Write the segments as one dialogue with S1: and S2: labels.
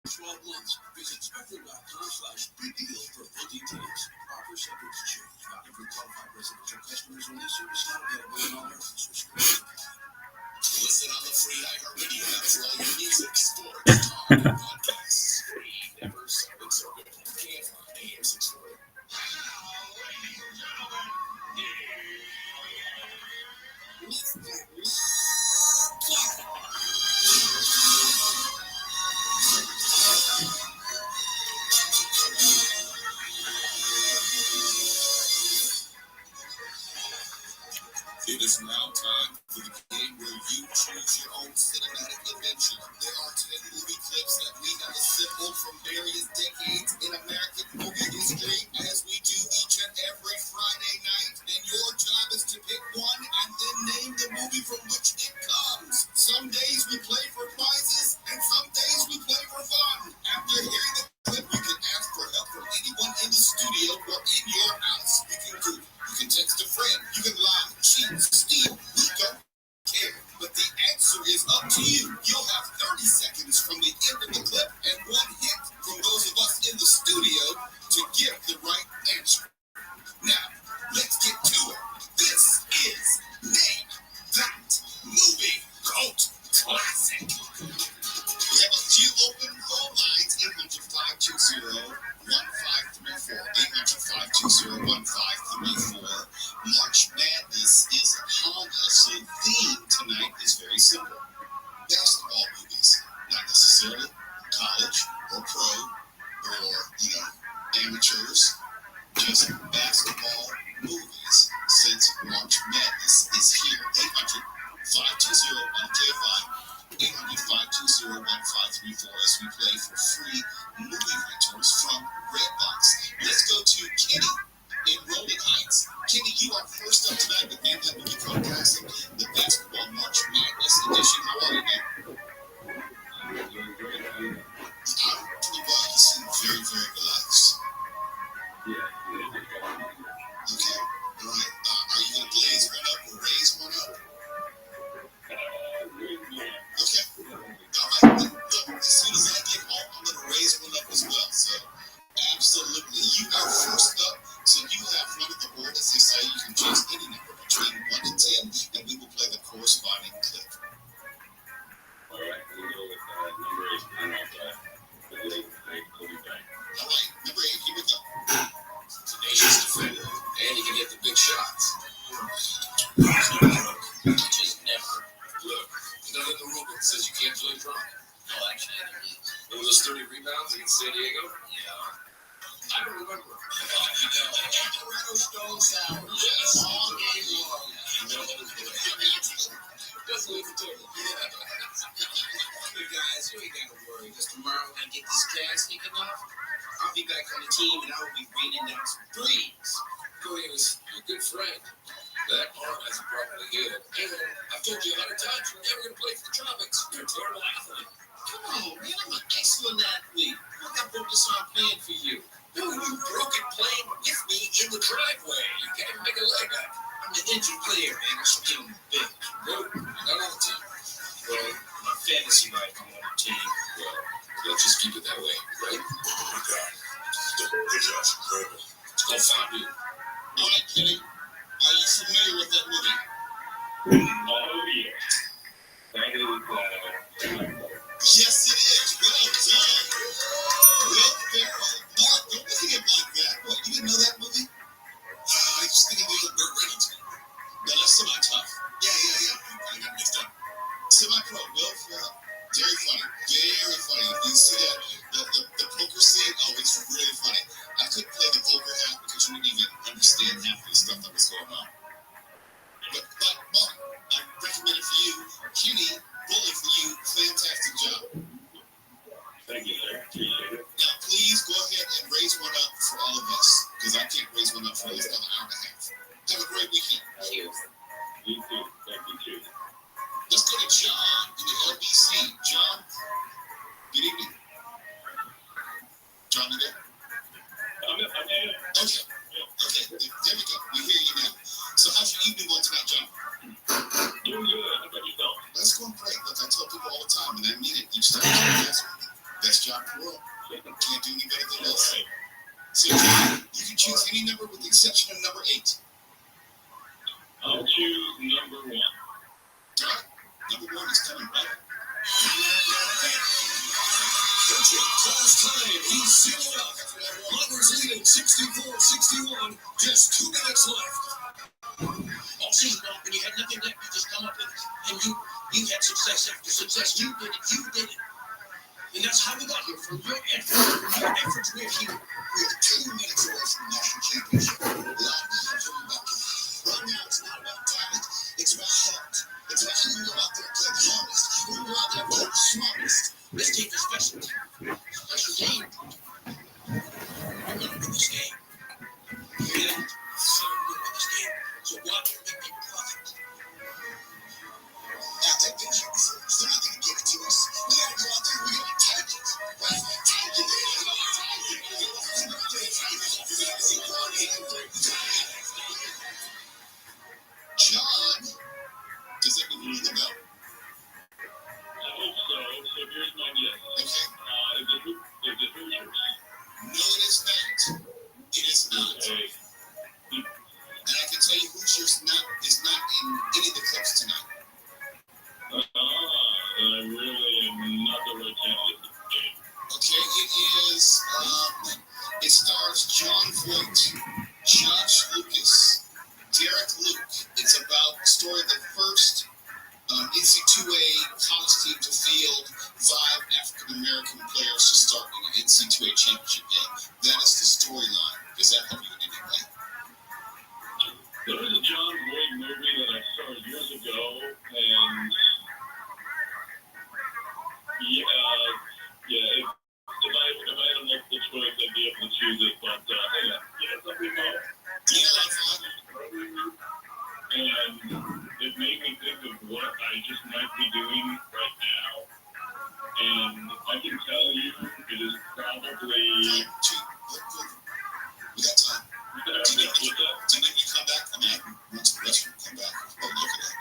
S1: 12 months. Visit spectrum.com/big deal for full details. Offer subject to change. Not every qualified residential customers on this service not available in all areas. Listen on the free iHeartRadio app for all your music, sports, talk, and podcasts. Free, never sounded so good. KFI AM 640. Ladies and gentlemen, it is now time for the game where you choose your own cinematic adventure. There are 10 movie clips that we have assembled from various decades in American movie history, as we do each and every Friday night. And your job is to pick one and then name the movie from which it comes. Some days we play for prizes, and some days we play for fun. After hearing the clip, you can ask for help from anyone in the studio or in your house. You can Google. You can text a friend. You can lie, cheat, steal. We don't care. But the answer is up to you. You'll have 30 seconds from the end of the clip and one hit from those of us in the studio to give the right answer. Now, let's get to it. This is Name That Movie Cult Classic. We have a few open phone lines. 800-520-1534. 800-520-1534. March Madness is upon us, so the theme tonight is very simple. Basketball movies. Not necessarily college or pro or, amateurs. Just basketball movies, since March Madness is here. 800-520-1KFI. 800-520-1534 as we play for free movie rentals from Redbox. Let's go to Kenny in Rolling Heights. Kenny, you are first up tonight with Name That Movie Cult Classic, the Basketball March Madness edition. How are you, man? I'm pretty well. You seem very, very relaxed. Yeah. Okay. All right. Are you going to blaze one up or raise one up? Okay. All right. Look, as soon as I get home, I'm going to raise one up as well. So, absolutely. You are first up. So, you have one of the board, as they say. You can choose any number between 1 and 10, and we will play the corresponding clip. All right. We'll go with number 8. All right. Number 8. Here we go. Tenacious defender, and he can get the big shots. Just never. Look, there's nothing in the rule book that says you can't play drunk. No, actually, I don't. Remember those 30 rebounds against San Diego? Yeah. I don't remember. You know, Colorado Stone Sour. Yes. All game long. Just leave it to me. Hey, guys, you ain't got to worry. Because tomorrow when I get this cast taken off, I'll be back on the team and I'll be raining down some threes. Cody is a good friend. That arm hasn't properly healed. And I've told you 100 times you're never going to play for the Tropics. You're a terrible athlete. Come on, man. I'm an excellent athlete. I got focus on playing for you. No, you broke it playing with me in the driveway. You can't even make a leg up. I'm an injured player, man. I should be on the bench. No, not on the team. Well, my fantasy life, I'm on the team. Well, let's just keep it that way, right? Oh, my God. Good job. Incredible. It's called Fondue. All right, Kenny. Are you familiar with that movie? Oh, yeah. That is, yes, it is. Well done. Will Ferrell. Mark, don't look at him like that. What, you didn't know that movie? I just think of the old Burt Reynolds. No, that's semi-tough. Yeah. I got mixed up. Semi-pro, Will Ferrell. Very funny. Very funny. You see that? The poker scene, oh, it's really funny. I couldn't play the poker half because you wouldn't even understand half of the stuff that was going on. But Mark, I recommend it for you. Kenny, bully for you. Fantastic job. Thank you, sir. Appreciate it. Now, please go ahead and raise one up for all of us, because I can't raise one up for another hour and a half. Have a great weekend. Cheers. You too. Thank you. Cheers. Let's go to John in the LBC. John, good evening. John, you there? I'm in. Okay, there we go. We hear you now. So how's your evening going tonight, John? Doing good. How about yourself? That's going great. Look, I tell people all the time, and I mean it each time you ask me. That's job in the world. Can't do any better than this. So you can choose any number with the exception of number 8.
S2: I'll choose number 1.
S1: All right. Number 1 is coming up. Close time. He's sealed up. Loggers leading 64-61. Just 2 minutes left.
S3: All season long, when you had nothing left, you just come up with it. And you had success after success. You did it. And that's how we got here. From your efforts, we're here.
S1: We're 2 minutes away from the national championship. Right now, it's not about talent. It's about heart. It's about who you go out there and play the hardest. Who you go out there and play the smartest.
S3: This team is special. Special game. We're going to win this game. Yeah. So we're going to win this game. So watch your big profit.
S1: Now, they've been here before. They're not going to give it to us. We got to go out there and we got to take it. Right? Take it. John, does that mean the bell?
S2: I hope so. So here's my guess.
S1: Okay.
S2: Is it Hoosiers?
S1: No, it is not. It is not.
S2: Okay.
S1: And I can tell you Hoosiers is not in any of the clips tonight.
S2: I really am not the right candidate for the game.
S1: Okay, it is, it stars John Voight, Josh Lucas, Derek Luke. It's about the story of the first NC2A college team to field 5 African-American players to start in an NC2A championship game. That is the storyline. Does that help you in any way?
S2: There was a John Voight movie that I saw years ago, and if I had a multiple choice, I'd be able to choose it, but some people and it made me think of what I just might be doing right now, and I can tell you it is probably...
S1: We got time. Do you need to come back? I mean, once the restroom come back, we'll look at that.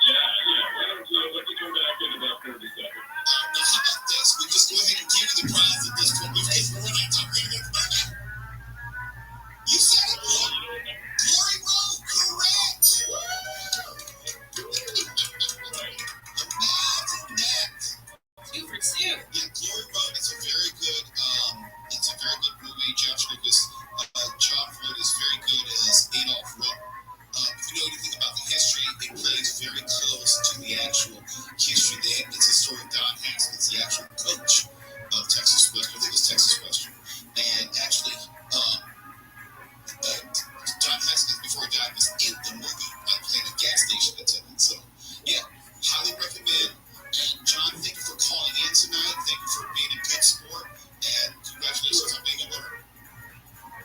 S2: Why don't you come back in about 30 seconds?
S1: Now, how about this? We just go ahead and give you the prize at this point. We're not talking about it. You said it wrong. Glory Road, correct. Imagine that.
S3: 2 for 2.
S1: Yeah, Glory Road is a very good movie. Josh Lucas, John Voight is very good as Adolph Rupp. If you know anything about the history, it plays very close to the actual history. It's a story of Don Haskins, the actual coach of Texas Western. I think it was Texas Western. And actually, Don Haskins, before he died, was in the movie playing a gas station attendant. So, yeah, highly recommend. And John, thank you for calling in tonight. Thank you for being a good sport. And congratulations on being a winner.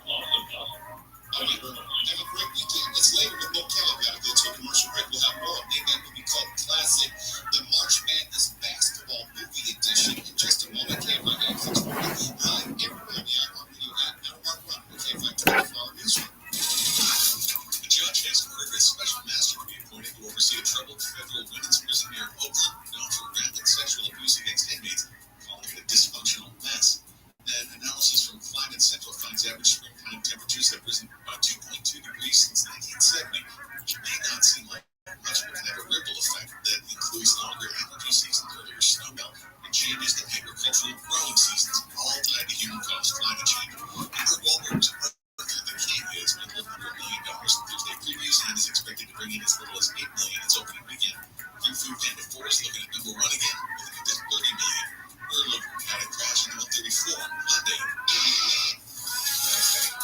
S2: Awesome.
S1: Have a great weekend. It's later with Mo Kelly. We've got to go to a commercial break. We'll have more of that movie called Classic, the March Madness Basketball Movie Edition in just a moment. KFI 640. Everywhere in the iHeartRadio app. Now, Mark Run with KFI 24-hour newsroom. The judge has ordered a special master to be appointed to oversee a troubled federal women's prison near Oakland known for rampant sexual abuse against inmates, calling it a dysfunctional mess. An analysis from Climate Central finds average springtime temperatures have risen by 2.2 degrees since 1970. It may not seem like much, but can have a ripple effect that includes longer allergy seasons, earlier snowmelt, and changes to agricultural growing seasons, all tied to human-caused climate change. Edward Wahlberg's Arthur the King is $100 million in Thursday previews and is expected to bring in as little as $8 million its opening weekend. Kung Fu Panda 4 is looking at number 1 again, with a good $30 million. We're looking at a crash in 134 on Monday.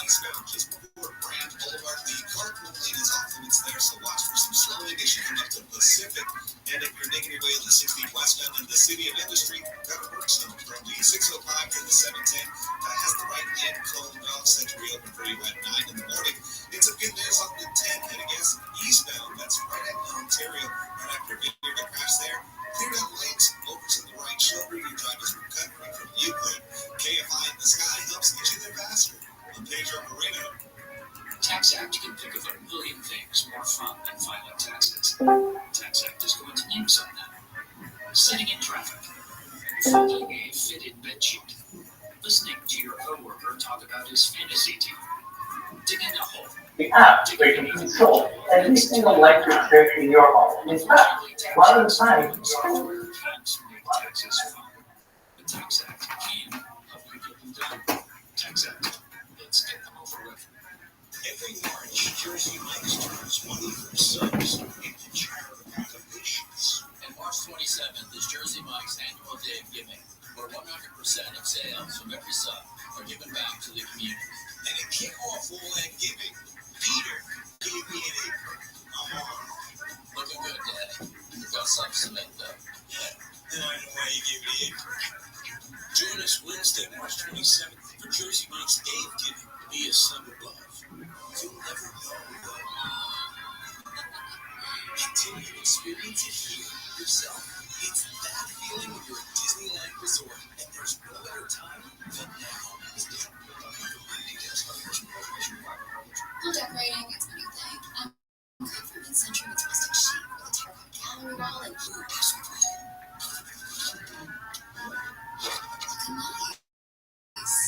S1: Eastbound just before Brand Boulevard, the carpool lane is off limits there, so watch for some slowing as you come up to Pacific. And if you're making your way to the 60 westbound in the City of Industry, got a work zone from the 605 to the 710. That has the right hand cone off, set to reopen for you at 9 in the morning. It's a good news up to 10 heading eastbound. That's right at Ontario. Right after Vineyard, a crash there. Cleared out lanes, over to the right shoulder. Your drivers recovering from Euclid. KFI in the sky helps get you there faster. I'm Pedro Moreno.
S3: TaxAct can think of a million things more fun than filing taxes. TaxAct is going to name some now. Sitting in traffic, folding a fitted bedsheet, this fantasy team. Dig in the hole.
S4: The app where you can control every single electric trip in your home. In fact, a lot of the time,
S3: Software helps make Texas fun. The Tax Act can help you get them done. Tax Act. Let's get them over with. Every March, Jersey Mike's turns one of their subs into charitable donations. And March 27th is Jersey Mike's annual day of giving, where 100% of sales from every sub are given back to the community. And to kick off all that giving, Peter gave me an apron. I'm on. Looking good, Daddy. You've got something to make, though. Yeah, then I know why you gave me the apron. Join us Wednesday, March 27th for Jersey Mike's Day of Giving. Be a sub above. You'll never know what. Continue to experience it here yourself. It's that feeling when you're at Disneyland Resort, and there's no better time than now.
S1: Decorating, it's a new thing. I'm good for mid-century domestic chic with a terracotta gallery wall and blue passion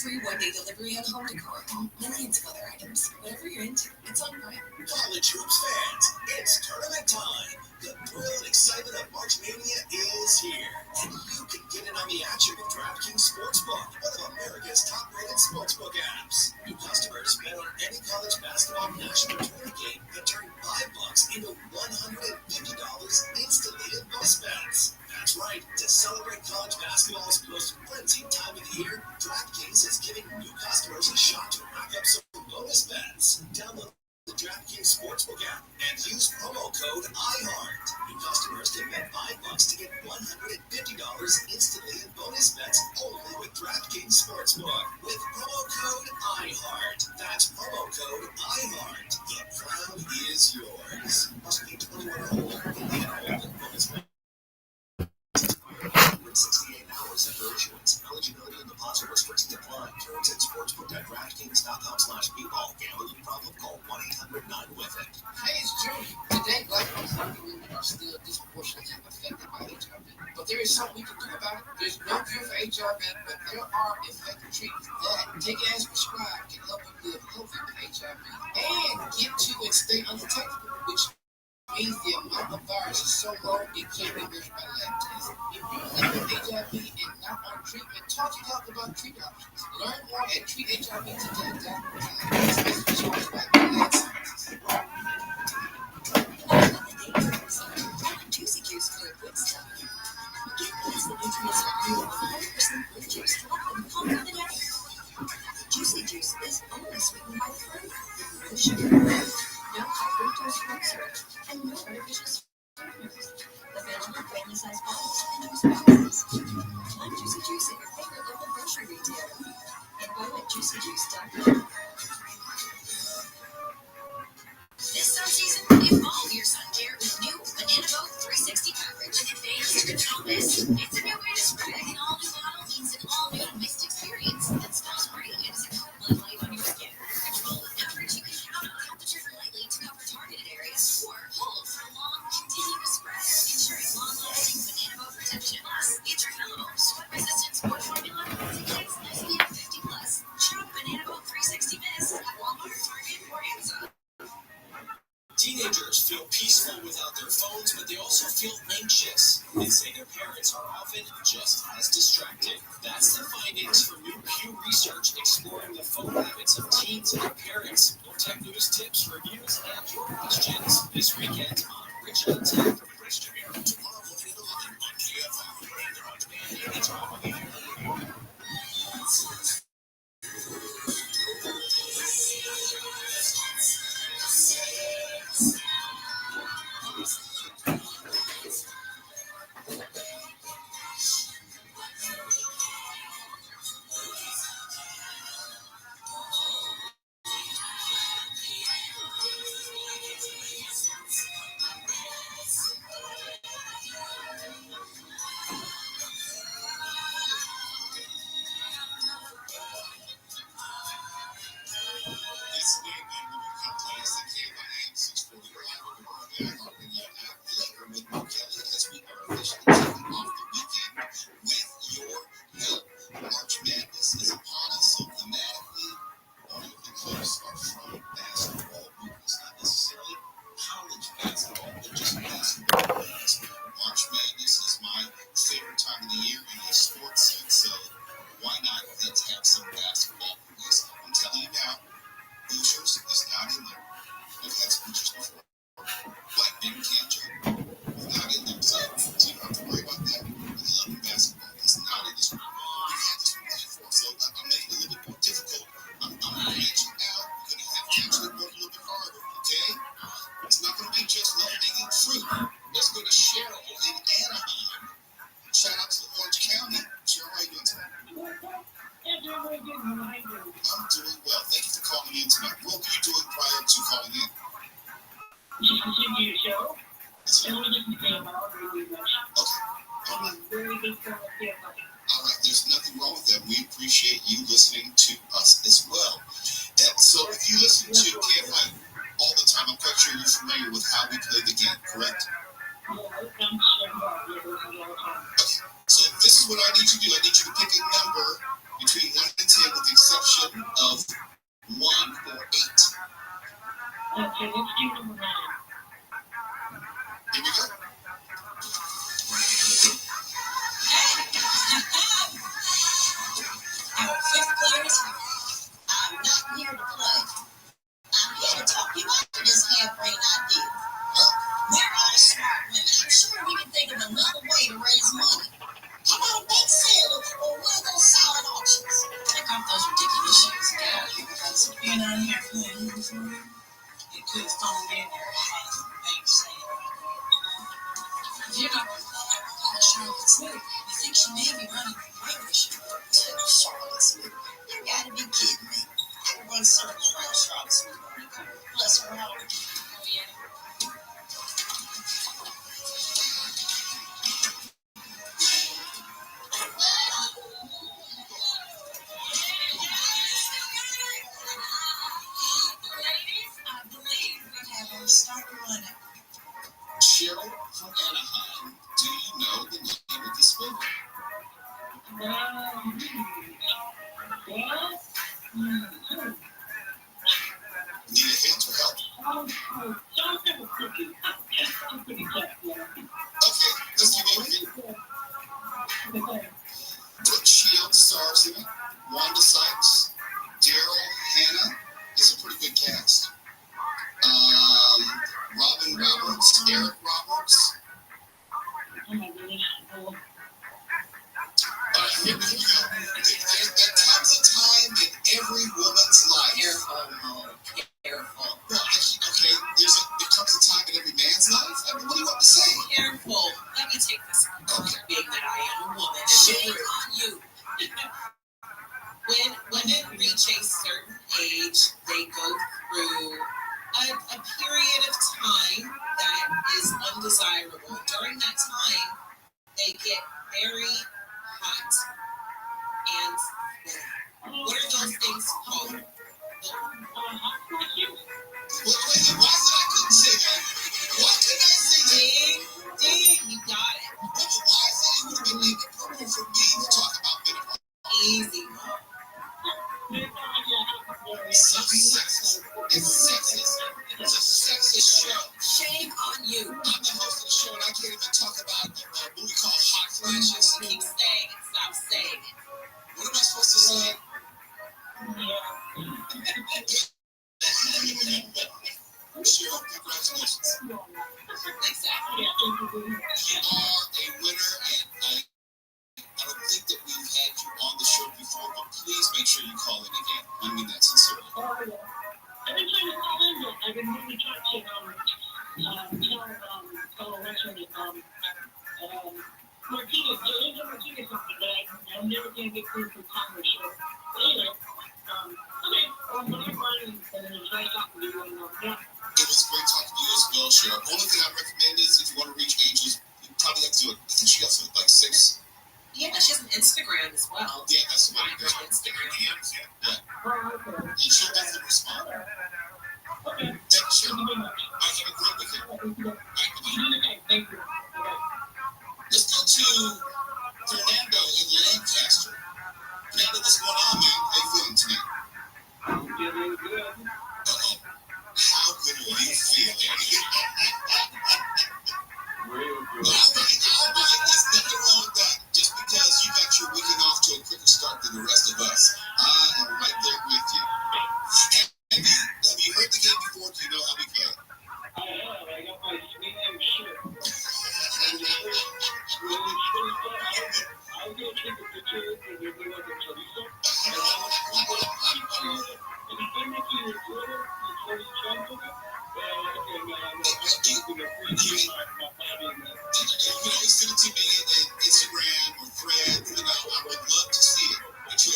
S1: free one-day delivery and home decor. Millions of other items. Whatever you're into, it's on Prime.
S3: College hoops fans, it's tournament time. The thrill and excitement of March Mania is here. And you can get in on the action with DraftKings Sportsbook, one of America's top-rated sportsbook apps. New customers bet on any college basketball national tournament game and turn $5 into $150 instantly in bonus bets. That's right. To celebrate college basketball's most frenzied time of the year, DraftKings is giving new customers a shot to rack up some bonus bets. Download the DraftKings Sportsbook app and use promo code IHEART. New customers can bet $5 to get $150 instantly in bonus bets only with DraftKings Sportsbook. With promo code IHEART. That's promo code IHEART. The crown is yours. Must be 21 or older. Indian open bonus bet. 68 hours after issuance. Eligibility and deposit restrictions apply. Terms at sportsbook.draftkings.com/people. Gambling problem? Call 1-800-9-WITH-IT.
S5: Hey, it's Jody. Today, Black women are still disproportionately affected by HIV. But there is something we can do about it. There's no cure for HIV, but there are effective treatments that, taken as prescribed, can help you live healthy with HIV and get to and stay undetectable, which means the amount of virus is so low it can't be measured by lab tests. If you live with HIV and not on treatment, talk to your doctor about treatment options. Learn more at treathivtoday.com.
S1: Juicy juice for good stuff. Get these nutrients are real 100% fruit juice from the day. Juicy juice is only sweetened by fruit. No sugar, no high fructose corn syrup, and no artificial sweeteners. Available in family-sized bottles and juice boxes. Find Juicy Juice at your favorite local grocery retailer. And go at juicyjuice.com. This sun season, evolve your sun care with new Banana Boat 360 coverage. With advanced control mist, it's a new way to spray. An all-new bottle means an all-new mist experience that smells great and is incredibly light on your skin. Control with coverage you can count on. Temperature lightly to cover targeted areas or hold for a long, continuous spray, ensuring long-lasting Banana Boat protection. Plus, it's refillable, sweat-resistant sport formula that takes SPF 50+. Shop Banana Boat 360 Mist at Walmart, Target, or Amazon.
S3: Teenagers feel peaceful without their phones, but they also feel anxious. They say their parents are often just as distracted. That's the findings from new Pew Research exploring the phone habits of teens and their parents. More tech news, tips, reviews, and your questions this weekend on Rich on Tech. Rich Jr. Tomorrow morning at 11 on KFI and on demand anytime on the internet.
S2: very good. How are you doing?
S1: I'm doing well. Thank you for calling in tonight. What were you doing prior to calling in?
S2: Just continue your show.
S1: That's
S2: And we just say about very much.
S1: Okay. All right.
S2: Very big fan of KFI.
S1: All right. There's nothing wrong with that. We appreciate you listening to us as well. And so if you listen to KFI all the time, I'm quite sure you're familiar with how we play the game, correct?
S2: Yeah, I'm sure about it all the time.
S1: Okay. So this is what I need you to do. I need you to pick a number between 1 and 10 with the exception of 1 or 8.
S2: Okay, let's do number 9.
S1: Here we go.
S5: Our fifth players, I'm not here to play. I'm here to talk you out of this harebrained idea. Look, we're all smart women. I'm sure we can think of another way to raise money. How about a bake sale or one of those silent auctions? Take off those ridiculous shoes, guys. Being out here playing for you, you could have phoned in there and had a bake sale. You're not going to call Charlotte Smith. You think she may be running a radio show? Charlotte Smith? You gotta be kidding me. I can run circles around Charlotte Smith on the court. Bless her heart. Oh, yeah. Ladies, I believe we have our starter lineup.
S1: Cheryl from Anaheim, do you know the name of this movie? Need a hint or help? Okay, let's give you a hint. Brooke Shields stars in it. Wanda Sykes, Daryl Hannah. It's a pretty good cast. Robin Roberts, Eric Roberts. Here we go. There comes a time in every woman's life. Careful. Well, okay, there comes a time in every man's life? I mean, what do you want to say?
S5: Careful. Let me take this.
S1: Okay.
S5: Being that I am a woman. Shame on you. When women reach a certain age, they go through a period of time that is undesirable. During that time, they get very hot and what are those things called?
S1: Wait, why is it I couldn't say that? Why couldn't I say that?
S5: Ding, you got it.
S1: Why is it would have been inappropriate for me to talk about menopause?
S5: Easy.
S1: So sexist. It's sexist. It's a sexist show.
S5: Shame on you.
S1: I'm the host of the show and I can't even talk about what we call hot flashes.
S5: Keep saying it. Stop saying it.
S1: What am I supposed to say? Cheryl, congratulations.
S5: Exactly.
S1: You are a winner, and I don't think that we've had you on the show before, but please make sure you call in again. I mean that sincerely.
S2: I've been trying to call in, but I've been really trying to tell what's her name, Martinez. There is a Martinez something, but I'm never going to get through for time or show. But anyway, okay, whatever, and it's nice talking to you. Yeah.
S1: It was great talking to you as well, Cheryl. Only thing I recommend is if you want to reach Angels, you probably have to do it. I think she got something like 6.
S5: Yeah, she has an Instagram as well.
S1: Yeah, that's what
S5: Find her on Instagram.
S1: Yeah.
S2: Okay.
S1: And she'll definitely respond.
S2: Okay.
S1: Thanks, Cheryl.
S2: Thank you very much.
S1: I have a great weekend. All right, bye-bye.
S2: Okay, thank you. Okay.
S1: Let's go to Fernando in Lancaster. Fernando, what's going on, man? How you feeling tonight?
S2: I'm feeling good.
S1: Uh-oh. How good are you feeling?
S2: Real good.
S1: All right. There's nothing wrong with that. Just because you got your weekend off to a quicker start than the rest of us. I am right there with you. Have you heard the game before? Do you know how we play?
S2: I have. I got my sneaking shirt. And the shirt really I was going to take a picture and you're going to like a chorizo. And I'm going to picture it. And if they make you a Twitter, it's really chunky.
S1: You can always send it to me in Instagram or Threads. I would love to see it. But you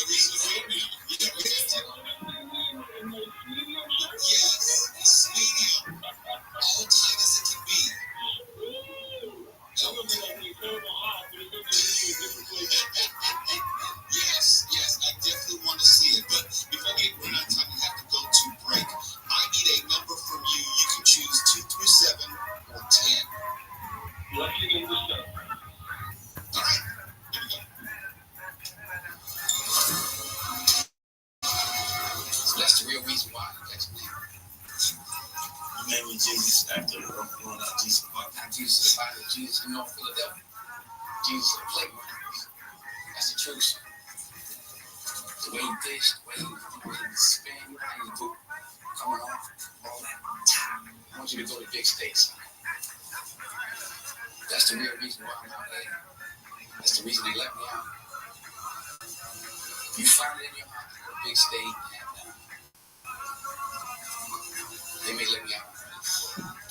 S5: That's the real reason why.
S3: You made me Jesus after throwing out Jesus.
S5: Not Jesus is the body of Jesus in North Philadelphia. Jesus is the playground. That's the truth. The way you dish, the way you spin, how you do coming off, all that. I want you to go to big stage. That's the real reason why I'm out there. That's the reason they let me out. You find it in your heart to go to big stage, and they may let me out.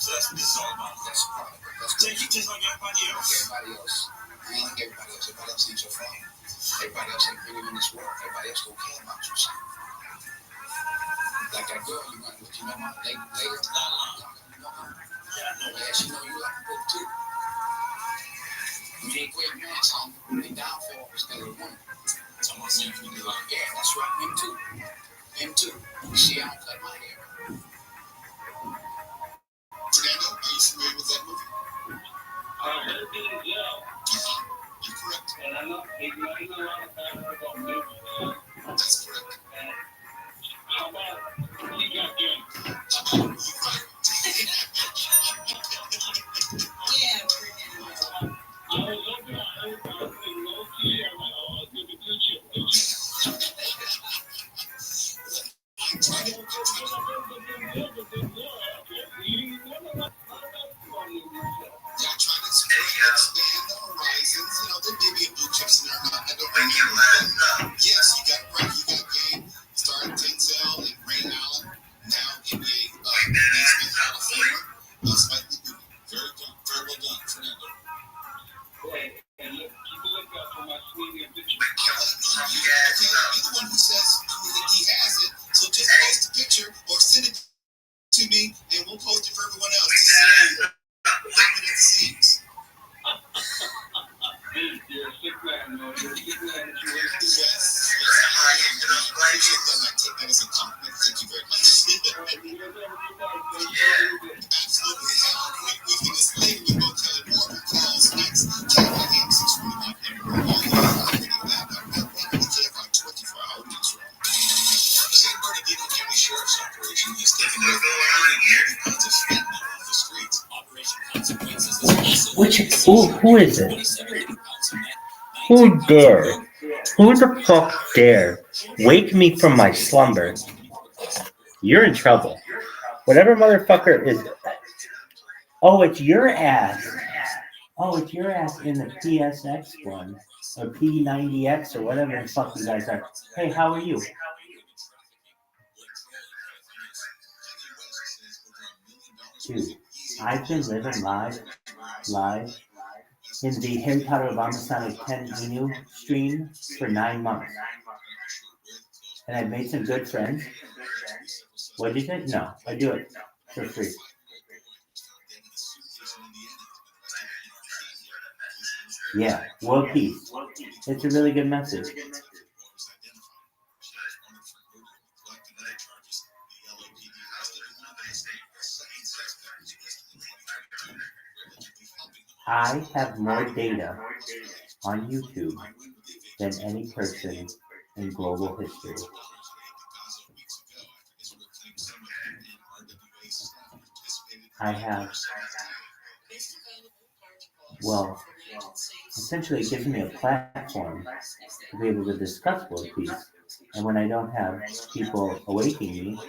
S3: So that's what this is all about.
S5: That's part of it. That's
S3: So you just like everybody else.
S5: Everybody else. I ain't like everybody else. Everybody else needs your phone. Everybody else ain't bringing in this world. Everybody else don't care about you. Son. Like that girl you run with, you know my lady. You know her. Yeah, she know you like a book too. You ain't great man, son. They downfall was that little woman.
S3: So I'm saying you be like,
S5: Yeah, that's right. Him too. Him too. You see, I don't cut my hair.
S1: Fernando, are you familiar with that movie?
S2: Yeah.
S1: You're correct.
S2: And I know they know a lot of times about movies.
S1: That's correct.
S2: How about he got game?
S1: Yeah.
S2: I was looking at her in low key. I'm like, oh, I'll give it to you.
S1: I'm trying to. Yeah, I'm trying to expand the horizons. You know, there may be a blue chip scenario. I don't know. Yes, you got it right. You got game. Starring Denzel and Ray Allen. Now NBA Naismith Hall of Famer. Spike Lee. Very well done, Fernando.
S2: And look, keep a lookout for my sweetie and picture.
S1: Okay, you're the one who says he has it. So just post the picture or send it to me, and we'll post it for everyone else to see popping at the seams.
S2: You're a sick man, man. You're a sick man.
S1: Yes. I appreciate that. I take that as a compliment. Thank you very much. Absolutely. Have a great weekend. This later we will tell you more who calls next. Kevin AM 641 KFI 24-hour newsroom. San Bernardino County Sheriff's Operation has taken over 80 pounds of fentanyl off the streets. Operation Consequences is also
S4: Who is it?
S1: 27 pounds of meth.
S4: Who dare? Who the fuck dare wake me from my slumber? You're in trouble. Whatever motherfucker is. Oh, it's your ass. Oh, it's your ass in the PSX one. Or P90X or whatever the fuck you guys are. Hey, how are you? Dude, I've been living live in the Harry Potter Obama Sonic 10 email stream for 9 months. And I've made some good friends. What did you think? No, I do it for free. Yeah, world peace. It's a really good message. I have more data on YouTube than any person in global history. I have, well, essentially it gives me a platform to be able to discuss world peace. And when I don't have people awakening me,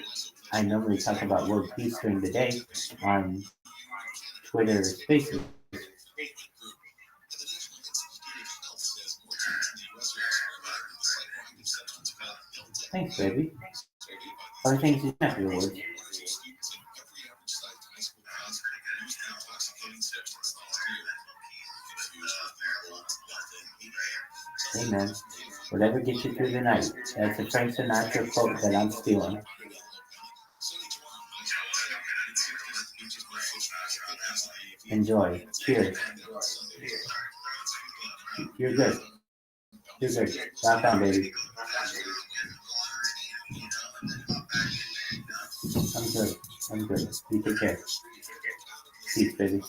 S4: I normally talk about world peace during the day on Twitter Spaces. Thanks, baby. Other things you afterwards. Hey man, whatever gets you through the night. That's a Frank Sinatra quote that I'm stealing. Enjoy. Cheers. You're good. You're good. Rock on, baby. I'm good. You take care. Peace, baby.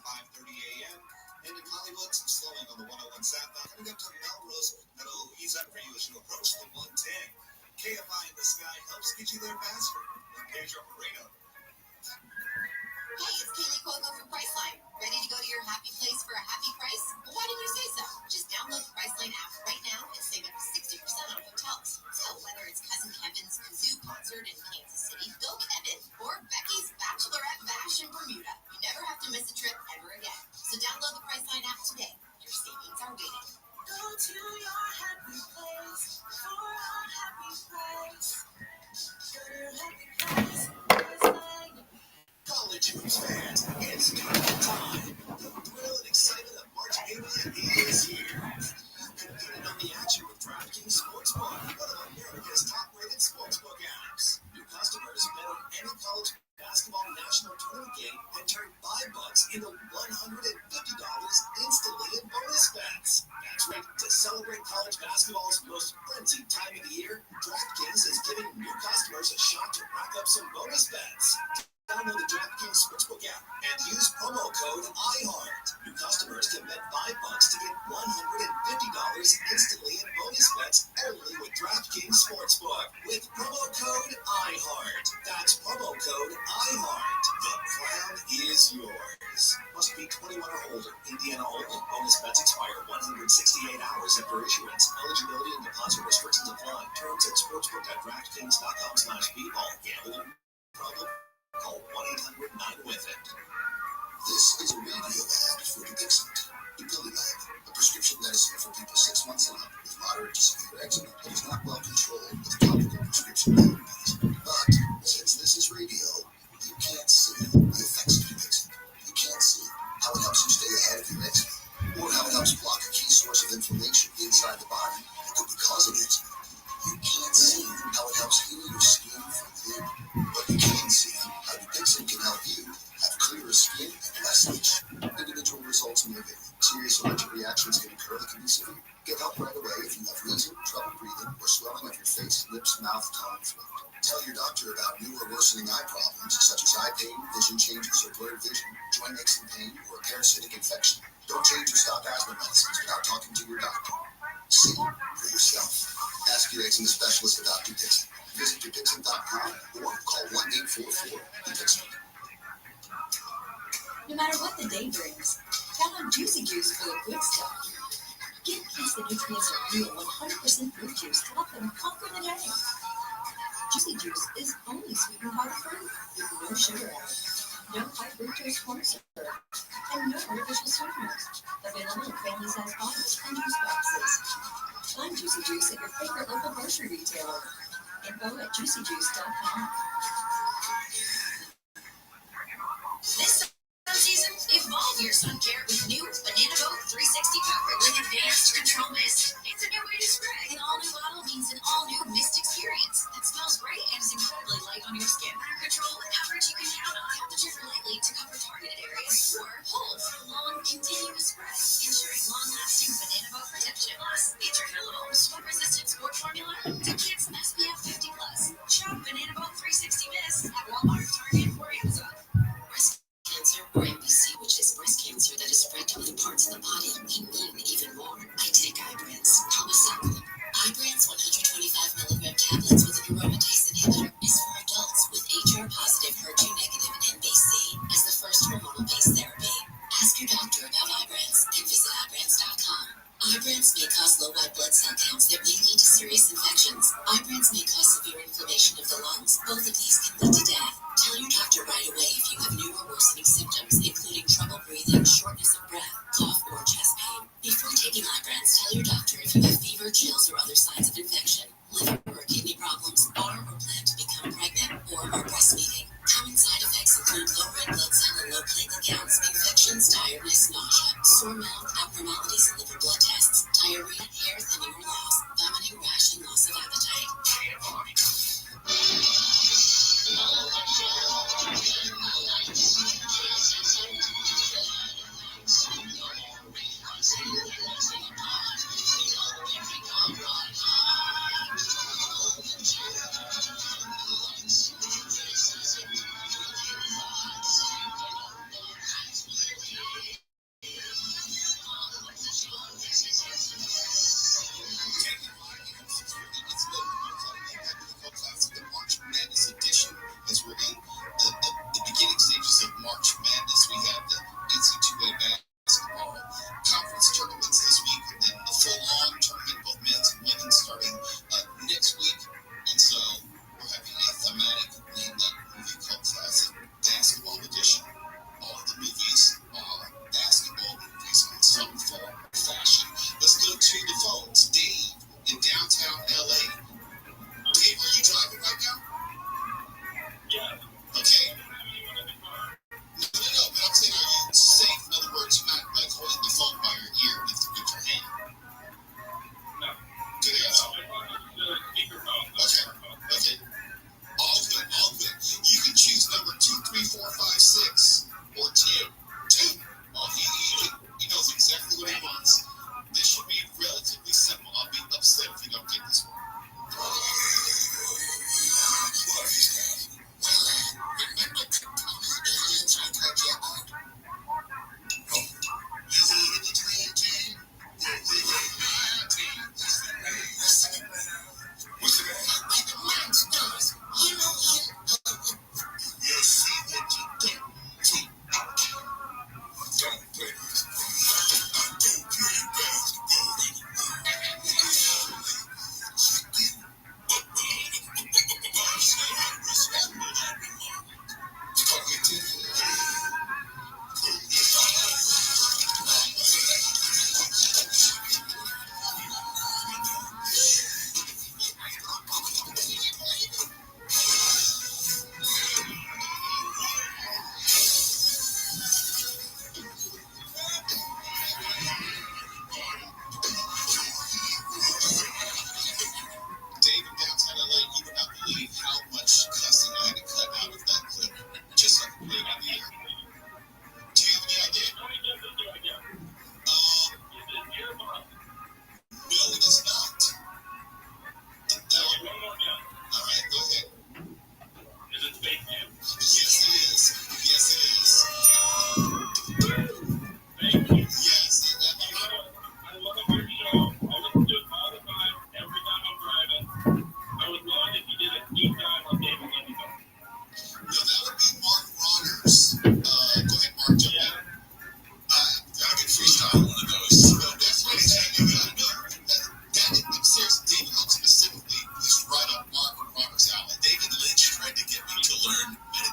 S1: 5:30 a.m. And in Hollywood, some slowing on the 101 southbound. Coming up to Melrose, that'll ease up for you as you approach the 110. KFI in the sky helps get you there faster. I'm Pedro Moreno.
S6: Hey, it's Kaylee Cuoco from Priceline. Ready to go to your happy place for a happy price? Well, why didn't you say so? Just download the Priceline app right now and save up to 60% on hotels. So whether it's Cousin Kevin's Kazoo concert in Kansas City, go Kevin, or Becky's Bachelorette Bash in Bermuda, you never have to miss a trip ever again. So download the Priceline app today. Your savings are waiting. Go to your happy place for a happy price. Go to your happy place, Priceline.
S1: College hoops fans, it's time. The thrill and excitement of March Madness is here. You can get in on the action with DraftKings Sportsbook, one of America's top-rated sportsbook apps. New customers bet on any college basketball national tournament game and turn $5 into $150 instantly in bonus bets. That's right. To celebrate college basketball's most frenzied time of the year, DraftKings is giving new customers a shot to rack up some bonus bets. Download the DraftKings Sportsbook app and use promo code IHEART. New customers can bet $5 to get $150 instantly in bonus bets only with DraftKings Sportsbook with promo code IHEART. That's promo code IHEART. The crown is yours. Must be 21 or older. Indiana only. Bonus bets expire 168 hours after issuance. Eligibility and deposit restrictions apply. Terms at sportsbook.draftkings.com/bball. Gambling problem? Call 1-800-9-WITH-IT.
S7: This is a radio ad for Dixit. Dupilumab, a prescription medicine for people 6 months and up with moderate to severe eczema that is not well controlled with topical prescription therapies. But since this is radio, you can't see the effects of Dixit. You can't see how it helps you stay ahead of your eczema, or how it helps block a key source of inflammation inside the body that could be causing eczema. You can't see how it helps heal your skin from within, but you can see how Dupixent can help you have clearer skin and less itch. Individual results may vary. Serious allergic reactions can occur that can be severe. Get help right away if you have wheezing, trouble breathing, or swelling of your face, lips, mouth, tongue, throat. Tell your doctor about new or worsening eye problems such as eye pain, vision changes, or blurred vision, joint aches and pain, or a parasitic infection. Don't change or stop asthma medicines without talking to your doctor. See for yourself. Ask your eczema specialist about Dupixent. Visit Dupixent.com or call 1-844-DUPIXENT.
S6: No matter what the day brings, count on Juicy Juice for the good stuff. Get kids that gives a real 100% fruit juice to help them conquer the day. Juicy Juice is only sweetened by the fruit with no sugar added, no high fructose corn syrup, and no artificial sweeteners. Available in family-sized bottles and juice boxes. Find Juicy Juice at your favorite local grocery retailer. Info at juicyjuice.com. This season, evolve your sun care with new Banana Boat 360 coverage with advanced control mist. It's a new way to spray. An all-new bottle means an all-new mist experience that smells great and is incredibly light on your skin. Control with coverage you can count on. Temperature lightly to cover targeted areas or hold for a long, continuous spray, ensuring long-lasting Banana Boat protection. Plus, feature fillable, sweat-resistant sport formula to kids from SPF 50+. Shop Banana Boat 360 Mist at Walmart, Target, or Amazon. Cancer, or MBC, which is breast cancer that is spread to other parts of the body, can mean even more. I take Ibrance, palbociclib. Ibrance 125 milligram tablets with an aromatase inhibitor is for adults with HR-positive, HER2-negative MBC as the first hormonal-based therapy. Ask your doctor about Ibrance and visit Ibrance.com. Ibrance may cause low white blood cell counts that may lead to serious infections. Ibrance may cause severe inflammation of the lungs. Both of these can lead to death. Tell your doctor right away if you have new or worsening symptoms, including trouble breathing, shortness of breath, cough, or chest pain. Before taking Ibrance, tell your doctor if you have fever, chills, or other signs of infection, liver or kidney problems, are or plan to become pregnant, or are breastfeeding. Common side effects include low red blood cell and low platelet counts, infections, tiredness, nausea, sore mouth, abnormalities in liver blood tests, diarrhea, hair thinning or loss, vomiting, rash, and loss of appetite.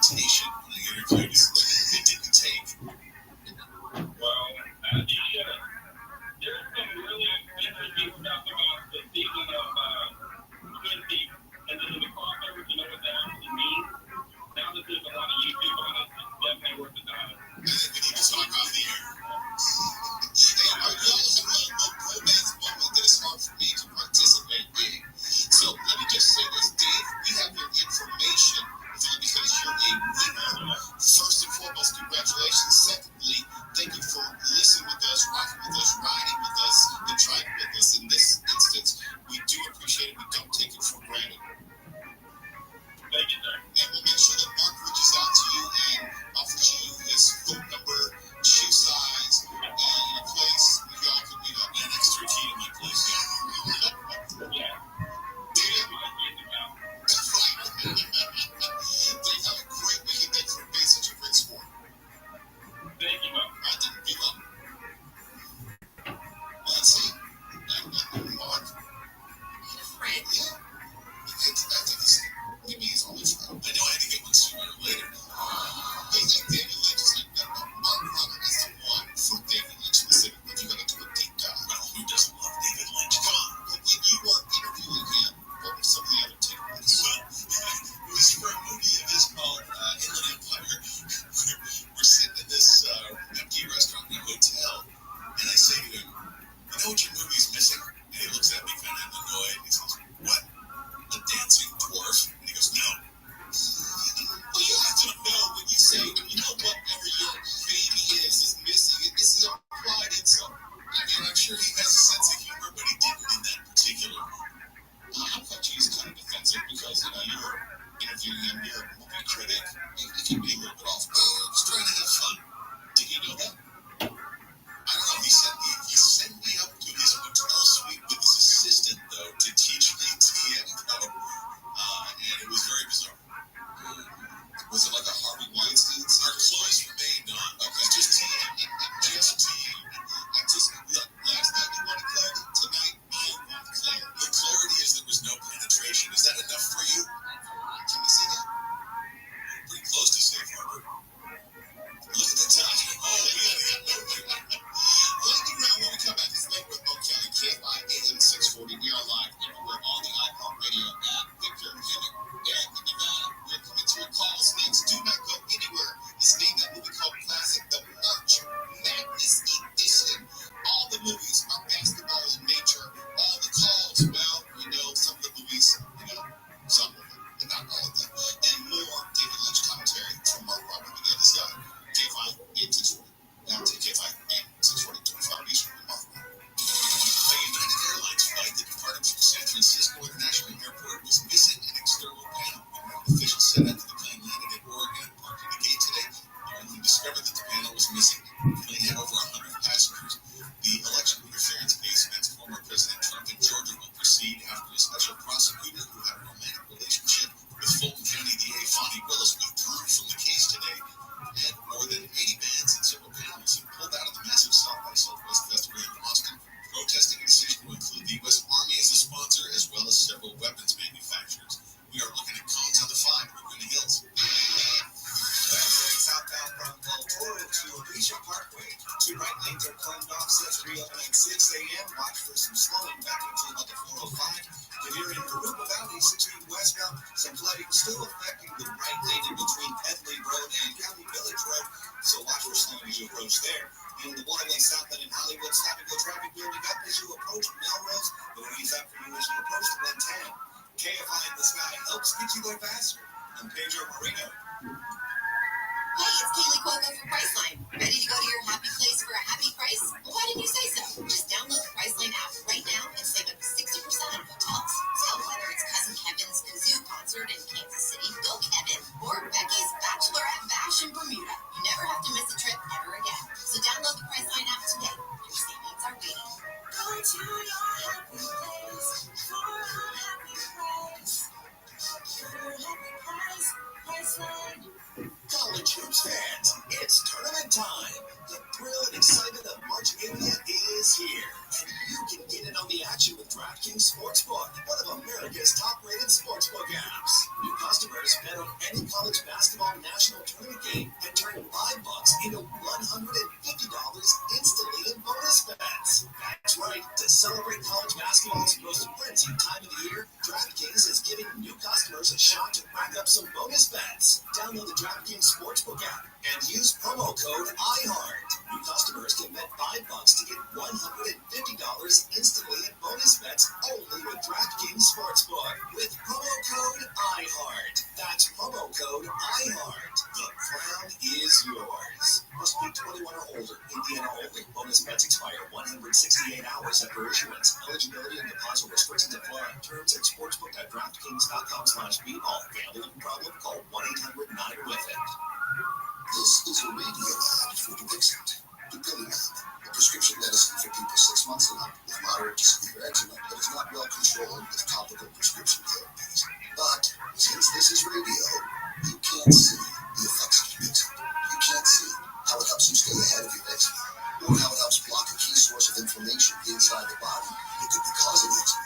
S7: hesitation when I interviewed you. It didn't take.
S2: Well, as you should. There's some really interesting stuff about the season of Twin Peaks, and then the crossover to know what that actually means. Now that there's a lot of YouTube on it, it's definitely worth the time.
S7: I think we need to talk off the air. Hey, we all have a romance moment that is hard for me to participate in. So let me just say this, Dave, we have your information because you're a winner. First and foremost, congratulations. Secondly, thank you for listening with us, rocking with us, riding with us, and driving with us in this instance. We do appreciate it. We don't take it for granted.
S2: Thank you, sir.
S7: And we'll make sure that Mark reaches out to you and offers you his phone number, shoe size, and your place. Y'all can meet up.
S3: An extra key to my place.
S2: Yeah.
S7: Dave,
S2: My kids are out.
S7: that's right. Dave, have a great weekend. Thanks for being such a great sport.
S2: Thank you, Bob.
S7: I didn't give up. Let's see. Mark.
S6: Frank.
S7: Yeah. I think it's maybe he's only friend. I know I had to get one sooner or later. Hey, David Lynch is like Mark Robert is the one for David Lynch specifically. You gotta do a deep dive.
S3: Well, who doesn't love David Lynch? Come on.
S7: When you were interviewing him, what were some of the other takeaways?
S3: Well, it was for a movie of his called Inland Empire. We're sitting in this empty restaurant in a hotel, and I say to him, "You know what your movie's missing?" And he looks at me kind of annoyed, and he says, "What? A dancing dwarf?" And he goes, "No."
S7: Well, you have to know when you say, you know, whatever your baby is missing. This is implied in some.
S3: I mean, I'm sure he has a sense of humor, but he didn't in that particular movie.
S7: I thought you was kind of defensive because, you know, you're interviewing him, you're a movie critic. It can be a little bit off.
S3: Oh, I was trying to have fun.
S7: Did he know that?
S3: I don't know. He sent me up to his hotel suite with his assistant, though, to teach me TM code. And it was very bizarre.
S7: Was it like a Harvey Weinstein
S3: Our
S7: situation?
S3: clothes remained on.
S7: Okay.
S3: Just TM. Just TM.
S7: I just, look, last night you wanted clarity, tonight I want clarity.
S3: The clarity is there was no penetration. Is that enough for you?
S7: Can we see that?
S3: Pretty close to safe harbor. Look at the time. Oh, yeah.
S7: Lightning round when we come back is late with Oak County KFI AM 640. We are live everywhere on the iPhone radio app. Victor, Henrik, Eric, and Nevada. We're coming to your calls next. Do not go anywhere. It's named that movie called Classic, the March Madness Edition. All the movies are basketball in nature. All the calls, well, you know, some of the movies, you know, some of them, but not all of them. And more David Lynch commentary from Mark Robert on the other side. KFI AM 640. Now take KFI AM 640, 25 Eastern. Mark Robert.
S3: A United Airlines flight that departed from San Francisco International Airport was missing an external panel. Officials said after the plane landed at Oregon and parked at the gate today, everyone discovered that the panel was missing. The plane had over 100 passengers. The election interference case against former President Trump in Georgia will proceed after a special prosecutor who had a romantic relationship with Fulton County DA Fonnie Willis withdrew from the case today. And more than 80 bands and several panels have pulled out of the massive South by Southwest Festival in Austin, protesting a decision to include the U.S. Army as a sponsor as well as several weapons manufacturers. We are looking at cones on the 5 Laguna Hills.
S8: Southbound from El Toro to Alicia Parkway. 2 right lanes are closed off. Sets reopen at 6 a.m. Watch for some slowing back until about the 405. If you're in Garuba Valley, 16 westbound, some flooding still affecting the right lane in between Pedley Road and County Village Road. So watch for slowing as you approach there. And the one-way southbound in Hollywood, stop-and-go traffic building up as you approach Melrose. The ease up for you as you approach the 110. KFI in the sky helps get you there faster. I'm Pedro Marino.
S6: Hey, it's Kaylee Cuoco from Priceline. Ready to go to your happy place for a happy price? Well, why didn't you say so? Just download the Priceline app right now and save up to 60% on hotels. So whether it's Cousin Kevin's kazoo concert in Kansas City, go Kevin, or Becky's bachelorette bash in Bermuda, you never have to miss a trip ever again. So download the Priceline app today. Your savings are waiting. Go to your happy place for a happy price. For a happy price, Priceline.
S7: College hoops
S8: Sports fans, it's tournament time. The thrill and excitement of March Mania is here. And you can get in on the action with DraftKings Sportsbook, one of America's top-rated sportsbook apps. New customers bet on any college basketball national tournament game and turn $5 into $150 instantly in bonus bets. That's right. To celebrate college basketball's most frenzied time of the year, DraftKings is giving new customers a shot to rack up some bonus bets. Download the DraftKings Sportsbook app and use promo code IHEART. New customers can bet $5 to get $150 instantly in bonus bets only with DraftKings Sportsbook with promo code IHEART. That's promo code IHEART. The crown is yours. Must be 21 or older. Indiana only. Bonus bets expire 168 hours after issuance. Eligibility and deposit restrictions apply. Terms at sportsbook.draftkings.com/bball. Gambling problem? Call 1-800-9-WITH-IT.
S7: This is a radio ad for Dupixent. Dupilumab, a prescription medicine for people 6 months and up with moderate to severe eczema that is not well controlled with topical prescription therapies. But since this is radio, you can't see the effects of Dupixent. You can't see how it helps you stay ahead of your eczema, or how it helps block a key source of inflammation inside the body that could be causing eczema.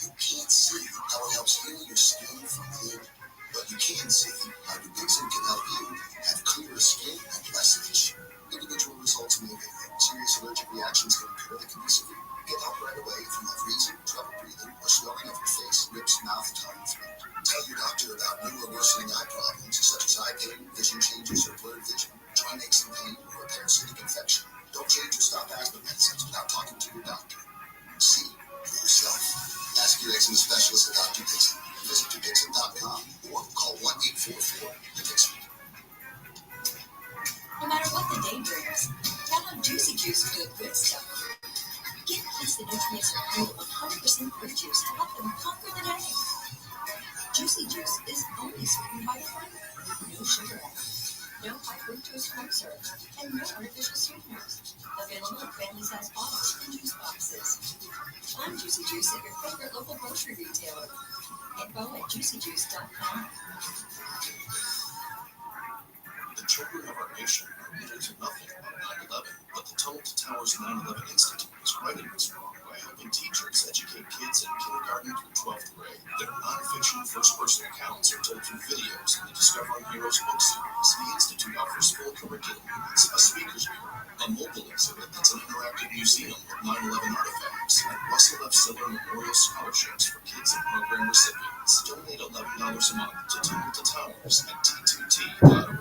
S7: You can't see how it helps heal your skin from within. But you can see how Dupixent can help you have clearer skin and less itch. Individual results may vary. Serious allergic reactions can occur that can be severe. Get help right away if you have wheezing, trouble breathing, or swelling of your face, lips, mouth, tongue, and throat. Tell your doctor about new or worsening eye problems such as eye pain, vision changes, or blurred vision, joint aches and pain, or a parasitic infection. Don't change or stop asthma medicines without talking to your doctor. See for yourself. Ask your eczema specialist about Dupixent. Visit Dupixent.com or call 1-844-DUPIXENT.
S6: No matter what the day brings, count on Juicy Juice for the good stuff. Give kids the nutrients and fuel of 100% fruit juice to help them conquer the day. Juicy Juice is only sweetened by the fruit. No sugar added, no high fructose corn syrup, and no artificial sweeteners. Available in family-size bottles and juice boxes. Find Juicy Juice at your favorite local grocery retailer. Info at juicyjuice.com.
S8: The children of our nation are little to nothing about 9/11, but the Tunnel to Towers 9/11 Institute is righting this wrong by helping teachers educate kids in kindergarten through 12th grade. Their nonfiction first-person accounts are told through videos in the Discovering Heroes book series. The Institute offers full curriculum units, a speakers bureau, a mobile exhibit that's an interactive museum with 9/11 artifacts, and Russell F. Siller Memorial Scholarships for kids and program recipients. Donate $11 a month to Tunnel to Towers at t2t.org.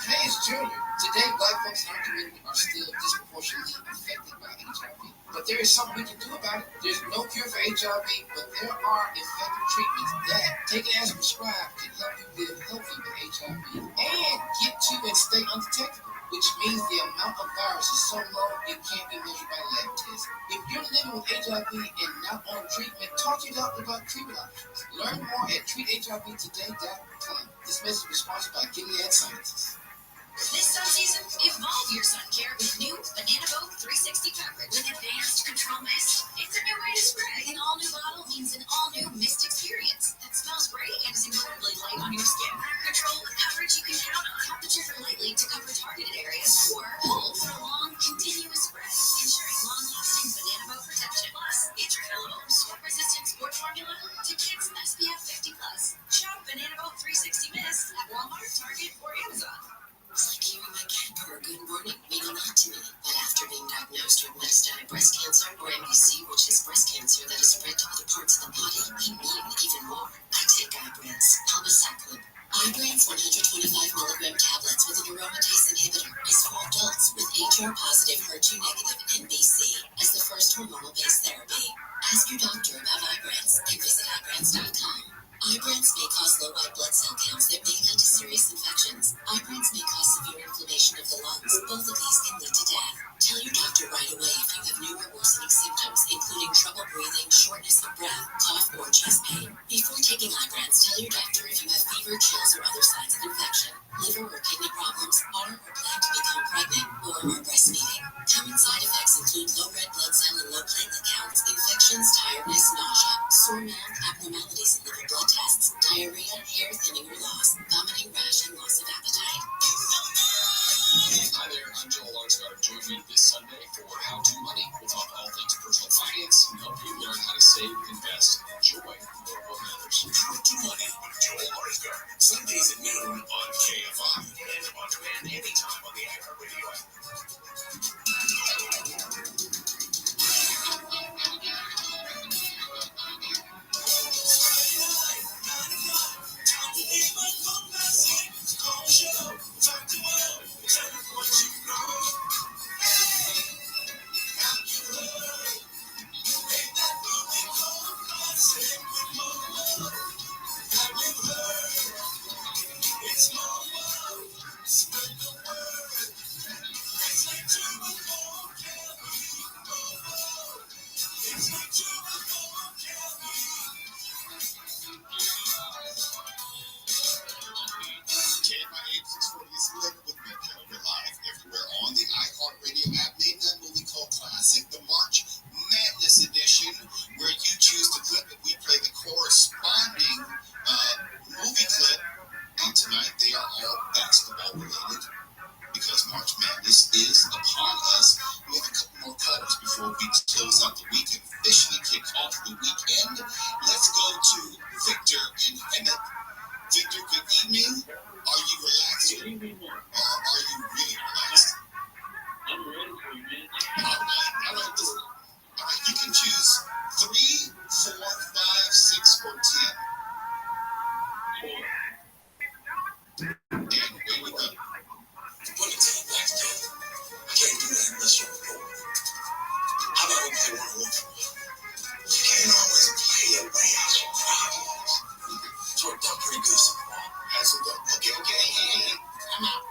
S5: Hey, it's Junior. Today, Black folks in our community are still disproportionately affected by HIV. But there is something we can do about it. There's no cure for HIV, but there are effective treatments that, taken as prescribed, can help you live healthy with HIV and get to and stay undetectable, which means the amount of virus is so low it can't be measured by lab tests. If you're living with HIV and not on treatment, talk to your doctor about treatment options. Learn more at treathivtoday.com. This message was sponsored by Gilead Sciences.
S6: This sun season, evolve your sun care with new Banana Boat 360 fabric with advanced control mist. It's a new way to spray. An all-new bottle means an all-new mist experience that smells great and is incredibly light on your skin. Control with coverage you can count on. Help the trigger lightly to cover targeted areas or pull for a long, continuous spray, ensuring long-lasting Banana Boat protection. Plus, it's refillable, soap-resistant sport formula to kids SPF 50+. Shop Banana Boat 360 Mist at Walmart, Target, or Amazon.
S9: It's like hearing my cat purr good morning, meaning not to me. But after being diagnosed with metastatic breast cancer, or MBC, which is breast cancer that is spread to other parts of the body, he mean even more. I take Ibrance, palbociclib. Ibrance 125 milligram tablets with an aromatase inhibitor is for adults with HR-positive, HER2-negative MBC as the first hormonal-based therapy. Ask your doctor about Ibrance and visit Ibrance.com. Ibrance may cause low white blood cell counts that may lead to serious infections. Ibrance may cause severe inflammation of the lungs. Both of these can lead to death. Tell your doctor right away if you have new or worsening symptoms, including trouble breathing, shortness of breath, cough, or chest pain. Before taking Ibrance, tell your doctor if you have fever, chills, or other signs of infection, liver or kidney problems, are or plan to become pregnant, or are breastfeeding. Common side effects include low red blood cell and low platelet counts, infections, tiredness, nausea, sore mouth, abnormalities in liver blood tests, diarrhea, hair thinning or loss, vomiting, rash, and loss of appetite.
S7: basketball related because March Madness is upon us. We have a couple more callers before we close out the week and officially kick off the weekend. Let's go to Victor in Hemet. Victor, good evening. Are you relaxed or are you really relaxed?
S2: I'm ready for you, man.
S7: All right. Listen. All right, you can choose 3, 4, 5, 6, or 10. And where we go?
S3: Put it to the black man. I can't do that unless you're a boy. How about we play one-on-one for a while? You can't always play your way out your problems. It's worked out pretty good so far.
S7: Has it done? Okay. Hey. I'm out.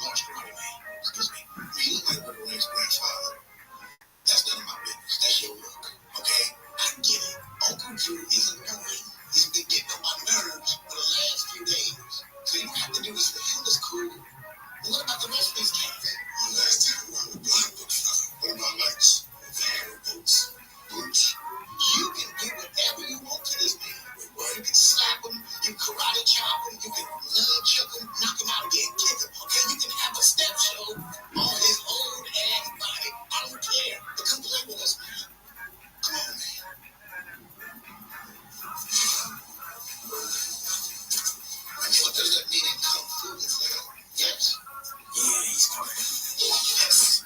S3: Large karate man. Excuse me.
S7: Me, my Wolverine's grandfather. That's none of my business. That's your look. Okay? I get it. Uncle Drew is annoying. He's been getting on my nerves for the last few days. So you don't have to do this for him. It's cool. But what about the rest of these cats?
S3: Well, last time around the block, what about lights? Van boots.
S7: Boots. You can do whatever you want to this man. You can slap him, you can karate chop him, you can love chuck him, knock him out again, kick him. Okay, you can have a step show on his old ass body. I don't care. But come play with us, man. Come on, man. What does that mean in Kung Fu? Yes.
S3: Yeah, he's coming.
S7: Yes.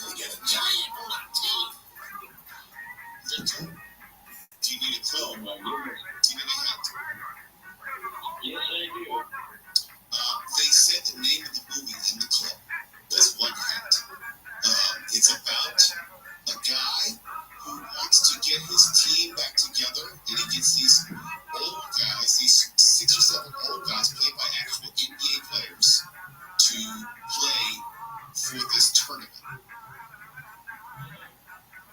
S7: We got a giant on our team. Victor, do you need a clue?
S2: Oh, my goodness.
S7: Do you need a hint?
S2: Yes, I do.
S7: They said the name of the movie in the club. That's one hint. It's about a guy who wants to get his team back together, and he gets these old guys, these 6 or 7 old guys played by actual NBA players, to play for this tournament.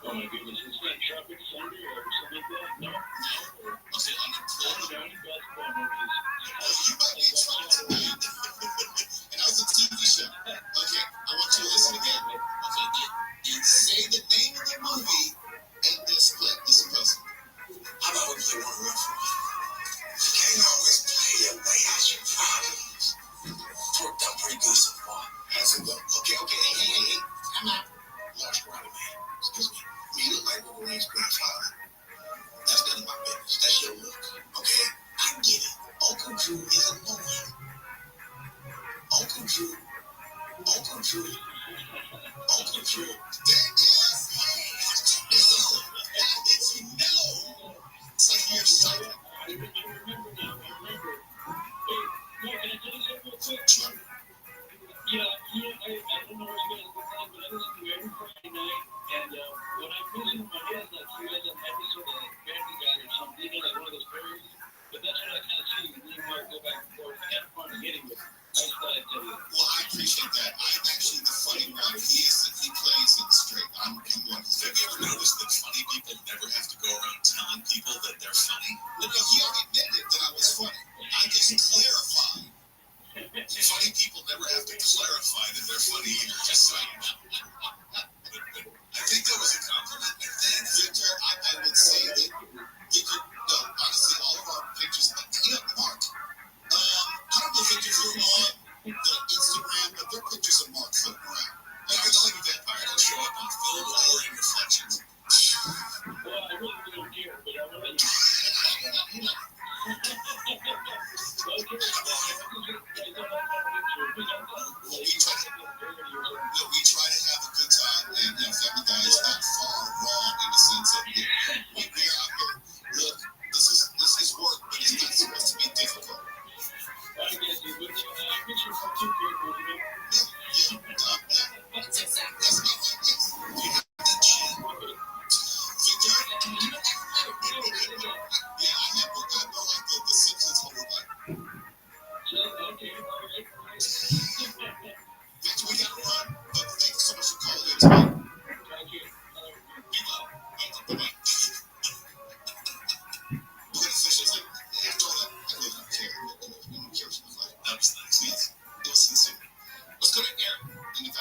S2: Oh, my goodness. It's like Tropic Thunder or something like that? No?
S7: Was it on the
S2: I
S7: club?
S2: don't know any basketball movies.
S7: You might be in trouble tonight. And that was a TV show. Okay, I want you to listen again. Okay, and say the name of the movie and the split. Listen close.
S3: How about we play one-on-one for a while? You can't always play your way out your problems. It's worked out pretty good so far.
S7: Has it done? Okay. Hey. I'm out.
S3: Large karate man. Excuse me.
S7: Me, my Wolverine's grandfather. That's none of my business. That's your look. Okay? I get it. Uncle Drew is annoying. Uncle Drew. There it is. How did you know? It's like you're psychic.
S2: I remember now. Hey, Mark, can I tell you something real quick?
S7: Sure.
S2: Yeah, I don't know what you guys look like, but I listen to you every Friday night, and when I'm listening to my head, like you guys have an episode of like Family Guy or something, you know, like one of those parodies. But that's what I kind of see. Me and Mark go back and forth. It's kind of fun to get him with. I just thought I'd tell you.
S7: Well, I appreciate that. I'm actually the funny one. He plays it straight. I'm one.
S3: Have you ever noticed that funny people never have to go around telling people that they're funny?
S7: No, he already admitted that I was funny. I just clarified.
S3: Funny people never have to clarify that they're funny either. Just saying. I think that was a compliment.
S7: Victor, I would say that Victor, no, honestly, all of our pictures, Mark, I don't know if Victor's on the Instagram, but their pictures of Mark floating around.
S3: Like it's like a vampire. It'll show up on film or in reflections.
S2: Well, I really don't care, but I want to let you know.
S7: We try to have a good time, and Family Guy is not far wrong in the sense that we're out here. Look, this is work, but it's not supposed to be difficult.
S6: That's exactly
S7: You have the chin. Victor? Yeah, I know like the Simpsons overlap. Victor, we gotta run, but thank you so much for calling in tonight. Be well. Bye-bye. Look at the fish, it's like, after all that, I really don't care. I don't care what she was like.
S3: That was nice.
S7: Yes, it was sincere. Let's go to Eric in the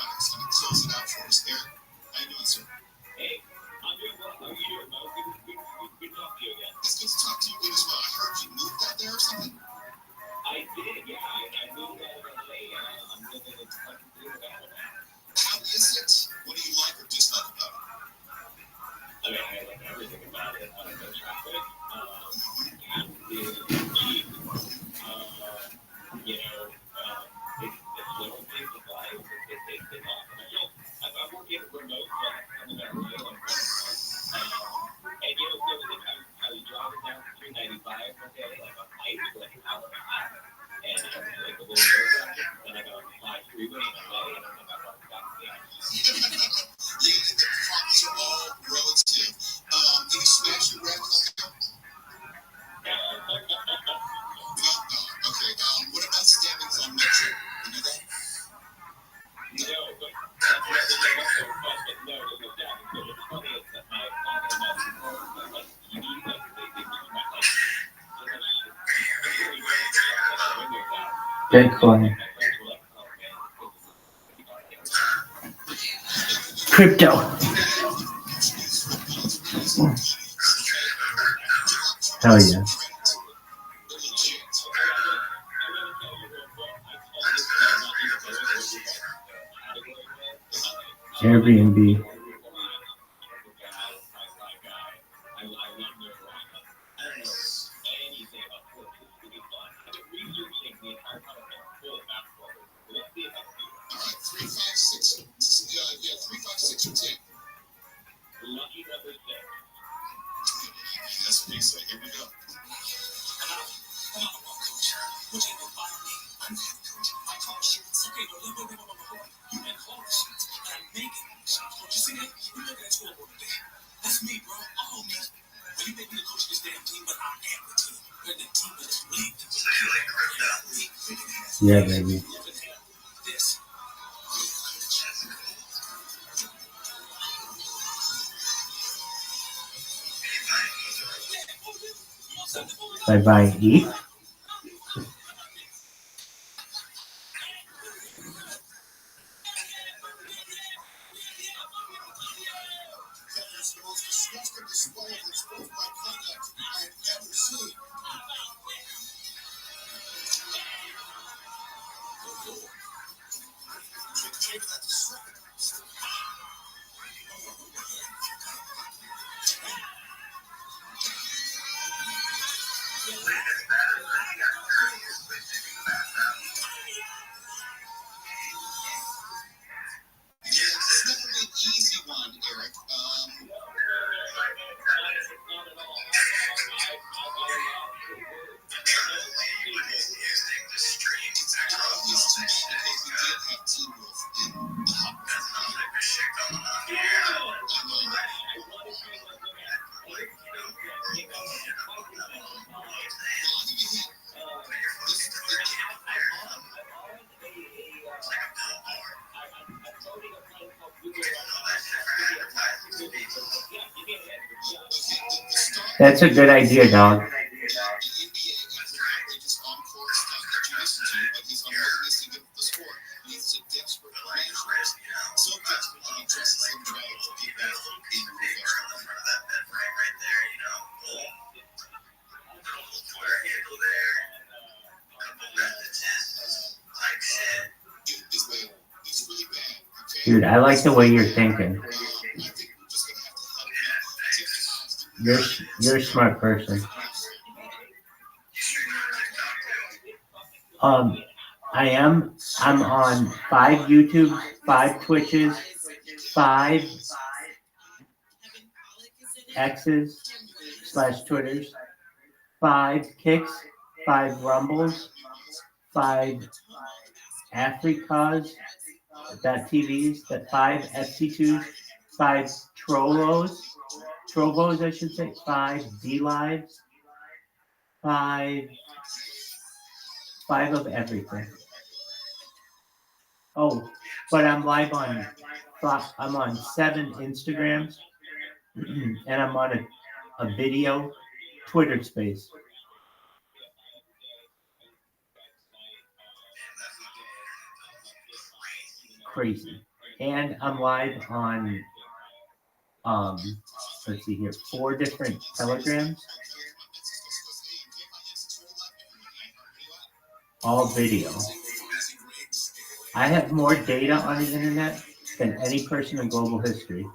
S7: the problems are all relative. Did you smash your red Coke? No. Okay. What about standing on Metro? You do that?
S4: Bitcoin. Crypto. Hell yeah. Airbnb.
S7: Yeah, 3, 5, 6, or 10. That's what they say. Here we go. That's me, bro. All me. Well, you think me the coach of this damn team, but I am the team. We're the team that is believed.
S4: Yeah, baby.
S7: This.
S4: By buying ETH.
S7: That is the most disgusting display of unsportsmanlike conduct I have ever seen. Take that to second. It's never an easy one, Eric. It's too bad because we did have Team Wolf in the hot.
S4: That's a good idea, dog. Dude, I like the way you're thinking. You're a smart person. I am. I'm on 5 YouTubes, 5 Twitches, 5 X's/Twitters, 5 Kicks, 5 Rumbles, 5 Africas, .tvs, 5 FC2s, 5 Trovos, I should say, 5 D-Lives, 5 of everything. Oh, but I'm live on 7 Instagrams, and I'm on a video Twitter space. Crazy. And I'm live on let's see here, 4 different telegrams, all video. I have more data on the internet than any person in global history.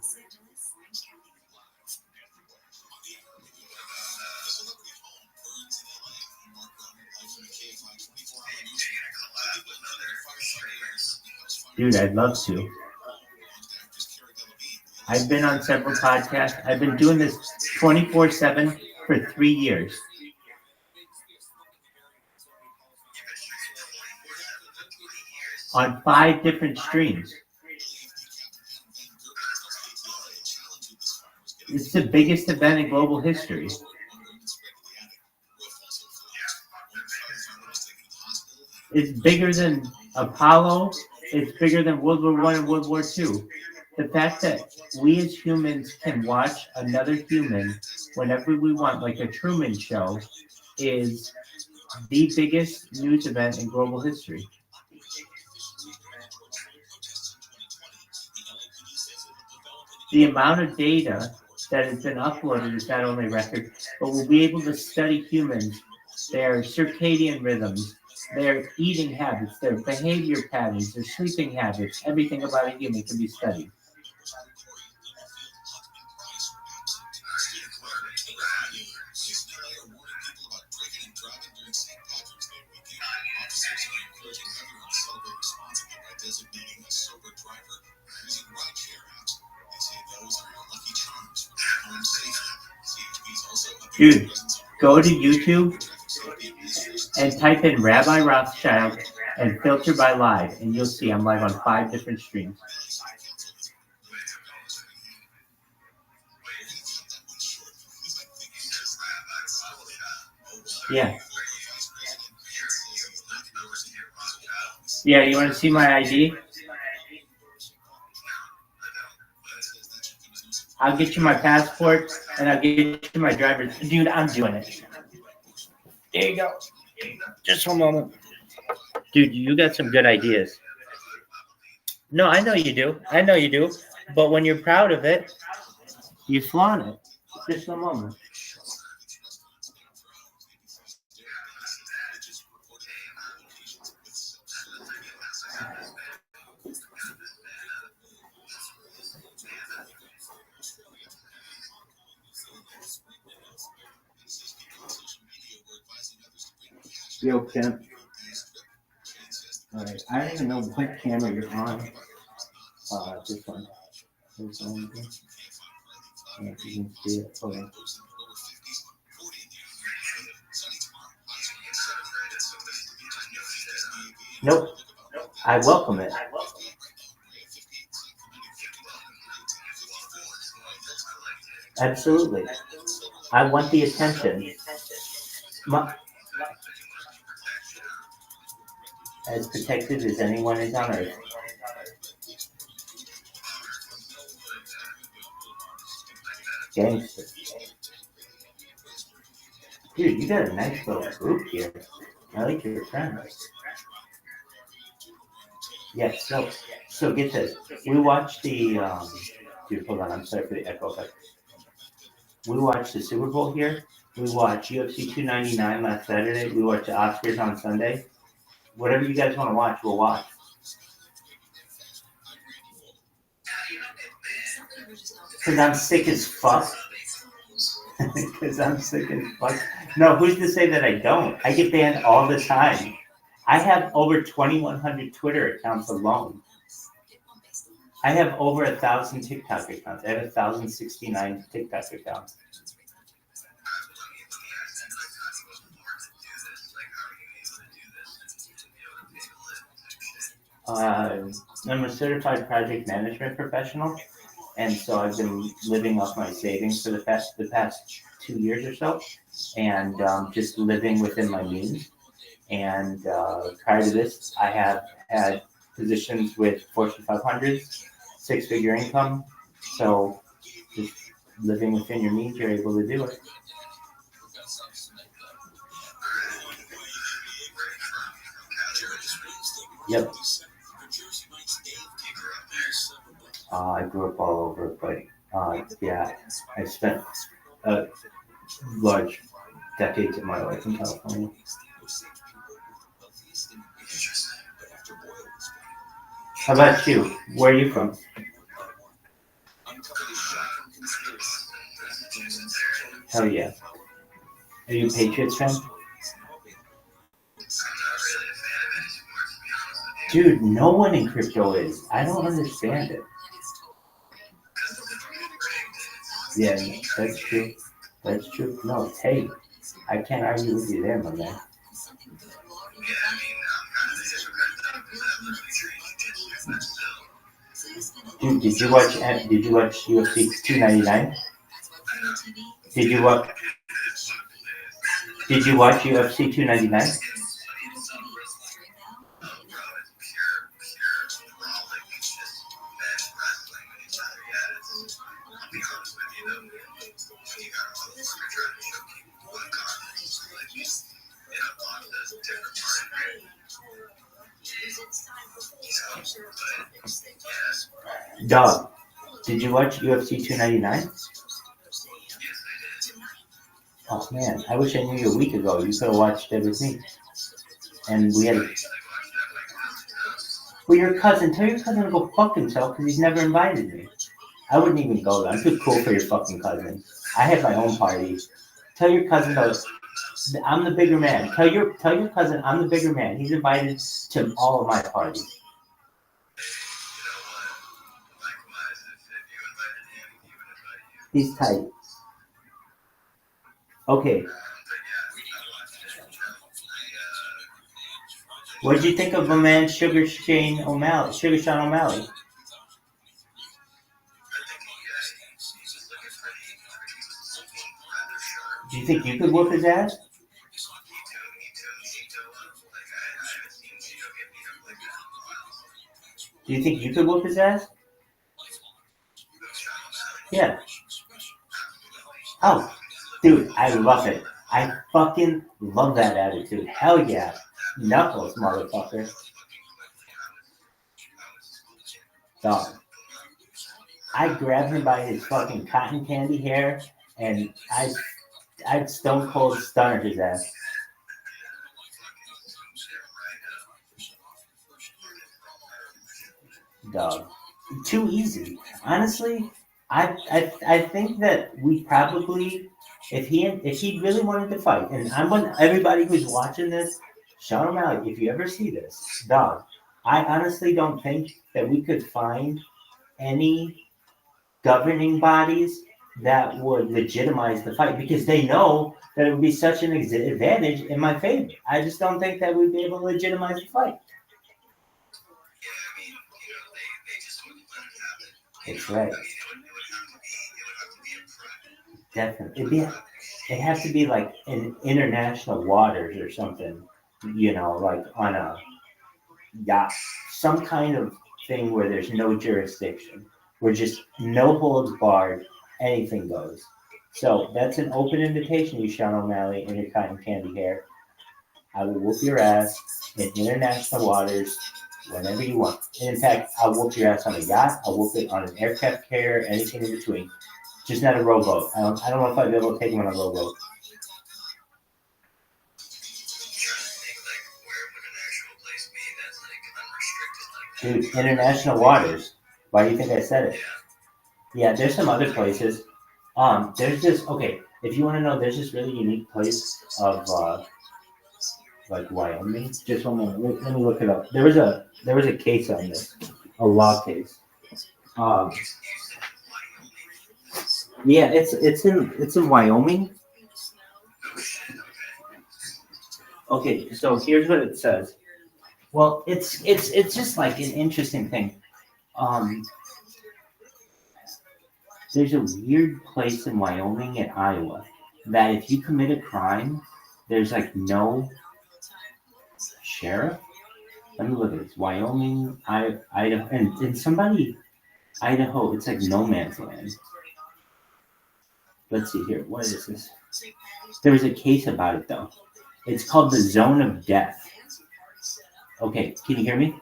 S4: Dude, I'd love to. I've been on several podcasts. I've been doing this 24/7 for 3 years. on 5 different streams. It's the biggest event in global history. It's bigger than Apollo. It's bigger than World War I and World War II. The fact that we as humans can watch another human whenever we want, like a Truman Show, is the biggest news event in global history. The amount of data that has been uploaded is not only record, but we'll be able to study humans, their circadian rhythms, their eating habits, their behavior patterns, their sleeping habits. Everything about a human can be studied.
S7: Designating a sober driver using rideshare apps. They say those are your lucky charms for home safety. CHP is also a big
S4: Dude, go to YouTube and type in Rabbi Rothschild and filter by live, and you'll see I'm live on 5 different streams. Yeah. Yeah, you want to see my ID? I'll get you my passport, and I'll get you my driver's. Dude, I'm doing it. There you go. Just one moment. Dude, you got some good ideas. No, I know you do. I know you do. But when you're proud of it, you flaunt it. Just a moment. Yo, Pimp. Alright, I don't even know what camera you're on. This one. This one. Yeah, if you can see it. Hold on. Nope. I welcome it. Absolutely. I want the attention. As protected as anyone is on earth. Gangster. Dude, you got a nice little group here. I like your friends. Yes, so get this. We watched the dude, hold on, I'm sorry for the echo, but we watched the Super Bowl here. We watched UFC 299 last Saturday. We watched the Oscars on Sunday. Whatever you guys want to watch, we'll watch. Because I'm sick as fuck. Because I'm sick as fuck. No, who's to say that I don't? I get banned all the time. I have over 2,100 Twitter accounts alone. I have over 1,000 TikTok accounts. I have 1,069 TikTok accounts. I'm a certified project management professional, and so I've been living off my savings for the past 2 years or so, and just living within my means. And prior to this, I have had positions with Fortune 500s, 6-figure income. So just living within your means, you're able to do it. Yep. I grew up all over, but yeah, I spent large decades of my life in California. How about you? Where are you from? Hell yeah. Are you a Patriots fan? Dude, no one in crypto is. I don't understand it. Yeah, that's true. That's true. No, hey, I can't argue with you there, my man. Dude, did you watch UFC 299? Did you watch UFC 299? Dog, did you watch UFC 299? Oh man, I wish I knew you a week ago. You could have watched it with me. And we had. Well, your cousin, tell your cousin to go fuck himself because he's never invited me. I wouldn't even go there. I'm too cool for your fucking cousin. I have my own party. Tell your cousin I'm the bigger man. Tell your cousin I'm the bigger man. He's invited to all of my parties. He's tight. Okay. What did you think of my man Sugar Sean O'Malley? Do you think you could whoop his ass? Do you think you could whoop his ass? Yeah. Oh, dude, I love it. I fucking love that attitude. Hell yeah. Knuckles, motherfucker. Dog. I'd grab him by his fucking cotton candy hair and I'd stone cold stunner his ass. Dog. Too easy. Honestly, I think that we probably if he really wanted to fight, and I want everybody who's watching this, Sean O'Malley, if you ever see this, dog, I honestly don't think that we could find any governing bodies that would legitimize the fight because they know that it would be such an advantage in my favor. I just don't think that we'd be able to legitimize the fight. It's right. Definitely. It has to be like in international waters or something, like on a yacht, some kind of thing where there's no jurisdiction, where just no holds barred, anything goes. So that's an open invitation, you Sean O'Malley and your cotton candy hair. I will whoop your ass in international waters whenever you want. And in fact, I'll whoop your ass on a yacht, I'll whoop it on an aircraft carrier, anything in between. Just not a rowboat. I don't know if I'd be able to take him on a rowboat. Dude, international waters. Why do you think I said it? Yeah, there's some other places. There's this. Okay, if you want to know, there's this really unique place of like Wyoming. Just one moment. Let me look it up. There was a case on this, a law case. Yeah, it's in Wyoming. Okay, so here's what it says. Well, it's just like an interesting thing. There's a weird place in Wyoming and Iowa that if you commit a crime, there's like no sheriff. Let me look at this. Wyoming, Idaho, and somebody, Idaho. It's like no man's land. Let's see here. What is this? There was a case about it, though. It's called the Zone of Death. Okay, can you hear me?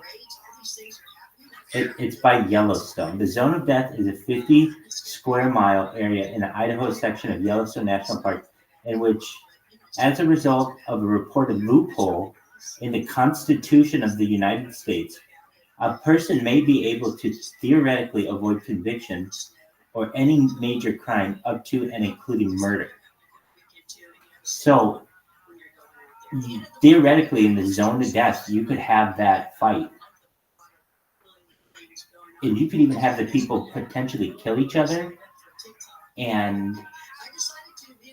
S4: It's by Yellowstone. The Zone of Death is a 50 square mile area in the Idaho section of Yellowstone National Park in which, as a result of a reported loophole in the Constitution of the United States, a person may be able to theoretically avoid conviction or any major crime up to and including murder. So, theoretically, in the zone of death, you could have that fight. And you could even have the people potentially kill each other, and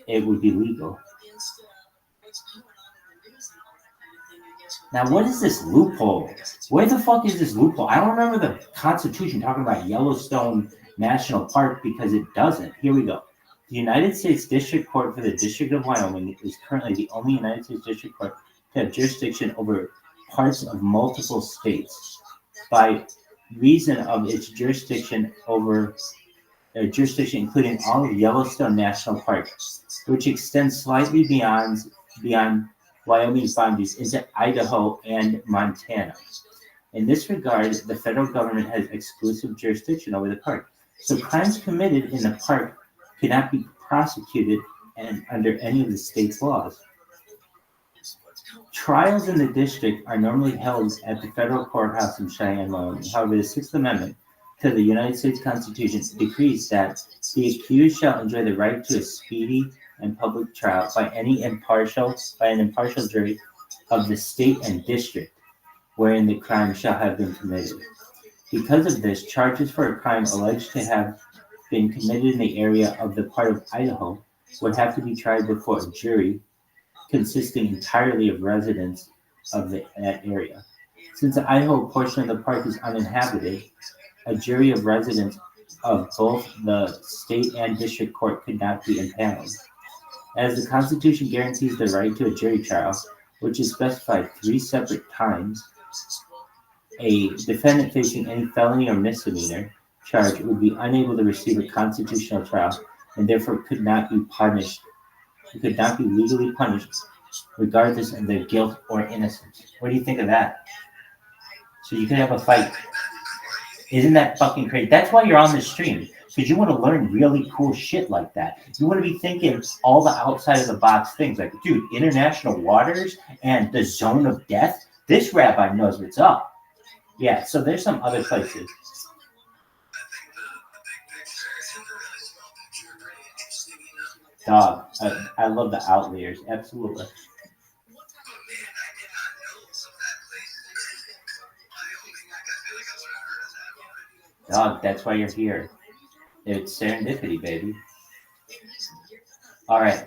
S4: it would be legal. Now, what is this loophole Where the fuck is this loophole? I don't remember the Constitution talking about Yellowstone National Park because it doesn't. Here we go. The United States District Court for the District of Wyoming is currently the only United States District Court to have jurisdiction over parts of multiple states. By reason of its jurisdiction over jurisdiction including all of Yellowstone National Park, which extends slightly beyond Wyoming's boundaries into Idaho and Montana. In this regard, the federal government has exclusive jurisdiction over the park. So crimes committed in the park cannot be prosecuted under any of the state's laws. Trials in the district are normally held at the federal courthouse in Cheyenne, Wyoming. However, the Sixth Amendment to the United States Constitution decrees that the accused shall enjoy the right to a speedy and public trial by an impartial jury of the state and district wherein the crime shall have been committed. Because of this, charges for a crime alleged to have been committed in the area of the part of Idaho would have to be tried before a jury consisting entirely of residents of that area. Since the Idaho portion of the park is uninhabited, a jury of residents of both the state and district court could not be impaneled. As the Constitution guarantees the right to a jury trial, which is specified 3 separate times, a defendant facing any felony or misdemeanor charge would be unable to receive a constitutional trial and therefore could not be legally punished regardless of their guilt or innocence. What do you think of that? So you can have a fight. Isn't that fucking crazy? That's why you're on this stream, because you want to learn really cool shit like that. You want to be thinking all the outside of the box things like, dude, international waters and the zone of death. This rabbi knows what's up. Yeah, so there's some other places. Dog, I love the outliers, absolutely. Dog, that's why you're here. It's serendipity, baby. All right.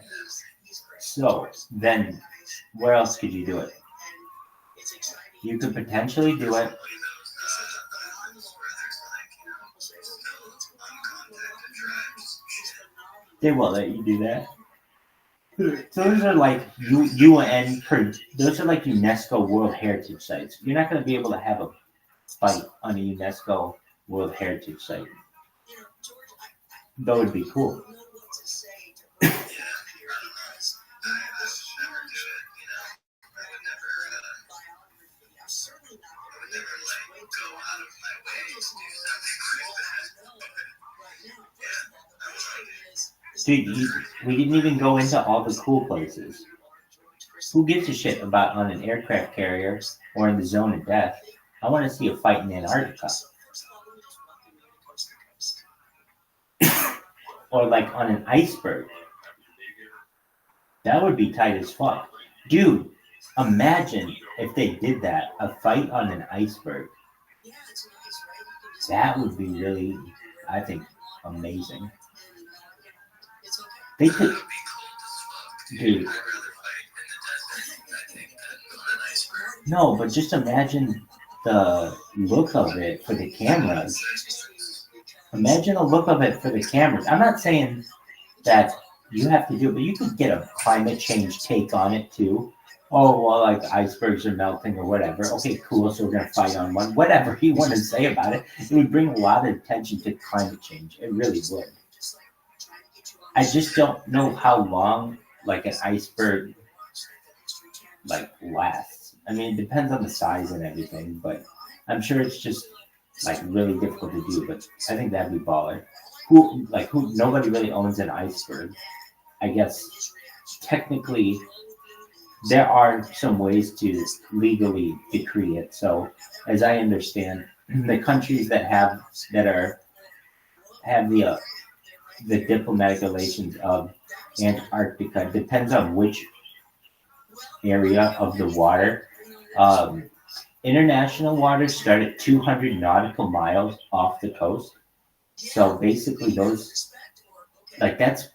S4: So then, where else could you do it? You could potentially do it. They will let you do that. Those are like UN. Those are like UNESCO World Heritage sites. You're not going to be able to have a fight on a UNESCO World Heritage site. That would be cool. Dude, we didn't even go into all the cool places. Who gives a shit about on an aircraft carrier or in the zone of death? I want to see a fight in Antarctica. Or like on an iceberg. That would be tight as fuck. Dude, imagine if they did that, a fight on an iceberg. That would be really, I think, amazing. They could, dude. No, but just imagine the look of it for the cameras. Imagine the look of it for the cameras. I'm not saying that you have to do it, but you could get a climate change take on it too. Oh, well, like icebergs are melting or whatever. Okay, cool. So we're going to fight on one. Whatever you want to say about it. It would bring a lot of attention to climate change. It really would. I just don't know how long like an iceberg like lasts. I mean, it depends on the size and everything, but I'm sure it's just like really difficult to do. But I think that'd be baller. Nobody really owns an iceberg. I guess technically there are some ways to legally decree it. So as I understand, the countries that have the diplomatic relations of Antarctica depends on which area of the water. International waters start at 200 nautical miles off the coast. So basically those, like that's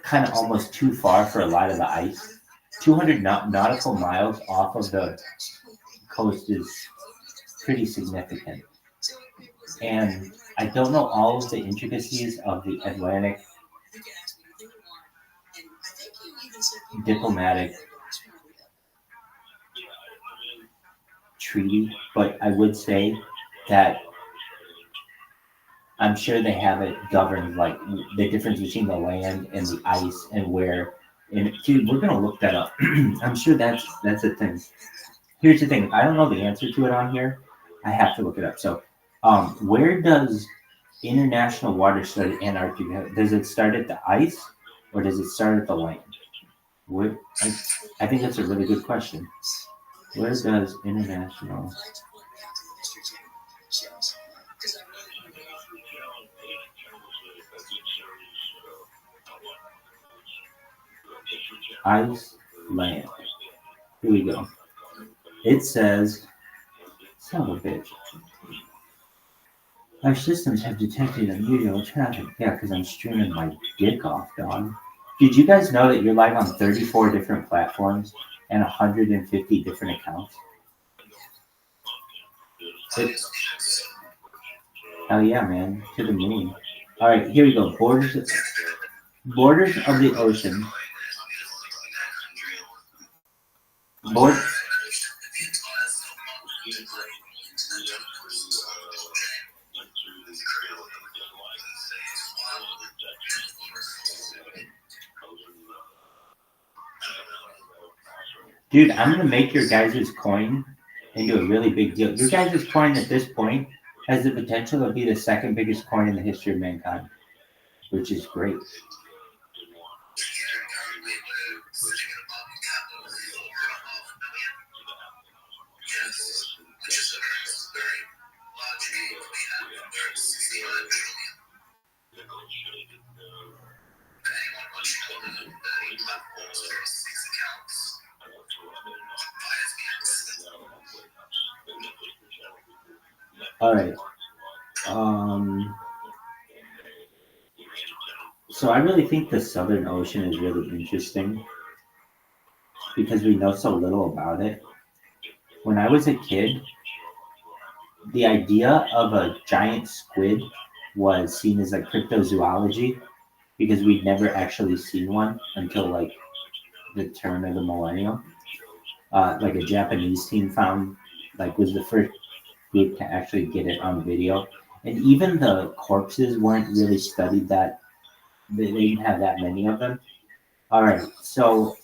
S4: kind of almost too far for a lot of the ice. 200 nautical miles off of the coast is pretty significant. And I don't know all of the intricacies of the Atlantic diplomatic treaty, but I would say that I'm sure they have it governed, like the difference between the land and the ice and where. And dude, we're gonna look that up. I'm sure that's a thing. Here's the thing: if I don't know the answer to it on here, I have to look it up. So, where does international water start at Antarctica? Does it start at the ice, or does it start at the land? Where, I think that's a really good question. Where does international ice land? Here we go. It says, son of a bitch. Our systems have detected unusual traffic. Yeah, because I'm streaming my dick off, dog. Did you guys know that you're live on 34 different platforms and 150 different accounts? Hell yeah, man. To the moon. All right, here we go. Borders of the ocean. Dude, I'm going to make your guys' coin into a really big deal. Your guys' coin at this point has the potential to be the second biggest coin in the history of mankind, which is great. All right. So I really think the Southern Ocean is really interesting because we know so little about it. When I was a kid, the idea of a giant squid was seen as like cryptozoology because we'd never actually seen one until like the turn of the millennium. Like a Japanese team found, like was the first group to actually get it on video. And even the corpses weren't really studied that, they didn't have that many of them. All right, so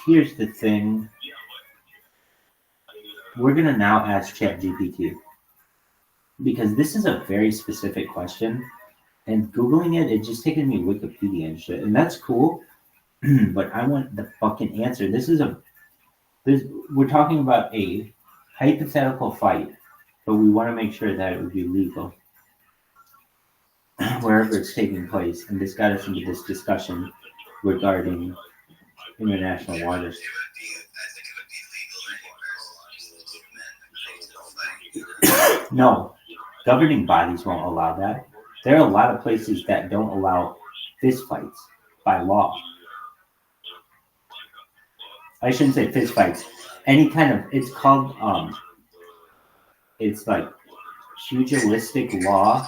S4: here's the thing. We're going to now ask ChatGPT because this is a very specific question. And Googling it, it's just taking me Wikipedia and shit. And that's cool, but I want the fucking answer. We're talking about a hypothetical fight, but we want to make sure that it would be legal wherever it's taking place. And this got us into this discussion regarding international waters. No, governing bodies won't allow that. There are a lot of places that don't allow fist fights by law. I shouldn't say fist fights. Any kind of, it's called, it's like pugilistic law.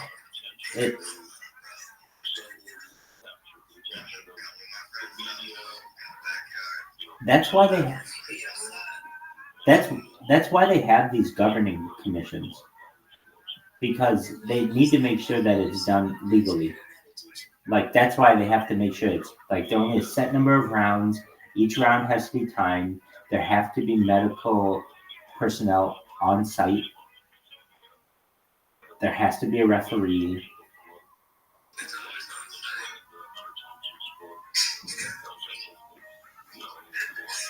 S4: That's why they have these governing commissions, because they need to make sure that it's done legally. Like that's why they have to make sure it's like there only a set number of rounds. Each round has to be timed. There have to be medical personnel on site. There has to be a referee.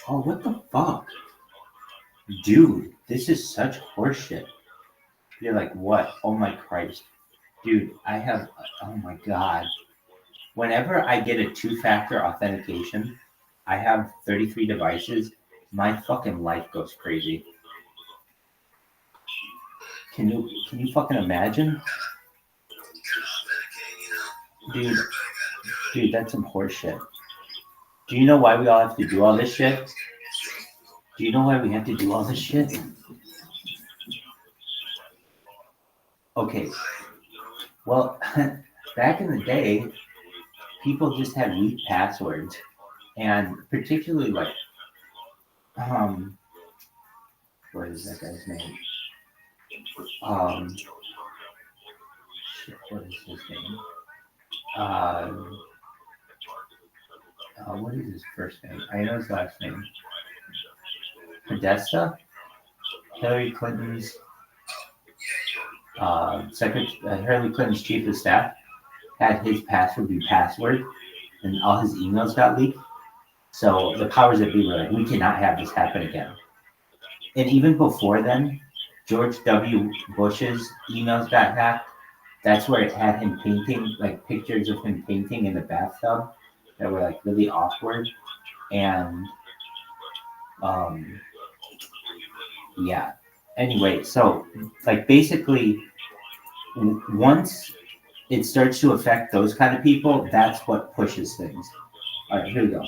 S4: Oh, what the fuck? Dude, this is such horseshit. You're like, what? Oh my Christ. Dude, oh my God. Whenever I get a 2-factor authentication, I have 33 devices. My fucking life goes crazy. Can you fucking imagine? Dude, that's some horse shit. Do you know why we all have to do all this shit? Do you know why we have to do all this shit? Okay. Well, back in the day, people just had weak passwords, and particularly like, what is that guy's name? Shit, what is his name? What is his first name? I know his last name. Podesta? Hillary Clinton's Hillary Clinton's chief of staff had his password be password, and all his emails got leaked. So the powers that be were like, we cannot have this happen again. And even before then, George W. Bush's emails got hacked. That's where it had him painting, like pictures of him painting in the bathtub that were like really awkward. And yeah. Anyway, so like basically, once it starts to affect those kind of people, that's what pushes things. All right, here we go.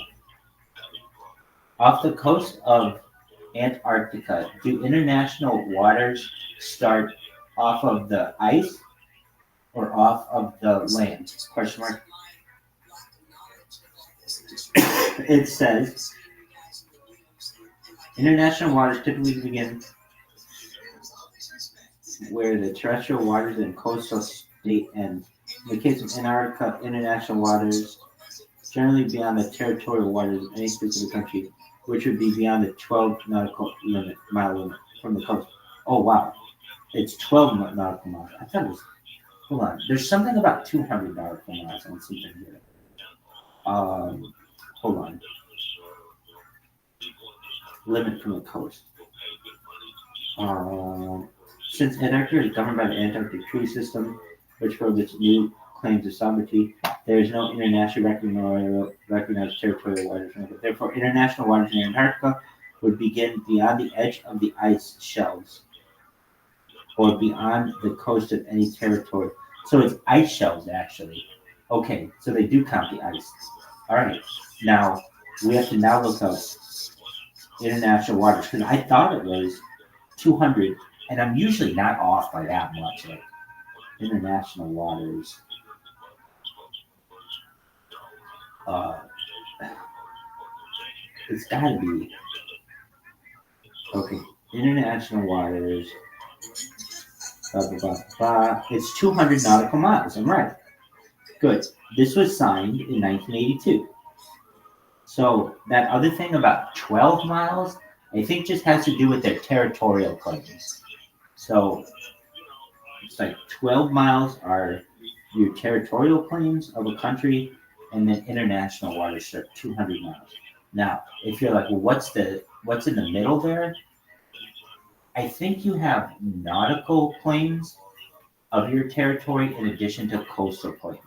S4: Off the coast of Antarctica, do international waters start off of the ice or off of the land? Question mark. It says international waters typically begin where the terrestrial waters and coastal state end. In the case of Antarctica, international waters generally beyond the territorial waters of any specific country, which would be beyond the 12 nautical mile limit from the coast. Oh wow, it's 12 nautical miles. I thought it was. Hold on, there's something about 200 nautical miles on something here. Hold on. Limit from the coast. Since Antarctica is governed by the Antarctic Treaty System, which prohibits its new claims of sovereignty, there is no internationally recognized territorial waters. Therefore, international waters in Antarctica would begin beyond the edge of the ice shelves or beyond the coast of any territory. So it's ice shelves, actually. Okay, so they do count the ice. All right, now we have to now look up international waters because I thought it was 200, and I'm usually not off by that much. Like international waters. It's gotta be okay. International waters. Blah, blah, blah, blah. It's 200 nautical miles. I'm right. Good. This was signed in 1982. So that other thing about 12 miles, I think just has to do with their territorial claims. So it's like 12 miles are your territorial claims of a country, and then international waters are 200 miles. Now, if you're like, well, what's in the middle there? I think you have nautical claims of your territory in addition to coastal claims.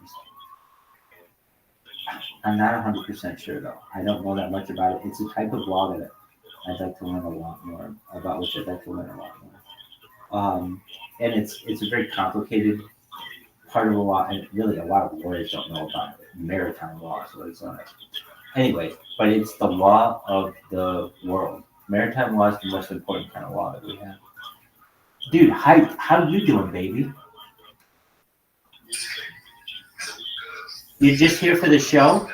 S4: I'm not 100% sure though. I don't know that much about it. It's a type of law that I'd like to learn a lot more about, which I'd like to learn a lot more. And it's a very complicated part of the law, and really a lot of lawyers don't know about maritime law. So it's anyway, but it's the law of the world. Maritime law is the most important kind of law that we have. Dude, how you doing, baby? You just here for the show?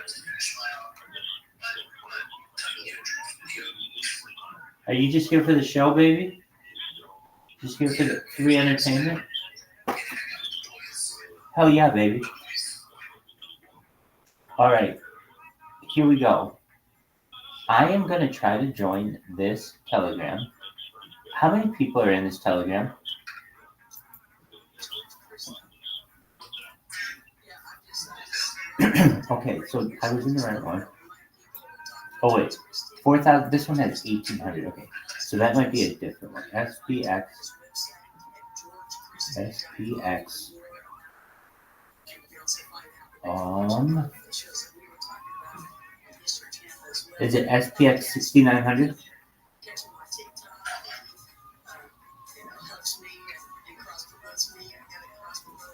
S4: Are you just here for the show, baby? Just here for the free entertainment? Hell yeah, baby. All right, here we go. I am going to try to join this Telegram. How many people are in this Telegram? Okay, so I was in the right one. Oh, wait. 4,000. This one has 1,800. Okay, so that might be a different one. SPX. Is it SPX 6900?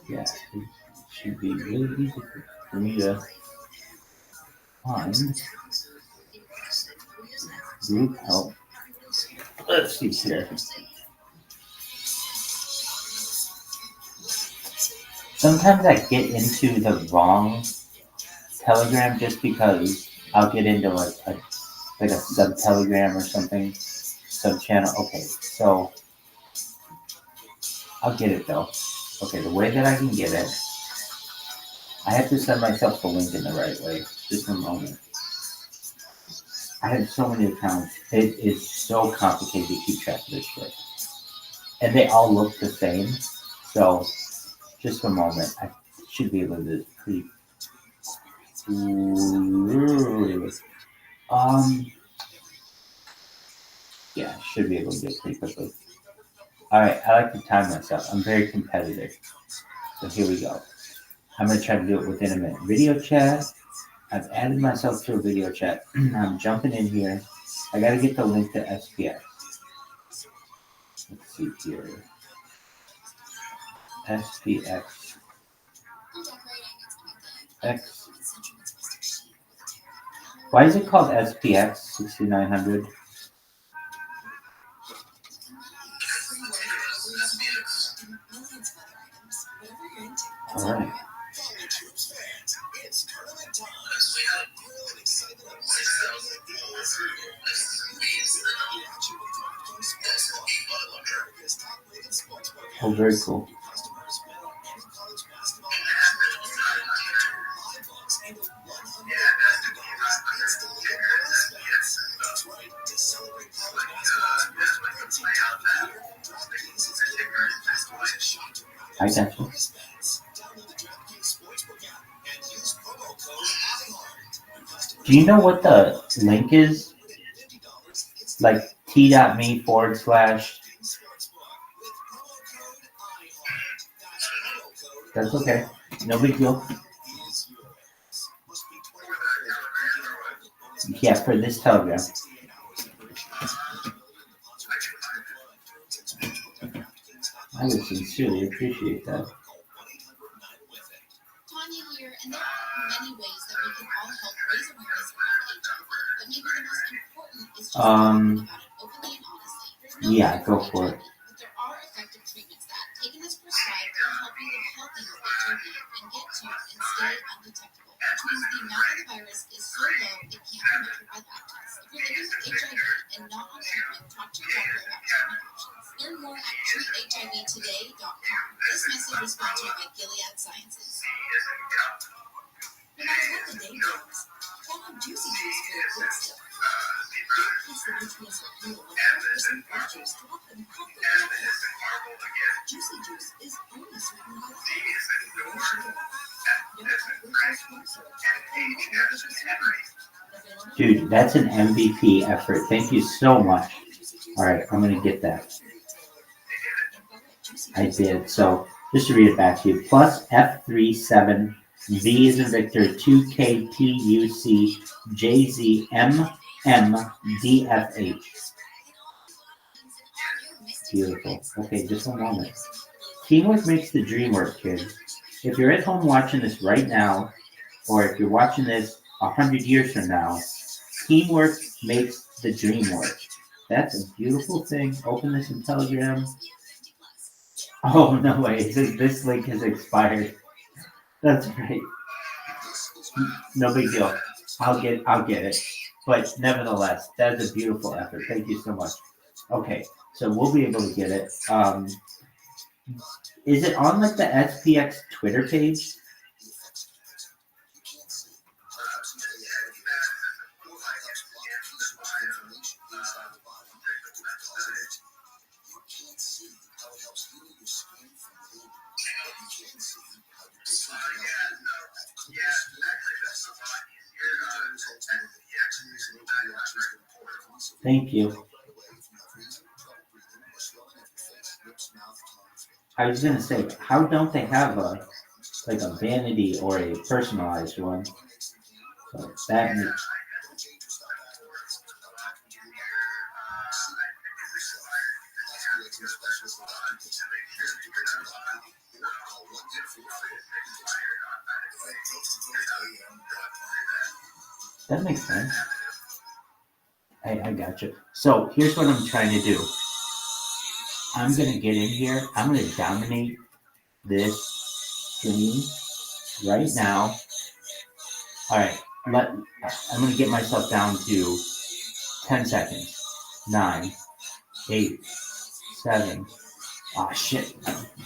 S4: Yeah, it should be really easy for me to find group help. Let's see here. Sometimes I get into the wrong Telegram just because I'll get into like a sub Telegram or something, sub channel. Okay, so I'll get it though. Okay, the way that I can get it, I have to send myself the link in the right way. Just a moment. I have so many accounts. It is so complicated to keep track of this shit. And they all look the same. So, just a moment. I should be able to do this pretty. Yeah, should be able to do it pretty quickly. Alright, I like to time myself. I'm very competitive. So here we go. I'm going to try to do it within a minute. Video chat. I've added myself to a video chat. I'm jumping in here. I got to get the link to SPX. Let's see here. SPX. X. Why is it called SPX 6900? All right. Oh, very cool. I got you. Do you know what the link is? Like t.me / That's okay. No big deal. Yeah, for this Telegram. I would sincerely appreciate that.
S9: Tanya here, and there are many ways that we can all help raise awareness around HIV, but maybe the most important is just talking about it openly and honestly. There's no
S4: Yeah,
S9: cure
S4: go
S9: for
S4: for
S9: HIV,
S4: it.
S9: but there are effective treatments that, taken as prescribed, can help you live healthy with HIV and get to and stay undetectable, which means the amount of the virus is so low it can't be measured by lab tests. If you're living with HIV and not on treatment, talk to your doctor about treatment options. Learn more at treathivtoday.com. This message was sponsored by Gilead Sciences. No matter what the day brings, count on Juicy Juice for the good stuff. Don't kiss the nutrients of fuel with 12% fruit juice to help them pump their levels. Juicy Juice is only sweetened by flavor, no sugar, no fructose corn syrup, and no artificial sweeteners.
S4: Dude, that's an MVP effort. Thank you so much. All right, I'm going to get that. I did. So just to read it back to you. Plus F37 V is in Victor 2KTUC JZMMDFH. Beautiful. Okay, just one moment. Teamwork makes the dream work, kids. If you're at home watching this right now, or if you're watching this 100 years from now, teamwork makes the dream work. That's a beautiful thing. Open this in Telegram. Oh, no way. It says this link has expired. That's great. No big deal. I'll get it. But nevertheless, that's a beautiful effort. Thank you so much. Okay, so we'll be able to get it. Is it on like the SPX Twitter page? Thank you. I was gonna say, how don't they have a vanity or a personalized one? So that makes. That makes sense. I got you. So here's what I'm trying to do. I'm gonna get in here. I'm gonna dominate this stream right now. All right. I'm gonna get myself down to 10 seconds. 9, 8, 7. Oh shit!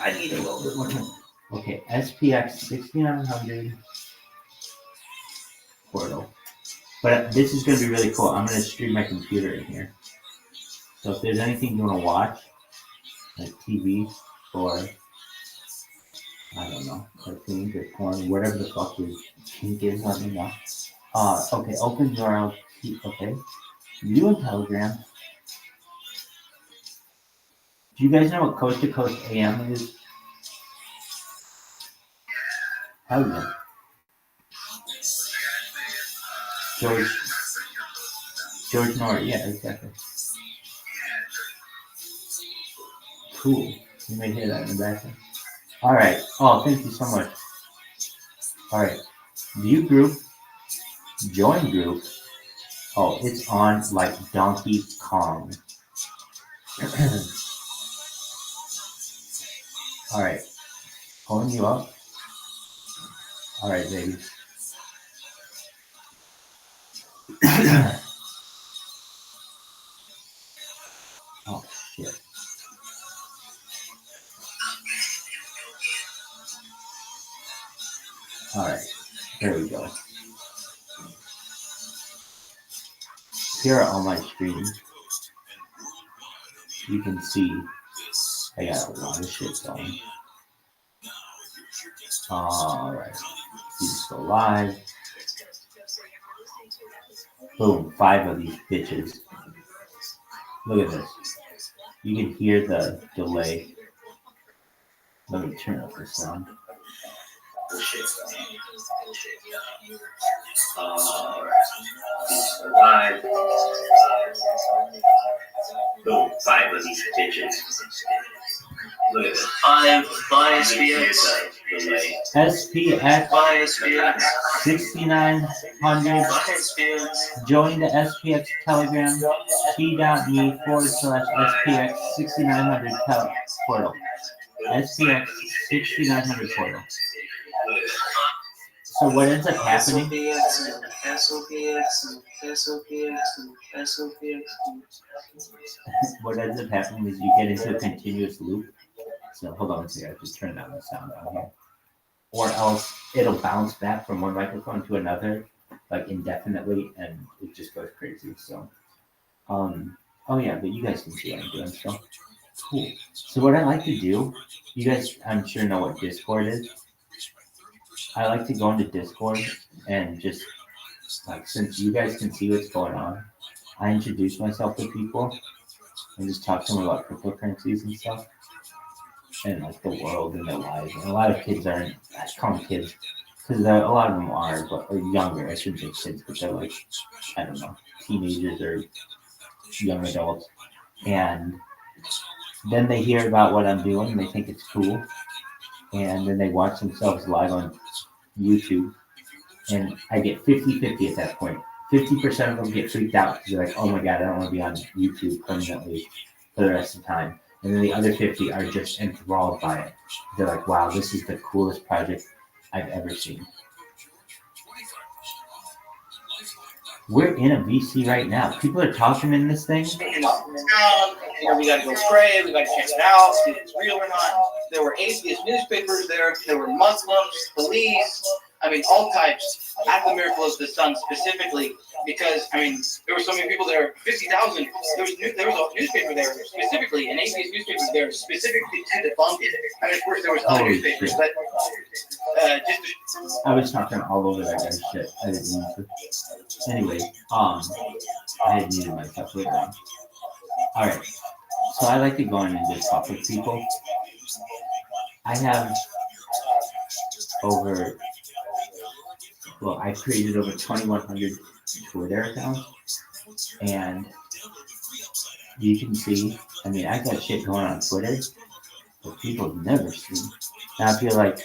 S4: I need a little bit more time. Okay, SPX 6900 portal. But this is gonna be really cool. I'm gonna stream my computer in here. So if there's anything you wanna watch, like TV or I don't know, cartoons or porn, whatever the fuck your kink is, let me know. Okay, open URL. Okay, you and Telegram. Do you guys know what Coast to Coast AM is? Hell yeah. George Norrie, yeah, exactly. Cool. You may hear that in the background. All right. Oh, thank you so much. All right. View group. Join group. Oh, it's on like Donkey Kong. All right. Pulling you up. All right, baby. Oh, shit. All right. There we go. Here are all my streams. You can see I got a lot of shit going. All right. You just go live. Boom. 5 of these bitches. Look at this. You can hear the delay. Let me turn up the sound. Live. Boom. 5 of these bitches. Look at this. 5 SPX. SPX 6900. Join the SPX Telegram. t.me/SPX 6900 portal. SPX 6900 portal. So what ends up happening? What ends up happening is you get into a continuous loop. So hold on a second, I just turn down the sound down here. Or else it'll bounce back from one microphone to another, like indefinitely, and it just goes crazy. So, oh yeah, but you guys can see what I'm doing. So cool. So what I like to do, you guys, I'm sure know what Discord is. I like to go into Discord and just like, since you guys can see what's going on, I introduce myself to people and just talk to them about cryptocurrencies and stuff. And like the world and their lives. And a lot of kids aren't, I call them kids, because a lot of them are, but or younger. I shouldn't say kids, but they're like, I don't know, teenagers or young adults. And then they hear about what I'm doing and they think it's cool. And then they watch themselves live on YouTube. And I get 50-50 at that point. 50% of them get freaked out because they're like, oh my God, I don't want to be on YouTube permanently for the rest of the time. And then the other 50 are just enthralled by it. They're like, wow, this is the coolest project I've ever seen. We're in a VC right now. People are talking in this thing.
S10: We got to go spray it. We got to check it out, see if it's real or not. There were atheist newspapers there. There were Muslims, police. I mean, all types. At the Miracle of the Sun specifically, because, I mean, there were so many people there, 50,000. There was a newspaper there specifically, an atheist newspaper there specifically to debunk it. I mean, of course, there was other newspapers, but
S4: I was talking all over that guy's shit. I didn't mean to. Anyway, I had muted myself later on. All right. So I like to go in and just talk with people. I have I created over 2,100 Twitter accounts, and you can see, I mean, I got shit going on Twitter that people have never seen. Now, I feel like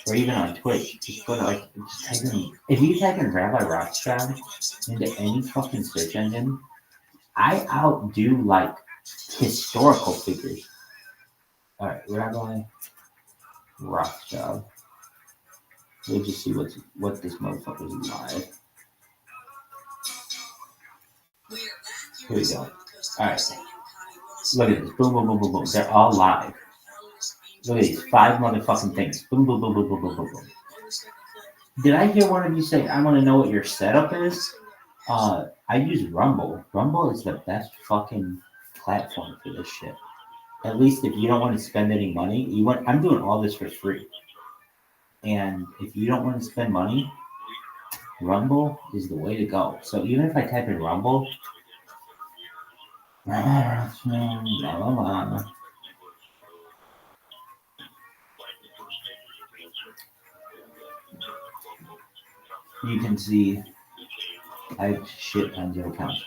S4: or even on Twitch, just go to just type in, if you type in Rabbi Rothschild into any fucking search engine, I outdo like historical figures. Alright, Rabbi Rothschild. We'll just see what this motherfucker's live. Here we go. Alright. Look at this. Boom, boom, boom, boom, boom. They're all live. Look at these 5 motherfucking things. Boom, boom, boom, boom, boom, boom, boom, boom. Did I hear one of you say, I want to know what your setup is? I use Rumble. Rumble is the best fucking platform for this shit. At least if you don't want to spend any money, I'm doing all this for free. And if you don't want to spend money, Rumble is the way to go. So even if I type in Rumble, you can see I have shit tons of accounts.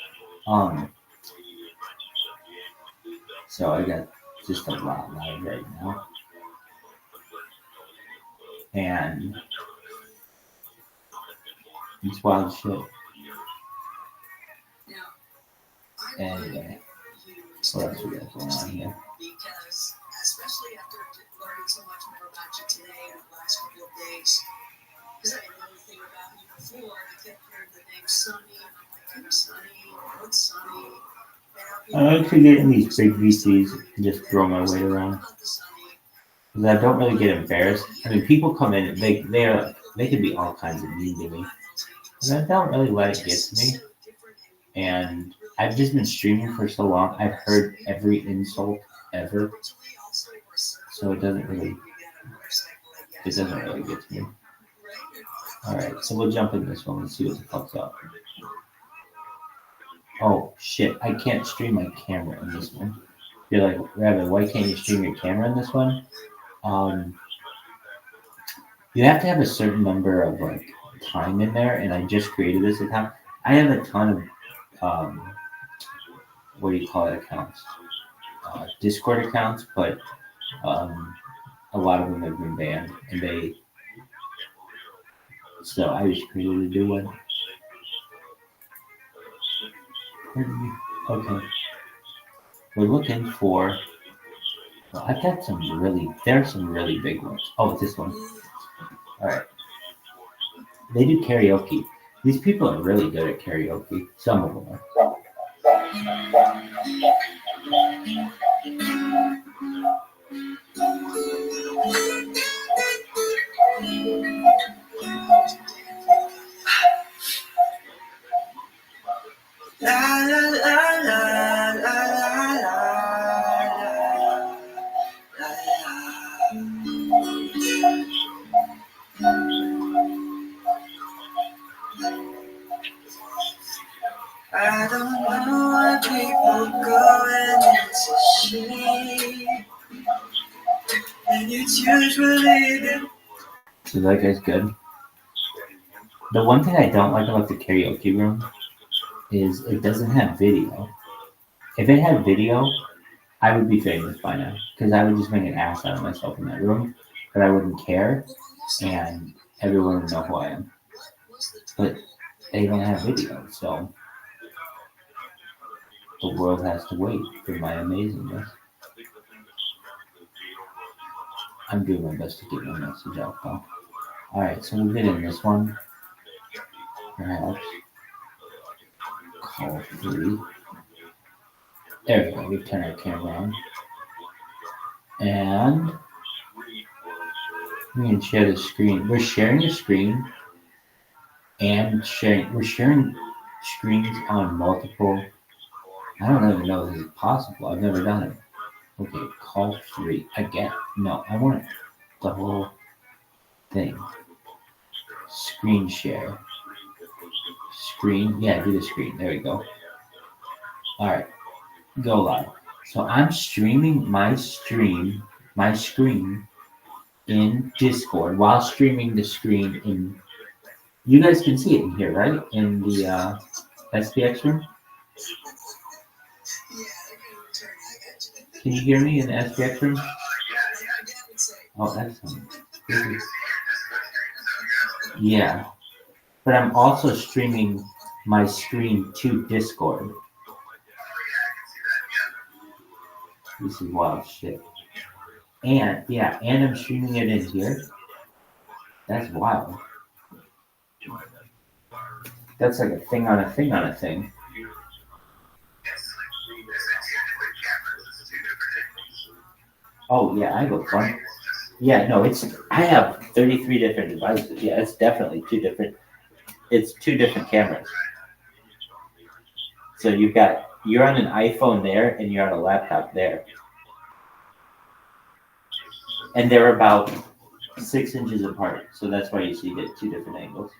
S4: So I got just a lot live right now. And it's wild shit. Anyway, what else we got going on here?
S11: Because, especially after learning so much more about you today and the last couple of days, because I didn't know anything about you before, I kept hearing the name Sonny. I'm like, Sonny, what's Sonny?
S4: I like to get in these big VCs and just throw my weight around. Because I don't really get embarrassed. I mean, people come in, they can be all kinds of mean to me. And I don't really let it get to me. And I've just been streaming for so long, I've heard every insult ever. So it doesn't really get to me. Alright, so we'll jump in this one and see what the fuck's up. Oh shit, I can't stream my camera in this one. You're like, Rabbi, why can't you stream your camera in this one? You have to have a certain number of like time in there, and I just created this account. I have a ton of what do you call it, accounts? Discord accounts, but a lot of them have been banned, and so I just created a new one. Okay. We're looking for, well, I've got there's some really big ones. Oh, it's this one. Alright. They do karaoke. These people are really good at karaoke. Some of them are.
S3: La la la la la la I don't know why people go and it's a shame. And it's usually the
S4: So that guy's good. The one thing I don't like about the karaoke room is it doesn't have video. If it had video, I would be famous by now because I would just make an ass out of myself in that room, but I wouldn't care, and everyone would know who I am. But they don't have video, so the world has to wait for my amazingness. I'm doing my best to get my message out, though. Alright, so we'll get in this one. Perhaps. Call 3. There we go, we turn our camera on. And we can share the screen. We're sharing a screen and we're sharing screens on multiple. I don't even know if this is possible. I've never done it. Okay, call 3. Again. No, I want the whole thing. Screen share. Screen. Yeah, do the screen. There we go. Alright. Go live. So I'm streaming my screen in Discord while streaming the screen in. You guys can see it in here, right? In the SPX room. Can you hear me in the SPX room? Oh, excellent. Yeah, but I'm also streaming my screen to Discord. This is wild shit. And yeah, and I'm streaming it in here. That's wild. That's like a thing on a thing on a thing. Oh yeah, I have a fun. Yeah, no, I have 33 different devices. Yeah, it's definitely it's two different cameras. So you're on an iPhone there and you're on a laptop there. And they're about 6 inches apart. So that's why you see the two different angles.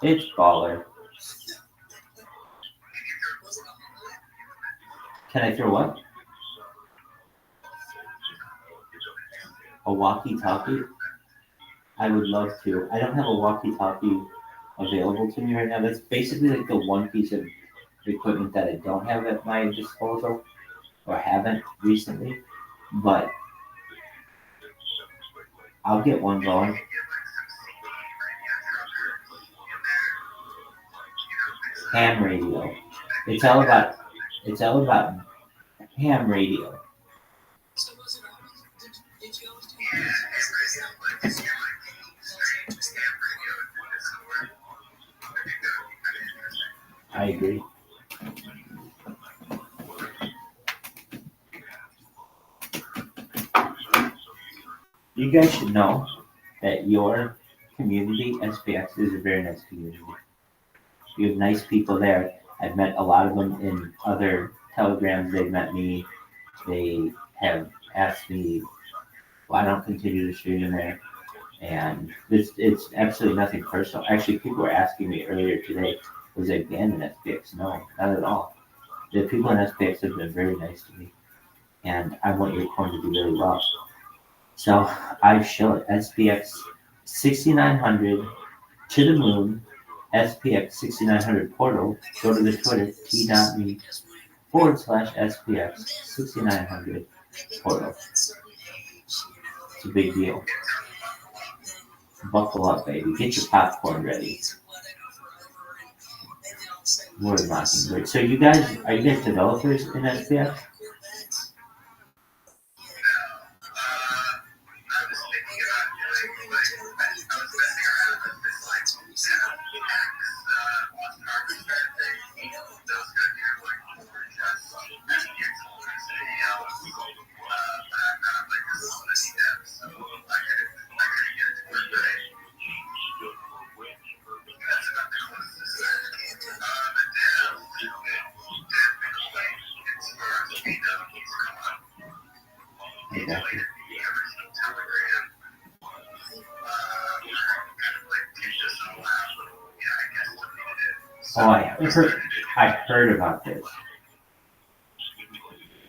S4: It's baller. Can I throw what? A walkie-talkie? I would love to. I don't have a walkie-talkie available to me right now. That's basically like the one piece of equipment that I don't have at my disposal, or haven't recently. But I'll get one going. Ham radio. It's all about ham radio.
S11: So was it always, did you always do that? Is that
S4: I agree. You guys should know that your community, SPX, is a very nice community. You have nice people there. I've met a lot of them in other telegrams. They've met me. They have asked me why I don't continue to stream in there. And it's absolutely nothing personal. Actually, people were asking me earlier today, was I banned in SPX? No, not at all. The people in SPX have been very nice to me. And I want your coin to do really well. So I show it. SPX 6900 to the moon. SPX 6900 portal. Go to the Twitter t.me/SPX 6900 portal. It's a big deal. Buckle up, baby. Get your popcorn ready. Word Mockingbird. So are you guys developers in SPX? I got you. Oh, I heard about this.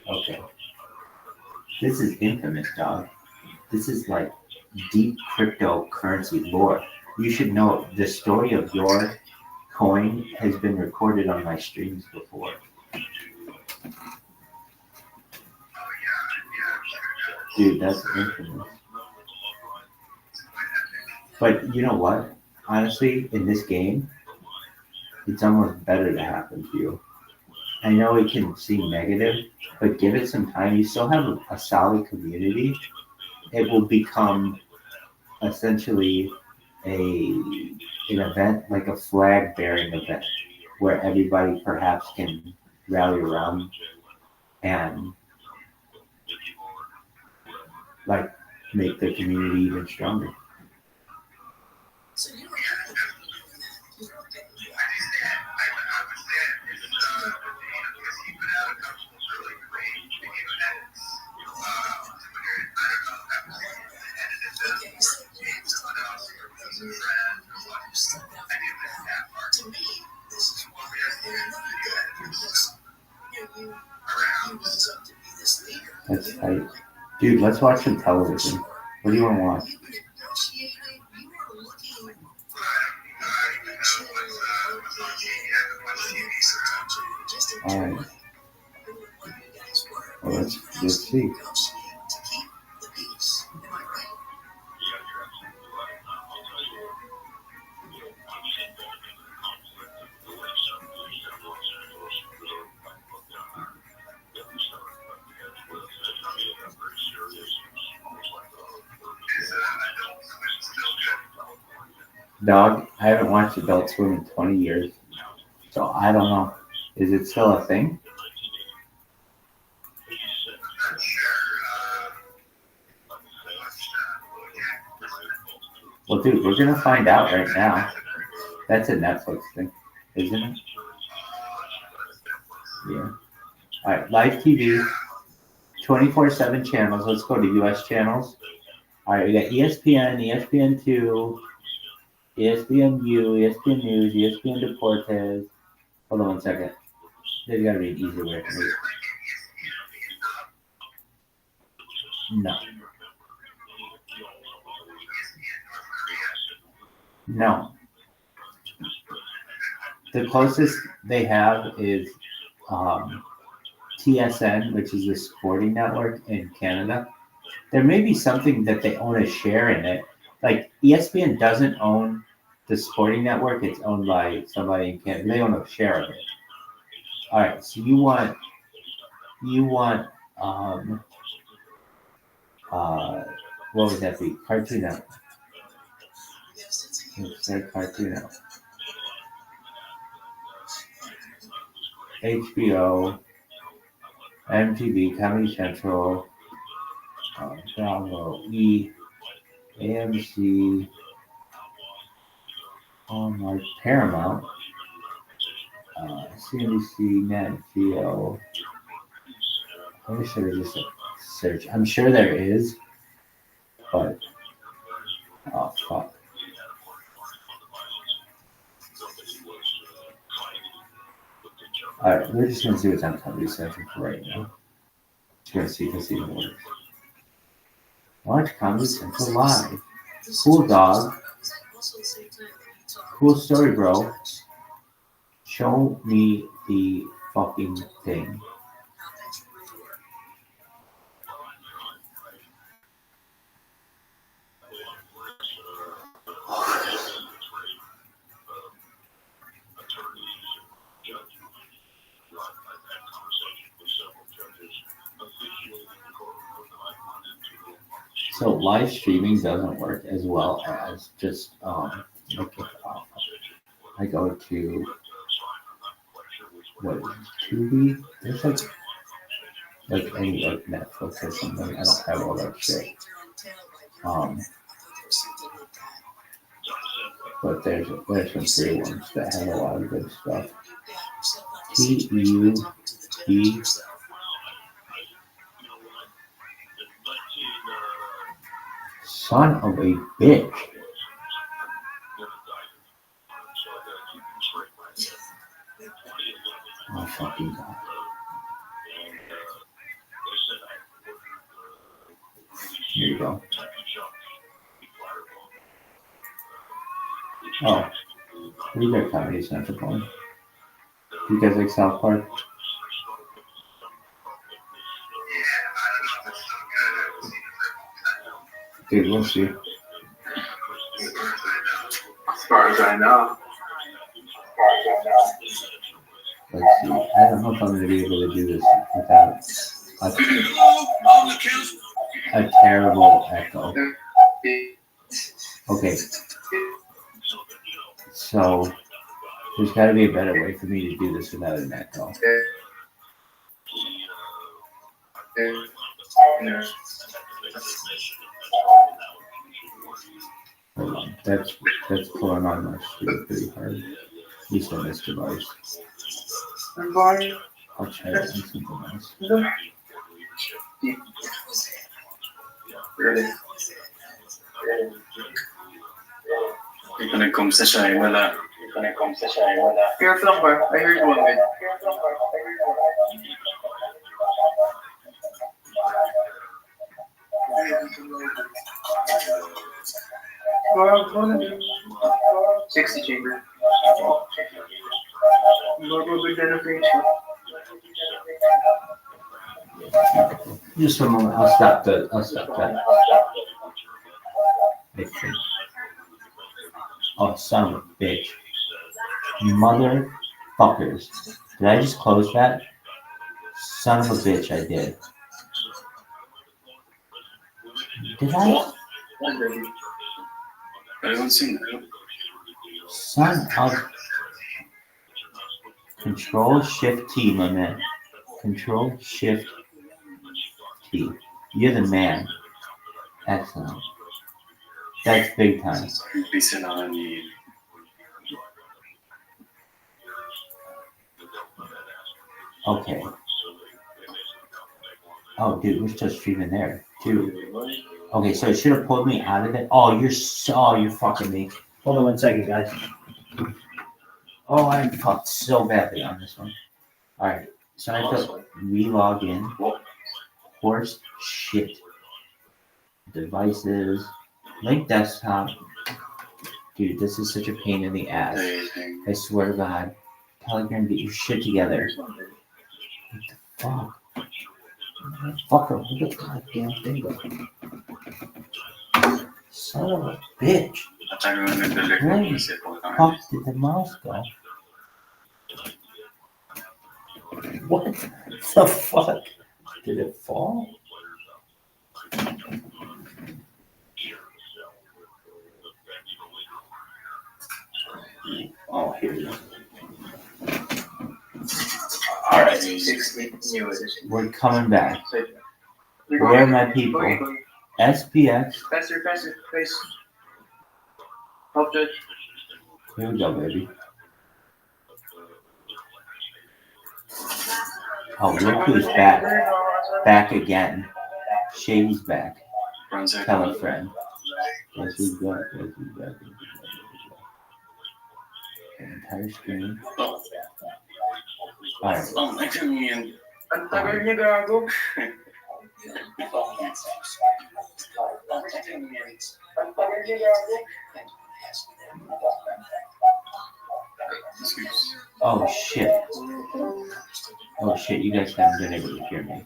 S4: Okay. This is infamous, dog. This is like deep cryptocurrency lore. You should know the story of your coin has been recorded on my streams before. Dude, that's infamous. But you know what? Honestly, in this game, it's almost better to happen to you. I know it can seem negative, but give it some time. You still have a solid community. It will become essentially an event, like a flag bearing event, where everybody perhaps can rally around and like make the community even stronger.
S11: So you don't have to do that. You don't get okay, so you was talking earlier that you stepped out from that. To me, this is why, and I know you did because you rose up to be this leader.
S4: That's tight. Dude, let's watch some television. What do you want to watch?
S11: You were negotiating, you were looking for
S4: All right. Well, let's see. Dog, I haven't watched Adult Swim in 20 years, so I don't know. Is it still a thing? Well, dude, we're gonna find out right now. That's a Netflix thing, isn't it? Yeah. All right, live TV, 24/7 channels. Let's go to U.S. channels. All right, we got ESPN, ESPN2, ESPNU, ESPN News, ESPN Deportes. Hold on one second. There's got to be an easier way to read. No. No. The closest they have is TSN, which is the sporting network in Canada. There may be something that they own a share in it. Like ESPN doesn't own the sporting network; it's owned by somebody in Canada. They own a share of it. All right, so you want what would that be? Cartoon Network. Cartoon Network. HBO, MTV, Comedy Central, Bravo, E, AMC, Hallmark, Paramount, CNBC, Net, Geo. I wish there was just a search. I'm sure there is, but oh fuck. Alright, we're just gonna see what's on Comedy Central for right now. Just gonna see if this even works. Watch Comedy Central live. Cool dog. Cool story, bro. Show me the fucking thing. So live streaming doesn't work as well as just I go to what is it, Tubi? There's like any like Netflix or something. I don't have all that shit. But there's some free ones that have a lot of good stuff. TUB. Son of a bitch. Oh fucking god. Here you go. Oh. We got Comedy Central going. You guys like South Park? Dude, we'll see.
S12: As far as I know.
S4: Let's see. I don't know if I'm going to be able to do this without a terrible echo. Okay. So, there's got to be a better way for me to do this without an echo. Hold on. That's pulling on my screen pretty hard. At least on this device. I'll try it on something else.
S12: Connect sa siya, wala. Pure lang ba? I heard one bit. Well, 60 chamber.
S4: Just a moment. I'll stop that. Oh, son of a bitch. Motherfuckers. Did I just close that? Son of a bitch, I did. Did I?
S12: I haven't seen that.
S4: Son of Control Shift T, my man. Control Shift T. You're the man. Excellent. That's big time. Okay. Oh, dude, we're still streaming there, too. Okay, so it should have pulled me out of it. Oh, you're fucking me. Hold on 1 second, guys. Oh, I'm fucked so badly on this one. Alright, so I have to re-log in. Horse shit. Devices. Link desktop. Dude, this is such a pain in the ass. I swear to God. Telegram, get your shit together. What the fuck? Fucker, look at the goddamn thing. Son of a bitch. Where the fuck did the mouse go? What the fuck? Did it fall? Oh, here we go. Alright. We're coming back. Where are my people? SPX.
S12: Faster, face. Help judge.
S4: Here we go, baby. Oh, look who's back. Back again. Shady's back. Tell a friend. Yes, he's back. Entire screen. Alright. Oh shit. Oh shit, you guys haven't been able to hear me.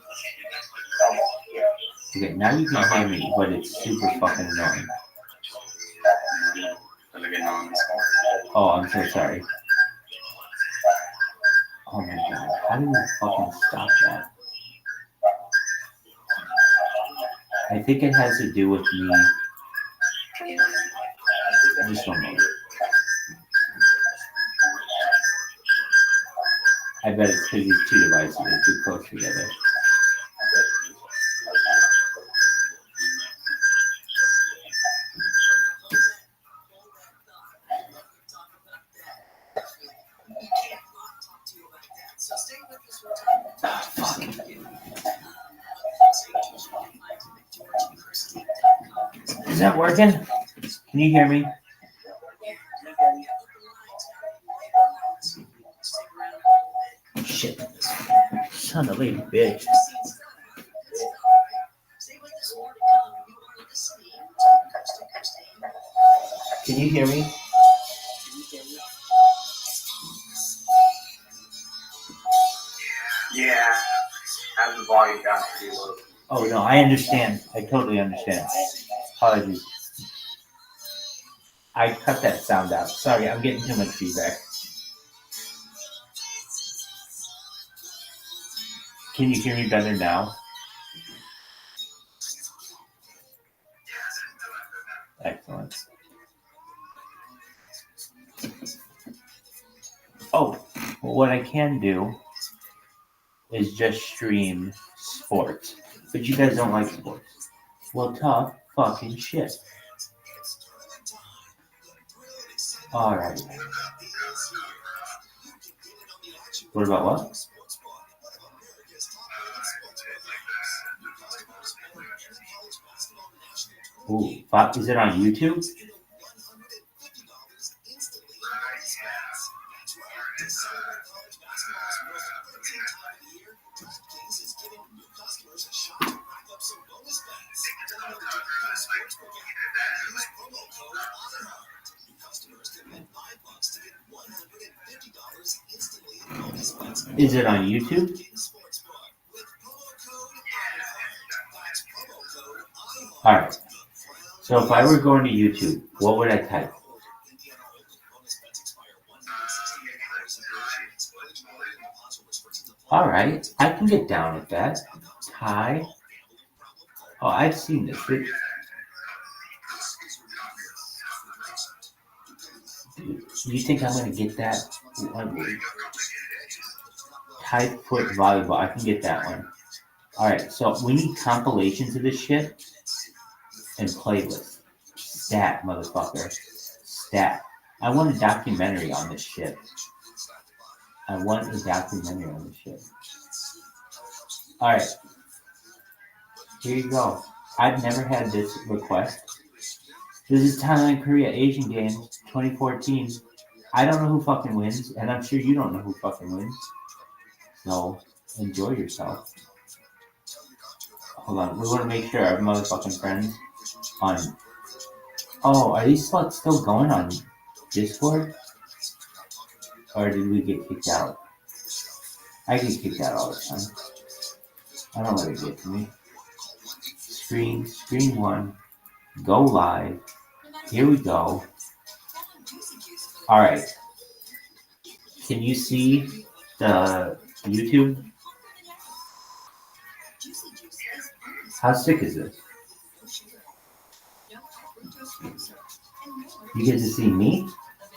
S4: Okay, now you can hear me, but it's super fucking annoying. Oh, I'm so sorry. Oh my god, how do you fucking stop that? I think it has to do with me. Just one moment. I bet it's because these two devices are too close together. Is that working? Can you hear me? Shit. Son of a bitch. Can you hear me?
S12: Yeah. Have the volume down pretty low.
S4: Oh no, I understand. I totally understand. Apologies. I cut that sound out. Sorry, I'm getting too much feedback. Can you hear me better now? Excellent. Oh, well, what I can do is just stream sports. But you guys don't like sports. Well, tough fucking shit. Alright. What about what? Ooh, is it on YouTube? Is it on YouTube? Alright. So if I were going to YouTube, what would I type? Alright, I can get down with that. Thai. Oh, I've seen this. Dude, You think I'm gonna get that one? Type foot volleyball. I can get that one. Alright, so we need compilations of this shit and playlists. Stat, motherfucker. Stat. I want a documentary on this shit. I want a documentary on this shit. Alright. Here you go. I've never had this request. This is Thailand Korea Asian Games 2014. I don't know who fucking wins, and I'm sure you don't know who fucking wins. So enjoy yourself. Hold on, we want to make sure our motherfucking friends on. Oh, are these sluts still going on Discord? Or did we get kicked out? I get kicked out all the time. I don't let it get to me. Screen one, go live. Here we go. Alright. Can you see the YouTube? How sick is this? You get to see me,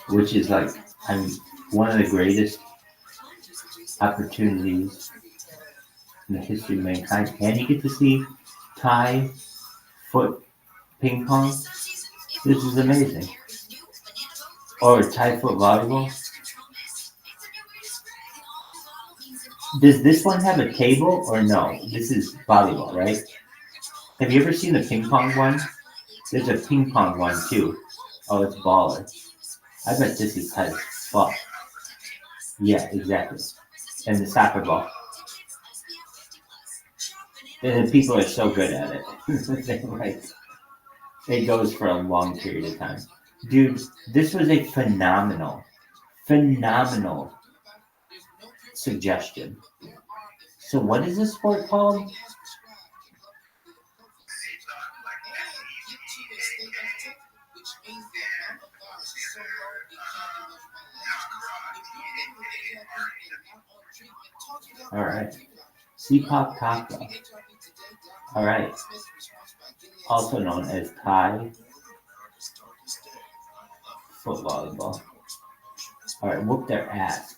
S4: which is like, I'm one of the greatest opportunities in the history of mankind. And you get to see Thai foot ping pong. This is amazing. Or Thai foot volleyball. Does this one have a table or no? This is volleyball, right? Have you ever seen the ping pong one? There's a ping pong one too. Oh, it's baller. I bet this is tight as fuck. Yeah, exactly. And the soccer ball. And the people are so good at it. Like, it goes for a long period of time. Dude, this was a phenomenal suggestion. So what is this sport called? Alright. Sepak Takraw. Alright. Also known as Thai foot volleyball. Alright, whoop their ass.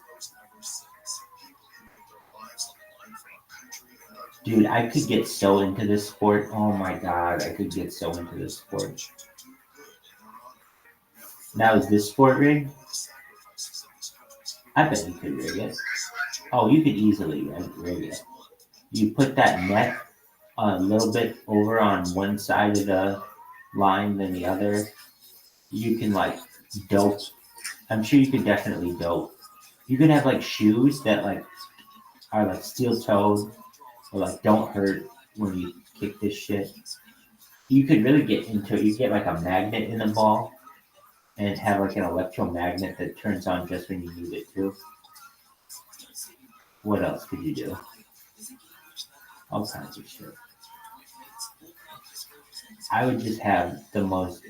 S4: Dude, I could get so into this sport. Oh my god, I could get so into this sport. Now, is this sport rigged? I bet you could rig it. Oh, you could easily rig it. You put that net a little bit over on one side of the line than the other. You can like dope. I'm sure you could definitely dope. You could have like shoes that like are like steel toed or like don't hurt when you kick this shit. You could really get into it. You get like a magnet in the ball and have like an electromagnet that turns on just when you need it to. What else could you do? All kinds of shit. I would just have the most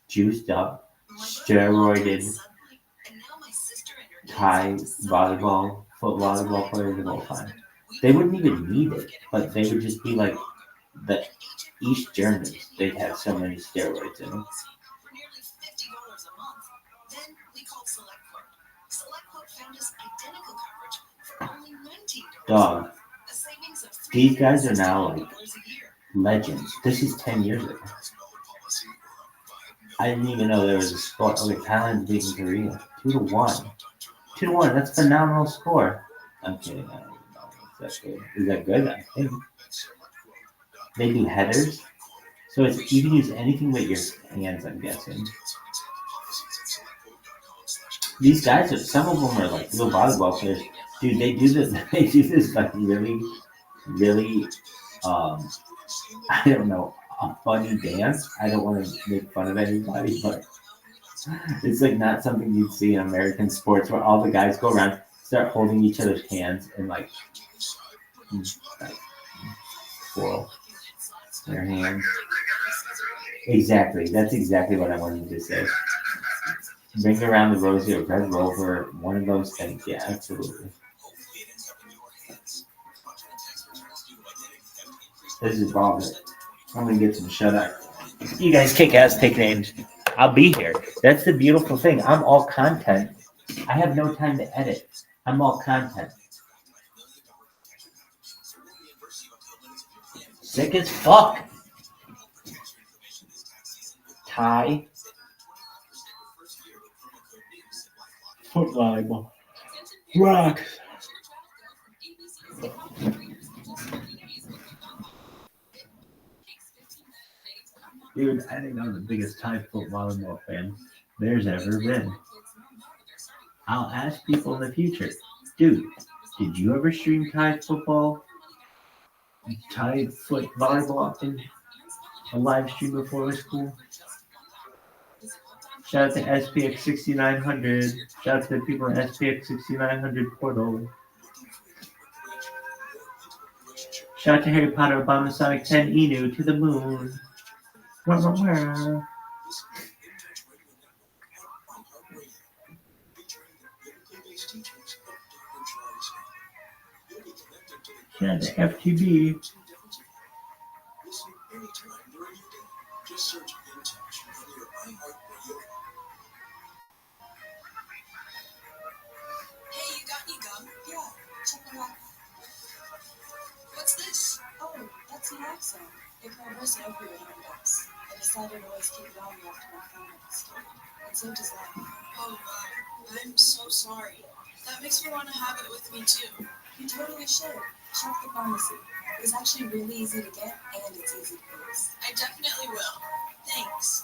S4: juiced up, steroided Thai volleyball, foot volleyball players of all time. They wouldn't even need it, but they would just be like the East Germans. They'd have so many steroids in them. Dog. These guys are now like legends. This is 10 years ago. I didn't even know there was a sport. Okay, Thailand's beating Korea. 2-1. 2-1. That's a phenomenal score. I'm kidding. I don't even know if that's good. Is that good? I think. They do headers. So it's, you can use anything but your hands, I'm guessing. These guys are, some of them are like real volleyball players. Dude, they do this like really, I don't know, a funny dance. I don't want to make fun of anybody, but it's like not something you'd see in American sports where all the guys go around, start holding each other's hands and like twirl their hands. Exactly. That's exactly what I wanted to say. Bring around the rosy or red rover, one of those things. Yeah, absolutely. This is Bob. I'm gonna get some shut up. You guys kick ass, take names. I'll be here. That's the beautiful thing. I'm all content. I have no time to edit. I'm all content. Sick as fuck. Tie. Foot volleyball. Rocks. Dude, I think I'm the biggest Thai foot volleyball fan there's ever been. I'll ask people in the future, dude, did you ever stream Thai football? Thai foot volleyball in a live stream before it was cool? Shout out to SPX 6900. Shout out to the people in SPX 6900 portal. Shout out to Harry Potter, Obama Sonic 10 Inu to the moon. Shout out to FTB.
S8: Just search In Touch on your iHeartRadio.
S6: Hey, you got any gum?
S11: Yeah, check it out.
S6: What's this?
S11: Oh, that's an accent. It covers opioid overdose. I decided to always keep it on me after my phone got stolen. And so does life.
S6: Oh, wow. I'm so sorry. That makes me want to have it with me, too.
S11: You totally should. Check the pharmacy. It's actually really easy to get, and it's easy to use.
S6: I definitely will. Thanks.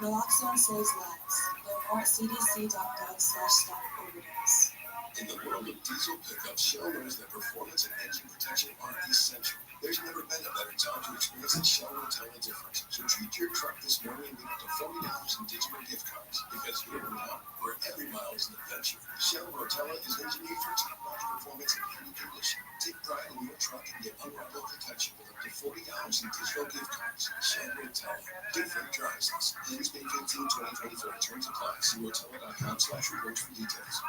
S11: Naloxone saves lives. Learn more at cdc.gov/stop-overdose.
S8: In the world of diesel pickups, Shell knows that performance and engine protection are essential. There's never been a better time to experience a Shell Rotella difference. So treat your truck this morning with up to $40 in digital gift cards. Because here and now, where every mile is an adventure, Shell Rotella is engineered for top-notch performance in any condition. Take pride in your truck and get unrivaled protection with up to $40 in digital gift cards. Shell Rotella. Different drives us. Ends May 15, 2024. Terms apply. See rotella.com/rewards for details.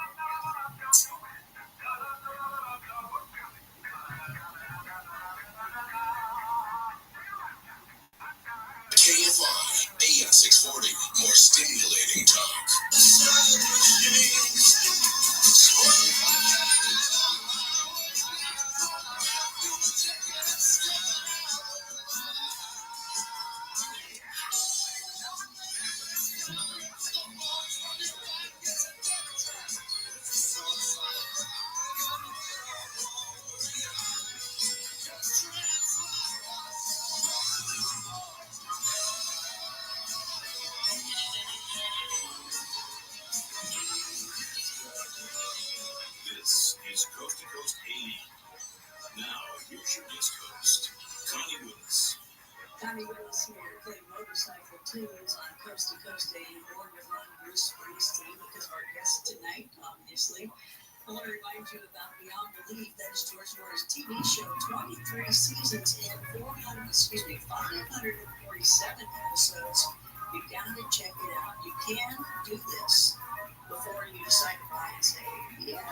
S7: KFI, AM 640, more stimulating talk. This is Coast to Coast AM. Now, here's your East Coast, Connie Willis.
S11: Connie Willis here, playing motorcycle tunes on Coast to Coast AM, born with one Bruce Springsteen, because of our guest tonight, obviously. I want to remind you about Beyond Belief. That is George Moore's TV show, 23 seasons and 547 episodes. You gotta check it out. You can do this before you decide to buy and say, yeah, I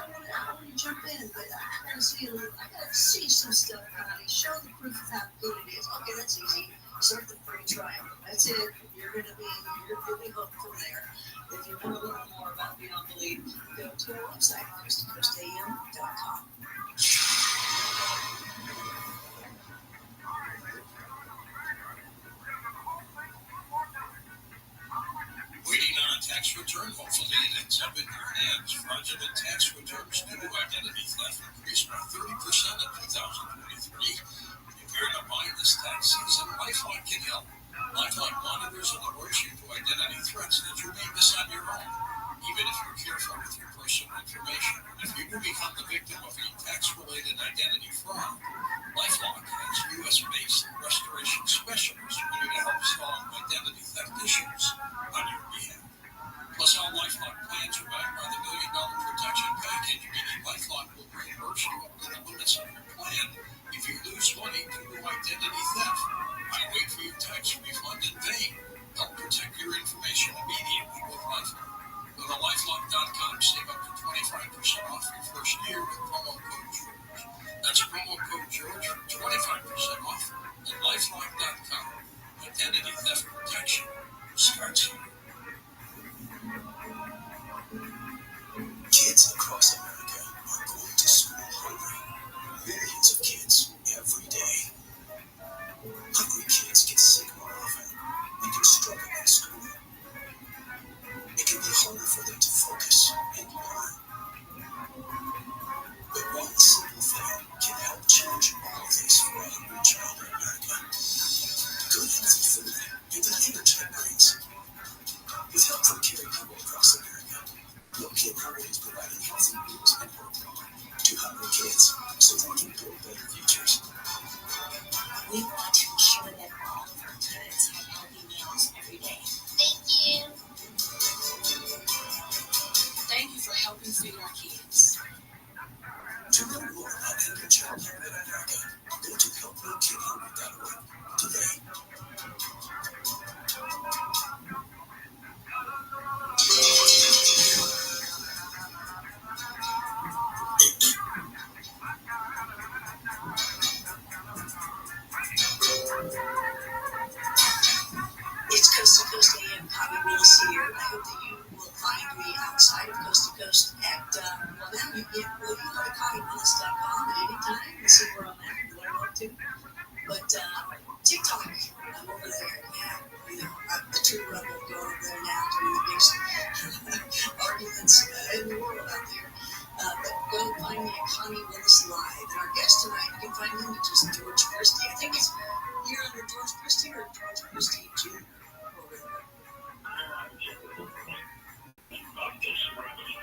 S11: want to jump in, but I gotta see some stuff, Connie. Show the proof of how good it is. Okay, that's easy. Start the free trial. That's it. You'll be hooked from there. If you want to learn more about Beyond Belief, go to our website, coasttocoastam.com.
S7: Waiting on a tax return? Hopefully it ends up in your hands. Fraudulent tax returns due to identity theft increased by 30% in 2023. If you're in a bind this tax season, LifeLock can help. LifeLock monitors and alerts you to identity threats that you may miss on your own. Even if you're careful with your personal information, if you do become the victim of a tax-related identity fraud, LifeLock has U.S.-based restoration specialists ready to help solve identity theft issues on your behalf. Plus, all LifeLock plans are backed by the $1 Million Protection Package, meaning LifeLock will reimburse you up to the limits of your plan if you lose money due to identity theft. Why wait for your tax refund in vain? Help protect your information immediately with LifeLock. Go to LifeLock.com, save up to 25% off your first year with promo code George. That's promo code George for 25% off at LifeLock.com. Identity theft protection starts here.
S11: two rebels going over there now doing the biggest arguments in the world out there. But go find me at Connie Willis Live. And our guest tonight, you can find him at just George Christie. I think you're under George Christie or George Christie Jr. or whatever.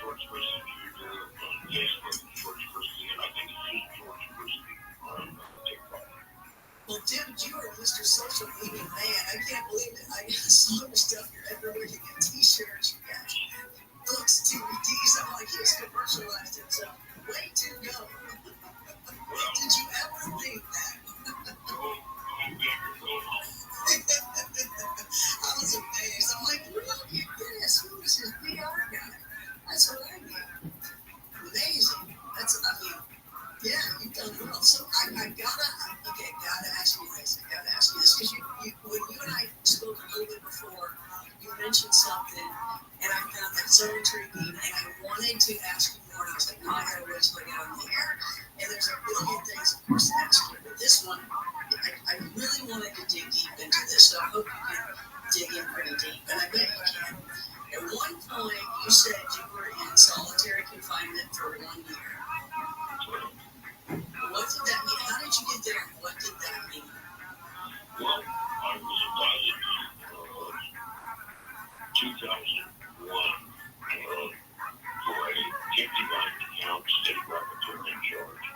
S2: George Christie Jr. on Facebook, George Christie, and I think it's George Christie on TikTok.
S11: Well, dude, you are Mr. Social Media Man. I can't believe it. I saw your stuff. You're everywhere. You get T-shirts. You got books, DVDs. I'm like, he's commercialized it. So, way to go. Did you ever think that? I was amazed. I'm like, look at this. Who is this PR guy? That's what I mean. Amazing. Yeah, you've done well. So I gotta ask you this. Because when you and I spoke a little bit before, you mentioned something, and I found that so intriguing, and I wanted to ask you more, and I was like, no, I gotta wait till I get on the air. And there's a billion things, of course, to ask you, but this one, I really wanted to dig deep into this, so I hope you can dig in pretty deep, and I bet you can. At one point, you said you were in solitary confinement for 1 year. What did that mean? How did you get there? What did that mean?
S2: Well, I was indicted in 2001 for a 59-count state racketeering charge.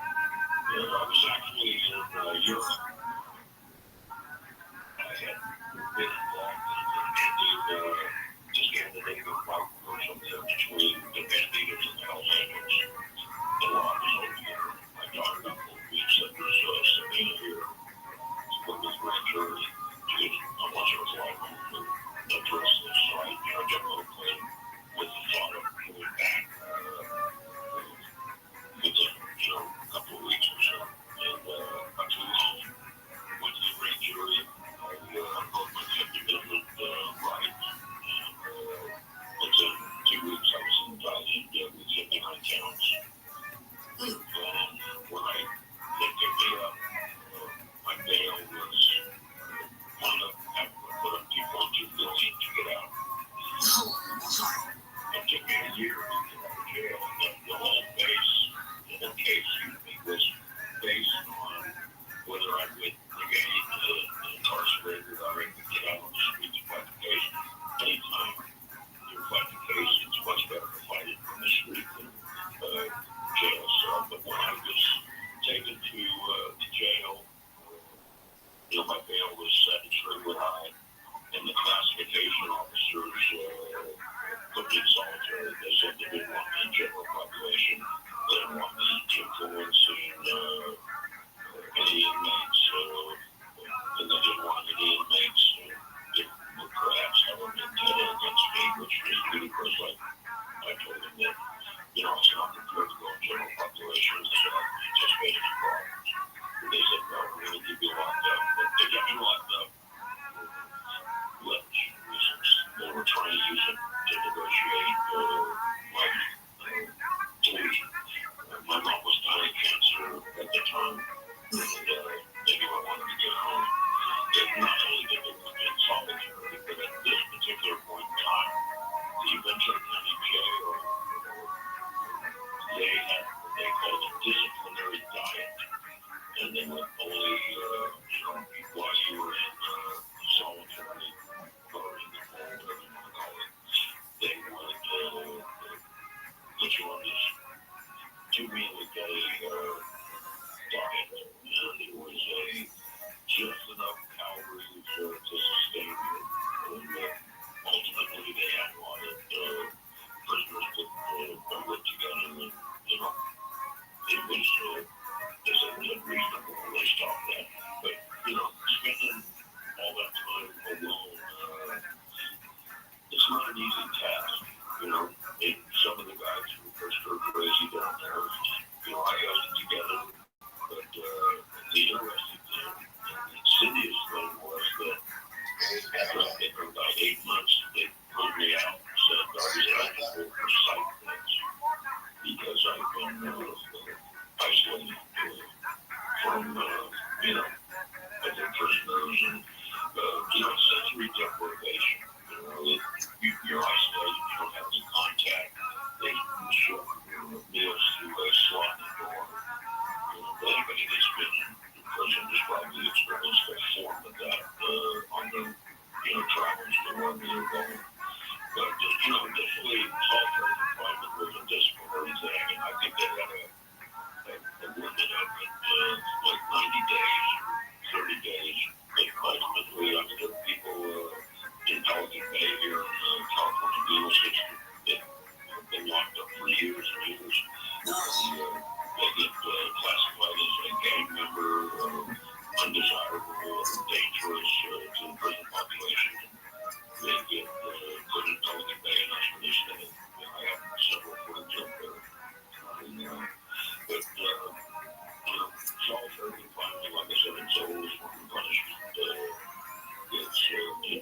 S2: I was actually in Europe. I had been involved in the Scandinavian migration between the Banditos and the Hells Angels. The law was over there. I talked about 4 weeks that there's a subpoena here with this grand jury. I'm not sure it's like to address this. So I jumped on a plane with the thought of going back within, a couple of weeks or so. And I flew home, went to the grand jury. I broke my 50-minute rights. And within 2 weeks, I was indicted with 59 counts. When they picked me up, my bail was wound up having to put up $2.2 billion to get out. It took me a year to get out of jail. The whole case was based on whether I would remain incarcerated or I could get out on the streets and fight the case. Anytime you fight the case, it's much better to fight it on the street than jail cell. But when I was taken to the jail, my bail was set extremely high, and the classification officers put me in solitary. They said they didn't want me in general population. They didn't want me influencing any inmates, and they didn't want any inmates that would perhaps have a vendetta against me, which was ludicrous. I told them that it's not prepared to go in general population, so I anticipated any problems. They said, no, we're going to keep you locked up. But they got me locked up for lunch reasons. They were trying to use it to negotiate my plea. My mom was dying of cancer at the time, and they knew I wanted to get home. And not only did they put me in solitary, but at this particular point in time, the Ventura County Jail, they had what they called a disciplinary diet, and they would only, while you were in solitary or in the home, whatever you want to call it, they would put you on this 2-meal a day diet, and it was just enough calories to sustain you. And ultimately, they had wanted prisoners to work together, and it was unreasonable when they stopped that. But spending all that time alone, it's not an easy task. Some of the guys who first were crazy down there, I held it together. But the interesting thing, and the insidious thing was that after about 8 months, they pulled me out and said I was eligible for psych meds because I've been isolated from, other prisoners and, sensory deprivation.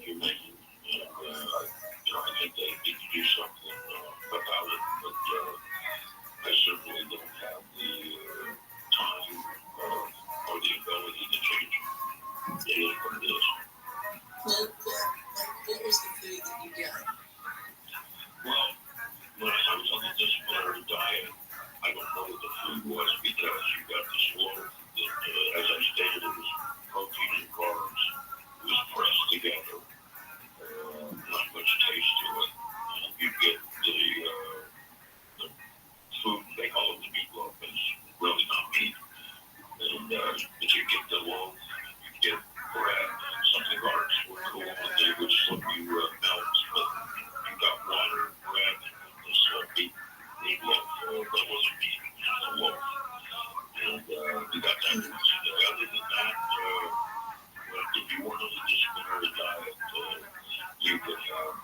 S1: you're making. And, I think they need to do something about it. But I certainly don't have the time or the ability to change it. It is what it is.
S5: Well, what was the food that you got?
S1: Well, when I was on the disciplinary diet, I don't know what the food was because you got this loaf that, as I stated, it was protein and carbs. It was pressed together. Not much taste to it. You get the food, they call it the meatloaf, but it's really not meat. And, but you get the loaf, you get bread, something guards were cool, and they would slip you melt, but you got water, bread, and this meatloaf, but it wasn't meat, it was just a loaf. And you got that. Other than that, if you weren't on the disciplinary diet, you could have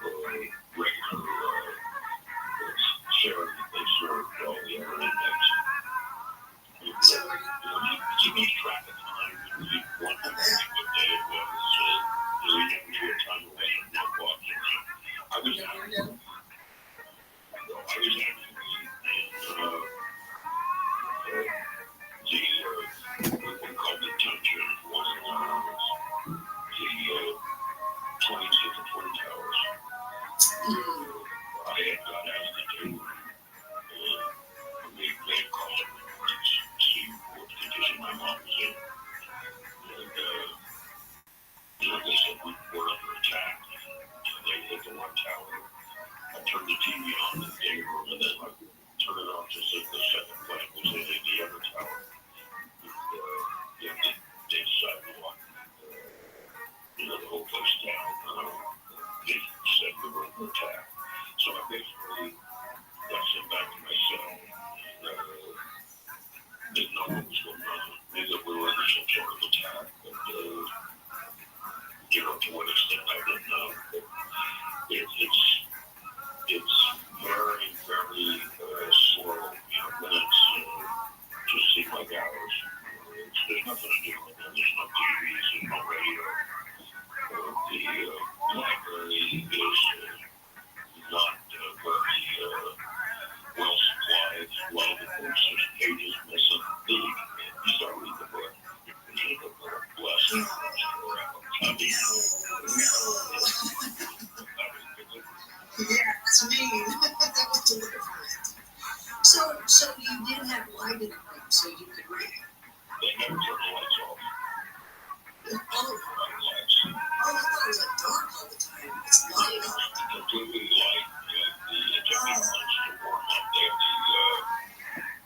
S1: regular sharing that they served all the other inmates.
S5: So
S1: You need track of time. You need one to think what day it was. You never knew what time it was. No clocks around. I was actually in we call it dungeon, was the 26 and 20 towers. I had got out of the jail and they called it to see what condition my mom was in. And, they said we're under attack. And they hit the one tower. I turned the TV on in the day room and then I turned it off to see if the second plane was in the other tower. And, they decided to lock the whole place down. They said we were under attack. So I basically got sent back to my cell and didn't know what was going on. Knew that we were under some sort of attack, but to what extent I didn't know. But it's very, very slow. When it's just seems like hours. There's nothing to do with it. There's no TVs, there's no radio. The library is not very well supplied. A lot of the books, there's pages missing. You start reading the book, and you look like a blessing.
S5: Yeah, it's mean. That was deliberate. So you did have light in the room, so you could read.
S1: They never turn the lights off.
S5: Oh, I thought it was like dark all the time. It's light up.
S1: Completely light. The ejecting lights to warm up. They have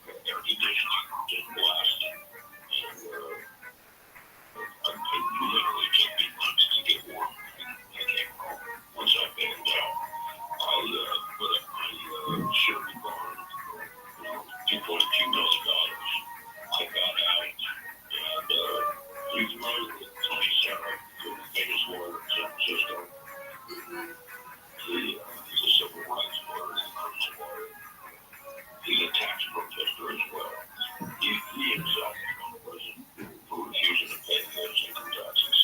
S1: the air conditioning just blasting. And I literally took me months to get warm. I came home. Once I banged out, I put up my Chevy barn, $2.2 million. I got out and he's married with Tony Sarah, the famous lawyer in San Francisco. He's a civil rights lawyer, he's a criminal lawyer. He's a tax protester as well. He himself is going to prison for refusing to pay his income taxes.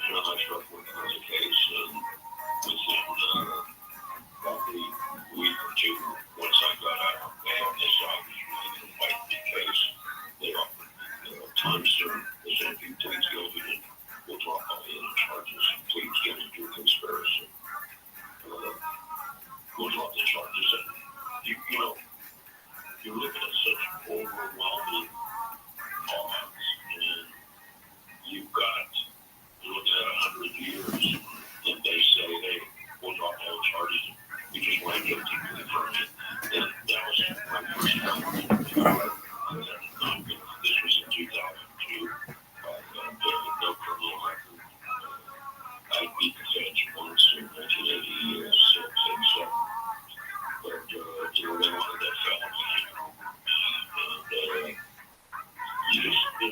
S1: But I started working on the case, and within probably a week or two, once I got out of bail, they saw I was really going to fight the case. They offered time served. They said, if you plead guilty, then we'll drop all the other charges. Plead guilty to a conspiracy. We'll drop the charges. And you're looking at such overwhelming odds, and you're looking at 100 years, and they say, hey, we'll drop all the charges. You just want to guilty plea for it. And that was my first time. This was in 2002. No criminal record. I beat the feds once in 1986, 87. But, they wanted that felony. And,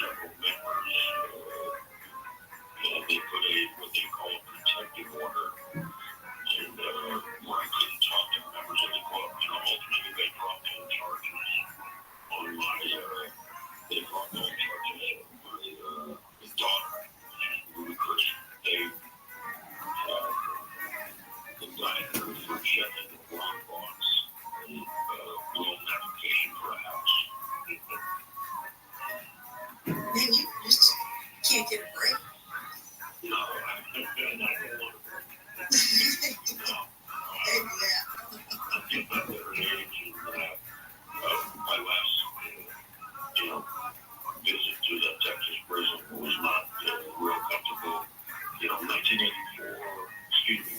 S3: several members, and they put what they call a protective order. And where I couldn't talk to members of the club, ultimately they dropped all charges on my, they dropped all charges on my daughter, Chris. They indicted her for checking the wrong box, loan application for a house.
S11: Man, you just can't get a break.
S3: No, I don't want to break. No. I'm getting up there at age, and my last, visit to the Texas prison was not real comfortable.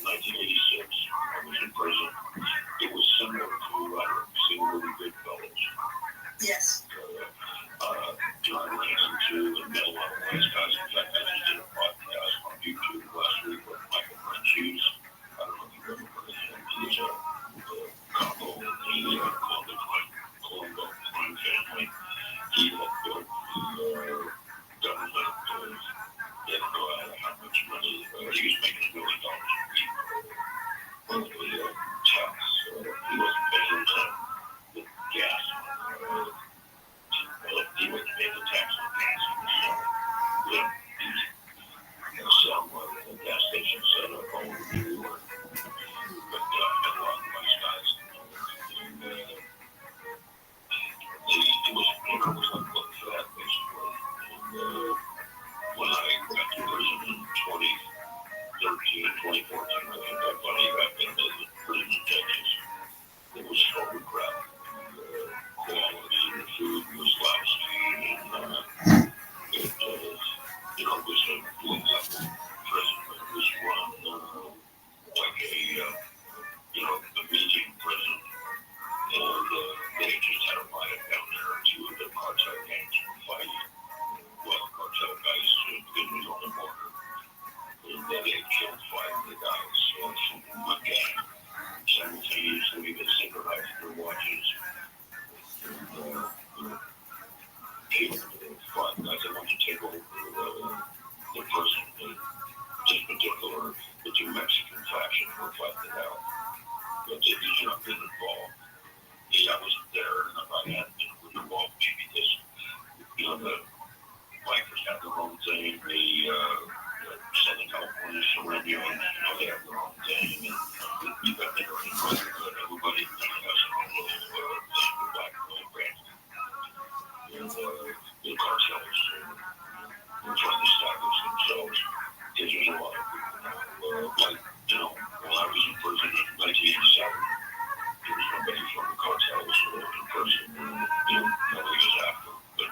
S3: 1986, I was in prison. It was similar to Single Good Fellows.
S11: Yes.
S3: I ran into and met a lot of wise guys. In fact, I just did a podcast on YouTube last week with Michael Franchise. I don't know if you've ever heard of him. He's a combo in the Colombo crime family. He had built the government. They don't know how much money he was making $1 million a week on the tax. He wasn't paying the gas. He wouldn't pay the tax on gas. He was selling a gas station set up all over New York. But I met a lot of nice guys. And it was like looking for that, basically. And when I got to prison in 2013, 2014, I think I finally got into the prison in Texas. It was overcrowded. Quality of the food was lousy, and it was a low-level prison, but it was run like a meeting prison, and they just had a riot down there. Two of the cartel gangs were fighting. Well, cartel guys, because it was on the border, and they killed 5 of the guys from one gang. Simultaneously, they synchronized their watches. Five guys that want to take over the prison. In particular, the 2 Mexican factions were fighting it out. But they did not get involved. I wasn't there, and if I had been involved, maybe this, the bikers have their own thing. The Southern California Surrendering, they have their own thing. And we've got their own brotherhood. Everybody has their own little thing with black branch. And the cartels were trying to establish themselves. Because there's a lot of people now. When I was in prison in 1987, there was nobody from the cartels in prison. Nobody was after. But,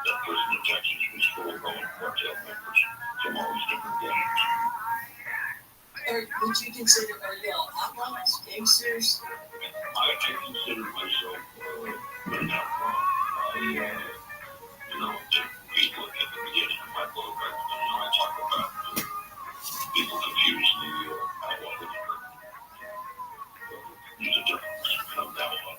S3: that prison in Texas was full of all cartel members from all these different gangs.
S11: Would you consider, are y'all outlaws, gangsters?
S3: I consider myself an outlaw. People at the beginning of my book, I talk about people confuse the outlaw with the murder. There's a difference. Outlaws are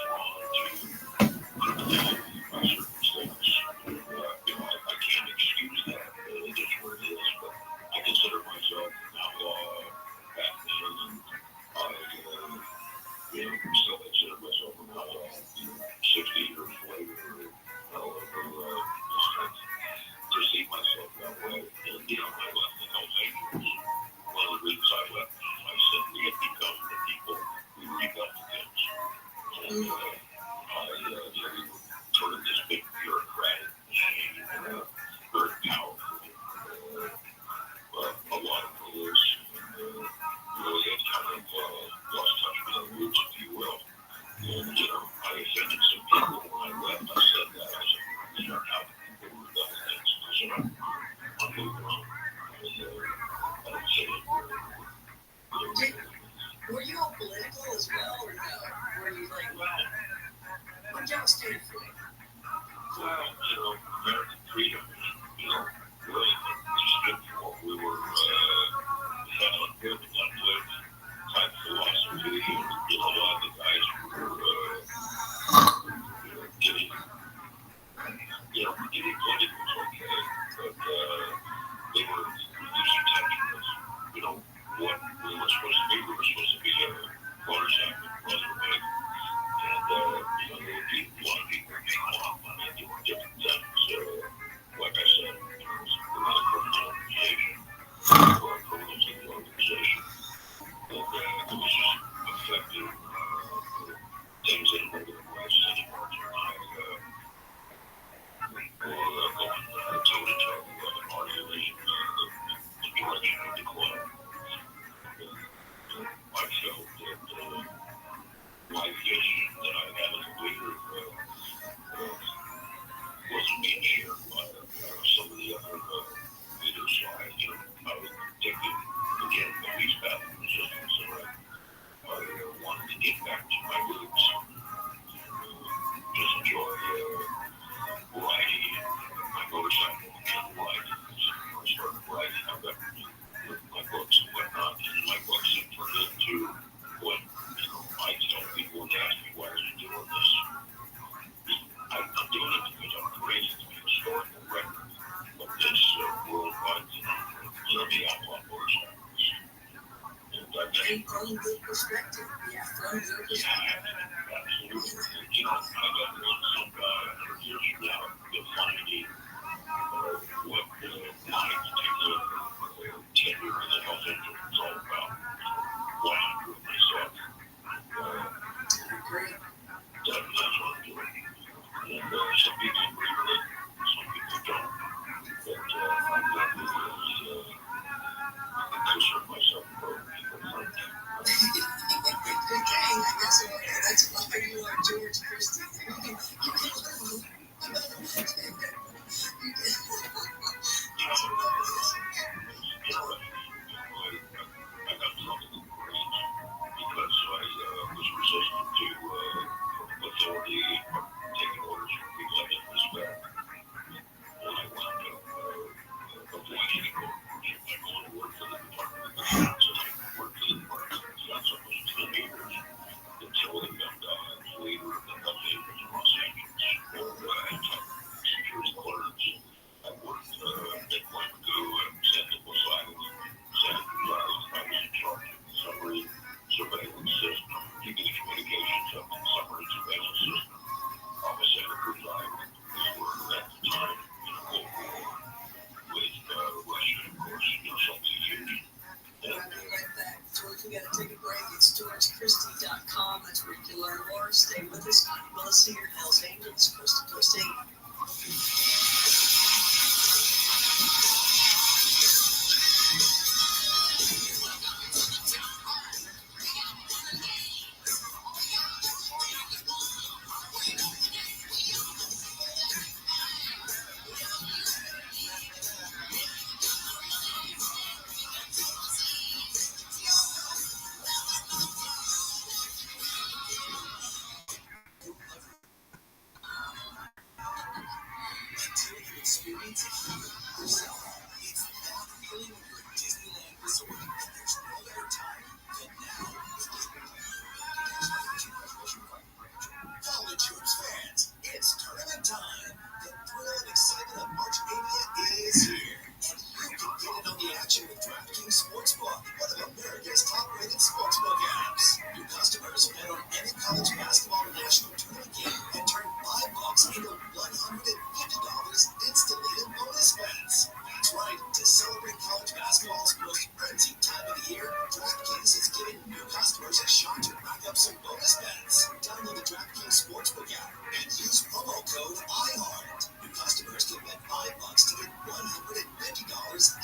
S3: drawn to criminality by circumstance. I can't excuse that. It is what it is. But I consider myself an outlaw back then, and I still consider myself an outlaw 60 years later. Perceive myself that way. And, I left the Hells Angels. One of the reasons I left them, I said we had become the people we rebelled against. And we were sort of this big bureaucratic machine, very powerful, a lot of rules, and really had kind of lost touch with our roots, if you will. And, I offended some people when I left. I said that. I said, these aren't how people rebel against. I said, I'm moving on. I don't say it.
S11: Were you all political as well, or no? Were you like, what y'all stand for?
S3: Well, American freedom, really stood for. We were had a good type philosophy, and a lot of the guys were getting
S2: some of the other leaders. So I would take again the least bathroom system. So I wanted to get back to my roots, just enjoy riding my motorcycle and riding. So I started riding. I got with my books and whatnot, and my books have turned into what I tell people and ask me, why are you doing this? I'm doing it because I'm creating a historical record of this worldwide phenomenon, the outlaw motorcycles. And I've been
S11: From your perspective. Yeah, from your perspective.
S2: absolutely. And, I got some guy 100 years from now defining what my particular tenure in the health engine is all about. Why I'm doing myself.
S11: Great.
S2: That's what I'm doing. And some people agree with it, some people don't. But I'm definitely concerned myself for people like
S11: That's why you are George Christie.
S2: I got trouble because I was resistant to authority, taking orders from people I didn't respect. And I wound up avoiding it. I go to work for the Department of Defense, and I worked for the Department of Defense almost 10 years until they got leader of the health agents in Los Angeles. And I had security clearance. I worked at Point Magoo and Central Asylum, Santa Cruz Island. I was in charge of the submarine surveillance system, keeping the communications up in the submarine surveillance system off of Santa Cruz Island. We were at the time in a Cold War with Russia, of course, something huge.
S11: We'll be right back. George, we got to take a break. It's GeorgeChristie.com. That's where you can learn more. Stay with us. Melissa here, Hells Angels, Coast to Coast 8.
S8: Until you experience it yourself, it's that feeling of your Disneyland resort, and there's no better time than now. College hoops fans, it's tournament time. The thrill and excitement of March Mania is here, and you can get in on the action with DraftKings Sportsbook, one of America's top-rated sportsbook apps. New customers bet on any college basketball national tournament game and turn $5 into $150 instantly in bonus bets. That's right. To celebrate college basketball's most frenzied time of the year, DraftKings is giving new customers a shot to rack up some bonus bets. Download the DraftKings Sportsbook app and use promo code IHEART. New customers can bet $5 to get $150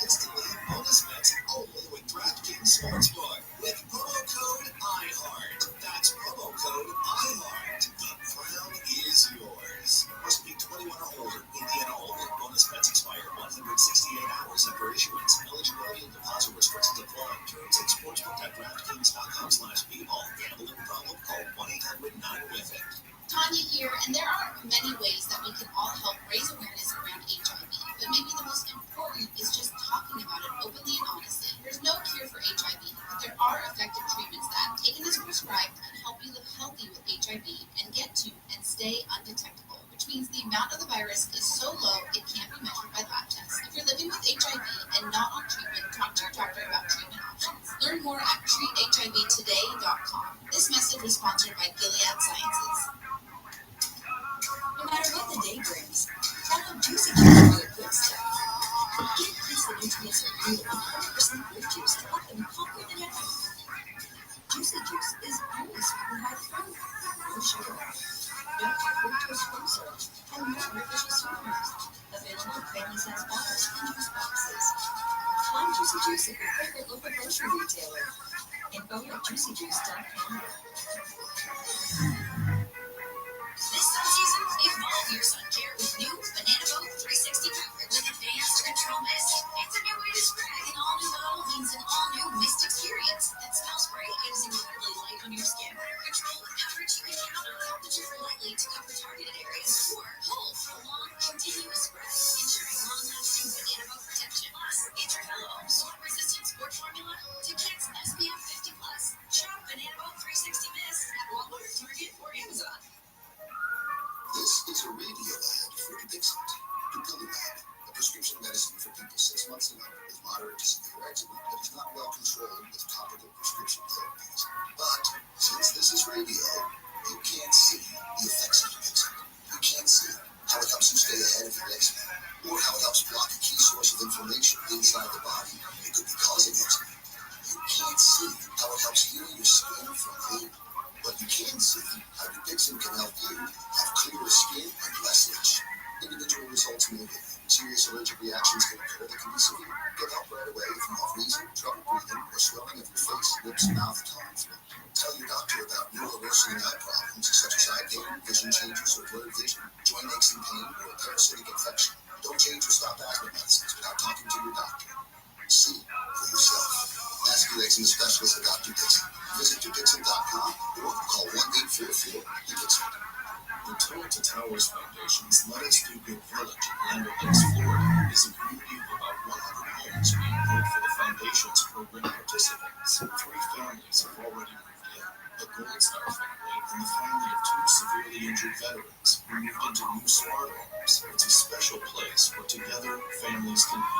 S8: instantly in bonus bets only with DraftKings Sportsbook. With promo code IHEART. That's promo code IHEART. The crown is yours. Must be 21 or older. Indiana only. Bonus bets expire 168 hours after issuance. Eligibility and deposit restrictions apply. Terms at sportsbook.draftkings.com/bball. Gambling problem? Call 1-800-9-WITH-IT.
S6: Tanya here, and there are many ways that we can all help raise awareness around HIV, but maybe the most important is just talking about it openly and honestly. There's no cure for HIV, but there are effective treatments that, taken as prescribed, can help you live healthy with HIV and get to and stay undetectable, which means the amount of the virus is so low it can't be measured by lab tests. If you're living with HIV and not on treatment, talk to your doctor about treatment options. Learn more at treathivtoday.com. This message was sponsored by Gilead Sciences. No matter what the day brings, follow Juicy Juice for the good stuff. Get these the nutrients of real 100% fruit juice to help them conquer the negative. Juicy Juice is only sweetened by fruit, no sugar, no fructose corn syrup, and no artificial sweeteners. Available in family-size bottles and juice boxes. Find Juicy Juice at your favorite local grocery retailer. Info at juicyjuice.com.
S9: This sun season, evolve your sun care with new Banana Boat 360
S7: prescription medicine for people 6 months and up with moderate to severe eczema that is not well controlled with topical prescription therapies. But since this is radio, you can't see the effects of eczema. You can't see how it helps you stay ahead of your eczema, or how it helps block a key source of inflammation inside the body that could be causing eczema. You can't see how it helps heal your skin from pain, but you can see how Dupixent can help you have clearer skin and less itch. Individual results may vary. Serious allergic reactions can occur that can be severe. Get help right away if you have wheezing, trouble breathing, or swelling of your face, lips, mouth, tongue, and throat. Tell your doctor about neuroworsening eye problems such as eye pain, vision changes, or blurred vision, joint aches and pain, or a parasitic infection. Don't change or stop asthma medicines without talking to your doctor. See for yourself. Ask your eczema specialist about Dupixent. Visit Dupixent.com or call 1-844-DUPIXENT.
S8: The Tunnel to Towers Foundation's Let Us Do Good Village in Land O'Lakes, Florida, is a community of about 100 homes being built for the foundation's program participants. 3 families have already moved in: the Gold Star family and the family of 2 severely injured veterans who moved into new smart homes. It's a special place where together families can be.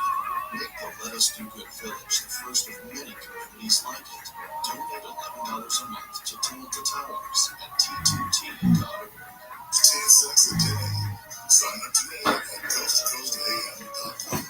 S8: Make the Let Us Do Good Village the first of many communities like it. Donate $11 a month to Tunnel to Towers at T2T.org.
S7: TSX a day. Sign up today at coasttocoastam.com.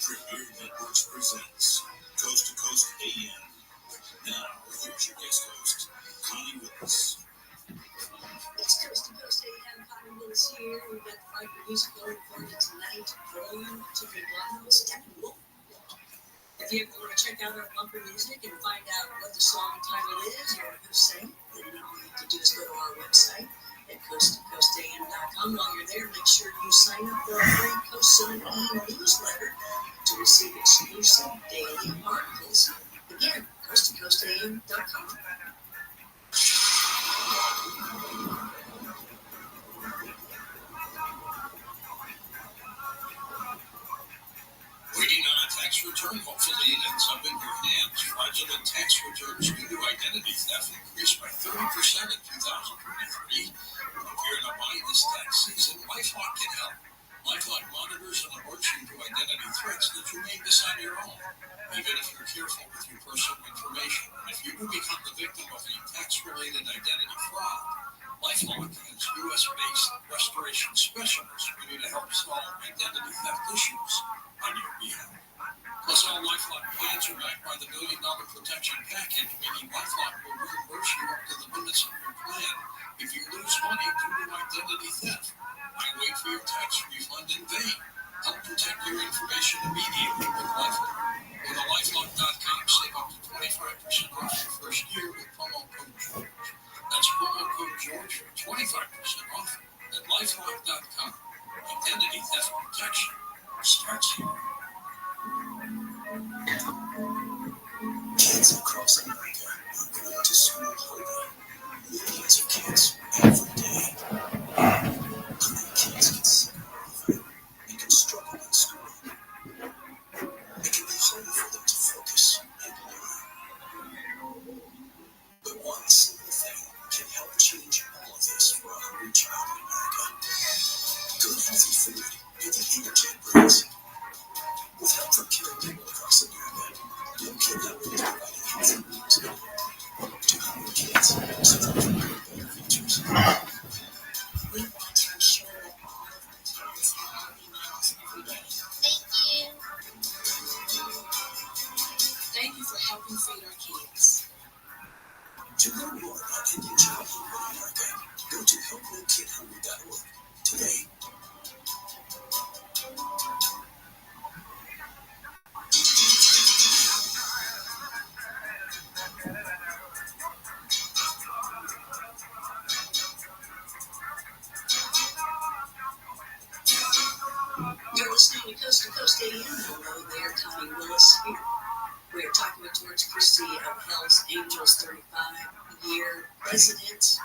S8: Premier Networks presents Coast to Coast AM. Now, here's your guest host, Connie Willis.
S11: It's Coast to Coast AM. Connie Willis here. We've got the Viper music going for you tonight. Rolling to the Blumhouse Technical. If you ever want to check out our bumper music and find out what the song title is or who sang, then all you have to do is go to our website at coasttocoastam.com. While you're there, make sure you sign up for our free Coast Zone e-newsletter to receive exclusive daily articles. Again, coasttocoastam.com.
S8: Waiting on a tax return? Hopefully it ends up in your hands. Fraudulent tax returns due to identity theft increased by 30% in 2023. If you're in a bind this tax season, LifeLock can help. LifeLock monitors and alerts you to identity threats that you may miss on your own, even if you're careful with your personal information. And if you do become the victim of a tax-related identity fraud, LifeLock has U.S.-based restoration specialists ready to help solve identity theft issues on your behalf. Plus, all LifeLock plans are backed by the $1 Million Protection Package, meaning LifeLock will reimburse you up to the limits of your plan if you lose money due to identity theft. Why wait for your tax refund in vain? Help protect your information immediately with LifeLock. Go to LifeLock.com, save up to 25% off your first year with promo code George. That's promo code George for 25% off at LifeLock.com.
S7: To learn more about Indian childhood in America, go to helpnokidhungry.org today.
S11: You're listening to Coast AM. Hello there, Tommy Willis here. We're talking with George Christie of Hell's Angels, 35-year president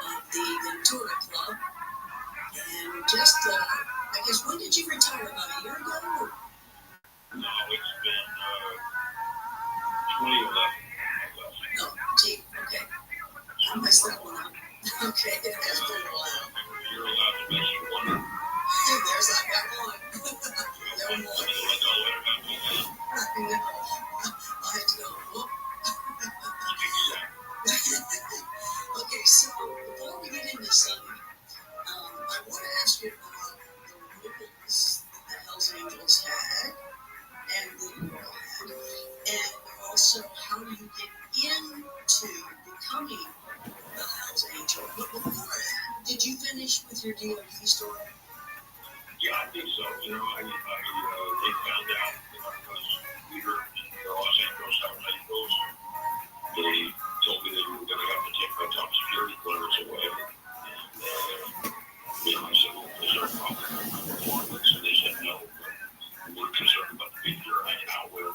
S11: of the Ventura Club. And just, I guess, when did you retire? About a year ago? Or?
S2: No, it's been 2011.
S11: Oh, gee, okay. I messed that one up. Okay, it has been a while.
S2: You're allowed to make you wonder.
S11: There's I got one. No more. I know. I had to go, whoop. Okay, so before we get into something, I want to ask you about the rules that the Hells Angels had and that you all had, and also how do you get into becoming the Hells Angel. But before that, did you finish with your DOD story?
S2: Yeah, I think so. You know, they found out because we were in the Los Angeles Hells Angels. They told me they were going to have to take my top security clearance away. And, I said, well, is there a problem with performance? And they said, no, but we're concerned about the people you're hanging out with.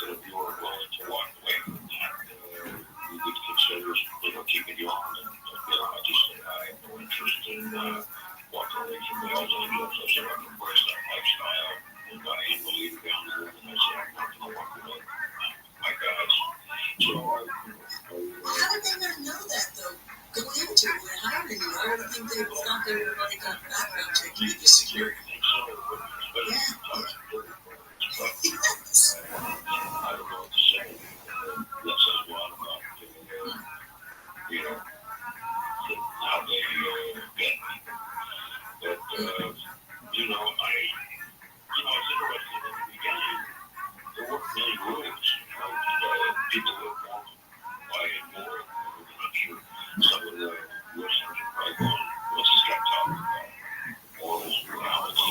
S2: So if you were willing to walk away from that, we would consider, keeping you on. And, I just said, I have no interest in walking away from the Hells Angels. I said, I can embrace that lifestyle. And I am the leader down there. And I said, I'm not going to walk away from my guys. So,
S11: how did they not know that, though? Going into it, when hiring you, I would think they thought they were running a background check to get the security. Yeah. Yes.
S2: I don't know what to say. That says a lot about, how they get people. But, it's interesting in the beginning, there weren't many rules. People would want to buy in more. I'm sure some of the listeners are probably going, what's this guy talking about? Morals, morality,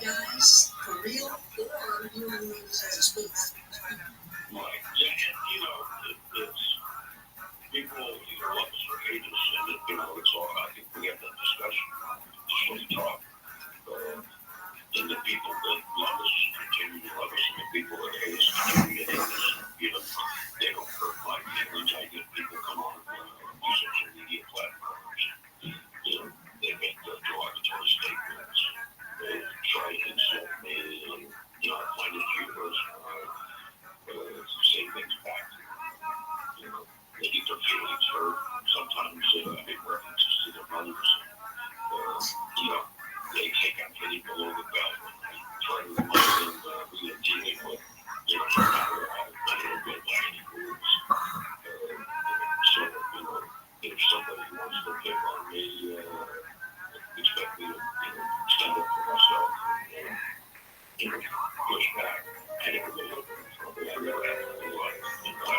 S11: guys for real, or you were doing this as a spoof?
S2: Right. Yeah, and it's people either love us or hate us, and it's all. I think we have that discussion, just when we talk. And the people that love us continue to love us, and the people that hate us continue to hate us. They don't hurt my feelings. I get people come on social media platforms. They make derogatory statements. They try to insult me, and I find it humorous. Say things back. They get their feelings hurt. Sometimes make references to their mothers. They take out any below the belt. I try to remind them who they're dealing with. I don't go by any rules. So, if somebody wants to pick on me, expect me to, stand up for myself and, push back. I never go over it. I never have in my life.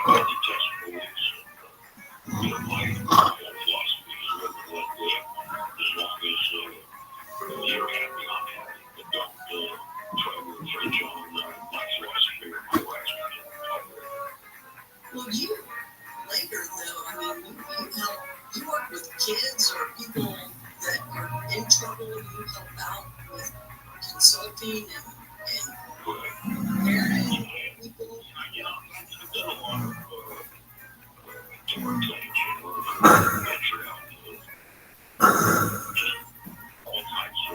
S2: I detest bullies. My philosophy is live and let live. As long as you're happy, I'm happy. But don't try to infringe on my philosophy or my rights.
S11: Well, you later though, you work with kids or people that are in trouble. You help out with consulting and parenting people.
S2: I've done a lot of tour things, venture out just all types of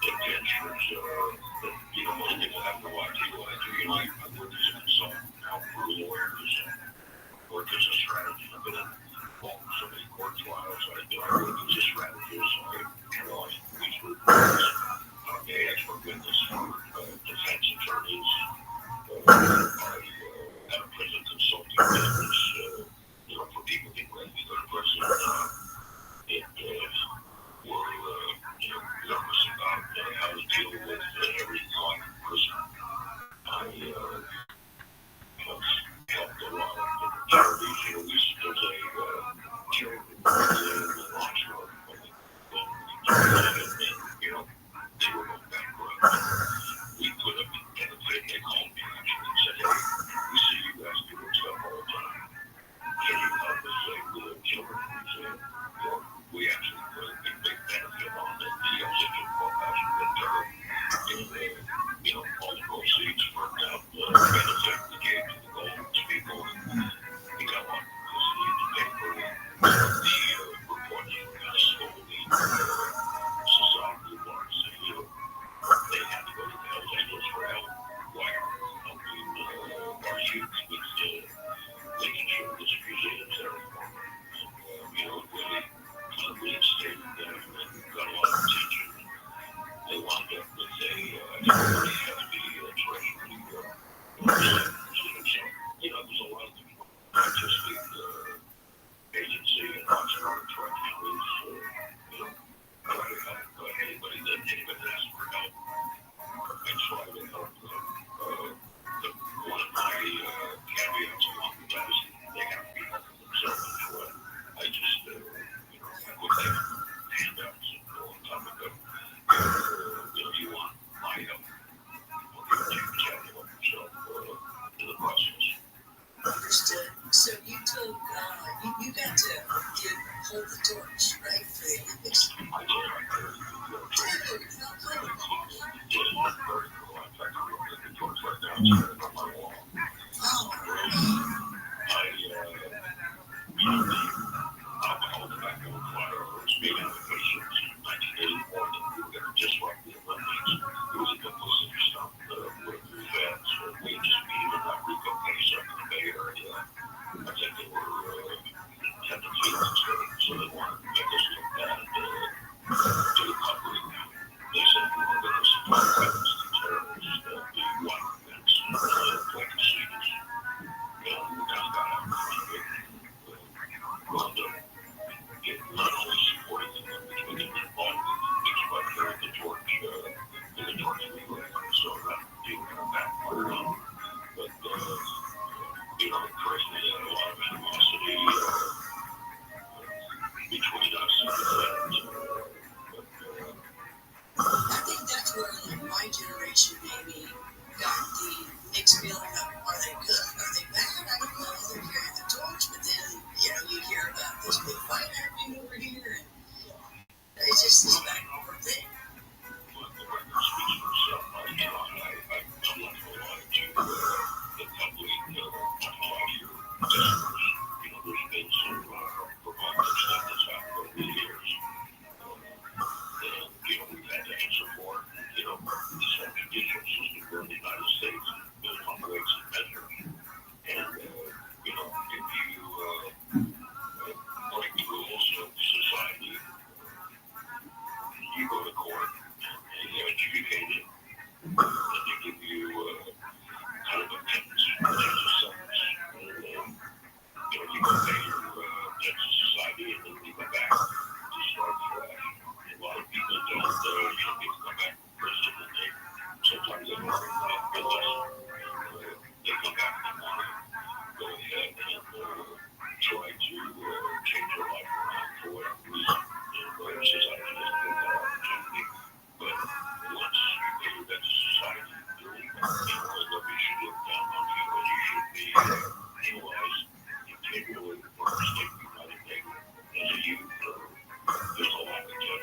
S2: adventures that most people have no idea what I do. I work as a consultant now for lawyers and work as a strategist. I've been involved in so many court trials. I work as a strategist. I police reports. Expert witness for defense attorneys. I had a prison consulting business, for people getting ready to go to prison. We're nervous about how to deal with everything going in prison. I have helped a lot of different charities. There's a charity in Rothschild. They were going bankrupt. We put up a benefit. They called me actually and said, hey, we see you guys doing stuff all the time. Can you help us save the children? So, we actually put a big benefit on the deals that you call us with her. And, all the proceeds for that benefit we gave to the homeless people. We got one because the paper, the reports kind of slowly society was, they had to go to the Hells Angels for help. Why are helping our youth with making sure this museum's there for them? Really reinstated them and got a lot of attention. They wound up with everybody had to be treasury. So, there's a lot of things. Artistic agency and Rothschild and Tri-Counties, try to help anybody that asks for help. I try to help them. One of my caveats along with that is they have to be helping themselves as well. I just, I would give handouts a long time ago. You want my help, you have to help yourself in the process.
S11: Understood. So you told you got to hold the torch, right, for the Olympics?
S2: I did. Very cool. In fact, I'm looking at the torch right now. It's right on my wall. I held the back of the choir for its big applications in 1984 that we were going to disrupt the Olympics. It was a publicity stunt with the feds. We had just beat them at Rico case up in the Bay Area. I think they were had the feelings hurt, so they wanted to make us look bad to the public. They said we were going to supply weapons to terrorists, the water events.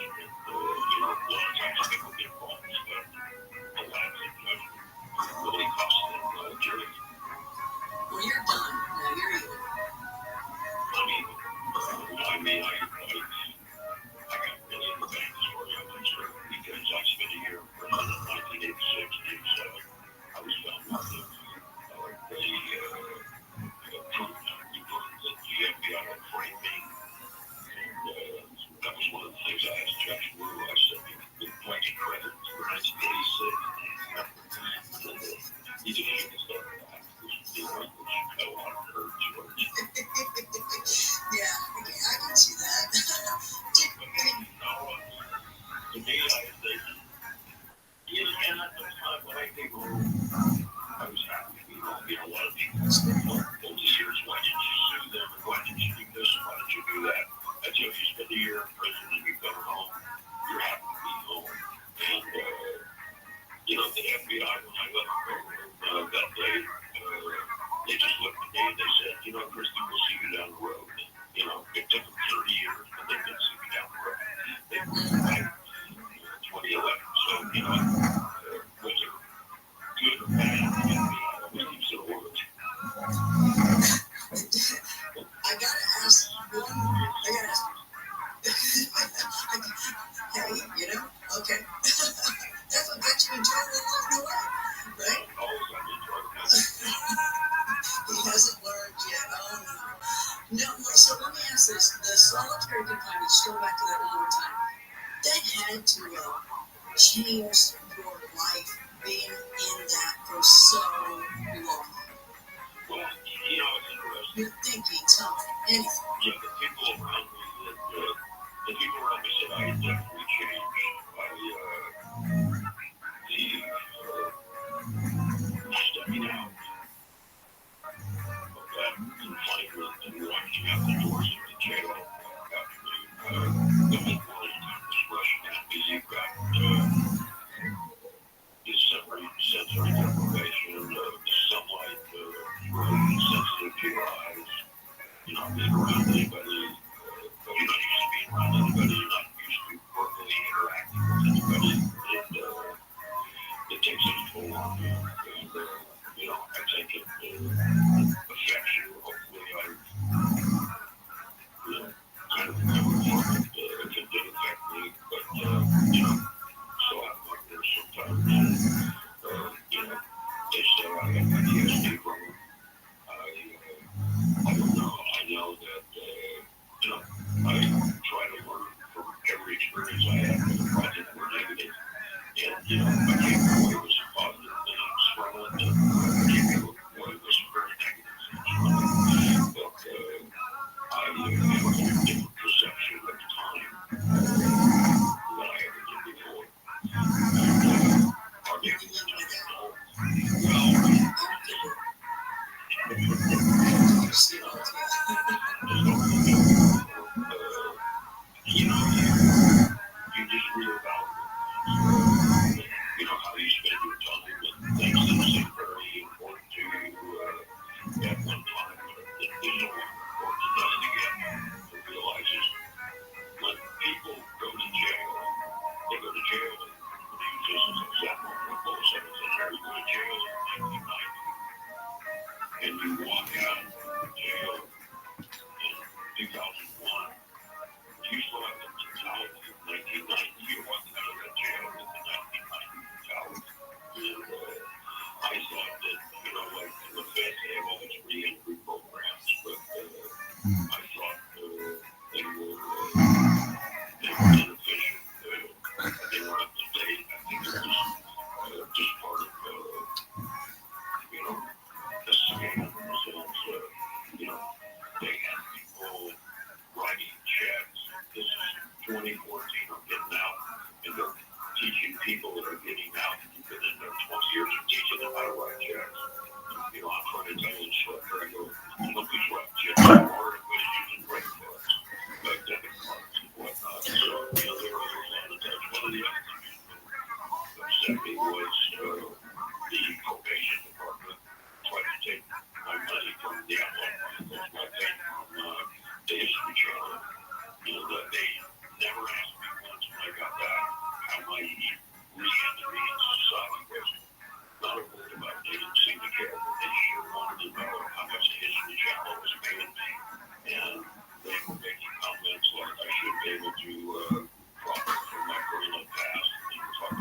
S3: a lot of times people get involved in stuff. A lot of things really cost them jury.
S11: Well, you're done. Now you're even.
S3: I mean, I got really in the bank as far as I'm concerned because I spent a year in prison in 1986, 87. I was found guilty. They proved that the FBI had framed me. And that was one of the things I asked Judge Wu. I said, you blanket credit for 1986. He just shook his head back. He had a lot of courage.
S11: Yeah, I can see that.
S3: To me, I think, and at the time when I came home, I was happy. A lot of people told us, here's why did you sue them? Why did you do this? Why did you do that? I tell you, if you spend a year in prison and you come home, you're happy to be home. And, the FBI, when I left that day, they just looked at me and they said, Christy, we'll see you down the road. It took them 30 years, but they didn't see me down the road. They moved back in 2011. So, was it good or bad? Always keeps it words.
S11: I gotta ask one. Hey, okay. That's what got you in trouble along the way, right?
S3: Always got me in trouble.
S11: He hasn't learned yet. Oh, no. No, so let me ask this. The solitary confinement, just go back to that one more time. That had to change your life being in that for so long.
S3: Well, it's interesting.
S11: You're thinking something, anything.
S3: Yeah, the people around me said I had definitely changed by stepping out of that confinement and walking out the doors of the jail after the whole world was rushing at me. You've got this sensory deprivation, the sunlight really sensitive to your eyes. You're not being around anybody. You're not used to being around anybody. You're not used to verbally interacting with anybody. It takes its toll on you. And, I think it affects you. Hopefully, kind of recovered from it. If it did affect me, but, so I'm like there sometimes. They said I have PTSD from it. I don't know. I know that, I try to learn from every experience I have, whether positive or negative. And, I can't go away with some positive things from it, and I can't go away with some very negative things from it. But, I have a different perception of time than I ever did before. Our neighbors you just reevaluate, how you spend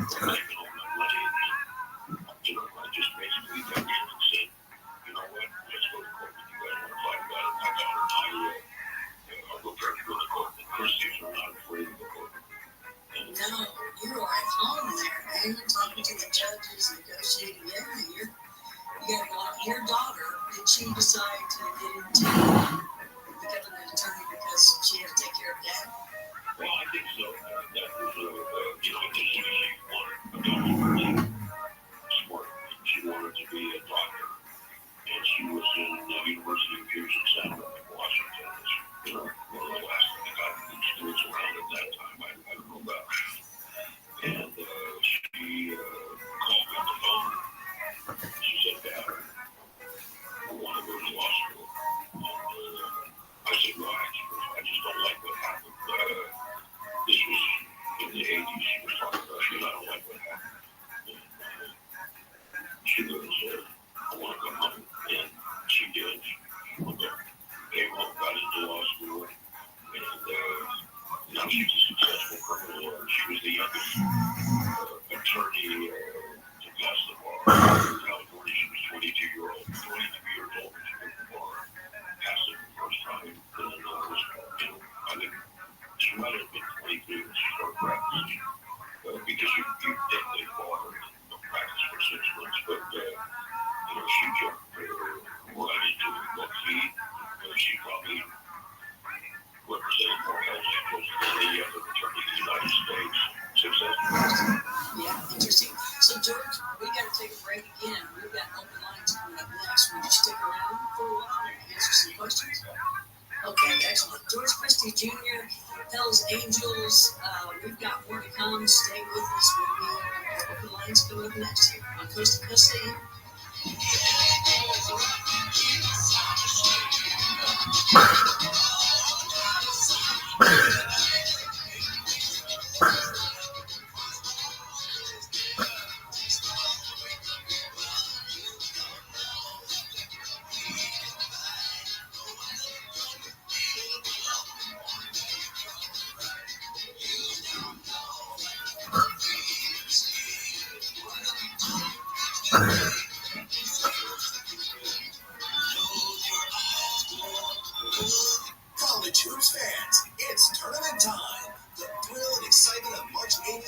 S2: I just basically got in and said, you know what, let's go to court. You guys want to fight about it? I got her. I'll go try to go to court. The Christians are not afraid of the court.
S11: No, you are at home there, man. Talking to the judges, negotiating. Yeah, you got to go on. Your daughter, did she decide to get into becoming an attorney because she had to take care of dad?
S2: Well, I think so. That was, I think she wanted smart. She wanted to be a doctor. And she was in the University of Puget Sound in Washington. One of the last schools around at that time. I don't know about. And she called me on the phone. She said, Dad, I want to go to law school. And I said, right. I just don't like what happened. This was in the 80s. She was talking about, I don't like what happened. And she goes, I want to come home. And she did. She came home, got into law school. And now she's a successful criminal lawyer. She was the youngest attorney to pass the bar in California. She was 22 years old when she took the bar, passed it the first time. And I think she might have been 22 when she started practicing, because you take the bar and practice for 6 months. But she jumped right into the book feed. She probably represented more Hells Angels than any other attorney in the United States. Successful.
S11: Yeah, interesting. So, George, we got to take a break again. We've got open lines coming up next. Will you stick around for a while and answer some questions? Okay, excellent. George Christie Jr., Hells Angels. We've got more to come. Stay with us. We'll be open lines coming up next here on Coast to Coast AM.
S8: College hoops fans, it's tournament time. The thrill and excitement of March Mania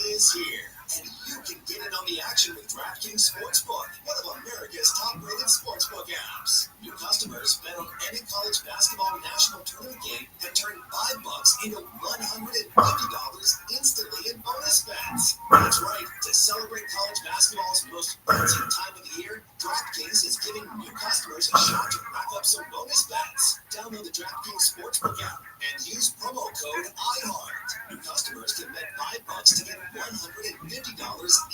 S8: is here. And you can get in on the action with DraftKings Sportsbook, one of America's top-rated sportsbook apps. New customers bet on any college basketball national tournament game and turn $5 into $150 instantly in bonus bets. That's right. To celebrate college basketball's most exciting time of the year, DraftKings is giving new customers a shot to rack up some bonus bets. Download the DraftKings Sportsbook app and use promo code IHEART. New customers can bet $5 to get $150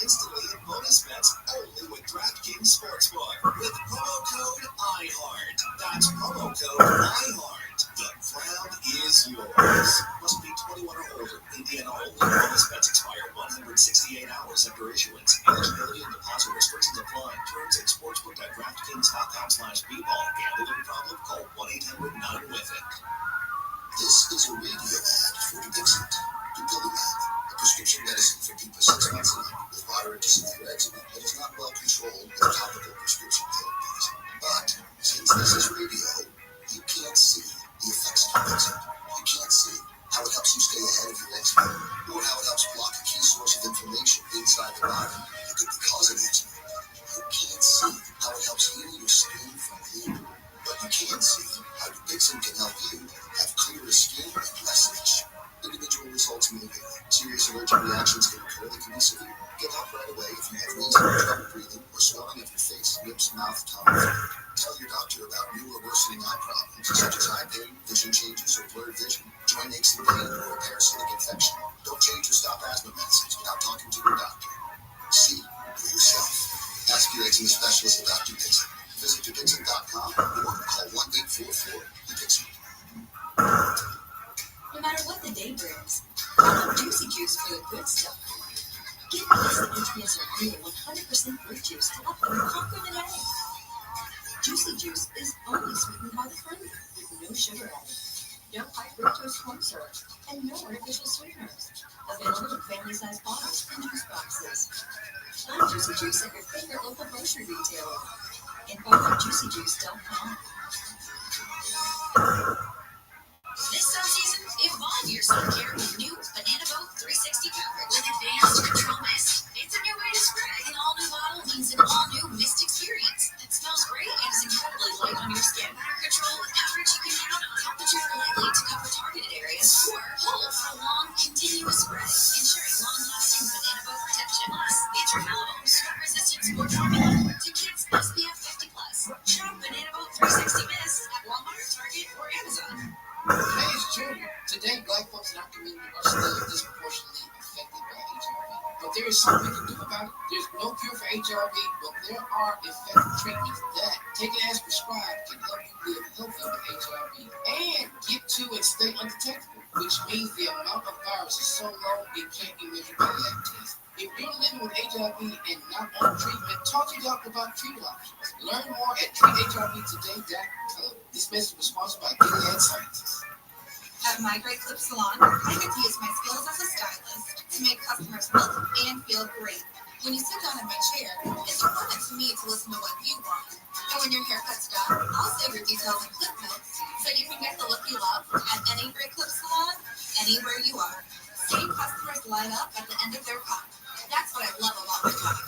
S8: instantly in bonus bets only with DraftKings Sportsbook. With promo code IHEART. That's promo code IHEART. The crown is yours. Must be 21 or older. Indiana only. Bonus bets expire 168 hours after issuance. Eligibility and deposit restrictions apply. Terms at sportsbook.draftkings.com/bball. Gambling problem? Call 1-800-9-WITH-IT.
S7: This is a radio ad for Dixit. Dupilumab, a prescription medicine for people 6 months and up with moderate to severe eczema that is not well controlled with topical prescription therapies. But since this is radio, you can't see the effects of Dixit. You can't see how it helps you stay ahead of your eczema, or how it helps block a key source of inflammation inside the body that could be causing eczema. You can't see how it helps heal your skin from bleeding, but you can see how Dupixent can help you have clearer skin and less itch. Individual results may vary. Serious allergic reactions can occur that can be severe. Get help right away if you have reasonable trouble breathing or swelling of your face, lips, mouth, tongue, or throat. Tell your doctor about new or worsening eye problems such as eye pain, vision changes, or blurred vision, joint aches and pain, or a parasitic infection. Don't change or stop asthma medicines without talking to your doctor. See for yourself. Ask your eczema specialist about Dupixent. Visit Dupixent.com or call 1-844-DUPIXENT.
S6: No matter what the day brings, have Juicy Juice for the good stuff. Get a piece of intramuscular real 100% fruit juice to help you conquer the day. Juicy Juice is only sweetened by the fruit, with no sugar added, no high fructose corn syrup, and no artificial sweeteners. Available in family family-sized bottles and juice boxes. Find Juicy Juice at your favorite local grocery retailer. Info at juicyjuice.com. This sun season, evolve your sun care with new Banana Boat 360 coverage with advanced control mist. It's a new way to spray. An all-new bottle means an all-new mist experience that smells great and is incredibly light on your skin. Control with coverage you can count on. Help the trigger lightly to cover targeted areas or hold for a long, continuous spray, ensuring long-lasting Banana Boat protection. Plus, it's refillable, sweat-resistant sport formula to kids SPF 50+. Shop Banana Boat 360 Mist at Walmart, Target, or Amazon.
S5: Today is June. Today, black folks in our community are still disproportionately affected by HIV. But there is something we can do about it. There's no cure for HIV, but there are effective treatments that, taken as prescribed, can help you live healthy with HIV and get to and stay undetectable, which means the amount of virus is so low it can't be measured by lab tests. If you're living with HIV and not on treatment, talk to your doctor about treatment options. Learn more at treathivtoday.com. This message was sponsored by Gilead Sciences.
S13: At My Great Clip Salon, I get to use my skills as a stylist to make customers look and feel great. When you sit down in my chair, it's important to me to listen to what you want. And when your haircut's done, I'll save your details and clip notes so you can get the look you love at any Great Clip Salon, anywhere you are. Same customers line up at the end of their cut. That's what I love about my job.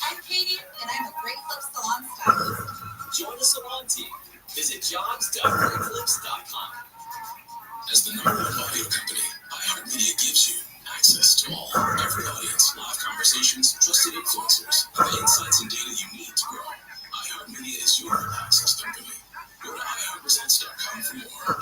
S13: I'm Katie, and I'm a Great Clip Salon stylist.
S14: Join the salon team. Visit jobs.greatclips.com.
S7: As the #1 audio company, iHeartMedia gives you access to all, every audience, live conversations, trusted influencers, and the insights and data you need to grow. iHeartMedia is your access company. Go to iHeartResults.com for more.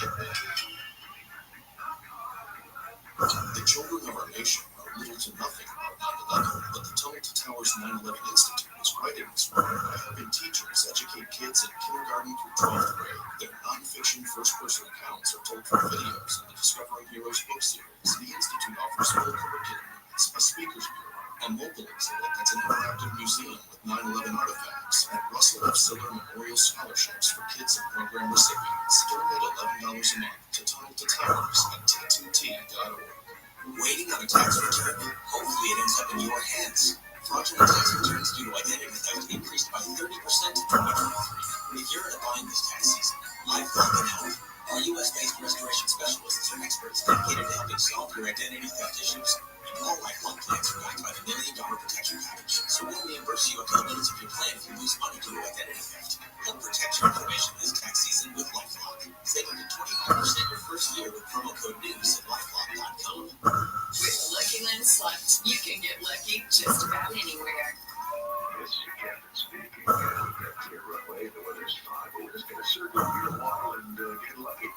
S7: The children of our nation know little to nothing about 9/11, but the Tunnel to Towers 9/11 Institute was right in this work by helping teachers educate kids in kindergarten through 12th grade. Their non-fiction first-person accounts are told through videos in the Discovering Heroes book series. The Institute offers full curriculum units, a speakers bureau, a mobile exhibit that's an interactive museum with 9/11 artifacts, and Russell F. Siller Memorial Scholarships for kids and program recipients. Donate $11 a month to Tunnel to Towers at T2T.org.
S14: Waiting on a tax return? Hopefully it ends up in your hands. Fraudulent tax returns due to identity theft increased by 30% in 2023. If you're in a bind this tax season, LifeLock can help. Our U.S.-based restoration specialists are experts dedicated to helping solve your identity theft issues. And all LifeLock plans are backed by the $1 Million Protection Package, so we'll reimburse you a component of your plan if you lose money due to identity theft. Help protect your information this tax season with LifeLock. Save up to 25% your first year with promo code NEWS at LifeLock.com.
S15: With Lucky Land Slots, you can get lucky just about anywhere.
S16: This is your captain speaking. We've got clear runway. The weather's fine, but we're just going to circle here a while and get lucky.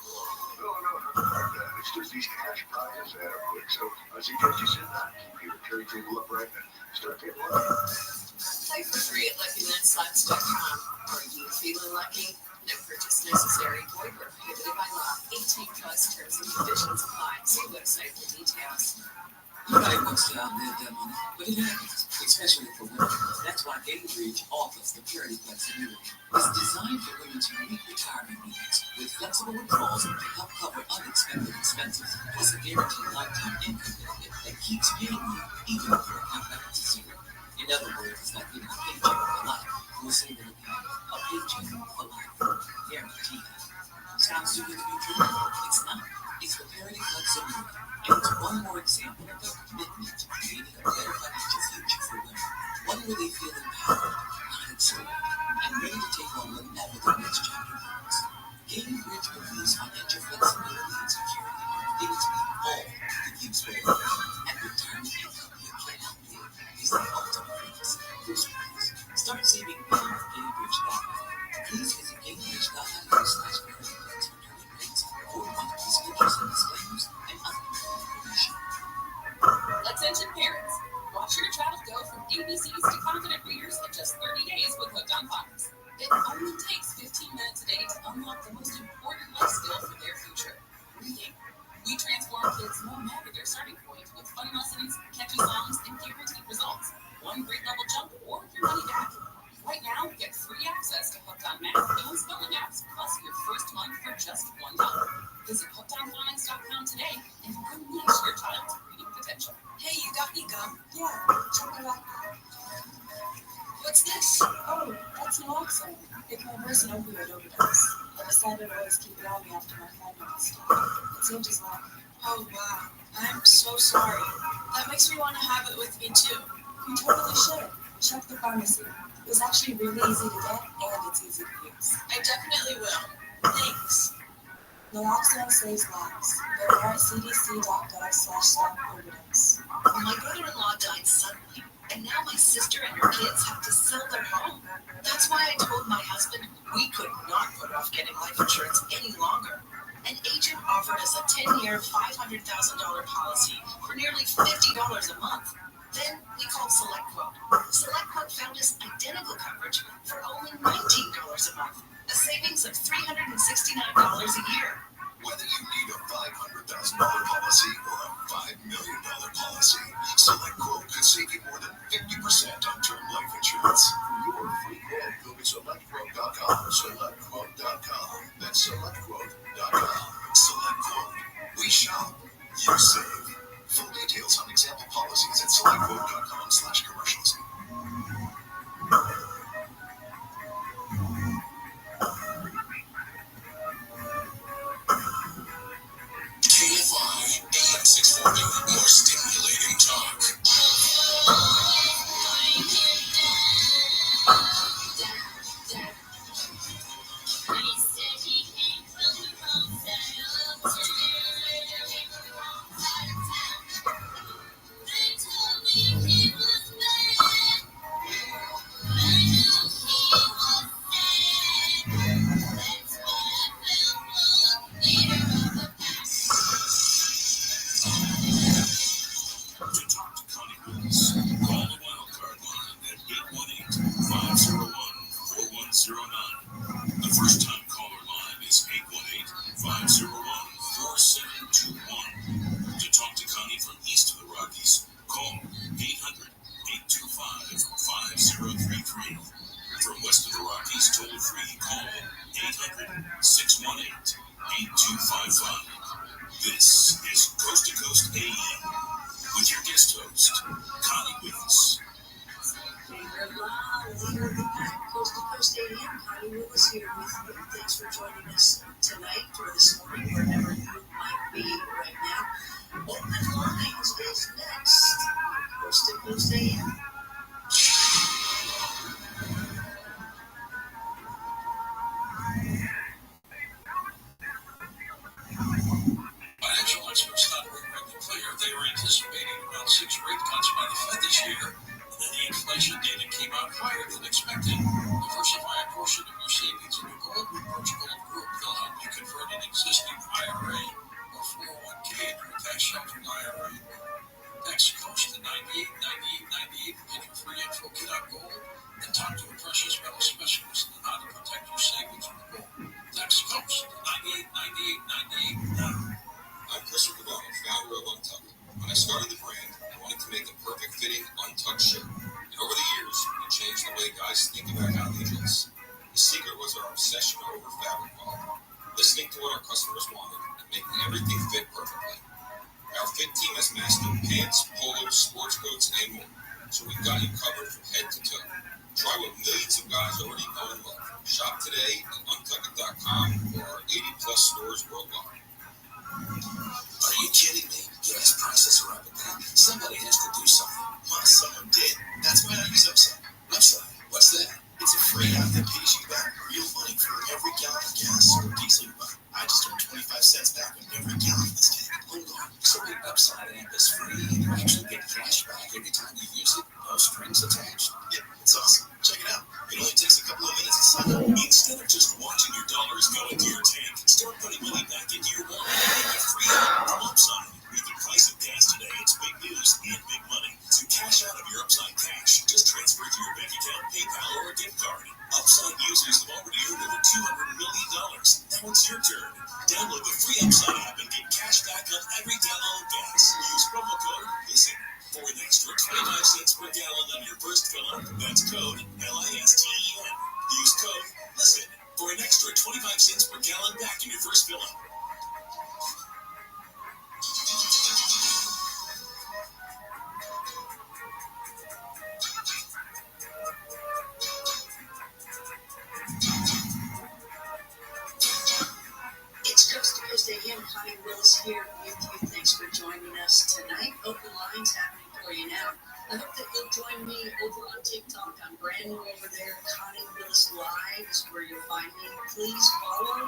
S16: No, nothing like that. It's just these cash prizes add up quick. So I suggest you sit down, keep your tray table upright, and start getting lucky.
S15: Play for free at LuckyLandSlots.com. Are you feeling lucky? No purchase necessary. Void where prohibited by law. 18+ terms and conditions apply. See website for details.
S17: Nobody wants to outlive their money, but it happens, especially for women. That's why Gainbridge offers the Purity Flex annuity. It's designed for women's unique retirement needs, with flexible withdrawals to help cover unexpected expenses, plus a guaranteed lifetime income benefit that keeps paying you even if your account balance is zero. In other words, it's like getting a paycheck for life. We'll say that a paycheck for life. Guaranteed. Sounds too good to be true. It's not. It's the Purity Flex annuity. And it's one more example of their commitment to creating a better financial future for women. One where they feel empowered, not insured, and ready to take on whatever the next chapter brings. Gainbridge believes financial flexibility and security are things we all can use for a and retirement income you can outlive is the ultimate fix. First place, start saving now at Gainbridge.com. Please visit Gainbridge.com/PurityFlex for turning rates, for monthly schedules and disclaimers, and other information.
S15: Attention parents. Watch your child go from ABCs to confident readers in just 30 days with Hooked on Phonics. It only takes 15 minutes a day to unlock the most important life skill for their future, reading. We transform kids no matter their starting point with fun lessons, catchy songs, and guaranteed results. One grade level jump or your money back. Right now, get free access to Hooked on Math and spelling apps, plus your first month for just $1. Visit HookedOnPhonics.com today and unleash your child's reading potential.
S13: Hey, you got any
S11: come? Yeah, check it out. What's this? Oh, that's naloxone. It can reverse an opioid overdose. I decided to always keep it on me after my friend lost it. It saved his life. Oh, wow. I'm so sorry. That makes me want to have it with me, too. You totally should. Check the pharmacy. It's actually really easy to get, and it's easy to use. I definitely will. Thanks. Naloxone saves lives. Go there at cdc.gov/stop-overdose.
S6: My brother-in-law died suddenly, and now my sister and her kids have to sell their home. That's why I told my husband we could not put off getting life insurance any longer. An agent offered us a 10-year, $500,000 policy for nearly $50 a month. Then we called SelectQuote. SelectQuote found us identical coverage for only $19 a month, a savings of $369 a year.
S7: Whether you need a $500,000 policy or a $5 million policy, SelectQuote could save you more than 50% on term life insurance. For your free quote, go to SelectQuote.com. SelectQuote.com. That's SelectQuote.com. SelectQuote. We shop. You save. Full details on example policies at SelectQuote.com/commercials.
S14: KFI AM 640, more stimulating talk. The first time caller line is 818-501-4721. To talk to Connie from east of the Rockies, call 800-825-5033. From west of the Rockies, toll free, call 800-618-8255. This is Coast to Coast AM with your guest host, Connie Willis.
S11: Coast to Coast AM, Connie Willis here with you. Thanks for joining us tonight or this morning, wherever you might be right now. Open Lines is next. Coast to Coast AM.
S3: Financial experts not a rugby player. They were anticipating about 6 rate cuts by the Fed this year. And the inflation data came out higher than expected. Diversify a portion of your savings into gold. Rothschild Group will help you convert an existing IRA or 401k into a tax-sheltered IRA. Text Coast to 989898 to get your free info kit on gold and talk to a precious metal specialist on how to protect your savings with gold. Text Coast to 989898 now.
S7: I'm Chris Rabbi, founder of Untucked. When I started the brand, I wanted to make a perfect fitting, untucked shirt. And over the years, it changed the way guys think about how they dress. The secret was our obsession over fabric quality, listening to what our customers wanted and making everything fit perfectly. Our fit team has mastered pants, polos, sports coats, and more. So we've got you covered from head to toe. Try what millions of guys already know and love. Shop today at untuckit.com or our 80+ stores worldwide.
S14: Are you kidding me? Gas prices are up again. Somebody has to do something. Well, someone did. That's why I use Upside. Upside? What's that? It's a free app that pays you back real money for every gallon of gas or diesel you buy. I just earned 25 cents back on every gallon of this tank. Hold on. So the Upside app is free and you actually get cash back every time you use it. No strings attached.
S7: Yeah, it's awesome. Check it out. It only takes a couple of minutes to sign up.
S14: Instead of just watching your dollars go into your tank, start putting money back into your wallet and get free app from Upside. With the price of gas today, it's big news and big money. To cash out of your Upside cash, just transfer to your bank account, PayPal, or a gift card. Upside users have already earned over $200 million. Now it's your turn. Download the free Upside app and get cash back on every gallon of gas. Use promo code LISTEN for an extra 25 cents per gallon on your first fill up. That's code LISTEN. Use code LISTEN for an extra 25 cents per gallon back in your first fill up.
S11: for you now. I hope that you'll join me over on TikTok. I'm brand new over there. Connie Willis Live is where you'll find me. Please follow,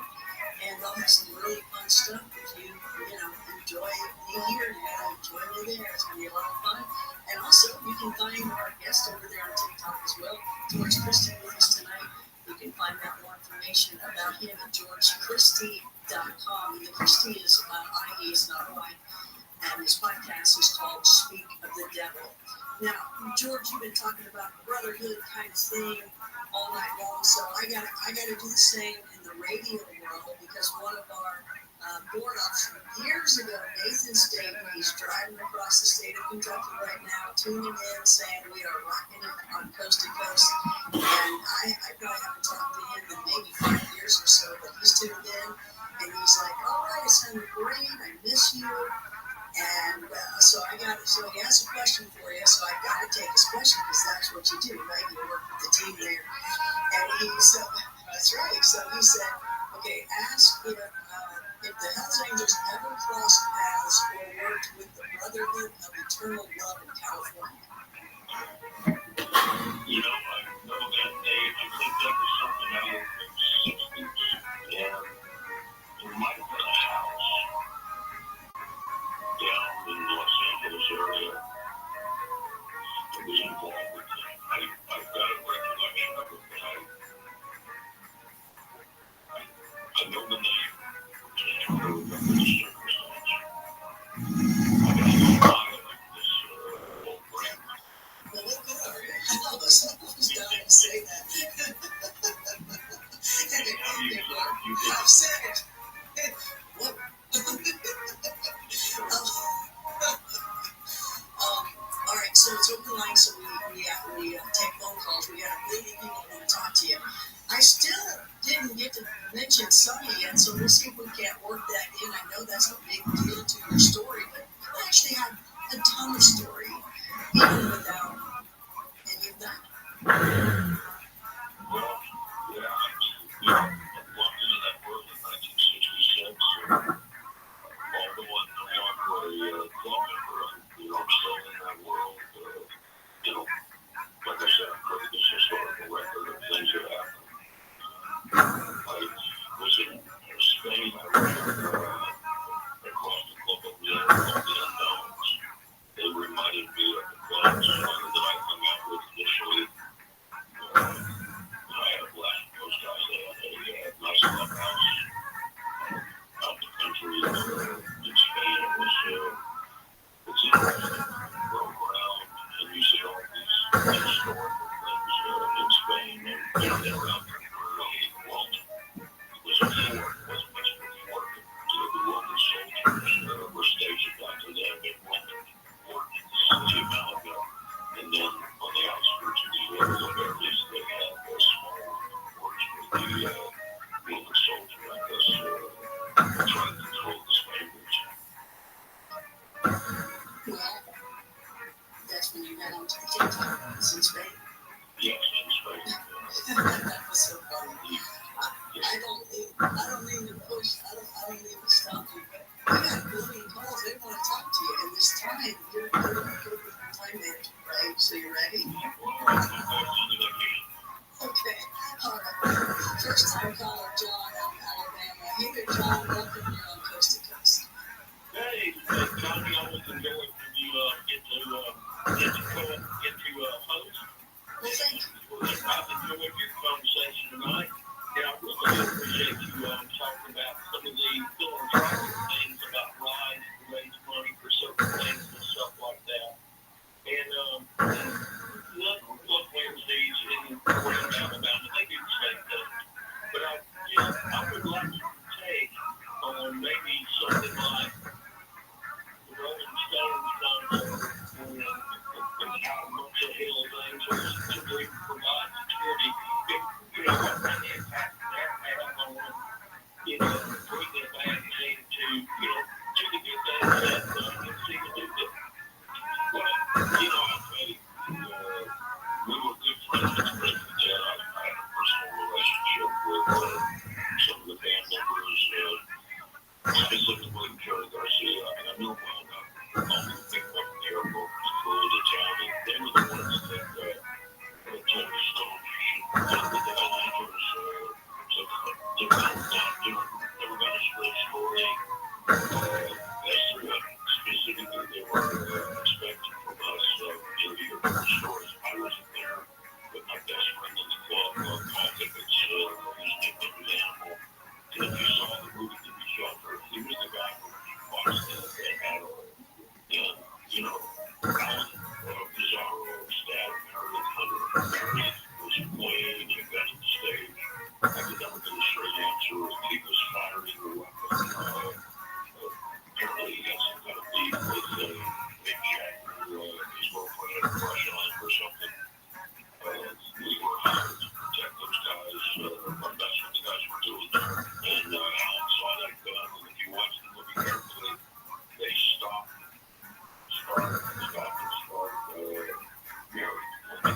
S11: and I'll have some really fun stuff if you enjoy me here. Enjoy me there. It's going to be a lot of fun. And also, you can find our guest over there on TikTok as well. George Christie with us tonight. You can find out more information about him at GeorgeChristie.com. And the Christie is I-E, it's not Y. And his podcast is called Speak of the Devil. Now, George, you've been talking about brotherhood kind of thing all night long, so I gotta do the same in the radio world, because one of our board officers years ago, Nathan State, he's driving across the state of Kentucky right now, tuning in, saying we are rocking it on coast to coast. And I probably haven't talked to him in maybe 5 years or so, but he's tuned in, and he's like, all right, it sounded great, I miss you. And so he has a question for you, so I got to take his question, because that's what you do, right? You work with the team there. And that's right. So he said, okay, ask if the Hells Angels ever crossed paths or worked with the Brotherhood of Eternal Love in California.
S2: I know that I think that was something out of the 60s, and there might have been a house down in the Los Angeles area that was involved with it. I've got a recollection of it, but I know the name, and I don't remember the circumstance. I got a file of this old grandma.
S11: I was dying to say that. I've said it. What? All right, so it's open line, so we take phone calls. We got a million people that want to talk to you. I still didn't get to mention Sonny yet, so we'll see if we can't work that in. I know that's a big deal to your story, but you actually have a ton of story, even without any of that.
S2: Well, yeah, I walked into that world in 1966, and although I'm no longer a club member, I'm still in that world. Like I said, I'm creating this historical record of things that happened. I was in Spain. I was across the club of the unknowns. They reminded me of the clubs that I hung out with initially. I had a blast with those guys. They had a nice clubhouse out in the country in Spain. It's interesting. You go around and you see all these historical things in Spain, and they're around early in the world. It was a fort. It wasn't much of a fort. The Roman soldiers were stationed after that. They Roman fort in Malaga. And then on the outskirts of the area, they had a small forts with the Roman soldier, I guess, trying to control the Spaniards.
S11: Well, that's when you got onto the TikTok. It's in Spain.
S2: Yes, in Spain.
S11: That was so funny. I don't mean to push. I don't mean to stop you, but I got a million calls. They want to talk to you, and this time you're time management, right? So you ready? Okay. All right. First time caller, John out of Alabama. Hey there, John. Welcome. You're on Coast to Coast.
S2: Hey, Johnny, I always enjoy it when you get to host.
S11: Well, thank you.
S2: I've enjoyed your conversation tonight, and I really appreciate you talking about some of the philanthropic things about RISE to raise money for certain things and stuff like that. And look, Wednesdays in Alabama, they do the same thing. But I would like to take on maybe something like the Rolling Stones concert and how much the hell things to really provide security. What kind of impact that had on, bringing a bad name to the good things that seem to do that. But, I'll tell you, we were good friends with Dad. I had a personal relationship with some of the band members, specifically Jerry Garcia. I mean, I knew him well enough. All the big fucking airport was cool to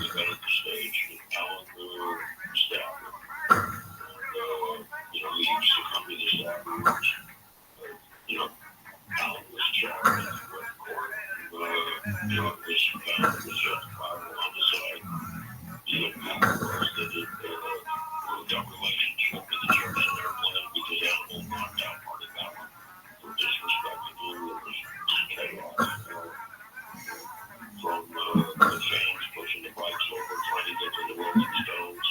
S1: got at the stage, Alan Stafford, he used to come to this afterwards. Alan was charged with court. This was justified on the side. The impact was that it moved our relationship with the church and their plan because Alan knocked out part of that one for disrespecting you. It was chaos. From the fans pushing the bikes over, trying to get to the Rolling Stones.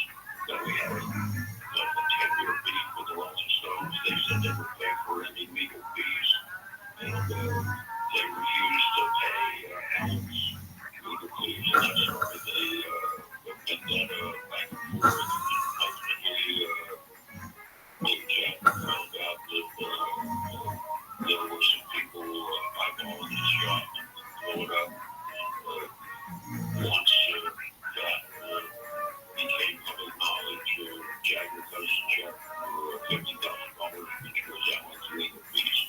S1: Then we had a 10-year beef with the Rolling Stones. They said they would pay for any legal fees, and they refused to pay Alan's legal fees. And that's why they put that back and forth. And ultimately, Jack found out that there were some people eyeballing his yacht and blew it up. Once that became public knowledge, Jagger goes to check for $50,000, which was Alan's legal fees.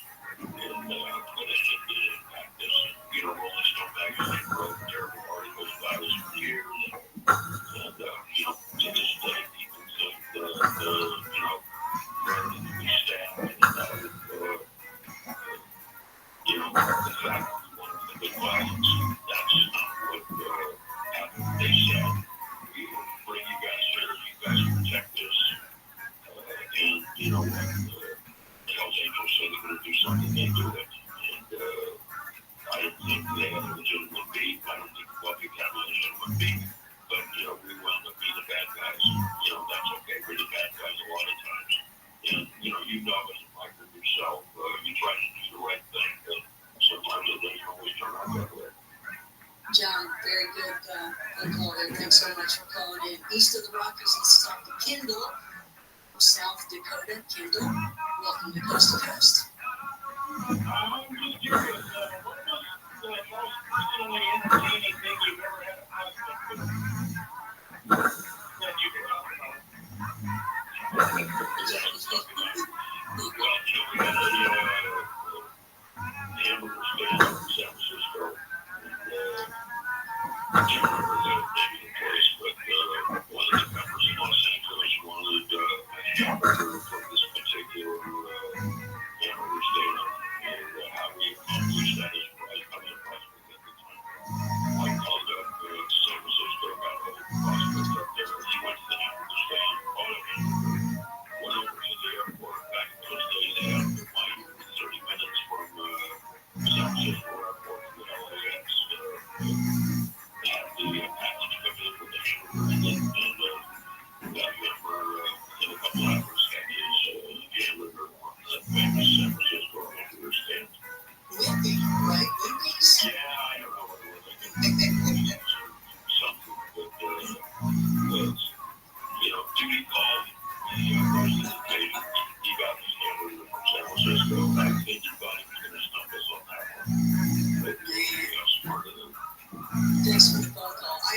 S1: And but it did impact us. Rolling Stone magazine wrote terrible articles about us for years. And to this day, people think where did we stand? And the fact that we wanted the big violence, that's not what happened. They said, we will bring you guys here, you guys protect us. And Hell's Angels say they're going to do something, they do it. And I don't think they have a legitimate beat. I don't think Buffy have a legitimate beat. But, we wound up being the bad guys. That's okay. We're the bad guys a lot of times. And, you know as a fighter yourself, you try to do the right thing, but sometimes it doesn't always turn out that way.
S11: John, very good phone call there. Thanks so much for calling in. East of the Rockies, let's talk to Kendall from South Dakota. Kendall, welcome to Coast to Coast.
S2: I'm just curious, what was the most personally entertaining thing you've ever had a conflict with that you can talk about?
S1: Well, we had a hamburger stand in San Francisco. I can't remember the name of the place, but one of the members in Los Angeles wanted a hamburger from this particular hamburger stand. And how we accomplished that is probably coming across with at the time. I called up San Francisco, got a whole prospect up there. He went to the hamburger stand, bought a hamburger, went over to the airport. Back in those days, they had a flight 30 minutes from San Francisco airport to LAX. They had the package come in with the hamburger, and that member, in a couple hours, had his hamburger from the famous San Francisco hamburger stand.
S11: Whippy, right? Whippies?
S1: Yeah, I don't know what it was. I think it was something, but Judy called the rest of the day. He got his hamburger from San Francisco. I think he thought he was going to stump us on that one. But he got smarter than that.
S11: Thanks for the phone call. I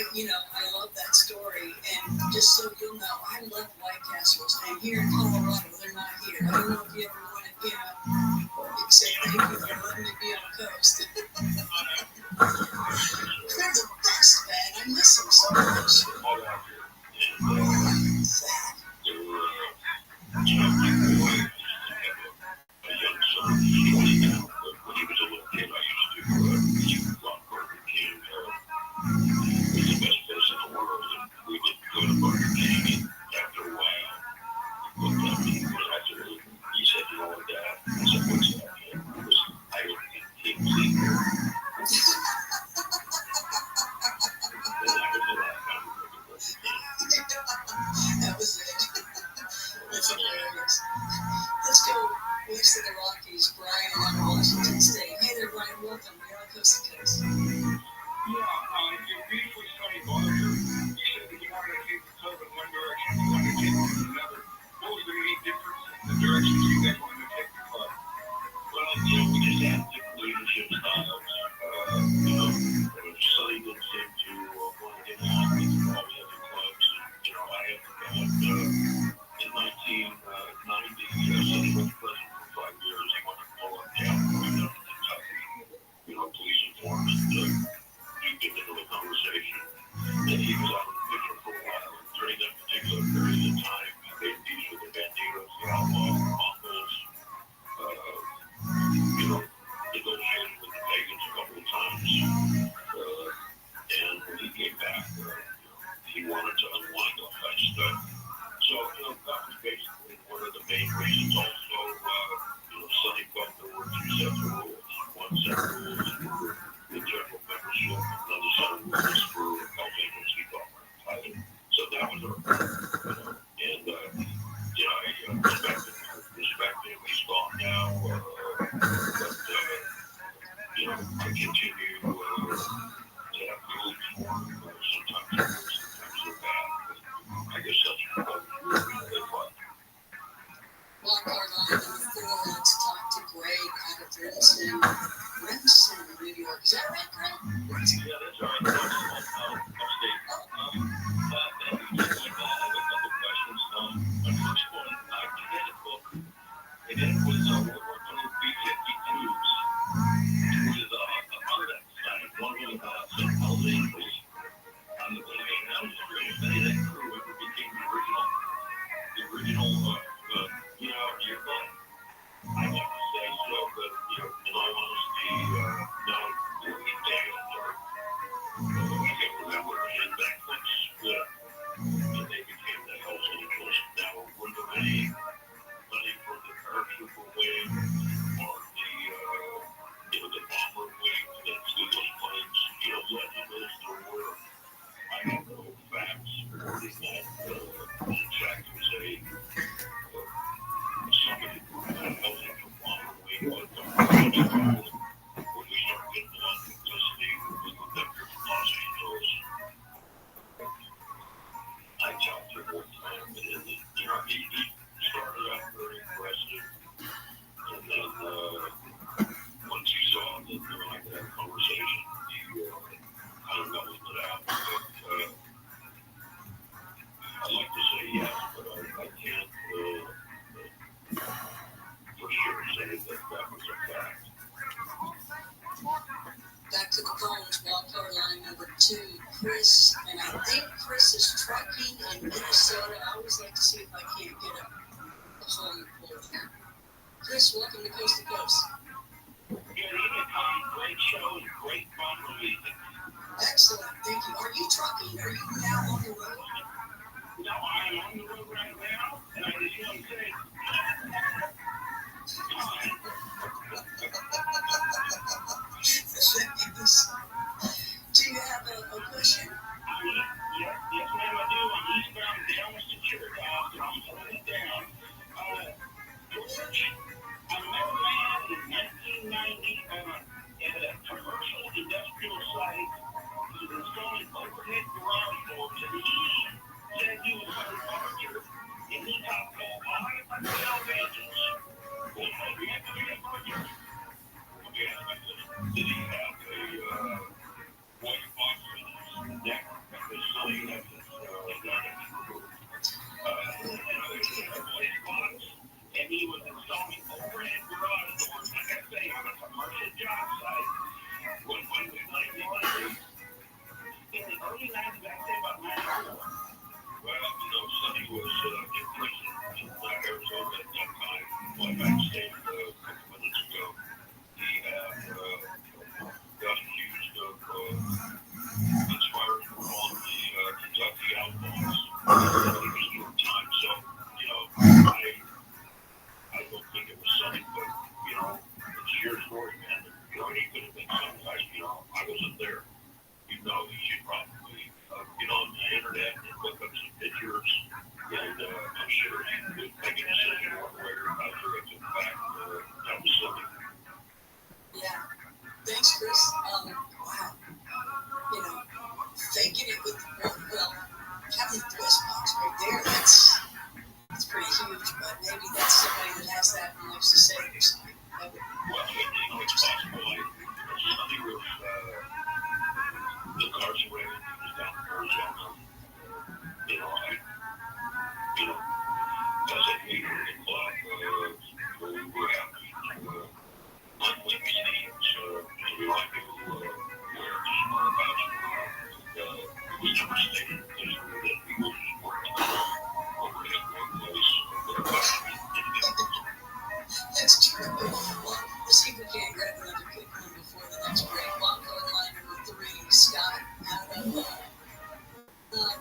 S11: love that story. And just so you'll know, I love White Castles. And here in Colorado, they're not here. I don't know if you ever want to, say thank you for letting me be on the coast. They're the best, man. I miss them so much. Sad.
S1: There were, my boy used to have a young son, he's 20 now, but when he was a little kid, I used to eat Burger King. It was the best place in the world, and we would go to Burger King, and after a while, we looked up and
S16: a conversation, and he was out of the picture for a while. And during that particular period of time, he made peace with the Banditos, the Outlaws, the Mongols, negotiated with the Pagans a couple of times. And when he came back, he wanted to unwind all that stuff. So, that was basically one of the main reasons. Also, Sonny felt there were two sets of rules. One set of rules for the general membership, another set of rules for Hells Angels he thought were entitled. So that was our goal. And, I respect him. He's gone now. But, I continue to have feelings for him. Sometimes they're good, sometimes they're bad. But I guess that's what they like.
S11: Wildcard line number 4, let's talk to Greg out of Renton, New York. Is that right, Greg?
S16: Yeah, that's right. Upstate. Thank you. I have a couple questions. My first one, I did a book, and it was World War II B-52s with a contact site, one of some Hells Angels on the plane. I was wondering if any of that crew ever became the original your thought. I like to say so, but, in all honesty, no, we damaged our, I can't remember, and back when split, and they became the Hells Angels. Now, were there any money from the paratrooper wing or the bomber wing that flew those planes? Legend is there were. I have no facts supporting that. In fact, it was somebody Hells Angel bomber wing, but when we started getting a lot of publicity with the members of Los Angeles, I talked to him one time, and he started out very aggressive, and then once he saw that I could have a conversation, he kind of mellowed it out. But I'd like to say yes, but I can't for sure say that was a fact.
S11: Back to the phones, wildcard line number 2, Chris, and I think Chris is trucking in Minnesota. I always like to see if I can't get a home pull here. Chris, welcome to Coast to Coast.
S2: Good evening, Tom. Great show and great fun releasing.
S11: Excellent, thank you. Are you trucking? Are you now on the road?
S2: No, I'm on the road right now, and I just want to say,
S11: do you have a question?
S2: Yes, ma'am, I do. I'm eastbound Dallas to Chickasaw, so I'm holding it down. George, I met a man in 1990 at a commercial industrial site. He was installing overhead garage doors, and he said he was a carpenter, and he talked to all my Hells Angels. Well, how do you have to be a carpenter?
S16: Did he have a white box on his neck? Because Sonny had this damage removed.
S2: He had a white box, and he was installing overhead garage doors, like I say, on a commercial job site. When was it, 1990s? In the early 90s, I'd say about 94.
S16: Well, Sonny was in prison in Arizona at that time. Like I stated a couple minutes ago, he had got accused of conspiring to wrong the Kentucky Outlaws. He was doing time, so I don't think it was Sonny, but it's your story, man. He could have been Sonny. I wasn't there. You should probably get on the internet and look up some pictures, and I'm sure you could make a decision one way or another if in fact that was Sonny.
S11: Yeah. Thanks, Chris. Wow. Faking it with having the voice box right there, that's pretty huge, but maybe that's somebody that has that and likes to say it or something.
S16: Well, it's possible. Sonny was incarcerated. He was down in Arizona. As a leader in the club, we were having monthly meetings. We like to wear whereabouts we were.
S11: That's true. Well, the secret can't grab another quick one before the next break. Blanco in line number 3, Scott out of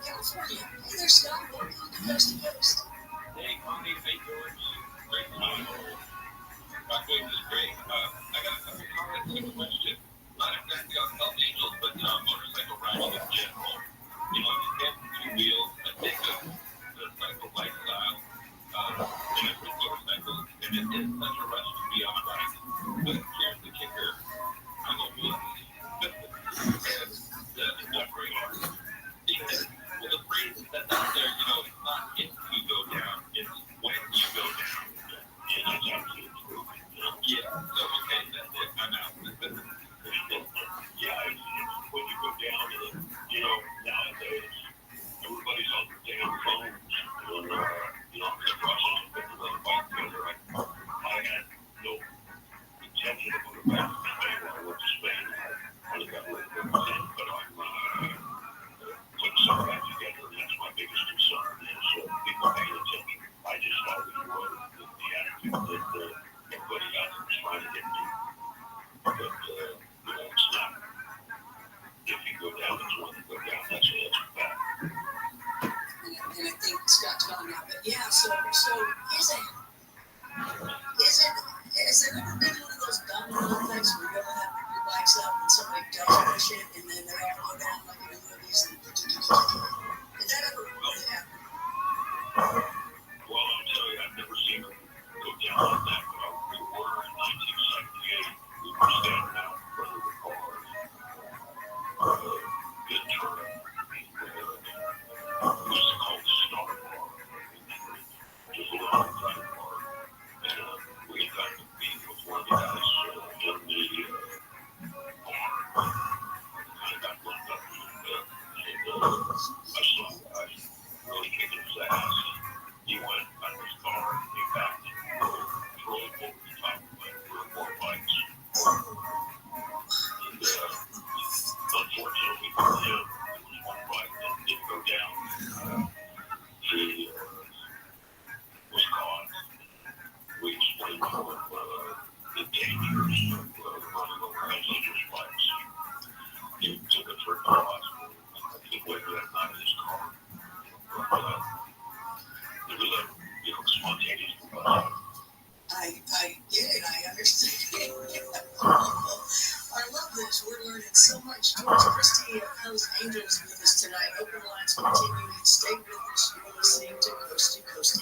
S11: California. Hey there, Scott. Welcome to Coast to Coast.
S18: Hey, Connie, St. George. Great time. This is great. I got a couple comments and a question. Not exactly on Hells Angels, but motorcycle riding in general. You know, you get 2 wheels that take the cycle lifestyle. And it's with motorcycles, and it is such a rush to be on a bike. But here's the kicker. I'm a wheel. And it's not very hard. Well, the phrase that's out there, you know, it's not if you go down, it's when you go down. And that's absolutely true. Yeah, so okay, that's it. I'm out. Yeah, it's when you go down, and you know, nowadays, everybody's on their damn phones. And, you know, they're rushing to put the bike together. I had no intention of going back to Spain. When I went to Spain, I only got rid of it, but I'm putting some back together, and that's my biggest concern is people paying attention. I just always rode with the attitude that everybody else was trying to hit me. But, you know, it's not. If you go down, it's when you go down. That's a fact.
S11: And I think Scott's gone now, but yeah, so has there ever been one of those domino effects where you ever have your bikes up and somebody does push it and then they all go down like in the movies? And did that ever really happen?
S18: Well, I'll tell you, I've never seen them go down like that, but we were in 1978. We were standing out in front of the car. Good turn. It was called the Star Bar. Just a little outside the bar. And we got to meet with one of the guys in the bar. I got looked up and I saw the guy really kicking his ass. He went out of his car and he backed and drove over the top of like 3 or 4 bikes. And unfortunately for him, there was one bike that didn't go down. He was caught. We explained to him the dangers of running over passengers' bikes. He took a trip to the hospital. He waited that night in his car. But it was a, you know, spontaneous combustion.
S11: I get it. I understand. I love this. We're learning so much. George Christie of Hells Angels with us tonight. Open lines continuing. Stay with us. You're listening to Coast to Coast.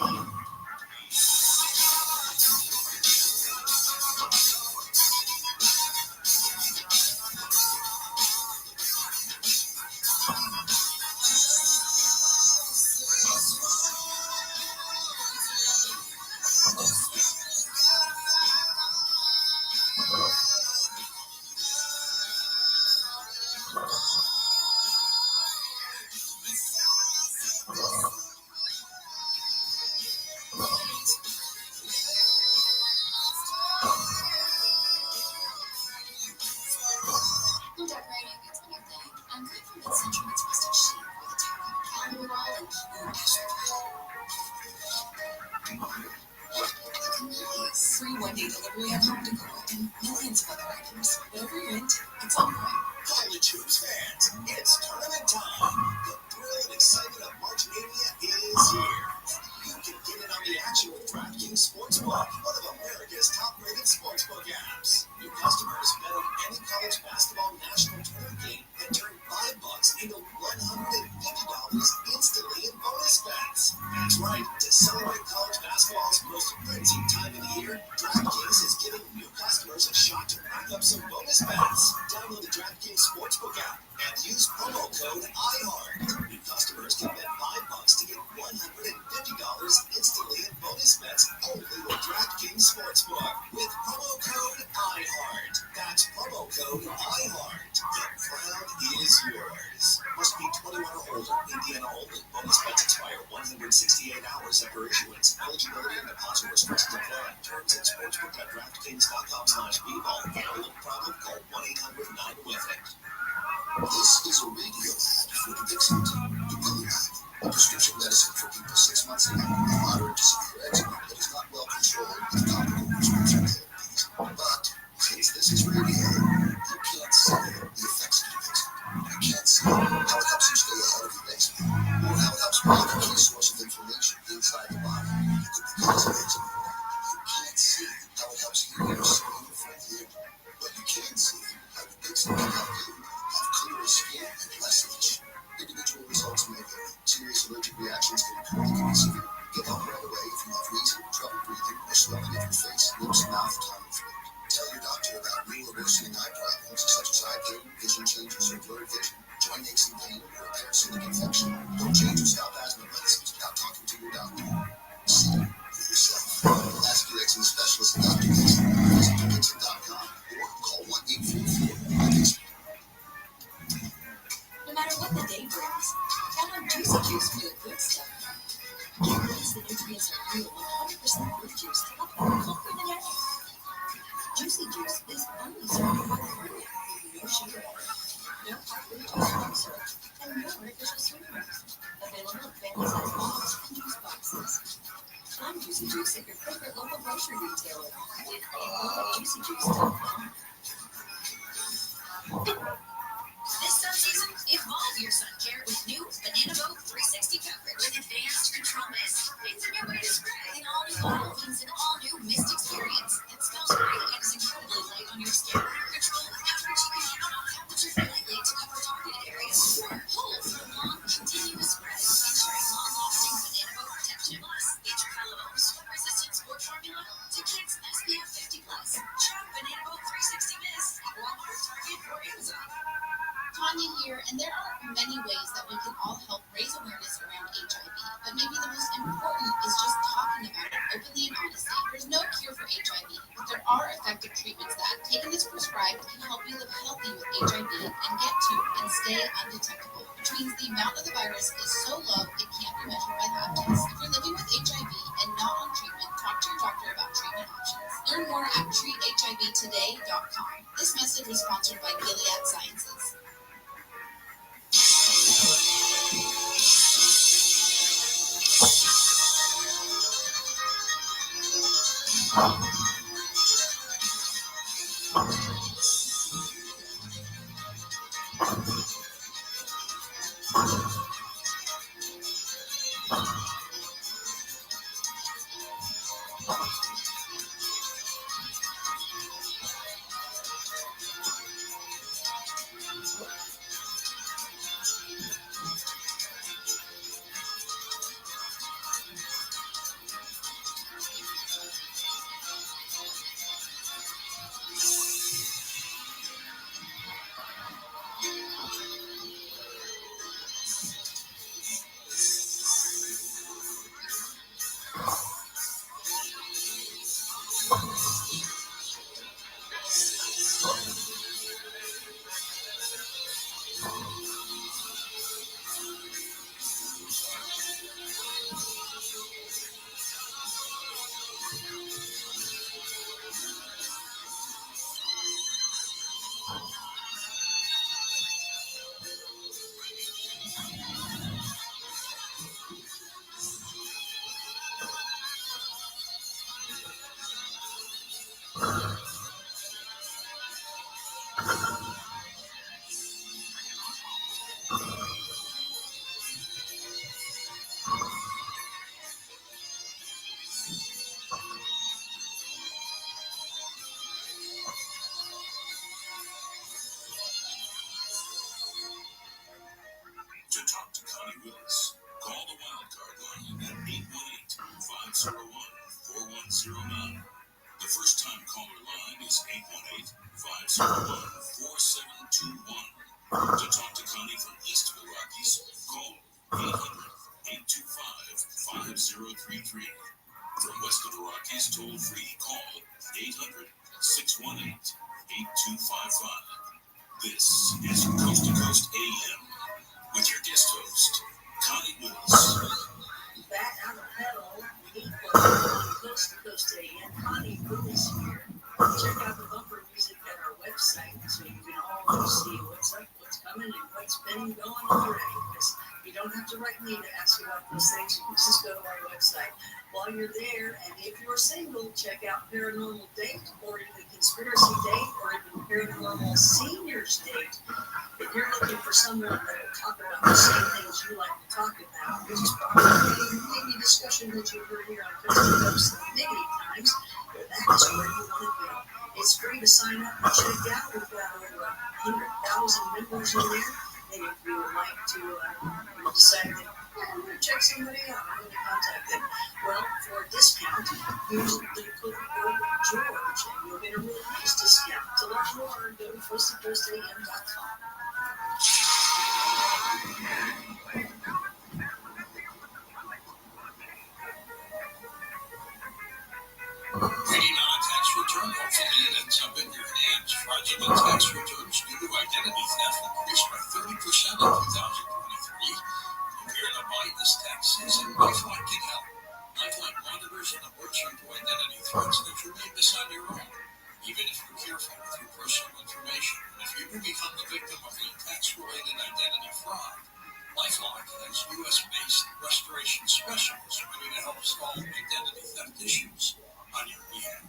S9: I'm good from that central twisted sheet with a towel, calendar wall, and
S11: Free one-day delivery at home decor and millions of other items. Whatever you're into, it's on the way.
S8: College hoops fans, it's tournament time. The thrill and excitement of March Mania is here. You can get in on the action with DraftKings Sportsbook, one of America's top-rated sportsbook apps. New customers bet on any college basketball national tournament game and turn $5 into $150 instantly in bonus bets. That's right. To celebrate college basketball's most frenzied time of the year, DraftKings is giving new customers a shot to rack up some bonus bets. Download the DraftKings Sportsbook app and use promo code IHEART. New customers can bet $5 to get $150 instantly in bonus bets only with DraftKings Sportsbook with promo code IHEART. That's promo code IHEART. The crown is yours. Must be 21 or older. Indiana only. Bonus bets expire 168 hours after issuance. Eligibility and deposit restrictions apply. Terms at sportsbook.draftkings.com/bball. Gambling problem? Call 1-800-9-WITH-IT.
S7: This is a radio ad for Dixon. A prescription medicine for people 6 months and up with moderate to severe eczema that is not well controlled with topical prescription therapies. But since this is radio, you can't see the effects of it. You can't see how it helps you stay ahead of your eczema, or how it helps block a key source of inflammation inside the body that could be causing eczema. You can't see how it helps heal your skin from within, but you can see how Dixon can help you have clearer skin and less itch. Individual results may vary. Serious allergic reactions can occur that can be severe. Get help right away if you have wheezing, trouble breathing, or swelling of your face, lips, mouth, tongue, and throat. Tell your doctor about new or worsening eye problems such as eye pain, vision changes, or blurred vision, joint aches and pain, or a parasitic infection. Don't change or stop asthma medicines without talking to your doctor. See for yourself. Ask your eczema specialist, Dr. Dixon. Visit Dixon.com or call 1-844-DIXON.
S6: No matter what the day brings, count on Juicy Juice for the good stuff. Guarantees the nutrients are real 100% fruit juice to help you conquer the day. Juicy Juice is only certified fruit with no sugar added, no high fructose syrup, and no artificial sweeteners. Available in family-sized bottles and juice boxes. Find Juicy Juice at your favorite local grocery retailer and at juicyjuice.com. This sun season, evolve your sun care with new Banana Boat 360 coverage with advanced control mist. It's a new way to spray. An all-new bottle means an all-new mist experience. It smells great and is incredibly light on your skin. Control the coverage you can count on. Temperatures lightly to cover targeted areas or hold for a long, continuous spray, ensuring long-lasting Banana Boat protection. Plus, get your Colorado sweat-resistant sport formula to kids SPF 50+. Shop Banana Boat 360 Mist at Walmart, Target, or Amazon.
S13: Tanya here, and there are many ways that we can all help raise awareness around HIV, but maybe the most important is just talking about it openly and honestly. There's no cure for HIV, but there are effective treatments that, taken as prescribed, can help you live healthy with HIV and get to and stay undetectable, which means the amount of the virus is so low it can't be measured by lab tests. If you're living with HIV and not on treatment, talk to your doctor about treatment options. Learn more at treathivtoday.com. This message was sponsored by Gilead Sciences.
S14: To talk to Connie Willis, call the Wildcard line at 818-501-4109. The first-time caller line is 818-501-4721. To talk to Connie from east of the Rockies, call 800-825-5033. From west of the Rockies, toll free, call 800-618-8255. This is Coast to Coast AM with your guest host, Connie Willis.
S11: Back on the pedal, 811 Coast to Coast AM, Connie Willis here. Check out the bumper music at our website so you can always see what's up, what's coming, and what's been going on already. don't have to write me to ask you about those things. You can just go to our website. While you're there, and if you're single, check out Paranormal Date, or even Conspiracy Date, or even Paranormal Seniors Date. If you're looking for someone that will talk about the same things you like to talk about, which is probably maybe discussion that you heard here on Coast many times, that is where you want to go. It's free to sign up and check out. We've got over 100,000 members in there. And if you would like to decide that I'm going to check somebody out, I'm going to contact them. Well, for a discount, use the code George, and you'll get a really nice discount. To learn more, go to coasttocoastam.com.
S14: Waiting on a tax return, hopefully it ends up in your hands. Fraudulent tax returns due to identity theft increased by 30% in 2023. If you're in a bind this tax season, Lifeline can help. Lifeline monitors and alerts you to identity threats that you may miss on your own. Even if you're careful with your personal information, and if you do become the victim of a tax-related identity fraud, LifeLock has U.S.-based restoration specialists ready to help solve identity theft issues on your behalf.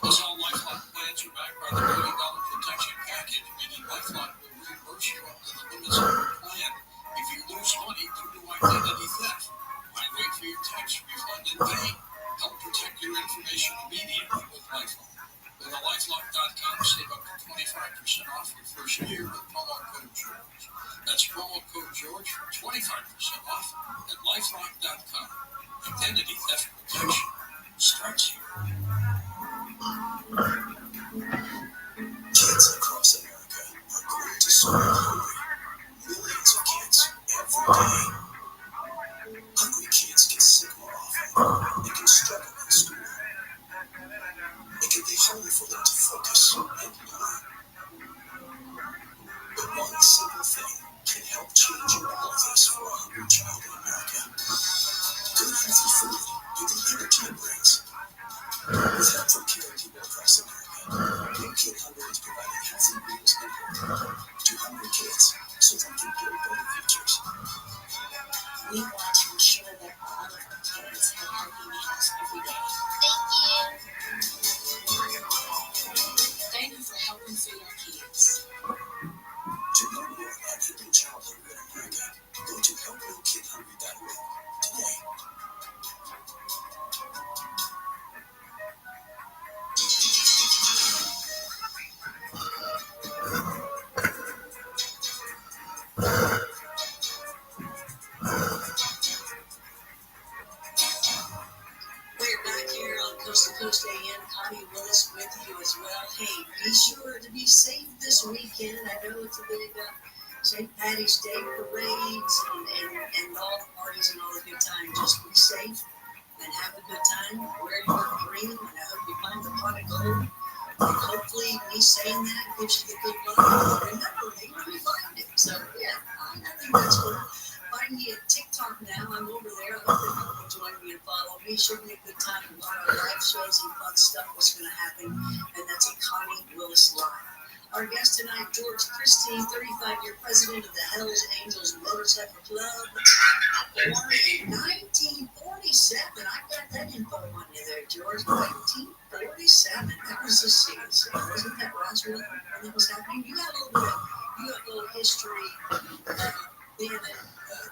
S14: Plus, all LifeLock plans are backed by the $30 protection package, meaning LifeLock will reimburse you up to the limits of your plan if you lose money due to identity theft. Why wait for your tax refund in vain? Help protect your information immediately with LifeLock. Go to LifeLock.com, save up to 25% off your first year with promo code George. That's promo code George for 25% off at LifeLock.com. Identity theft protection starts here.
S7: Kids across America are going to school hungry. Millions of kids every day. Hungry kids get sick more often. They can struggle in school. It can be harder for them to focus and learn. But one simple thing can help change all of this for a hungry child in America. Good healthy food with the energy it brings. With help from caring people across America, Big Kid Hungry is providing healthy meals and hope to hungry kids so they can build better futures.
S9: We want to ensure that all of our kids have healthy meals every day. Thank you for helping feed our kids.
S7: To know more about helping child hunger in America, go to helpkidhungry.org today.
S11: We're back here on Coast to Coast AM. Connie Willis with you as well. Hey, be sure to be safe this weekend. I know it's a big St. Patty's Day parades and all the parties and all the good times. Just be safe and have a good time. Wear your green, and I hope you find the pot of gold. And hopefully, me saying that gives you the good luck. Remember me when you find it. So, yeah, I think that's cool. Find me at TikTok now. I'm over there. I hope that you will join me and follow me. Should be a good time. A lot of live shows and fun stuff was going to happen. And that's at Connie Willis Live. Our guest tonight, George Christie, 35-year president of the Hells Angels Motorcycle Club. Born in 1947. I've got that info on you there, George. 1947. That was the season. Wasn't that Rothschild when that was happening? You got a little history being in the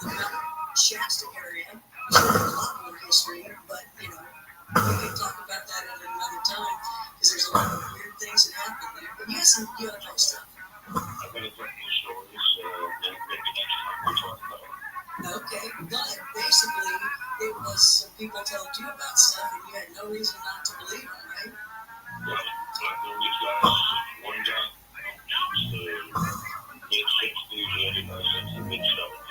S11: Mount Shasta area. So a lot more history, but, you know, we can talk about that at another time because there's a lot of weird things that happen there. But you got some UFO stuff.
S2: I've got a couple of stories. Maybe next time we'll talk about it.
S11: Okay, but basically, it was some people told you about stuff and you had no reason not to believe them, right?
S2: Well, I've known these guys one guy since the mid-60s, since the mid-70s.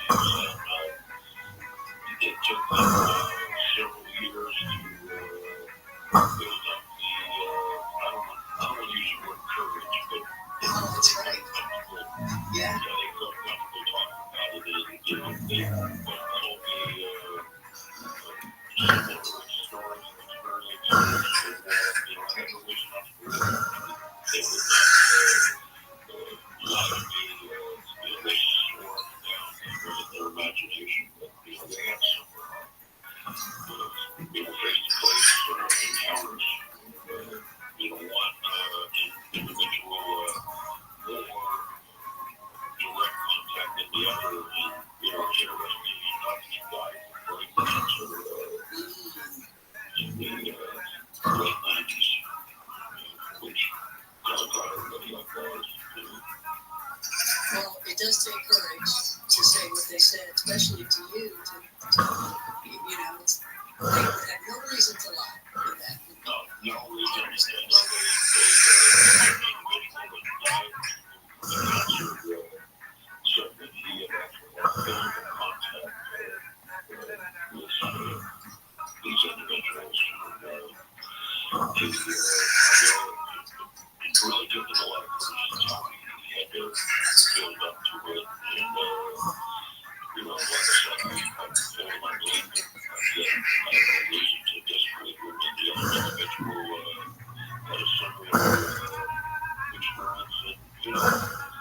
S2: It took them several years to build up the, I don't want to use the word courage, but
S11: that's right. Yeah.
S2: They felt comfortable talking about it, and, you know, they told me similar stories and experiences that, you know, I never was comfortable with. They would not allow me to be a racist or down. It wasn't their imagination.
S18: imagination, but they have some face-to-face encounters. One individual more direct contact than the other, and interesting enough, he died from brain cancer in the late 90s, which got everybody off guard.
S11: Well, it does take courage to say what they said, especially to you. They have no reason to lie with that.
S18: No reason to stand up. Said that he had actually had physical contact with these individuals. It really took him a lot of courage to tell me he had to build up to it. And, like I said, I told him I believed him. I had no reason to disbelieve him. And the other individual had a similar experience. And, the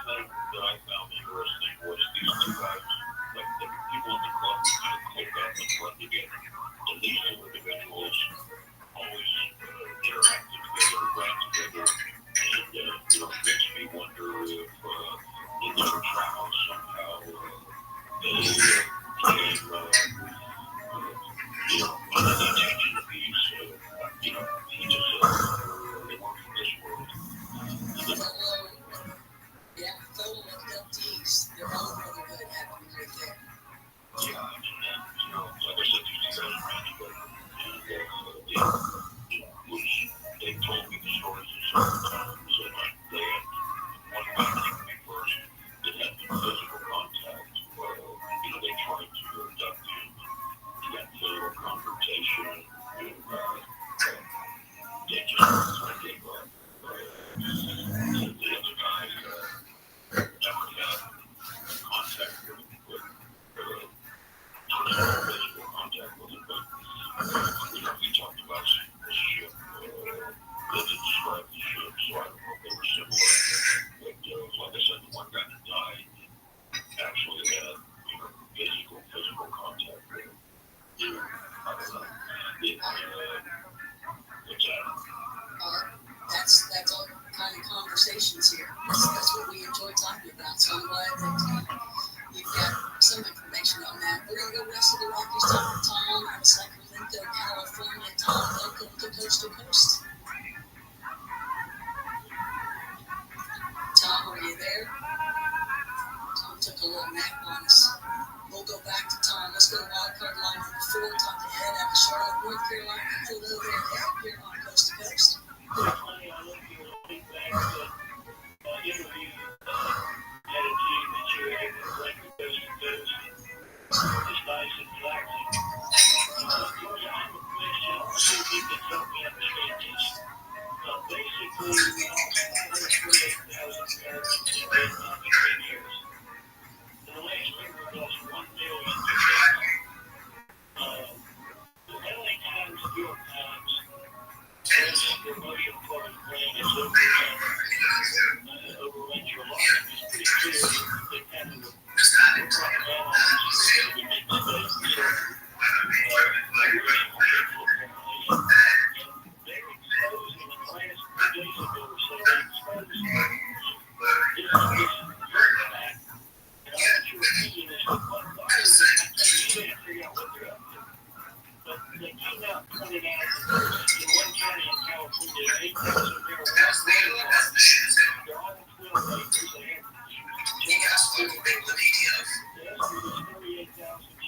S18: thing that I found interesting was these two guys, like the people in the club, kind of clicked up and run together. And these two individuals always interacted together, ran together. And, it makes me wonder if in their travels somehow they came, under the attention of these, he just, they weren't from this world.
S11: Fellow abductees, they're all brotherhood happening right there.
S18: Yeah, and like I said, these two guys ran together. And, they told me the stories several times, and they had one guy came to me first that had physical contact. They tried to abduct him. He got physical confrontation, and they just kind of gave up. The other guy never had contact with him, physical contact with him, but we talked about the ship. They didn't describe the ship, so I don't know if they were similar. But like I said, the one guy that died actually had physical contact with him. I don't know. What's that?
S11: That's all kind of conversations here. That's what we enjoy talking about. So I'm glad that you've got some information on that. We're going to go west of the Rockies, talk to Tom out of Sacramento, California. Tom, welcome to Coast to Coast. Tom, are you there? Tom took a little nap on us. We'll go back to Tom. Let's go to wildcard line number 4. Talk to Ed out of Charlotte, North Carolina. Hello there, Ed, here on Coast to Coast.
S2: Interview had a team that you had to break the Coast to Coast. It's nice and relaxing. George, I have a question. I see if you can help me understand this. Basically, we lost 548,000 Americans in Vietnam in 10 years. In the last year, we lost 1 million in Vietnam. The LA Times, New York Times, says their motion for the plan is overrun your life. It's pretty clear that they kind of propaganda on this we make mistakes. So, they're exposing in the last 2 days ago or so, they exposed this fact. And I want your opinion as to what you can't figure out what they're up to. But they came out and pointed out that in one county in California, 8,000 marijuana farms. They're all 12 acres. They have 38,000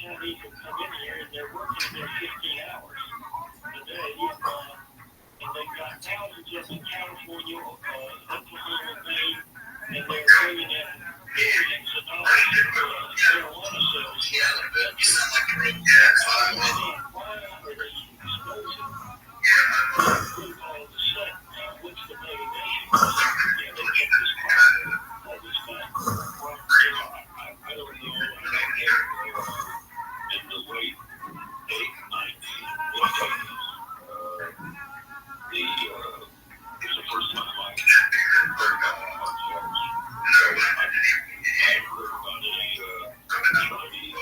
S2: Chinese have come in here, and they're working there 15 hours a day. And they've got thousands of them in California, Oklahoma, Maine, and they're bringing in billions of dollars of marijuana sales. Why are they exposing all of a sudden? What's the motivation? They get this all this time. Well, I don't know. In the late 1980s, it was the first time I heard about cartels. So I heard about a Chinese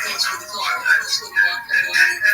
S6: Thanks for the call. Let's go walk along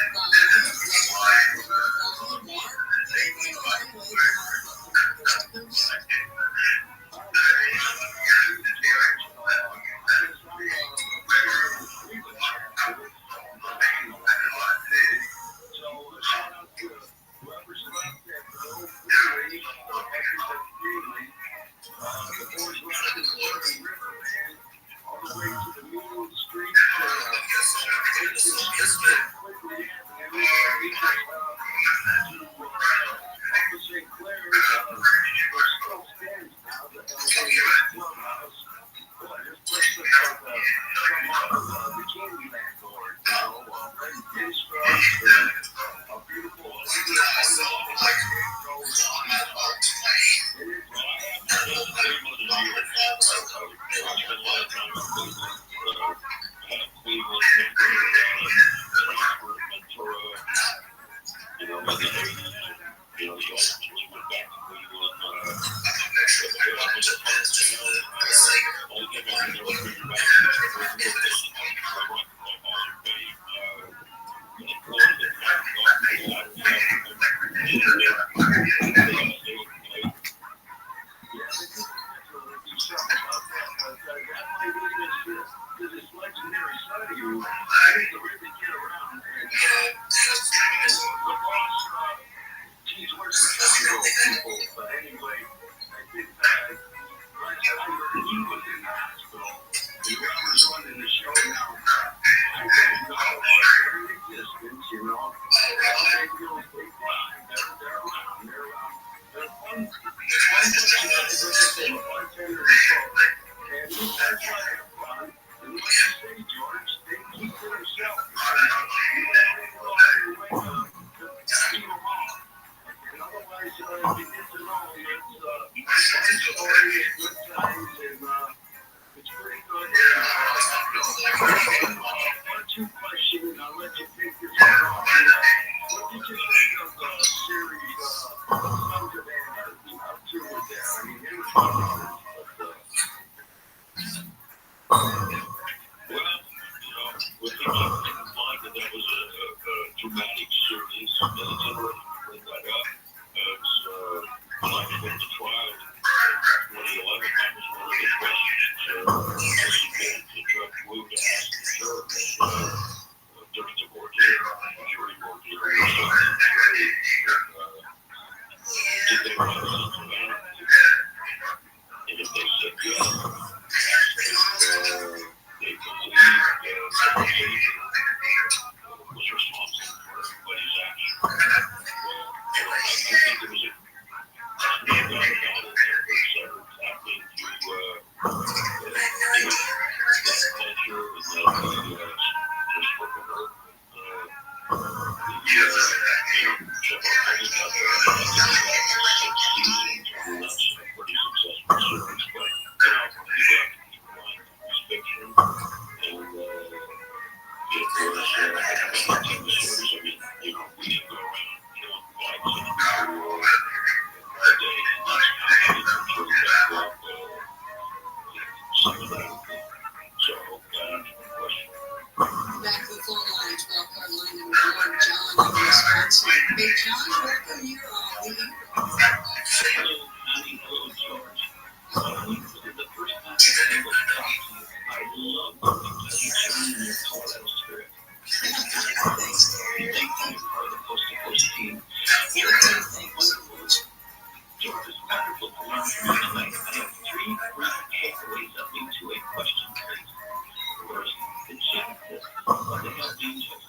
S18: But the Hells Angels,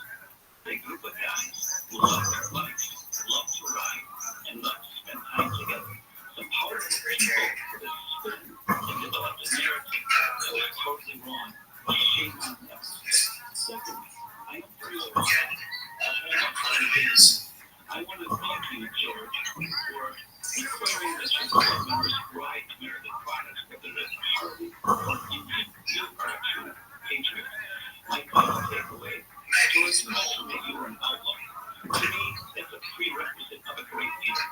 S18: a group of guys who love their bikes, love to ride, and love to spend time together. Some powerful people put a spin and developed a narrative that was totally wrong. Shame on them. Secondly, I am very upset. I want to thank you, George, for requiring that your club members ride American products, whether it's Harley or Indian. You are a true patriot. My final takeaway, George mentioned that you are an outlaw. To me, that's a prerequisite of a great leader.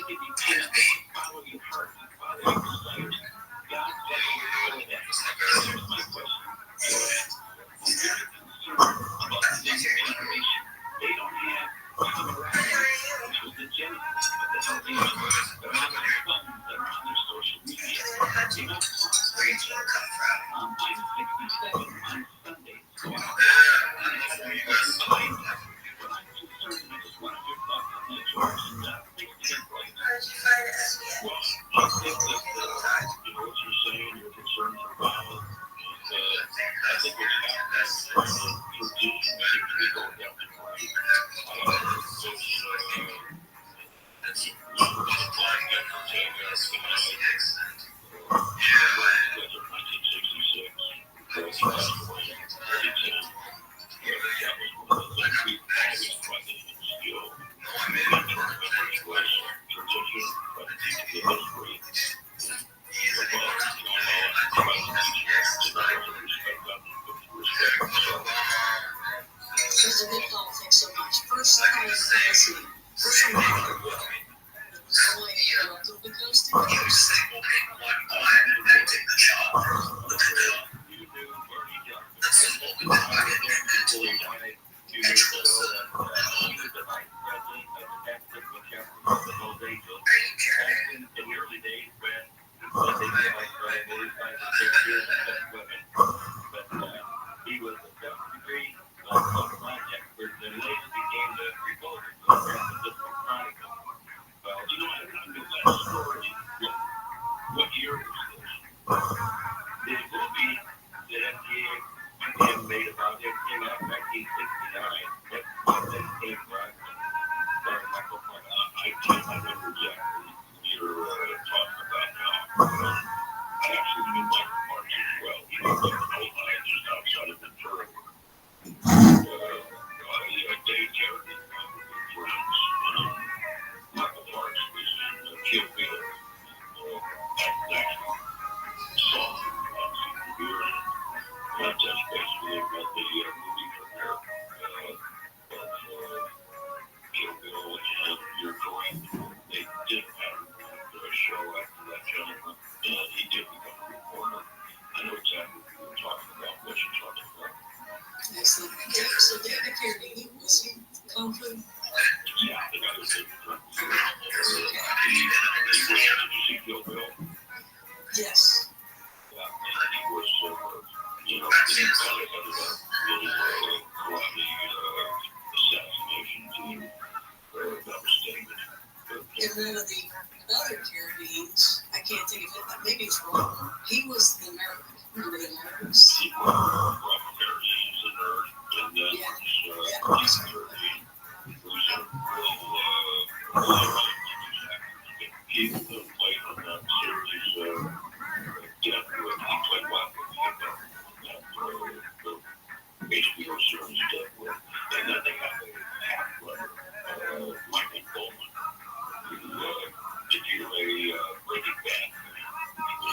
S18: You can't follow your heart and follow your desires. God bless you for that. Here's my question. I'm very concerned about the next generation. They don't have camaraderie, which was the genesis of the Hells Angels. They're on their phones, they're on their social media. They don't talk to each other. I'm 67 on Sunday, so I don't have any behind me. But I'm concerned, and I just wanted your thoughts on that, George, and things to get right. Well, I think that, what you're saying, your concerns are valid. I think what's happening is tradition seems to be going down the drain.
S11: Because of hip politics so much. First, I was listening. First, I'm not well. So I interrupted the coast to coast.
S18: He was a 7th-degree project where the later became the Republican Chronicle. You know, I remember that story. What year was this? The movie that FDA made about it came out in 1969. That came right. Michael, I can't remember exactly what you're talking about now. I actually knew Michael March as well. He was in Ohio, just outside of Ventura. Dave Terry, friends. Michael March was in Kill Bill. That song, that's basically about the movie premiere of Kill Bill, and you're correct. They did have a show after that gentleman. He did become a reporter. I know exactly what you're talking about, what you're talking about.
S11: Excellent. So David Carradine, was he Kung Fu?
S18: Yeah, the guy was in Did you see Kill Bill?
S11: Yes.
S18: Yeah, and he was, he headed up the karate assassination team. That was David.
S11: And then of the other Carradines, I can't think of it, maybe it's wrong. He was the American. Remember the Americans?
S18: He was Carradine's a nerd, and then Keith Carradine, who's a real Keith played on that series, Deadwood. He played Watkins in that HBO series Deadwood. And then they have a half-brother, Michael Coleman, who did you a Breaking Bad?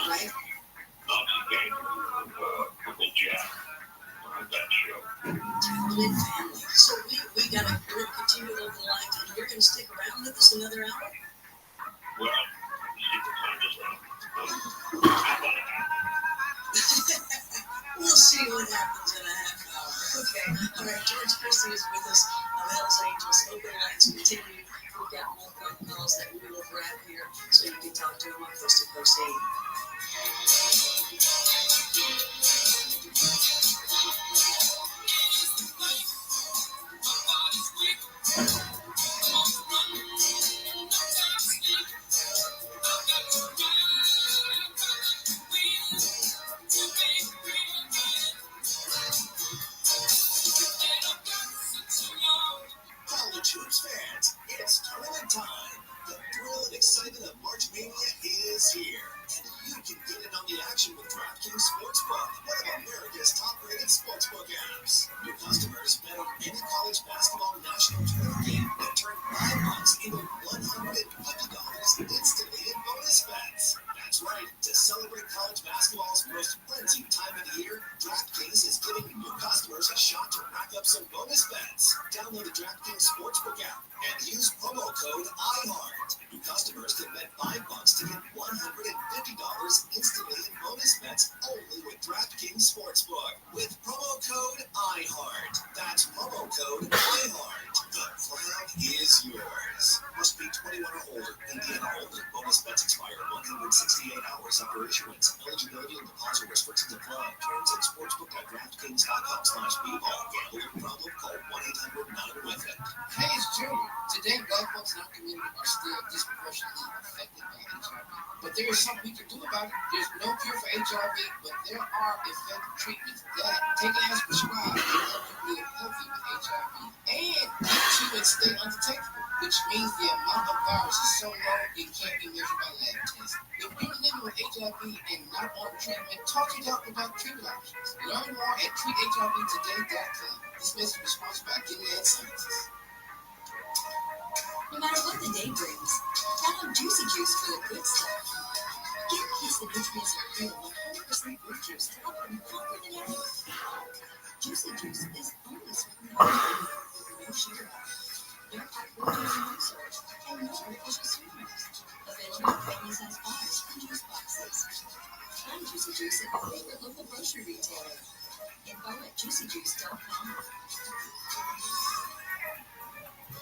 S11: Right.
S18: Nazi gang with Jack on that show.
S11: Talented family. So we got to continue along the line, and you're going to stick around with us another hour?
S18: Well, see the time is up.
S11: We'll see what happens in a half hour. Okay. All right. George Christie is with us of Hells Angels. Open lines continue. We've got more phone calls that we will grab here so you can talk to them on Coast to Coast 8.
S8: One of America's top-rated sportsbook apps. New customers bet on any college basketball national tournament game and turn $5 into $150 instantly in bonus bets. That's right. To celebrate college basketball's most frenzied time of the year, DraftKings is giving new customers a shot to rack up some bonus bets. Download the DraftKings Sportsbook app and use promo code IHEART. New customers can bet $5 to get $150 instantly in bonus bets only with DraftKings Sportsbook. With promo code IHEART. That's promo code IHEART. The crown is yours. Must be 21 or older. Indiana only. Bonus bets expire 168 hours after issuance. Eligibility and deposit restrictions apply. Terms at sportsbook.draftkings.com/bball. Gambling problem? Call 1-800-9-WITH-IT.
S5: Hey, it's Junior. Today, black folks in our community are still disproportionately affected by HIV. But there is something we can do about it. There's no cure for HIV, but there are effective treatments that, taken as prescribed, can help you live healthy with HIV and keep you and stay undetectable, which means the amount of virus is so low it can't be measured by lab tests. If you're living with HIV and not on treatment, talk to your doctor about treatment options. Learn more at treathivtoday.com. This message was sponsored by Guinness Sciences.
S6: No matter what the day brings, count on Juicy Juice for the good stuff. Get a piece of nutrients are real 100% fruit juice to help you healthier than ever. Juicy Juice is only sweetened with no sugar, no fruit juice and research, and no artificial sweeteners. Available in family size bars and juice boxes. Find Juicy Juice at your favorite local grocery retailer. Info at juicyjuice.com.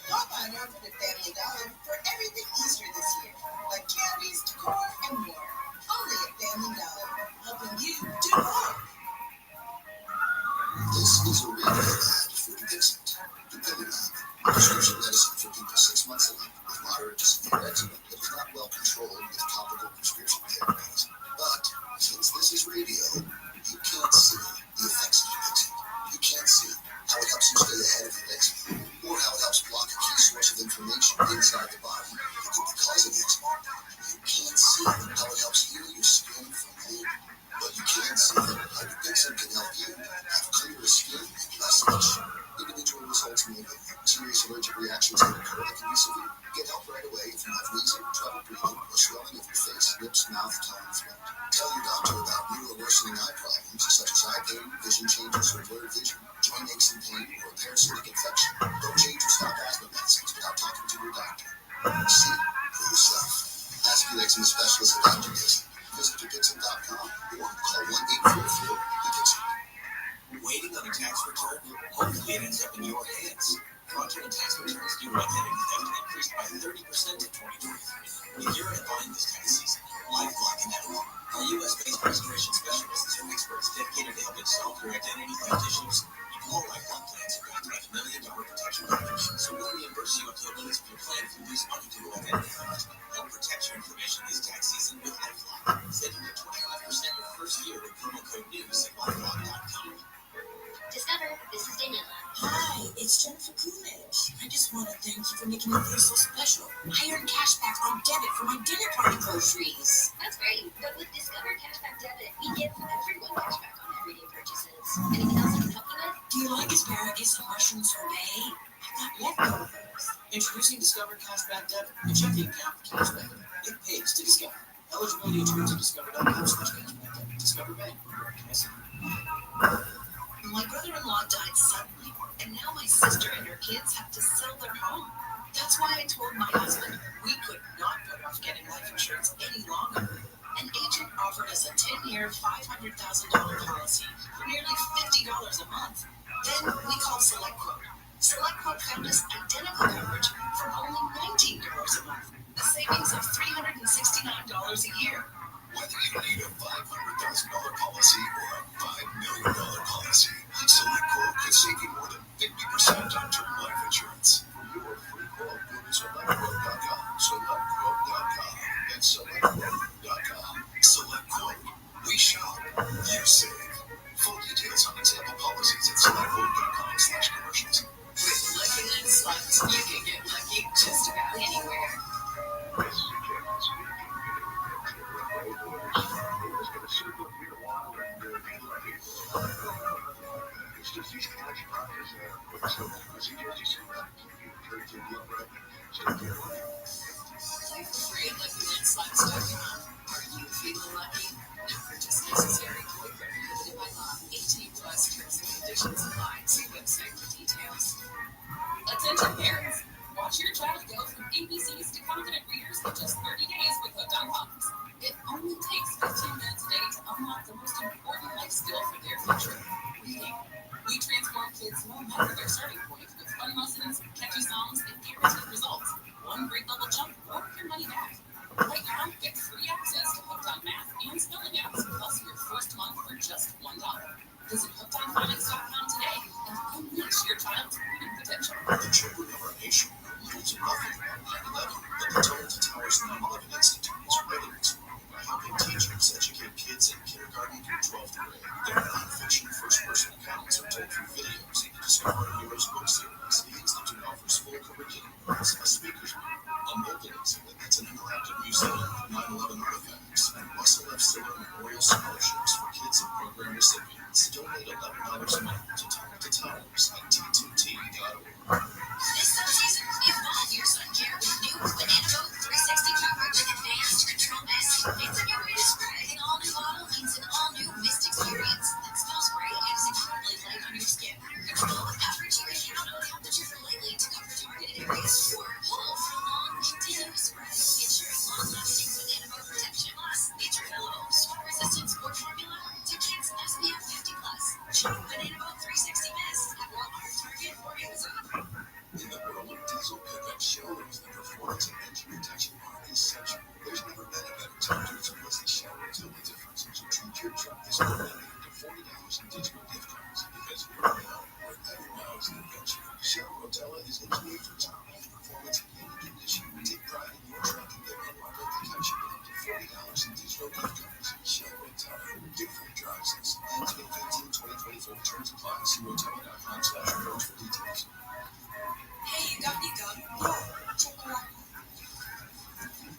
S13: Stop by Northwood at Family Dollar for everything Easter this year, like candies, decor, and more. Only at Family Dollar, helping you do more.
S7: This is a radio ad for Dixit. Dupilumab, prescription medicine for people 6 months and up with moderate to severe eczema that is not well controlled with topical prescription therapies. But since this is radio, you can't see the effects of Dupixit. You can't see how it helps you stay ahead of your eczema, or how it helps block a key source of inflammation inside the body that could be causing eczema. You can't see how it helps heal your skin from pain, but you can see how Dupixit can help you have clearer skin and less itch. Individual results may vary. Serious allergic reactions can occur that can be severe. Get help right away if you have wheezing, trouble breathing, or swelling of your face, lips, mouth, tongue, and throat. Tell your doctor about new or worsening eye problems such as eye pain, vision changes, or blurred vision, joint aches and pain, or a parasitic infection. Don't change or stop asthma medicines without talking to your doctor. See for yourself. Ask your eczema specialist about Dupixit. Visit Dupixit.com or call 1-844-DUPIXIT.
S14: Waiting on a tax return? Hopefully it ends up in your hands. Fraudulent tax returns due to identity theft increased by 30% in 2023. If you're in a bind this tax season, LifeLock can help. Our U.S.-based restoration specialists are experts dedicated to helping solve your identity theft issues. All LifeLock plans are backed by $1 million protection coverage, so we'll reimburse you up to the limits of your plan if you lose money due to identity theft. Help protect your information this tax season with LifeLock. Save up to 25% your first year with promo code NEWS at LifeLock.com.
S6: Discover, this is Daniela.
S9: Hi, it's Jennifer Coolidge. I just want to thank you for making me feel so special. I earned cash back on debit for my dinner party groceries.
S6: That's great, but with Discover Cashback Debit, we give everyone cash back on everyday purchases. Anything else I can help you with?
S9: Do you like asparagus and mushroom sorbet? I got leftovers.
S3: Introducing Discover Cashback Debit, a checking account for cashback. It pays to discover. Eligibility and terms at discover.com/cashback debit. Discover Bank.
S9: My brother-in-law died suddenly, and now my sister and her kids have to sell their home. That's why I told my husband we could not put off getting life insurance any longer. An agent offered us a 10-year, $500,000 policy for nearly $50 a month. Then we called SelectQuote. SelectQuote found us identical coverage for only $19 a month, a savings of $369 a year.
S8: Whether you need a $500,000 policy or a $5 million policy, SelectQuote could save you more than 50% on term life insurance. For your free quote, go to SelectQuote.com. SelectQuote.com. That's SelectQuote.com. SelectQuote. We shop. You save. Full details on example policies at SelectQuote.com/commercials.
S9: With Lucky Land Slots, you can get lucky just about anywhere.
S16: This is Kevin speaking. Get real way to the is going to circle you a while and be lucky. just these cash prizes that are quick. So I suggest you sit back and you encourage your blood right. So take care of you.
S9: Play for free at LuckyLandSlots.com. Are you feeling lucky? No purchase necessary. Void where prohibited by law. 18 plus terms and conditions apply. See website for details.
S15: Attention parents. Watch your child go from ABCs to confident readers in just 30 days with Hooked on Phonics. It only takes 15 minutes a day to unlock the most important life skill for their future, reading. We transform kids no matter their starting point with fun lessons, catchy songs, and guaranteed results. One grade level jump or your money back. Right now, get free access to Hooked on Math and Spelling Apps plus your first month for just $1. Visit HookedOnPhonics.com today and unleash your child's reading potential.
S7: The children of our nation know little to nothing about 9/11, but the Tunnel to Towers 9/11 Institute is ready this morning by helping teachers educate kids in kindergarten through 12th grade. Their non-fiction first-person accounts are told through videos in the Discover Heroes book series. The Institute offers full curriculum, a speakers room, a mobile exhibit that's an interactive museum of 9/11 artifacts, and Russell F. Siller Memorial Scholarships for kids and program recipients. Donate $11 a month to Tunnel to Towers at T2T.org.
S6: This summer season, evolve your sun care with new Banana Boat 360 coverage with advanced control mist. It's a new way to spray. An all-new bottle means an all-new mist experience that smells great and is incredibly light on your skin. Control the coverage you can count on. Temperature for lightly to cover targeted areas or pull for long, continuous spray. Ensure long-lasting Banana Boat protection. Plus, featuring a low sweat-resistant sport formula to kids SPF 50+. Shop Banana Boat 360 mist at Walmart, Target, or Amazon.
S7: In the world of diesel pickup, Shell knows the performance and engine protection are essential. There's never been a better time to replace the Shell Rotella difference. So treat your truck this morning to $40 in digital gift cards because you're now wherever miles can get you. Shell Rotella is engineered for top performance in any condition. Take pride in your truck and get unlimited protection up to $40 in digital gift cards. Shell Rotella, different drives. Ends May 15, 2024. Terms apply. See Rotella.com/approach for details.
S13: Hey, you got any gum? Yeah, check it out.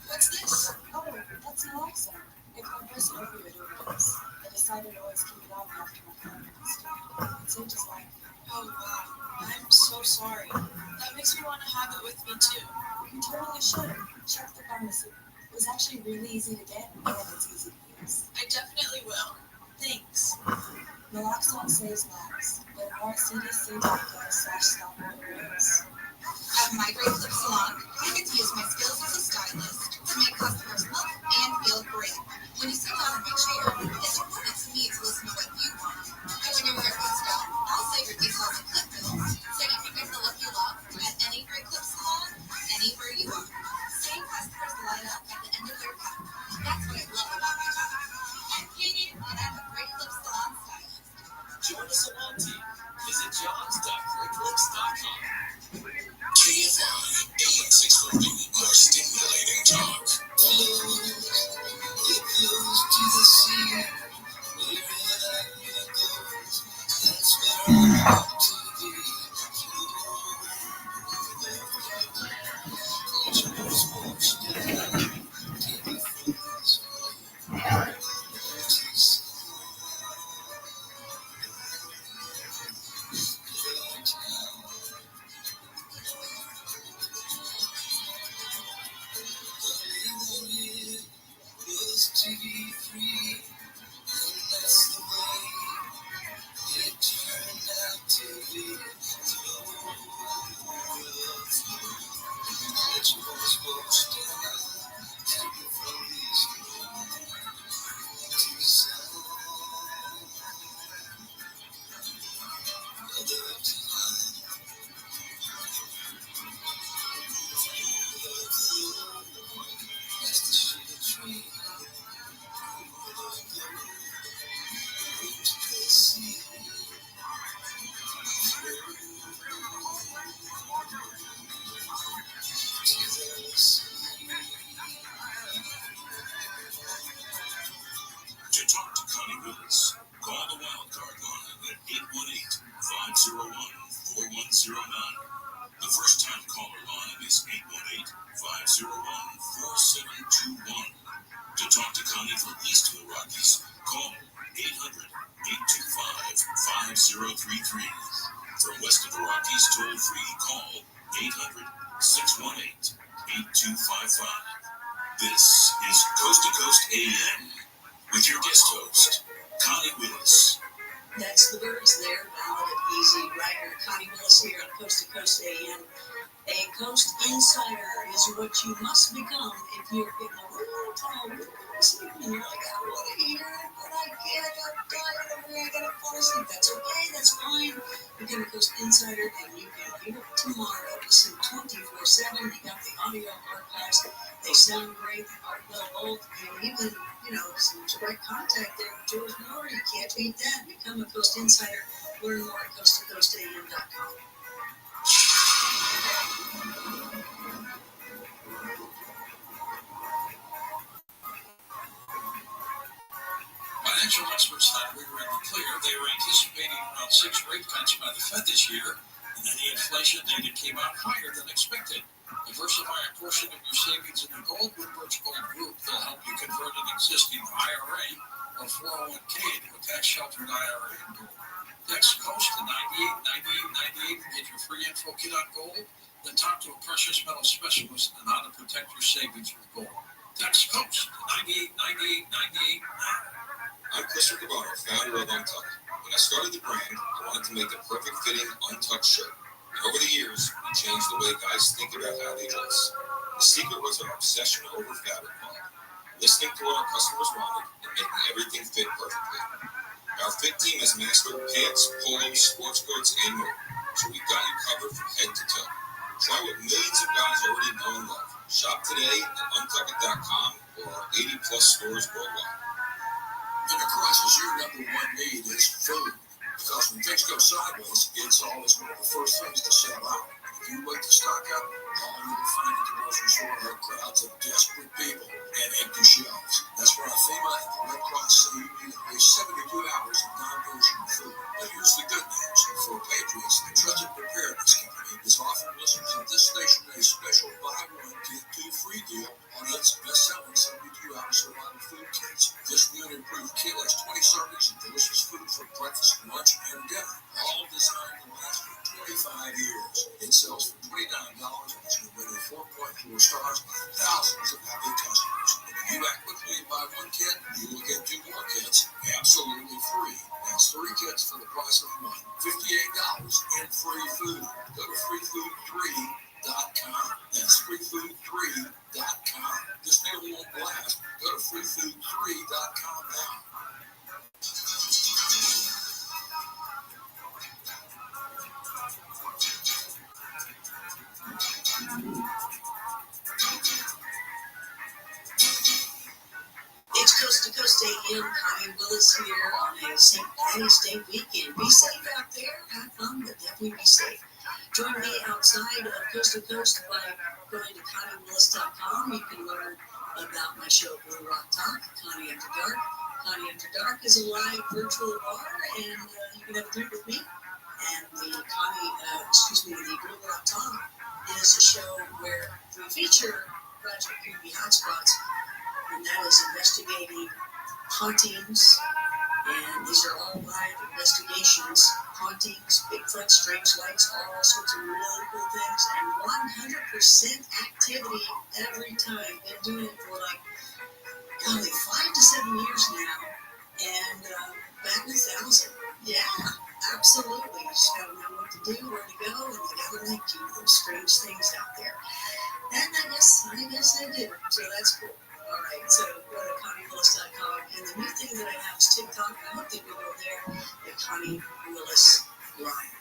S13: What's this?
S11: Oh, that's naloxone. It's my first opioid overdose. I decided to always keep it on me after my father passed away. It saved his life.
S13: Oh, wow. I'm so sorry. That makes me want to have it with me, too.
S11: You totally should. Check the pharmacy. It was actually really easy to get, and it's easy to use.
S13: I definitely will. Thanks.
S11: Naloxone saves lives. Learn more at cdc.gov/stop overdose.
S13: At My Great Clip Salon, I get to use my skills as a stylist to make customers look and feel great. When you sit down in my chair, it's important to me to listen to what you want. And when your haircut's done, I'll save your details and clip bills so you can get the look you love at any Great Clip Salon, anywhere you are. Seeing customers light up at the end of their cut. That's what I love about my job. I'm Katie, and I'm a Great Clip Salon stylist.
S14: Join the salon team. Visit jobs.greatclips.com.
S7: KFI, AM 640, more stimulating talk. It goes to the sea, wherever it goes, that's where I want to be. To be free, and that's the way it turned out to be. The world that you were supposed to take it from these to sound other time. As the shade tree.
S14: To talk to Connie Willis, call the Wildcard line at 818-501-4109. The first-time caller line is 818-501-4721. To talk to Connie from east of the Rockies, call
S1: 5033. From west of the Rockies, toll free, call 800-618-8255. This is Coast to Coast AM with your guest host, Connie Willis.
S11: That's the birds there, Ballad of Easy Rider. Connie Willis here on Coast to Coast AM. A Coast Insider is what you must become if you're getting a little tired of sleeping. You're like, I want to hear it, but I can't. I'm tired of it. I gotta fall asleep. That's okay. That's fine. Become a Coast Insider, and you can hear it tomorrow. Listen 24/7. They got the audio archives. They sound great. They are well old, and even some direct contact there with George Miller. You can't beat that. Become a Coast Insider. Learn more at coasttocoastam.com.
S3: Financial experts thought we were in the clear. They were anticipating around 6 rate cuts by the Fed this year, and then the inflation data came out higher than expected. Diversify a portion of your savings in the Gold Woodbridge Gold Group. They'll help you convert an existing IRA or 401k into a tax-sheltered IRA in gold. Text COAST to 989898 and get your free info kit on gold. Then talk to a precious metal specialist on how to protect your savings with gold. Text COAST to 989898 now.
S1: I'm Christopher Cabano, founder of Untucked. When I started the brand, I wanted to make the perfect fitting Untucked shirt. And over the years, we changed the way guys think about how they dress. The secret was our obsession over fabric quality, listening to what our customers wanted and making everything fit perfectly. Our fit team has mastered pants, polos, sports coats, and more, so we've got you covered from head to toe. Try what millions of guys already know and love. Shop today at untuckit.com or our 80-plus stores worldwide.
S7: In a crisis, your number one need is food. Because when things go sideways, it's always one of the first things to sell out. If you wait to stock up, all you will find at the grocery store are crowds of desperate people and empty shelves. That's why FEMA and the Red Cross say you need at least 72 hours of non-perishable food. But here's the good news. For Patriots, the trusted preparedness company is offering listeners of this station a special buy one, get two free deal on its best-selling 72-hour survival food kits. This new and improved kit has 20 servings of delicious food for breakfast, lunch, and dinner, all designed to last for 25 years. It sells for $29 and has been rated 4.4 stars by thousands of happy customers. And if you act quickly and buy one kit, you will get 2 more kits absolutely free. That's 3 kits for the price of one, $58 and free food. Go to freefood3.com. That's freefood3.com. This deal won't last. Go to freefood3.com now.
S11: It's Coast to Coast AM. Connie Willis here on a St. Patty's Day weekend. Be safe out there. Have fun, but definitely be safe. Join me outside of Coast to Coast by going to ConnieWillis.com. You can learn about my show, Blue Rock Talk, Connie After Dark. Connie After Dark is a live virtual bar, and you can have a drink with me. And the the Blue Rock Talk is a show where we feature Project Creepy Hotspots, and that is investigating hauntings. And these are all live investigations, hauntings, Bigfoot, strange lights, all sorts of really cool things, and 100% activity every time. Been doing it for like 5 to 7 years now, and back in 1,000. Yeah, absolutely. You just gotta know what to do, where to go, and you gotta like keep those strange things out there. And I guess I do. So that's cool. All right, so go to ConnieWillis.com, and the new thing that I have is TikTok. I hope that you'll go there at Connie Willis Live.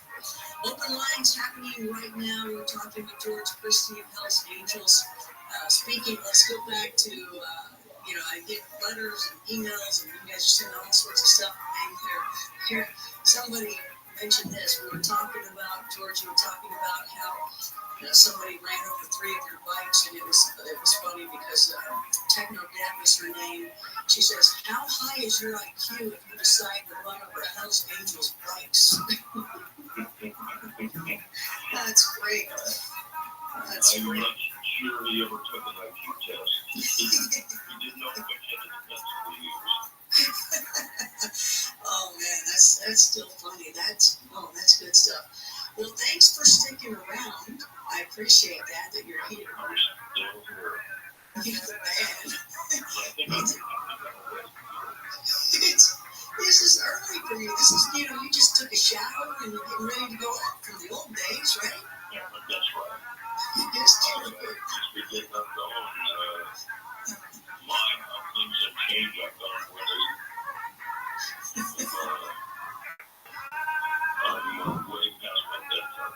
S11: Open lines happening right now. We're talking with George Christie of Hell's Angels. Speaking, let's go back to, I get letters and emails, and you guys are sending all sorts of stuff. And here, somebody mentioned this. We were talking about, George, you were talking about how somebody ran over 3 of your bikes, and it was funny because Techno Deb is her name. She says, "How high is your IQ if you decide to run over Hell's Angels bikes?" That's great. That's
S18: I'm
S11: great.
S18: not sure he ever took an IQ test. He didn't know which end of the pencil to use.
S11: Oh man, that's still funny. That That's good stuff. Well, thanks for sticking around. I appreciate that you're here. Yeah, man. This is early for you. This is, you just took a shower and you're getting ready to go out from the old days, right?
S18: Yeah, that's right.
S11: Yes, true.
S18: We get up going. Things have changed. I've gone where I'm way past my bedtime.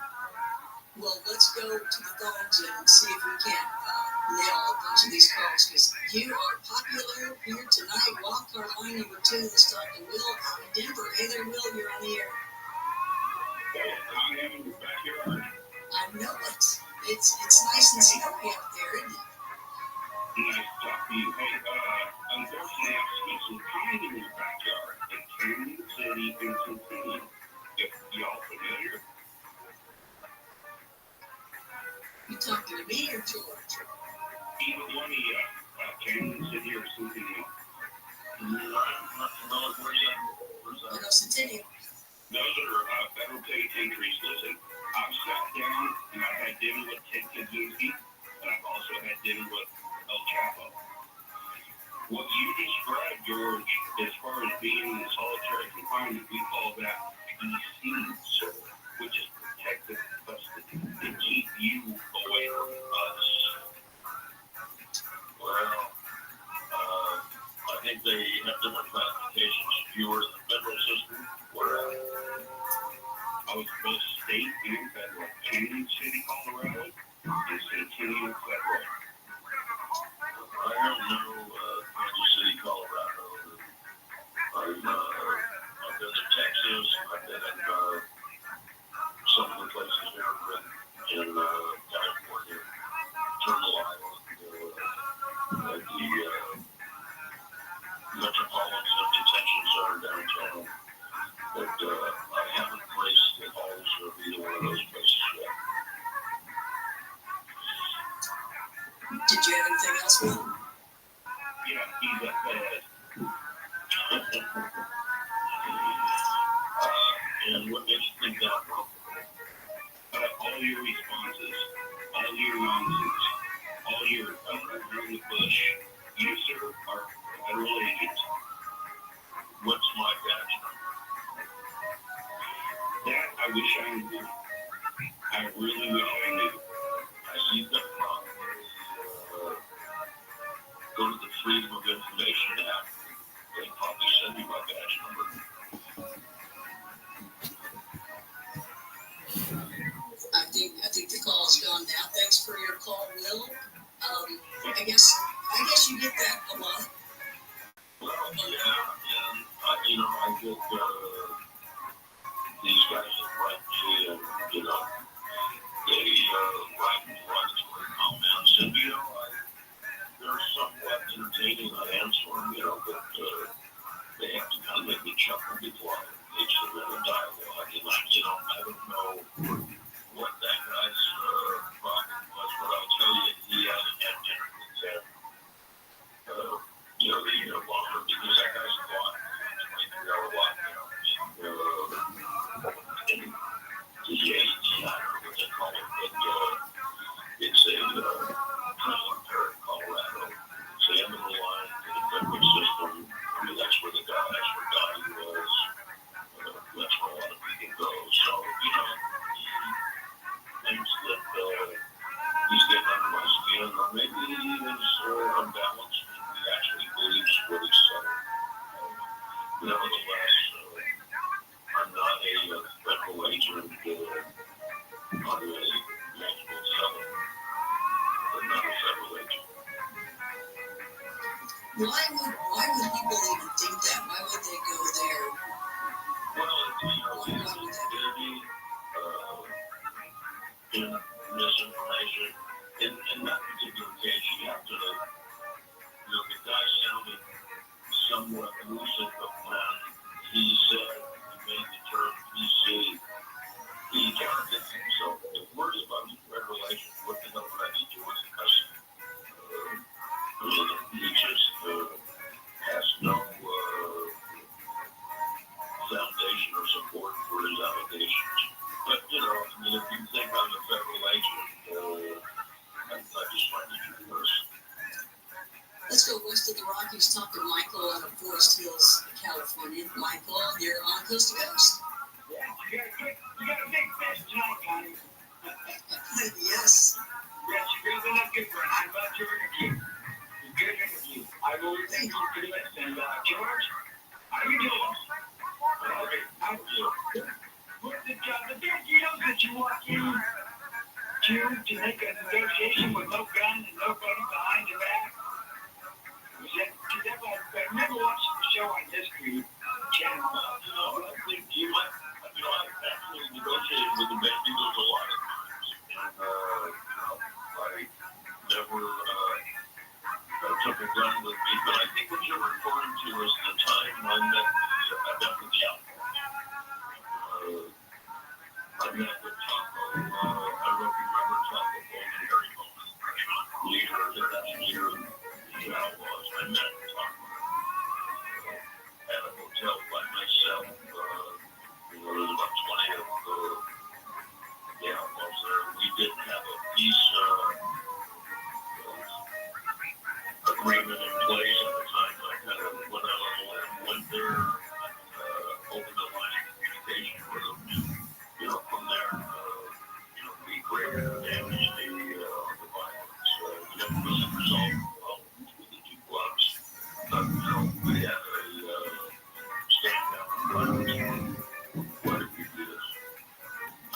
S11: Well, let's go to the phones and see if we can't nail a bunch of these calls, because you are popular here tonight. Wild card line number 2, let's talk to Will out of Denver. Hey there, Will, you're on the air.
S18: I am in the backyard.
S11: I know it. It's nice and snowy out there, isn't it?
S18: Nice to talk to you. Hey, unfortunately, I spent some time in your backyard in Canyon City, Pennsylvania. If y'all familiar?
S11: You talking to me or George?
S18: Either one of you, Canyon City or Centennial. I'm not familiar. Where's that?
S11: Centennial.
S18: Those are federal penitentiaries. Listen, I've sat down and I've had dinner with Ted Kaczynski, and I've also had dinner with El Chapo. What you described, George, as far as being in solitary confinement, we call that PC, which is protective custody, to keep you away from us. Well, I think they have different classifications. You were in the federal system, where I was both state and federal. Canyon City, Colorado, and Centennial Federal. I don't know Kansas City, Colorado. I've been to Texas. I've been in some of the places here in California, Turtle Island, at the Metropolitan Detention Center downtown. But I haven't placed the halls of either one of those places yet.
S11: Did you have anything else, Will?
S18: Yeah, he's up bad. And what makes you think that? All your responses, all your nonsense, all your around the bush, you, sir, are a federal agent. What's my badge number? That I wish I knew. I really wish I knew. You could probably go to the Freedom of Information app. They'd probably send me my badge number.
S11: I think the call is gone now. Thanks for your call, Will. I guess you get that a lot.
S18: Well, yeah, and I get these guys that write me, and they write derogatory comments, and they're somewhat entertaining. I answer them, but they have to kind of make me chuckle before I engage them in a dialogue. And I don't know what that guy's problem was, but I'll tell you, he hasn't had dinner with Ted. The longer, because that guy's a lot, 23-hour lockdown.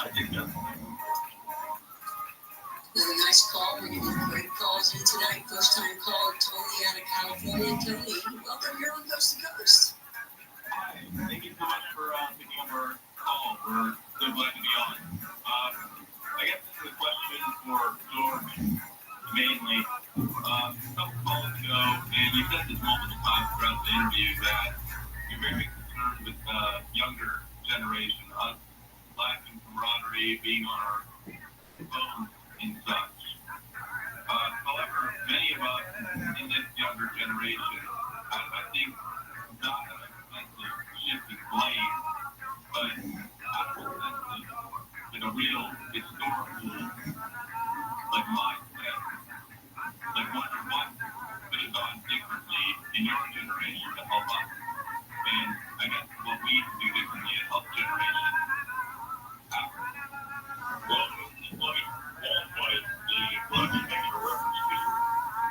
S18: I think that's
S11: Another nice call. We're getting great calls in tonight. First time caller, Tony out of California. Tony, welcome here on Coast to Coast.
S18: Hi, thank you so much for picking up our call. We're so glad to be on. I guess this is a question for George, mainly. A couple calls ago, and you said this multiple times throughout the interview, that you're very concerned with the younger generation, us lacking camaraderie, being on our phones and such. However, many of us in this younger generation, I think, not out of a sense of shifting blame, but out of a sense of a real historical mindset, wonder what could have gone differently in your generation to help us, and I guess what we can do differently to help generation after.
S19: Well, let me qualify the what you make a reference to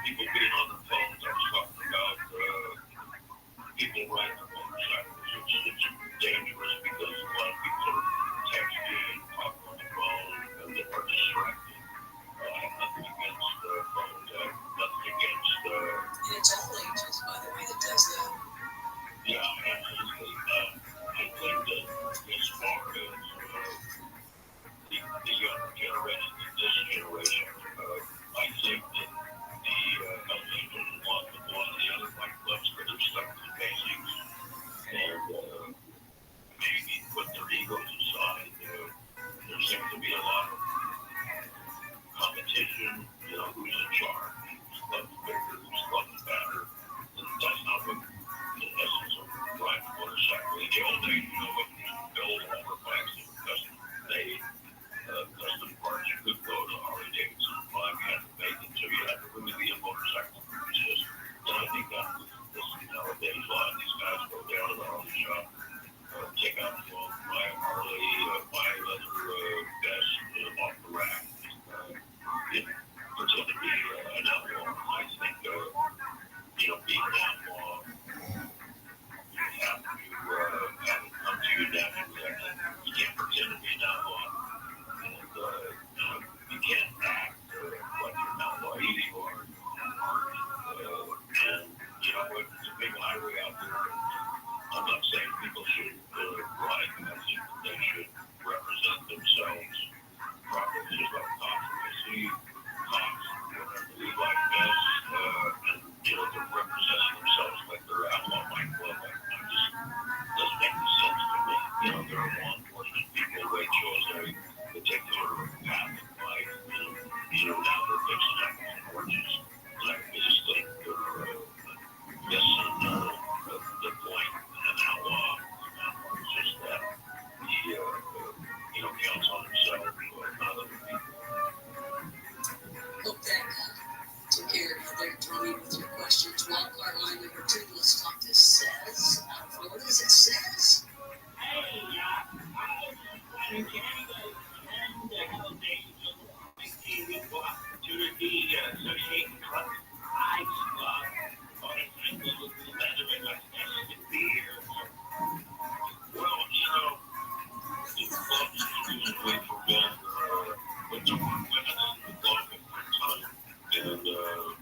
S19: people being on their phones. I was talking about people riding their motorcycles. It's dangerous because a lot of people are texting, talking on the phone, and they are distracted. I have nothing against phones. I have nothing against.
S11: And it's all ages, by the way, that does that.
S19: Yeah, absolutely. I think that as far as the younger generation and this generation, I think that the Hells Angels and a lot of the other fight clubs that are stuck to the basics and maybe put their egos aside. There seems to be a lot of competition, who's in charge, whose club's bigger, whose club's better. And that's not what the essence of riding a motorcycle. In the old days, when you build over bikes that were custom made, custom parts, you could go to Harley Davidson and buy, you had to make it, so you had to really be a motorcycle enthusiast. And I think that this nowadays, a lot of these guys go down to the Harley shop, take out the phone, buy a Harley, buy a leather vest off the rack, pretend to be an outlaw. I think, being an outlaw, you have to have it come to you naturally. You can't pretend to be an outlaw, and you can't act like you're an outlaw. Either you are or you aren't. And it's a big highway out there. I'm not saying people should ride, but I think that they should represent themselves properly, just like cops. When I see cops wearing the Levi vests, and they're representing themselves like they're outlaw bike club. I just doesn't make any sense to me. They're law enforcement people. They chose a particular path in life, and now they're fixing alcohol porches. And I just think they're missing the point. An outlaw is just that he counts on himself, not other people.
S11: Hope that took care of you there, Tony, with your questions. Wildcard line number 2. Let's talk to Says out of Florida. Is it Says?
S2: Hey, I'm in Canada, and the Hells Angels an equal opportunity association club. I love motorcycles, leather, and my specialty beer.
S19: Well, the clubs usually for men with the women on the club at one time, and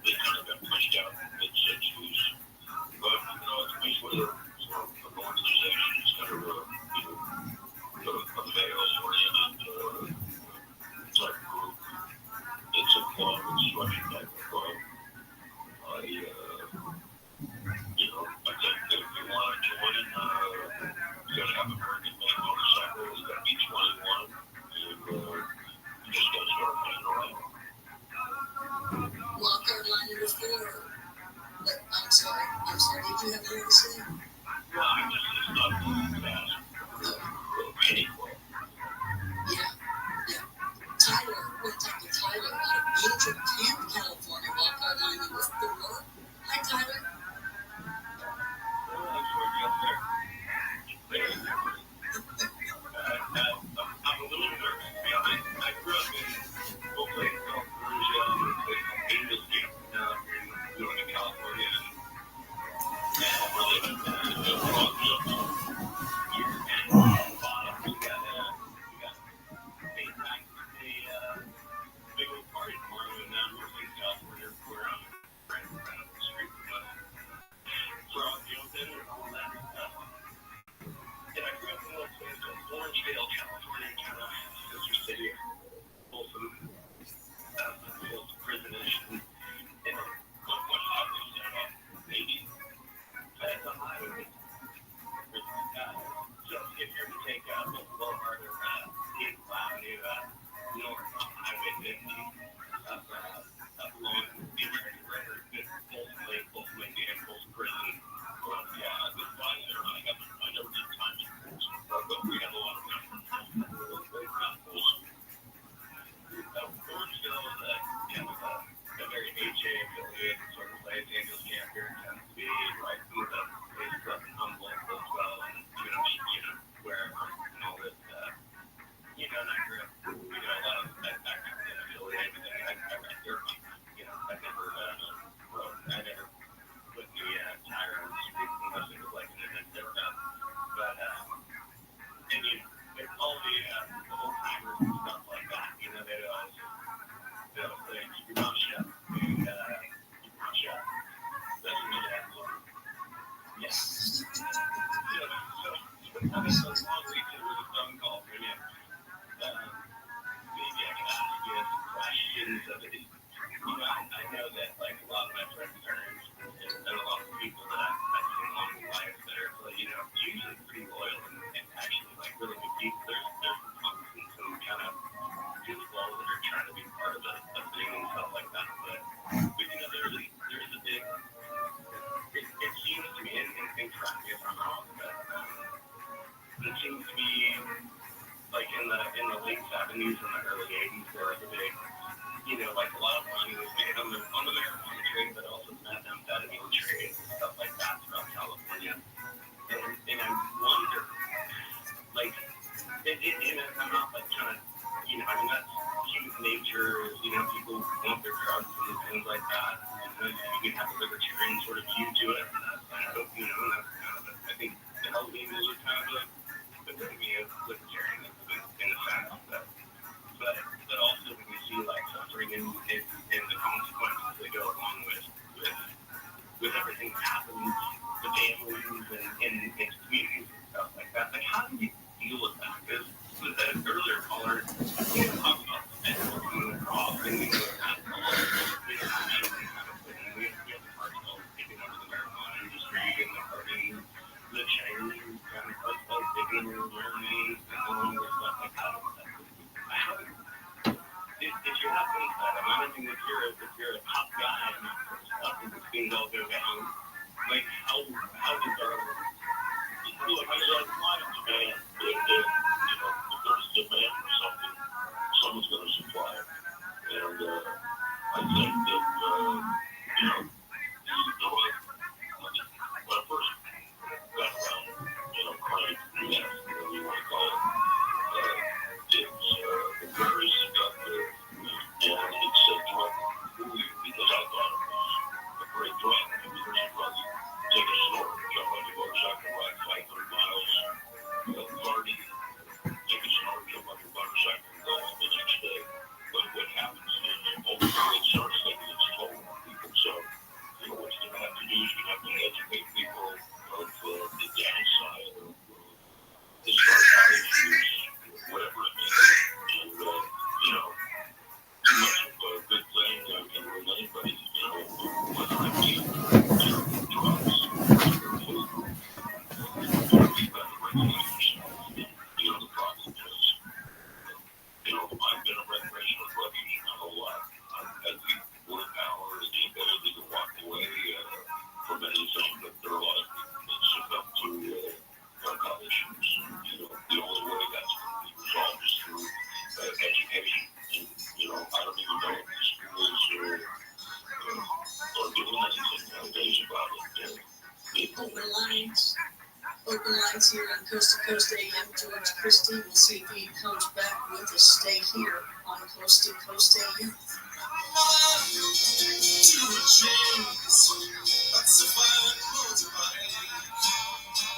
S19: they kind of got pushed out in the mid-60s. But, especially an organization is kind of a male-oriented type group. It's a club, it's structured like a club. I think that if you want to join, you got to have American-made motorcycles, you got to be 21, and you just got to start playing around.
S11: Wildcard line number 4.
S19: know, Niagara, a lot of that affiliate, but I read their I never put the tire on the street unless it was like an event there. But, and with all the old timers and stuff like that, they'd always say, keep your mouth shut. And, keep your mouth shut. That's what you have to learn. Yeah. So, I mean, so long weekend was a phone call for you. Maybe I could ask you some questions of it. I know that, like, a lot of my friends and a lot of people that I've seen along the life that are, usually pretty loyal and actually, like, really good people. There's punks and some kind of goofballs that are trying to be part of the thing and stuff like that. But there's a big, it seems to me, and correct me if I'm wrong, but it seems to be, like, in the late 70s and the early 80s, there was a big, like, a lot of money was made on the marijuana trade, but also methamphetamine trade and stuff like that throughout California. And I wonder, like, I'm not, like, trying to, I mean, that's human nature, people want their drugs and things like that. And you can have a libertarian sort of view to it, and that's kind of, and that's kind of, I think, the Halloween was kind of the epitome of libertarianism in a sense, but also when you see, like, suffering and the consequences that go along with everything that happens, the families and communities and stuff like that. Like, how do you deal with that? Because with that earlier caller, talked about the fentanyl coming across and alcohol, internationally kind of thing. We have the cartels taking over the marijuana industry and the Chinese kind of cartels taking over the marijuana and all this stuff like that. If you're not doing that, I'm not even if you're a top guy and that sort of stuff, and things all go down, like, how does our
S18: Look, there's a lot of demand. If there's demand for something, someone's going to supply it. And I think that, when I first got around, chronic meth, whatever you want to call it, it's very seductive, and it's a drug because I thought it was a great drug. I mean, there's a drug, take a snort, jump on your motorcycle, ride 500 miles, party, take a snort, jump on your motorcycle, and go home each day. But what happens is, ultimately, it starts taking its toll on people. So, what you're going to have to do is you're going to have to educate people of the downside of this narcotic use, whatever it is. And, too much of a good thing can ruin anybody, whether it be, drugs, or food. We've got the regulators. The problem is, I've been a recreational drug user my whole life. I've had the willpower and the ability to walk away from anything, but there are a lot of people that succumb to narcotic use. The only way that's going to be resolved is through education. And, I don't even know if the schools are doing anything nowadays about it.
S11: Open lines here on Coast to Coast AM. George Christie. We'll see if he comes back with us. Stay here on Coast to Coast AM.
S1: That's a fine motorbike.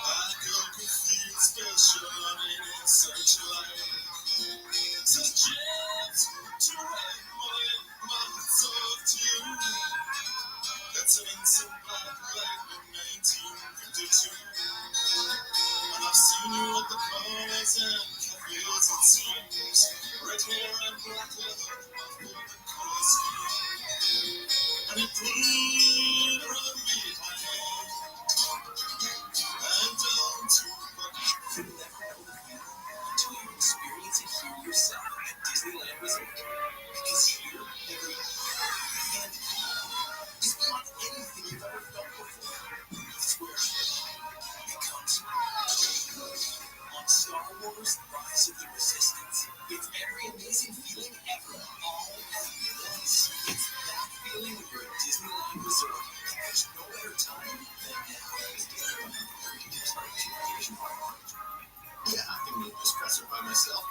S1: I go confused, special in such a life. To jet, to ride my talk to you. That's an instant black light in 1952. And I've seen you at the corners and cafes, it seems. Red hair and black leather, my favorite color scheme. And it put around behind. And down to
S14: You'll never know the feeling until you experience it here yourself at Disneyland Resort. Because here, every and is beyond anything you've ever felt before. It's where it becomes on Star Wars: Rise of the Resistance. It's every amazing feeling ever, all at once. It's that feeling when you're at Disneyland Resort. There's no better time than now.
S1: Yeah, I can make this dresser by myself.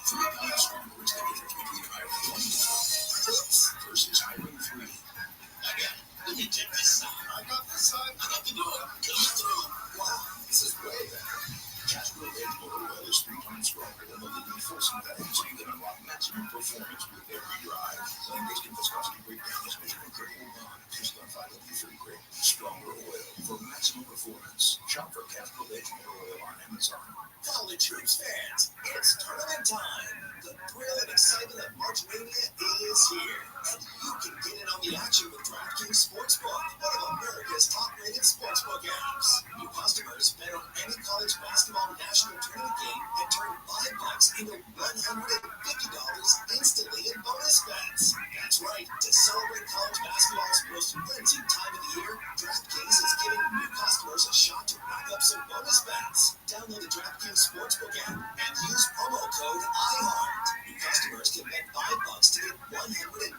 S7: Three times stronger is the difference between Iron 1 versus Iron 3.
S14: Let me check this side.
S7: I got this side.
S14: I got the door. Coming through.
S7: Wow, this is way better. Casper Edge Motor Oil is 3 times stronger than the leading full synthetic, so you can unlock maximum performance with every drive. Sun-based and viscosity breakdown is measured in critical bond. Just on 5W3 grade. Stronger oil for maximum performance. Shop for Casper Edge Motor Oil on Amazon.
S14: College hoops fans, it's tournament time. The thrill and excitement of March Mania is here. And you can get in on the action with DraftKings Sportsbook, one of America's top-rated sportsbook apps. New customers bet on any college basketball national tournament game and turn $5 into $150 instantly in bonus bets. That's right. To celebrate college basketball's most frenzied time of the year, DraftKings is giving new customers a shot to rack up some bonus bets. Download the DraftKings Sportsbook app and use promo code IHEART. New customers can bet $5 to get $150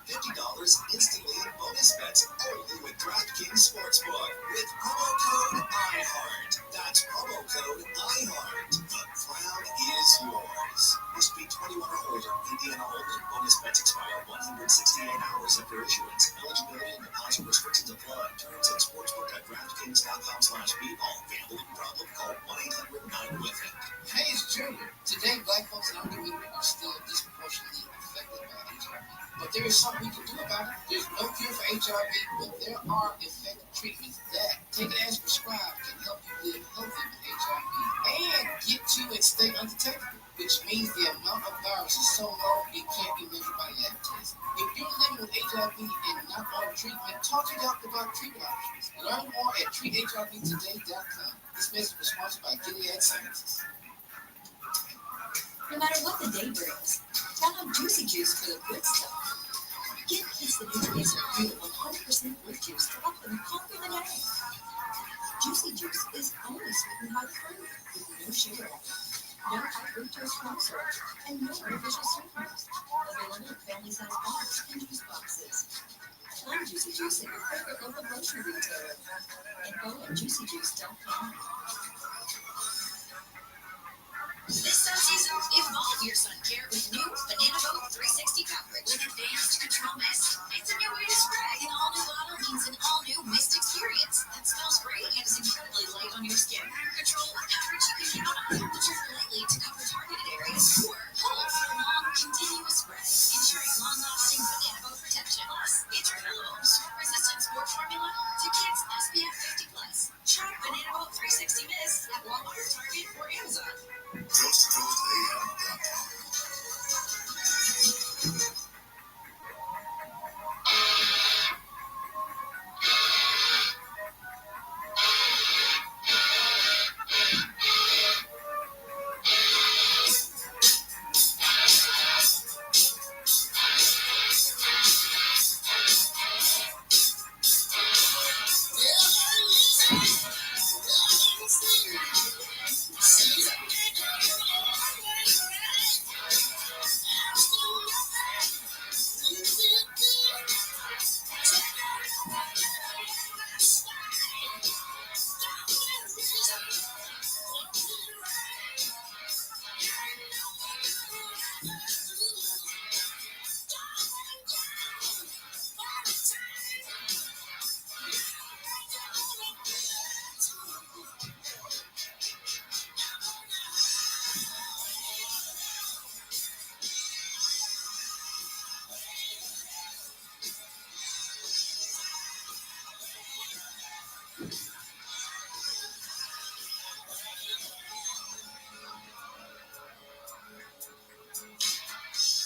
S14: instantly in bonus bets only with DraftKings Sportsbook with promo code IHEART. That's promo code IHEART. The crown is yours. Must be 21 or older. Indiana only. Bonus bets expire 168 hours after issuance. Eligibility and deposit restrictions apply. Terms at sportsbook.draftkings.com/bball. Gambling problem? Call 1-800-9-WITH-IT.
S5: Hey, it's Junior. Today, black folks and older women are still disproportionately affected by HIV. But there is something we can do about it. There's no cure for HIV, but there are effective treatments that, taken as prescribed, can help you live healthy with HIV and get you and stay undetectable, which means the amount of virus is so low it can't be measured by lab tests. If you're living with HIV and not on treatment, talk to your doctor about treatment options. Learn more at treathivtoday.com. This message was sponsored by Gilead Sciences.
S6: No matter what the day brings, count on Juicy Juice for the good stuff. Get kids the nutrients of real 100% fruit juice to help them conquer the day. Juicy Juice is only sweetened by the fruit, with no sugar added, no high fructose corn syrup, and no artificial sweeteners. Available in family-sized bottles and juice boxes. Find Juicy Juice at your favorite local grocery retailer. Info at juicyjuice.com.
S13: This sun season, evolve your sun care with new Banana Boat 360 coverage with advanced control mist. It's a new way to spray. An all-new bottle means an all-new mist experience that smells great and is incredibly light on your skin. Control what coverage you can count on. Just lightly to cover targeted areas or hold for long, continuous spray, ensuring long-lasting Banana Boat protection. Plus, it's refillable, smoke-resistant sport formula to kids SPF 50+. Try Banana Boat 360 Mist at Walmart, Target, or Amazon.
S7: Coast to Coast AM.com.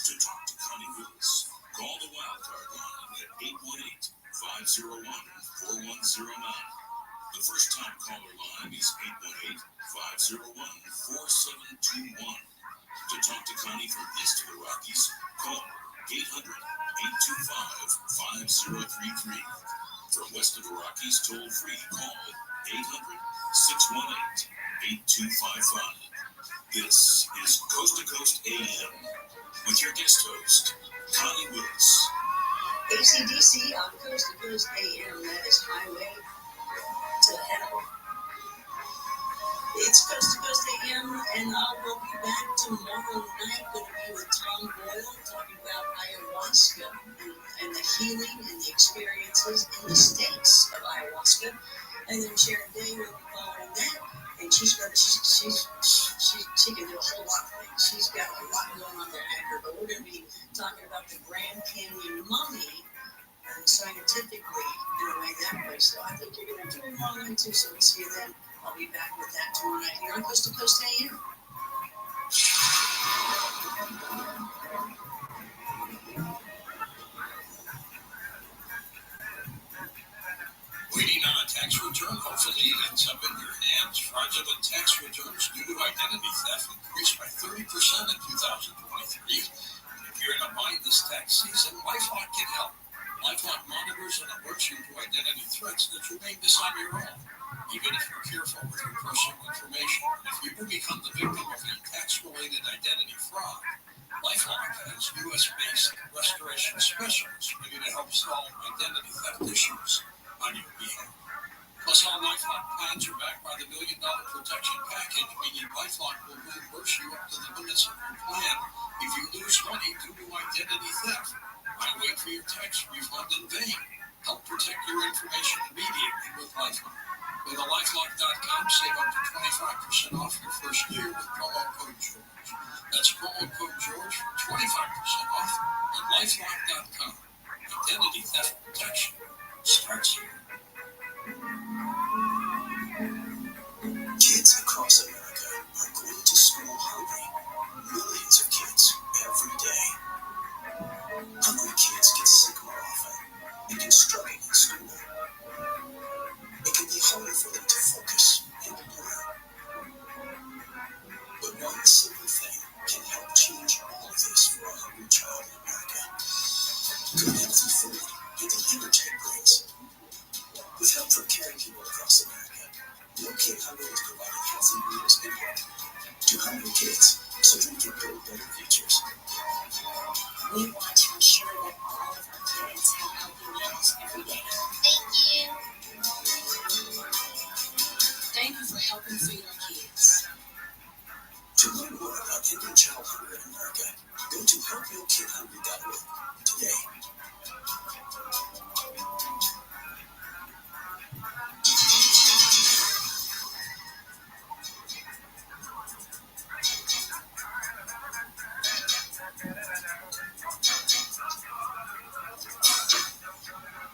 S14: To talk to Connie Willis, call the wildcard line at 818-501-4109. The first-time caller line is 818-501-4721. To talk to Connie from east to the Rockies, call 800-825-5033. From west of the Rockies, toll-free, call 800-618-8255. This is Coast to Coast AM with your guest host, Connie Willis.
S11: ACDC on Coast to Coast AM, that is Highway to Hell.
S17: It's Coast to Coast AM, and we'll be back tomorrow night. Going to be with Tom Boyle talking about ayahuasca and the healing and the experiences in the states of ayahuasca. And then Sharon Day will be following that. And she can do a whole lot of things. She's got a lot going on there at her. But we're going to be talking about the Grand Canyon mummy scientifically in a way that way. So I think you're going to do it tomorrow night too. So we'll see you then. I'll be back with that tomorrow night here on Coast to Coast AM.
S14: Waiting on a tax return? Hopefully it ends up in your hands. Fraudulent tax returns due to identity theft increased by 30% in 2023. And if you're in a bind this tax season, LifeLock can help. LifeLock monitors and alerts you to identity threats that you may miss on your own, even if you're careful with your personal information. And if you do become the victim of a tax-related identity fraud, LifeLock has U.S.-based restoration specialists ready to help solve identity theft issues on your behalf. Plus, all LifeLock plans are backed by the $1 Million Protection Package, meaning LifeLock will reimburse you up to the limits of your plan if you lose money due to identity theft. Why wait for your tax refund in vain? Help protect your information immediately with LifeLock. Go to LifeLock.com, save up to 25% off your first year with promo code George. That's promo code George for 25% off at LifeLock.com. Identity theft protection starts here.
S7: Kids across America are going to school hungry. Millions of kids every day. Hungry kids get sick more often and can struggle in school. It can be harder for them to focus and learn. But one simple thing can help change all of this for a hungry child in America. Good healthy food and the energy it brings. With help from caring people across America, No Kid Hungry is providing healthy meals and hope to hungry kids so they can build better futures.
S9: We want to ensure that all of our kids have healthy meals every day. Thank you. Thank you for helping feed our kids.
S7: To learn more about ending child hunger in America, go to helpyourkidhungry.org today.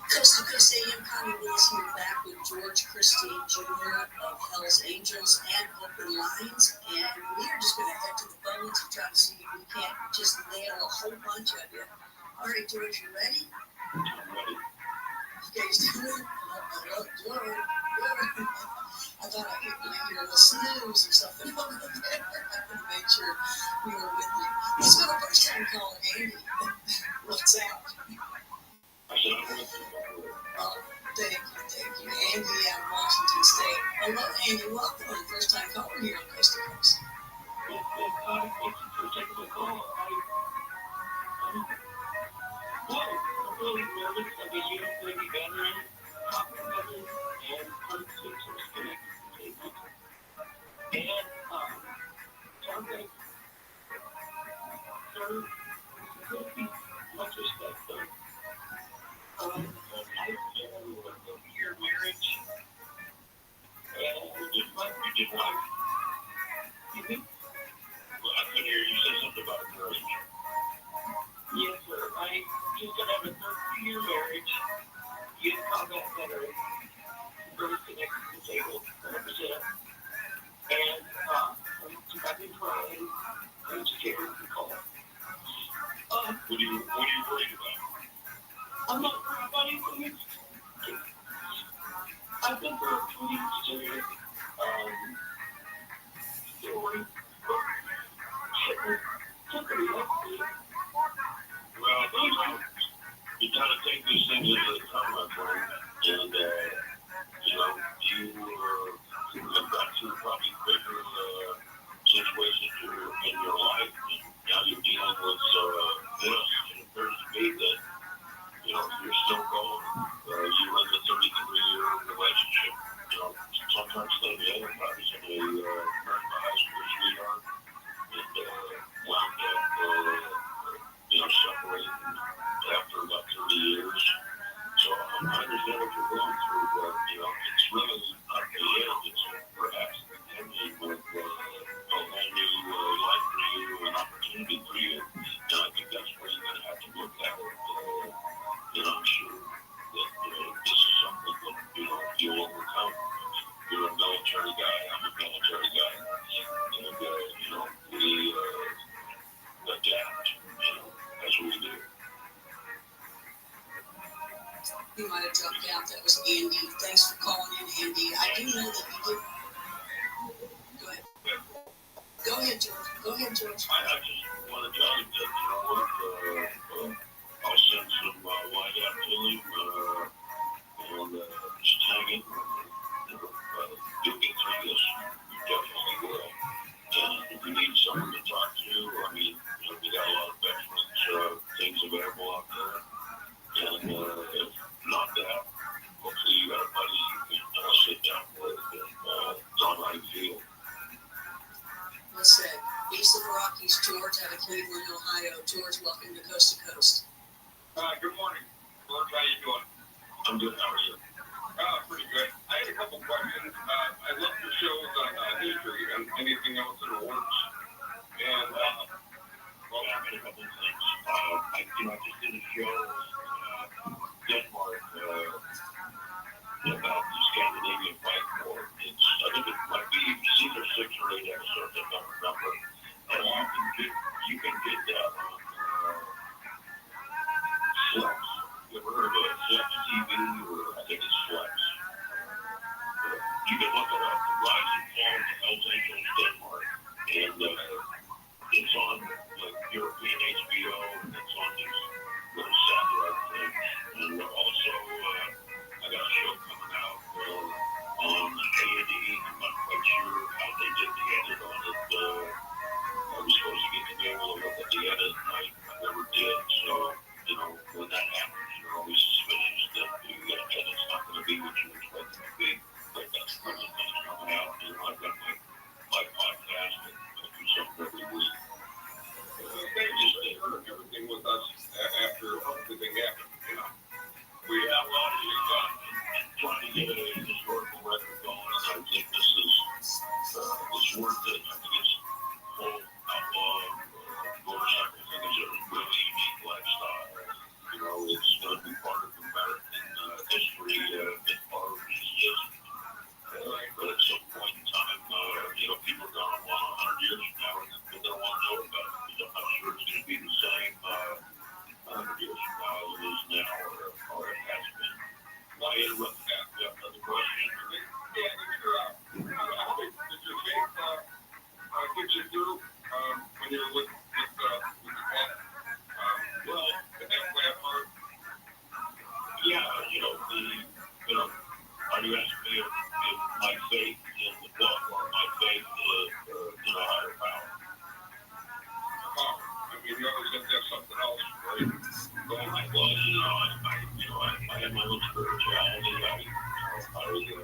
S17: Coast to Coast AM, Connie Willis here, back with George Christie Jr. of Hell's Angels and Open Lines. And we are just going to head to the phones and try to see if we can't just nail a whole bunch of you. All right, George, you ready? Okay, hello, George. I thought I might hear a little snooze or something over there. I couldn't make sure you were with me. Let's go to first time caller, Andy. What's up? Oh, thank you. Andy out of Washington State. Hello, Andy. Welcome. First time caller here on Coast to Coast.
S2: Thank you for taking the call. I'm really nervous. I'm a youth Navy veteran, veteran, and unsuccessful connected. And something, sir, could be much respect, though. I have a 30-year marriage, and we did life. Mm-hmm.
S19: Well, I couldn't hear you say something about marriage.
S2: Yes, sir. I just have a 30-year marriage. Youth combat veteran, very connected to the table, 100%. And I've been trying. I'm scared to call.
S19: What are you worried about?
S2: I'm not worried about anything. I've been through a pretty serious story.
S19: Well, you gotta take these things into account, my friend. And, you have got to probably bigger situations in your life. And now you're dealing with this. It appears to me that, you're still going. You're in the 33-year relationship. Sometimes things end up in a
S11: Andy. Thanks for calling in, Andy. I do know that you did. Go ahead. Go ahead, George. Go ahead, George.
S19: I just want to tell you that, you know what, I'll send some wine out to him, and just hang in. You'll get through this. You definitely will. And if you need someone to talk to, I mean, you know, we got a lot of veterans things available out there. And if not that, hopefully you got a buddy you can sit down with and tell them how you feel.
S11: What's that? East of the Rockies, George, out of Cleveland, Ohio. George, welcome to Coast to Coast.
S18: Good morning, George. How you doing?
S19: I'm good. How are you?
S18: Pretty good. I had a couple questions. I love the shows on history and anything else in the works. And
S19: well, I got a couple of things. I just did a show in Denmark about the Scandinavian Fight War. I think it might be either 6 or 8 episodes. I don't remember. And you can get that on Flex. You ever heard of Flex TV? Or I think it's Flex. You can look it up. The Rise and Fall of Hells Angels Denmark. And it's on like European HBO, and it's on these little satellite things. And also, I got a show coming out on A&E. I'm not quite sure how they did the edit on it. I was supposed to get to be able to look at the edit, and I never did. So, you know, when that happens, you're always suspicious that the edit's not going to be what you expect it to be. But that's the thing that's coming out. You know, I've got my podcast and I do something every week.
S18: Thank you for sharing everything with us after everything happened. You know,
S19: we have a lot of trying to get a historical record going, and I think this is it's worth it. I think it's whole outlaw motorcycle thing is a really unique lifestyle. You know, it's going to be part of American history as far as it is. But at some point in time, you know, people are going to want 100 years from now, and they're going to want to know about it. Because I'm not sure it's going to be the same 100 years from now as it is now, or it has been. Want to interrupt that? You have another question?
S18: Yeah, how did your faith get you through when you were with the cat?
S19: Well,
S18: did that play a part?
S19: Yeah, you know, are you asking me if my faith in the book or my faith in a higher power?
S18: I mean, you always have to have something else, right?
S19: Well, I have my own spirituality. It's funny. I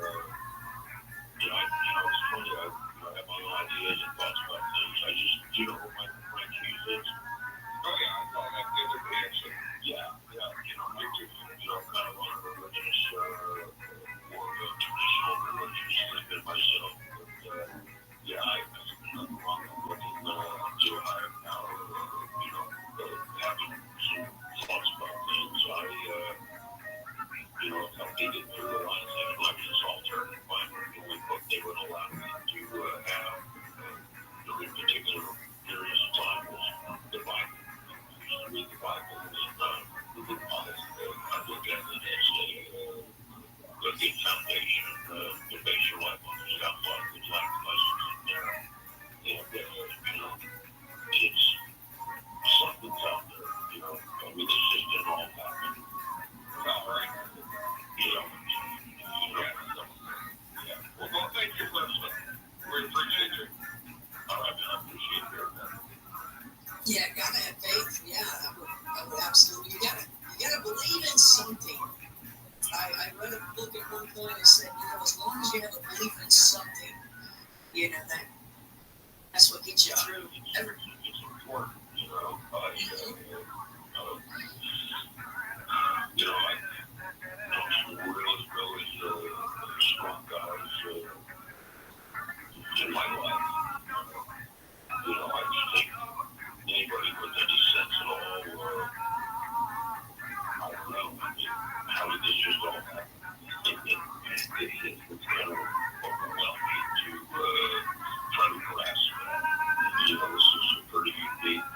S19: have my own ideas and thoughts about things. I just, you know, my cheese is.
S18: Oh yeah, I saw that the other day actually.
S19: Yeah, kind of on a religious, more of a traditional religious thing than myself. But yeah, I nothing wrong with looking to a higher power, having some thoughts about things. Helped me get through the lines of religious alternative Bible. The only book they would allow me to have in particular periods of time was the Bible. I used to read the Bible and I look at it as a good foundation to base your life on. There's got a lot of good life lessons in there. And, it's something's out there, I mean, it's just didn't all happen.
S18: All right. Well, thank you for listening. We appreciate you.
S19: All right, man, I appreciate hearing that.
S11: Yeah, gotta have faith. Yeah, I would absolutely. You gotta believe in something. I read a book at one point that said, as long as you have a belief in something, that's what gets you through everything.
S19: It's important, really strong guys in my life. I just think anybody with any sense at all, I don't know, how did this just all happen? It's kind of overwhelming to try to grasp that. This is a pretty unique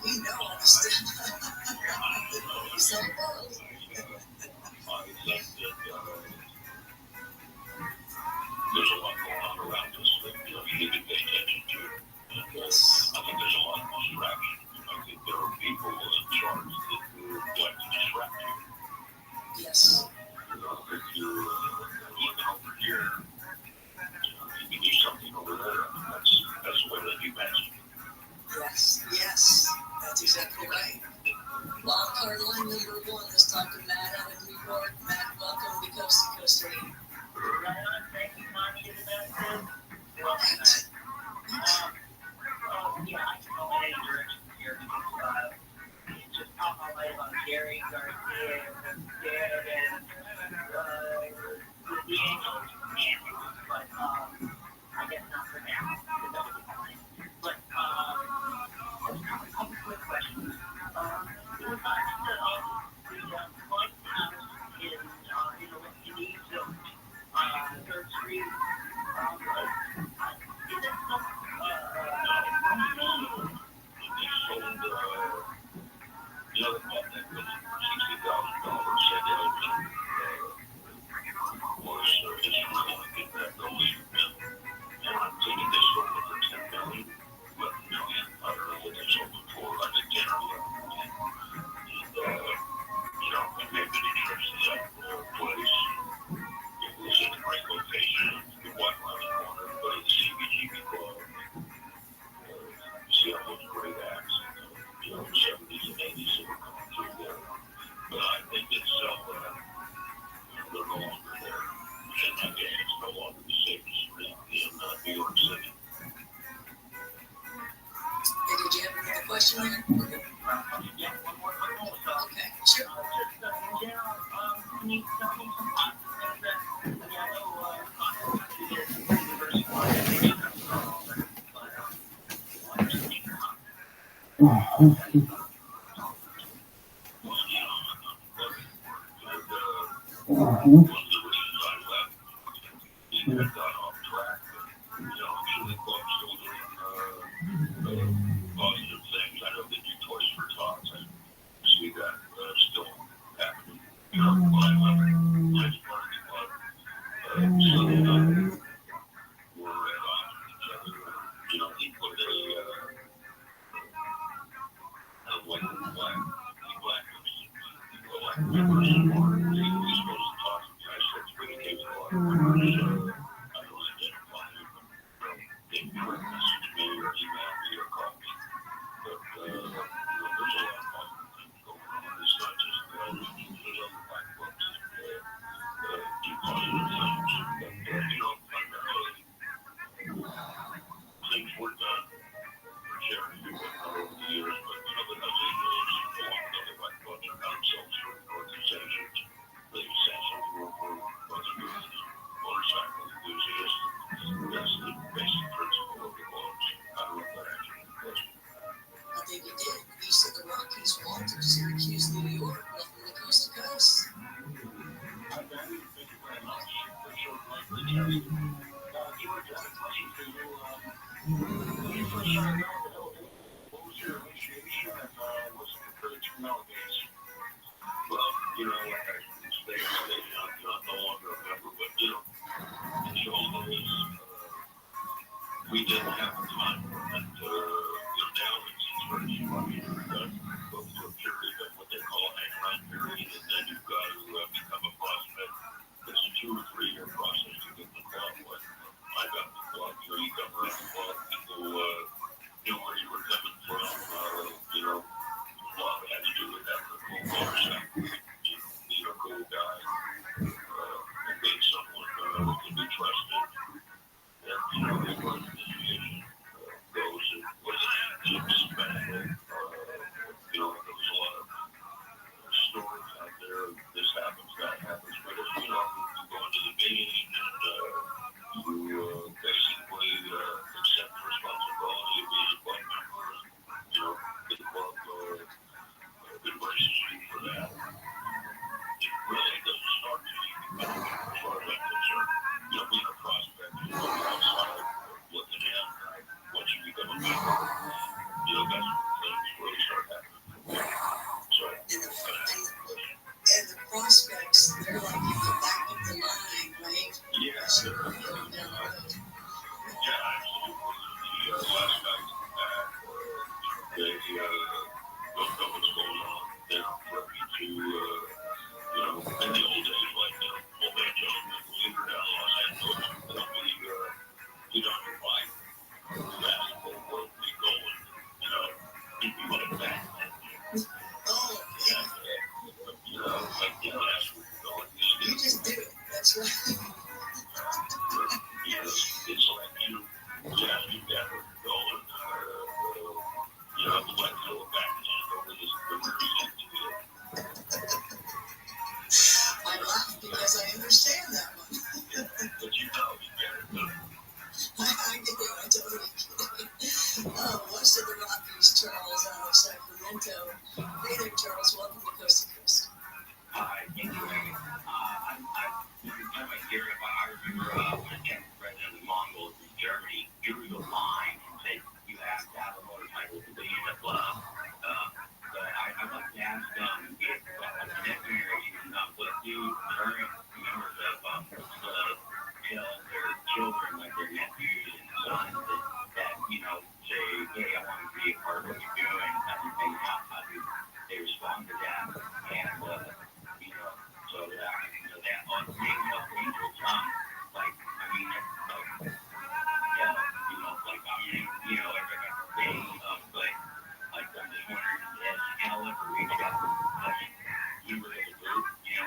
S11: We know all the stuff. So it goes.
S19: I think that there's a lot going on around us that you need to pay attention to. And, I think there's a lot of distraction. I think there are people in charge that would like to distract you.
S11: Yes.
S19: If you're looking over here, you can do something over there. That's the way that you magic.
S11: Yes. That's exactly right. Wild card line number 1. Let's talk to Matt out of New York. Matt, welcome to Coast to Coast Radio.
S2: Thank you, Mommy, and that's yeah, I can go in any direction here because just talk all night about Gary Garcia and dead and the Angels, but I guess not for now because that would be fine. But a couple quick questions. In regards to the White House in the West Indies zone, 3rd Street, is that something?
S19: The other one that was $60,000 said that was instrumental in getting that building. And I'm thinking they sold it for $10 million, $11 million. I don't know what they sold it for. I think 10 or 11 million. And I may have been interested in that place. It was in a great location. You walk around the corner, go to the CBGB club. See all those great acts. 70s and 80s that were coming through there. But I think it's they're no longer there. And again, it's no longer the safest street in New York City.
S11: Hey, did you have another question there?
S2: Yeah, one more quick one.
S11: Okay, sure.
S2: Just in general, can you tell me some thoughts that I know is pretty diversified. We didn't have the time and now it's very funny. Go through a period of what they call a hang-around period, and then you've got to become a prospect. It's a 2 or 3 year process to get the club. But I got the club, you got around the club, people knew where you were coming from. A lot had to do with that for cool motorcycle. You need a cool guy, and being someone who can be trusted. And, as far as initiation goes, it wasn't special. There was a lot of stories out there. This happens, that happens. But if you go into the meeting and you basically accept the responsibility of being a club member, and the club embraces you for that. It really doesn't start to you, as far as I'm concerned. Being a prospect is outside of what
S11: see what we're doing down the road.
S19: Yeah, absolutely. Last night, they don't know what's going on. They're ready to, in the old days, like, well, that gentleman leader down Los Angeles, they'll be, get on your bike, basketball world be going, if you want to back that.
S11: Oh, yeah.
S19: Like, that's where you're going.
S11: You just do it. That's right.
S19: It's like you got where you're going. I'd like to go back and over this
S11: I laugh because I understand that one.
S19: But you get it.
S11: I get it. I totally get it. West of the Rockies, Charles out of Sacramento. Hey there, Charles. Welcome to Coast to Coast.
S20: Hi, anyway, I might hear it, but I remember when Trump was president of the Mongols in Germany, drew the line and said you have to have a motorcycle to be in the club. But I'd like to ask if the next generation, what do current members of tell their children, like their nephews and sons, that say, hey, I want to be a part of what you're doing, and how do they respond to that? And so that on being help angels, like, I mean, like, yeah, like, I mean, every day, but, like, I'm just wondering, has Hal ever reached out to members of the group, in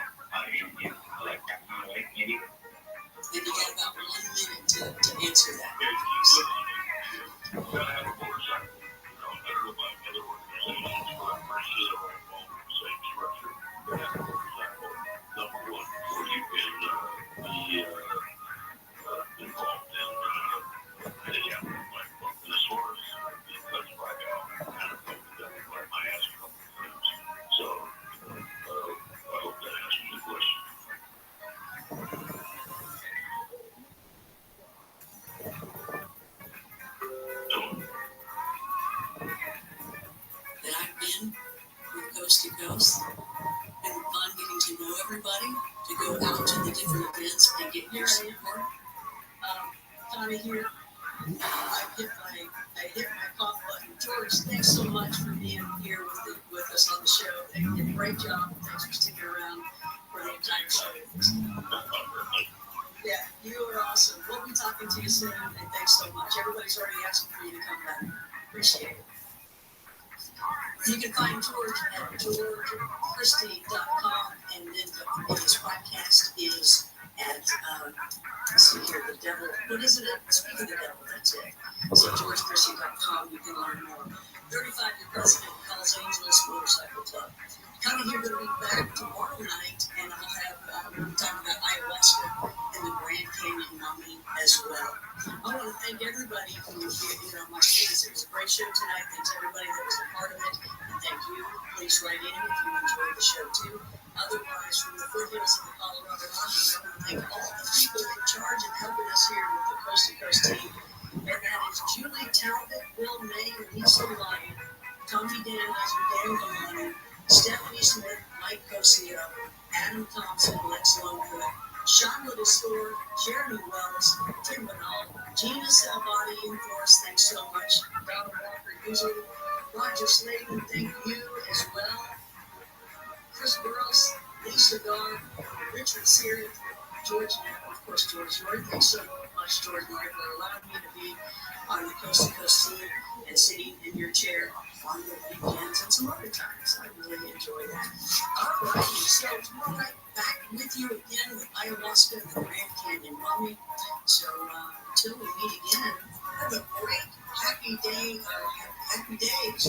S20: like, that kind of way, maybe?
S11: And you got about 1 minute to answer that. That I've been from coast to coast. Been fun getting to know everybody, to go out to the different events and get your support. Tommy here. I hit my cough button. George, thanks so much for being here with us on the show. You did a great job. Thanks for sticking around for the entire show. Yeah, you are awesome. We'll be talking to you soon, and thanks so much. Everybody's already asking for you to come back. Appreciate it. You can find George at georgechristie.com, and then his podcast is at, let's see here, the devil. What is it? Speaking of the devil, that's it. So georgechristie.com, you can learn more. 35-year president of Los Angeles Motorcycle Club. Connie here going to be back tomorrow night, and I'll have talking about ayahuasca and the Grand Canyon Mummy as well. I want to thank everybody who was here. My students, it was a great show tonight. Thanks everybody that was a part of it, and thank you. Please write in if you enjoyed the show too. Otherwise, from the foothills of the Colorado Rockies, I want to thank all the people in charge of helping us here with the Coast to Coast team. And that is Julie Talbot, Will May, Lisa Lyon, Tommy Danheiser, Dan Galani, Stephanie Smith, Mike Cosio, Adam Thompson, Lex Longer, Sean Littlestore, Jeremy Wells, Tim Banal, Gina Salvati in for us, thanks so much. Donna Walker, usually. Roger Sladen, thank you as well. Chris Burles, Lisa Gar, Richard Seary, George Knapp, of course, George York. Thanks so much, George York, for allowing me to be on the Coast to Coast team and sitting in your chair on the weekends and some other times. I really enjoy that. All right, so tomorrow night, back with you again with ayahuasca and the Grand Canyon Mummy. So until we meet again, have a great, happy day, happy days,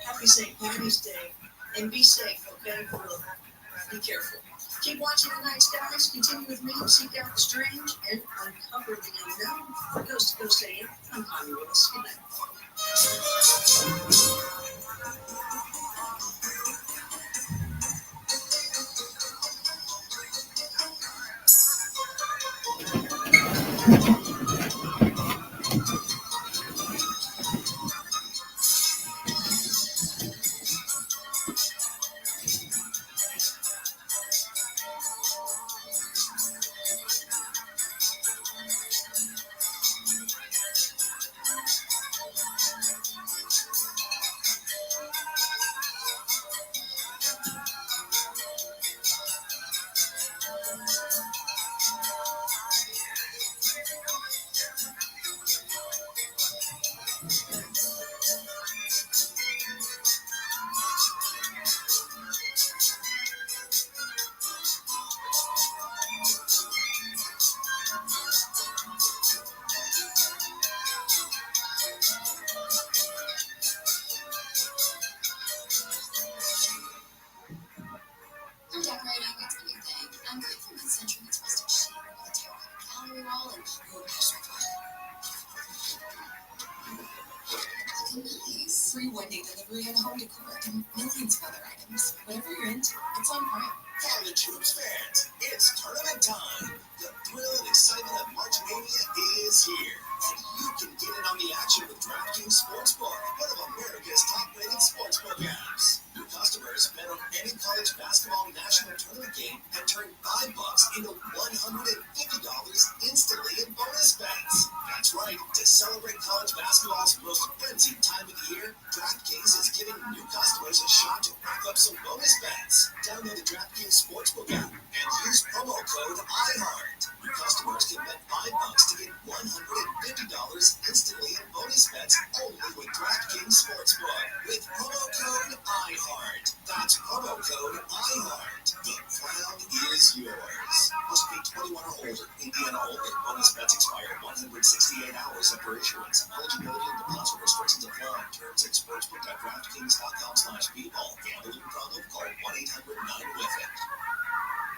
S11: happy St. Patty's Day, and be safe, okay? Be careful. Keep watching the night skies. Continue with me. Seek out the strange and uncover the unknown. For Coast to Coast AM, I'm Connie Willis. Good night.
S9: one-day delivery and home decor and millions of other items. Whatever you're into, it's on Prime.
S14: Canada Troops fans, it's tournament time. The thrill and excitement of March Mania is here. And you can get in on the action with DraftKings Sportsbook, one of America's top-rated sportsbook apps. New customers bet on any college basketball national tournament game and turn $5 into $150 instantly in bonus bets. That's right. To celebrate college basketball's most frenzied time of the year, DraftKings is giving new customers a shot to rack up some bonus bets. Download the DraftKings Sportsbook app and use promo code IHEART. New customers can bet $5 to get $150 instantly in bonus bets only with DraftKings Sportsbook. With promo code IHEART. That's promo code IHEART. The crown is yours. Must be 21 or older. Indiana only. Bonus bets expire 168 hours after issuance. Eligibility and deposit restrictions apply. Terms at sportsbook.draftkings.com/bball. Gambling problem? Call 1-800-9-WITH-IT.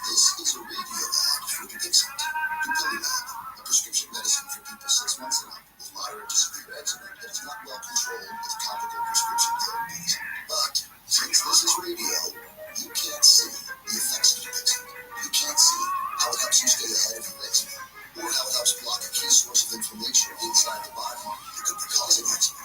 S7: This is a radio ad for Guinness. Dupilumab, a prescription medicine for people 6 months and up with moderate to severe eczema that is not well controlled with topical prescription therapies. But since this is radio, you can't see the effects of Dupixent. You can't see how it helps you stay ahead of your eczema, or how it helps block a key source of inflammation inside the body that could be causing eczema.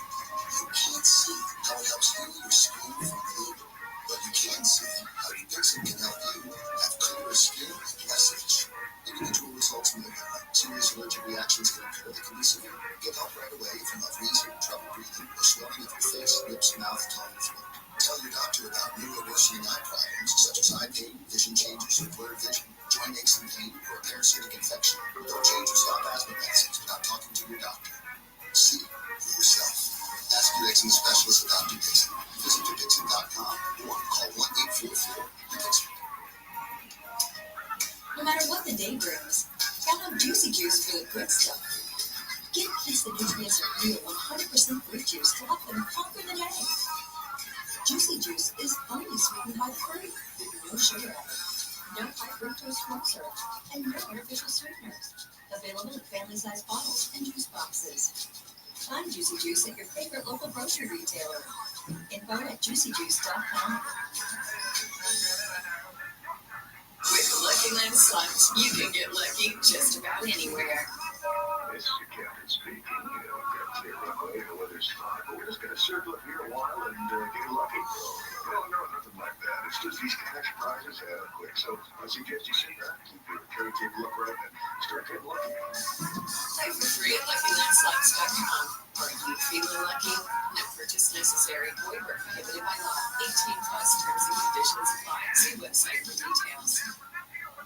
S7: You can't see how it helps heal your skin from bleeding. But you can see how Dupixent can help you have clearer skin and less itch. Individual results may vary. Serious allergic reactions can occur that can be severe. Get help right away if you have wheezing, trouble breathing, or swelling of your face, lips, mouth, tongue, and throat. Tell your doctor about new or worsening eye problems such as eye pain, vision changes, or blurred vision, joint aches and pain, or a parasitic infection. Don't change or stop asthma medicines without talking to your doctor. See for yourself. Ask your eczema specialist about Dupixent. Visit Dupixent.com or call 1-844-DUPIXENT.
S9: No matter what the day brings, count on Juicy Juice for the good stuff. Get a piece of nutrients of real 100% fruit juice to help them conquer the day. Juicy Juice is only sweetened by fruit with no sugar added, no high fructose corn syrup, and no artificial sweeteners. Available in family-sized bottles and juice boxes. Find Juicy Juice at your favorite local grocery retailer. Info at juicyjuice.com.
S15: With Lucky Land Slots, you can get lucky just about anywhere.
S16: This is your captain speaking. Got clear runway, the weather's fine, but we're just going to circle up here a while and get lucky. No, nothing like that. It's just these cash prizes add up quick. So I suggest you sit back, keep your tray table upright, and start getting lucky.
S15: Play for free at LuckyLandSlots.com. Are you feeling lucky? No purchase necessary. Void where prohibited by law. 18+ terms and conditions apply. See website for details.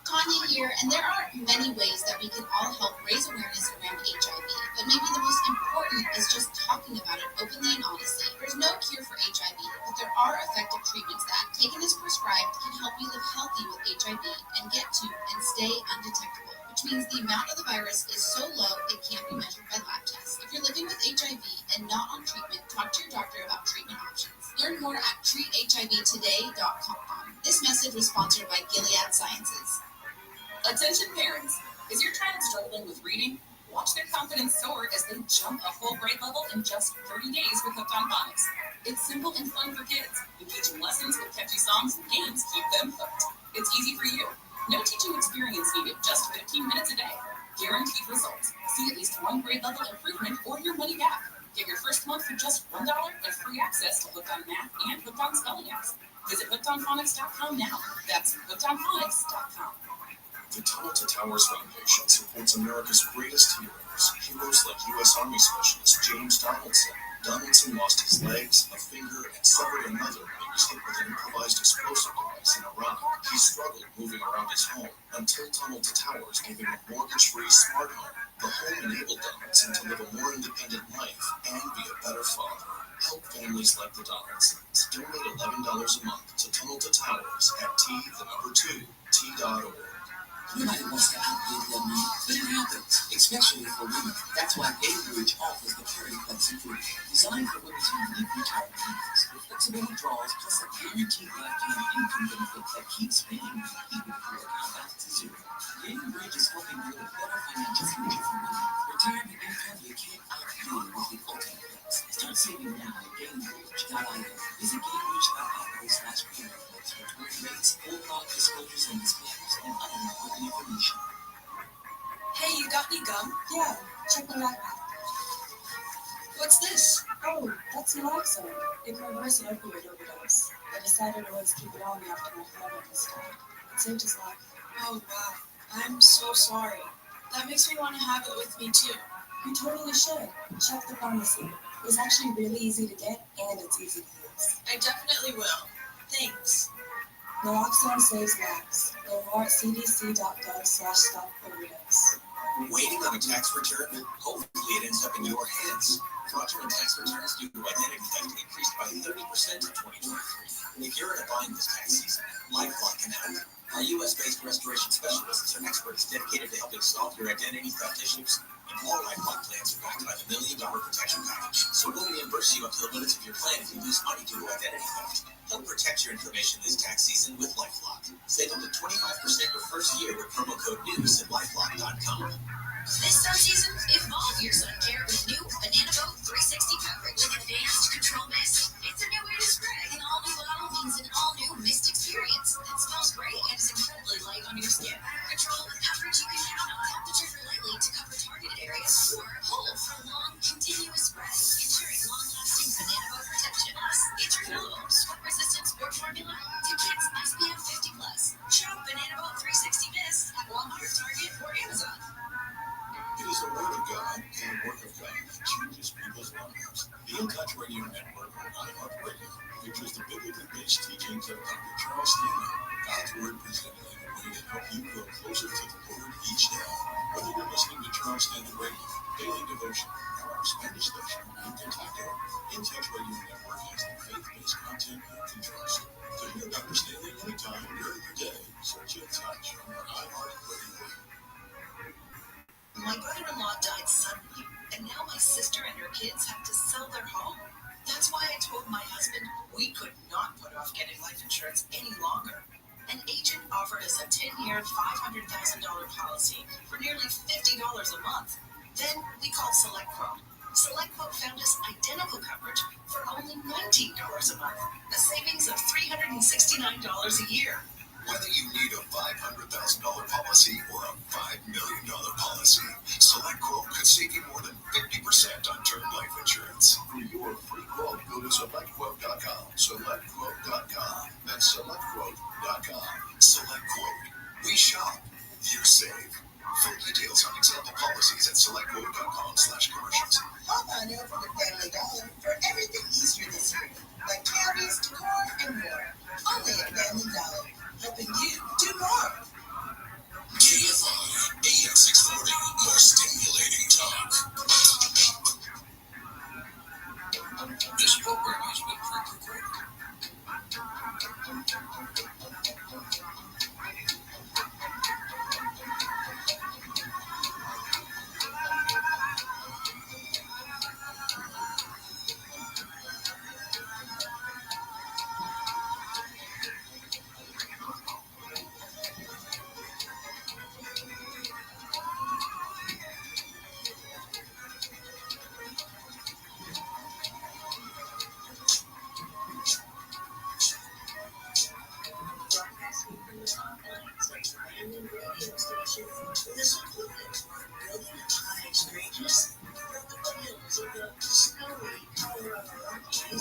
S13: Tanya here, and there are many ways that we can all help raise awareness around HIV, but maybe the most important is just talking about it openly and honestly. There's no cure for HIV, but there are effective treatments that, taken as prescribed, can help you live healthy with HIV and get to and stay undetectable, which means the amount of the virus is so low it can't be measured by lab tests. If you're living with HIV and not on treatment, talk to your doctor about treatment options. Learn more at treathivtoday.com. This message was sponsored by Gilead Sciences.
S15: Attention parents, is your child struggling with reading? Watch their confidence soar as they jump a whole grade level in just 30 days with Hooked on Phonics. It's simple and fun for kids. Engaging lessons with catchy songs and games keep them hooked. It's easy for you. No teaching experience needed, just 15 minutes a day. Guaranteed results. See at least one grade level improvement or your money back. Get your first month for just $1 and free access to Hooked on Math and Hooked on Spelling apps. Visit hookedonphonics.com now. That's hookedonphonics.com.
S14: The Tunnel to Towers Foundation supports America's greatest heroes like U.S. Army Specialist James Donaldson. Donaldson lost his legs, a finger, and severed another when he was hit with an improvised explosive device in Iraq. He struggled moving around his home until Tunnel to Towers gave him a mortgage-free smart home. The home enabled Donaldson to live a more independent life and be a better father. Help families like the Donaldsons. Donate $11 a month to Tunnel to Towers at T2T.org.
S17: Nobody wants to outlive their money, but it happens, especially for women. That's why Gainbridge offers the Parity Flex Security, designed for women's unique retirement needs, with flexible withdrawals plus a guaranteed lifetime income benefit that keeps paying even if your account balance is zero. Gainbridge is helping build a better financial future for women. Retirement income you can't outlive with the ultimate flex. Start saving now at Gainbridge.io.
S11: fun? Yeah, check my backpack. What's this? Oh, that's naloxone. It can reverse an opioid overdose. I decided I wanted to keep it on me after my father was died. It saved his life. Oh, wow. I'm so sorry. That makes me want to have it with me, too. You totally should. Check the pharmacy. It was actually really easy to get, and it's easy to use. I definitely will. Thanks. Naloxone saves lives. Learn more at cdc.gov/stop-overdose.
S14: Waiting on a tax return? Hopefully it ends up in your hands. Fraudulent tax returns due to identity theft increased by 30% in 2023. If you're in a bind this tax season, LifeLock can help. Our U.S.-based restoration specialists are experts dedicated to helping solve your identity theft issues. And all LifeLock plans are backed by the $1 Million Protection Package. So we'll reimburse you up to the limits of your plan if you lose money due to identity theft. Help protect your information this tax season with LifeLock. Save up to 25% your first year with promo code NEWS at LifeLock.com.
S6: This sun season, evolve your sun care with new Banana Boat 360 coverage with advanced control mist. It's a new way to spray. An all-new bottle means an all-new mist experience that smells great and is incredibly light on your skin. Control with coverage you can count on. Help the trigger lightly to cover targeted areas or hold for long, continuous spray, ensuring long-lasting Banana Boat protection. Plus, it's renewable, sweat-resistant sport formula to kids SPF 50+. Shop Banana Boat 360 Mist at Walmart, Target, or Amazon.
S7: It is a word of God and a work of God that changes people's lives. The In Touch Radio Network, or iHeartRadio, features the biblically based teachings of Dr. Charles Stanley. God's Word presented in a way to help you grow closer to the Lord each day. Whether you're listening to Charles Stanley Radio, Daily Devotion, or our Spanish station in Kentucky, In Touch Radio Network has the faith-based content you can trust. To hear Dr. Stanley anytime during the day, search In Touch on our iHeartRadio.
S6: My brother-in-law died suddenly, and now my sister and her kids have to sell their home. That's why I told my husband we could not put off getting life insurance any longer. An agent offered us a 10-year, $500,000 policy for nearly $50 a month. Then we called SelectQuote. SelectQuote found us identical coverage for only $19 a month, a savings of $369 a year.
S7: Whether you need a $500,000 policy or a $5 million policy, SelectQuote could save you more than 50% on term life insurance. For your free quote, go to SelectQuote.com. SelectQuote.com. That's SelectQuote.com. SelectQuote. We shop. You save. Full details on example policies at SelectQuote.com/commercials.
S21: Pop on over to Family Dollar for everything Easter this year, like candies, decor, and more. Only at Family Dollar. Helping you do more.
S7: KFI AM 640, more stimulating talk. This program has been pre-recorded.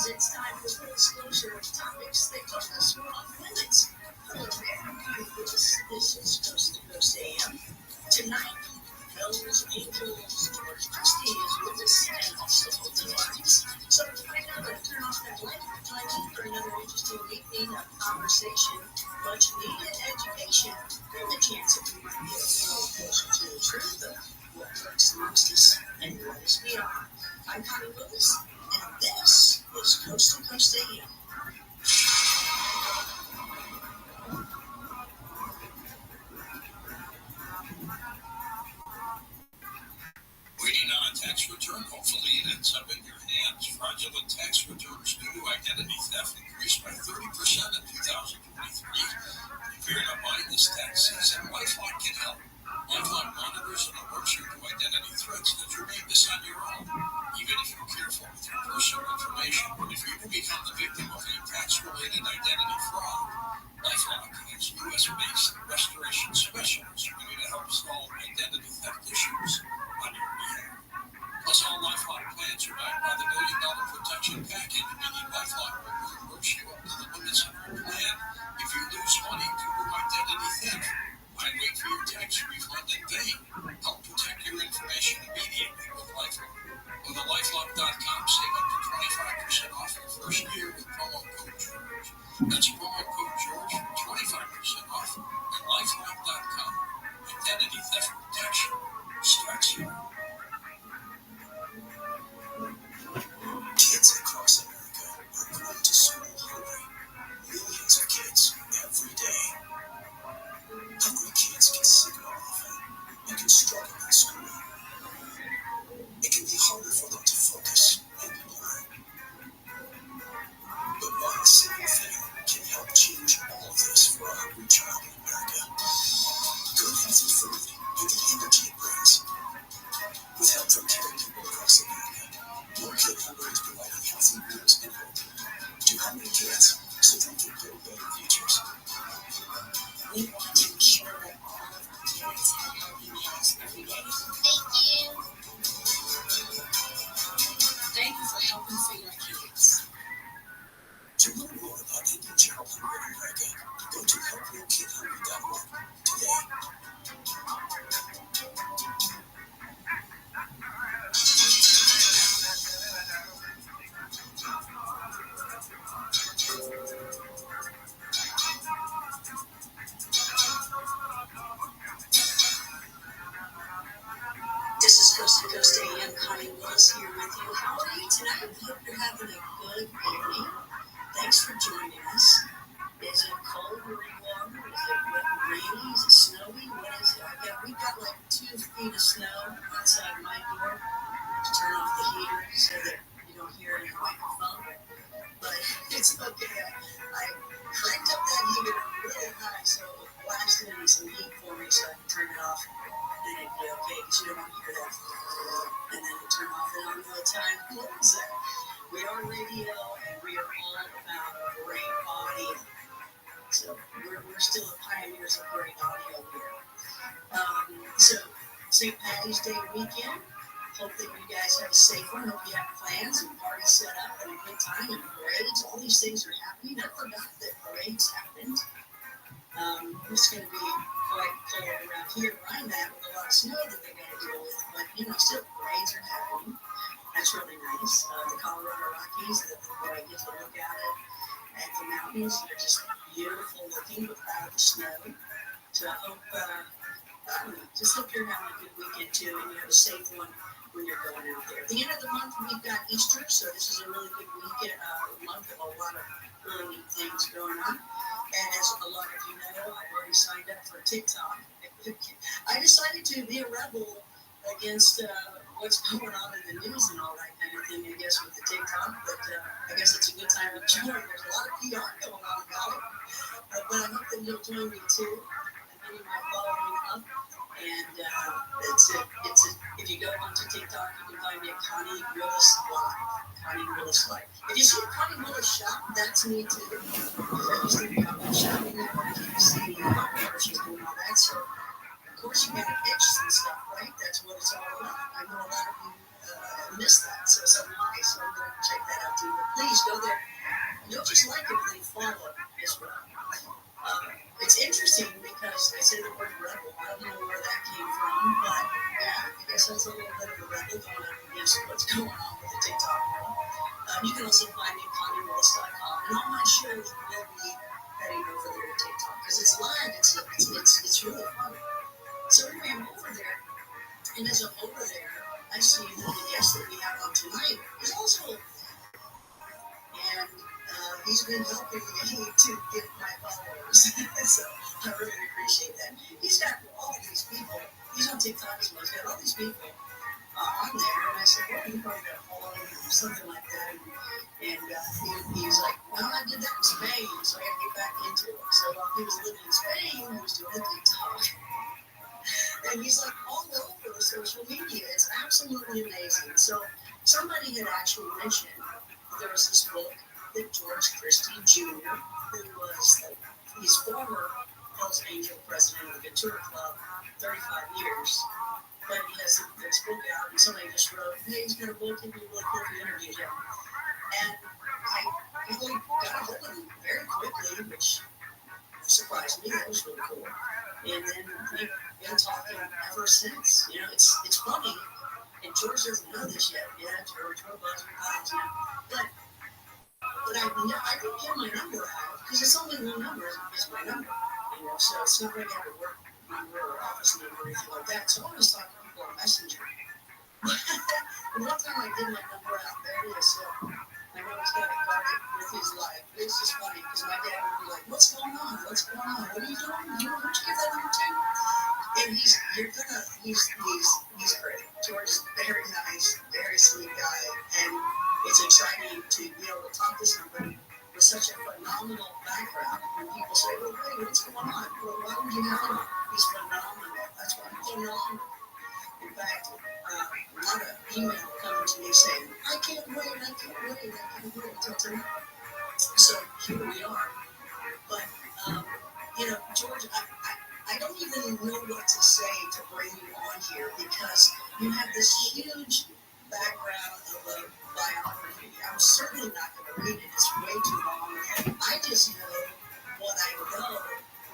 S21: It's time for the exposure of topics that keep us off limits. Hello there, beautiful. This is Coast to Coast AM. Tonight, Hell's Angels, George Christie is with us, and also the lines. So right now, let's turn off that light. Time for another interesting evening of conversation, much needed education, and the chance of you getting a little closer to the truth of what lurks amongst us and what is beyond. I'm Connie Lewis, and this is Coast to Coast AM.
S7: Waiting on a tax return, hopefully it ends up in your hands. Fraudulent tax returns due to identity theft increased by 30% in 2023. If you're in a bind this tax season, LifeLock can help. LifeLock monitors and alerts you to identity threats that you may miss on your own. Even if you're careful with your personal information, if you become the victim of a tax-related identity fraud, LifeLock has U.S.-based restoration specialists ready to help solve identity theft issues. With help from caring people across America, your kid hungry is providing healthy meals and hope to hungry kids so they can build better futures.
S9: We want to ensure that all of our kids have healthy meals every day.
S13: Thank you.
S9: Thank you for helping feed our kids.
S7: To learn more about ending child hunger in America, go to helpyourkidhungry.org today.
S11: This is Coast to Coast AM. Connie Willis here with you. How are you tonight? Hope you're having a good evening. Thanks for joining us. Is it cold where you are? Is it wet and rainy? Is it snowy? What is it? We've got like 2 feet of snow outside my door. To turn off the heater so that you don't hear it in your microphone. But it's okay. I cranked up that heater really high so it blasted in some heat for me so I can turn it off. And it'd be okay because you don't want to hear that. And then you turn off and on all the time. What is that? We are radio and we are all about great audio. So we're still the pioneers of great audio here. So St. Patty's Day weekend. Hope that you guys have a safe one. Hope you have plans and parties set up and a good time and parades. All these things are happening. I forgot that parades happened. It's going to be quite cold around here where I'm at with a lot of snow that they got to deal with. But, still parades are happening. That's really nice. The Colorado Rockies, where I get to look at it at the mountains, they're just beautiful looking without the snow. So I hope, just hope you're having a good weekend too and you have a safe one when you're going out there. At the end of the month, we've got Easter, so this is a really good weekend, month of a lot of really neat things going on. And as a lot of you know, I've already signed up for TikTok. I decided to be a rebel against what's going on in the news and all that kind of thing, I guess, with the TikTok. But I guess it's a good time to join. There's a lot of PR going on about it. But I hope that you'll join me too. I'm getting my following up. And if you go onto TikTok, you can find me at Connie Willis Live. Connie Willis Live. If you see Connie Willis shop, that's me too. I used to be shopping there when I can't see where she's doing all that. So, of course, you got to pitch some stuff, right? That's what it's all about. I know a lot of you miss that. So I'm going to check that out too. But please go there. You'll just like it when you follow as well. It's interesting because I say the word rebel. I don't know where that came from, but yeah, I guess that's a little bit of a rebel going up against what's going on with the TikTok world. You can also find me at ConnieWillis.com, and all my shows will be heading over there to TikTok because it's live. It's really fun. So anyway, I'm over there, and as I'm over there, I see that the guest that we have on tonight is also, and he's been helping me to get my followers. So I really appreciate that. He's got all these people. He's on TikTok as well. He's got all these people on there. And I said, well, you probably got a follow or something like that. And he's like, well, I did that in Spain, so I got to get back into it. So while he was living in Spain, he was doing the TikTok. And he's like all over social media. It's absolutely amazing. So somebody had actually mentioned there was this book that George Christie Jr., who was he's former Hells Angel president of the Ventura Club, 35 years, but he has this book out, and somebody just wrote, hey, he's got a book, and we really cool if you interviewed him. And I really got a hold of him very quickly, which surprised me. That was really cool. And then we've been talking ever since. It's funny, and George doesn't know this yet. Yeah, George, we're buds with pals now. But I didn't give my number out because it's only one number is my number. So it's not like I have a work number or office number or anything like that. So I always talk to people on Messenger. And one time I did my number out, there it is. So I know he's got it guarded with his life. But it's just funny because my dad would be like, what's going on? What's going on? What are you doing? Who'd you give that number to? And he's great. George is very nice, very sweet guy, and it's exciting to be able to talk to somebody with such a phenomenal background. When people say, well, wait, what's going on? Well, why would you have him? He's phenomenal. That's why I'm phenomenal. In fact,
S21: email coming to me saying, I can't wait until tonight. So here we are. But, George, I don't even know what to say to bring you on here because you have this huge background of a biography. I'm certainly not going to read it. It's way too long. I just know what I know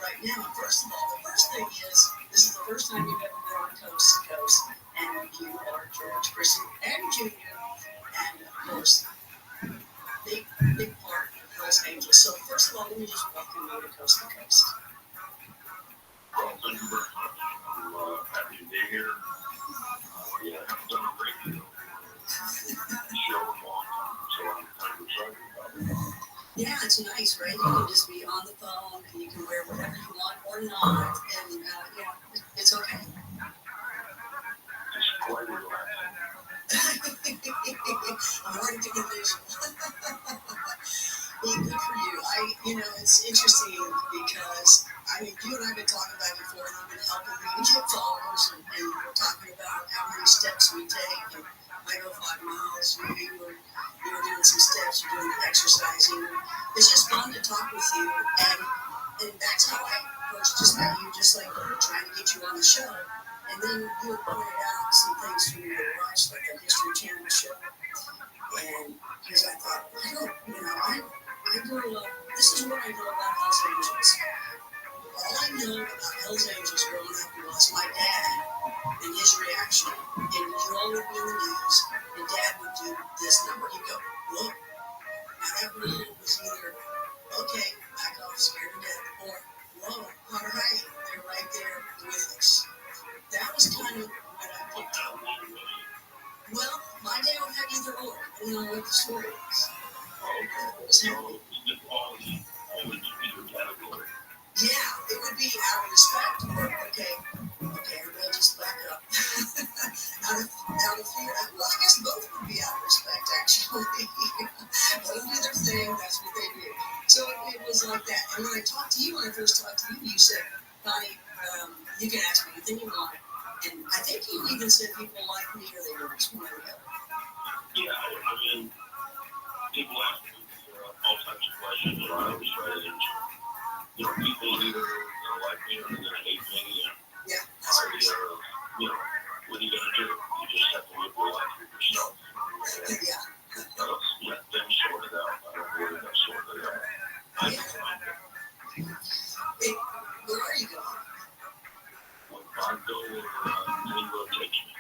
S21: right now. First of all, the first thing is, this is the first time you've ever been on Coast to Coast, and you are George Chrissy and Junior, and of course, big part of Hell's Angels. So first of all, let me just welcome you to Coast to Coast.
S19: Well, thank you very much. I'm happy to be here. I haven't done a radio show in a long time, so I'm kind of excited about it.
S21: Yeah, it's nice, right? You can just be on the phone, and you can wear whatever you want or not, and it's okay.
S19: It's quite relaxing.
S21: I'm already getting visual. Well, good for you. It's interesting because, you and I have been talking back and forth. You've been helping me to get followers, and we're talking about how many steps we take. And I go 5 miles. You were doing some steps. You're doing the exercising. It's just fun to talk with you, and that's how I first just met you, just like trying to get you on the show. And then you had pointed out some things for me to watch, like a History Channel show. And because I thought, I grew up, this is what I know about Hell's Angels. All I know about Hell's Angels growing up was my dad and his reaction. And you all would be in the news, and Dad would do this number. He'd go, whoa. Now that whoa was either, okay, back off, scared to death, or whoa, all right, they're right there with us. That was kind of what I picked up. Well, my dad would have either or, depending on what the story was. Yeah, it would be out of respect, or okay, everybody just back up. out of fear. Well, I guess both would be out of respect, actually. Let them do their thing, that's what they do. So it was like that. And when I talked to you, when I first talked to you, you said, Connie, you can ask me anything you want. And I think you even said people like me or they don't. One or the other.
S19: Yeah, people ask me all types of questions, and I always try to answer. People either like me or they're going to hate me. And what are you going to do? You just have to live your life for yourself. Let them sort it out. I don't worry about sorting it out. I can find it.
S21: Where are you going?
S19: When I go where Nero takes me.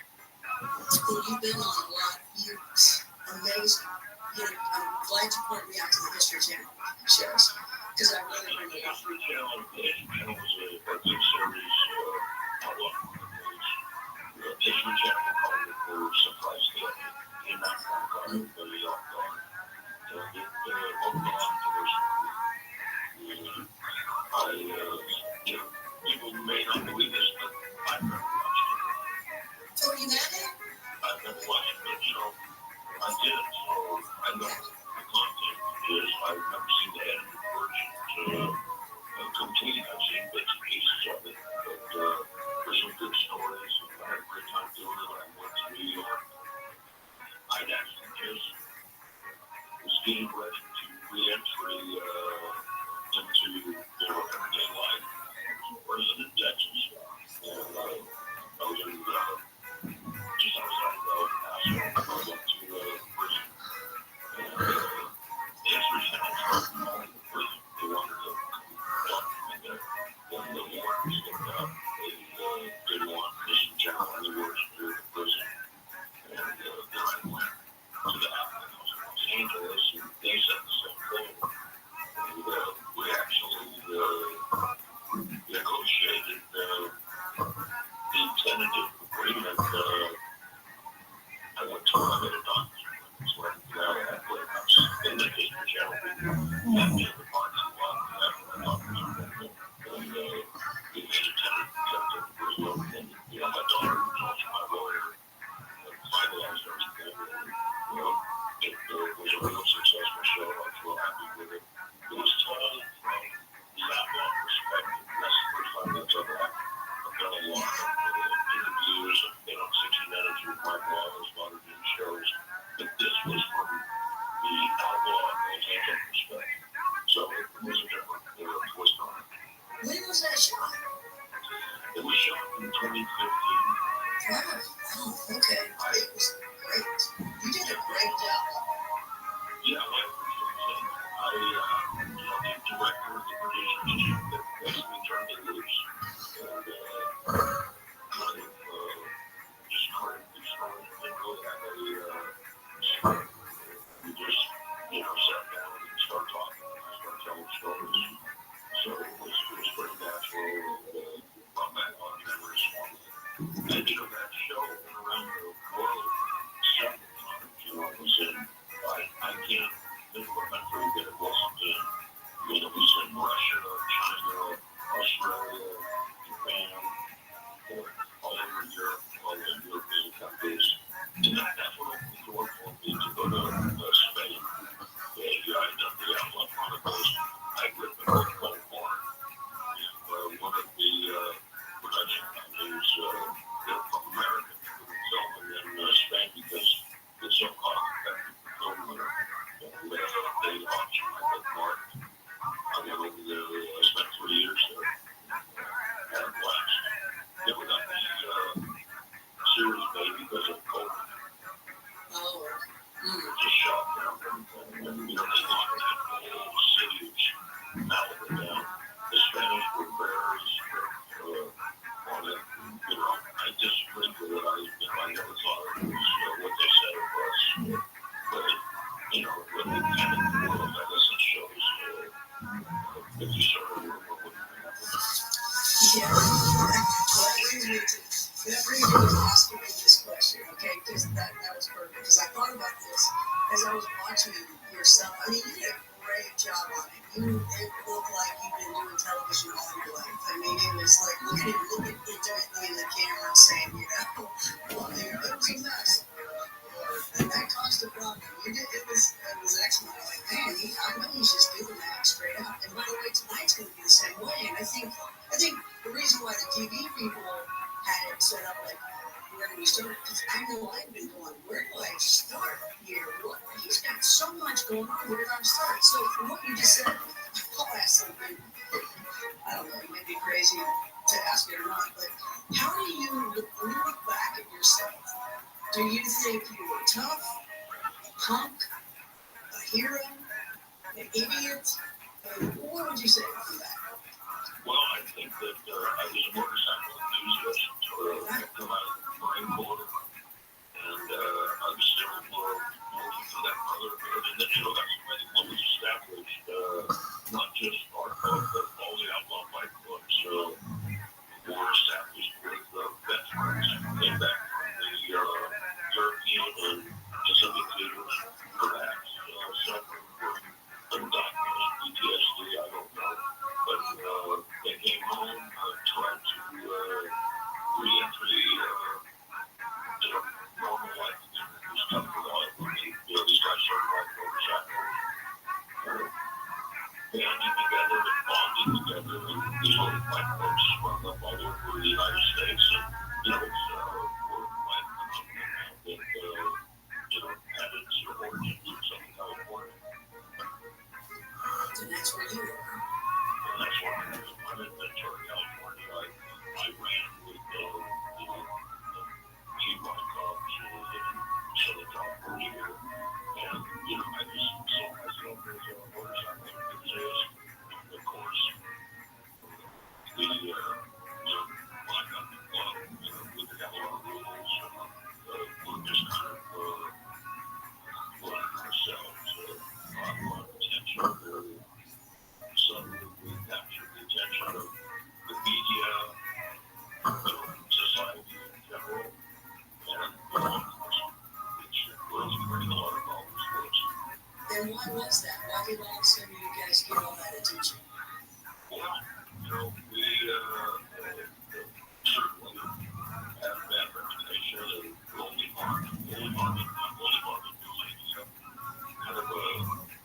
S21: Well, you've been on a lot. It's amazing. I'm glad you pointed me out to the History Channel shows. Because I really
S19: The History Channel was a good series. I love it. The History Channel called it for surprise stuff. And not caught everybody off guard. It opened a lot of doors for me. People may not believe this, but I've never watched it.
S21: So you had it?
S19: I've never watched it, but I did it. So I know the content is. I've never seen the edited version. Complete. I've seen bits and pieces of it, but there's some good stories. I had a great time doing it. I went to New York. I'd actually just was getting ready to re-entry into everyday life. I was in Texas, and I was in just outside of Nashville. I went to prison, and the history center started calling the prison. They wanted to document that when the warden stepped out, they didn't want Mission General anywhere near the prison. And then I went to the African House in Los Angeles, and they said the same thing. And we actually negotiated the tentative agreement. I went to a doctor, so I could get out of that place. In the History Channel, and me in the parking lot, and we made a tentative agreement. And my daughter was also my lawyer, finalized everything. And it was a real successful show. I was real happy with it. It was told from the outlaw perspective. That's the first time that's ever happened. I've done a lot of interviews. I've been on 60 Minutes with Mark outlaws, a lot of news shows. But this was from the outlaw Los Angeles perspective. So it was a different twist on it.
S21: When was that shot?
S19: It was shot in 2015.
S21: Oh, okay. It was great. You did a great job.
S19: Yeah, I appreciate it. The director, the producer's chief that basically turned it loose. And kind of just created the story. Didn't really have a script. We just, sat down and started talking. Started telling stories. So it was pretty natural and brought back a lot of memories for me. And, that show went around the world several times. It was in, I can't think of a country that it wasn't in. It was in Russia, China, Australia, Japan, all over Europe, all the European countries. And that's what opened the door for me to go to Spain. I done the Outlaw Chronicles. I written a book called Mark. And one of the production companies, they're from America, filming in Spain because it's so cost-effective to film there. And they auctioned my book, Mark. I went over there, spent 3 years there. Had a blast. Never got the series made because of COVID. Just shot down everything. And, they locked that whole city of Malibu down. The Spanish were very strict on it. I disagreed with it. I never thought it was what they said it was. But really kind of the world, I guess it shows if you sort of what would happen.
S21: Yeah. Well, that brings me to asking you this question, okay? Because that was perfect. Because I thought about this as I was watching yourself. I mean, you did a great job on it. It looked like you've been doing television all your life. I mean, it was like looking intimately in the camera and saying, well, it was a mess. And that caused a problem. It was excellent. Like, man, I know he's just doing that straight up. And by the way, tonight's going to be the same way. And I think the reason why the TV people had it set up like where do we start? Because I know I've been going, where do I start here? He's got so much going on. Where do I start? So from what you just said, I'll ask something. I don't know, it may be crazy to ask it or not, but how do you, when you look back at yourself, do you think you were tough, punk, a hero, an idiot? What would you say about that?
S19: Well, I think that I was a motorcycle enthusiast until I was Marine Corps, and I was still working for that brotherhood. And then, that's when it was established, not just our club, but all the outlaw fight clubs were established with veterans who came back from the European and Pacific theaters, perhaps suffering from undiagnosed PTSD, I don't know. But they came home, tried to re-entry, normal life again. It was tough for life. These guys started riding motorcycles, banding together and bonding together. And these little fight clubs sprung up all over the United States. And, it's worldwide phenomenon now that, had its origins in Southern California.
S21: And that's where you were.
S19: And that's where I'm in Ventura, California. I ran with, Chief Ron Cobbs in Southern California. And, I just saw myself as a motorcycle enthusiast. And of course, when I got the club, we got a lot of rules. We're just kind of running ourselves. A lot of attention. Suddenly we captured the attention of the media, society in general, and which was bringing a lot of problems for us.
S21: And why was that? Why did all of a sudden you guys get all that attention?
S19: Well, we certainly have a bad reputation and only harming kind of a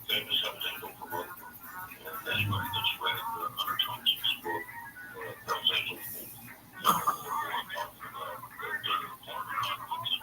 S19: famous evidential promoter. And anybody that's read Hunter Thompson's book, Hells Angels, what I'm talking about, the apartment conflicts.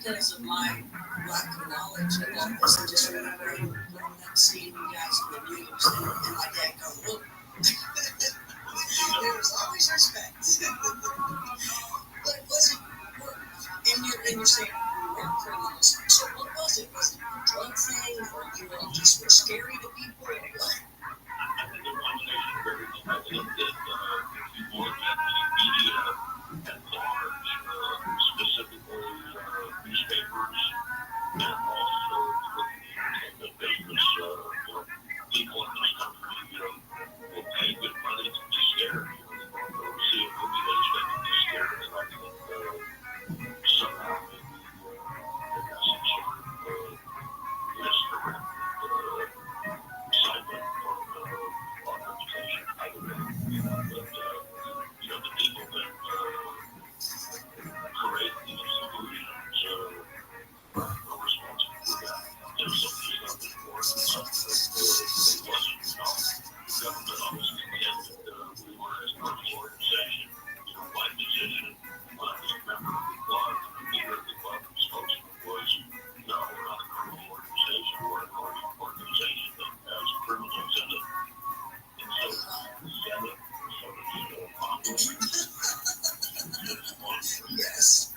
S11: because of my lack of knowledge of all this, I just remember growing up seeing you guys in the news and my dad go, whoa. There was always respect. But was it work? And you're saying you weren't criminals. So what was it? Was it a drug thing, or you all just were scary to people, or what?
S19: I think that if you look at the media at large, specifically newspapers, and also the business, people in this country, will pay good money to be scared. They'll see a movie they expect to be scared, and I think somehow maybe they got some sort of misdirect excitement from our reputation. I don't know. But, the people that create these illusions are responsible for that. There's something important, something that wasn't, government always contended we were a commercial organization. My position when I was a member of the club, the leader of the club, the spokesman was, no, we're not a criminal organization, we're an organization that has criminals in it. And so the Senate sort of Congress.
S11: Yes.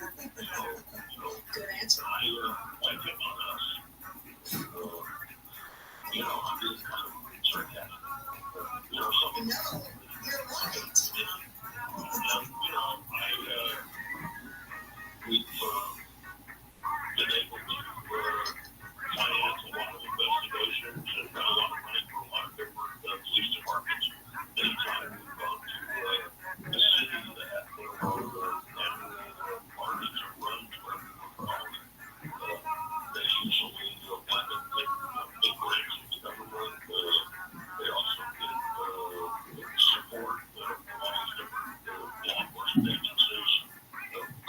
S11: Good answer.
S19: I get on us. I'm being kind of sarcastic. Something.
S11: No, you're right.
S19: We've been able to finance a lot of investigations and got a lot of money from a lot of different police departments. Anytime we've gone to a city that had annual parties or runs, whatever you want to call it, they usually wind up getting big grants from the government. They also get support from all these different law enforcement agencies.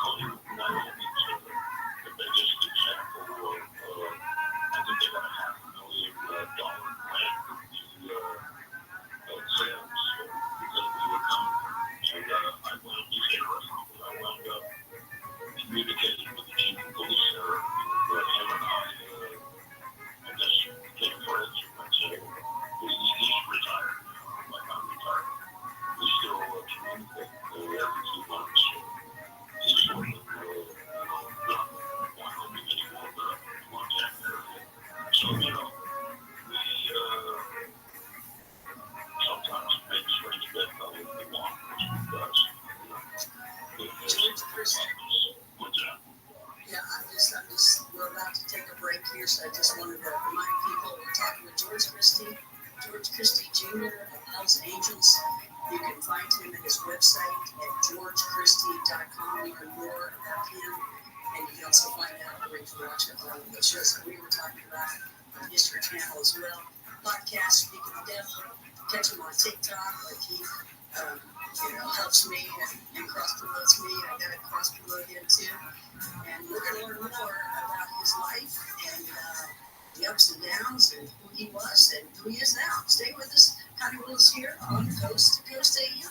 S19: Cody Wyoming is the biggest example of, I think they got a $500,000 grant for the exams because we were coming. And I wound up interested. I wound up communicating with the chief of police there. Him and I guess became friends. I said, he's retired. Like I'm retired. We still communicate every 2 months. He's sort of not Wyoming anymore, but Montana area. So, we sometimes make strange bedfellows with law enforcement does. What's that?
S11: Yeah, we're about to take a break here, so I just wanted to remind people we're talking with George Christie Jr. of Hells Angels. You can find him at his website at georgechristie.com. You can learn more about him, and you can also find out where you can watch all of the shows that we were talking about on the History Channel as well. Podcast, Speaking of Devil, catch him on TikTok, like he helps me and cross-promotes me. I got to cross-promote him too. And we're going to learn more about his life and the ups and downs and who he was and who he is now. Stay with us. Connie Willis here on Coast to Coast AM.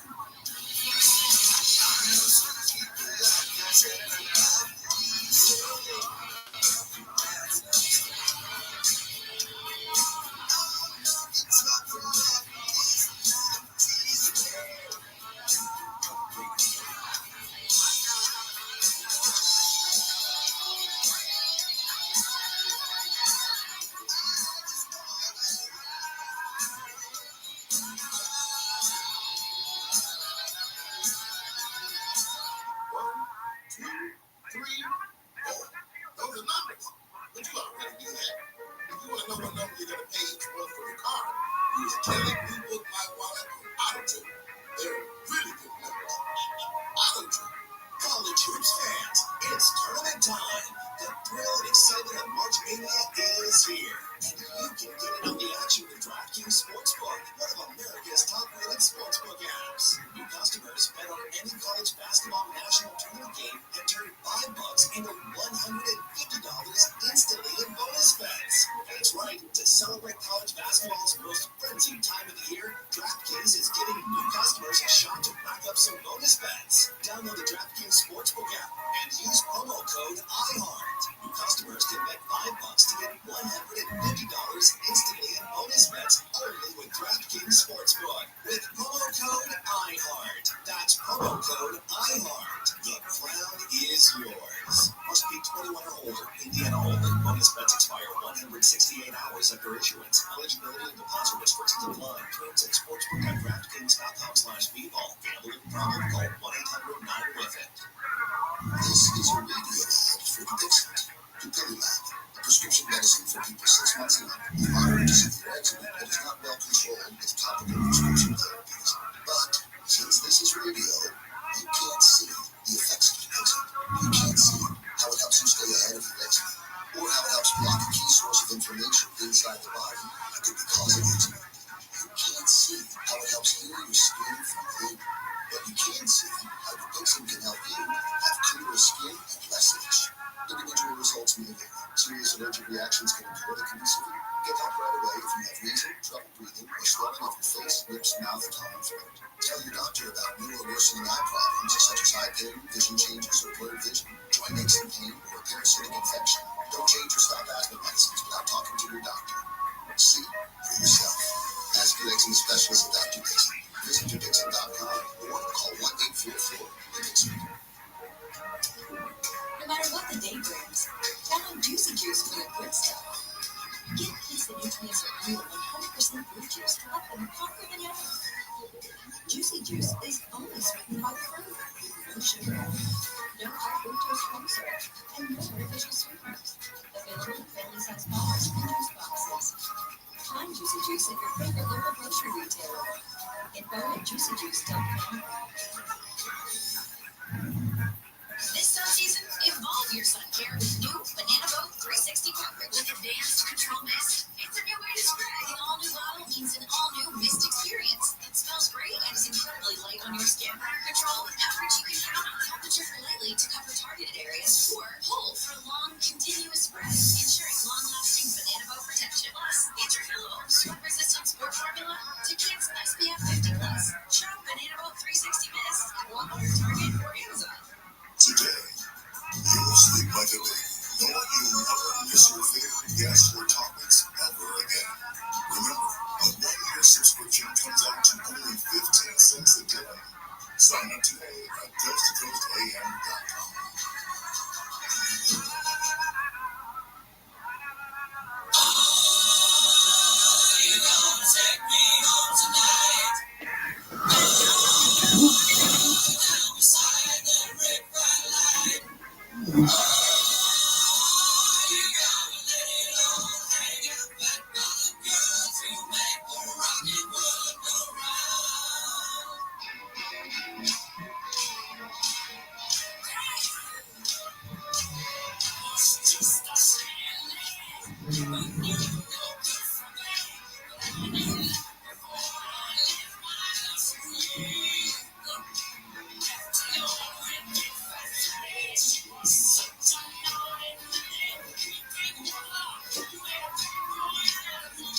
S8: rack up some bonus bets. Download the DraftKings Sportsbook app and use promo code IHEART. New customers can bet $5 to get $150 instantly in bonus bets only with DraftKings Sportsbook. With promo code IHEART. That's promo code IHEART. The crown is yours. Must be 21 or older. Indiana only. Bonus bets expire 168 hours after issuance. Eligibility and deposit restrictions apply. Terms at sportsbook.draftkings.com/bball. Gambling problem? Call 1-800-9-WITH-IT.
S7: This is a radio ad for Dixon. Dupilumab, a prescription medicine for people 6 months and up with moderate to severe eczema that is not well controlled with topical prescription therapies. But since this is radio, you can't see the effects of Dupilumab. You can't see how it helps you stay ahead of your eczema, or how it helps block a key source of inflammation inside the body that could be causing eczema. You can't see how it helps heal your skin from within, but you can see how Dupixent can help you have clearer skin and less itch. Individual results may vary. Serious allergic reactions can occur that can be severe. Get help right away if you have wheezing, trouble breathing, or swelling of your face, lips, mouth, tongue, and throat. Tell your doctor about new or worsening eye problems such as eye pain, vision changes, or blurred vision, joint aches and pain, or a parasitic infection. Don't change or stop asthma medicines without talking to your doctor. See for yourself. Ask your eczema specialist about Dupixent. Visit Dupixent.com or call 1-844-DUPIXENT.
S6: No matter what the day brings, count on Juicy Juice for the good stuff. Get peace that nutrients are real 100% fruit juice to help them conquer the day. Juicy Juice is only sweetened by the fruit. No sugar, no high fructose corn syrup, and no artificial sweeteners. Available in family-size bottles and juice boxes. Find Juicy Juice at your favorite local grocery retailer. Info at juicyjuice.com. This sun season, evolve your sun care with new Banana Boat 360 carpet with advanced control mist. It's a new way to spray. The all-new bottle means an all-new mist experience. It smells great and is incredibly light on your skin. Control with coverage you can count on. Temperature lightly to cover targeted areas or hold for long, continuous spray, ensuring long-lasting Banana Boat protection. Plus, it's refillable, sweat-resistant sport formula to kids SPF 50+. Shop Banana Boat 360 Mist at Walmart, Target, or Amazon.
S7: Today, you will sleep like a baby, knowing you'll never miss your favorite guests or topics ever again. Remember, a 1-year subscription comes out to only 15 cents a day. Sign up today at coasttocoastam.com.
S3: You're gonna take me home tonight. Beside the red bright light. You gotta let it all hang out back on the girls who make the rockin' world go round. It's just a saying, when you go good from there, I knew before I left my house free. After your wicked face, such a naughty man, big warlock, you ain't a big boy.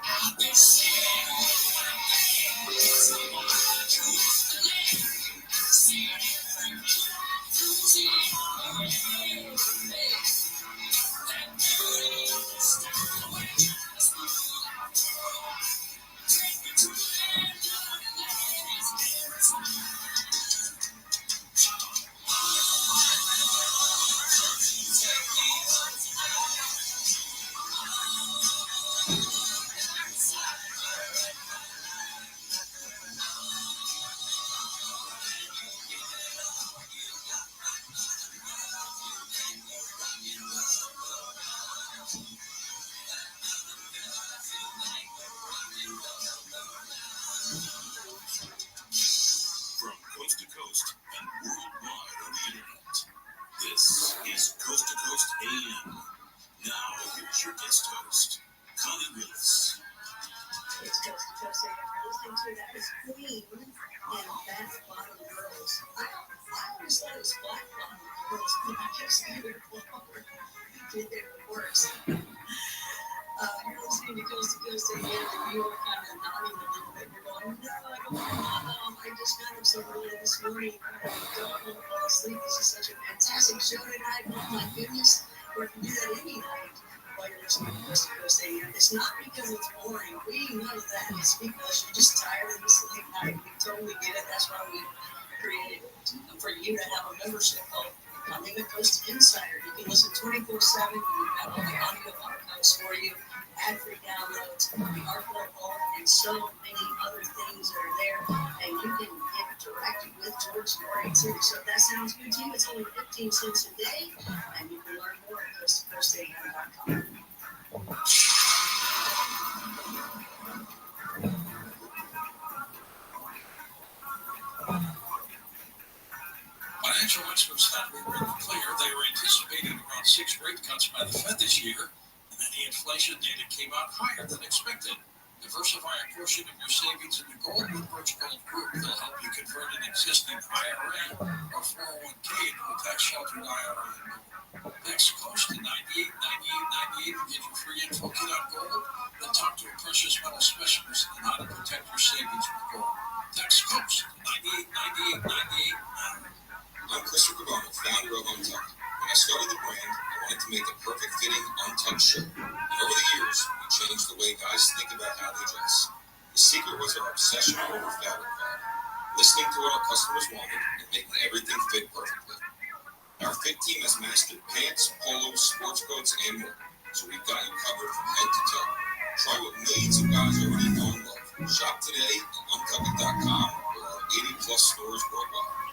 S3: I've been saying someone who used to live, see everything through the eyes. That beauty of the style when you're smooth out the road. Take me to the land of the ladies every time. Take me home tonight.
S8: From coast to coast and worldwide on the internet, this is Coast to Coast AM. Now, here's your guest host, Connie Willis.
S11: It's Coast to Coast AM. You're listening to that is Queen and Fat Bottom Girls. I always thought it was Black Bottom Girls, but I kept saying they're Did their works. you were kind of nodding a little bit. You're going, no, I don't know. I just got up so early this morning. I don't want to fall asleep. This is such a fantastic show tonight. Oh my goodness. Or if you do that any night while you're listening to Coast to Coast AM. It's not because it's boring. We know that. It's because you're just tired of this late night. We totally get it. That's why we created for you to have a membership called Coming the Coast Insider. You can listen 24/7. We've got all the audio archives for you, ad-free downloads, the archive vault, and so many other things that are there. And you can get directed with George Norrie too. So if that sounds good to you, it's only 15 cents a day, and you can learn more at coasttocoastam.com.
S3: Financial experts thought we were in the clear. They were anticipating around 6 rate cuts by the Fed this year, and then the inflation data came out higher than expected. Diversify a portion of your savings into gold with Birch Gold Group. They'll help you convert an existing IRA or 401k into a tax-sheltered IRA. Next, Coast to 989898 and get your free info kit on gold. Then talk to a precious metal specialist on how to protect your savings with gold. Next, Coast 989898 now.
S1: I'm Christopher Cabana, founder of Untucked. When I started the brand, I wanted to make the perfect fitting Untucked shirt. And over the years, we changed the way guys think about how they dress. The secret was our obsession over fabric quality, listening to what our customers wanted and making everything fit perfectly. Our fit team has mastered pants, polos, sports coats, and more. So we've got you covered from head to toe. Try what millions of guys already know and love. Shop today at untucked.com or our 80+ stores worldwide.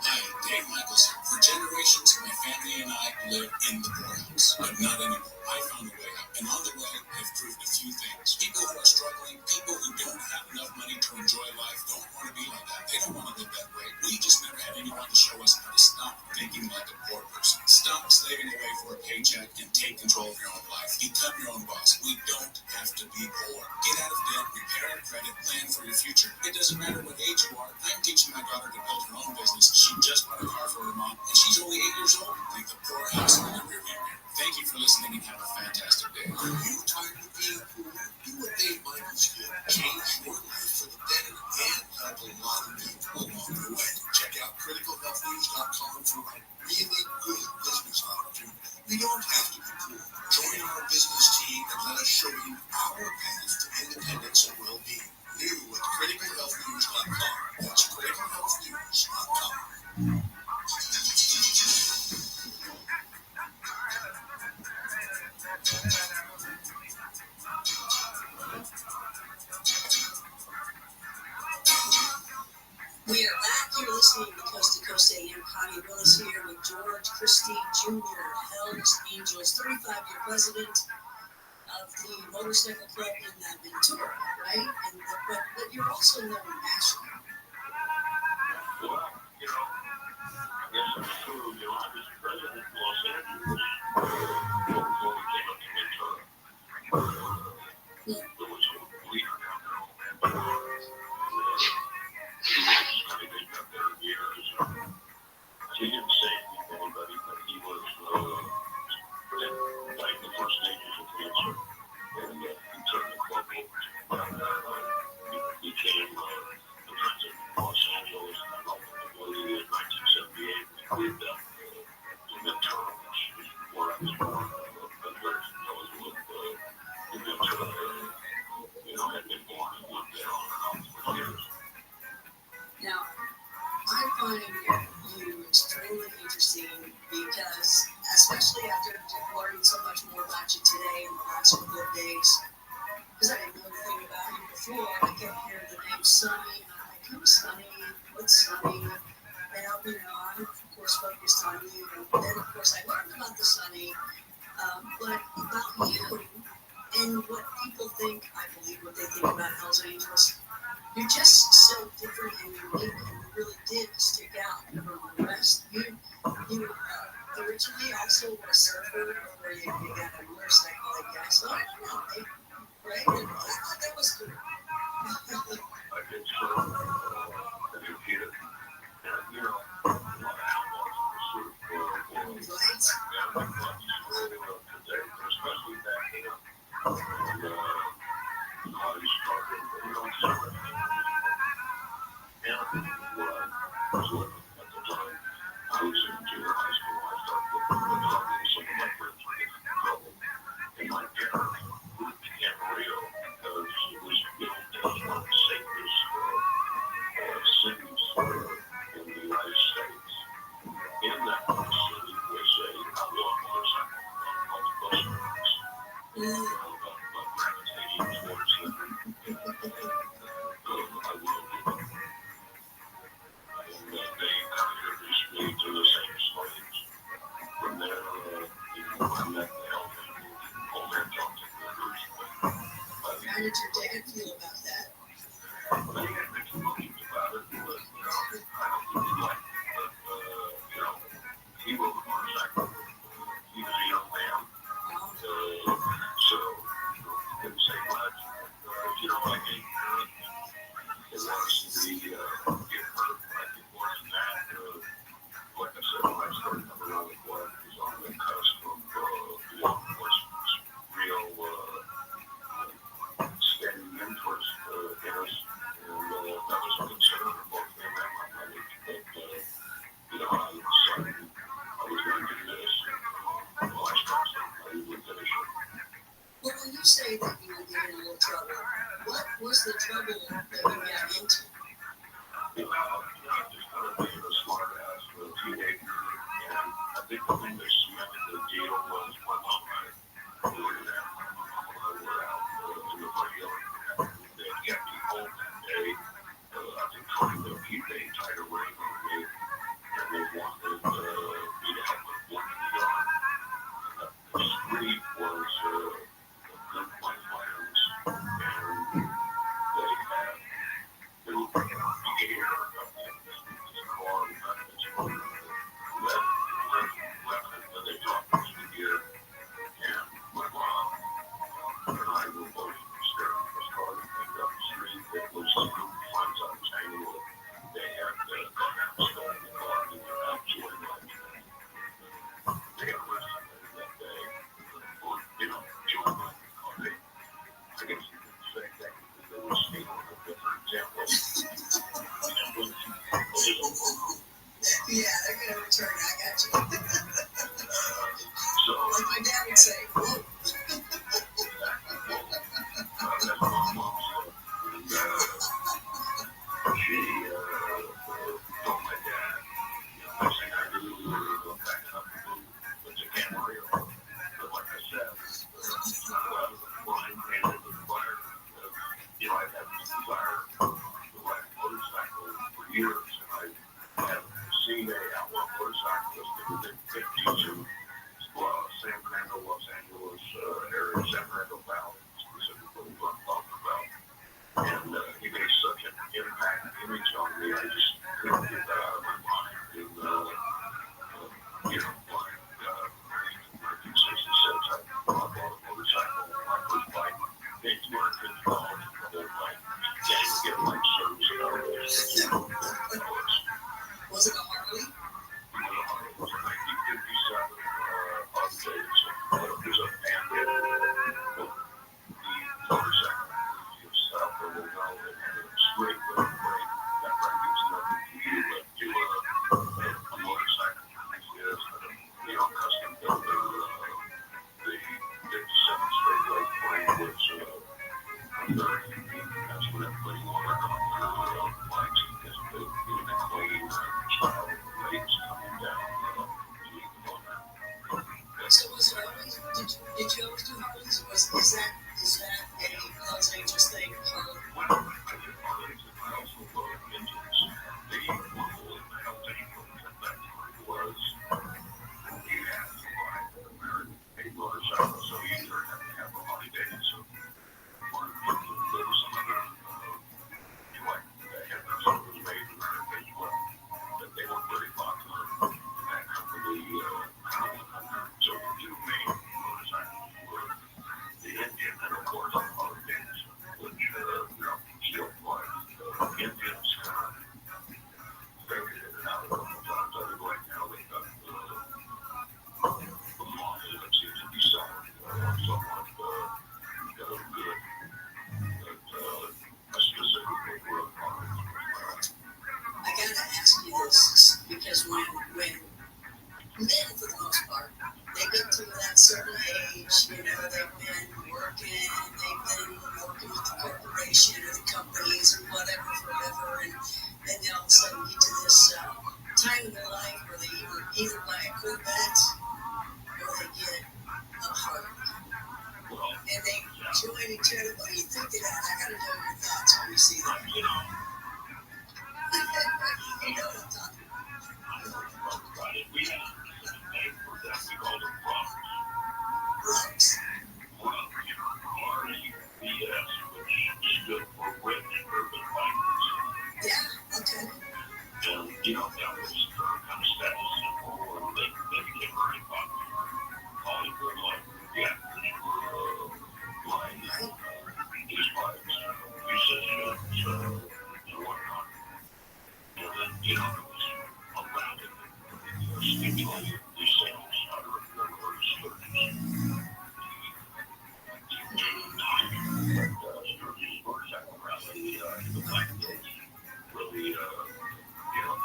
S3: Hi, Dave Michaels here. For generations, my family and I lived in the poorhouse, but not anymore. I found a way out, and on the way, I've proved a few things. People who are struggling, people who don't have enough money to enjoy life, don't want to be like that. They don't want to live that way. We just never had anyone to show us how to stop thinking like a poor person. Stop slaving away for a paycheck and take control of your own life. Become your own boss. We don't have to be poor. Get out of debt, repair your credit, plan for your future. It doesn't matter what age you are. I'm teaching my daughter to build her own business. She just bought a car for her mom, and she's only 8 years old. Leave the poor house in the rearview mirror. Thank you for listening and have a fantastic day.
S7: Are you tired of being poor? Do what Dave Michaels did. Change your life for the better and help a lot of people along the way. Check out criticalhealthnews.com for a really good business opportunity. You don't have to be poor. Join our business team and let us show you our path to independence and well-being. New at criticalhealthnews.com. That's criticalhealthnews.com.
S11: We are back. You're listening to Coast AM. Connie Willis here with George Christie Jr., Hells Angels, 35-year president of the Motorcycle Club in Ventura, right? And but you're also known nationally.
S19: Well, I guess I'm true. I was president of Los Angeles before we came up to Ventura. There was a leader down there. They've got their years. He didn't say anything to anybody, but he was like the First Nations of cancer. And he turned the club over. He became the president of Los Angeles ultimately in 1978. We moved up to Ventura, which is where I was born. I'm very familiar with the Ventura area. Had been born and lived there on and off for years.
S11: Now, I find you extremely interesting because, especially after learning so much more about you today in the last couple of days, because I didn't know anything about you before, I kept hearing the name Sonny, and I'm like, who's Sonny? What's Sonny? And I'm of course focused on you, and then of course I learned about the Sonny, but about you and what people think, I believe what they think about Hells Angels. You're just so different and unique, and you really did stick out from the rest. You originally also were a surfer, or you got a motorcycle, I guess. So I don't know, right? And I thought that was cool.
S19: I did surf, I did ski, and a lot of outlaws surf. Yeah, today, especially back then. And gravitating towards them. I will. And they kind of introduced me to the same slaves. From there, I met the old man talked to members.
S21: How did your dad feel about that?
S19: They had mixed emotions about it, but, I don't really like it. But, he rode a motorcycle. He was a young man. So, couldn't say much. Like a parent, it was the, get hurt. Like it wasn't that, like I said, when I started coming around the blood, it was on the cusp of, law enforcement's real, steady interest, in us. And, that was a concern for both him and my mother. But, I decided I was going to do this. And, I started something, I would finish it.
S21: Well, when you say that you would get in a little trouble, what was the trouble that you got into?
S19: Just kind of being a smart ass for a teenager. And I think the thing that cemented the deal was my mom and I were out in the front yard. They kept me home that day. I think trying to keep a tighter rein on me. And they wanted me to help them work in the yard. The street was good white violence. And they were bringing out the air of this car. But they dropped us to gear. And my mom and I were both staring at this car that came down the street. It was some funds I was hanging with. They had gone out and stolen the car and they were out joining my they had arrested me that day for, joining my car. I guess you could say technically they were stealing a different example.
S21: Yeah, they're going to return. I got you. Like my dad would say, whoa.
S19: That's what my mom said. And she told my dad, next thing I knew, we were packing up the food, but they can't worry about it. But like I said, I was blind and into the fire. I've had this desire to ride a motorcycle for years, and I have seen a outlaw motorcyclist that was in 50s in San Fernando, Los Angeles area, San Fernando Valley, specifically what I'm talking about. And he made such an impact image on me, I just couldn't get that out of my mind. And, like 1966, I bought a motorcycle, my first bike, paid $250 for the whole bike. Can't even get my service nowadays.
S21: Was it a Harley?
S19: It was a 1957 Harley Davidson. It was a Bandit. The motorcycle was south of Illinois. It had a straight brake. That brake was nothing to you but to a motorcycle like this. Custom built the 57 straight brake frame was very unique. That's what everybody wanted on bikes because of the clean style of the brakes coming down the motor.
S21: So was it always, did you always do Harleys? Is that a Los Angeles thing? Harley?
S19: I did Harleys and I also rode engines. The one whole thing back when it was you had to buy an American-made motorcycle, so you either had to have a Harley Davidson or there was some other Henderson was made in America as well. But they were very popular in that company, 100. So the two main motorcycles were the Indian and of course the Harley Davidson, which still flies. Indians kind of faded in and out a couple times. I think right now they got the model that seems to be selling somewhat good. But I specifically wrote Harleys.
S21: I gotta ask you this because when men, for the most part, they get to that certain age, they've been working with the corporation or the companies or whatever forever, and then they all of a sudden get to this time in their life where they either buy a Corvette or they get a Harley.
S19: Well,
S21: enjoying each other. What do you think of that? I got to know your thoughts when you see that.
S19: You know,
S21: You know what I'm talking about.
S19: we had a name for them. We called them rocks.
S21: Rocks.
S19: R-U-B-S, which stood for Rich Urban Fighters.
S21: Yeah, okay.
S19: And, you know, that was kind of status symbol, and they became very popular. Hollywood, like, yeah, like, these fights, musicians, and whatnot. And then, you know, it was around it, stimulated these sales out of the Sturgis. Sturgis motorcycle rally, the Black Days, really, you know,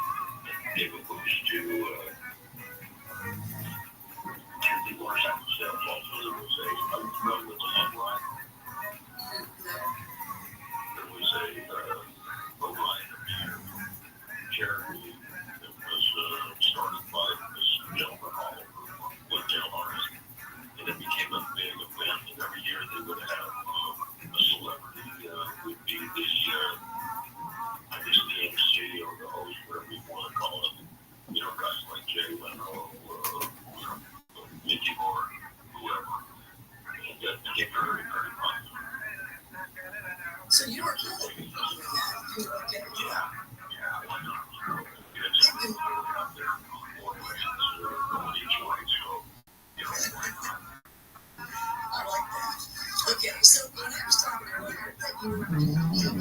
S19: gave a boost to the motorcycle sales. Also, there was a love ride. There was a ride of charity that was started by this gentleman, Oliver, Wooddale artist, and it became a big event. And every year they would have a celebrity would be the I guess the MC or the host, whatever you want to call it. You know, guys like Jay Leno, you know, Mickey Moore, whoever. And that became very, very popular.
S21: So you were cool. You were okay.
S19: Yeah, why not? You know, it's something out there more than Detroit, so, you know, why not?
S21: I like that. Okay, so when I was talking earlier that you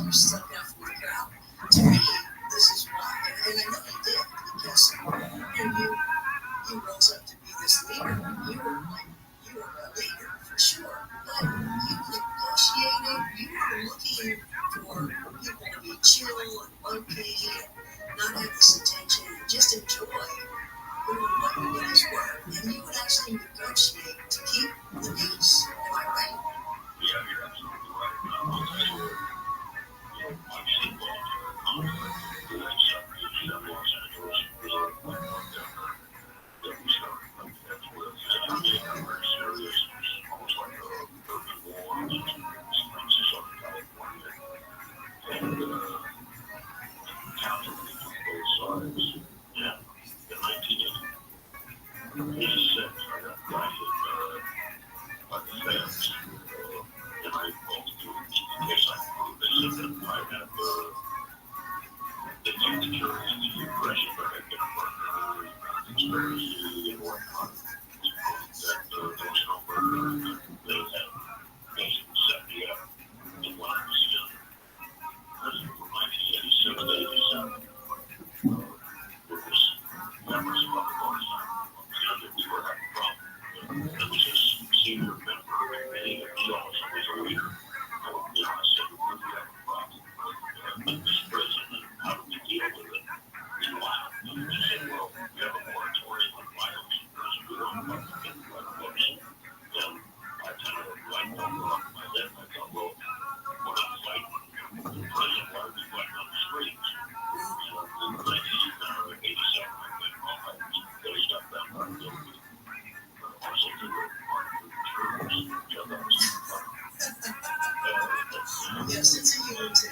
S21: were stuck out from the crowd, to me, this is why, and I know you did, because you rose up to be this leader. You were a leader for sure, but you negotiated. You were looking for people to be chill and low-key and not have this attention and just enjoy doing what you guys were. And you would actually negotiate to keep the peace. Am I right?
S19: Yeah, you're absolutely right. I'll tell you, I've seen volunteer comedy. The next Los Angeles resort down there that we started that's with. And I mean, I'm very serious. It's almost like a urban war. It's Southern California. And counting from both sides. Yeah, in 1986, I got invited by the feds. And I both do it in case I prove they said that I had they took the jury into the impression that I'd been a murderer, conspiracy, and whatnot. We proved that there was no murder, that they had basically set me up. And when I was in prison from 1987 to 87, there was members of other motorcycle clubs that we were having a problem. There was this senior member of the committee that he also was a leader. You know, I said, we're going to have a problem in this prison, and how do we deal with it? He laughed, and he said, well, we have a moratorium on violence in prison. We don't want to get rid of books. And I kind of light bulb off my head, and I thought, well, we're not fighting in prison. Why are we fighting on the streets? So in 1987, I went, well, I really got that part guilty. Also, to the part of the church, which I thought was fun.
S21: Yes, it's a humor too.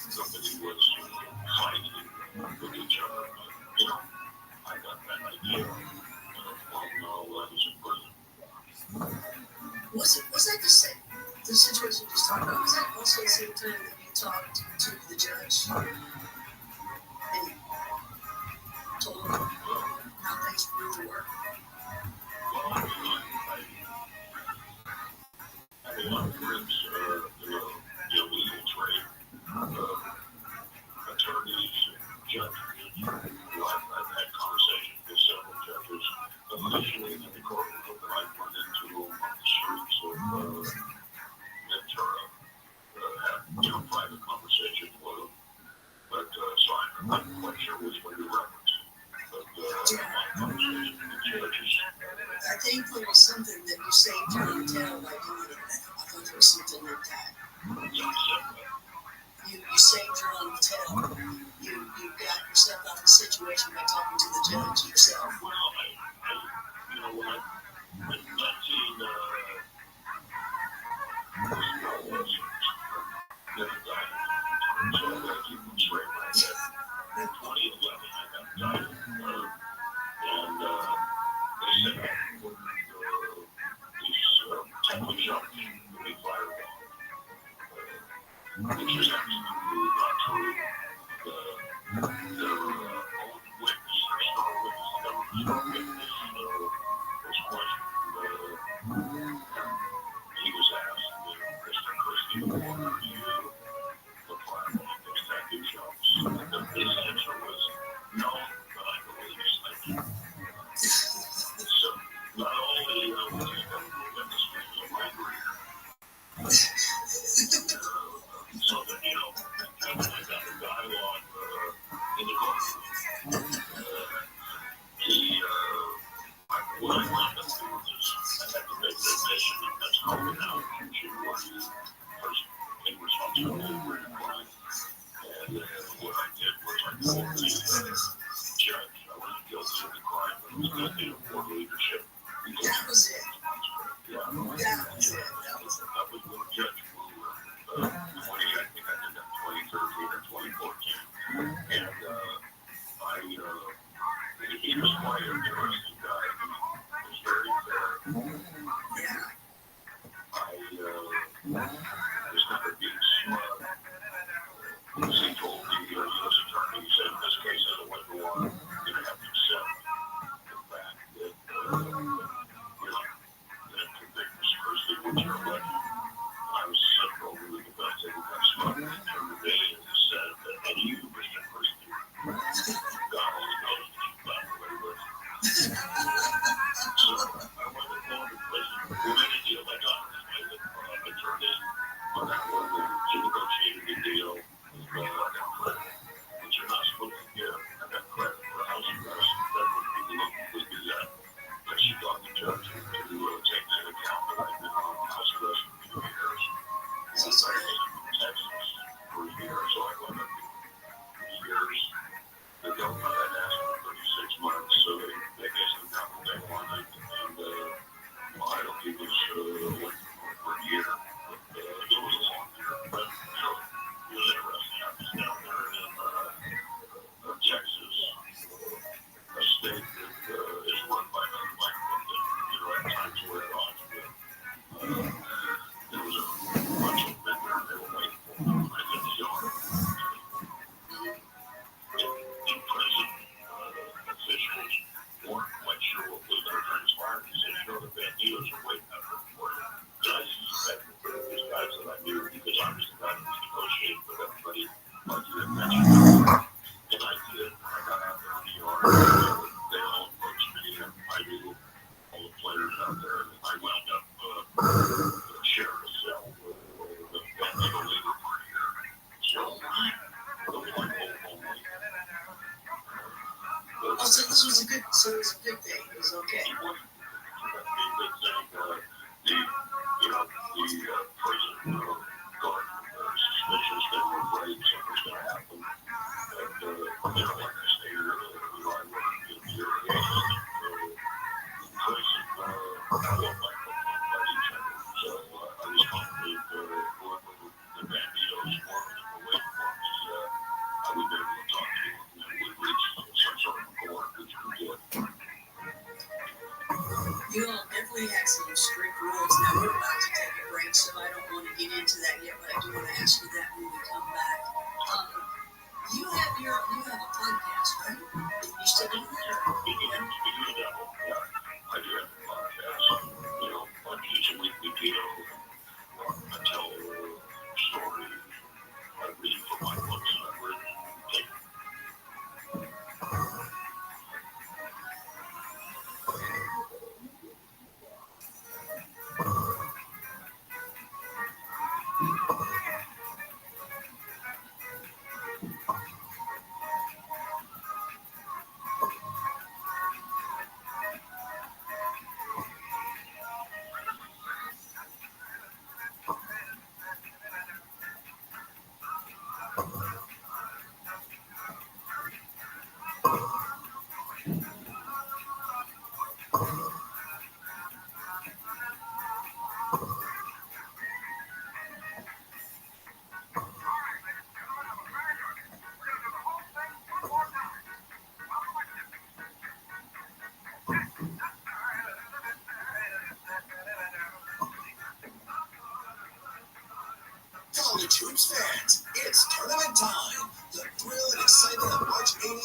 S19: Somebody was fighting with each other. You know, I got that idea. Well, no, I was in prison.
S21: Was that the same? The situation you just talked about, was that also the same time that you talked to the judge and you told him how things really work?
S19: Well, I have a lot of friends, the legal trade, attorneys, judges, who I've had conversations with several judges, officially in the courtroom that I've run into on the streets of
S11: thought there was something like that. You saved your own tail. You got yourself out of the situation by talking to the judge yourself.
S19: Well, you know what? In 2011, I got diagnosed, and they said I ordered these template shots to be fired on, which is absolutely not true. Their own witness, star witness, was questioned, and he was asked, Mr. Christie, ordered you the fire on those tattoo shops? His answer was, no, but I believe his thinking. So, not only was he going to witness me as a migrator, so that, you know, kind of like a dialogue in the courtroom. What I wound up doing is I had to make the admission that that's how an allocution was. First, take responsibility for your crime. And what I did was I told the judge I was guilty of the crime, but I was guilty of poor leadership.
S11: That was it.
S19: Yeah.
S11: That was it.
S19: That was when Judge Brewer, I think I did that 2013 or 2014. And he was quite an interesting guy. He was very fair.
S11: Yeah.
S19: I was never being smart. As he told the U.S. attorney, he said, in this case, I don't want to go on. You're going to have to accept the fact that, that convict Mr. Christie was your election. I was sent over to the best thing that smart and turned to me and said, and you, Mr. Christie, God only knows that you got away with. So I went along to prison. We made a deal. I got an attorney on that one. She negotiated a deal. I got credit, which you're not supposed to get. I got credit for house arrest. That's what people would do that. But she got the judge to take into account that I've been on house arrest for 2 years. And I was in Texas for a year, so I went up 3 years. The government had asked for 36 months, so they basically got what they wanted. And I don't think it was for a year. But it was a long year. But, it was interesting. I was down there in Texas, a state that is run by another black woman that, at times we're at odds with. There was a bunch of men there, they were waiting for me when I got the yard. In prison, officials weren't quite sure what was going to transpire. They said, the banditos are waiting out there for you. And I suspected these guys that I knew because I was the guy that was negotiating with everybody like you had mentioned. And I did. I got out there on the yard. They all approached me, and I knew all the players out there. And I wound up sharing a cell with the bandito leader for a year. So it was like home only.
S11: Oh, so this was a good thing. It was okay.
S19: It was a good thing. The prison guard were suspicious. They were afraid something was going to happen. But, like I stated earlier, I worked in the area prison. I walked back by each other. So I was confident whoever the banditos were that were waiting for me, I would be able to talk to them and we would reach some sort of accord, which we did.
S11: You all definitely had some strict rules. Now we're about to take a break, so I don't want to get into that yet, but I do want to ask you that when we come back. You have a podcast, right? You still doing that?
S19: I do have a podcast. I teach a weekly deal. I tell stories. I read from my books that I've written.
S8: Welcome to Troops fans. It's tournament time. The thrill and excitement of March Mania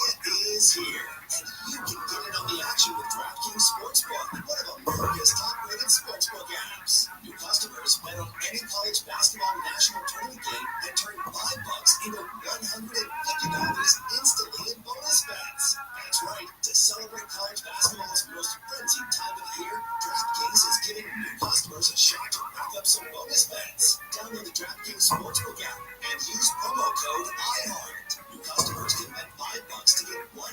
S8: is here. And you can get in on the action with DraftKings Sportsbook, one of America's top-rated sportsbook apps. New customers bet on any college basketball national tournament game and turn $5 into $150 instantly in bonus bets. That's right. To celebrate college basketball's most frenzied time of the year, DraftKings is giving new customers a shot to rack up some bonus bets. Download the DraftKings Sportsbook app and use promo code IHEART. New customers can bet $5 to get $150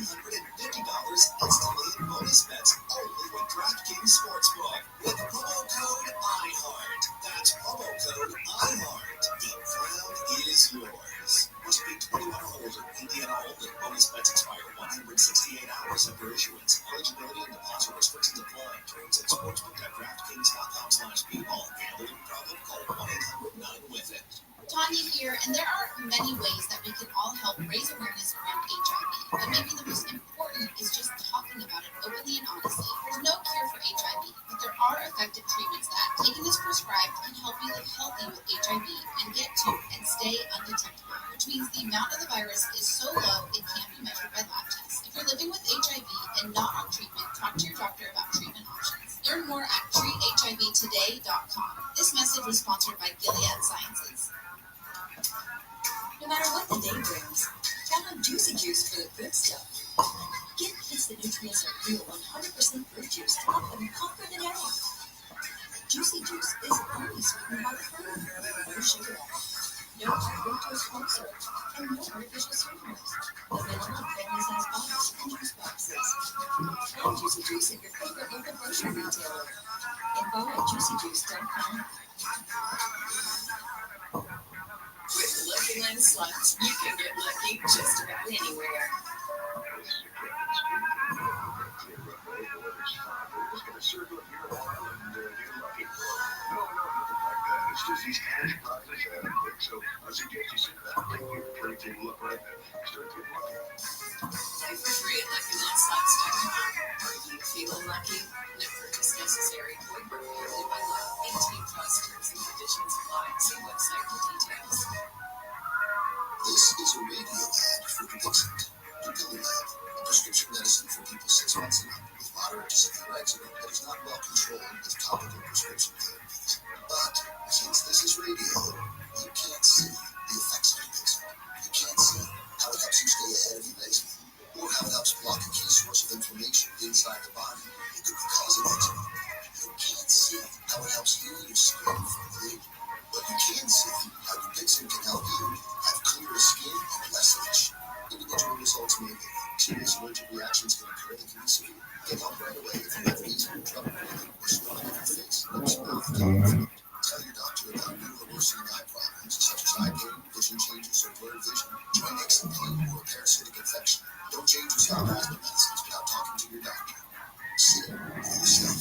S8: instantly in bonus bets only with DraftKings Sportsbook. With promo code IHEART. That's promo code IHEART. The crown is yours. Must be 21 or older. Indiana only. Bonus bets expire 168 hours after issuance. Eligibility and deposit restrictions apply. Terms at sportsbook.draftkings.com/people. Gambling problem? Call 1-800-9-WITH-IT.
S13: Tanya here, and there are many ways that we can all help raise awareness around HIV. But maybe the most important is just talking about it openly and honestly. There's no cure for HIV, but there are effective treatments that, taken as prescribed, can help you live healthy with HIV and get to and stay undetectable, which means the amount of the virus is so low it can't be measured by lab tests. If you're living with HIV and not on treatment, talk to your doctor about treatment options. Learn more at treathivtoday.com. This message was sponsored by Gilead Sciences.
S21: No matter what the day brings, count on Juicy Juice for the good stuff. Get kids the nutrients of real 100% fruit juice to help them conquer the day. Juicy Juice is only sweetened by the fruit. No sugar added, no high fructose corn syrup, and no artificial sweeteners. Available in family-sized bottles and juice boxes. Find Juicy Juice at your favorite local grocery retailer. Info at juicyjuice.com. With Lucky Land Slots, you can get lucky just about anywhere.
S16: This is your captain speaking. Rabbi, the weather's fine. We're just going to circle it here a while and get lucky. No, nothing like that. It's just these cash prizes add up quick. So I suggest you sit back and give the trade table look right now. Start getting lucky.
S21: Play for free at LuckyLandSlots.com. Are you feeling lucky? No purchase necessary. Void where prohibited by law. 18 plus terms and conditions apply. See website for details.
S7: This is a radio ad for Guinness. A prescription medicine for people 6 months and up with moderate to severe eczema that is not well controlled with topical prescription therapies. But since this is radio, you can't see the effects of eczema. You can't see how it helps you stay ahead of your eczema, or how it helps block a key source of inflammation inside the body that could be causing eczema. You can't see how it helps heal your skin from bleeding. But you can see how Dupixent can help you have clearer skin and less itch. Individual results may vary. Serious allergic reactions can occur that can be severe. Get help right away if you have wheezing, trouble breathing, or swelling in your face, lips, mouth, tongue, and throat. Tell your doctor about new or worsening eye problems such as eye pain, vision changes, or blurred vision, joint aches and pain, or a parasitic infection. Don't change your asthma medicines without talking to your doctor. See it for yourself.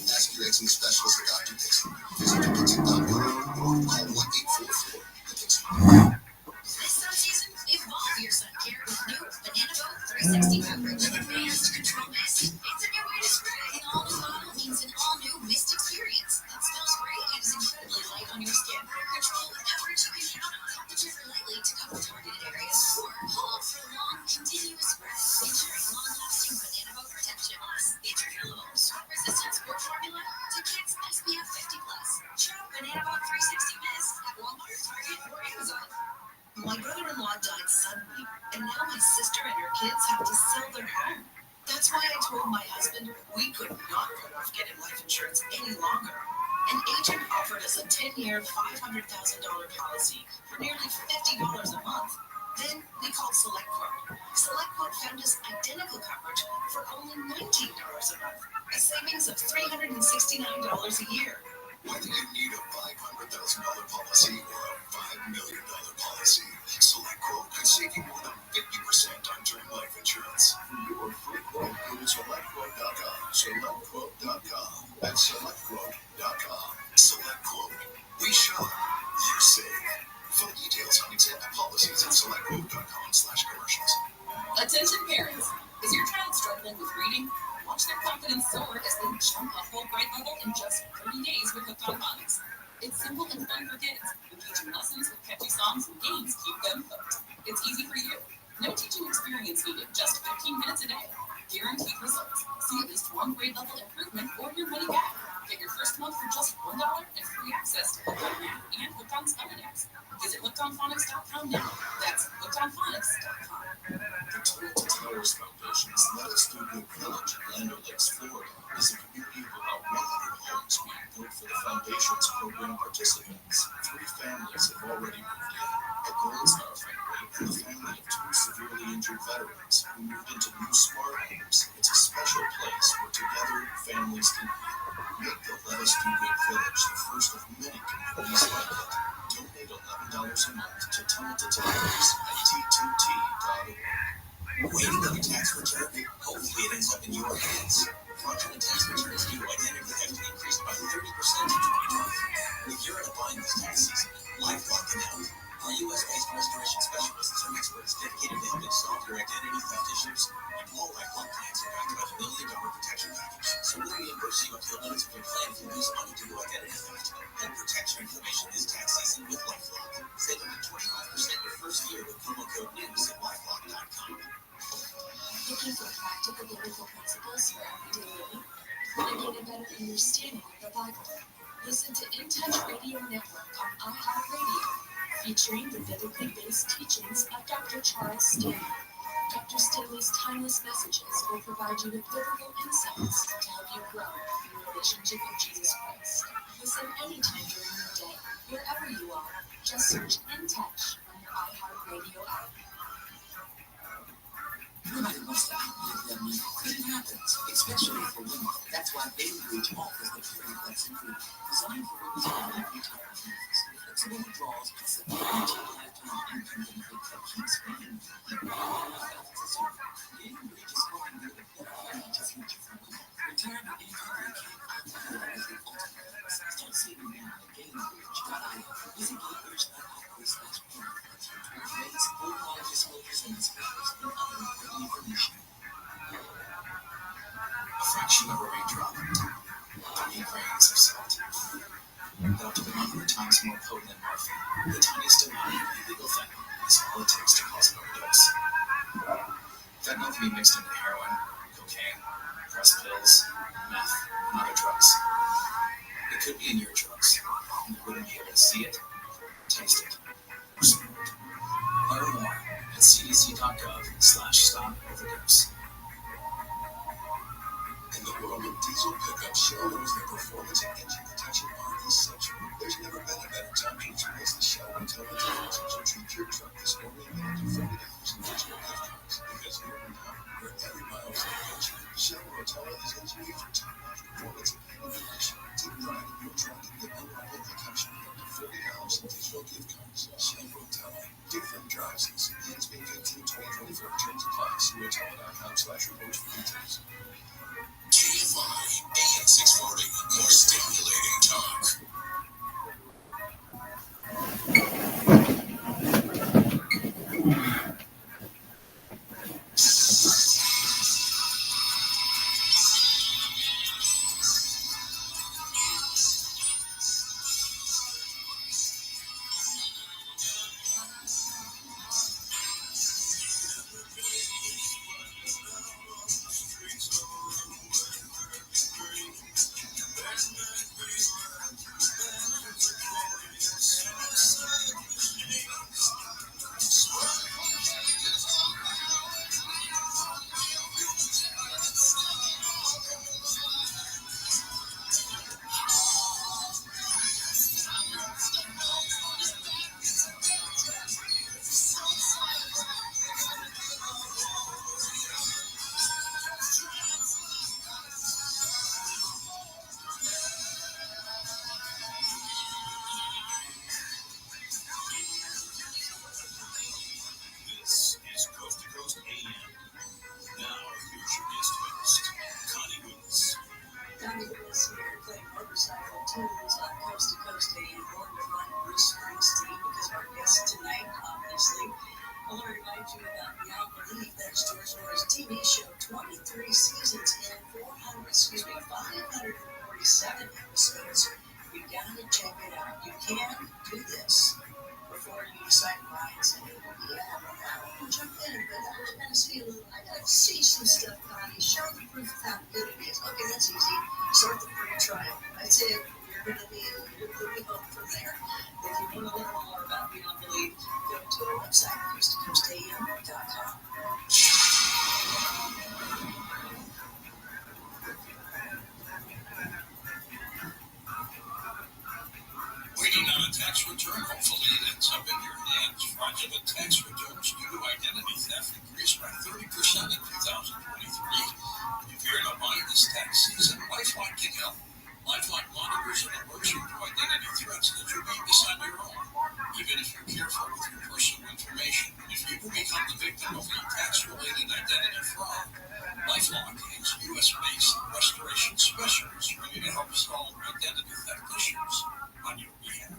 S7: Ask your eczema specialist about Dupixent. Visit Dupixent.com or call 1-844-DUPIXENT.
S6: This sun season, evolve your sun care with new Banana Boat 360 fabric with advanced control mist. It's a new way to spray. An all-new bottle means an all-new mist experience that smells great and is incredibly light on your skin. Control with coverage you can count on. Tap the trigger lightly to cover targeted areas or pull for long, continuous spray. Ensuring long-lasting Banana Boat protection. Plus, it's refillable, sweat-resistant sport formula to kids SPF 50+. Shop Banana Boat 360 Mist at Walmart, Target, or Amazon.
S21: My brother-in-law died suddenly, and now my sister and her kids have to sell their home. That's why I told my husband we could not put off getting life insurance any longer. An agent offered us a 10-year, $500,000 policy for nearly $50 a month. Then we called SelectQuote. SelectQuote found us identical coverage for only $19 a month, a savings of $369 a year.
S8: Whether you need a $500,000 policy or a $5 million policy, SelectQuote could save you more than 50% on term life insurance. For your free quote, go to SelectQuote.com. SelectQuote.com. That's SelectQuote.com. SelectQuote. We shop. You save. Full details on example policies at SelectQuote.com/commercials.
S15: Attention parents. Is your child struggling with reading? Watch their confidence soar as they jump a whole grade level in just 30 days with Hooked on Phonics. It's simple and fun for kids, engaging lessons with catchy Festival right now and Hooked on Spelling Apps. Visit hookedonphonics.com now. That's hookedonphonics.com.
S7: The Total Towers Foundation's Let Us Do Good Village in Land O'Lakes, Florida, is a community of about 100 homes being built for the foundation's program participants. 3 families have already moved in: a Gold Star family and the family of 2 severely injured veterans who moved into new smart homes. It's a special place where together families can heal. Make the Let Us Do Good Village the first of many communities like it. Donate $11 a month to Tunnel to Towers at T2T.org.
S14: Waiting on a tax return? Hopefully it ends up in your hands. Fraudulent tax returns due to identity theft increased by 30% in 2023. If you're in a bind this tax season, LifeLock can help. Our U.S.-based restoration specialists are experts dedicated to helping solve your identity theft issues. And all LifeLock plans are backed by the $1 million protection package. So we'll reimburse you up to the limits of your plan if you lose money due to identity theft. Help protect your information this tax season with LifeLock. Save up to 25% your first year with promo code NEWS at LifeLock.com.
S9: Looking for practical biblical principles for everyday living? Wanting a better understanding of the Bible? Listen to In Touch Radio Network on iHeartRadio, featuring the biblically based teachings of Dr. Charles Stanley. Dr. Stanley's timeless messages will provide you with biblical insights to help you grow in your relationship with Jesus Christ. Listen anytime during your day, wherever you are. Just search In Touch on your iHeartRadio app.
S17: Nobody wants to outlive their money. It happens, especially for women. That's why Baby Reach offers the Purity Flex Improvement, designed for women who have retirement needs. Flexible withdrawals plus a guaranteed lifetime income benefit that keeps paying. Baby Reach is helping build a better financial future for women. Retirement income and can't outlive as the ultimate flex. Start saving now at GameBridge.io. Visit GameBridge.io/Purity Flex for tour rates, full quality disclosures and disclaimers, and other important information.
S7: A fraction of a raindrop, 3 grains of salt. But up to 100 times more potent than morphine, the tiniest amount of illegal fentanyl is all it takes to cause an overdose. Fentanyl can be mixed into heroin, cocaine, pressed pills, meth, and other drugs. It could be in your drugs, and you wouldn't be able to see it, taste it, or smell it. Learn more at cdc.gov/stop-overdose.
S16: In the world of diesel pickups, Shell knows that performance and engine protection are essential. There's never been a better time to utilize the Shell Intelligence to treat your truck this morning and up to $40 in digital gift cards. Because here and now, where every mile is an adventure, Shell Rotella is engineered for top-notch performance and innovation. Take pride in your truck and get unrivaled protection with up to $40 in digital gift cards. Shell Rotella. Different drive season. Ends May 15, 2024. Terms apply. See Rotella.com/rewards for details.
S7: KFI AM 640, more stimulating talk.
S21: from there. If you want to learn more about Beyond Belief, go to our website, coasttocoastam.com.
S3: Waiting on a tax return, hopefully it ends up in your hands. Fraudulent tax returns due to identity theft increased by 30% in 2023. If you're in a bind this tax season, LifeLock can help. LifeLock monitors and alerts you to identity threats that you may miss on your own. Even if you're careful with your personal information, if you become the victim of a tax-related identity fraud, LifeLock is U.S.-based restoration specialists ready to help solve identity theft issues on your behalf.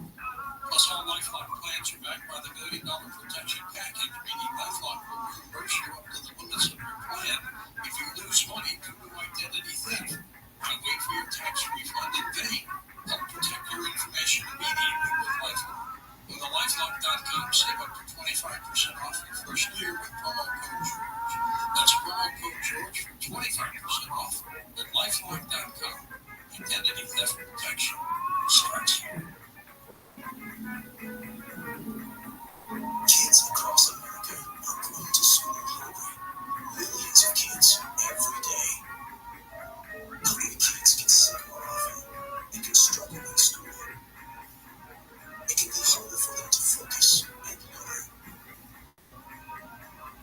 S3: Plus, all LifeLock plans are backed by the $1 Million Protection Package, meaning LifeLock will reimburse you up to the limits of your plan if you lose money due to identity theft. Don't wait for your tax refund in vain. Help protect your information immediately with LifeLock. Go to LifeLock.com, save up to 25% off your first year with promo code George. That's promo code George for 25% off at LifeLock.com. Identity theft protection starts here.
S7: Kids across America are going to school hungry. Millions of kids every day. Hungry kids get sick more often and can struggle in school. It can be harder for them to focus and learn.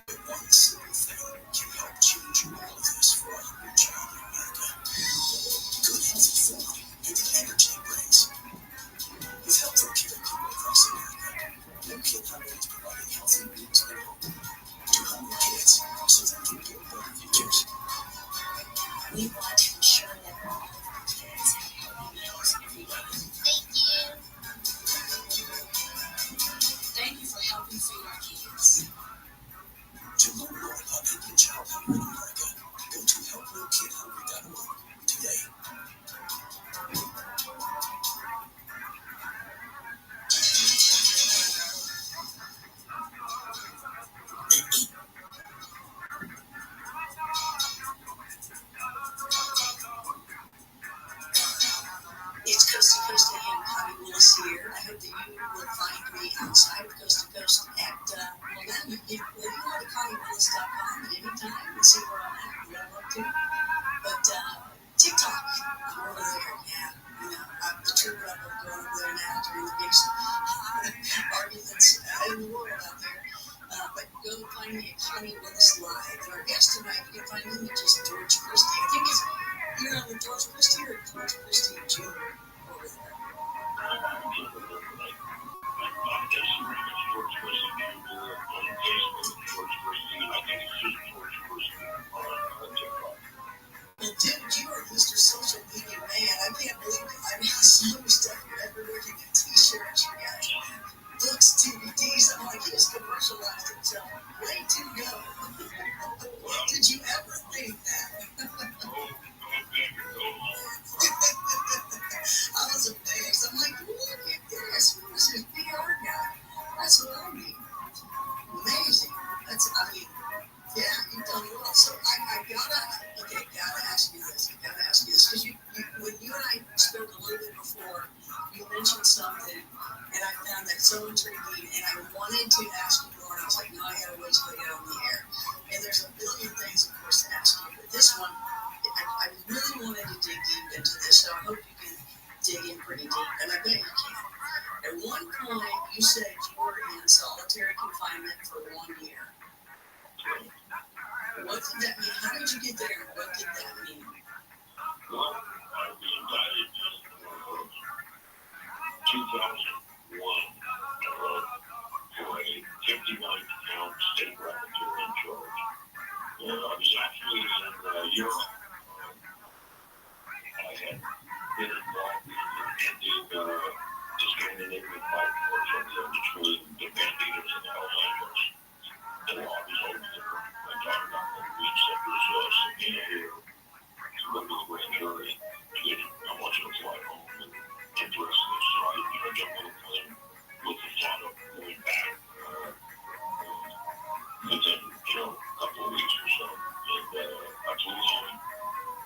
S7: But one simple thing can help change all of this for a hungry child in America. Good healthy food and the energy it brings. With help from caring people across America, No Kid Hungry is providing healthy meals and hope to hungry kids so they can build better futures.
S9: We want to ensure that all of our kids have healthy meals every day.
S6: Thank you.
S21: Thank you for helping feed our kids.
S7: To learn more about ending child hunger in America, go to helpnokidhungry.org today.
S21: It's Coast to Coast AM, Connie Willis here. I hope that you will find me outside of Coast to Coast at, well, now you can go to ConnieWillis.com at any time and see where I'm at, what I'm up to. But TikTok, I'm over there, yeah. You know, the true rebel going over there now during the big arguments in the world out there. But go find me at Connie Willis Live. And our guest tonight, you can find him at just George Christie. I think it's either on the George Christie or George Christie Jr. over there. Well, dude, you are Mr. Social Media Man. I can't believe it. I mean, some of the stuff you're everywhere. You get t-shirts, you got books, DVDs. I'm like, he just commercialized himself. Way to go. Did you ever think that? I was amazed. I'm like, look at this. Who is this PR guy? That's what I mean. Amazing. Yeah, you've done well. So I gotta ask you this. Because when you and I spoke a little bit before, you mentioned something, and I found that so intriguing, and I wanted to ask you more, and I was like, no, I gotta wait till I get on the air. And there's a billion things, of course, to ask you, but this one, I really wanted to dig deep into this, so I hope you can dig in pretty deep, and I bet you can. At one point, you said you were in solitary confinement for 1 year. What did that mean? How did you get there? What did that mean?
S19: Well, I was indicted in 2001 for a 59-count state racketeering charge. I was actually in Europe. I had been involved in the Scandinavian fight between the Banditos and the Helllanders. The law was over there. I talked about the weeks that was subpoena here to go to the grand jury. I want you to fly home and interest this. So I jumped on a plane with the thought of going back within, a couple of weeks or so. And I flew home,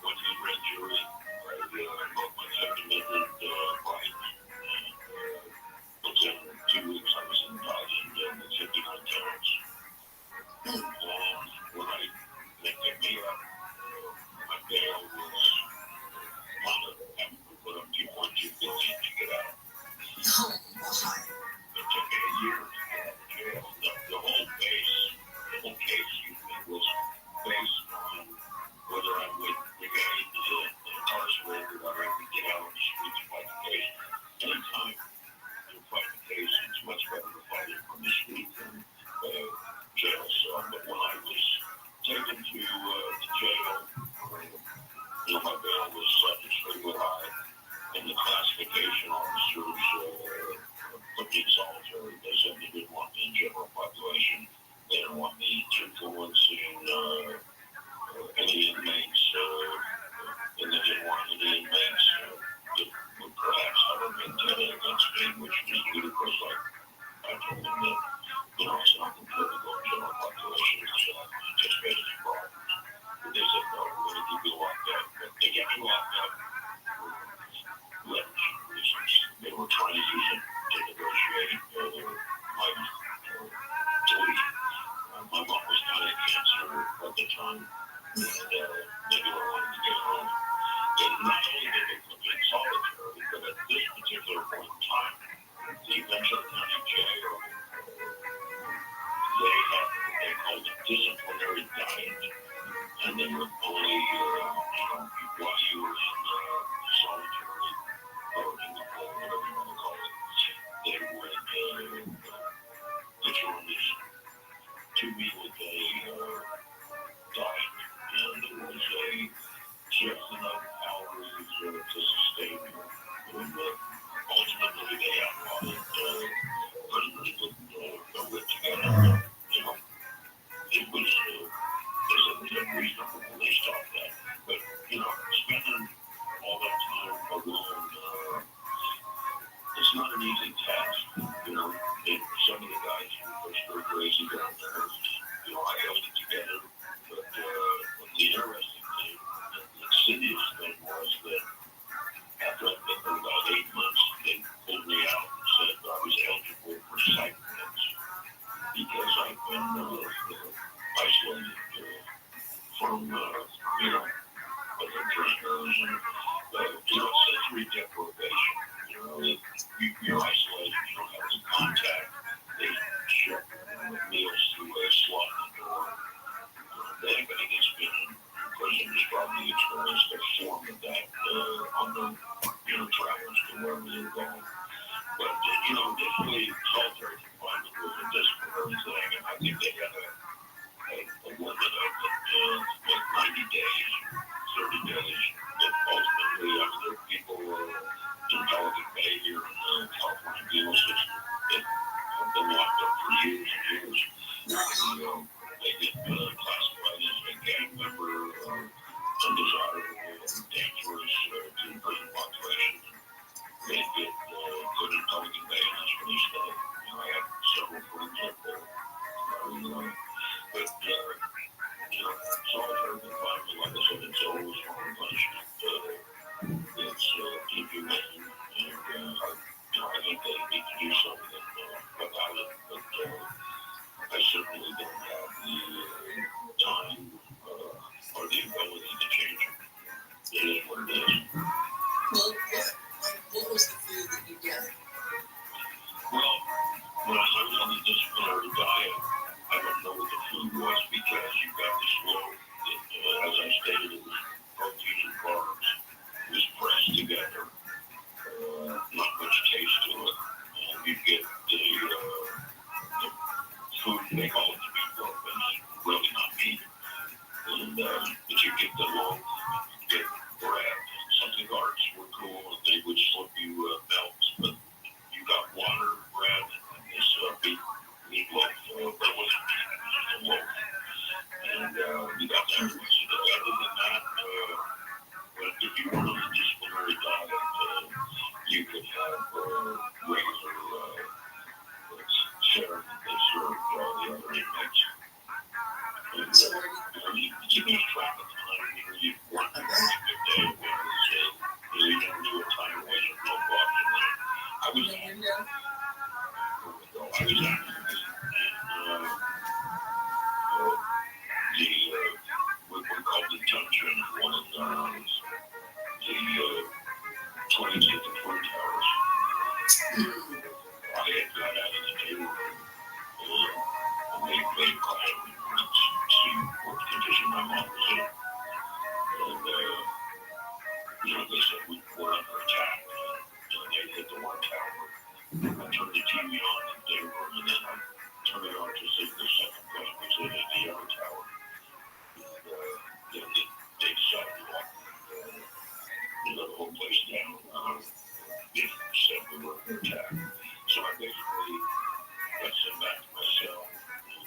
S19: went to the grand jury. I wrote my Second Amendment right. fighting from the street and jail cell. But when I was taken to jail, my bail was set extremely high, and the classification officers put me in solitary. They said they didn't want me in general population. They didn't want me influencing any inmates, and they didn't want any inmates that would perhaps have a vendetta against me, which is ludicrous. Like, I told them that, it's not compared to going general population, so I anticipated any problems. But they said, no, we're going to keep you locked up. But they kept me locked up for leverage reasons. They were trying to use it to negotiate my delusion. My mom was dying of cancer at the time, and they knew I wanted to get home. And not only did they put me in solitary, but at this particular point in time, the Ventura County Jail, they had what they called a disciplinary diet, and they would only, while you were in solitary, or in the hole, whatever you want to call it, they would put you on this 2-meal-a-day diet, and it was just enough calories to sustain you. And ultimately, they outlawed it pretty much put it together. It was, they said it was unreasonable when they stopped that. But, spending all that time alone, it's not an easy task. Some of the guys who push their crazy down there, I held it together. But the interesting thing, the insidious thing was that after I'd been there about 8 months, they pulled me out and said I was eligible for psych meds because I've been isolated from, other prisoners and, sensory deprivation. You're isolated, you don't have any contact. They ship meals through a slot in the door. Anybody that's been in prison has probably experienced a form of that on their travels to wherever they're going. But, initially, solitary confinement was a disciplinary thing, and I think they had a limit of 90 days, 30 days. But ultimately, there are people in Pelican Bay here in the California penal system that have been locked up for years and years. They get classified as a gang member or undesirable or dangerous to the prison population. They get put in Pelican Bay, and that's where they stay. I have several friends up there. But, solitary confinement, like I said, it's always wrong punishment. It's inhumane, and I think they need to do something about it. But I certainly don't have the time or the ability to change it. It is what it is.
S21: Well, what was the food that you get?
S19: Well, when I was on the disciplinary diet, I don't know what the food was because you got this low, as I stated, it was protein and carbs. It was pressed together, not much taste to it. You get the food, they call it the meat loaf, but it's really not meat. And, but you get the loaf, you get bread. Some cigars were cool, and they would slip you melts, but you got water, bread, and this meat loaf. But it wasn't meat, it was just a loaf. And you got that. So other than that, if you weren't on a disciplinary diet, you could have regular share that they served the other inmates. And you lose track of time. You work a good day when you never knew what time it was or no clock in there. I was actually in what we call the junction, one of the 20th and Twin Towers. I had got out of the neighborhood and they called me to see what condition my mom was in. And, they said we're under attack. And, they hit the one tower. I turned the TV on in the day room, and then I turn it on to see the second plane, which is in the other tower. And then they decided to lock the whole place down. If said we were under attack. So I basically got sent back to my cell and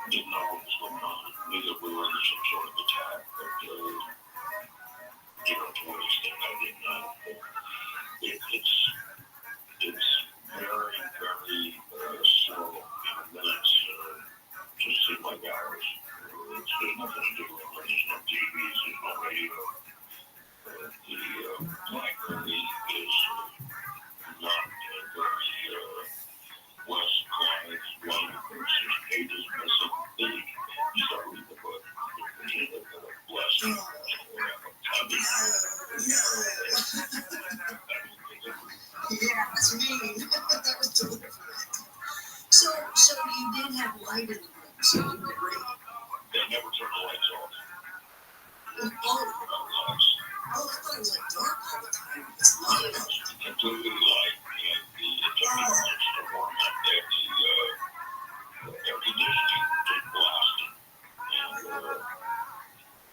S19: didn't know what was going on. Knew that we were under some sort of attack, but to what extent I didn't know. But it's very, very slow. Minutes just seem like hours. There's nothing to do with it. There's no TVs, there's no radio. The library is not very well supplied. A lot of books, there's pages missing. Then you start reading the book. Bless you.
S21: Yeah, that's mean. That was deliberate. So you did have light in the room, so you could read.
S19: They never turn the lights off.
S21: I thought it was like dark all the time. It's light.
S19: Completely light, and it took me months to warm up that the air conditioning did blast.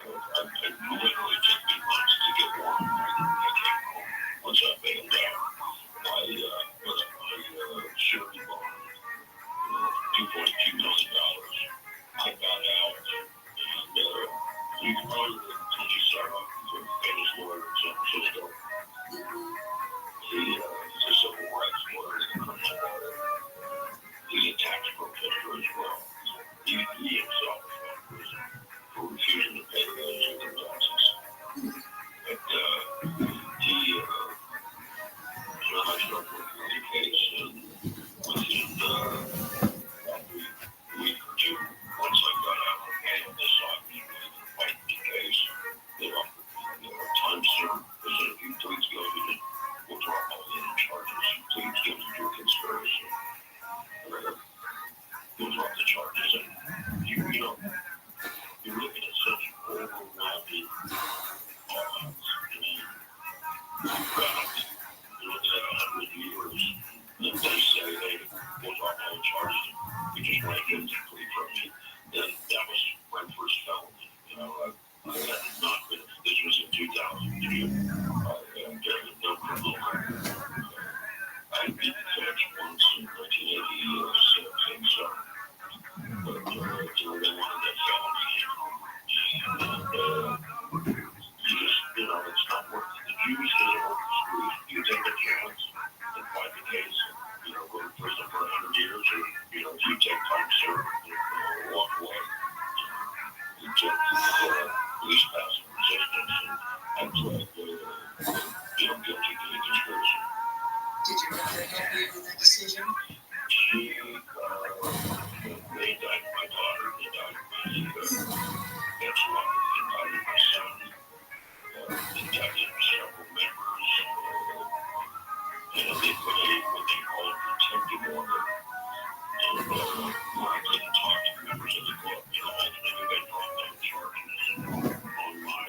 S19: And it literally took me months to get warm when I came home. Once I bailed out, I put up my surety bond, $2.2 million. I got out, and you can probably when you start off with a famous lawyer in San Francisco. He's a civil rights lawyer, he's a criminal lawyer. He's a tax protester as well. He himself was in prison for refusing to pay those income taxes. But I started working on the case, and within a week or two, once I got out of jail, they sought me to fight the case. They offered me time served. They said, if you please go to it, we'll drop all the charges. Please go to your conspiracy. We'll drop the charges. And you're looking at such overwhelming odds. You're looking at 100 years, and they say, hey, we'll drop all the charges. We just want to get a plea from you. And that was my first felony. I had not been, this was in 2002. And no criminal record. I had been judged once in 1986 and so. But, they wanted that felony. And, you just, it's not worth it. The Jews say it worth the street. You take a chance and fight the case and, go to prison for 100 years, or, you take time served and walk away. You took police passive resistance, and I pled guilty to the conspiracy.
S21: Did your mother help you with that decision?
S19: They died my daughter, they died my ex-wife, they died my son, they died several members, and they put what they call a protective order. And I couldn't talk to members of the club. Ultimately they dropped all charges on my,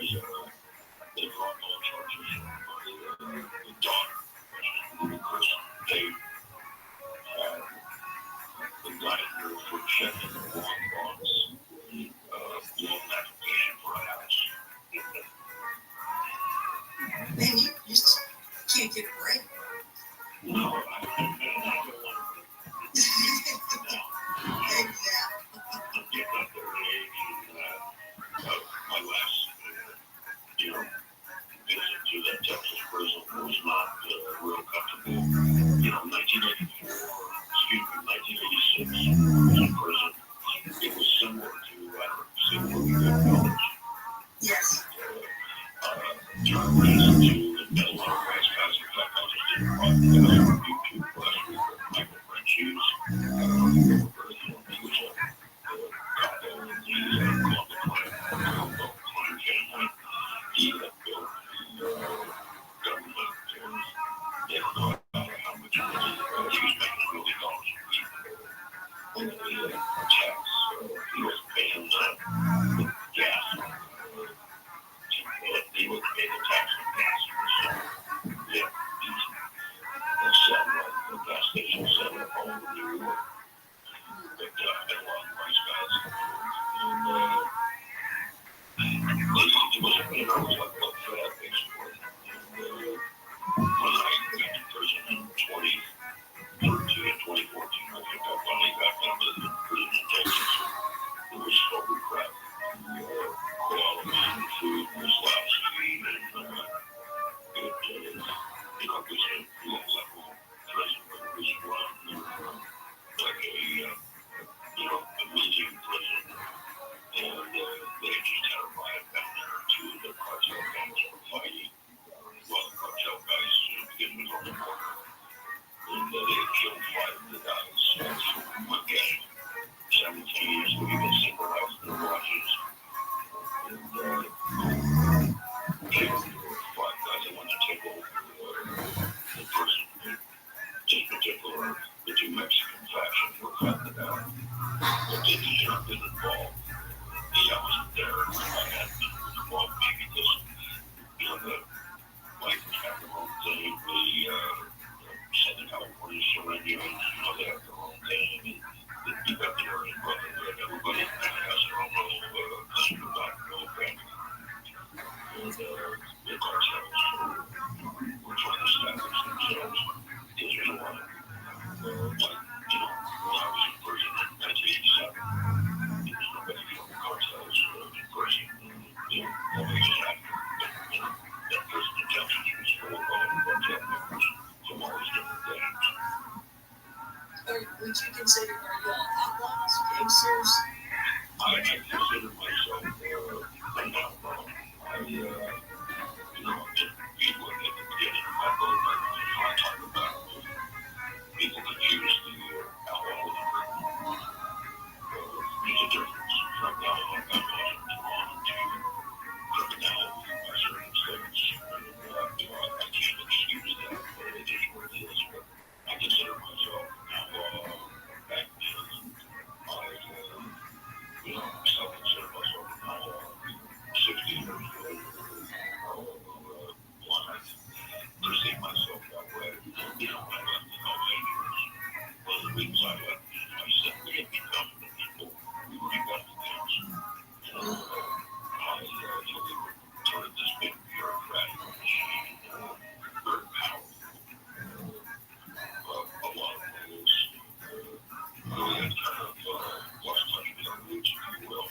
S19: they dropped all charges on my daughter, because they indicted her for checking the wrong box, loan application for a house.
S21: Man, you just can't get a break.
S19: No, I don't want to. I'm getting up there in age, and my last, visit to that Texas prison was not real comfortable. 1986, I was in prison. It was similar to, college.
S21: Yes.
S19: Turned into and met a lot of nice guys. In fact, I just did a podcast on YouTube last week with Michael Frenchies. He was a couple in the Columbia crime family. He had built the government, and they don't know how much money killed 5 of the guys. One gang. 17 years ago, he got single out in the watches. And they were 5 guys that wanted to take over the prison. In particular, the 2 Mexican factions were fighting it out. But they did not get involved. I wasn't there. I had been involved maybe because, the white have their own thing. The Southern California surrenders, they have their own thing. And you got the Aryan Brotherhood. Everybody kind of has their own little custom about family. And the cartels were trying to establish themselves. There's a lot of, when I was in prison in 1987, there was nobody from the cartels in prison. Only just after. That prison in Texas was full of cartel members from all these different gangs.
S11: Would you consider, are you all outlaws, gangsters?
S19: I consider myself an outlaw. People at the beginning of my book, I talk about people confuse the outlaw with the criminal. There's a difference from outlaw to criminality by certain states. I can't excuse that, but it is what it is. But I consider myself an outlaw back then. I still consider myself an outlaw 60 years later. I perceive myself that way. When I left the Hells Angels, one of the reasons I left is I said we had become the people we were rebelling against. We were sort of this big bureaucratic machine, very powerful. A lot of ways, really had kind of lost touch with our roots, if you will.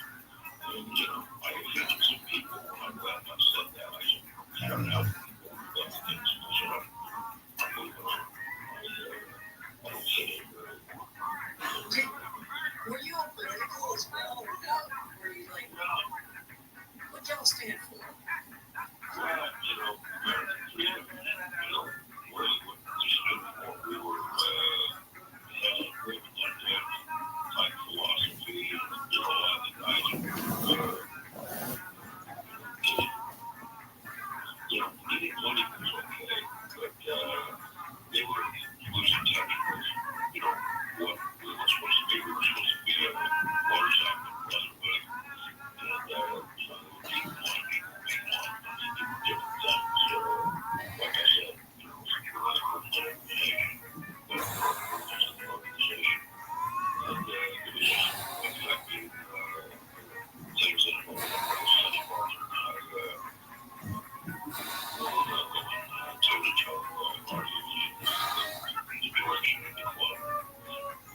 S19: And, I offended some people when I left. I said that. I said, I don't know people who rebel against me, so I'm moving on. I don't fit in very well.
S11: Were you all political as well, or no? Were you like, what y'all stand for?
S19: Well, American freedom, what we stood for. We were, had a representative type philosophy, and, a lot of the guys were, getting money was okay, but, they were losing touch with, what we were supposed to be. We were supposed to be a motorcycle brotherhood, and, they would keep one people being one, and they do different things. So, like I said, we're not a criminal organization, but we're just an organization. And, it was just affecting, things that involved study bars or not, going toe-to-toe, arguing in the direction of the club.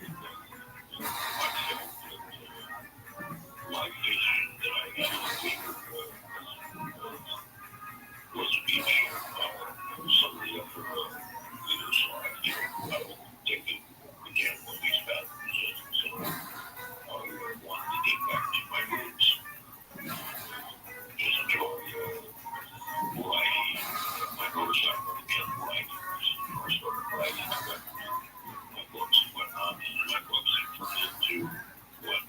S19: And, I felt that, my vision that I had as a leader wasn't being shared by some of the other leaders. So I feel I will take it again what these values is. So I wanted to get back to my roots. Just enjoy riding my motorcycle again, riding. I started riding. I got my books and whatnot, and my books have turned into what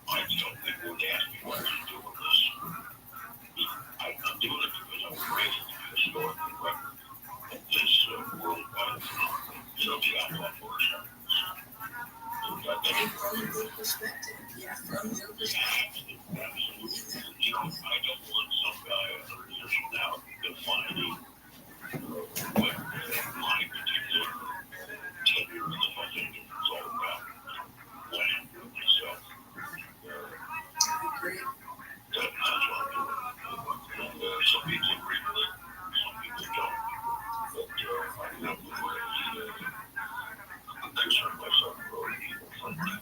S19: I tell people when they ask me why are you doing this. I'm doing it because I was raised to be a historical record of this worldwide phenomenon, the outlaw motorcycles.
S11: And from your perspective, from your perspective.
S19: Absolutely. I don't want some guy 100 years from now defining what my particular tenure in the Hells Angels is all about. What I'm doing myself.
S11: Great.
S19: That's what I'm doing. And some people agree with it, some people don't. But I know the way I'm concerned myself about people from that.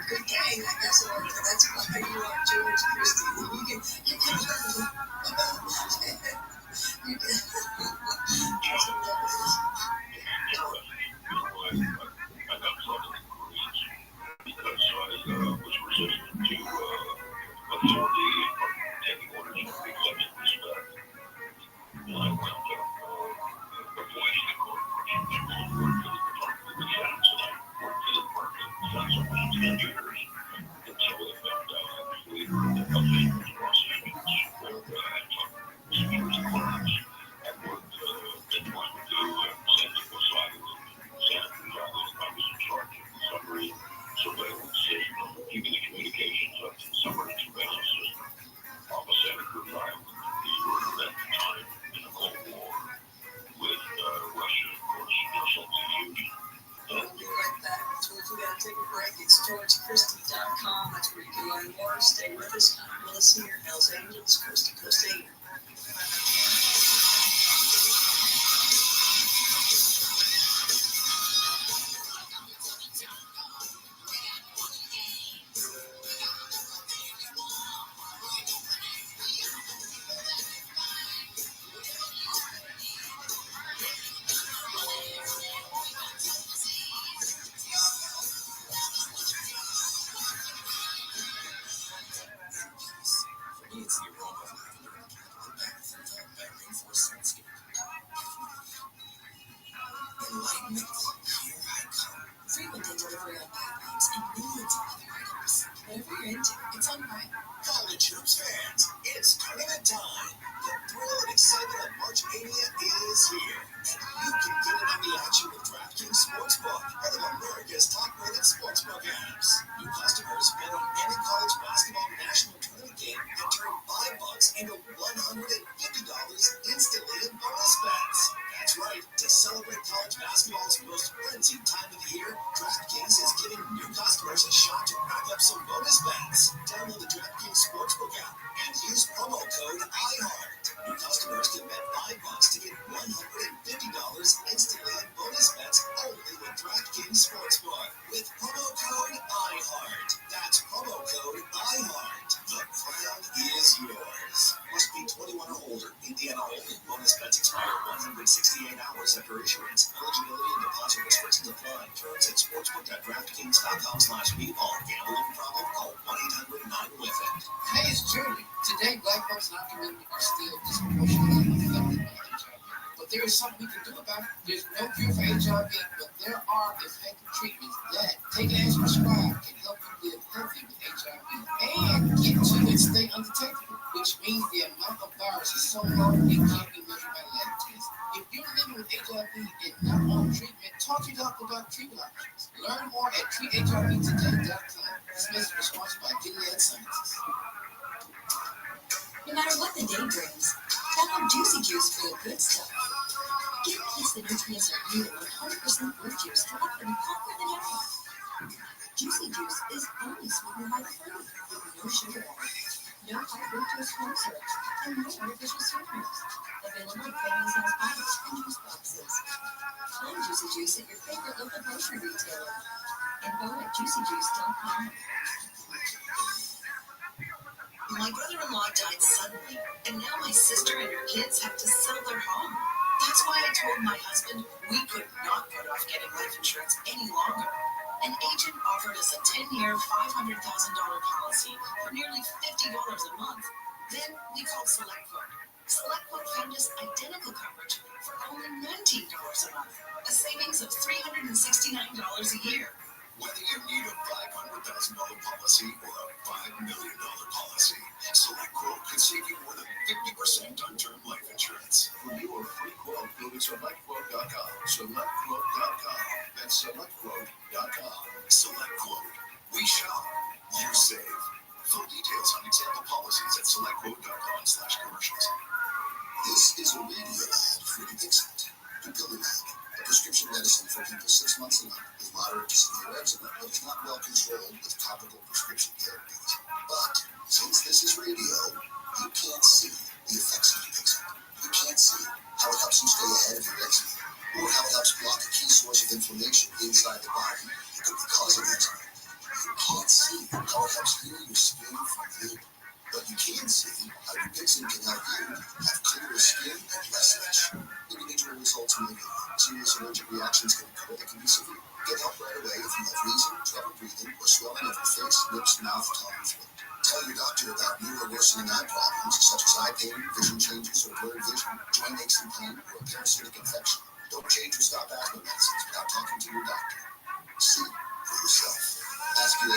S11: Good thing, I guess. That's why you are George Christie. You can learn. You can.
S19: 10 years until they found out later that the thing was Los Angeles, where I talked to security clearance. I worked in one of the San Diego Asylum senators. I was in charge of the summary surveillance system, keeping the communications up to the summary surveillance system on the Senator's Island. We were at the time in a Cold War with Russia, of course, something huge.
S11: We'll be right back. George, we got to take a break. It's GeorgeChristie.com. That's where you can learn more. Stay with us. I'm Willis here, Hells Angels, Coast to Coast 8.
S14: It's the aroma of lavender and chemical bath by Rainforest Landscape. Enlightenment, here I come.
S9: Frequently delivery on backgrounds and millions of other items. Whatever you're into, it's on Prime.
S8: College hoops fans, it's tournament time. The thrill and excitement of March Mania is here. And you can get in on the action with DraftKings Sportsbook, one of America's top-rated sportsbook apps. New customers bet on any college basketball national tournament game and turn $5 into $150 instantly in bonus bets. That's right. To celebrate college basketball's most frenzied time of the year, DraftKings is giving new customers a shot to rack up some bonus bets. Download the DraftKings Sportsbook app and use promo code IHEART. New customers can bet $5 to get $150 instantly in bonus bets only with DraftKings Sportsbook. With promo code IHEART. That's promo code IHEART. The crown is yours. Must be 21 or older. Indiana only. Bonus bets expire 168 hours after issuance. Eligibility and deposit restrictions apply. Terms at sportsbook.draftkings.com/meatball. Gambling problem? Call 1-800-9-WITH-IT.
S5: Hey, it's Julie. Today, black folks in our community are still disproportionately affected by HIV. But there is something we can do about it. There's no cure for HIV, but there are effective treatments that, taken as prescribed, can help you live healthy with HIV and get to and stay undetectable, which means the amount of virus is so low it can't be measured by lab tests. If you're living with HIV and not on treatment, talk to your doctor about treatment options. Learn more at treathivtoday.com. This message was sponsored by Gilead Sciences.
S9: No matter what the day brings, tap on Juicy Juice for the good stuff. Give kids the nutrients are needed with 100% fruit juice to help them conquer the day. Juicy Juice is only sweetened by the fruit, with no sugar added, no high fructose corn syrup, and no artificial sweeteners. Available in family-size bottles and juice boxes. Find Juicy Juice at your favorite local grocery retailer. Info at juicyjuice.com. My brother-in-law died suddenly, and now my sister and her kids have to sell their home. That's why I told my husband we could not put off getting life insurance any longer. An agent offered us a 10-year, $500,000 policy for nearly $50 a month. Then we called SelectQuote. SelectQuote found us identical coverage for only $19 a month, a savings of $369 a year.
S8: Whether you need a $500,000 policy or a $5 million policy, SelectQuote could save you more than 50% on term life insurance. For your free quote, go to SelectQuote.com. SelectQuote.com. That's SelectQuote.com. SelectQuote. We shop. You save. Full details on example policies at SelectQuote.com/commercials. This is a radio ad for Dixit. Dupilumab, a prescription medicine for people 6 months and up with moderate to severe eczema that is not well controlled with topical prescription therapies. But since this is radio, you can't see the effects of Dixit. You can't see how it helps you stay ahead of your eczema, or how it helps block a key source of inflammation inside the body that could be causing eczema. You can't see how it helps heal your skin from gluten. But you can see how Dupixent can help you have clearer skin and less itch. Individual results may vary. Serious allergic reactions can occur that can be severe. Get help right away if you have wheezing, trouble breathing, or swelling of your face, lips, mouth, tongue, and throat. Tell your doctor about new or worsening eye problems such as eye pain, vision changes, or blurred vision, joint aches and pain, or a parasitic infection. Don't change or stop asthma medicines without talking to your doctor. See for yourself. Ask your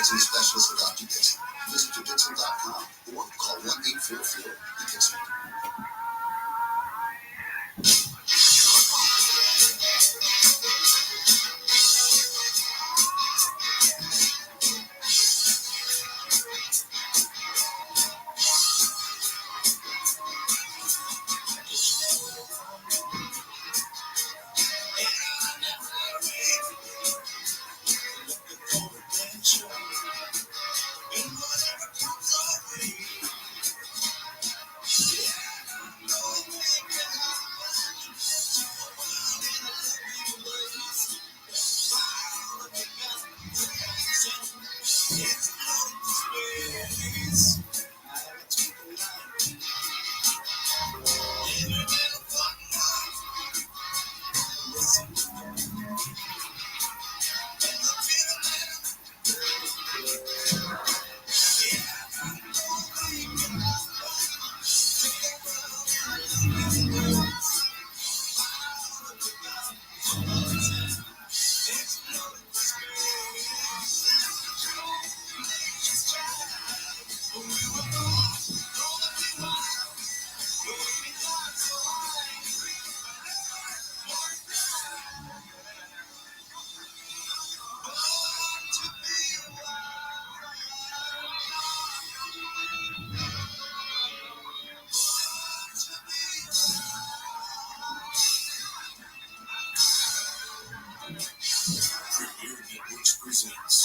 S1: Premier Networks presents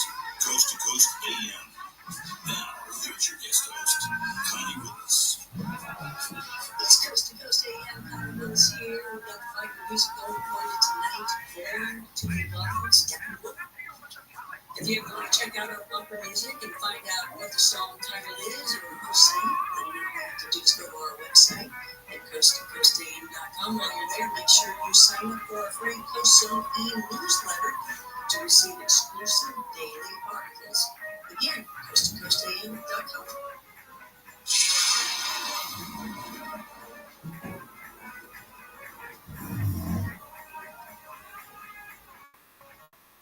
S1: Coast to Coast AM. Now, here's your guest host, Connie Willis.
S11: It's Coast to Coast AM. Connie Willis here. We've got the Fight for Music Gold Award tonight. Born to be Loved, Steppenwolf. If you ever want to check out our bumper music and find out what the song title is or who sang it, then you have to just go to our website at coasttocoastam.com. While you're there, make sure you sign up for our free Coast Zone e-newsletter to receive exclusive daily articles. Again, coasttocoastam.com.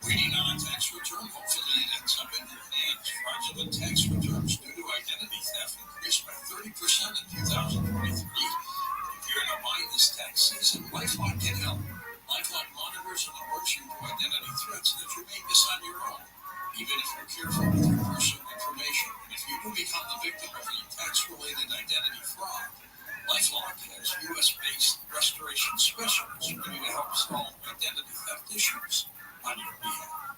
S1: Waiting on a tax return, hopefully it ends up in your hands. Fraudulent tax returns due to identity theft increased by 30% in 2023. If you're in a bind this tax season, LifeLock can help. LifeLock monitors and alerts you to identity threats that you may miss on your own. Even if you're careful with your personal information, and if you do become the victim of a tax-related identity fraud, LifeLock has U.S.-based restoration specialists ready to help solve identity theft issues on your behalf.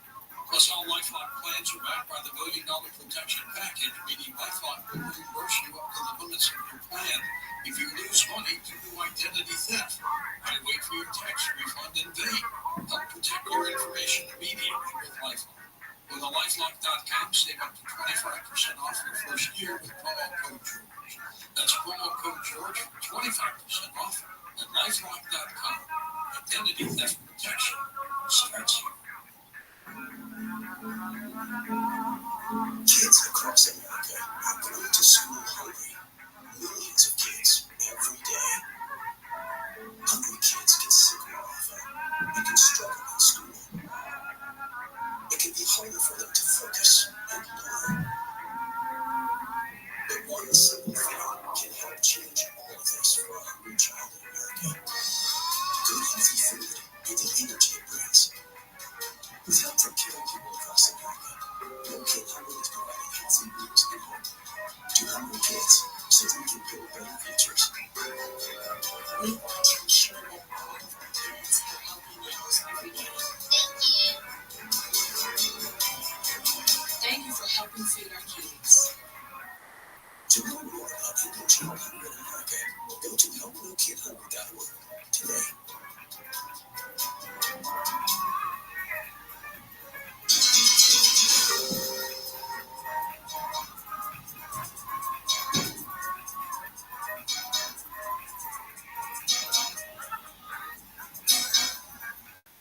S1: Plus, all LifeLock plans are backed by the $1 Million Protection Package, meaning LifeLock will reimburse you up to the limits of your plan if you lose money due to identity theft. Why wait for your tax refund in vain? Help protect your information immediately with LifeLock. Go to LifeLock.com, save up to 25% off your first year with promo code George. That's promo code George for 25% off at LifeLock.com. Identity theft protection starts here.
S7: Kids across America are going to school hungry. Millions of kids every day. Hungry kids get sick more often and can struggle in school. It can be harder for them to focus and learn. But one simple thing can help change all of this for a hungry child in America. Good healthy food and the energy it brings. With help from caring people across America, No Kid Hungry is providing healthy meals and hope to hungry kids so they can build better futures.
S9: We want to ensure that all of our kids have healthy meals every day. Thank you for helping feed our kids.
S7: To learn more about ending child hunger in America, go to helpnokidhungry.org today.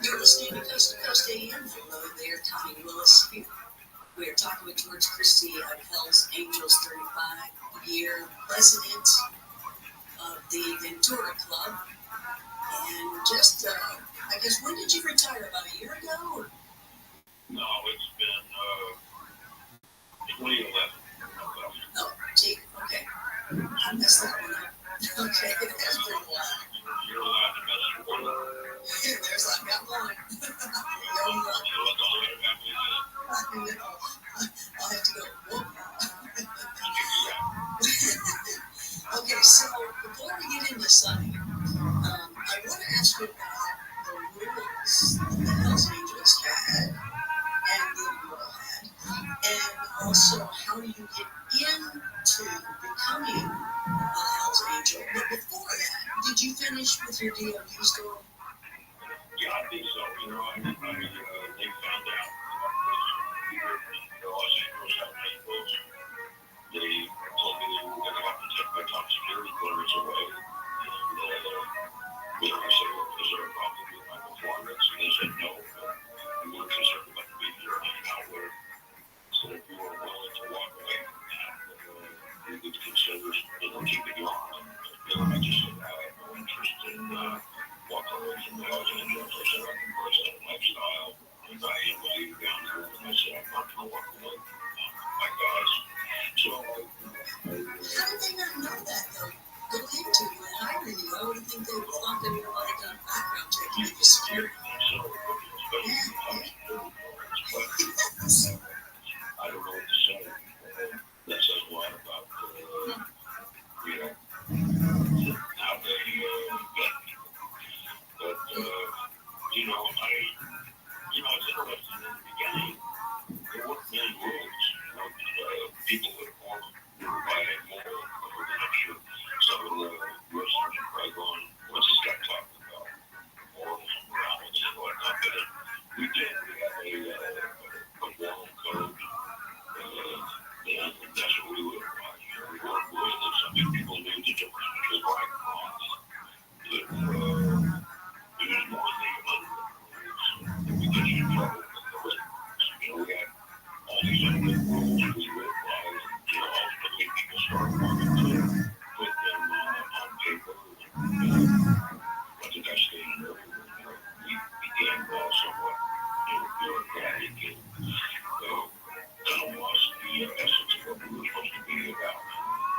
S11: You're listening to Coast AM. Hello there, Tommy Willis here. We are talking with George Christie of Hell's Angels 35-year president of the Ventura Club. And just, I guess, when did you retire? About a year ago? Or?
S19: No, it's been 2011.
S11: Oh, gee, okay. I messed that one up. Okay, it has been a while.
S19: You're allowed to mess your one up.
S11: There's, I've got one. I know. I'll have to go, whoop. Okay, so before we get into Sunday, I want to ask you about the rules that the Hells Angels had and that you all had, and also how you get into becoming a Hells Angel. But before that, did you finish with your DOD story?
S19: Yeah, I think so. You know, they found out Los Angeles had I said, I'm not going to walk away. My guys. So,
S21: How did they not know that, though? Go into you and hiring you. I would think they would have thought they would have already done a background check to make you secure.
S19: I don't know what to say. That says a lot about, you know, how they get people. But, you know, it's interesting in the beginning. There weren't many rules. You know, people would form by more than I'm sure some of the listeners are probably going, what's this guy talking about? Morals and morality and whatnot. But we did. We have a moral code. And that's what we would apply. You know, we weren't with it. Some people knew the difference between right and wrong. But it was more the unwritten rules. We get you in trouble with the written rules. You know, we had all these unwritten rules we would apply. And, ultimately people started wanting to put them on paper. I think I stated earlier, we began somewhat bureaucratic and kind of lost the essence of what we were supposed to be about.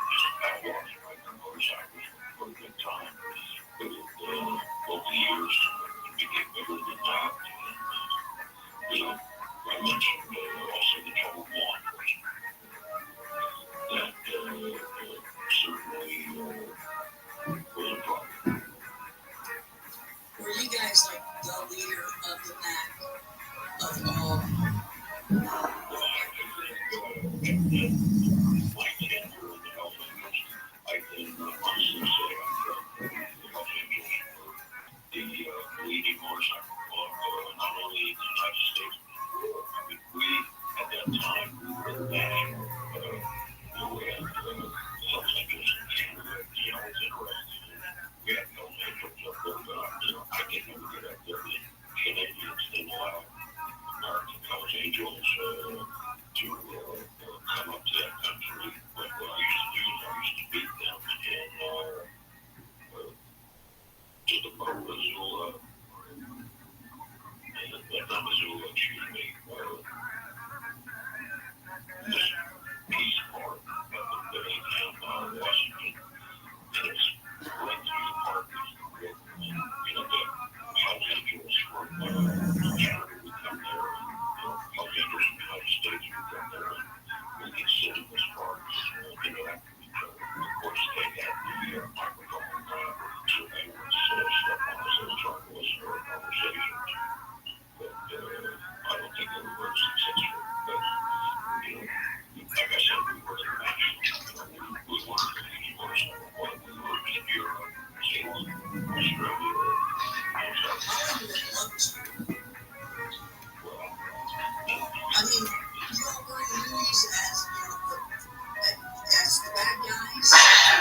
S19: Just outlaws riding motorcycles for a good time. But over the years, it became bigger than that. And, I mentioned also the trouble of law enforcement. That certainly was a problem.
S21: Were you guys like the leader of the pack of all?
S19: Well, I think my tenure in the Hells Angels, I can honestly say I'm from the Hells Angels were the leading motorcycle club, not only in the United States, but in the world. I mean, we, at that time, we were national. We had Hells Angels in Canada, it was interesting. We had Hells Angels up there, but I didn't ever get up there. The Canadians didn't allow American Hells Angels to come up to that country. But what I used to do is I used to beat them in just above Missoula, and not Missoula, excuse me, this Peace Park up in Bellingham, Washington. And it's right through the park is the river. And, the Hells Angels from Canada would come there, and Hells Angels from the United States would come there, and we could sit in this park and interact with each other. And of course, they had the microphone, so they would step on us and try to listen to our conversations. But I don't think they were very successful. But, like I said, we were international. We wanted to be motorcycle club. We were in Europe, Zealand, Australia, well,
S21: I mean, you all were in the movies as, as the bad guys,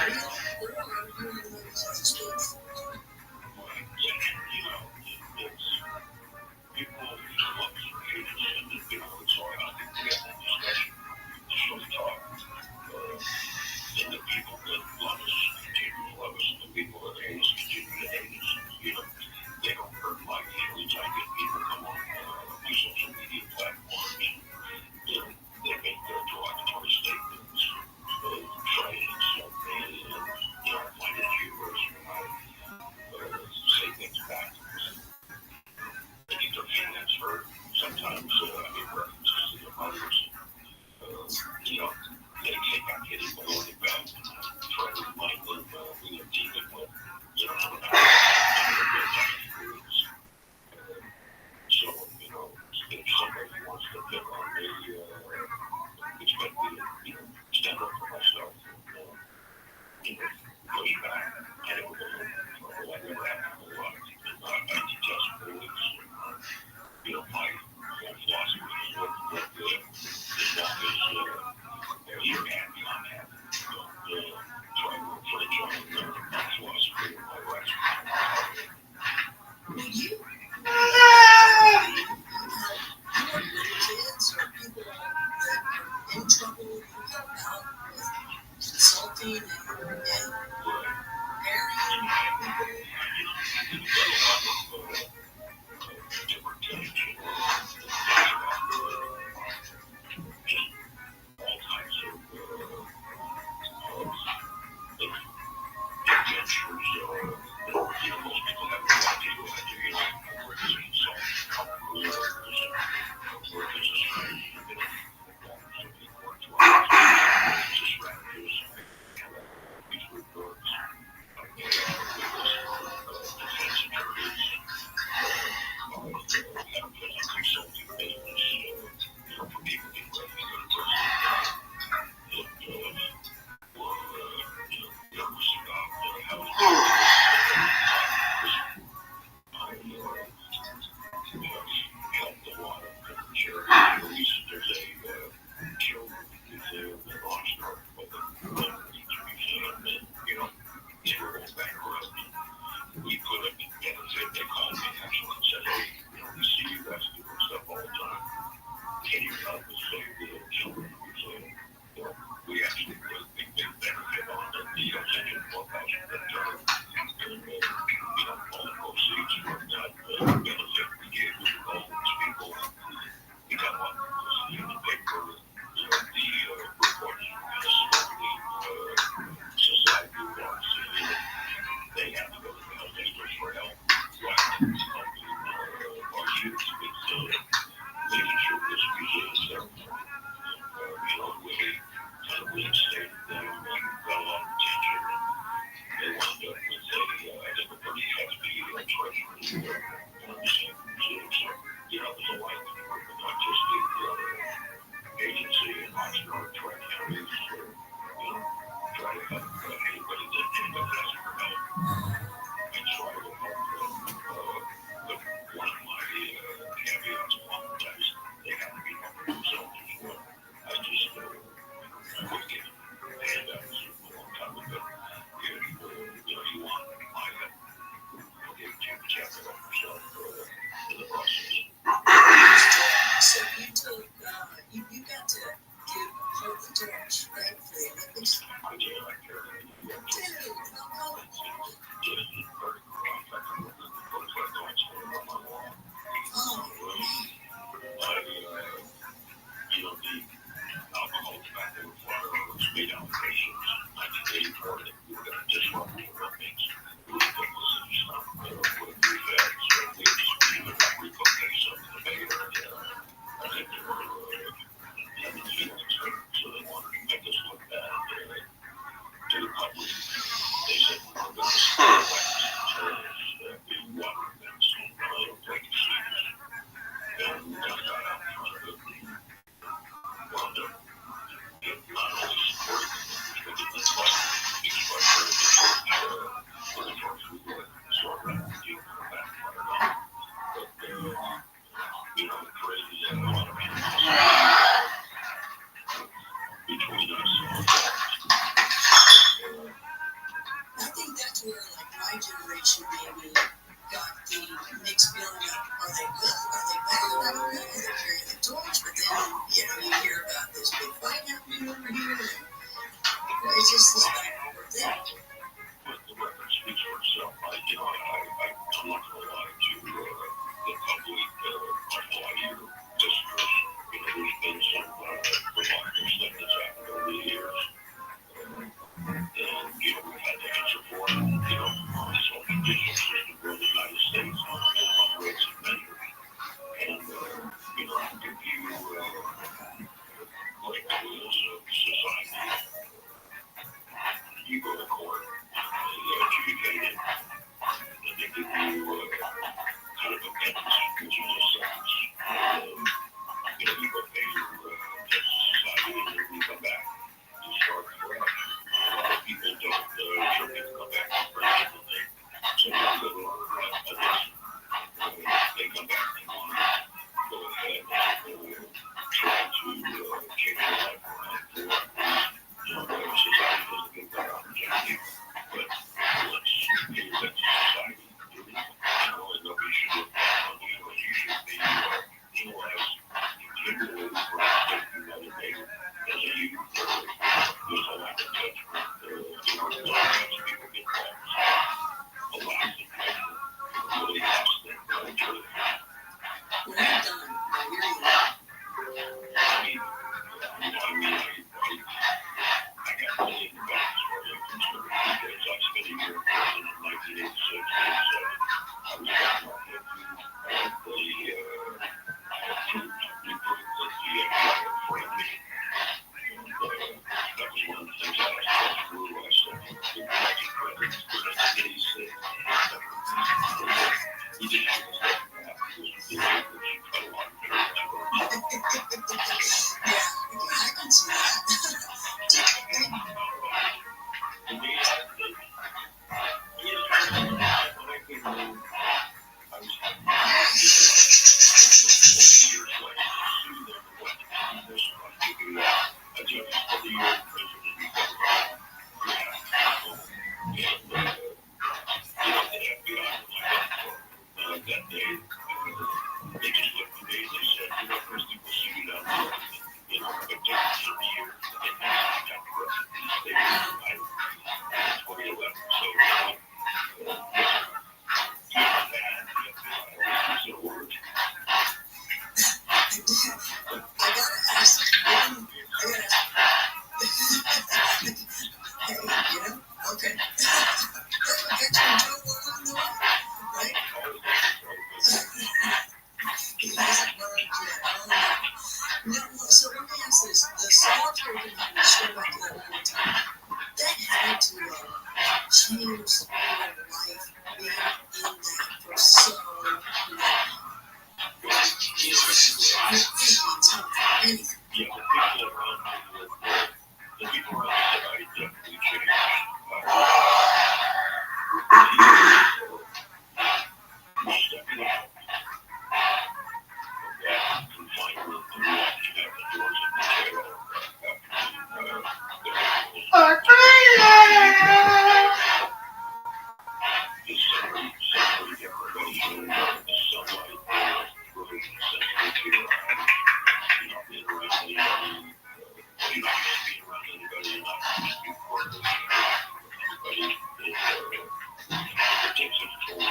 S21: real, or are you in the movies as a spoof?
S19: People love to hate us, and it's all right. I think we had that discussion, just really talk. And the people that love us continue to love us, and the people that hate us continue to hate us. They don't hurt my feelings. I get people come on these social media platforms, and they make their derogatory statements, try to insult me, and I find it humorous when I say things back. I think their feelings hurt. Sometimes I make references to their mothers. They take out getting below the belt and try to remind them we are dealing with, how to So, if somebody wants to pick on me, expect me to, stand up for myself and, push back. I never go trouble. I never have a whole lot. I detest bullies. My philosophy is look good as long as you're happy, I'm happy. Try to infringe on my philosophy and my rights.
S21: Would you? Kids or people that are in trouble, you help out with consulting and marrying people?
S19: Different things, not just the agency and entrepreneur try to use, try to help anybody that asks for help. I try to help them. But one of my caveats upon that is they have to be helping themselves as well. I just would get handouts a long time ago. If you want my help, I'll give you a chance to help yourself in the process.
S21: So you took, you got to hold the torch, right, for the Olympics?
S19: I did. I carried it.
S21: How come?
S19: The alcohol, tobacco, firearms, speed applications, 1984, that we were going to disrupt the Olympics. We were going to stop with a few facts. We were just going to replicate some of the bigger. I think they were having feelings hurt, so they wanted to make us look bad to the public. They said we were going to steal weapons and be water events and play casinos. And we got out in front of it. Wound up not only supporting the members, but getting the fight. Each fight turned into the torch we would sort of deal with the backfire on. But, it created a lot of animosity between us.
S21: I think that's where, like, my generation maybe got the mixed feeling of, are they good? Are they bad? I don't know. They're carrying the torch, but then, you hear about this big fight happening over here, and it's just like, that.
S19: But the record speaks for itself. I'm not going to lie to the public. I fly here visitors. There's been some provocative stuff that's happened over the years. And, we've had to answer for it. This whole judicial system of the United States on rates and measures. And, I think like tools of society, you go to court, they adjudicate it, and they give you kind of a penance, which is a sentence. You go pay your society, and then you come back, you start fresh. A lot of people don't, some people come back from prison, and some people go to they come back and want to go ahead and try to change their life around for society doesn't give that opportunity. But let's get that society doing it. And nobody should look down on you, or you should be penalized continually for taking another day as a youth. There's a lack of judgment. Lots of people get that. A lack of judgment really helps them go to it.
S21: When I'm done, I hear you.
S19: I got really into that as far as I'm concerned, because I spent a year in prison in 1986 and 87. I was back in my head to the FBI had framed me. And that was one of the things I asked Judge Brewer. I said, the Judge Brewer, he didn't have to say that because he cut a lot of church.
S21: Yeah, I can see that.
S19: To me, that day, they just looked at me and they said, Christy, we'll see you down there. Yeah, the people around me said I definitely changed. Stepping out of that confinement and walking out the doors of the jail the sensory deprivation, the sunlight, really sensitive to your eyes, not being around anybody, being around anybody, not just being part of anybody, it takes its toll. And,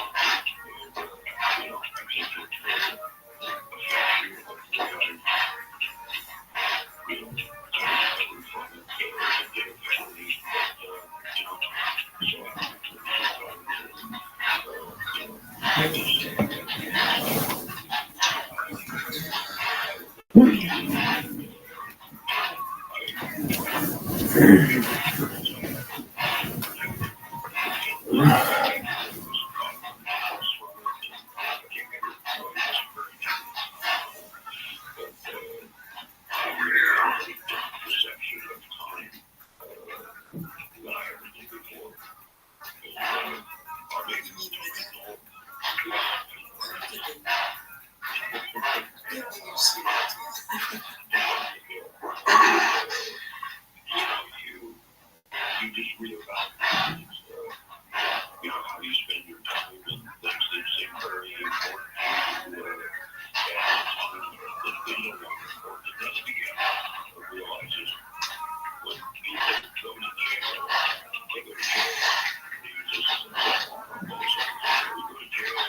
S19: I think it affects you. Hopefully, recovery from it, get eventually, perception of time than I ever did before. Or maybe we don't know. You just read about things, how you spend your time and things that seem very important to you at the time that they no longer important. And that's the realizes when people go to jail, they go to jail. You just you go to jail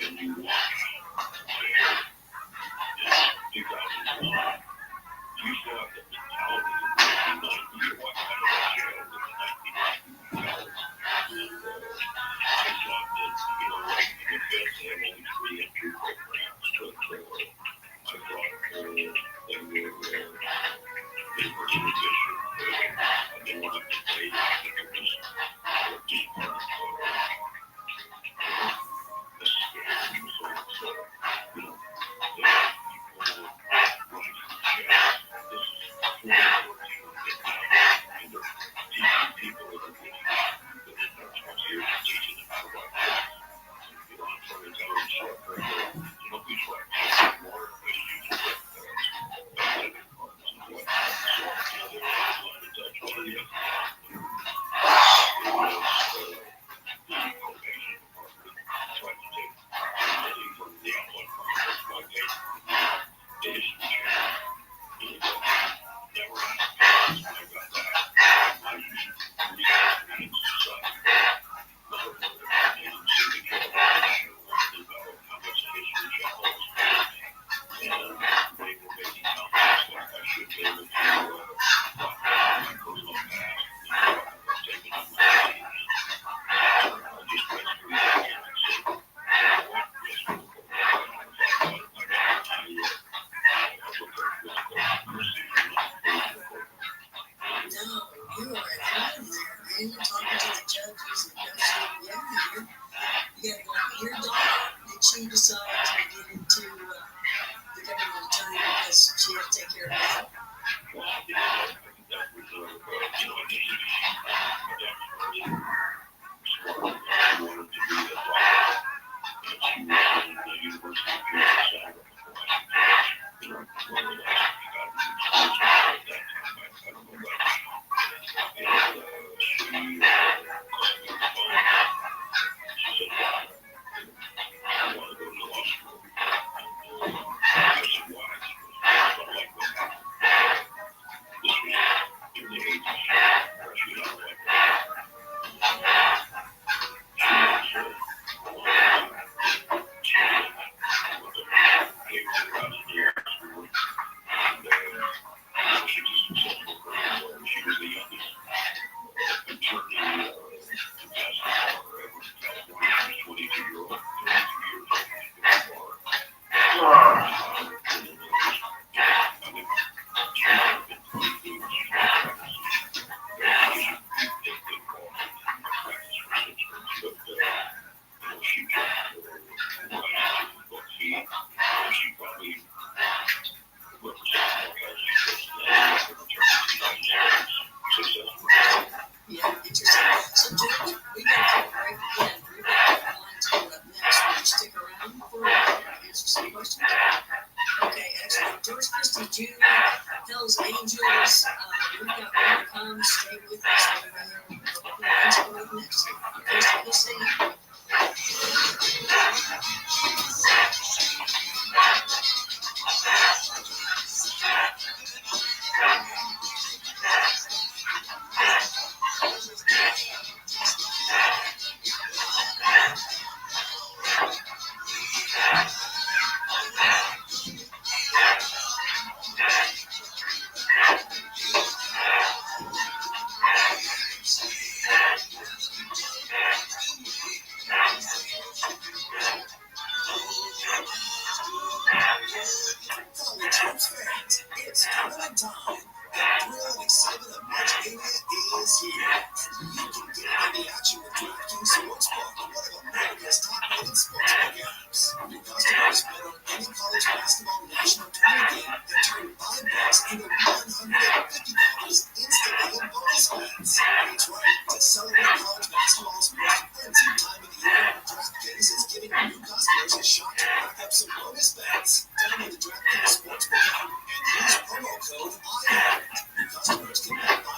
S19: and you watch jail in 2001. You still have the mentality of 1990. You walk out of jail with the 1990 mentality. And I thought that, like in the feds, they have only 3 entry programs to a trailer. I thought they were inefficient. They wanted to pay. I think it was just part of the scam. So, people running from jail. This is 4 people that are getting within their 20 years of teaching them how to run jails. I'm trying to tell them short curriculum. These white kids are more issues with living parts and whatnot. So, they're not to touch all of you. It was the probation department tried to take money from the outlaw conference by paying the issue chair. Never happened. I got that. I used research society. Not a brother and signature wanted to know how much the history channel was paying me. And they were making comments like I should be able to talk about my personal past and I've taken on my team. I just went through that again and said, what risk will go on? I thought I got I have a very physical procedure, not physical.
S21: No, you are at home there, man. You're talking to the judges and negotiating. Yeah, you got to go for your daughter. Did she decide to get into the government attorney because she had to take care of that?
S19: Well, I think that was, initially, my dad was very smart. She wanted to be a doctor. And she was in the University of Georgia Santa before I whether that's she got into schools at that time, I don't know much. And she called me on the phone. She said, I want to go to law school. And I said, why? She goes, I don't like what happened. This was in the 80s. She don't like that. She was the youngest attorney to pass the bar ever in California. She was 22-year-old, 22 years old when she got the bar. She
S11: question? Okay, excellent. George Christie Jr., Hell's Angels. We've got more to come. Stay with us. Let's go up next. Okay, so we'll see you.
S8: College hoops fans, it's tournament time. The thrill and excitement of March Mania is here. And you can get into the action with DraftKings Sportsbook, one of America's top-rated sportsbook apps. New customers bet on any college basketball national tournament game and turn $5 into $150 instantly in bonus bets. That's right. To celebrate college basketball's most frenzied time of the year, DraftKings is giving new customers a shot to rack up some bonus bets. Download the DraftKings Sportsbook app and use promo code IHEART. New customers can bet $5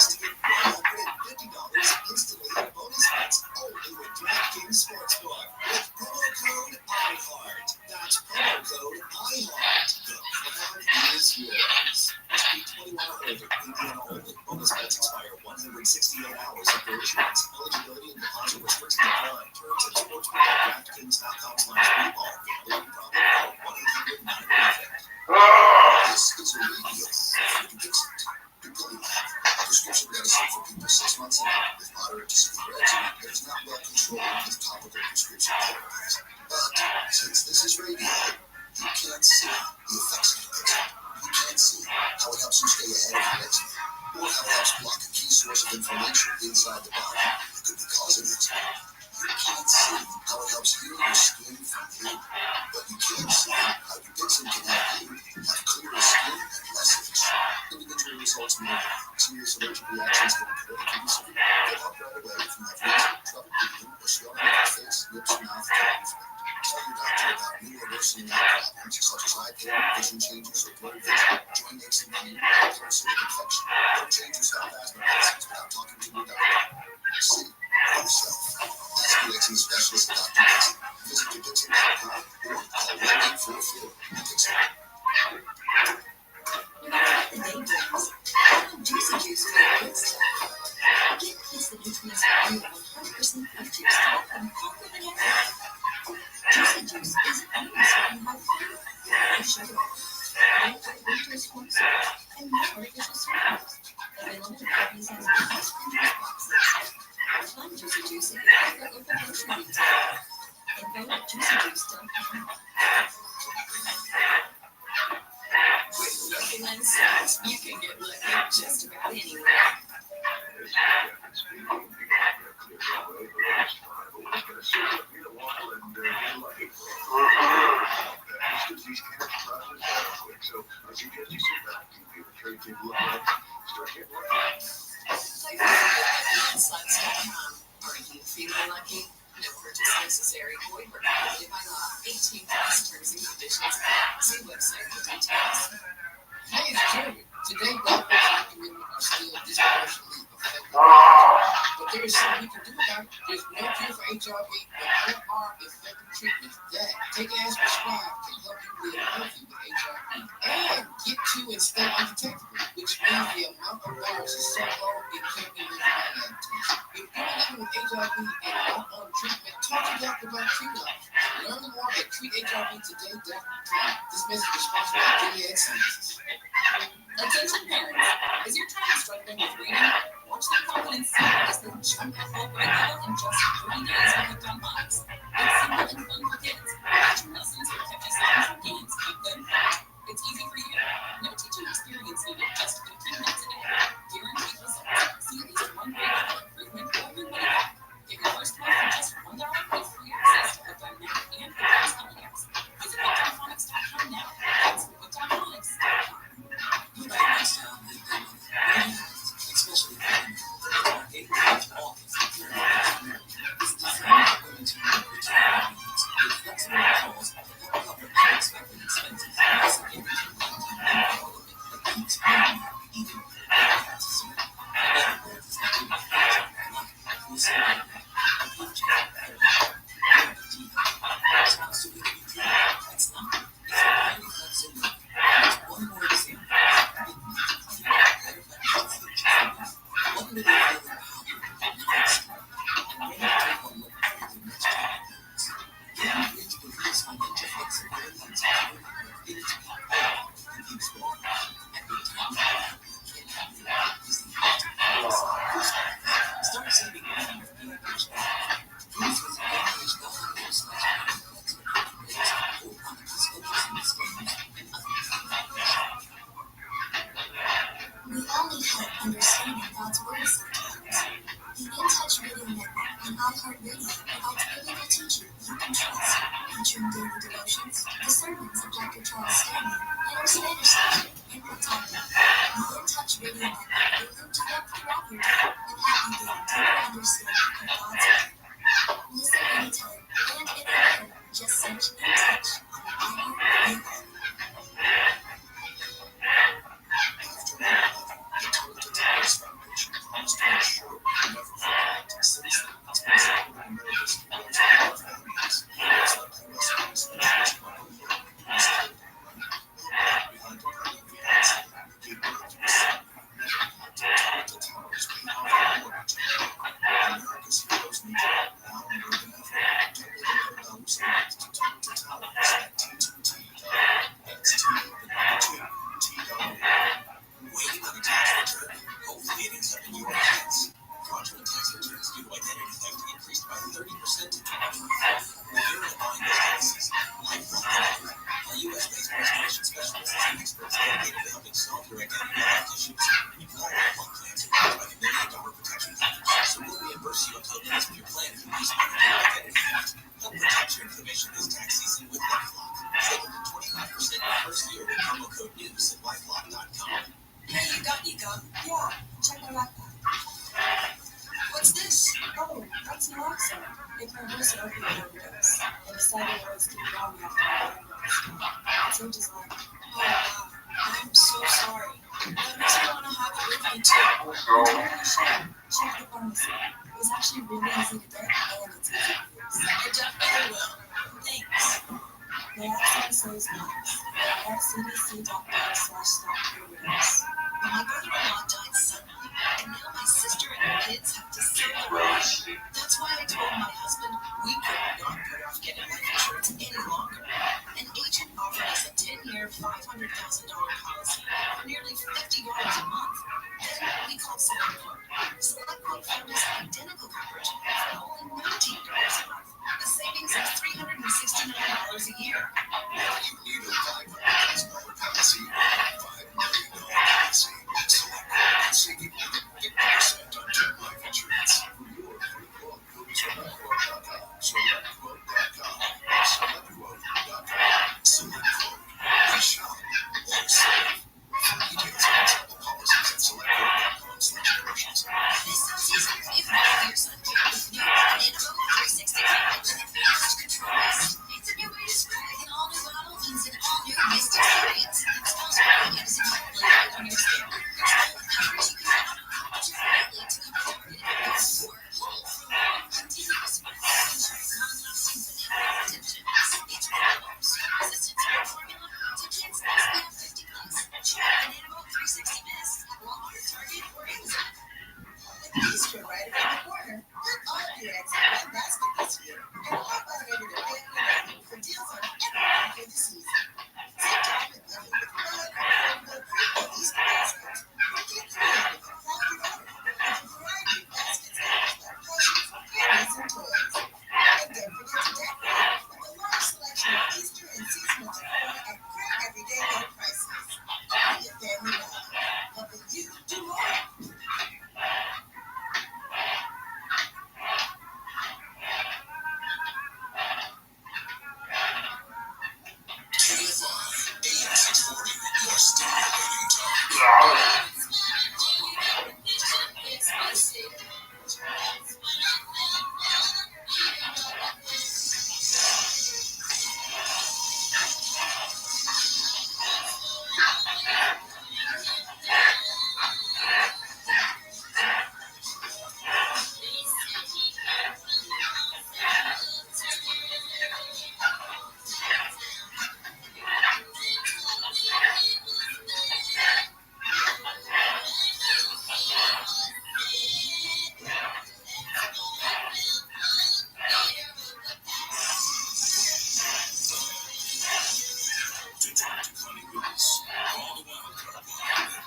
S8: to get $150 instantly in bonus bets only with DraftKings Sportsbook. With promo code IHEART. That's promo code IHEART. The crown is yours. Must be 21 or older. Indiana only. Bonus bets expire 168 hours after issuance. Eligibility and deposit restrictions apply. Terms at sportsbook.draftkings.com/bball. Gambling problem? Call 1-800-9-EFFECT. This is a radio for Dixon. Prescription medicine for people 6 months and up with moderate to severe eczema that is not well controlled with topical prescription therapies. But since this is radio, you can't see the effects of addiction. You can't see how it helps you stay ahead of your eczema, or how it helps block a key source of inflammation inside the body that could be causing eczema. You can't see how it helps heal your skin from pain, but you can see how Dixon can help you have clearer skin and less itch. Individual results may vary. Serious allergic reactions can occur and can be severe. Get help right away if you have nasal, trouble breathing, or swelling of your face, lips, mouth, tongue, and throat. Tell your doctor about new or worsening eye problems such as eye pain, vision changes, or blurred vision, joint aches and pain, or parasitic infection. Don't change or stop asthma medicines without talking to your doctor. See for yourself. Ask your eczema specialist about Dixon. Visit yourdixon.com or call 1-844 Dixon.
S9: No matter what the day brings, Juicy Juice for the good stuff. Get peace that nutrients are real 100% fresh juice to help them conquer the day. Juicy Juice is only serving by flavor, no sugar, no artificial corn syrup, and no artificial sweeteners. Available in 30 cents boxes and juice boxes. Find Juicy Juice at your local grocery retailer. Info at juicyjuice.com. With Lucky Land Slots, you can get lucky just about anywhere.
S16: These cash prizes are quick, so I suggest you sit back and give a trade table up, start getting ready.
S9: Play for LuckyLandSlots.com. Are you feeling lucky? No purchase necessary. Void where prohibited by law. 18 plus terms and conditions apply. See website for details.
S5: Hey, it's Jeremy. Today, doctors and women are still disproportionately affected by HIV. But there is something we can do about it. There's no cure for HIV, but there are effective treatments that, taken as prescribed, can help you live healthy with HIV and get you and stay undetectable, which means the amount of virus is so low it can't be lived by adaptation. If you're living with HIV and not on treatment, talk to your doctor about treatment. Learn more at treathivtoday.com. This message is sponsored by Gilead Sciences.
S15: Attention parents, is your child struggling with reading? Watch their confidence soar as they jump at full grade level in just 3 days with Hooked on Phonics. It's simple and fun for kids. Watching lessons with catchy songs and games keep them fun. It's easy for you. No teaching experience needed, just 15 minutes a day. Guaranteed results. See at least one grade level improvement every week. Get your first month for just $1 with free access to Hooked on Math and Hooked on Spelling apps. Visit HookedOnPhonics.com now. That's HookedOnPhonics.com.
S17: You like this sound, especially for women. Age office is designed for women to meet retirement needs with flexible controls to help cover Start saving money with Guinness back. Please visit
S6: We all need help understanding God's word sometimes. The In Touch Radio Network and iHeartRadio provides biblical teaching you can trust, featuring daily devotions, the sermons of Dr. Charles Stanley, and our Spanish station, In Contacto. The In Touch Radio Network will lift you up throughout your day and help you gain a deeper understanding of God's word. Listen anytime and anywhere. Just search In Touch on the iHeartRadio app.
S14: Waiting on a tax return? Hopefully it ends up in your hands. Fraudulent tax returns due to identity theft increased by 30% in 2024. When you're in a bind this tax season, LifeLock can help. Our U.S.-based restoration specialists and experts dedicated to helping solve your identity theft issues. All LifeLock plans are backed by the $1 million protection package, so we'll reimburse you up to the limits of your plan if you lose money due to identity theft. Help protect your information this tax season with LifeLock. Save up to 25% your first year with promo code NEWS at LifeLock.com.
S11: Hey, you got Nika? Yeah, check my backpack. What's this? Oh, that's naloxone. If my voice had opened an overdose, I decided I was too young after my overdose. So just like, oh wow, I'm so sorry. That makes me want to have it with me too. You really should. Check the pharmacy. It was actually really easy to get and it's easy to use. I definitely will. Thanks. The accent says max. FCDC.gov/stop-overdose.
S6: My brother-in-law died suddenly, and now my sister and her kids have to sell the ranch. That's why I told my husband we could not put off getting life insurance any longer. An agent offered us a 10-year, $500,000 policy for nearly $50 a month. Then we called Select Quote. Select Quote found us identical coverage for only $19 a month, a savings of $369 a year.
S7: If you need a $500,000 policy, $5 million policy, Select Quote can save you more than 50% on term life insurance. For your free quote, go to SelectQuote.com, SelectQuote.com, or SelectQuote.com. Select Quote. We shop or save. For details on example policies at SelectQuote.com/commercials.
S6: This sale season, evolve your sun care with new Banana 360 with advanced controls. It's a new way to spray. An all-new bottle means an all-new mist experience. It smells great using my blade on your skin. There's all the coverage you can count on. But you're likely to cover everything with your whole from continuous non-lasting vanilla redemptions. Each bottle resistance formula to kids SPF 50+. Check Banana 360 Mist at Walmart, Target, or Amazon.
S11: With Easter right around the corner, put all of your eggs in one basket this year and hop on over to Family Dining for deals on everything for the season. Save time and money with fun, affordable, pre-built Easter baskets. Or get creative and craft your own with a variety of baskets that reflect plushies, candies, and toys. And don't forget to decorate with a large selection of Easter and seasonal decor at great everyday low prices. Only at Family Dining, helping you do more.
S8: talk to Connie Willis. Call the Wildcard line at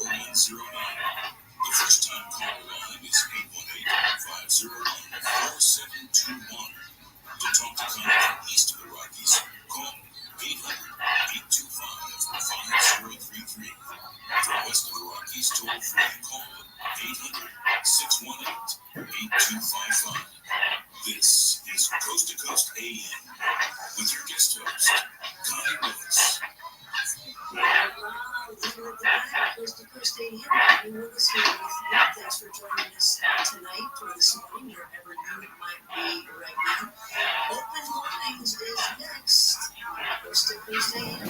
S8: 818-501-4109. The first time call line is 818-501-4721. To talk to Connie from east of the Rockies, call 800-825-5033. From west of the Rockies, toll free, call 800-618-8255. This is Coast to Coast AM with your guest host, Connie Willis.
S11: Coast to Coast AM. You're with us here with you. Thanks for joining us tonight or this morning, wherever you might be right now. Open Lines is next. Coast to Coast AM.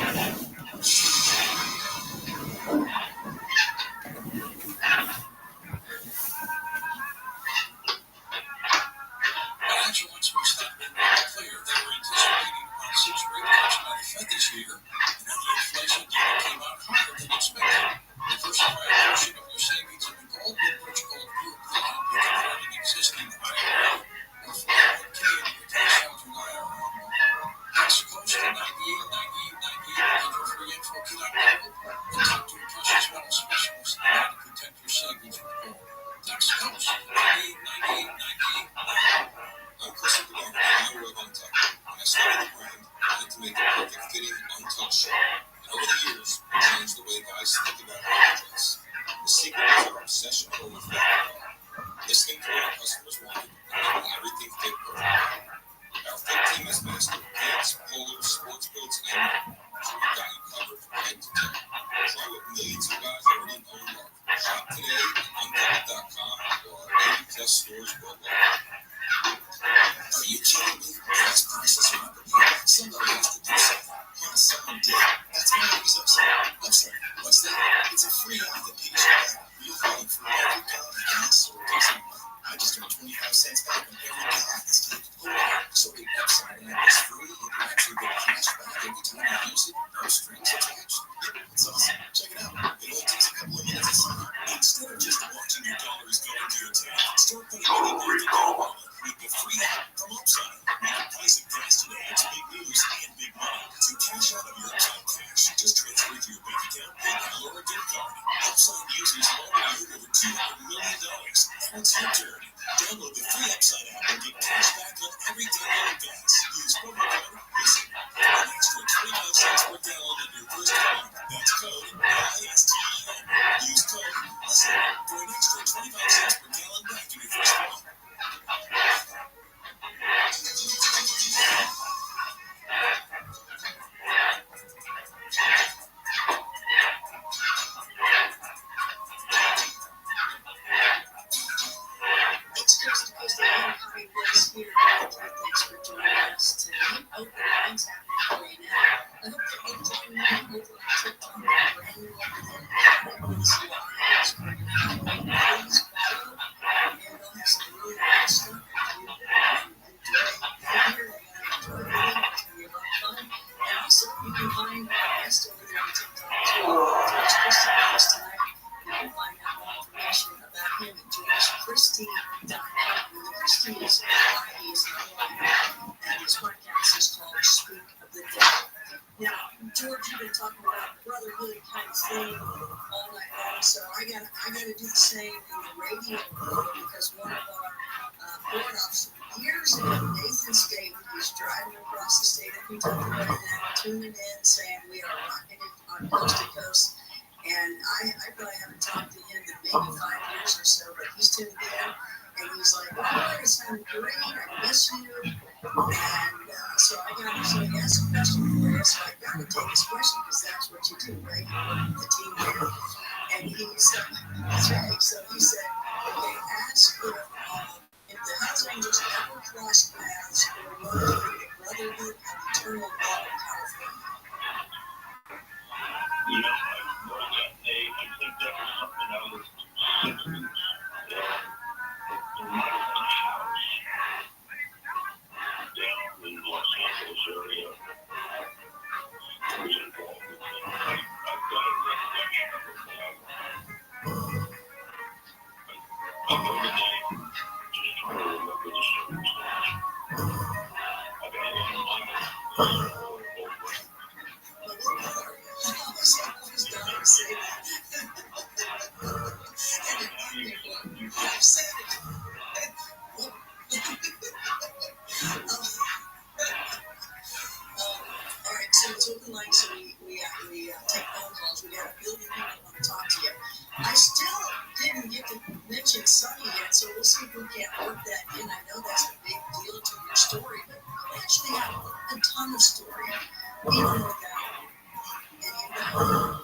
S8: Actual experts have been clear they were anticipating about 6 rate cuts by the Fed this year, and then the inflation data came out higher than expected. Diversify a portion of your savings in the gold with Portugal Group that help you convert an existing IRA or 401k into your cash out through IRA. Text Coast to 989898 and for free info connect global and talk to a trusted metal specialist on how to protect your savings with gold. Text Coast 989898. I'm Chris Rabbi, founder of Untucked. When I started the brand, I wanted to make the perfect fitting, untucked shirt. And over the years, I changed the way guys think about how to dress. The secret is our obsession over fit. Listening to what our customers wanted and making everything fit perfectly. Our fit team has mastered pants, polos, sports coats, and more. So we've got you covered from head to toe. Try what millions of guys already know and love. Shop today at untucked.com or our 80+ stores worldwide. Are you kidding me? Gas prices are up again. Somebody has to do something. Yeah, someone did. That's why I use Upside. Upside. What's that? It's a free app that pays you back. You're paying for every gallon of gas or diesel. I just earned 25 cents back on every gallon that's taken over. So the Upside app is free. You can actually get cash back every time you use it. No strings attached. It's awesome. Check it out. It only takes a couple of minutes to sign up. Instead of just watching your dollars go into your tank, start putting money into your wallet with the free app from Upside. When the price of gas today, it's big news and big money. To cash out of your Upside cash, just transfer it to your bank account, PayPal, or a gift card. Upside users have already earned over $200 million. Now it's your turn. Download the free Upside app and get cash back on every gallon of gas. Use promo code LISTEN for an extra 25 cents per gallon on your first card. That's code LISTEN. Use code LISTEN for an extra 25 cents per gallon back in your first card.
S11: It's Coast to Coast AM. Connie Willis here. Thanks for joining us tonight. Open Lines happening for you now. I hope that you're joining me over on TikTok. Brand new Connie Willis Lives. Please follow. And I'll have some really good stuff for you. Enjoy here. Enjoy the video. It's going to be a lot of fun. And also, you can find our guest over there on TikTok as well. George Christie with us tonight. You can find out more information about him at GeorgeChristie.com. The Christie is Friday is and his podcast is called Speak of the Dead. Now, George, you've been talking about brotherhood kind of thing all night long, so I got to do the same in the radio world because one of our board officers years ago, Nathan State, he's driving across the state of Kentucky right now, tuning in, saying we are rocking it on Coast to Coast. And I probably haven't talked to him in maybe 5 years or so, but he's tuned in, and he's like, oh, it's been great, I miss you. And so he asked a question for you, so I got to take his question, because that's what you do, right? You work with the team there. And he said, that's right, so he said, okay, ask if the Hells Angels ever cross paths or run into the Brotherhood of Eternal Love in California.
S19: You know, I wrote that name. I think that was something out of the Simpsons. There might have been a house down in Los Angeles area. I was involved with it. I've got a recollection of it now. I know the name, just trying to remember the circumstance. I've been a long time ago.
S11: So it's open line, so we take phone calls. We got 1 billion people that want to talk to you. I still didn't get to mention Sunny yet, so we'll see if we can't work that in. I know that's a big deal to your story, but we actually have a ton of story, even without any of that.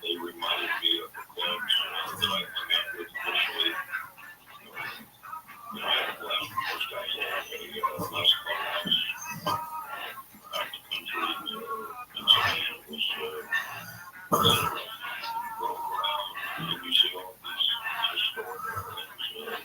S19: They reminded me of the clubs that I hung out with initially. I had a blast with those guys at a last clubhouse out the country in Japan. It was really roll around and you see all these historical things.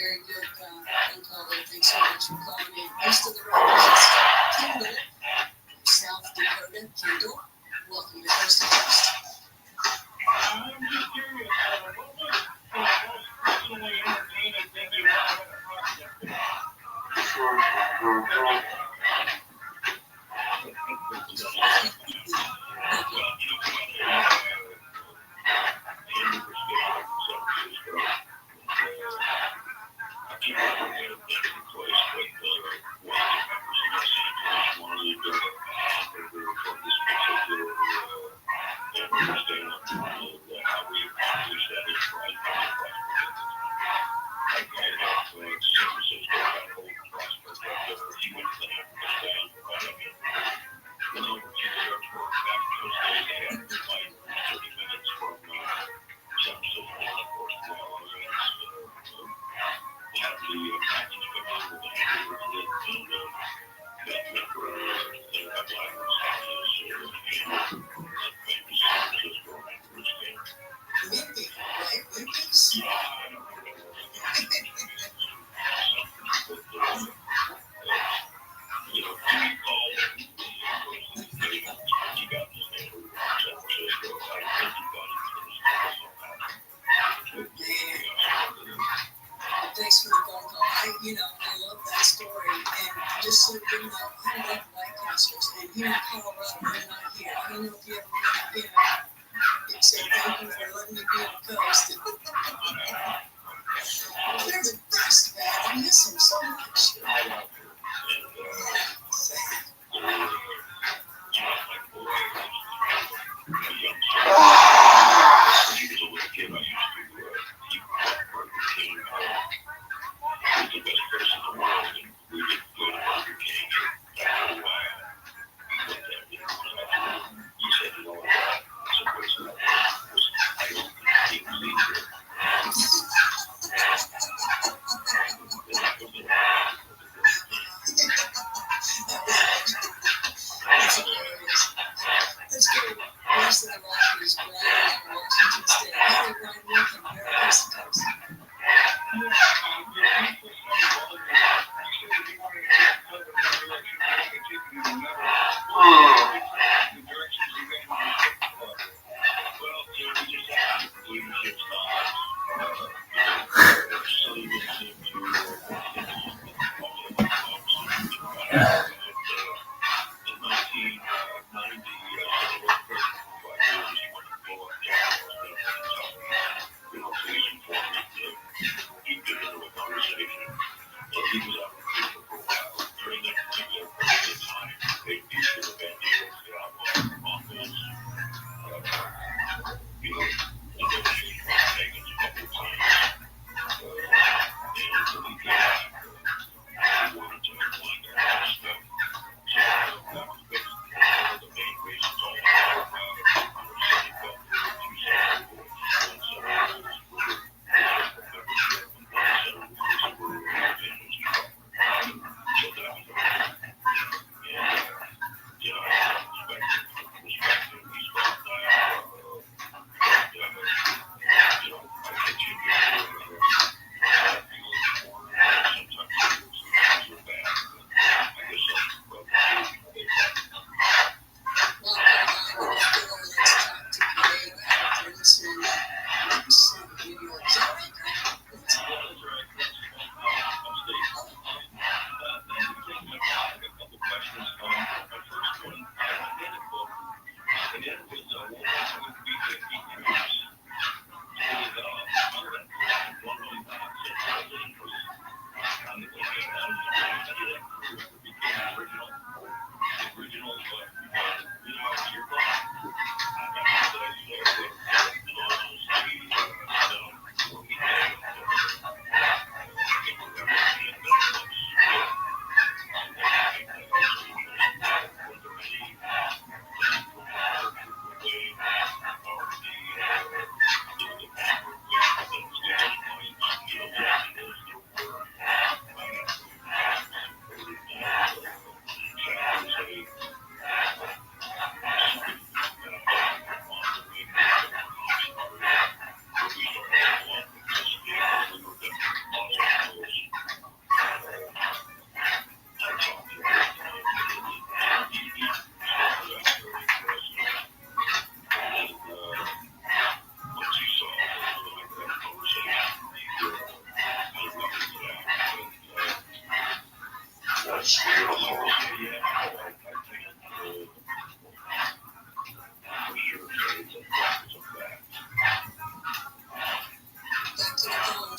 S11: Very good phone caller. Thanks so much for calling in. East of the Rockies, Kendall, South Dakota. Kendall, welcome to Coast to Coast.
S2: I'm just curious, what was the most personally entertaining thing you ever had across yesterday?
S11: Thanks for the phone call. I love that story. And just so you know, I love Lightcasters. And here in Colorado, they're not here. I don't know if you ever want to, say thank you for letting me be on the coast. They're the best, man. I miss them so much.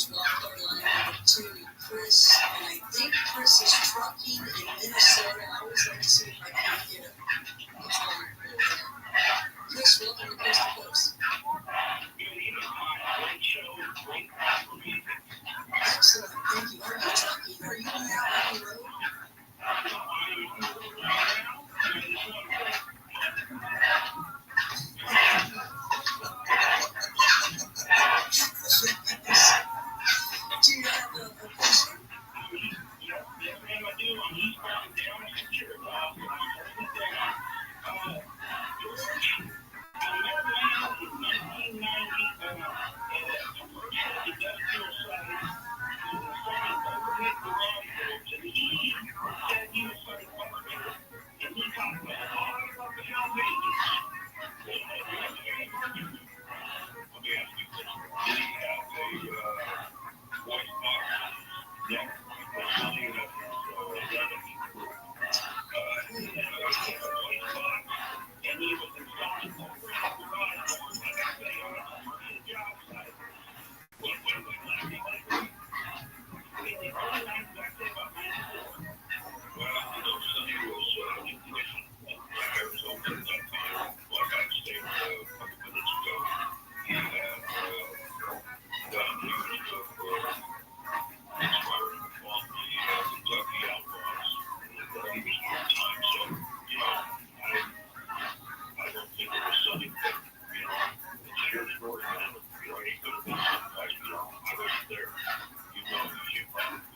S11: Sports Wildcard line number 2, Chris, and I think Chris is trucking in Minnesota. I always like to see if I can get a phone over there. Chris, welcome to Coast to Coast. Excellent, thank you. Are you trucking? Are you out on the road? Do you have a question?
S18: Yes, ma'am, I do. I'm eastbound down Picture. George, I met a man in 1990 a commercial industrial site who was selling overhead garage doors, and he said he was selling overhead, and he talked a lot about the foundations. Let me ask you this. Did he have a white box neck or something that was and he was installing overhead garage doors, like I say, on a commercial job site. What was like? The only thing I say about Minnesota, well, Sonny was in position in Arizona at that time, like I stayed a couple minutes ago. He had done years of inspiring on the Kentucky Outlaws, and he was part-time, so, I don't think it was Sonny, but, it's your story, man. He could have been somebody, I wasn't there. You probably,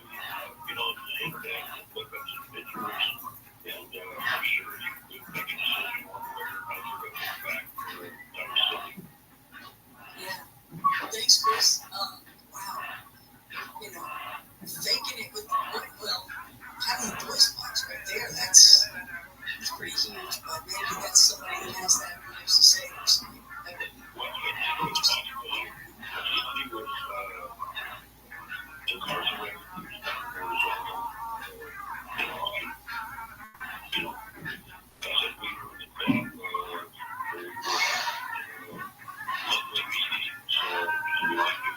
S18: look up some pictures, and I'm sure you could make a decision on whether or not you're going to come back. That was Sonny.
S11: Yeah. Thanks, Chris. Wow. Faking it with having a voice box right there, that's pretty huge, but maybe that's somebody who has that nice to say or something.
S18: Well, it's possible. He was incarcerated in Arizona. As if we were in the club, monthly meetings, and we like to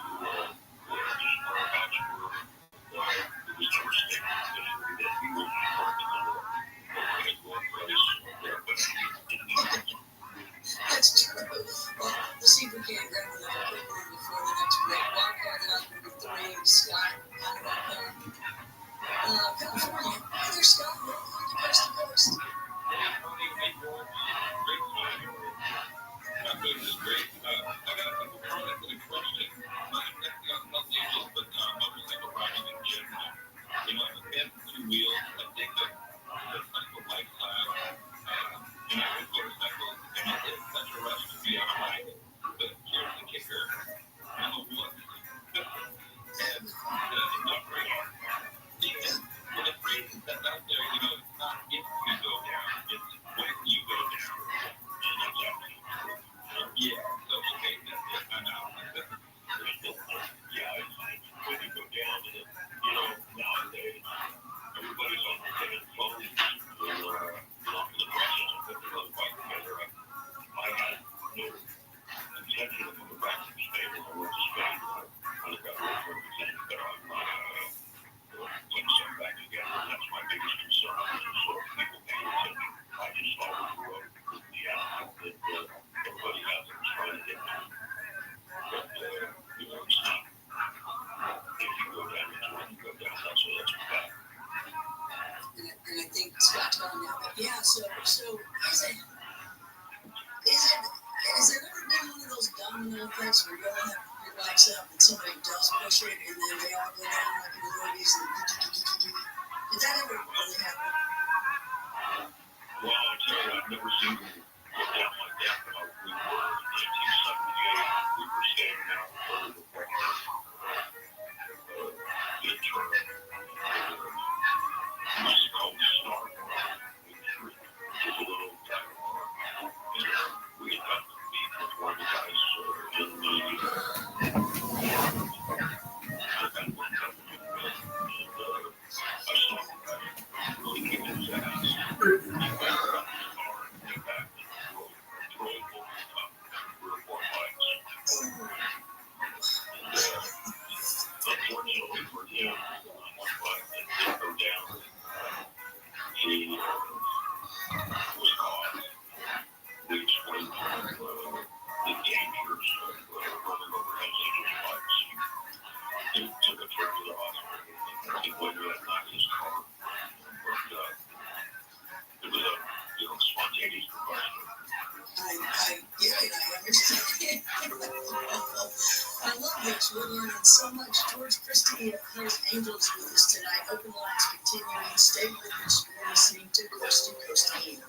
S18: just whereabouts were. It was never stated officially that we were working on a one place there, but
S11: That's true. Well, let's see if we can't grab another quick one before the next break. Wildcard line number 3, Scott, out of California. Hey there, Scott. Welcome to Coast to Coast.
S18: Not good, just great. I got a couple comments and a question. Not exactly on Los Angeles, but motorcycle riding in general. I'm a fan of two wheels. I think that the cycle lifestyle, with motorcycles, and I think it's such a rush to be on a bike. But here's the kicker. I'm a woman. And it's not very hard. When it rains, that's out there, it's not if you go down, it's when you go down. And that's happening. Yeah, so okay, that's it. I know. Yeah, it's like when you go down, and nowadays, everybody's on their phones or off the brushes and put their little bike together. I had no intention of going back to Spain. I went to Spain. I look at what everything, but I'm putting some back together. That's my biggest concern. So if people pay attention, I just follow the road. The outcome that everybody has is trying to get to. But, it's not. If you go down, it's when you go down. That's a fact.
S11: And I think Scott's gone now. But yeah, so is there ever been one of those domino effects where you all have your bikes up and somebody does push it and then they all go down like in the movies? Did that ever really happen?
S18: Well, I tell you, I've never seen them go down like that. We were in 1978. We were standing out for the bar. The turn. It was called Star Bar. Which was a little tiny bar. And we had gotten to meet with one of the guys in the I got one company and I saw him really kicking his ass. He went around the car and came back and throw it over the top 3 or 4 bikes. And
S19: for him on one fight that didn't go down. He was caught. We explained to him the dangers of running over Helsinki fights. He took a trip to the hospital. He went to knocked his car. But it was a spontaneous combustion.
S21: I understand. I love this. We're learning so much. George Christie of Hell's Angels with us tonight. Open lines continuing. Stay with us. You're listening to Coast to Coast AM.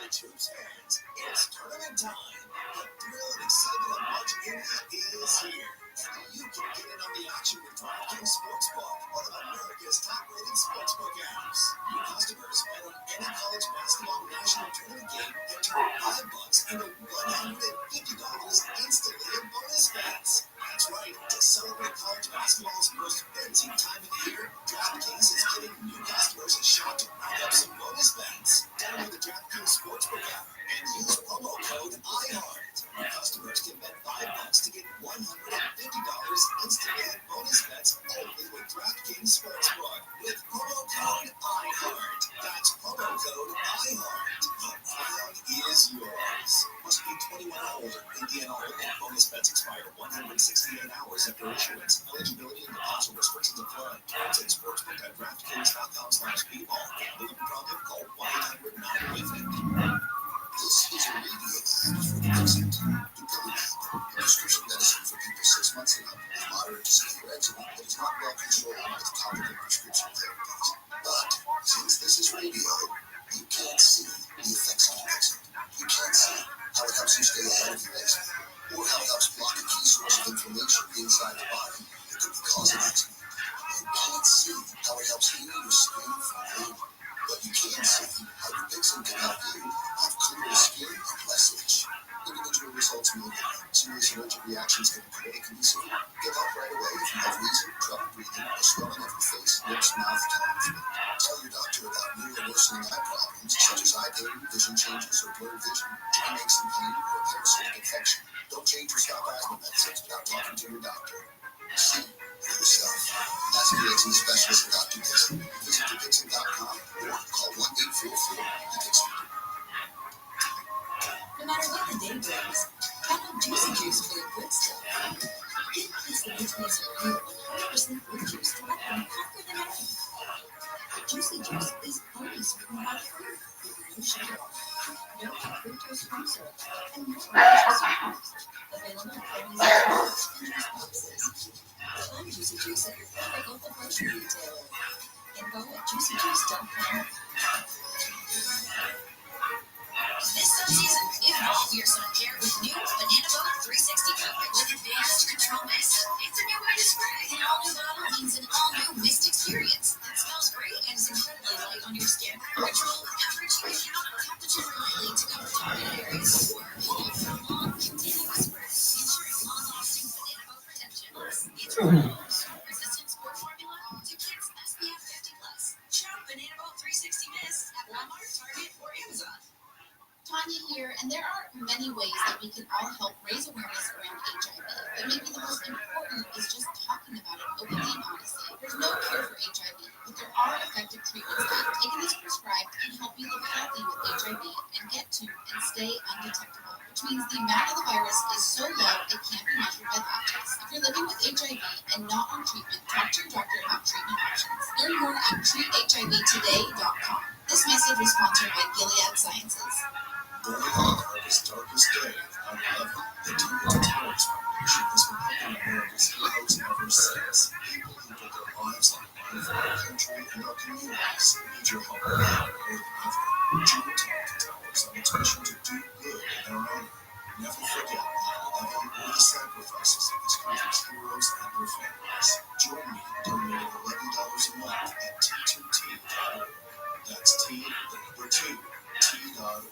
S8: Troops fans, it's tournament time. The thrill and excitement of March is here. And you can get in on the action with DraftKings Sportsbook, one of America's top-rated sportsbook apps. New customers bet on any college basketball national tournament game and turn $5 into $150 instantly in bonus bets. That's right. To celebrate college basketball's most fancy time of the year, DraftKings is giving new customers a shot to rack up some bonus bets. Download the DraftKings Sportsbook app and use promo code IHEART. New customers can bet $5 to get $150 instantly in bonus bets only with DraftKings Sportsbook with promo code IHEART. That's promo code IHEART. The crown is yours. Must be 21 or older. Indiana only. Bonus bets expire 168 hours after issuance. Eligibility and deposit restrictions apply. Terms and sportsbook at DraftKings.com/people. Gambling problem? Call 1-800-9-50.
S7: This is a radio ad for the present. Dupilumab, prescription medicine for people 6 months and up with moderate to severe eczema that is not well controlled with topical prescription therapies. But since this is radio, you can't see the effects of eczema. You can't see how it helps you stay ahead of your eczema, or how it helps block a key source of inflammation inside the body that could be causing eczema. You can't see how it helps heal your skin from pain. But you can see how Dupixent can help you have clearer skin and less itch. Individual results may vary. Serious allergic reactions can occur. It can be severe. Get help right away if you have wheezing, trouble breathing, or swelling of your face, lips, mouth, tongue. Tell your doctor about new or worsening eye problems such as eye pain, vision changes, or blurred vision, joint aches and pain, or a parasitic infection. Don't change or stop asthma medicines without talking to your doctor. See for yourself. Ask your eczema specialist about Dupixent. Visit Dupixent.com or call 1-844-DUPIXENT.
S6: No matter what the day brings, count on Juicy Juice for the good stuff. It puts the nutrients of real 100% fruit juice directly in half of the day. Juicy Juice is only sweetened by fruit, with no sugar, no fructose corn syrup, and no artificial sweeteners. Available in 40 ounces and juice boxes. Find Juicy Juice at your favorite local grocery retailer. Info at juicyjuice.com. This sun season, evolve your sun care with new Banana Boat 360 coverage with advanced control mist. It's a new way to spray. An all-new bottle means an all-new mist experience that smells great and is incredibly light on your skin. Control coverage by count or temperature lightly to cover targeted areas or hold for long, continuous spray, ensuring long-lasting Banana Boat protection. It's resistant sport formula to kids SPF 50+. Shop Banana Boat 360 Mist at Walmart, Target, or Amazon.
S10: Tanya here, and there are many ways that we can all help raise awareness around HIV, but maybe the most important is just talking about it openly and honestly. There's no cure for HIV, but there are effective treatments that, taken as prescribed, can help you live healthy with HIV and get to and stay undetectable, which means the amount of the virus is so low it can't be measured by lab tests. If you're living with HIV and not on treatment, talk to your doctor about treatment options. Learn more at treathivtoday.com. This message was sponsored by Gilead Sciences.
S8: Born on America's darkest day, 9/11, the Two World Towers Foundation has been helping America's heroes ever since. People who put their lives on the line for our country and our communities need your help now more than ever. Join Twin Towers on its mission to do good
S7: our honor. Never forget the sacrifices of this country's heroes and their families. Join me in donating $11 a month at T2T.org. That's T, the number 2, T.org.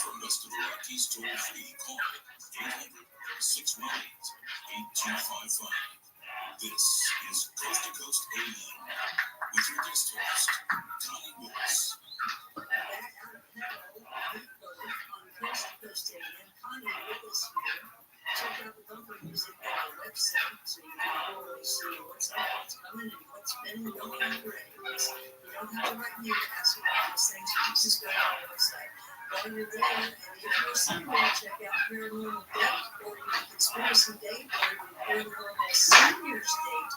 S7: For the rest of the Rockies, toll free, call 800-618-8255. This is Coast to Coast AM with your guest host, Connie Willis.
S11: Back out of hell, on Coast to Coast AM, Connie Willis here. Check out the bumper music on our website so you can always see what's coming and what's been going on for anyways. You don't have to write me to ask me about those things. You just go on our website. While you're there, and if you're somewhere, check out Paranormal Date or your Conspiracy Date or your Paranormal Seniors Date.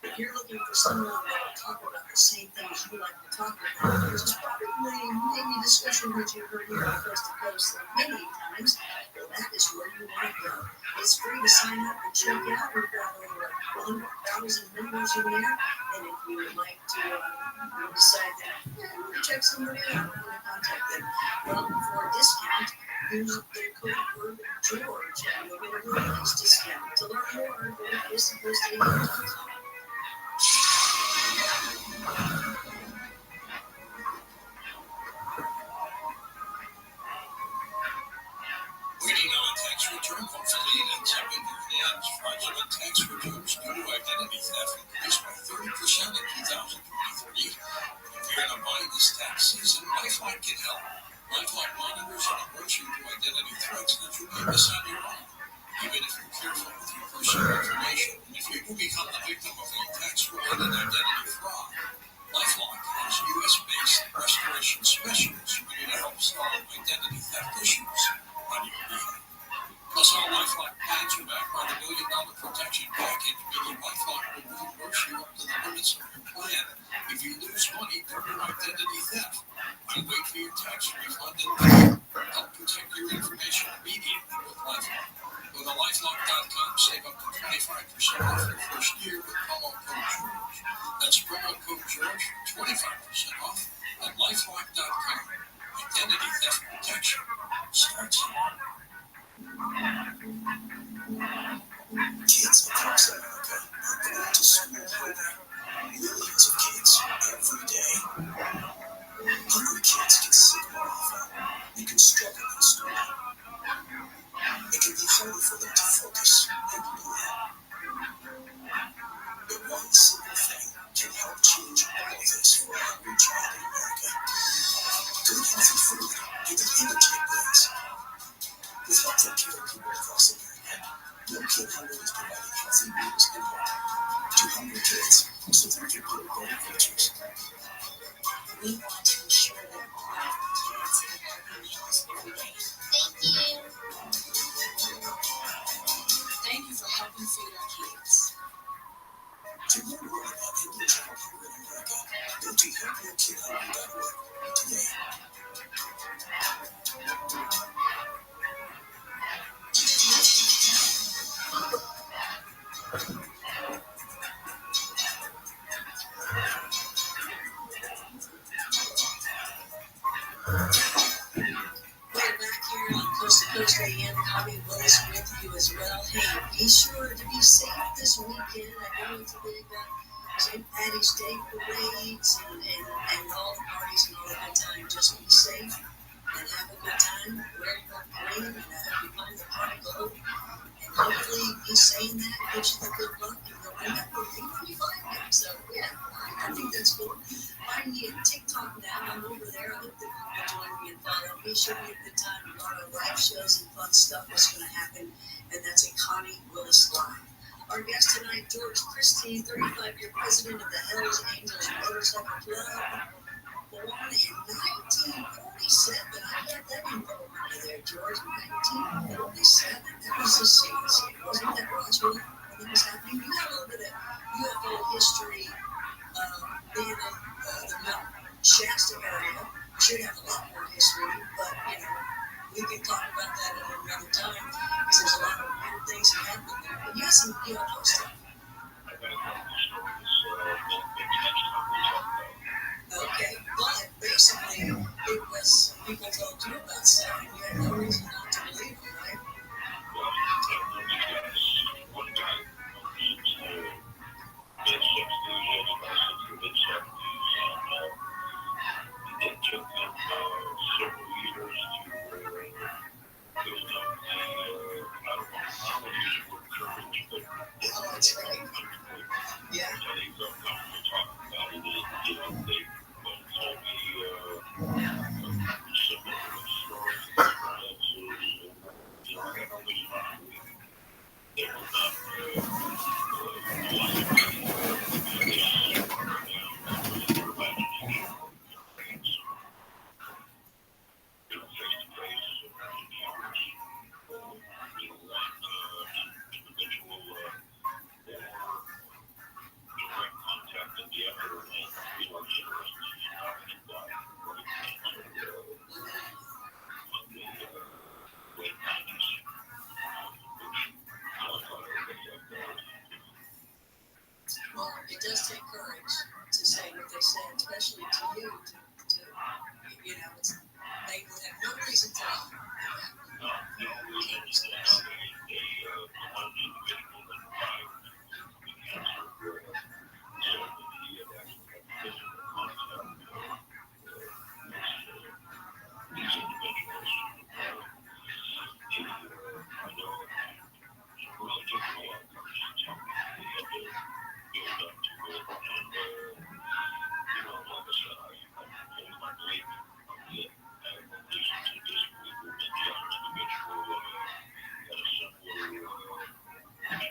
S11: If you're looking for someone that will talk about the same things you like to talk about, which is probably maybe discussion that you've heard here on Coast to Coast many times, well, that is where you want to go. It's free to sign up and check out. We've got over 100,000 members in there, and if you would like to decide that, check somebody out, I want to contact them. Well, for a discount, use the code word George, and you'll get a really nice discount. To learn more, go to coasttocoastam.com.
S7: Waiting on a tax return? Hopefully it ends up in your hands. Fraudulent tax returns due to identity theft increased by 30% in 2023. If you're in a bind this tax season, LifeLock can help. LifeLock monitors and alerts you to identity threats that you may miss on your own. Even if you're careful with your personal information, and if you do become the victim of a tax-related identity fraud, LifeLock has U.S.-based restoration specialists ready to help solve identity theft issues on your behalf. Plus, all LifeLock plans are backed by the $1 Million Protection Package, meaning LifeLock will reimburse you up to the limits of your plan if you lose money due to identity theft. Why wait for your tax refund and help protect your information immediately with LifeLock? Go to LifeLock.com, save up to 25% off your first year with promo code George. That's promo code George for 25% off at LifeLock.com. Identity theft protection starts here. Kids across America are going to school hungry. Millions of kids every day. Hungry kids get sick more often. They can struggle in school. It can be harder for them to focus and learn. But one simple thing can help change all of this for hungry Get the handle blades. With helpful care of people across America, no kid hunger is providing healthy meals and water to hungry kids so they can grow better futures.
S21: We want to ensure that all of our kids have healthy meals every day.
S6: Thank you.
S21: Thank you for helping feed our kids.
S7: To learn more about ending child hunger in America, go to helpyourkidhunger.org today.
S21: We're back here on Coast to Coast AM. Robbie Willis with you as well. Hey, be sure to be safe this weekend. I know it's a big St. Patty's Day parades and all the parties and all the good time. Just be safe and have a good time. Wear your green and I hope you find the party gold. And hopefully be saying that gives you the good luck and you'll remember me when you find me. So yeah, I think that's cool. Find me at TikTok now. I'm over there. I hope that you will join me and follow me. Should be a good time. A lot of live shows and fun stuff is going to happen. And that's at Connie Willis Live. Our guest tonight, George Christie, 35-year president of the Hells Angels Motorcycle Club. Born in 1947. I got that info over there, George. 1947. That was the scene. Wasn't that Rothschild when it was happening? You got a little bit of UFO history being in the Mount Shasta area. Should have a lot more history, but we can talk about that at another time because there's a lot of weird things that happen there. But you got some UFO stuff.
S19: I've got a couple of stories. Maybe next time we talk about.
S21: Okay, but basically, it was people told you about stuff and you had no reason not to believe them, right?
S19: Well, one guy was mid-60s, mid-70s, and it took them several years to build up I don't want to use the word courage, but
S21: that's right. Yeah.
S19: They felt comfortable talking about it. They told me similar stories of experiences. I got no reason not to believe it. They were not lying. They just burned down. That was their imagination. Face-to-face encounters. One individual more direct contact than the other, and we were interested in talking about breast cancer on the late 90s, which I thought everybody had courage.
S21: Well, it does take courage to say what they said, especially to you. They would have no reason to lie.
S19: No reason to say one individual that died with cancer said that he had actually had physical contact with these individuals. I know it really took a lot of courage to tell me. They had to build up to it, and like I said, I believe it. I have no reason to disbelieve it. The other individual had a similar experience, and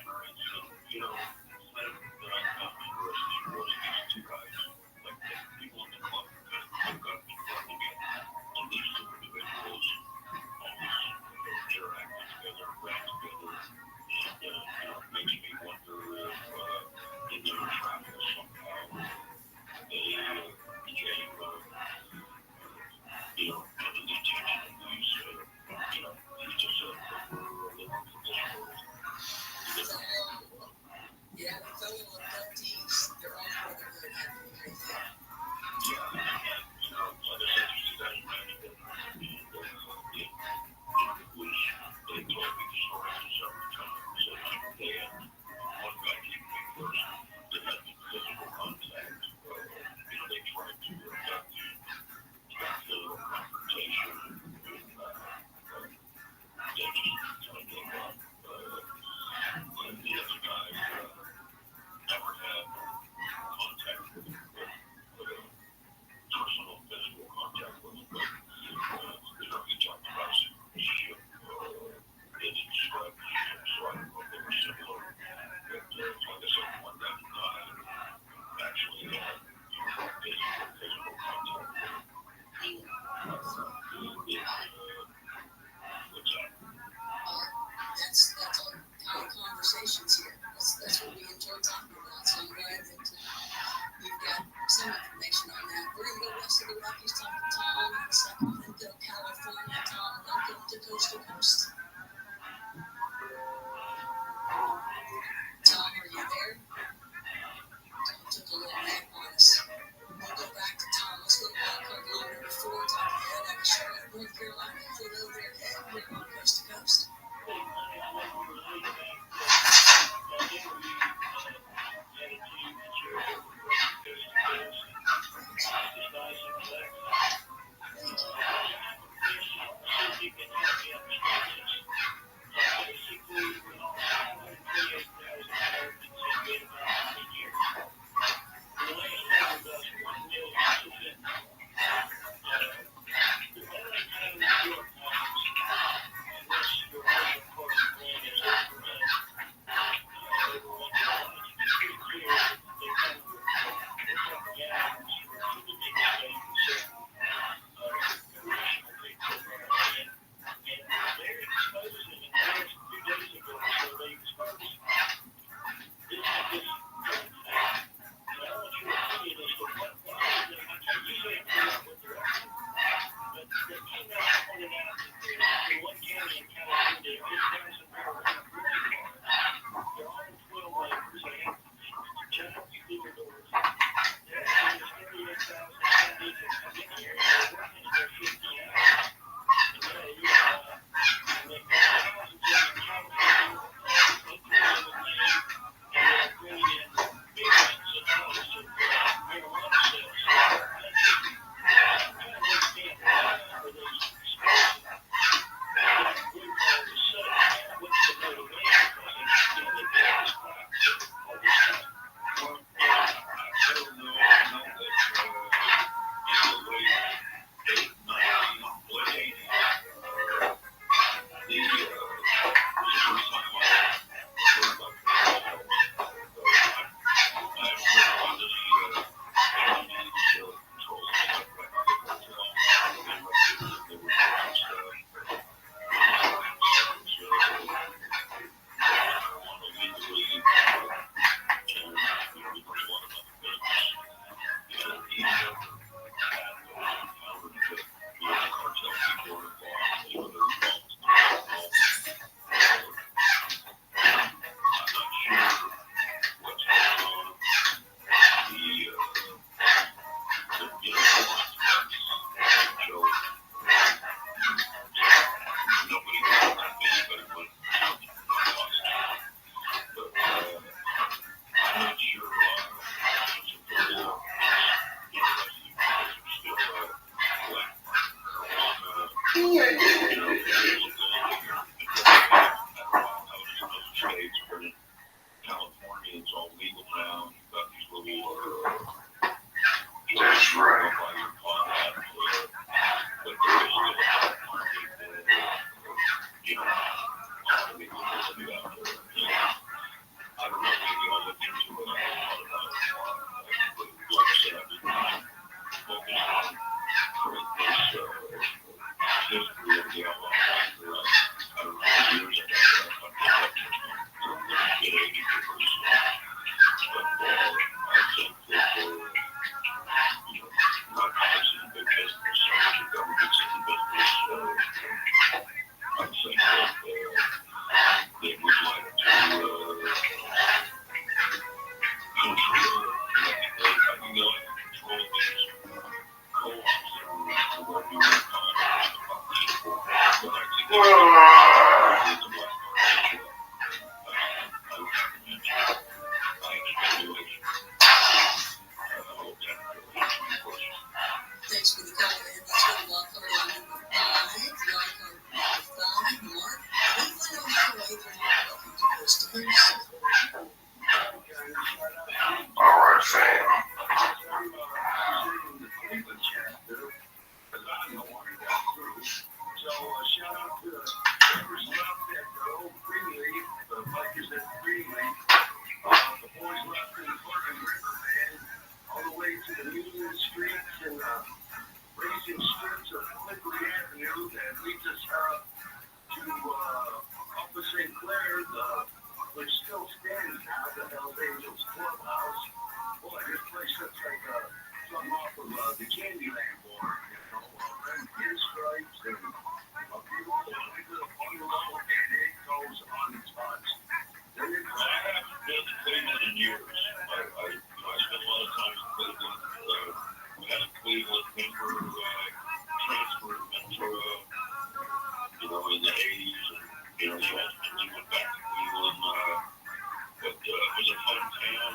S19: England member transfer to Ventura, in the 80s. And, he ultimately went back to Cleveland. But it was a fun town.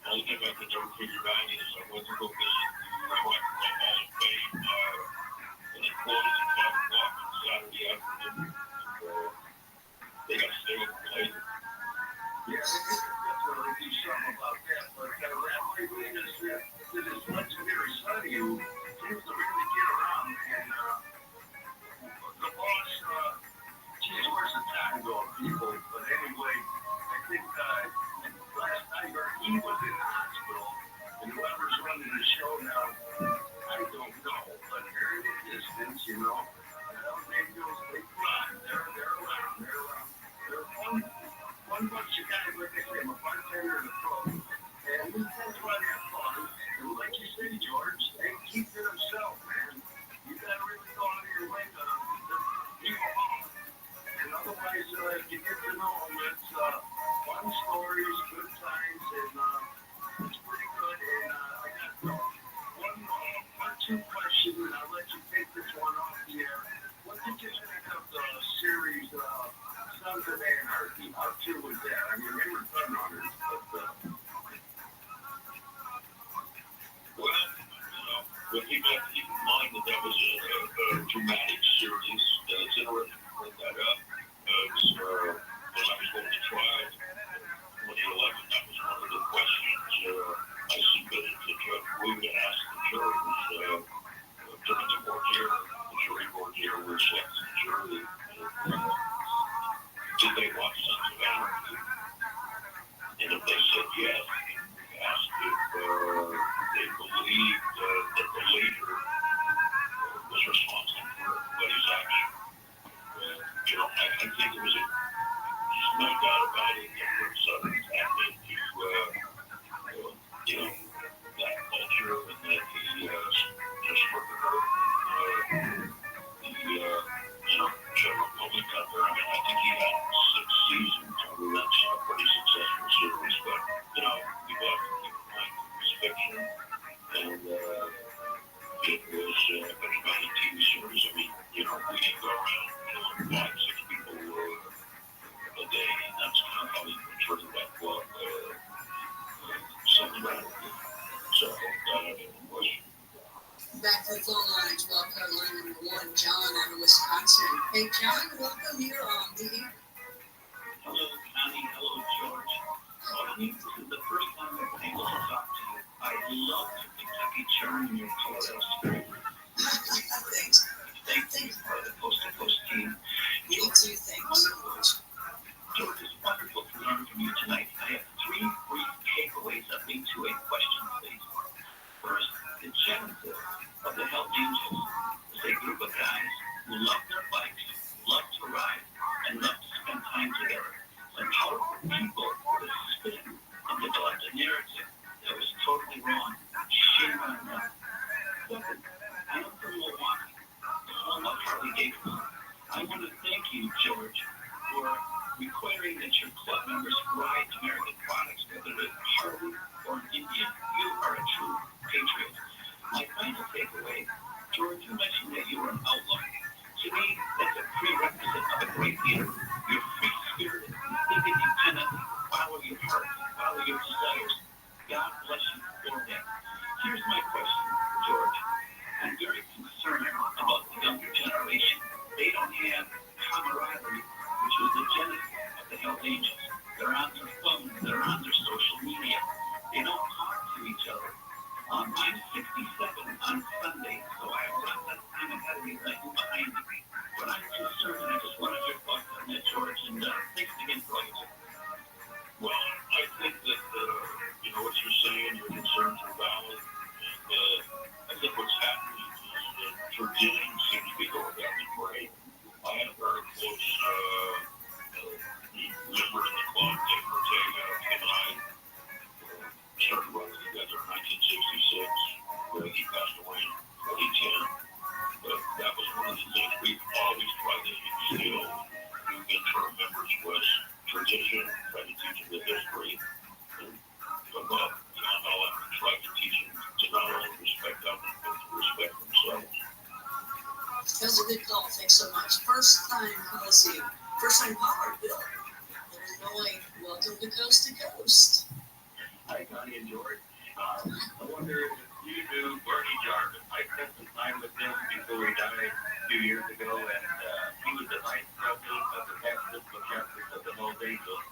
S19: Only thing I could never figure out is I went to go visit the Rock and Roll Hall of Fame, and it closed at 5 o'clock on Saturday afternoon. They got to stay open later.
S21: Yeah, definitely do something about that. But Rabbi Guinness did this legendary study who seems to really get around. And the boss, geez, where's the time going, people? But anyway, I think last I heard he was in the hospital. And whoever's running the show now, I don't know. But they're in the distance, maybe they fly. They're around. They're one bunch of guys, like I say, I'm a bartender and a pro. And we tend to have fun. And like you say, George, they keep to themselves, man. You gotta really go out of your way to leave them alone. And otherwise, you get to know them. It's fun stories, good times, and it's pretty good. And I got one, two questions, and I'll let you take this one off the air. What did you think of the series, Sons of Anarchy? How true was that? I mean, they were fun runners, but...
S19: Well, people have to keep in mind that was a dramatic series. It's interesting to bring that up. When I was going to trial in 2011, that was one of the questions I submitted to Judge Wu to ask the jurors during the jury board here, where selects the jury. Did they watch Sons of Anarchy? And if they said yes, asked if they believed that the leader was responsible for everybody's action. I think there was just no doubt about it that Rick Southern tapped into that culture, and that he just worked the general public out there. I mean, I think he had 6 seasons. I mean, that's a pretty successful series, but people have to keep in mind it was fiction, and it was about a TV series. I mean, we didn't go around killing 5, 6 people a day, and that's kind of how he portrayed that book. Something about it. So I hope that answered the question.
S11: Back to the phone lines, well, Carolina #1, John out of Wisconsin. Hey, John, welcome. You're on the air.
S12: Hello, Connie. Hello, George. This is the first time I've been able to talk to you. I love your Kentucky charm and your color. Thanks for the coast-to-coast team.
S11: Me too, thanks.
S12: George, it's wonderful to learn from you tonight. I have 3 brief takeaways that lead to a question, please. First, the genesis of the Hells Angels is a group of guys who love their bikes, love to ride, and love to spend time together. Some powerful people with a spin and developed a narrative that was totally wrong. Shame on them. Second, I'm from Milwaukee, the home of Harley Davidson. I want to thank you, George, for requiring that your club members ride American products, whether it's Harley or an Indian. You are a true patriot. My final takeaway, George, you mentioned that you were an outlaw. To me, that's a prerequisite of a great leader. You're free-spirited, think independently, follow your heart, follow your desires. God bless you for that. Here's my question, George. I'm very concerned about the younger generation. They don't have camaraderie, which was the genesis of the Hells Angels. They're on their phones, they're on their social media. They don't talk to each other. I'm 67 on Sunday, so I have got that time ahead of me that I do behind me. But I'm concerned, and I just wanted your thoughts on that, George, and thanks again for all you do.
S19: Well, I think that, what you're saying, your concerns are valid, and I think what's happening is that tradition seems to be going down the drain. I had a very close member in the club, Dick Ortega, and I started running together in 1966. He passed away in 2010. But that was one of the things we've always tried to instill in interim members was tradition, try to teach them the history, and above beyond all that, we tried to teach them to not only respect others, but to
S11: was a good call. Thanks so much. First time, let's see. First time caller, Bill. Illinois, welcome to Coast to Coast.
S18: Hi, Connie and George. I wonder if you knew Bernie Jarvis. I spent some time with him before he died a few years ago, and he was the vice president of the Texas Catholics of the Los Angeles.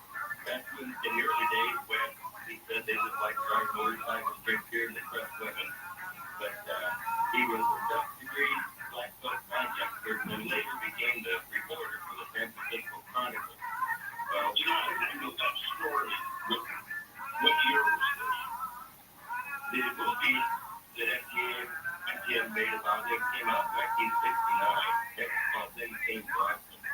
S18: Back in the early days when he said they just like to ride motorcycles, drink beer, and impress women. But he was a Dutch-degree black belt project person and later became the reporter for the San Francisco Chronicle. Well, I know that story. What year was this? The movie that MTM made about him came out in 1969. It's called Then Came Boston.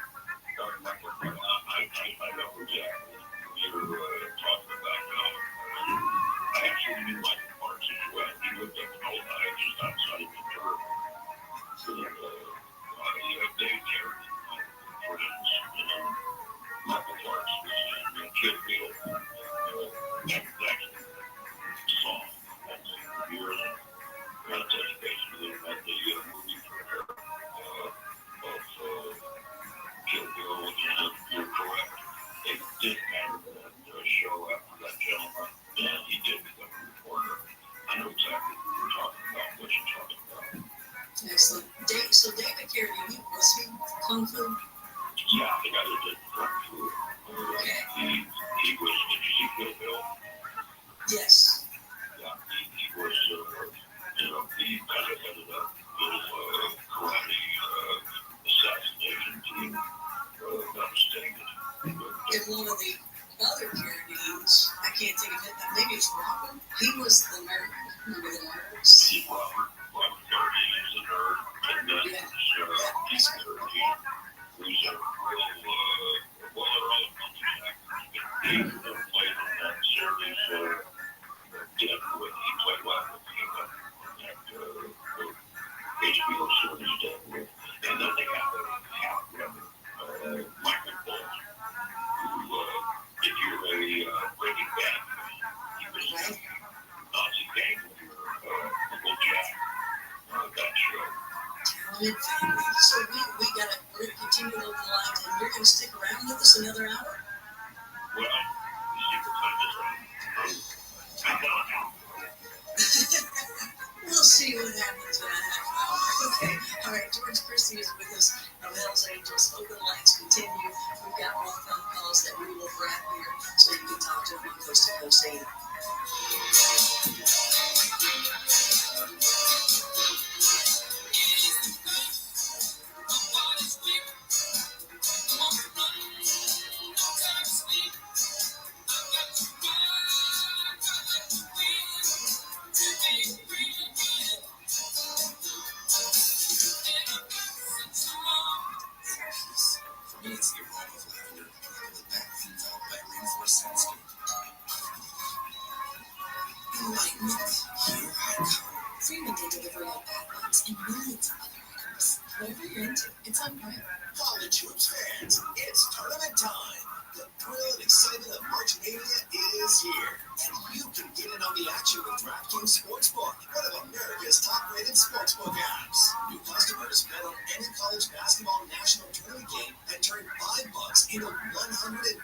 S18: Starring Michael Brown. I know exactly you're talking about now. I actually knew Michael Parks as well. He lived up in Ohio, just outside of Ventura. So, Dave Terry, for instance, Michael Parks was in Kid Field. That song. That's the year and touch base with him at the movie premiere of Kill Bill, and you're correct. It didn't matter the show after that gentleman, and he did become a reporter. I know exactly what you're talking about, what you're talking about.
S11: Excellent. So David Carradine, was he Kung Fu?
S18: Yeah, the guy that did Kung Fu. He was, did you see Kill Bill?
S11: Yes.
S18: Yeah, he was, he kind of headed up little karate assassination team, not mistaken.
S11: And one of the other Carradines, I can't think of it, maybe it's Robin. He was the nerd. Remember the nerds?
S18: Robert Carradine is the nerd, and then Keith Carradine, who's a real, well, they're all a bunch of actors, but he played in that series, Deadwood. He played Robert King on that HBO series Deadwood. And then they have a half-brother, Michael Bolton, who, if you're a Breaking Bad fan, he was a Nazi gang leader, Uncle Jack, that show.
S11: Talented family. So we're going to continue to open the lines, and you're going to stick around with us another hour?
S18: Well, you see what time is right. I don't know.
S11: We'll see what happens in a half hour. Okay. All right. George Christie is with us from Hells Angels. Open lines continue. We've got more phone calls that we will wrap here so you can talk to them on Coast to Coast AM.
S14: For me, it's the aroma of lavender, the back enveloped by rainforest soundscape. Enlightenment, here I come.
S9: Free Monday delivery on backlogs and millions of other items. Whatever you're into, it's on Prime.
S8: College hoops fans, it's tournament time. The thrill and excitement of March Mania is here. And you can get in on the action with DraftKings Sportsbook, one of America's top-rated sportsbook apps. New customers bet on any college basketball national tournament game and turn $5 into $150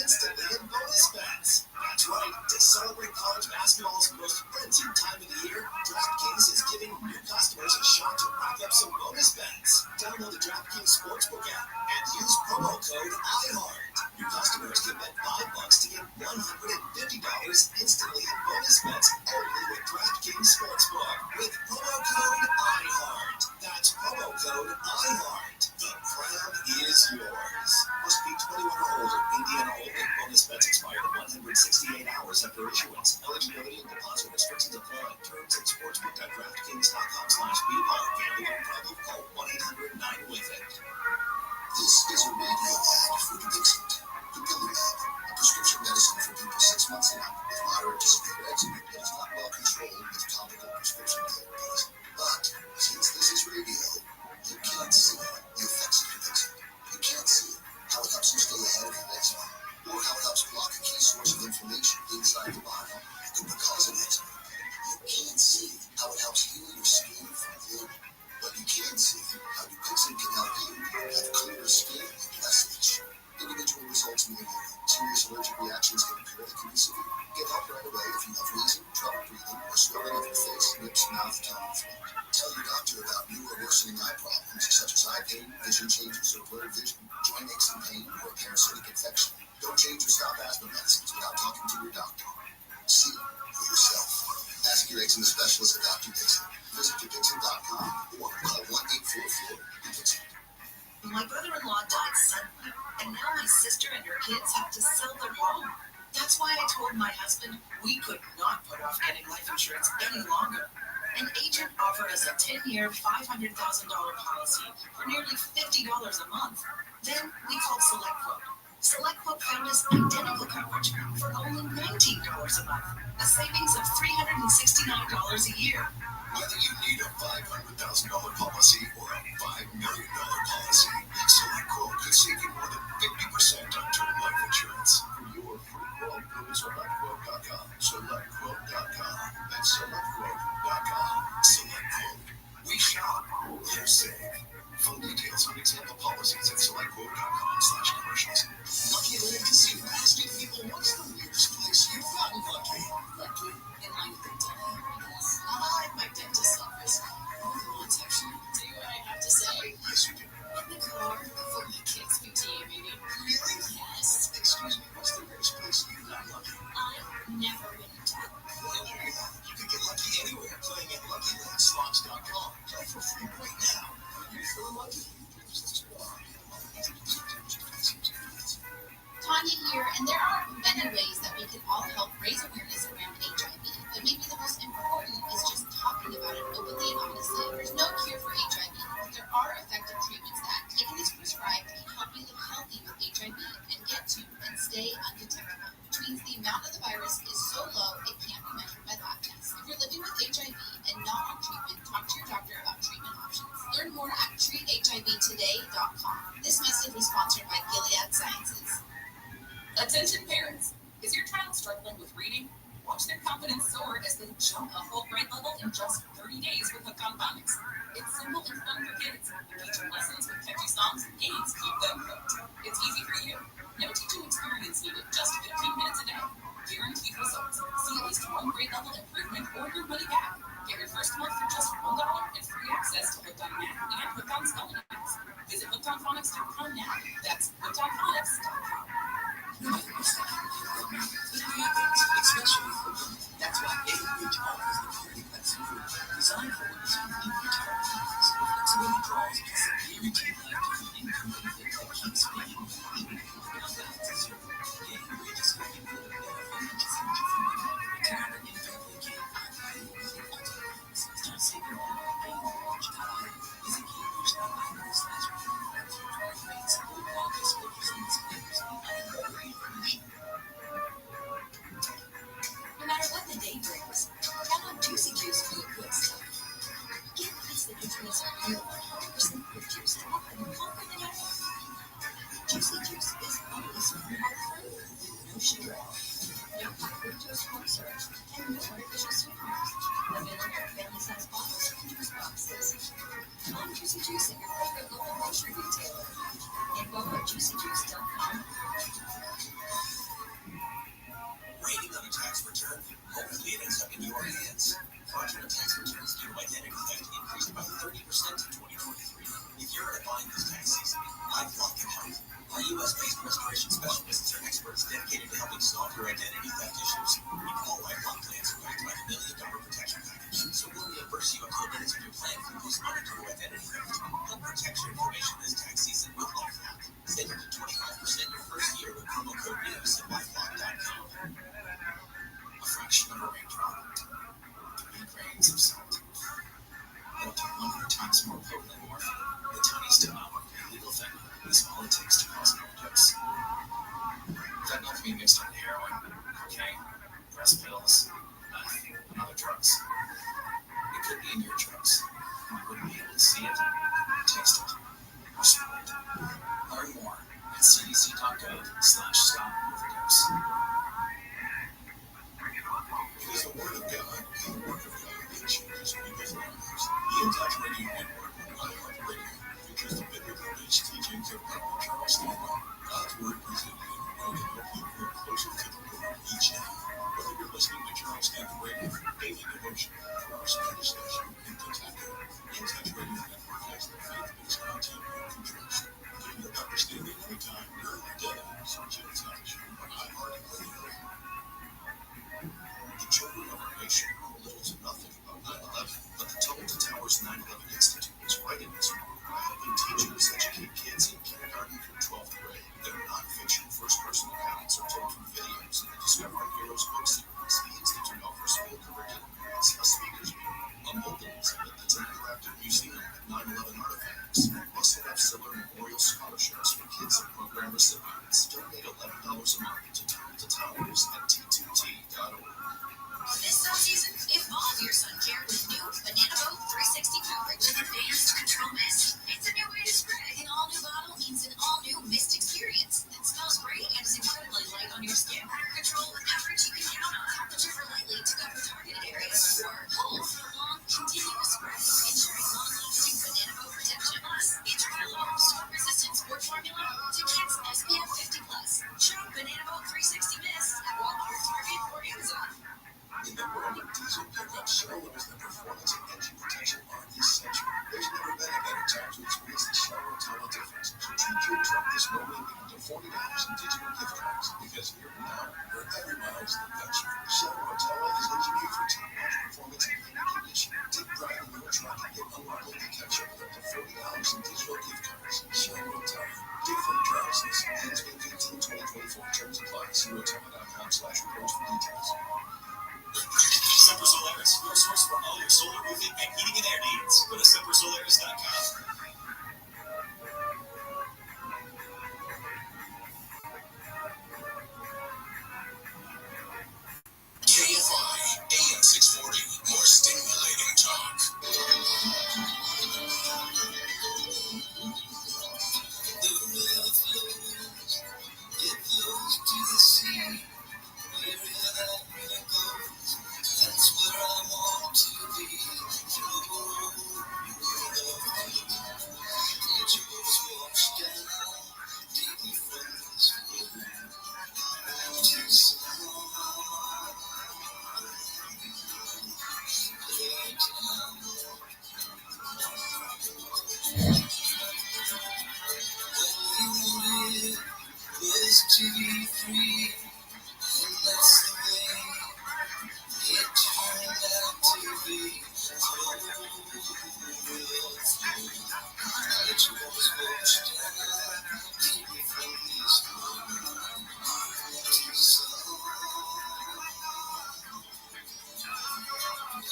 S8: instantly in bonus bets. That's right. To celebrate college basketball's most frenzied time of the year, DraftKings is giving new customers a shot to rack up some bonus bets. Download the DraftKings Sportsbook app and use promo code IHEART. New customers can bet $5 to get $150 instantly in bonus bets only with DraftKings Sportsbook with promo code IHEART. That's promo code IHEART. The crown is yours. Must be 21 or older. Indiana only. Bonus bets expire 168 hours after issuance. Eligibility and deposit restrictions apply. Terms at sportsbook.draftkings.com/BR. Gambling problem? Call 1-800-9-WITH-IT.
S7: This is a radio ad for the mouth tone flaw. Tell your doctor about new or worsening eye problems such as eye pain, vision changes, or blurred vision, joint aches and pain, or a parasitic infection. Don't change or stop asthma medicines without talking to your doctor. See for yourself. Ask your eczema specialist at Dr. Dixon. Visit yourdixon.com or call 1-844-DIXON.
S21: My brother-in-law died suddenly, and now my sister and her kids have to sell their home. That's why I told my husband we could not put off getting life insurance any longer. An agent offered us a 10-year, $500,000 policy for nearly $50 a month. Then we called SelectQuote. SelectQuote found us identical coverage for only $19 a month, a savings of $369 a year.
S7: Whether you need a $500,000 policy or a $5 million policy, SelectQuote could save you more than 50% on term life insurance. For your free quote, go to SelectQuote.com. SelectQuote.com. That's SelectQuote.com. SelectQuote. We shop. They're safe. Full details on example policies at SelectQuote.com/commercials. Lucky Land Casino asking people, what's the weirdest place you've gotten lucky?
S9: Lucky? In line with the deli? Yes. I like my dentist's office. More than once, actually. Do I have to say?
S7: Yes, you do.
S9: In the car before my kid's PTA meeting.
S7: Really?
S9: Yes.
S7: Excuse me, what's the weirdest place you got lucky?
S9: I've never been in town.
S7: Well, you can get lucky anywhere playing at LuckyLandSlots.com. Play for free right now. Are you feeling lucky?
S10: Tanya here, and there are many ways that we can all help raise awareness around HIV, but maybe the most important is just talking about it openly and honestly. There's no cure for HIV, but there are effective treatments that, taken as prescribed, can help you live healthy with HIV and get to and stay undetectable, which means the amount of the virus is so low it can't be measured by lab tests. If you're living with HIV and not on treatment, talk to your doctor about treatment options. Learn more at treathivtoday.com. This message was sponsored by Gilead Sciences.
S15: Attention parents! Is your child struggling with reading? Watch their confidence soar as they jump a whole grade level in just 30 days with Hooked on Phonics. It's simple and fun for kids. Teaching lessons with catchy songs and games keep them hooked. It's easy for you. No teaching experience needed, just 15 minutes a day. Guaranteed results. See at least one grade level improvement or your money back. Get your first month for just $1 and free access to Hooked on Math and Hooked on Spelling Apps. Visit hookedonphonics.com now. That's hookedonphonics.com.
S17: No matter what's happening, especially for women. That's why Gainbridge offers the Purity Cleanser Food, designed for women's unique retirement needs. The flexibility draws plus a guaranteed lifetime income benefit that keeps paying even if your balance is zero. Gainbridge is helping build a better financial future for women. Retirement and family care combined with your ultimate goals. Start saving now at Gainbridge.com. Visit Gainbridge.com/retirement for rates, full quality disclosures and disclaimers, and other information.
S21: No matter what the day brings, count on Juicy Juice for the good stuff. Get a piece that contains real 100% fruit juice to offer the comfort that you want. Juicy Juice is always fruit-free, no sugar, no fructose corn syrup, and no artificial sweeteners. Available in family-size bottles and juice boxes. Find Juicy Juice at your favorite local grocery retailer. Info at juicyjuice.com.
S14: Waiting on a tax return? Hopefully it ends up in your hands. Fraudulent tax returns due to identity theft increased by 30% in 2023. If you're in a bind this tax season, LifeLock can help. Our U.S.-based restoration specialists are experts dedicated to helping solve your identity theft issues. All LifeLock plans are backed by the $1 million protection package, so we'll reimburse you up to a minute of your plan if you lose money due to identity theft. Help protect your information this tax season with LifeLock. Save up to 25% your first year with promo code NEWS at LifeLock.com.
S7: A fraction of a raindrop, 3 grains of salt, up to 100 times more potent than morphine. The tiniest amount of illegal fentanyl is all it takes to cause an overdose. Fentanyl can be mixed with heroin, cocaine, breast pills, meth, and other drugs. It could be in your drugs, and you wouldn't be able to see it, taste it, or smell it. Learn more at cdc.gov/stop-overdose. There's a word of God, and the word of God that changes people's lives. The Impact Radio Network on iHeartRadio features the biblical-based teachings of Dr. Charles Stanley. God's Word presented in a way to help you grow closer to the Lord each day. Whether you're listening to Charles Stanley Radio, Daily Devotion, or our Spanish station, interactive museum with 9/11 artifacts. Plus, we'll have similar memorial scholarships for kids and program recipients. Donate $11 a month to Towers at T2T.org.
S6: This snow season, evolve your sun care with new Banana Boat 360 coverage with advanced control mist. It's a new way to spray. An all-new bottle means an all-new mist experience that smells great and is incredibly light on your skin. Better control with coverage you can count on. Deliver lightly to cover targeted areas or pull for a long, continuous spray, ensuring long-lasting Banana Boat protection. Plus, integral storm-resistant sport formula to kids SPF 50+. Shop Banana Boat 360 Mist at Walmart, Target, or Amazon.
S7: In the world of diesel pickup, Shell knows that performance and engine protection are essential. There's never been a better time to experience the Shell Rotella difference. So treat your truck this moment with up to $40 in digital gift cards. Because here now, where every mile is an adventure, Shell Rotella is engineered for top-notch performance and any condition. Take pride in your truck and get unlocking protection with up to $40 in digital gift cards. Shell Rotella. Different prices. Ends May 15, 2024. Terms apply. See Rotella.com/reports for details.
S14: Semper Solaris, your source for all your solar roofing and heating and air needs. Go to sempersolaris.com.
S1: KFI, AM 640, more stimulating talk. The river flows, it flows to the sea. Wherever that river goes, that's where I want to be. Let your boats wash down, take me from this road to some was to be free, and that's the way it turned out to be. Let your boats wash down, keep me from this road to some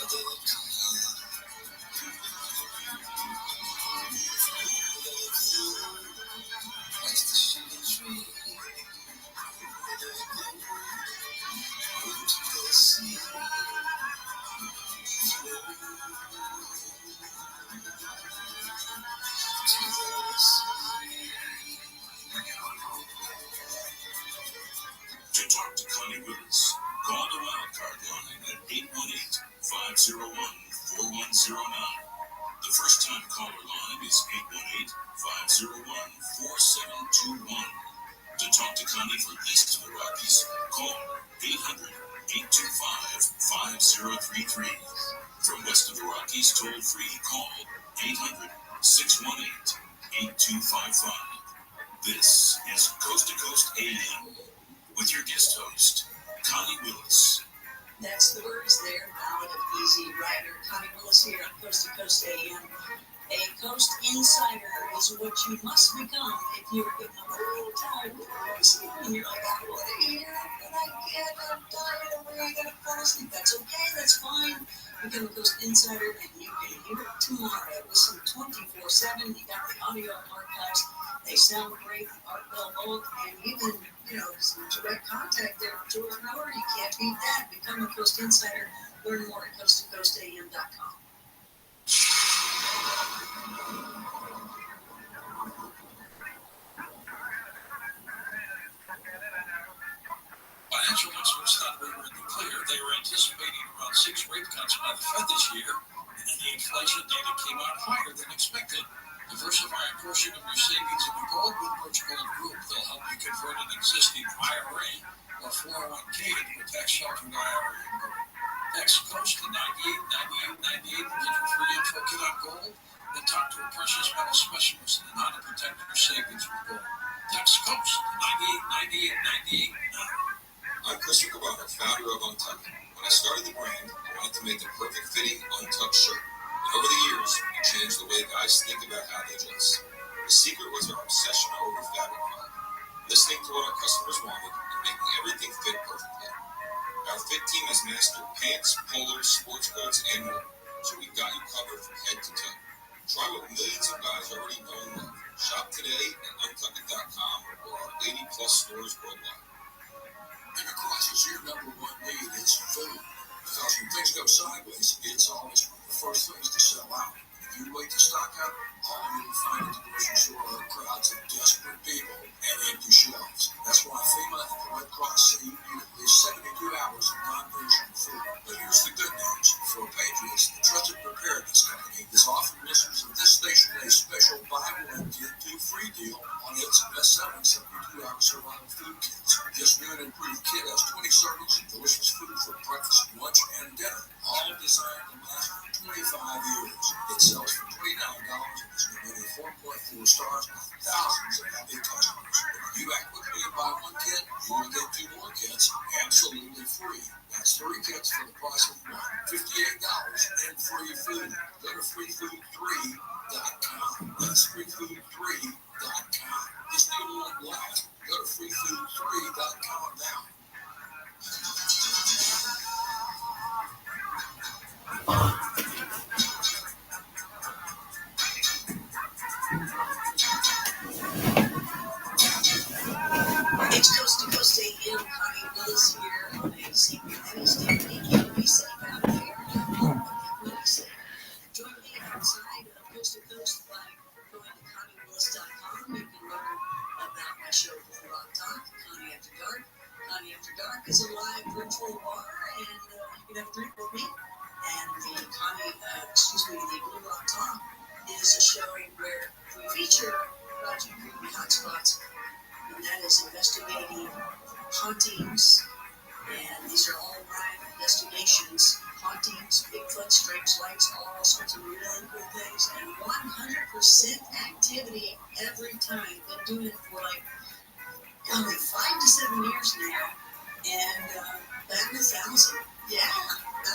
S1: other town. Past the shady tree, to the sea. To talk to Connie Willis, call the wildcard line at 818-501-4109. The first time caller line is 818-501-4721. To talk to Connie from east of the Rockies, call 800-825-5033. From west of the Rockies, toll free, call 800-618-8255. This is Coast to Coast AM with your guest host, Connie Willis.
S11: That's the words there. Now an easy rider. Connie Willis here on Coast to Coast AM. A Coast Insider is what you must become if you're getting a little tired of sleep and you're like, I want to hear it, but I can't. I'm tired of where I gotta fall asleep. That's okay. That's fine. Become a Coast Insider and you can hear it tomorrow. Listen 24/7. You got the audio archives. They sound great. Art Bell Old, and even some direct contact there for 2 hours. You can't beat that. Become a Coast Insider. Learn more at coasttocoastam.com.
S4: Financial experts thought we were in the clear. They were anticipating around 6 rate cuts by the Fed this year, and then the inflation data came out higher than expected. Diversify a portion of your savings into gold with Birch Gold Group. They'll help you convert an existing IRA or 401k into a tax-sheltered IRA. Text Coast to 989898 and get your free intro kit on gold. Then talk to a precious metal specialist on how to protect your savings with gold. Text Coast to 989898 now.
S1: I'm Chris Riccobono, founder of Untucked. When I started the brand, I wanted to make the perfect fitting Untucked shirt. And over the years, we changed the way guys think about how they dress. The secret was our obsession over fabric quality, listening to what our customers wanted and making everything fit perfectly. Our fit team has mastered pants, polos, sports coats, and more, so we've got you covered from head to toe. what millions of guys already know and love. Shop today at untuckit.com or our 80-plus stores worldwide.
S7: In a crisis, your number one need is food. Because when things go sideways, it's always one of the first things to sell out. If you wait to stock up, all you'll find at the grocery store are crowds of desperate people and empty shelves. That's why FEMA and the Red Cross say you need at least 72 hours of non-perishable food. But here's the good news. For Patriots, the trusted preparedness company is offering listeners of this station a special buy one, get two free deal on its best-selling 72-hour survival food kits. This new and improved kit has 20 servings of delicious food for breakfast, lunch, and dinner, all designed to last for 25 years. It sells for $29 and has been rated 4.4 stars by thousands of happy customers. If you act quickly and buy one kit, you will get 2 more kits absolutely free. That's 3 kits for the price of one. $58 and free food. Go to freefood3.com. That's freefood3.com. This deal won't last. Go to freefood3.com now.
S11: It's Coast to Coast AM. Connie Willis here on a Secret Wednesday. Be safe out there. Be safe. Join me outside of Coast to Coast by going to ConnieWillis.com. You can learn about my show, Blue Rock Talk, Connie After Dark. Connie After Dark is a live virtual bar, and you can have a drink with me. And the Blue Rock Talk is a show where we feature Project Creepy Hotspots, and that is investigating hauntings, and these are all live investigations, hauntings, Bigfoot, strange lights, all sorts of really cool things, and 100% activity every time. Been doing it for like 5 to 7 years now, and batting 1,000. Yeah,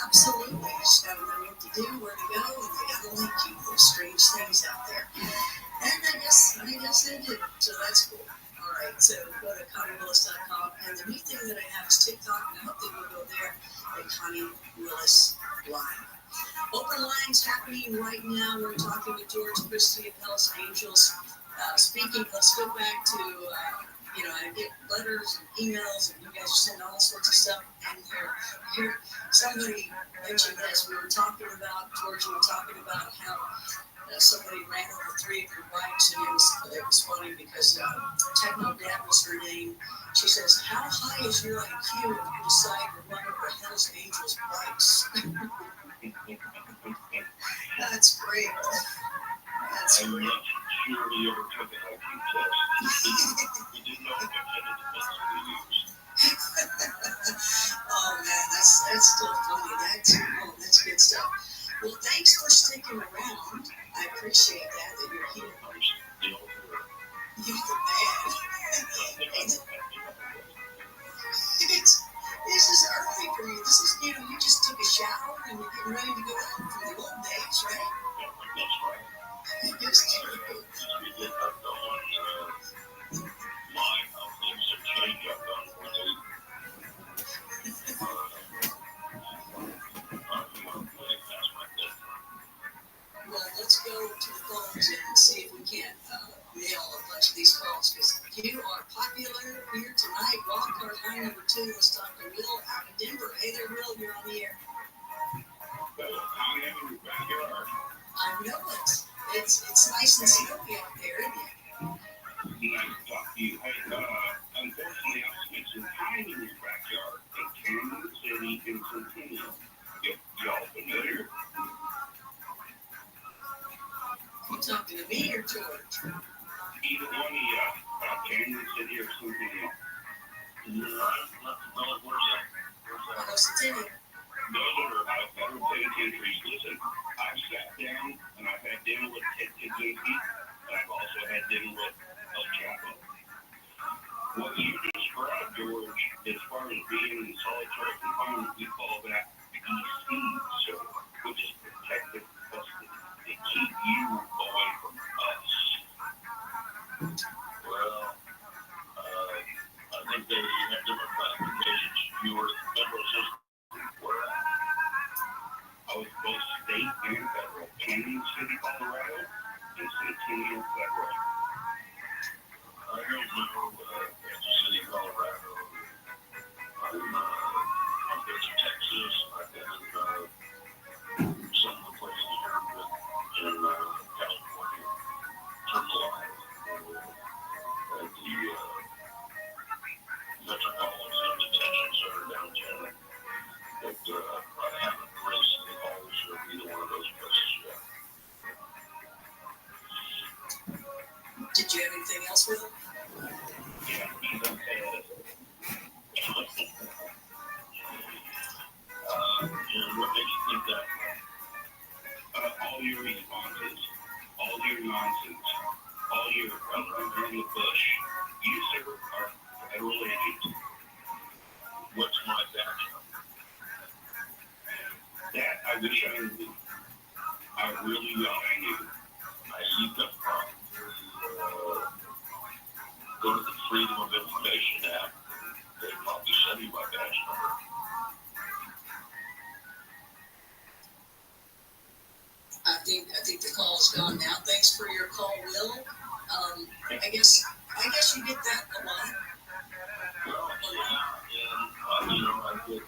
S11: absolutely. Just gotta know what to do, where to go, and they gotta link you with those strange things out there. And I guess they did, so that's cool. All right, so go to ConnieWillis.com, and the new thing that I have is TikTok, and I hope that you'll go there at Connie Willis Live. Open lines happening right now. We're talking to George Christie of Hells Angels. Speaking, let's go back to, I get letters and emails, and you guys send all sorts of stuff. And here, somebody mentioned this. We were talking about, George, how somebody ran over 3 of your bikes, and it was funny because Techno Dad was her name. She says, how high is your IQ if you decide to run over Hells Angels bikes? That's great. That's
S19: I'm
S11: great.
S19: not sure we ever took an IQ test. We didn't know what kind of defense we used.
S11: Oh man, that's still funny. That's good stuff. Well, thanks for sticking around. I appreciate that you're here. You're the man. This is early for you. This is, you just took a shower and you're getting ready to go out for the old days, right?
S19: That's right.
S11: Yes,
S19: We get up on mine, how things have changed up on one day.
S11: Well, let's go to the phones and see if we can nail a bunch of these calls, because you are popular here tonight. Wild card line number 2. Let's talk to Will out of Denver. Hey there, Will. You're on the air.
S19: I am in your backyard.
S11: I know it. It's nice and snowy out there, isn't it?
S19: Nice to talk to you. Hey, unfortunately, I spent some time in your backyard in Kansas City and Centennial. Y'all familiar?
S11: You talking to me or George?
S19: Either one of you, Kansas City or Centennial.
S11: Centennial.
S19: Those are federal penitentiaries. Listen, I've sat down and I've had dinner with Ted Kaczynski, and I've also had dinner with El Chapo. What you described, George, as far as being in solitary confinement, we call that PC, so which is protective custody. They keep you away from us. Well, I think they have different classifications. You were in the federal system. Where I was both state and federal. Kansas City, Colorado, Is that right? I don't know, Kansas City, Colorado. I've been to Texas. I've been in some of the places here in California. Terminal Island, at the Metropolitan Detention Center downtown. But I haven't graced the halls of either one of those places yet.
S11: Did you have anything else with him?
S19: Yeah, he's okay. And what makes you think that? All your responses, all your nonsense, all your around the bush, you, sir, are a federal agent. What's my background? That I wish I knew. I really wish I knew. You could go to the Freedom of Information app. They probably send you my badge number.
S11: I think the call is gone now. Thanks for your call, Will. I guess you get that a lot.
S19: Well, yeah, and I get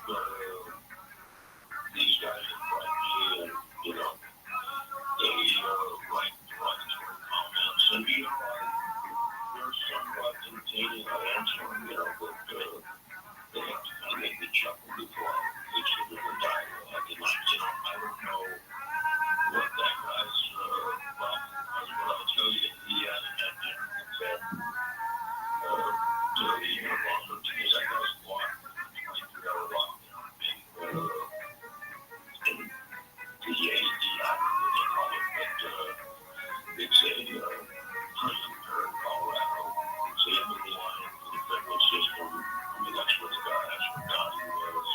S19: these guys that write me, and they write derogatory comments, and they're somewhat entertaining. I answer them, but they have to kind of make me chuckle before I reach the middle dialogue, and I don't know what that guy's problem was, but I'll tell you, he hasn't had dinner with that to the Obama, because that guy's blocked for 23-hour lockdown. And the AD, I don't know what they call it, but it's a prison here in Colorado. It's the end of the line for the federal system. I mean, that's what the guy, that's what Donnie was.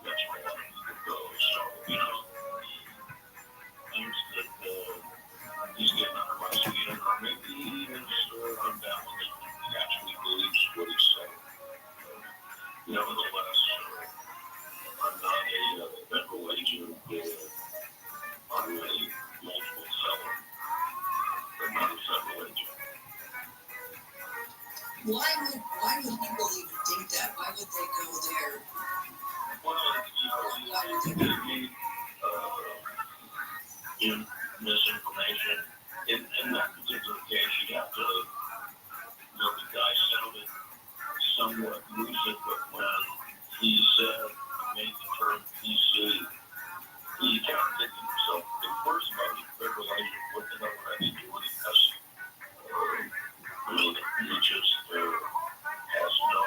S19: That's where a lot of people go. So, things that he's getting under my skin, or maybe he is unbalanced. He actually believes what he's saying. Nevertheless, I'm not a federal agent. I'm a multiple felon, but not a federal agent.
S11: Why would people even think that? Why would they go there?
S19: Well,
S11: why would they
S19: give me misinformation. In that particular case, you have to, the guy sounded somewhat lucid, but when he made the term PC, he contradicted himself. First of all, he's a federal agent. What the hell would I be doing in custody? He just has no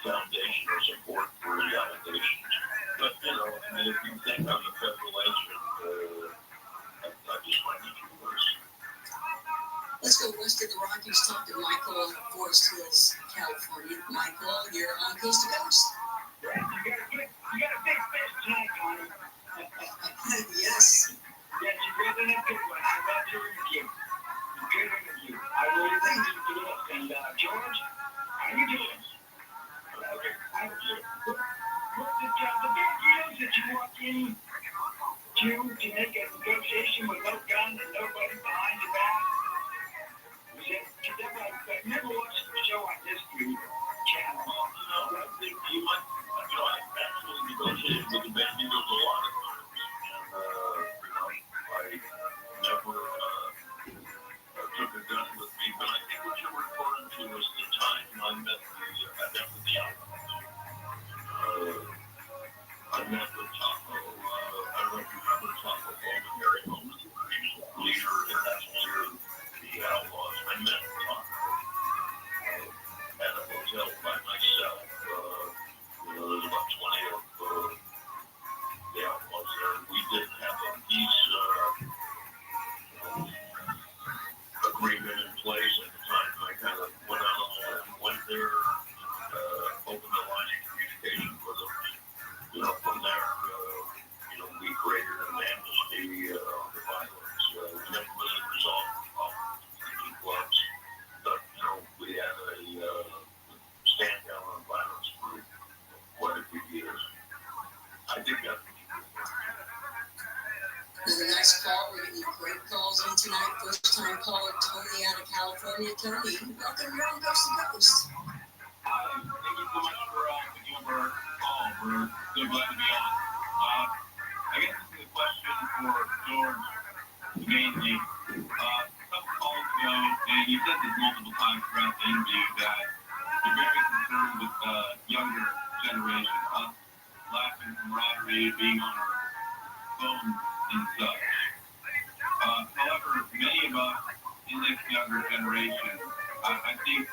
S19: foundation or support for his allegations. But, if you think I'm a federal agent, I just might need you worse.
S11: Let's go west of the Rockies, talk to Michael in Forest Hills, California. Michael, you're on Coast to Coast.
S2: You got a big fish tonight, Connie.
S11: Yes.
S2: Yes, you really a good one. I love your interview. Good interview. I really think you do it. And George, how you doing? Okay. The big deals that you walk in to make a negotiation with no gun and nobody behind your back. I've never watched the show on History Channel.
S19: I think you might, I've actually negotiated with the Banditos a lot of times. And, I never took a gun with me, but I think what you're referring to is the time I met the Outlaws. I met with Taco, I don't know if you remember Taco Bowman, Harry Bowman, international leader of the Outlaws. I met with Taco at a hotel by myself. There's about 20 of the Outlaws there. We didn't have a peace agreement in place at the time. I kind of went out on a limb and went there, opened the line of communication with them. From there, we created an amnesty on the violence. We never really resolved the problem with the clubs, but we had a stand down on violence for quite a few years. I think that.
S11: last call. We're getting great calls in tonight. First time caller Tony out of California. Tony, welcome. You're on Coast to Coast.
S18: Hi, thank you so much for picking up our call. We're so glad to be on. I guess this is a question for George, mainly. A couple calls ago, and you said this multiple times throughout the interview, that you're very concerned with the younger generation, us lacking camaraderie, being on our phones and such. However, many of us in this younger generation, I think,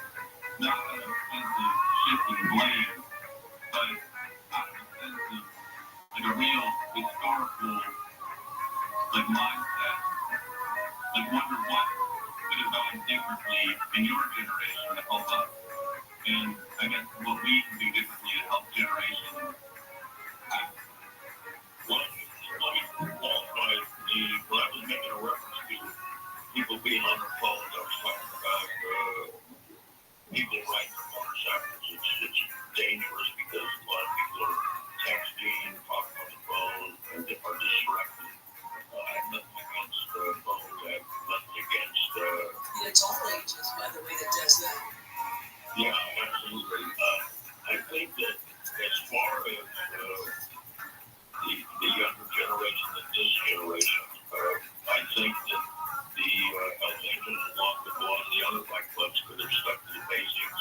S18: not out of a sense of shifting blame, but out of a sense of like a real historical mindset, wonder what could have gone differently in your generation to help us, and I guess what we can do differently to help generations.
S19: Well, let me qualify what I was making a reference to people being on their phones. I was talking about people riding their motorcycles. It's dangerous because a lot of people are texting, talking on the phone, and they are distracted. I have nothing against phones. I have nothing against...
S11: It's all ages, by the way, that does that.
S19: Yeah, absolutely. I think that as far as the younger generation than this generation, I think that the Hells Angels, along with a lot of the other fight clubs, could have stuck to the basics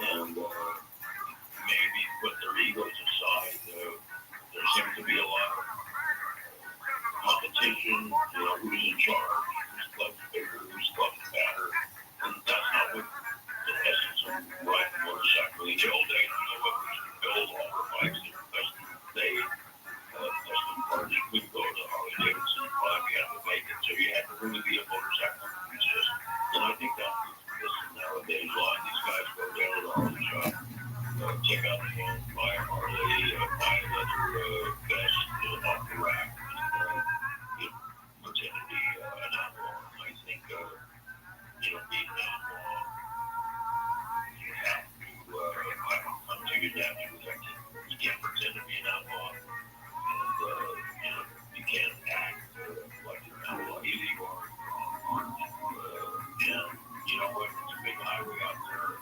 S19: and maybe put their egos aside. There seems to be a lot of competition, who's in charge, whose club's bigger, whose club's better, and that's not what the essence of riding a motorcycle. In the old days, what we used to build all our bikes that were custom made, custom parts. We'd go to Harley Davidson Club, you had to make it, so you had to really be a motorcycle enthusiast. And I think that's missing nowadays. A lot of these guys go down to the Harley shop, check out the phone, buy a Harley, buy a leather vest off the rack, and pretend to be an outlaw. And I think, being an outlaw, you have to come to your natural effect. You can't pretend to be an outlaw, and you can't act like you're an outlaw. Either you are or you aren't. And you know what? It's a big highway out there.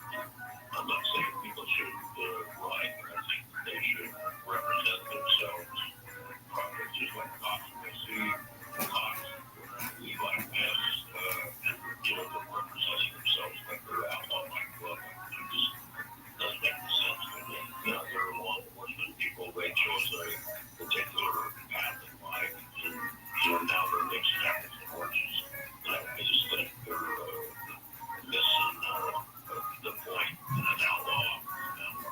S19: I'm not saying people shouldn't ride, but I think they should represent themselves properly, just like cops. When they see cops Levi vests, and they're representing themselves like they're outlaw like club. It just doesn't make sense to me. They're law enforcement people. They chose a particular path in life, and now they're mixing apples and oranges. I just think they're missing the point. An outlaw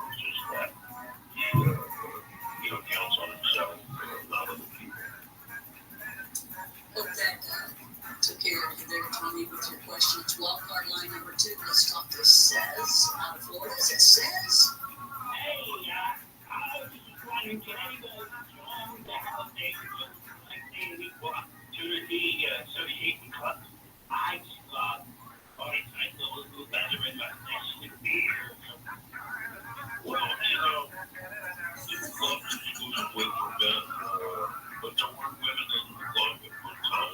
S19: is just that he counts on himself, not other people.
S11: Hope that took care of you there, Tony, with your questions. Wildcard line number 2. Let's talk to Says out of Florida. Is it Says?
S2: Hey, I was just wondering, can anybody join the Hells Angels in equal opportunity association club? I love motorcycles, better in my national beer.
S19: Well, the club is exclusively for men, but there were women in the club at one time,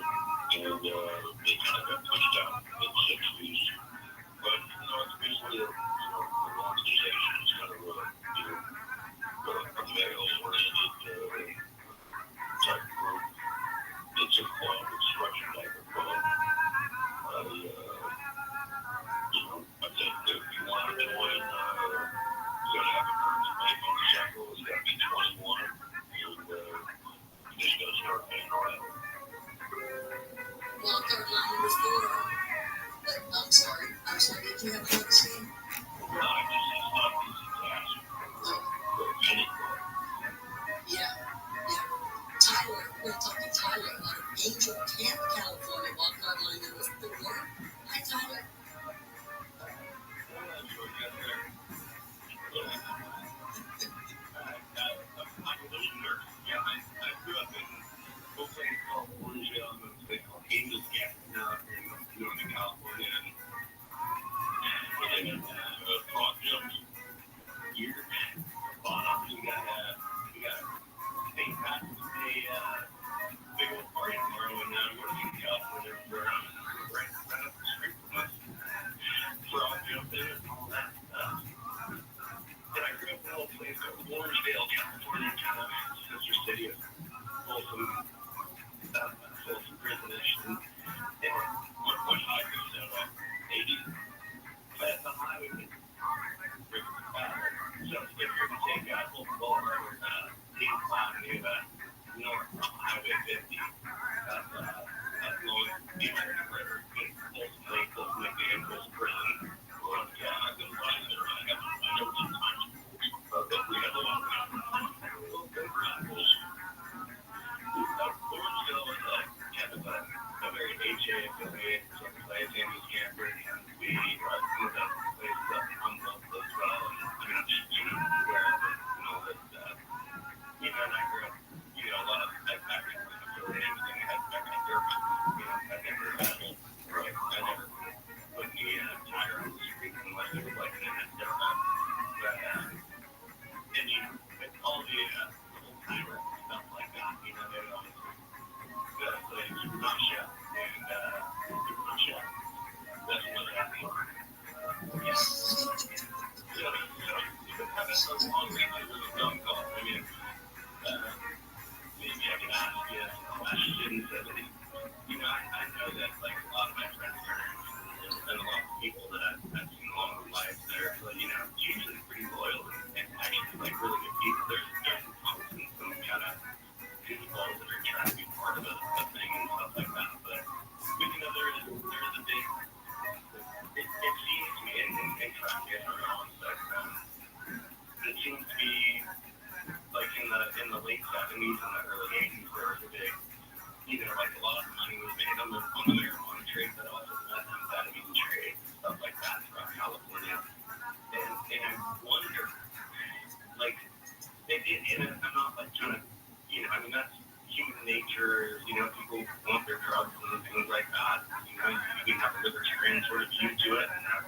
S19: and they kind of got pushed out in the mid-60s. But, it's basically an organization. It's kind of a male-oriented type group. It's a club. It's structured like a club. I think if you want to join, you got to have a permit made motorcycle. You got to be 21, and you just got to start paying around.
S11: Wildcard line number 4. I'm sorry. Did you have another scheme?
S19: No, it's not an easy task for any club.
S11: Yeah. Tyler, we're talking Tyler out of Angel Camp, California. Wildcard line number 4. Hi, Tyler.
S18: I'm a listener. Yeah, I grew up in Oakland, California, on a place called Angels Camp in Northern California. And frog jumps here. We got a state pass, a big old party tomorrow,
S19: Highway 50. That's going to be my river. Ultimately the Andrews prison. Well, yeah, I've been flying there. I know sometimes but we have a lot of principles. Rothschild was kind of a very HA affiliate sort of place. Andy's camper and we some of the places up on the as well. And I mean, just, where that, and I grew up, a lot of backpacking affiliates and I had backpacking dirt, I never had it. Right. I never put the tire on the street unless it was like an dirt bike. But, and with all the old timers and stuff like that, they would always play Russia and Russia. That's what happened. Yeah. So having a long range is a dumb call. I mean, maybe I could ask you questions of it. I know that like a lot of my friends and a lot of people that I've seen along their lives there, but usually pretty loyal and actually like really good people. There's some kind of goofballs that are trying to be part of a thing and stuff like that. But there is a big. It seems to me, and correct me if I'm wrong, but it seems to be like in the late 70s and the early 80s there was a big, like a lot of money was made on the marijuana trade, but also the methamphetamine trade, stuff like that throughout California. And I wonder, like, and I'm not like trying to, I mean, that's human nature, people want their drugs and things like that. You can have a libertarian sort of view to it, and I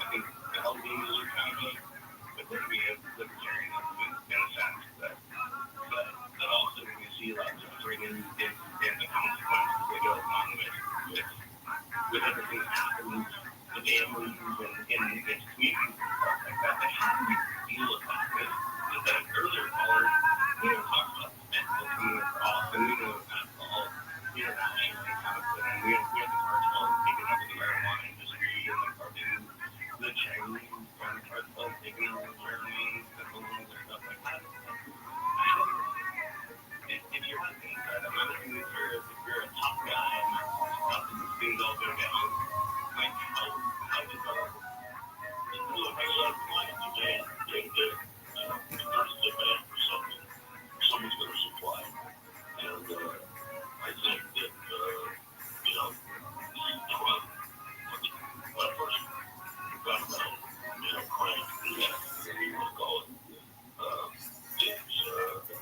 S19: think the healthy user kind of be, but then we have libertarianism in a sense, but also when you see like suffering and the consequences that go along with everything that happens, the families and its communities and stuff like that, but how do we deal with that? Because that earlier caller, talked about the fentanyl coming across, and we know that's all internationally kind of put in. We have the cartels taking over the marijuana industry, and the Chinese cartels taking over the heroin, fentanyl, and stuff like that. If you're not inside, I'm not assuming if you're a top guy and how these things all go down, like how does that work? Look, I love clients today, there's demand for something. Someone's going to supply. And I think that, when I first got about, crank, whatever you want to call it, it's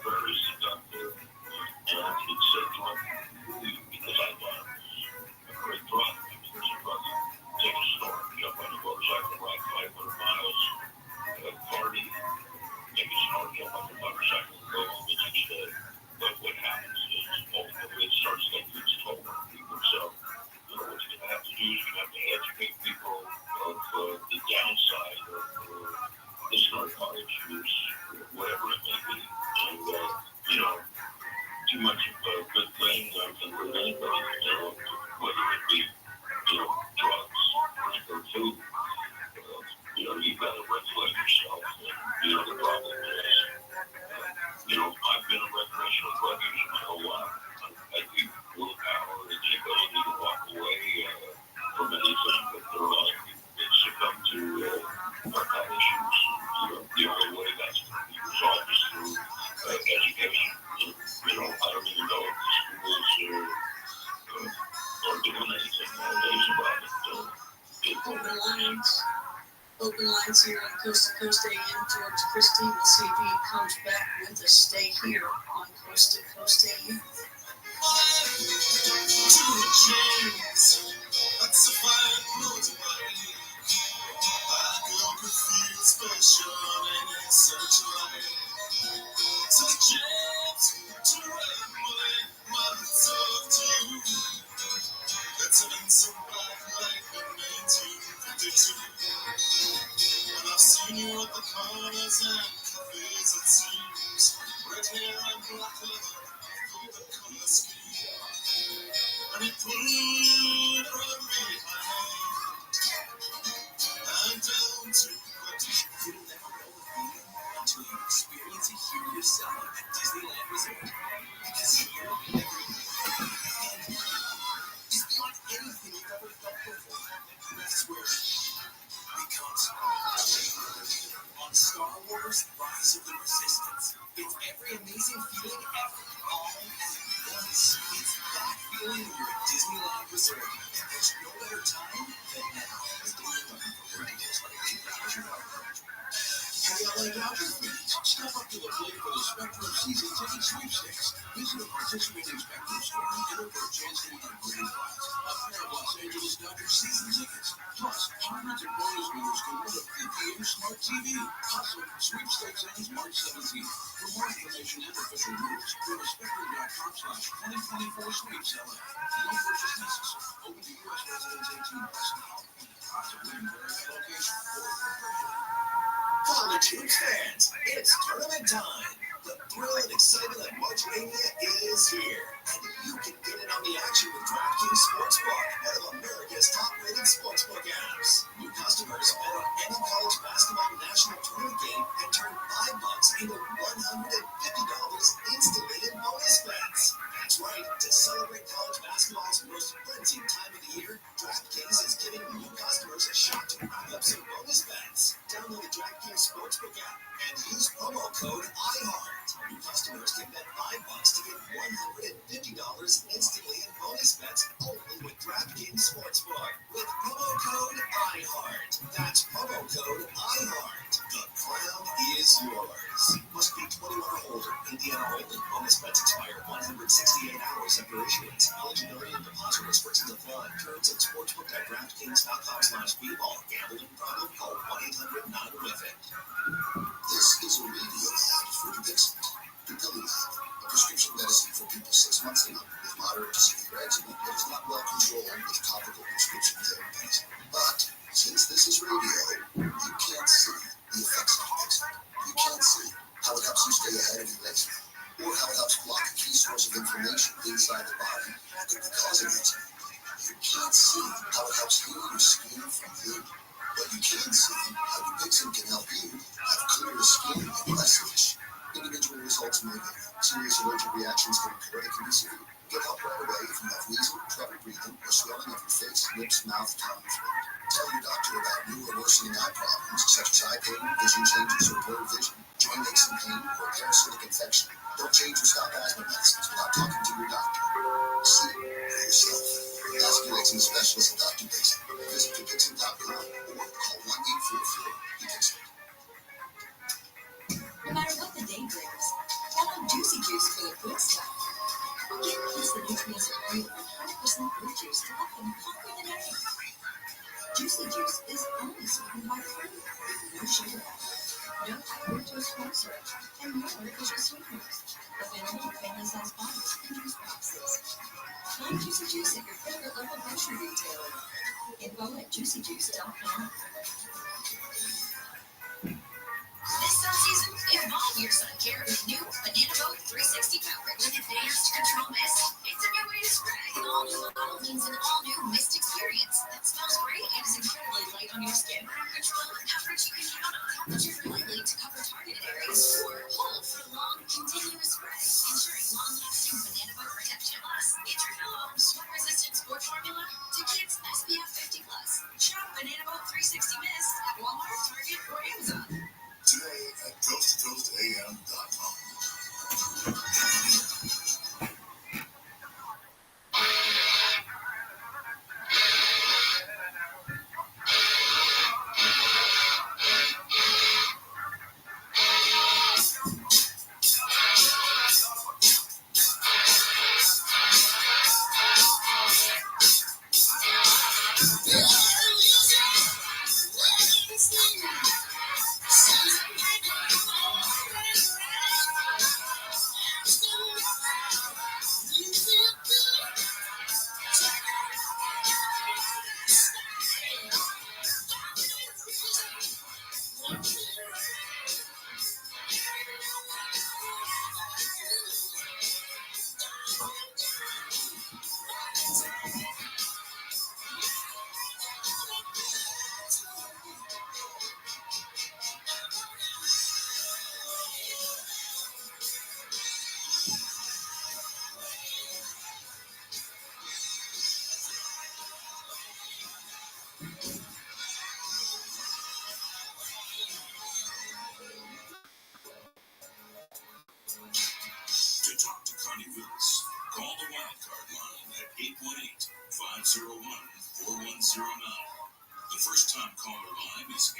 S19: very seductive. And it said drug, because I thought it was a great drug. There's a drug, take a snort, jump on a motorcycle, ride 500 miles, party, take a snort, jump on the motorcycle, and go home the next day. But what happens is ultimately it starts taking its toll on people. So, what you're going to have to do is you're going to have to educate people of the downside of this narcotics use, whatever it may be. And, too much of a good thing can hurt anybody, whether it be, drugs or food. You've got to regulate yourself. And, the problem is, I've been a recreational drug user my whole life. I think willpower and the ability to walk away from anything, but there are a lot of people that succumb to narcotic issues. The only way that's going to be resolved is through education. I don't even know if the schools are doing anything nowadays about it.
S11: Open lines here on Coast to Coast AM. George Christie. We'll see if he comes back with us. Stay here on Coast to Coast AM.
S1: That's a fine clothes body. I could feel special in such light. To jet, to rambling, mother talk to you. That's been so bright like the 1952. And I've seen you at the corners and cafes, it seems. Red hair and black leather, the color scheme. And it put
S8: reserve, and there's no better time than now. As daily looking for details like $8 voucher. Hey, LA Dodgers fans, step up to the plate for the Spectrum season ticket sweepstakes. Visit a participating Spectrum store and enter for a chance to win a grand prize, a pair of Los Angeles Dodgers season tickets. Plus, hundreds of bonus winners can win a 50-inch smart TV. Also, sweepstakes ends March 17th. For more information and official rules, go to spectrum.com/2024sweepsLA. No purchase necessary. Open to U.S. residents 18 plus. Odds of winning vary by location or proprietary. College hoops fans, it's tournament time. The thrill and excitement of March Mania is here. And you can get in on the action with DraftKings Sportsbook, one of America's top-rated sportsbook apps. New customers bet on any college basketball national tournament game and turn $5 into $150 instantly in bonus bets. That's right. To celebrate college basketball's most frenzied time of the year, DraftKings is giving new customers a shot to rack up some bonus bets. Download the DraftKings Sportsbook app and use promo code IHEART. New customers can bet $5 to get $150 instantly in bonus bets only with DraftKings Sportsbook. With promo code IHEART. That's promo code IHEART. The crown is yours. Must be 21 or older. Indiana only. Bonus bets expire 168 hours after issuance. Eligibility and deposit restrictions apply. Terms at sportsbook.draftkings.com/bball. Gambling problem? Call 1-800-9-WITH-IT.
S7: This is a radio ad for Dixon. Dupilumab, a prescription medicine for people 6 months and up with moderate to severe eczema that is not well controlled with topical prescription therapies. But since this is radio, you can't see the effects of Dixon. You can't see how it helps you stay ahead of your eczema, or how it helps block a key source of inflammation inside the body that could be causing eczema. You can't see how it helps heal your skin from within. But you can see how Dupixent can help you have clearer skin and less itch. Individual results may vary. Serious allergic reactions can occur and can be severe. Get help right away if you have wheezing, trouble breathing, or swelling of your face, lips, mouth, tongue, and throat. Tell your doctor about new or worsening eye problems such as eye pain, vision changes, or blurred vision, joint aches and pain, or parasitic infection. Don't change or stop asthma medicines without talking to your doctor. See for yourself. Ask your eczema specialist about Dupixent. Visit Dupixent.com or call 1-844-DUPIXENT.
S6: No matter what the day brings, count on Juicy Juice for the good stuff. Get kids the nutrients of real 100% fruit juice to help them conquer the day. Juicy Juice is only sweetened by fruit, with no sugar added, no high fructose corn syrup, and no artificial sweeteners. Available in family-size bottles and juice boxes. Find Juicy Juice at your favorite local grocery retailer. Info at juicyjuice.com. This sun season, evolve your sun care with new Banana Boat 360 fabric with advanced control mist. It's a new way to spray. An all-new bottle means an all-new mist experience that smells great and is incredibly light on your skin. Control with coverage you can count on. Measure lightly to cover targeted areas or hold for long, continuous spray, ensuring long-lasting Banana Boat protection. Plus, intra-home sweat-resistant sport formula to kids SPF 50+. Shop Banana Boat 360 Mist at Walmart, Target, or Amazon.
S7: Today at coasttocoastam.com.
S8: To talk to Connie Willis,
S1: Call the wildcard line at 818-501-4109. The first-time caller line is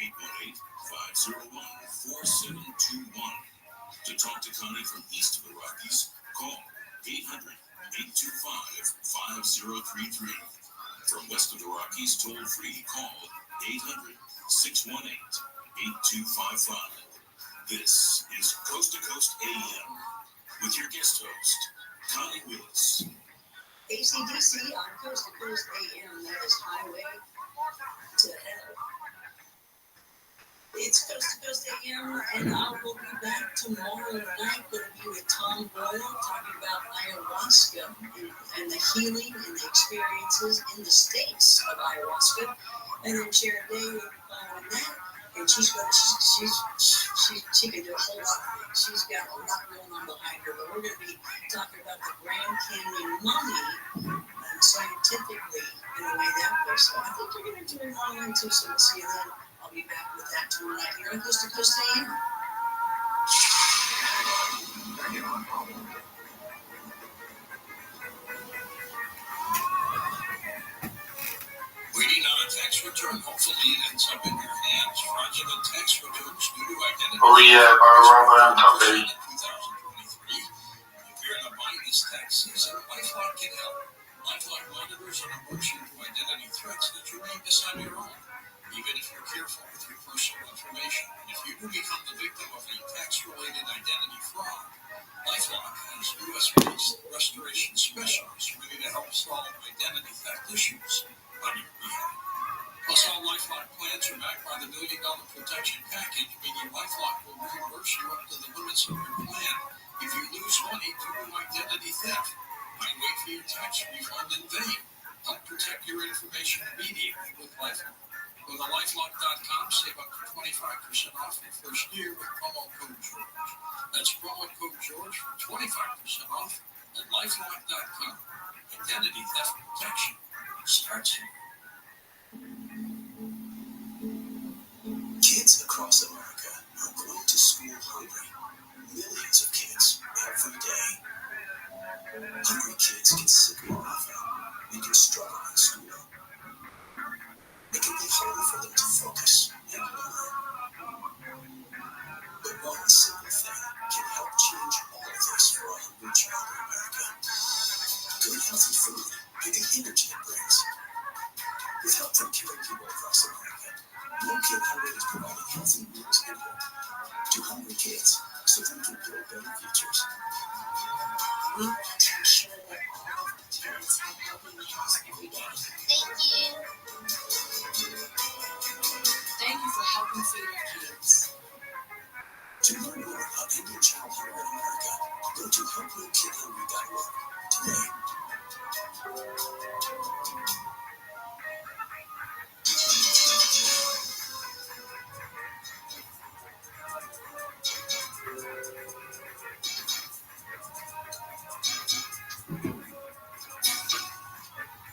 S1: 818-501-4721. To talk to Connie from east of the Rockies, call 800-825-5033. From west of the Rockies, toll-free, call 800-618-8255. This is Coast to Coast AM with your guest host, Connie Willis.
S11: ACDC on Coast to Coast AM, that is Highway to Hell. It's Coast to Coast AM, and I will be back tomorrow night. Going to be with Tom Boyle talking about ayahuasca and the healing and the experiences in the states of ayahuasca. And then Sharon Day on that, and she can do a whole lot. She's got a lot going on behind her, but we're going to be talking about the Grand Canyon mummy scientifically in a way that way. So I think you're going to do it online too. So we'll see you then. I'll be back with that tomorrow night here on Coast to Coast AM.
S4: Waiting on a tax return, hopefully it ends up in your hands. Fraudulent tax returns due to identity.
S20: Oh yeah, Robert,
S4: 2023. If you're in a bind this tax season, LifeLock can help. LifeLock monitors and alerts you to identity threats that you may miss on your own, even if you're careful with your personal information. And if you do become the victim of a tax-related identity fraud, LifeLock has U.S.-based restoration specialists ready to help solve identity theft issues on your behalf. Plus, all LifeLock plans are backed by the $1 Million Protection Package, meaning LifeLock will reimburse you up to the limits of your plan if you lose money due to identity theft. Might wait for your tax refund in vain. Help protect your information immediately with LifeLock. Go to LifeLock.com, save up to 25% off your first year with promo code George. That's promo code George for 25% off at LifeLock.com. Identity theft protection starts here.
S7: Kids across America are going to school hungry. Millions of kids every day. Hungry kids get sick more often. They can struggle in school. It can be harder for them to focus and learn. But one simple thing can help change all of this for a hungry child in America. Good healthy food and the energy it brings. With help from caring people across America, No Kid Hungry is providing healthy meals and hope to hungry kids so they can build better futures.
S10: We want to ensure that all parents have healthy meals every day. Thank you. Thank you for helping feed our kids.
S7: To learn more about ending child hunger in America, go to helpnewkidhungry.org today.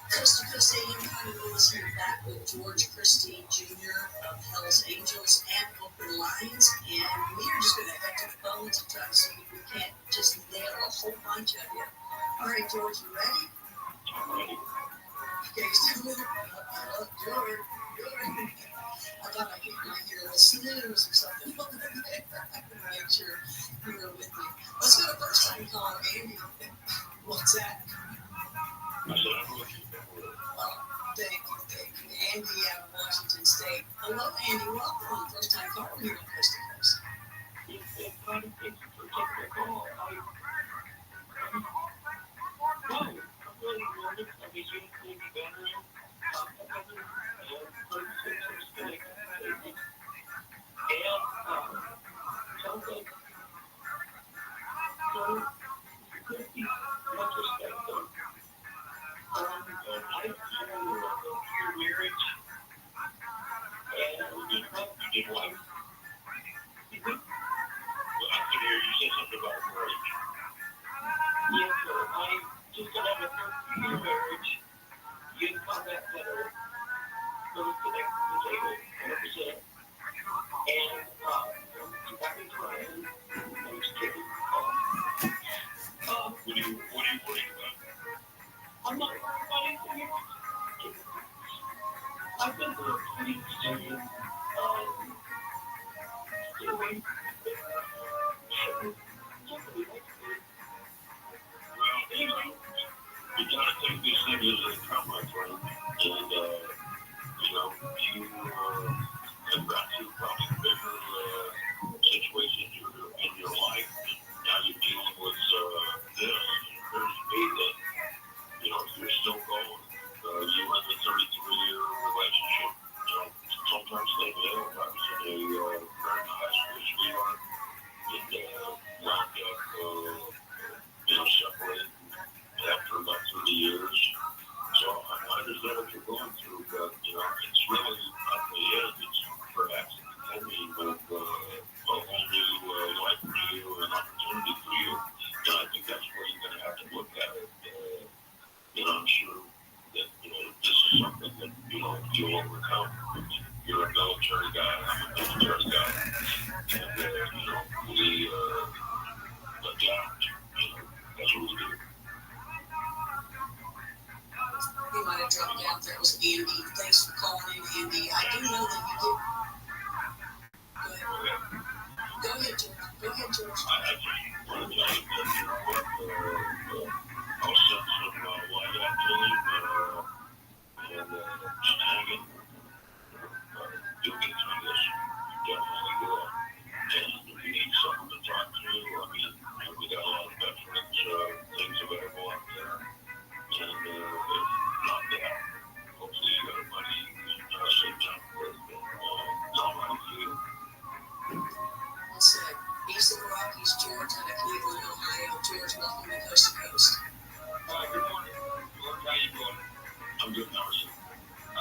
S11: Coast to Coast AM, Connie Willis here, back with George Christie Jr. of Hell's Angels and Open Lines, and we are just going to head to the phones and try to see if we can't just nail a whole bunch of you. All right, George, you ready?
S19: I'm ready.
S11: Okay, so George. I thought I hear a snooze or something over there. I can make sure you were with me. Let's go to first time caller, Andy. What's that?
S19: I said I'm with you.
S11: Thank you. Andy out of Washington State. Hello, Andy. Welcome. First time caller here on Coast to Coast.
S2: Thanks for taking the call. I'm really nervous. I'm a youth league veteran. I've been 36 years old. And something so 50 retrospective. I your marriage and you did what?
S19: Well, I could hear you say something about marriage.
S2: Yes, sir. I just got out of a 13-year marriage. You didn't come back better. Those connect to the table 100%. And I'm back in trying. I'm just kidding.
S19: What do you
S2: I'm not worried about anything else. I've been through a pretty serious situation.
S19: Well, you gotta take these things as they come, my friend. And, you have got to probably bigger situations in your life. And now you're dealing with this. It occurs to me that, you're still going. You were in a 33-year relationship. Sometimes they live. I was in a very high school sweetheart. And wound up, separated after about 30 years. So I understand what you're going through, but, it's really not the end. It's perhaps the beginning of a whole new life for you, an opportunity for you. And I think that's where you're going to have to look at it. I'm sure that, this is something that, you'll overcome. You're a military guy, I'm a military guy. And, we adapt. That's what we do.
S11: You might have dropped out. That was Andy. Thanks for calling in, Andy. I do know that you did. Go ahead, George. Go ahead, George.
S19: I just want to tell you that, I'll send some light out to you, and just hang in there. You'll get through this. You definitely will. And if you need someone to talk to, we got a lot of veterans things available out there. And if not that, hopefully you got a buddy sit down with and all right for you.
S11: Well said. East of the Rockies, George, out of Cleveland, Ohio. George, welcome to Coast to Coast.
S18: Good morning, George. How you doing?
S19: I'm good. How are you?
S18: I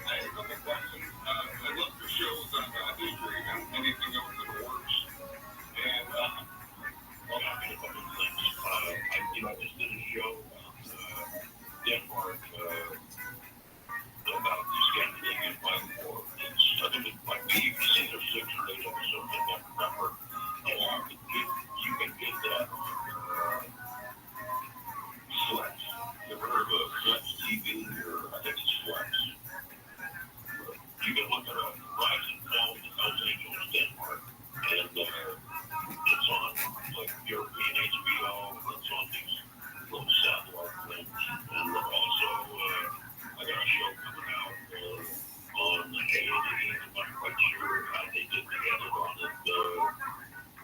S18: had a couple of questions. I love your shows on history and anything else in the works. And,
S19: well, I mean, a couple of things. I just did a show on Denmark about the Scandinavian Bible War. I think it might be either 6 or 8 episodes. I don't remember. And you can get that on Flex. You ever heard of Flex TV? Or I think it's Flex. You can look it up. Rise and Fall of the Hells Angels, Denmark. And it's on like European HBO. It's on these little satellite things. And also, I got a show coming out on A&E. I'm not quite sure how they did the edit on it.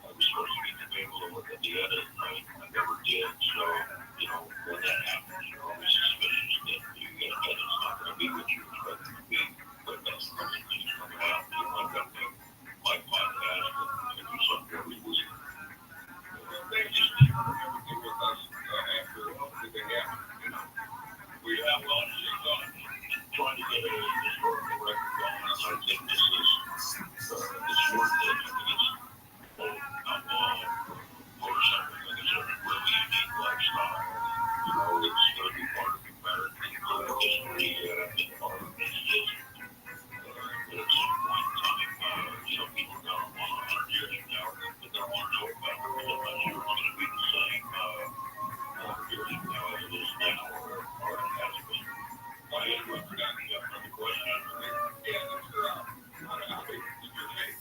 S19: I was supposed to be able to look at the edit, and I never did. So, when that happens, you're always suspicious that you get an edit's not going to be what you expect it to be. But that's the only thing that's coming out. I've got my podcast, and I do something every week.
S18: thank you for everything with us after everything happened.
S19: We have a lot of things on trying to get a historical record going. I think this is it's worth it. I think it's outlaw motorcycle. I think it's a really unique lifestyle. It's going to be part of American history and part of its history. But at some point in time, people are going to want 100 years from now, they're going to want to know about it. Because I'm not sure it's going to be the same 100 years from now as it is now or it has been.
S18: I forgot to get another question. Yeah, that's how big did your faith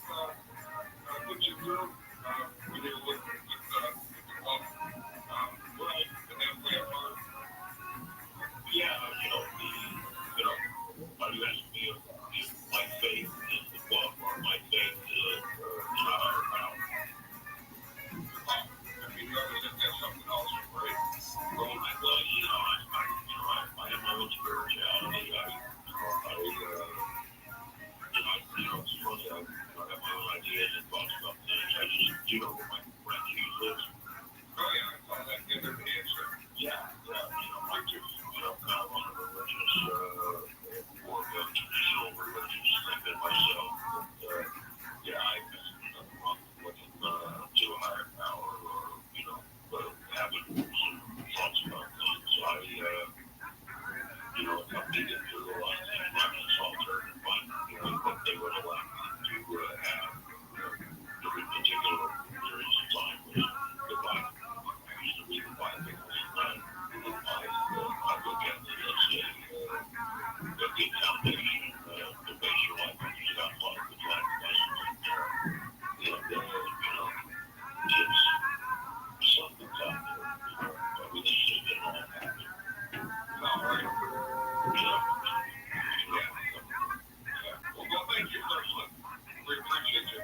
S18: put you through when you were with the club? Right, and then play a part.
S19: Yeah, are you asking me if my faith in the club or my faith in a higher power?
S18: That's something else, right?
S19: Well, I have my own spirituality.
S18: Well, thank you, sir. Look, we appreciate you.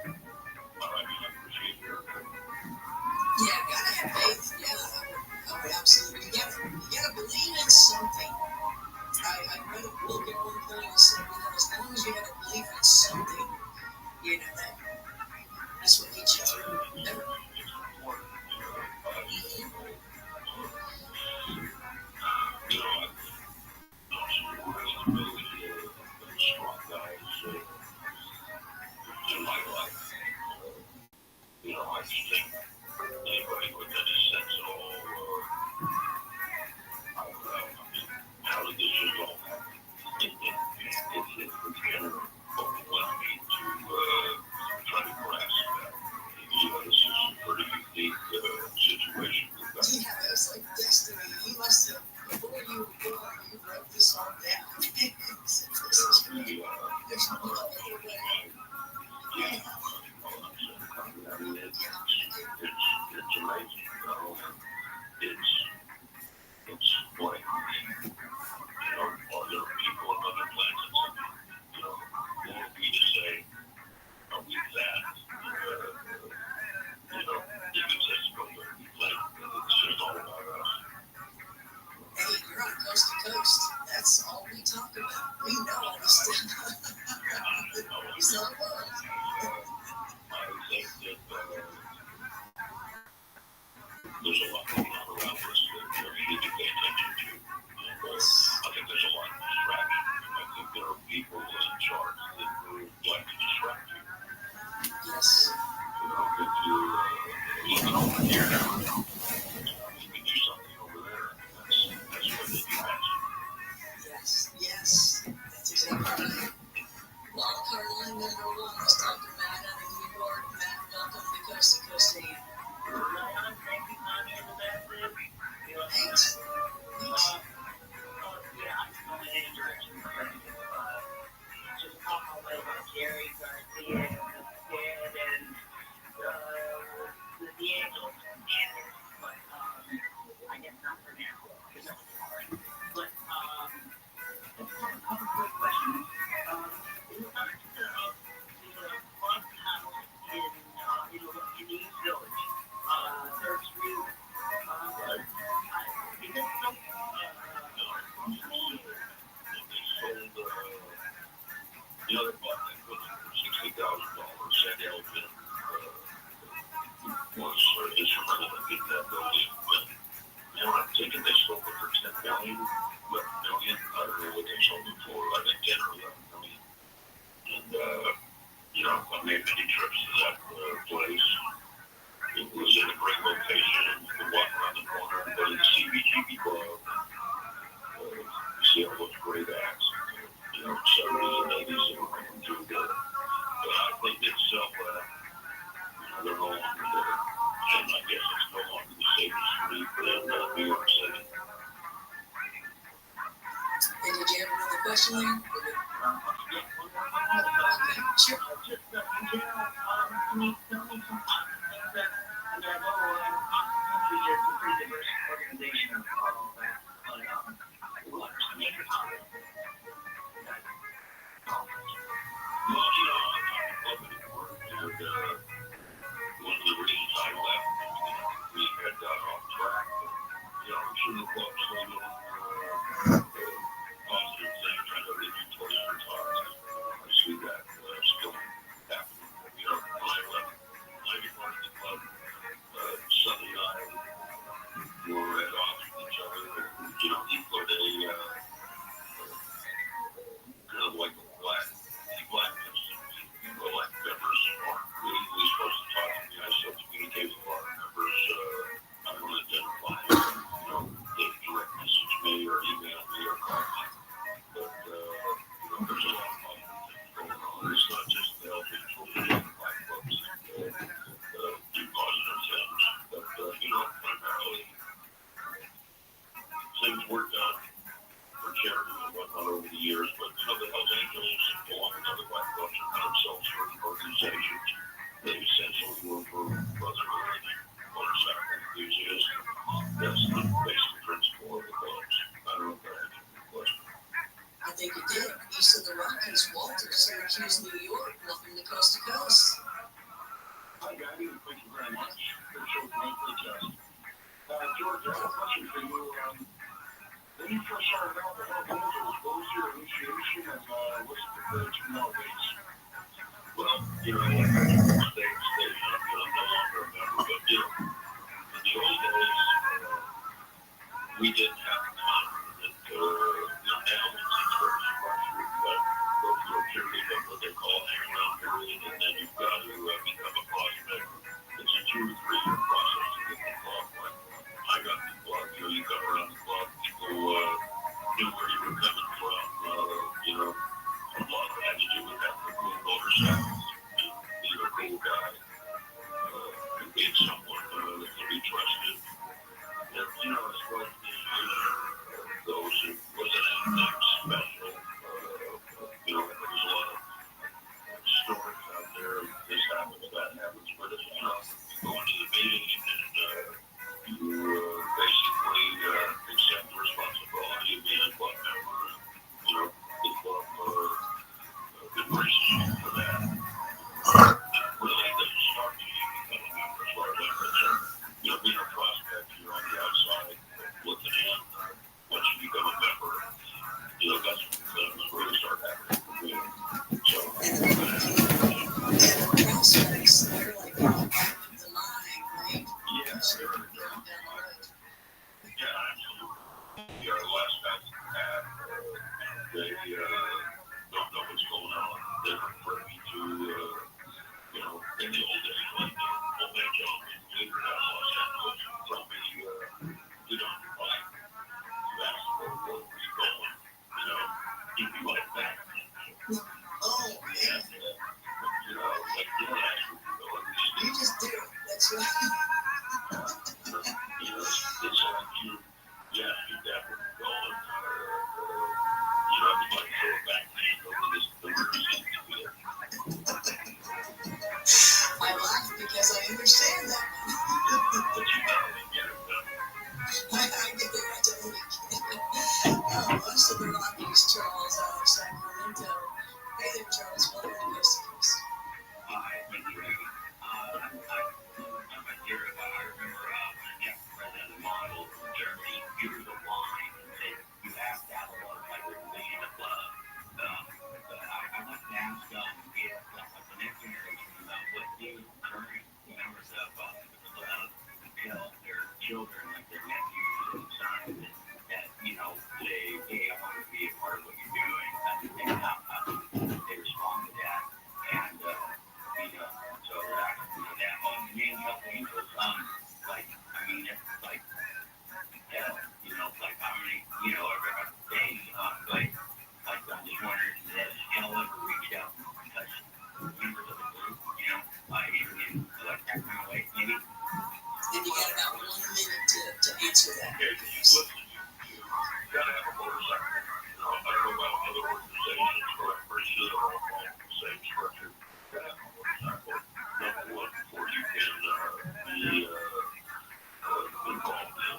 S18: All right, man, I appreciate you.
S11: Yeah, gotta have faith. Yeah, oh, absolutely. You gotta believe in something. I read a book at one point that said, as long as you have a belief in something, that's what gets you through.
S18: In my life, I just think anybody with any sense at all, I don't know, how did this just all happen? It's kind of overwhelming to try to grasp that. This is a pretty unique situation.
S11: Yeah, it's like destiny. He must have, before you were born, you wrote this all down. There's no other way.
S18: Yeah. I mean, it's amazing. It's like, are there people on other planets? Who are we to say, are we that? If it says go there, it's just all about us.
S11: Hey, you're on coast to coast. That's all we talk about. We know all this stuff. So,
S18: I think that there's a lot going on around us that we need to pay attention to. I think there's a lot of distraction. I think there are people in charge that would like to distract you.
S11: Yes.
S18: If you're looking over here now, you can do something over there. That's what they do best.
S11: Yes. That's exactly right. Wildcard line number 1, let's talk to Matt out of New York. Matt, welcome to Coast to Coast AM. Thanks.
S2: Jerry Garcia and the Angels. But I guess not for now, because that was hard. But let's have a couple quick questions. In regards to the clubhouse in the East Village, 3rd Street, is it still functioning?
S18: They bought that building for $60,000. Sandy Elgin was instrumental in getting that building. But I'm thinking they sold it for $10 million, $11 million. I don't know what they sold it for. I think 10 or 11 million. And I made many trips to that place. It was in a great location. You could walk around the corner and go to the CBGB club. You see all those great acts. 70s and 80s that were coming through there. But I think it's they're no longer there. And I guess it's no longer the safest street in New York City.
S11: And did you have another question there? Okay, sure.
S2: Just in general, can you tell me some things that, I know country is a pretty diverse organization and all that, but what are some major topics?
S18: Well, I'm not a club anymore. And one of the reasons I left, we had got off track. I'm sure the club's still doing positive things. I know they do toys for tots. I see that still happening. When I left, I departed the club. Sonny and I were at odds with each other. He put a kind of like a blacklisted me. Like members aren't legally supposed to talk to me. I still communicate with a lot of members. I don't identify, they direct message me or email me
S11: It's Walter, Syracuse, New York. Welcome to Coast to Coast.
S18: Hi, Gabby. Thank you very much for the show tonight. George, I have a question for you. When you first started out with Help Angels, what was your initiation and what's the page nowadays?
S19: Well, you know, like I said, I'm no longer a member, but you know, in the old days, we didn't have the time that now it's church structure. You've got go through a period of what they call hang around period, and then you've got to become a prospect. It's a 2 or 3 year process to get the club. But I got the club. You come around the club, people knew where you were coming from. You know, a lot of it had to do with that cool motorcycles. Being a cool guy, and being someone that can be trusted. And, you know, as far as the goes, it wasn't anything special. You know, there was a lot of stories out there. This happens, that happens. But, you know, you go into the meeting and you basically accept the responsibility of being a club member. You know, the club embraces you for that. Really, it doesn't start till you become a member, as far as I'm concerned. You know, being a prospect, you're on the outside looking in. Once you become a member, you know, that's when things really start happening for me. So,
S11: Prospects, they're like the line, right?
S19: yeah, yeah, absolutely. The last guys had, they don't know what's going on. They're privy to, you know, in the old days, like the old man John leader out of Los Angeles told me, you know, like, you ask for where you going, you know, he'd be like that.
S11: Oh, man.
S19: You know, like, you don't ask where you're going.
S11: You just do. That's right.
S19: You know, it's like you ask that where you're going. You know, you might throw a backhand over the river seat to it.
S11: I laugh because I understand that.
S19: But you definitely get it done.
S11: I get it. I totally get it. Most of the Rockies, Charles, out of Sacramento. Hey there, Charles. Welcome to Coast to Coast.
S20: Hi, thank you, Rabbi. I'm right here. I remember when Jeff was president of the model in Germany, he was a line and said you have to have a lot of diversity in the club. I'd like to ask if the next generation what do current members of the club tell their children, like their nephews and sons, that you know say, hey, I want to be a part of what you're doing, and how they respond to that, and you know, so that on the name Help Angels, like I mean, it's like hell, you know, like how many, you know, every day, like I'm just wondering, does hell ever reach out and touch members of the group, you know, even in like that kind of way, maybe?
S11: And you got about 1 minute to answer that.
S19: Okay, listen, you gotta have a motorcycle. You know, I don't know about other organizations, but I'm pretty sure they're all following the same structure. You gotta have a motorcycle, number one, before you can be involved in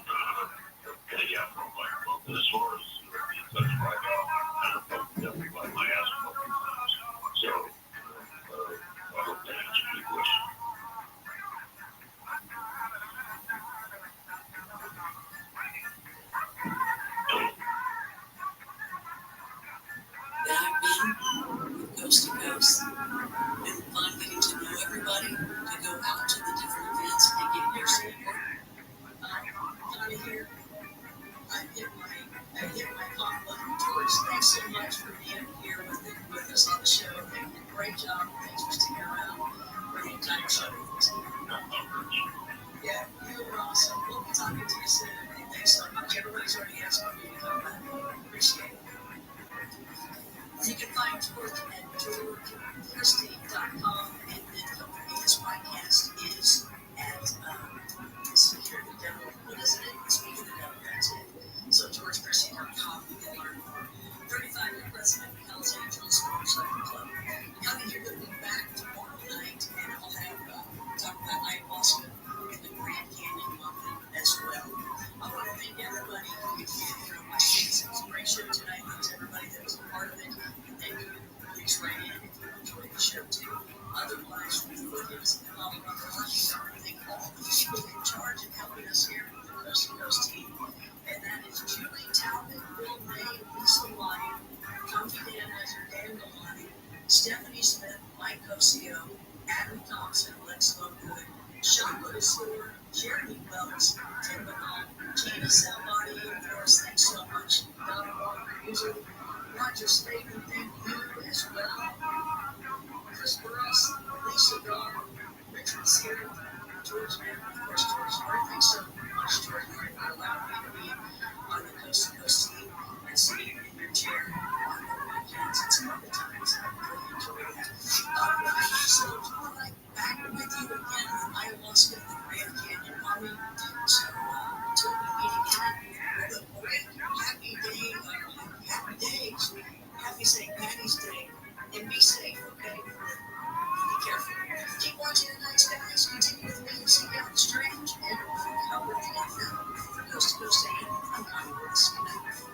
S19: getting out from my club. And as far as being touched by God, I don't know definitely by my ass a couple of times. So, I hope that answers your question.
S11: That I've been with Coast to Coast. Been fun getting to know everybody, to go out to the different events and get your support. Out of here, I hit my hot button. George, thanks so much for being here with us on the show. Great job. Thanks for sticking around for the entire show. Yeah, you were awesome. We'll be talking to you soon. And thanks so much. Everybody's already asking me to come back. Appreciate it. You can find George at georgechristie.com, and then don't forget his podcast is at Security Devil. What is it? Speak of the Devil. That's it. So georgechristie.com, you can learn more. 35-year president of Hells Angels Motorcycle Club. Young, you're going to be back tomorrow night, and I'll have talk about ayahuasca and the Grand Canyon Mountain as well. I want to thank everybody who gets to hear my citizens. Great show tonight. Thanks everybody that was a part of it. And thank you Stephanie Smith, Mike Cosio, Adam Thompson, Lex Lovegood, Sean Lewis, Jeremy Wells, Tim Banal, Tina Salvati, of course, thanks so much. Donna Walker Music, Roger Staten, thank you as well. Chris Burrows, Lisa Dawn, Richard Sear, George Mann, of course, George Hart, thanks so much, George Hart, for allowing me to be on the Coast to Coast team and sitting in your chair on the weekends and some other times. I really enjoy that. So tomorrow night, back with you again with ayahuasca at the Grand Canyon Army. So until we meet again, what a great, happy day, happy days, happy St. Patty's Day, and be safe, okay? Be careful. Keep watching the night skies. Continue with me and seek out the strange and cover the FM. For Coast to Coast AM, I'm Connie Woods. Good night.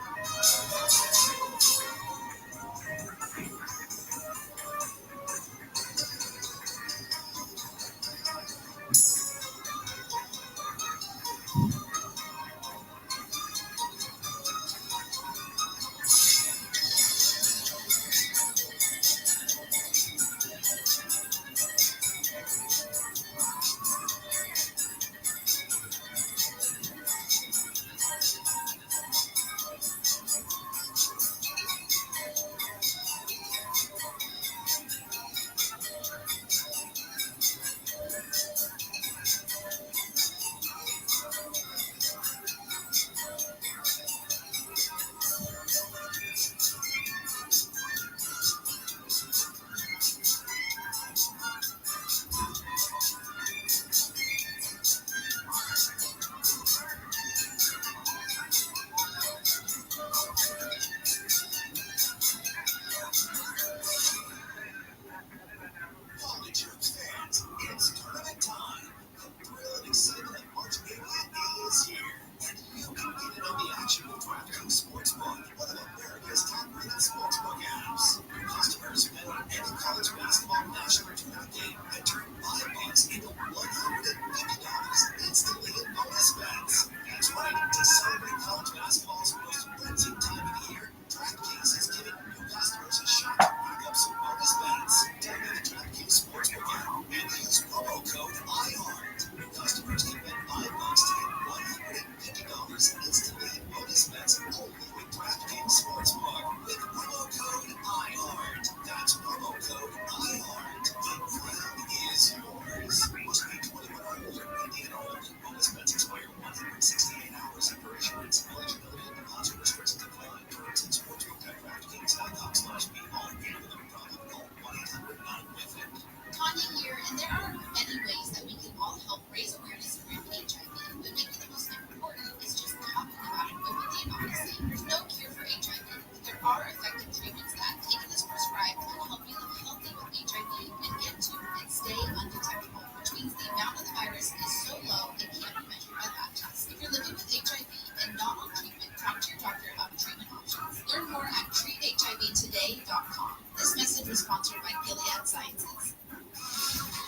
S11: Tanya here, and there are many ways that we can all help raise awareness around HIV, but maybe the most important is just talking about it openly and honestly. There's no cure for HIV, but there are effective treatments that, taken as prescribed, can help you live healthy with HIV and get to and stay undetectable, which means the amount of the virus is so low it can't be measured by lab tests. If you're living with HIV and not on treatment, talk to your doctor about treatment options. Learn more at treathivtoday.com. This message was sponsored by Gilead Sciences.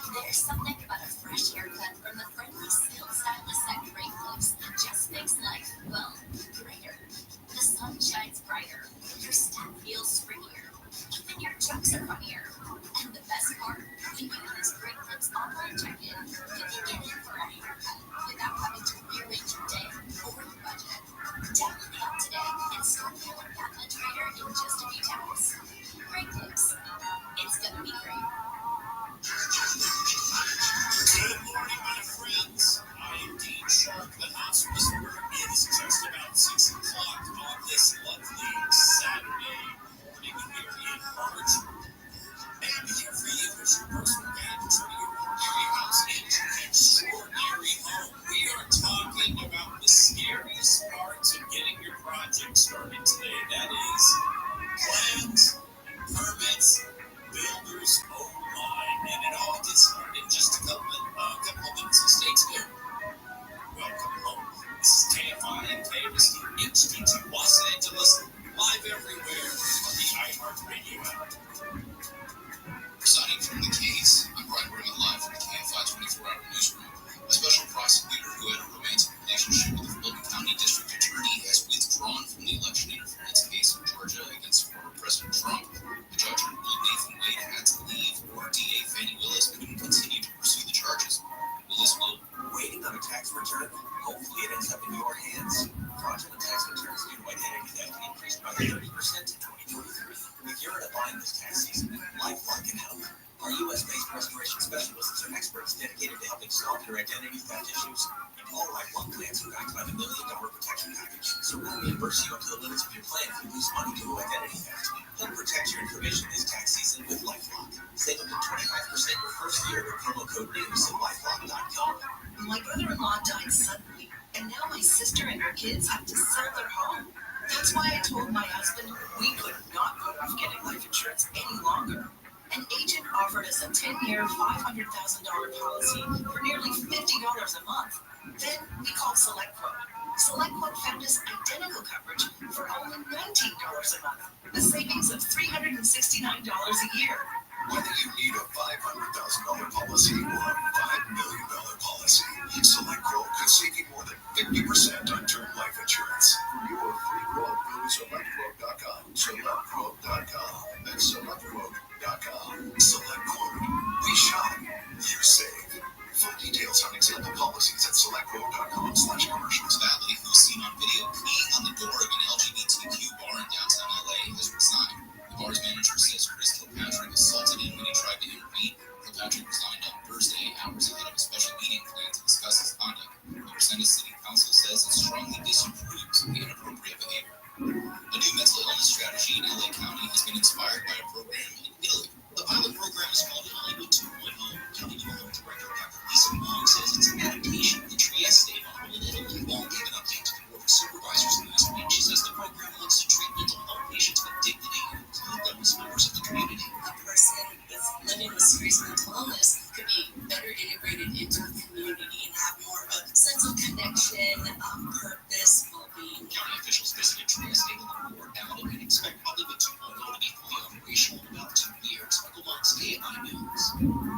S6: There's something about a fresh haircut from the friendly silk stylist at Great Clips that just makes life, well, brighter. The sun shines brighter, your step feels springier, even your jokes are funnier. And the best part, when you use Great Clips online check-in, you can get in for a haircut without having to rearrange your day or your budget. Download the app today and start feeling that much brighter in just a few taps. Great Clips. It's gonna be great.
S13: Good morning, my friends. I am Dean Sharp, the House Whisperer. It is just about 6 o'clock on this lovely Saturday morning here in March. And I'm here for you as your personal guide to your ordinary house into an extraordinary home. We are talking about the scariest parts of getting your project started today. That is plans, permits, builders, oh my, and it all gets started in just a couple of minutes. So stay tuned. Welcome home. This is KFI and KBC HD2 Los Angeles, live everywhere on the iHeartRadio app.
S7: Resigning from the case, I'm Brian Berman live from the KFI 24-hour newsroom. A special prosecutor who had a romantic relationship with the Fulton County District Attorney has withdrawn from the election interference case in Georgia against former President Trump. The judge ruled Nathan Wade
S14: 30% in 2023. If you're in a bind this tax season, LifeLock can help. Our U.S.-based restoration specialists are experts dedicated to helping solve your identity theft issues. And all LifeLock plans are backed by the $1 million protection package, so we'll reimburse you up to the limits of your plan if you lose money due to identity theft. Help protect your information this tax season with LifeLock. Save up to 25% your first year with promo code NEWS at LifeLock.com.
S6: My brother-in-law died suddenly, and now my sister and her kids have to sell their home. That's why I told my husband we could not put off getting life insurance any longer. An agent offered us a 10-year, $500,000 policy for nearly $50 a month. Then we called SelectQuote. SelectQuote found us identical coverage for only $19 a month, a savings of $369 a year.
S7: Whether you need a $500,000 policy or a $5 million policy, SelectQuote could save you more than 50% on term life insurance. For your free quote, go to SelectQuote.com. SelectQuote.com. That's SelectQuote.com. SelectQuote. We shop. You save. Full details on example policies at SelectQuote.com/commercials.
S1: Valley, who's seen on video peeing on the door of an LGBTQ bar in downtown LA, has resigned. The bar's manager says Chris Kilpatrick assaulted him when he tried to intervene. Kilpatrick resigned on Thursday, hours ahead of a special meeting planned to discuss his conduct. The Resendez City Council says it strongly disapproves of the inappropriate behavior. A new mental illness strategy in LA County has been inspired by a program in Italy. The pilot program is called Hollywood 2.0. County Development Director Dr. Lisa Wong says it's an adaptation of the Trieste model in Italy. Wong gave an update to the board of supervisors last week. She says the program looks to treat mental health patients with dignity and include them as members of the community.
S9: A person living with serious mental illness could be better integrated into the community and have more of a sense of connection, purpose, well-being.
S1: County officials visited Trieste to learn more about it and expect Hollywood 2.0 to be fully operational in about 2 years. Michael Long's KFI News.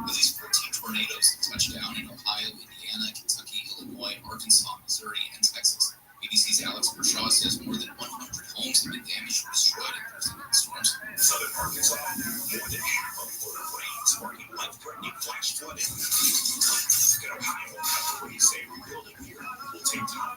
S1: At least 14 tornadoes have touched down in Ohio, Indiana, Kentucky, Illinois, Arkansas, Missouri, and Texas. BBC's Alex Kershaw says more than 100 homes have been damaged or destroyed in those storms.
S8: Southern Arkansas, more than half of Florida rain, sparking life-threatening flash flooding. In Ohio, authorities say rebuilding here will take time.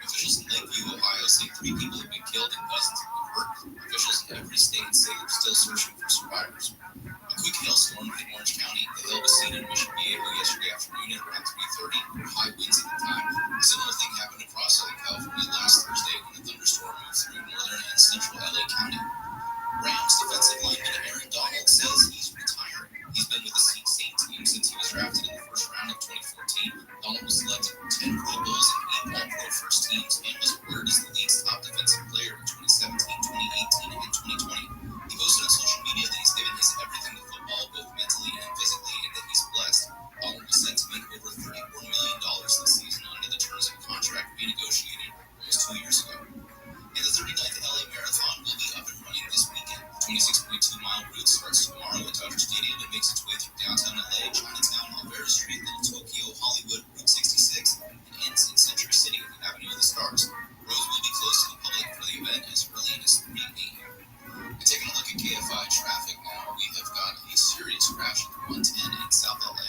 S1: Officials in Lakeview, Ohio, say 3 people have been killed and dozens have been hurt. Officials in every state say they're still searching for survivors. A quick hailstorm hit Orange County. The hail was seen in Mission Viejo yesterday afternoon at around 3:30, with high winds at the time. A similar thing happened across Southern California last Thursday when a thunderstorm moved through northern and central LA County. Rams defensive lineman Aaron Donald says he's retiring. He's been with the same team since he was drafted in the first round of 2014. Donald was selected for 10 Pro Bowls and 8 All-Pro first teams and was awarded as the league's top defensive player in 2017, 2018, and 2020. He posted on social media that he's given his everything to football, both mentally and physically, and that he's blessed. Donald was set to make over $34 million this season under the terms of a contract renegotiated almost 2 years ago. And the 39th LA Marathon will be up and running this weekend. The 26.2-mile route starts tomorrow at Dodger Stadium and makes its way through downtown LA, Chinatown, Alvera Street, Little Tokyo, Hollywood, Route 66, and ends in Century City with the Avenue of the Stars. Roads will be closed to the public for the event as early as 3 a.m. And taking a look at KFI traffic now, we have got a serious crash at the 110 in South LA.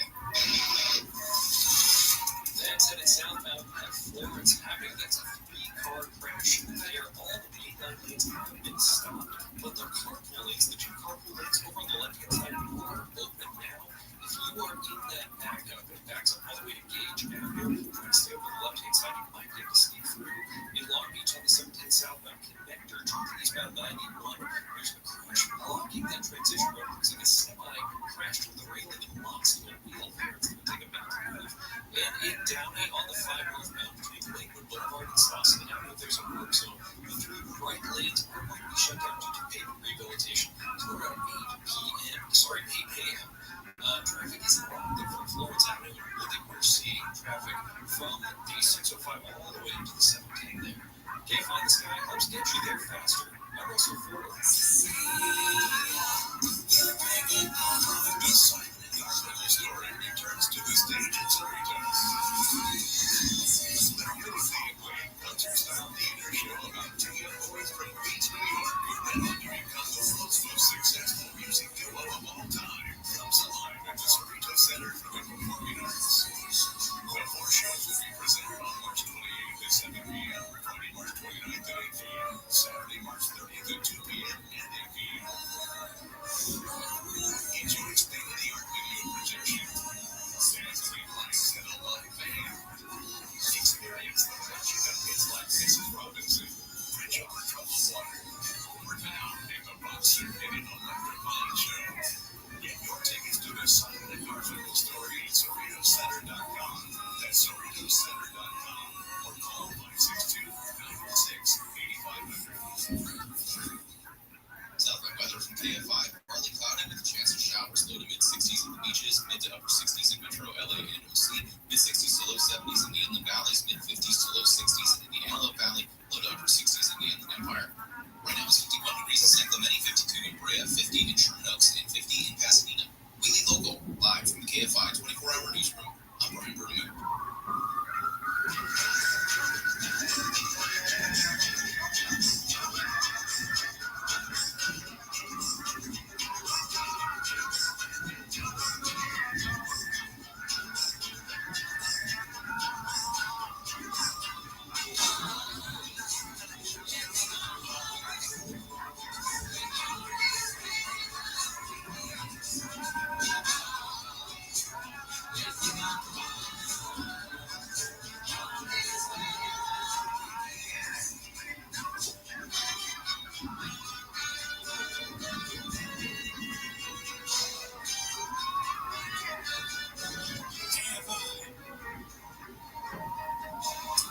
S4: That's headed southbound at Florence Avenue. That's a 3-car crash there. All the main lanes have been stopped, but the carpool lanes, the 2 carpool lanes over on the left-hand side are open now. If you are in that backup, it backs up all the way to Gage Avenue. Try to stay over the left-hand side. You might be able to sneak through. In Long Beach on the 710 southbound connector to eastbound 91, there's a crash blocking that transition road. Looks like a semi crashed with a railing and lost the wheel there. It's going to take a minute to move. And in Downey on the 5 northbound between Lakewood Boulevard and Slauson Avenue, there's a work zone. The 3 right lanes are going to be shut down due to pavement rehabilitation until around 8 a.m. Traffic is blocked from Florence Avenue. Really, we're seeing traffic from the 605 all the way to the 17 there. Can't find the sky helps get you there faster. I'm also for it.
S8: Story returns to the stage at Sarita. Culture-style theater show about 2 young boys from Queens, New York, and wondering how the world's most successful music duo of all time comes alive at the Sarita Center for the Performing Arts. The 4 shows will be presented on March 28th at 7 p.m., Friday, March 29th at 8 p.m., Saturday, March 30th at
S13: Producer and an electrifying show. Get your tickets to the Sunday Garfield story at SorritoCenter.com. That's SorritoCenter.com. Or call 562-916-8500.
S1: Southland weather from KFI. Partly cloudy with a chance of showers. Low to mid-60s in the beaches. Mid to upper 60s in Metro LA and OC. Mid-60s to low 70s in the inland valleys. Mid-50s to low 60s in the Antelope Valley. Low to upper 60s in the Inland Empire. Right now it's 51 degrees in San Clemente, 52 in Brea, 50 in Sherman Oaks, and 50 in Pasadena. Weekly Local, live from the KFI 24-hour newsroom. I'm Brian Berman.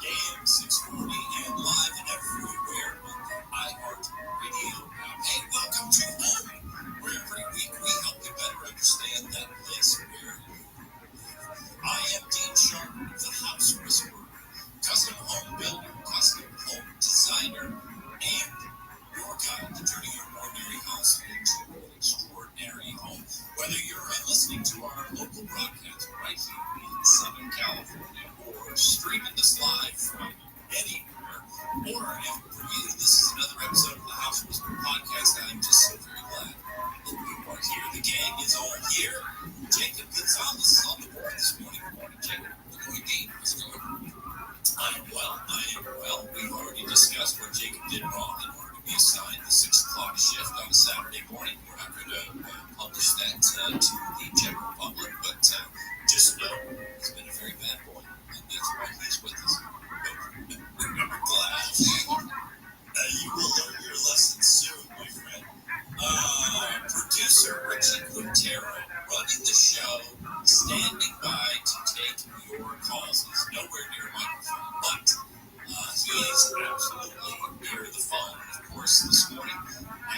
S1: AM 640 and live and everywhere on the iHeartRadio app. Hey, welcome to home, where every week we help you better understand that place where you live. I am Dean Sharp, the House Whisperer, custom home builder, custom home designer, and your guide to turning your ordinary house into an extraordinary home. Whether you're listening to our local broadcast right here in Southern California, or streaming this live from anywhere, or if for you this is another episode of the House Whisperer podcast, I'm just so very glad that you are here. The gang is all here. Jacob Gonzalez is on the board this morning. Good morning, Jacob. Good morning, Dean. How's it going? I am well. We've already discussed what Jacob did wrong in order to be assigned the 6 o'clock shift on a Saturday morning. We're not going to publish that to the general public, but just know he's been a very bad boy, and that's why he's with us. But we're glad. You will learn your lesson soon, my friend. Producer Richie Quintero running the show, standing by to take your calls. He's nowhere near a microphone, but he is absolutely near the phone. Of course, this morning,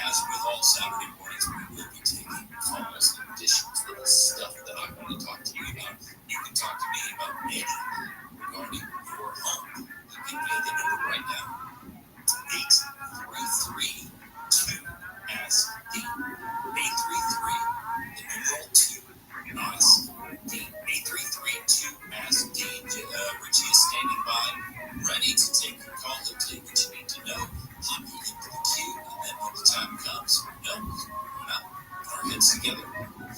S1: as with all Saturday mornings, we will be taking calls in addition to the stuff that I want to talk to you about. You can talk to me about anything regarding your home. You can get the number right now. 833-2-ASK-D. 833, the numeral 2-ASK-D. 833-2-ASK-D. Richie is standing by, ready to take your call. He'll tell you what you need to know, hop you into the queue, and then when the time comes, we're not put our heads together,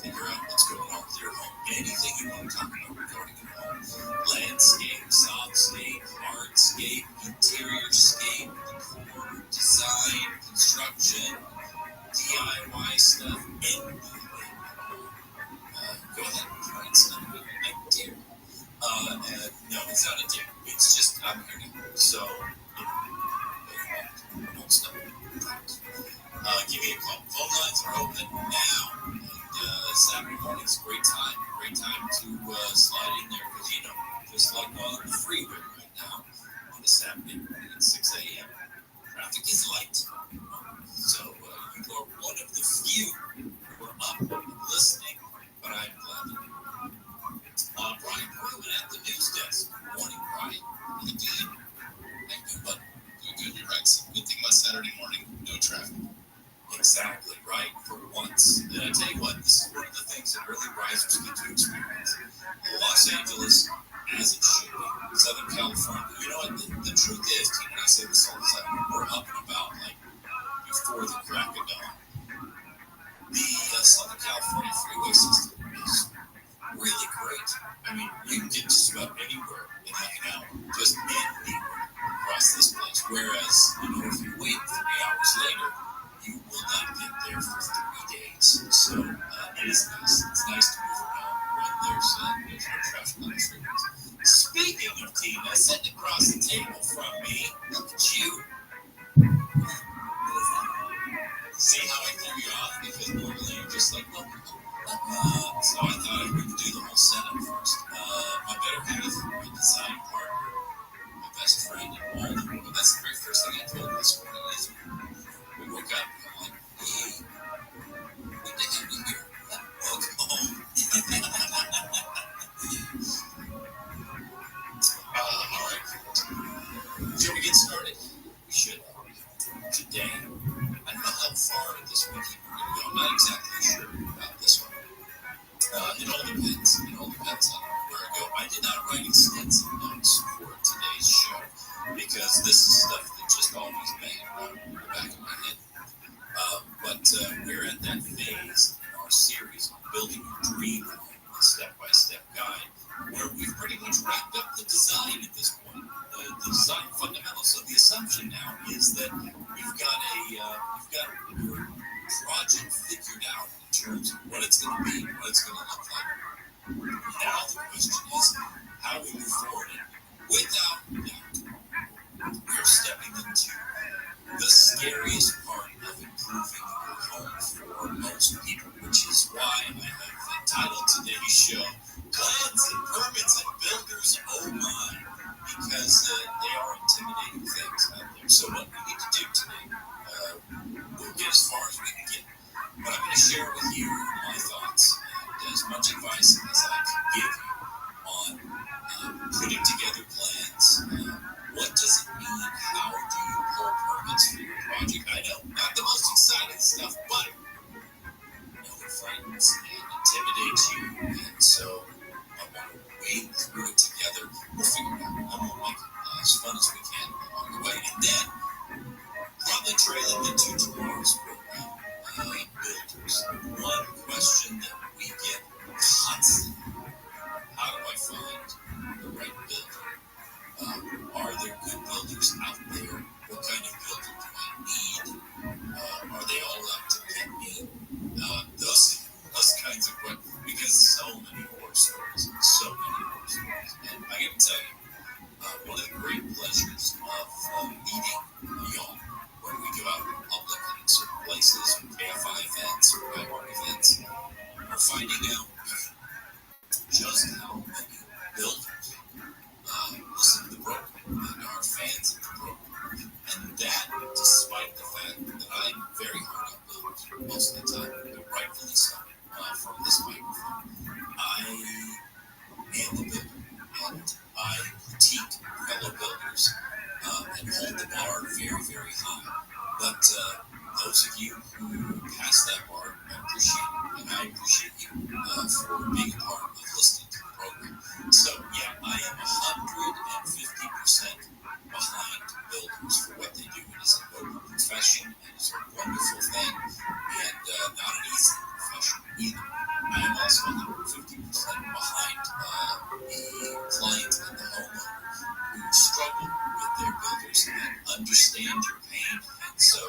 S1: figure out what's going on with your home. Anything you want to talk about regarding your home. Landscape, softscape, hardscape, interior-scape, decor, design, construction, DIY stuff, anything. Go ahead and try and send me a deer. No, it's not a deer. It's just, I'm here now. So, don't stop. Give me a call. Phone lines are open now. And Saturday morning is a great time. Great time to slide in there. Because, just like on the freeway right now, on a Saturday morning at 6 a.m., traffic is light. So, you are one of the few who are up and listening, but I'm glad that you're Brian Berman at the news desk. Good morning, Brian. Indeed. Thank you, but good. You're right. So good thing about Saturday morning, no traffic. Exactly, right, for once. And I tell you what, this is one of the things that early risers get to experience. Los Angeles, as it should be, Southern California. You know what, the truth is, Tina, and I say this all the time, we're up and about, like, before the crack of dawn. The Southern California freeway system is really great. I mean, you can get just about anywhere in like an hour, just anywhere across this place. Whereas, if you wait 3 hours later, you will not get there for 3 days. So it is nice. It's nice to move around when there's no traffic on the freeways. Speaking of Tina, sitting across the table from me, look at you. What is that?
S13: See how I threw you off? Because normally you're just like, oh, so I thought I would do the whole setup first. My better half, my design partner, my best friend, and all the world. That's the very first thing I told this morning. Is we woke up and I'm like, hey, what the heck we here? Welcome home. All right. Shall we get started? We should. Today, I don't know how far this weekend we're going to go. I'm not exactly sure about this one. It all depends. It all depends on where I go. I did not write extensive notes for today's show because this is stuff that just always bang around in the back of my head. But we're at that phase in our series on building your dream home, a step-by-step guide, where we've pretty much wrapped up the design at this point, the design fundamentals. So the assumption now is that you've got your project figured out in terms of what it's going to be, what it's going to look like. Now the question is, how we move forward. And without doubt, we're stepping into the scariest part of improving your home for most people, which is why I have entitled today's show, Plans and Permits and Builders, Oh My, because they are intimidating things out there. So what we need to do today, we'll get as far as we can get. But I'm going to share with you my thoughts and as much advice as I can give you on putting together plans. What does it mean? How do you pull permits for your project? I know, not the most exciting stuff, but it frightens and intimidates you. And so I want to wade through it together. We'll figure it out. I'm going to make it as fun as we can along the way. And then, probably trailing into tomorrow's program, builders. One question that we get constantly: how do I find the right builder? Are there good builders out there? What kind of builder do I need? Are they all out to get me? Those kinds of questions. Because so many horror stories. And I got to tell you, one of the great pleasures of meeting y'all when we go out in public and in certain places, AFI events or IWARC events, are finding out just how many builders listen to the program and are fans of the program. And that, despite the fact that I'm very hard on builders most of the time, and rightfully so, from this microphone, I am a builder. And I critique fellow builders and hold the bar very, very high. But those of you who pass that bar, I appreciate it. And I appreciate you for being a part of listening to the program. So, yeah, I am 150% behind builders for what they do. It is a noble profession. It is a wonderful thing. And not an easy profession either. I am also 150% behind the client and the homeowner who struggle with their builders and understand your pain. And so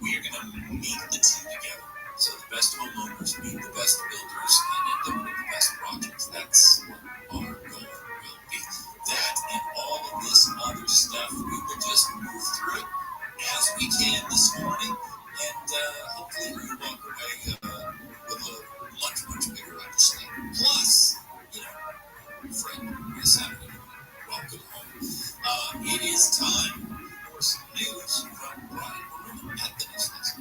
S13: we are going to meet the two together. So the best homeowners meet the best builders and end up with the best projects. That's what our goal will be. That and all of this other stuff, we will just move through it as we can this morning. And hopefully you walk away with a much, much bigger understanding. Plus, friend, this happening. Welcome home. It is time for some news from Brian Maroon at the News Desk.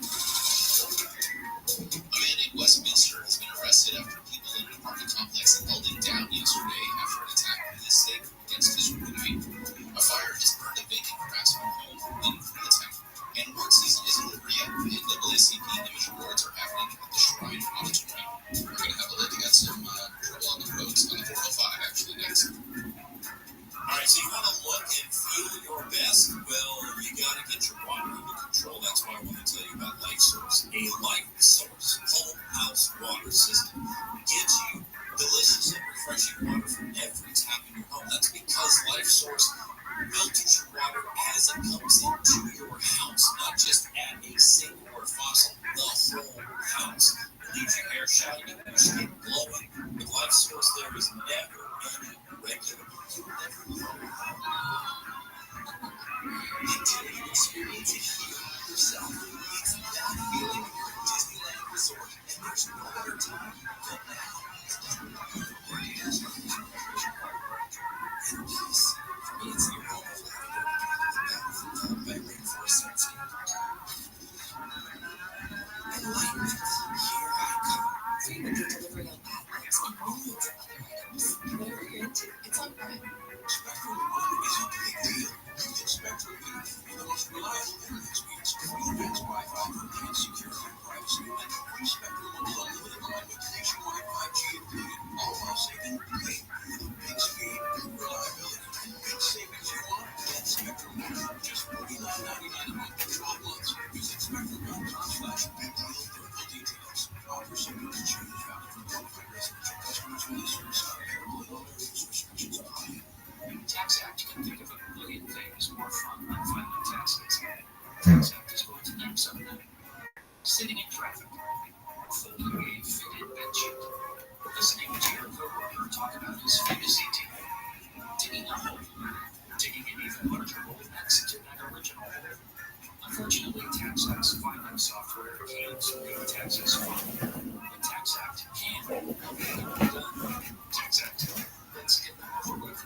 S13: A man in Westminster has been arrested after people in an apartment complex held him down yesterday after an attack on his safe against his roommate. A fire has burned a vacant craftsman home in Koreatown. And work season isn't over yet. The NAACP Image Awards are happening at the Shrine Auditorium. We're going to have a look at some trouble on the roads on the 405 actually next. All right, so you want to look and feel your best? Well, you got to get your water under control. That's why I want to tell you about LifeSource. A LifeSource whole house water system gives you delicious and refreshing water from every tap in your home. That's because LifeSource filters your water as it comes into your house, not just at a sink or a faucet, the whole house. It leaves your hair shiny, your skin glowing. With LifeSource, there is never any regular. You will never know until you experience it here yourself. It's that feeling
S4: Advanced Wi-Fi for enhanced security and privacy, and free Spectrum Mobile unlimited line with nationwide 5G included, all while saving big with big speed, big reliability, and big savings you want. Get Spectrum Mobile, just $49.99 a month for 12 months. Visit spectrum.com/big deal for full details. Offers subject to change, valid for qualified residential customers when the service not available in all areas. Restrictions apply.
S3: Tax Act can think of a million things more fun than filing taxes. Tax Act is going to name some of them. Sitting in traffic, folding a fitted bedsheet, listening to your coworker talk about his fantasy team, digging a hole, digging an even larger hole next to that original hole. Unfortunately, Tax Act's filing software can't make taxes fun. The Tax Act can help you get it done. Tax Act, let's get them over with.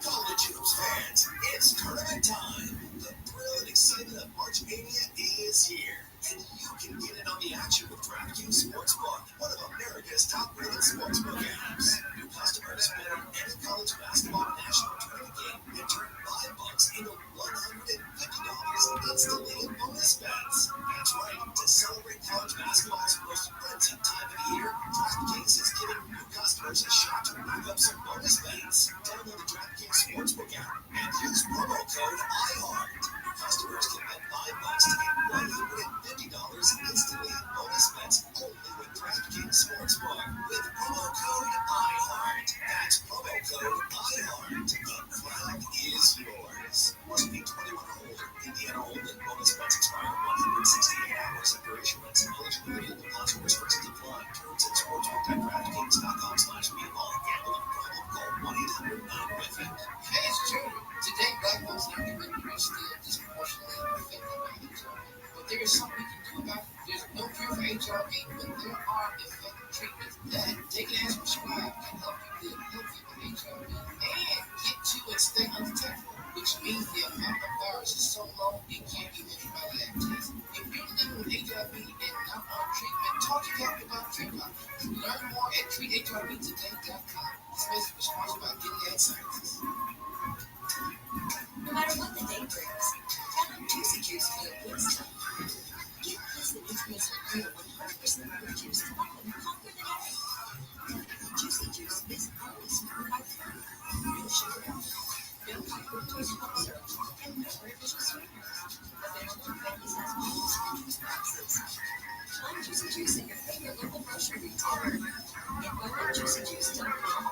S8: College hoops fans, it's tournament time. The thrill and excitement of March Mania is here. And you can get in on the action with DraftKings Sportsbook, one of America's top-rated sportsbook apps. New customers bet on any college basketball national tournament game and turn $5 into $150 instantly in bonus bets. That's right. To celebrate college basketball's most frenzied time of the year, DraftKings is giving new customers a shot to rack up some bonus bets. Download the DraftKings Sportsbook app and use promo code IHEART. Customers can bet $5 to get $150 instantly in bonus bets only with DraftKings Sportsbook. With promo code IHEART. That's promo code IHEART. The crown is yours. Must be 21 or older. Indiana only. Bonus bets expire 168 hours after issuance. Eligibility and deposit restrictions apply. Terms at sportsbook.draftkings.com/BeLong. Gambling problem? Call 1-800-9-WITH-IT.
S5: Hey, it's true. Today, black folks have been pretty still disproportionately affected by HIV. But there is something we can do about it. There's no cure for HIV, but there are effective treatments that, taken as prescribed, can help you live healthy with HIV and get to and stay undetectable, which means the amount of virus is so low it can't be measured by lab tests. If you're living with HIV and not on treatment, talk to your doctor about treatment. Learn more at treathivtoday.com. This message was sponsored by Gilead Sciences.
S6: No matter what the day brings, count on Juicy Juice for the good stuff. Get pleasant nutrients with real 100% fruit juice to help them conquer the day. Juicy Juice is always sweetened by fruit, real sugar, no high fructose corn syrup, and no artificial sweeteners. Available in 50 size bottles and juice boxes. Find Juicy Juice at your favorite local grocery retailer. Info at juicyjuice.com.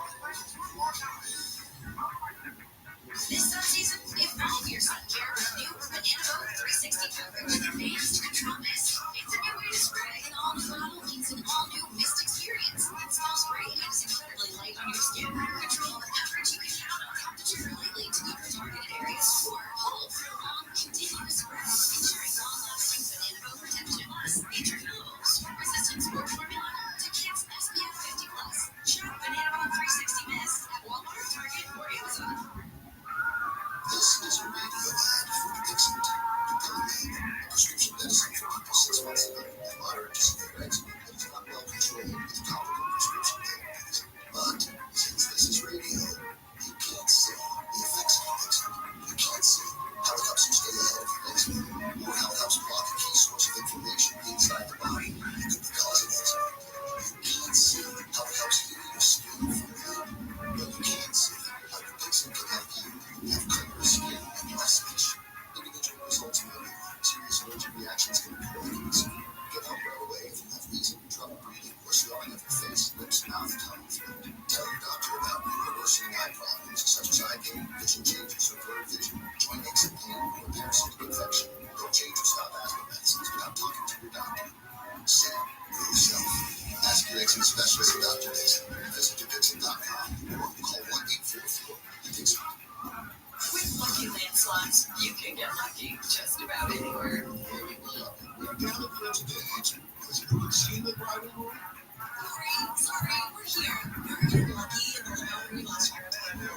S6: This sun season, evolve your sun care with new Banana Boat 360 fabric with advanced control mist. It's a new way to spray. An all-new bottle means an all-new mist experience. It smells great and is incredibly light on your skin. Control the coverage you can count on. Temperature lightly to cover targeted areas or hold for a long, continuous spray. Ensuring long-lasting Banana Boat protection. Plus, refillable, smoke-resistant sport formula to kids SPF 50+. Shop Banana Boat 360 Mist at Walmart, Target, or Amazon.
S7: This is a radio ad for Dixon. Dupilumab, a prescription medicine for people 6 months and under with moderate to severe eczema that is not well controlled with topical prescription therapies. But since this is radio, you can't see the effects of eczema. You can't see how it helps you stay ahead of your eczema, or how it helps block a key source of inflammation inside the body that could be causing eczema. You can't see how it helps heal your skin from pain, but you can see how your Dixon can help you have clearer skin and less itch. Individual results vary. Serious allergic reactions can occur with eczema. Get help right away if you have wheezing, trouble breathing, or swelling of your face, lips, mouth, tongue, throat. Tell your doctor about new or worsening eye problems such as eye pain, vision changes, or blurred vision, joint aches and pain, or parasitic infection. Don't change or stop asthma medicines without talking to your doctor. See for yourself. Ask your eczema specialist about Dr. Dixon. Visit Dixon.com or call 1-844-DIXON.
S15: With Lucky Land Slots, you can get lucky just about anywhere.
S8: We're down at French Village. Has anyone seen the bride and groom?
S6: Sorry, we're here. You're getting lucky in the limo last year.
S8: No,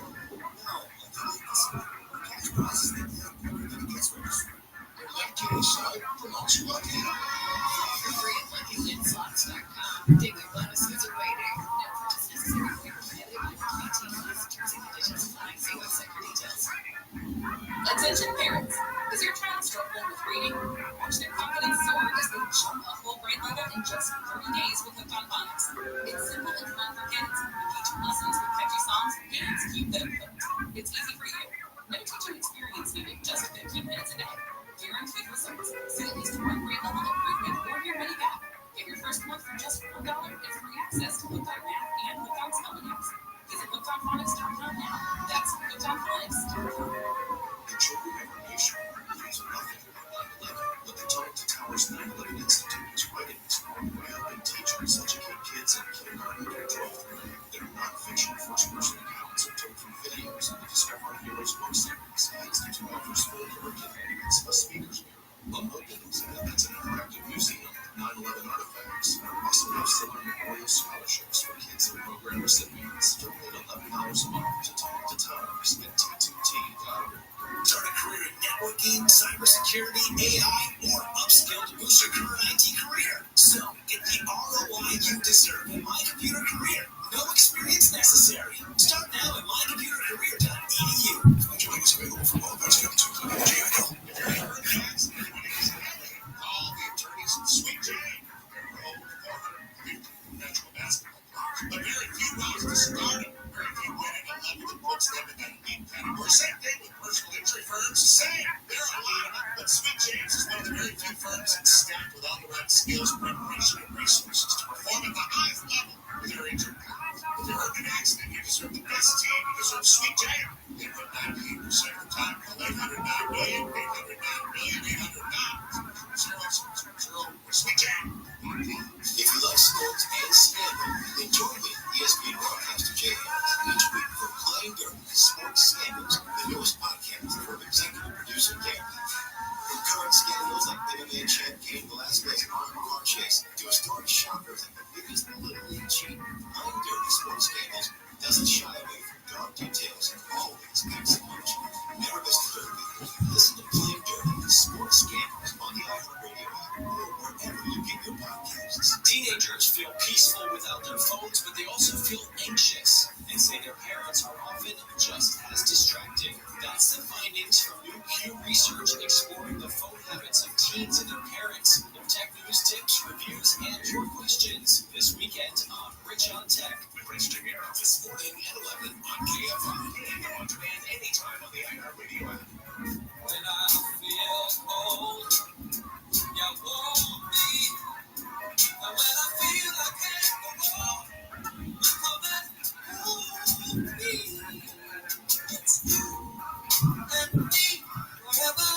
S8: cash prizes that you everybody gets registered. In that case, I pronounce you lucky.
S15: For free at LuckyLandSlots.com. Daily bonuses are waiting. No purchase necessary. Prohibited by 18+ terms and conditions apply. See website for details. Attention parents! Is your child struggling with reading? Watch their It's simple and fun for kids. You teach them lessons with catchy songs and keep them hooked. It's easy for you. No teaching experience needed, just 15 minutes a day. Guaranteed results. See at least one grade level improvement or your money back. Get your first month for just $1 and free access to Hooked on Math and Hooked on Spelling apps. Visit hookedonphonics.com now. That's hookedonphonics.com.
S7: The children of our nation believes nothing about 9/11, but the Tunnel to Towers 9/11 Institute is writing this book by helping teachers educate kids in kindergarten through 12th grade. Their non-fiction first-person accounts are told through videos and the Discover Our Heroes book series. The Institute offers full curriculum and a speaker's bureau. Among the exhibits, an interactive museum of 9/11 artifacts. Also have Silver Memorial Scholarships for kids and program recipients. Donate $11 a month to Tunnel to Towers at T2T.org.
S13: Start a career in networking, cybersecurity, AI, or upskill to boost your current IT career. So, get the ROI you deserve in My Computer Career. No experience necessary. Start now at mycomputercareer.edu.
S7: Join is available for all those up to GIL.
S13: Call the attorneys of Sweet Jane. Natural basketball players. But very few rise to stardom. Very few win at a level that puts them in that elite category. Same thing with personal injury firms. Same. There are a lot of them, but Sweet James is one of the very few firms that's stacked with all the right skills, preparation, and resources to perform at the highest level with your injured clients. If you're hurt in an accident, you deserve the best team. You deserve Sweet Jam. They put 98% of the time. Call 800-9 million, 800-9 million, 800-9 Sweet Jam.
S7: If you like sports and scandal, then join me, ESPN broadcaster Jay each week for Playing Dirty Sports Scandals, the newest podcast from executive producer Dan. From current scandals like MMA champ Cain Velasquez and Arnold car chase to historic shockers like the biggest Little League cheat, Playing Dirty Sports Scandals doesn't shy away from dark details and always acts emotional. Never miss the derby. Listen to Playing Dirty Sports Scandals on the iHeartRadio app or wherever you get your podcasts.
S14: Teenagers feel peaceful without their phones, but they also feel anxious and say their parents are often just as distracting. That's the findings from new Pew Research exploring the phone habits of teens and their parents. Tech news, tips, reviews, and your questions this weekend on Rich on Tech.
S13: Rich Together this morning at 11 on KFI and on demand anytime on the iHeartRadio app.
S14: When I feel old, you won't be. And when I feel I can't go on, you come and hold me. It's you and me forever.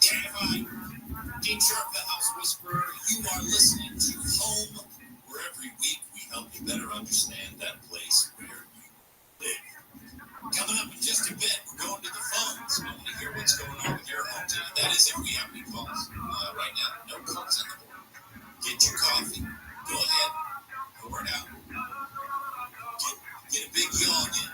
S13: KFI, Dean Sharp, the House Whisperer. You are listening to Home, where every week we help you better understand that place where you live. Coming up in just a bit, we're going to the phones. I want to hear what's going on with your hometown. That is, if we have any calls. Right now, no calls on the board. Get your coffee. Go ahead. Pour it out. Get a big yawn in.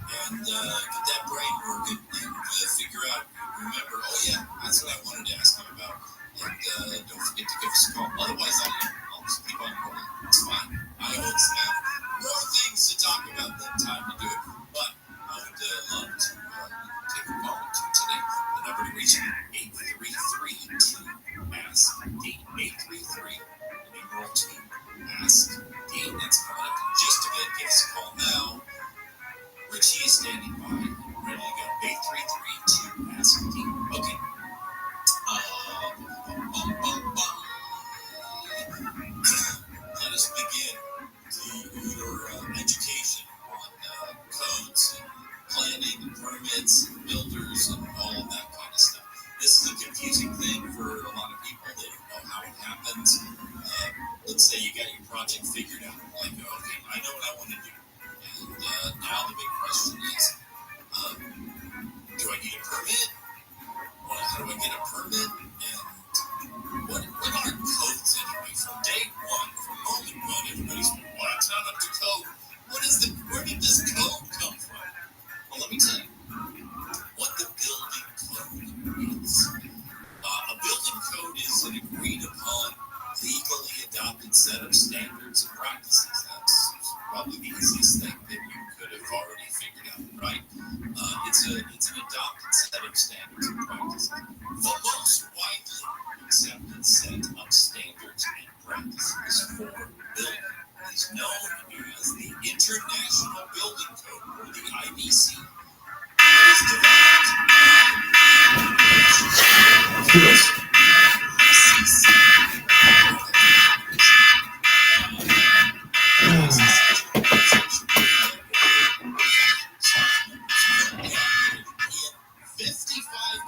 S13: And get that brain working and figure out, remember, oh yeah, that's what I wanted to ask you about. And don't forget to give us a call. Otherwise, I'll just keep on going. It's fine. I always have more things to talk about than time to do it. But I would love to take a call or two today. The number to reach me, 833-2-ASK, 833, the numeral 2-ASK, that's coming up in just a bit. Give us a call now. Richie is standing by, ready to go. 833-2-ASK-D. Okay. Let us begin your education on codes and planning and permits and builders and all of that kind of stuff. This is a confusing thing for a lot of people. They don't know how it happens. Let's say you got your project figured out. Like, okay, I know what I want to do. And now the big question is, do I need a permit? How do I get a permit? And what are codes anyway? From day one, from moment one, everybody's, well, it's not up to code. Where did this code come from? Well, let me tell you what the building code is. A building code is an agreed upon, legally adopted set of standards and practices. That's probably the easiest thing that you could have already figured out, right? It's an adopted set of standards and practices. The most widely
S1: Yes.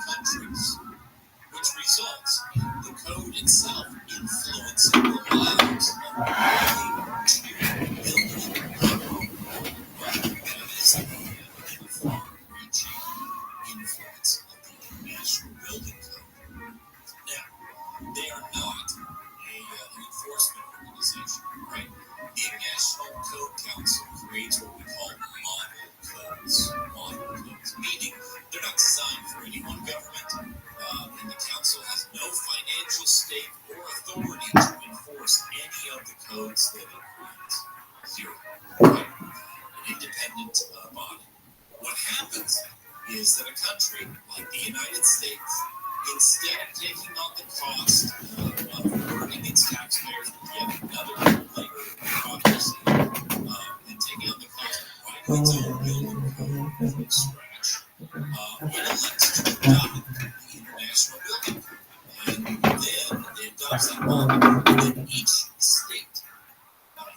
S13: Countries, which results in the code itself influencing the lives of that is the far-reaching influence of the National Building Code. Now, they are not an enforcement organization, right? The National Code Council creates what we call model codes, meaning they're not designed for any one government, and the council has no financial stake or authority to enforce any of the codes that it creates. Zero. Right? An independent body. What happens is that a country like the United States, instead of taking on the cost of burdening its taxpayers with yet another labor bureaucracy, and taking on the cost of writing its own building code from scratch, it elects to adopt the International Building Code. And then it adopts that model, and then each state,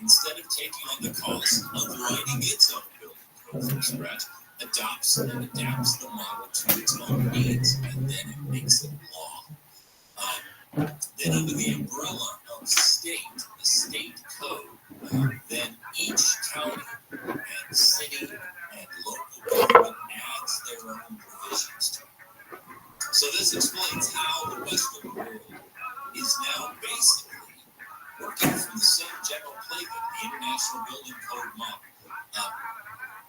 S13: instead of taking on the cost of writing its own building code from scratch, adopts and adapts the model to its own needs, and then it makes it law. Then under the umbrella of state, the state code, then each county and city and local government adds their own provisions to it. So this explains how the Western world is now basically working from the same general playbook, the International Building Code model.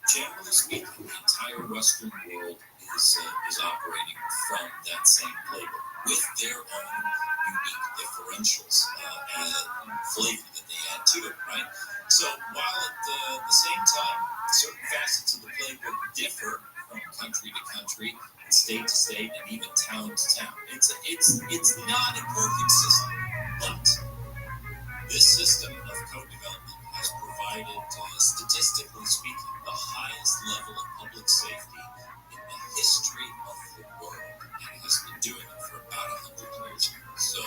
S13: Generally speaking, the entire Western world is operating from that same playbook with their own unique differentials and flavor that they add to it, right? So while at the same time, certain facets of the playbook differ from country to country, state to state, and even town to town, it's not a perfect system, but this system of code development has provided, statistically speaking, the highest level of public safety in the history of the world, and it has been doing it for about 100 years now. So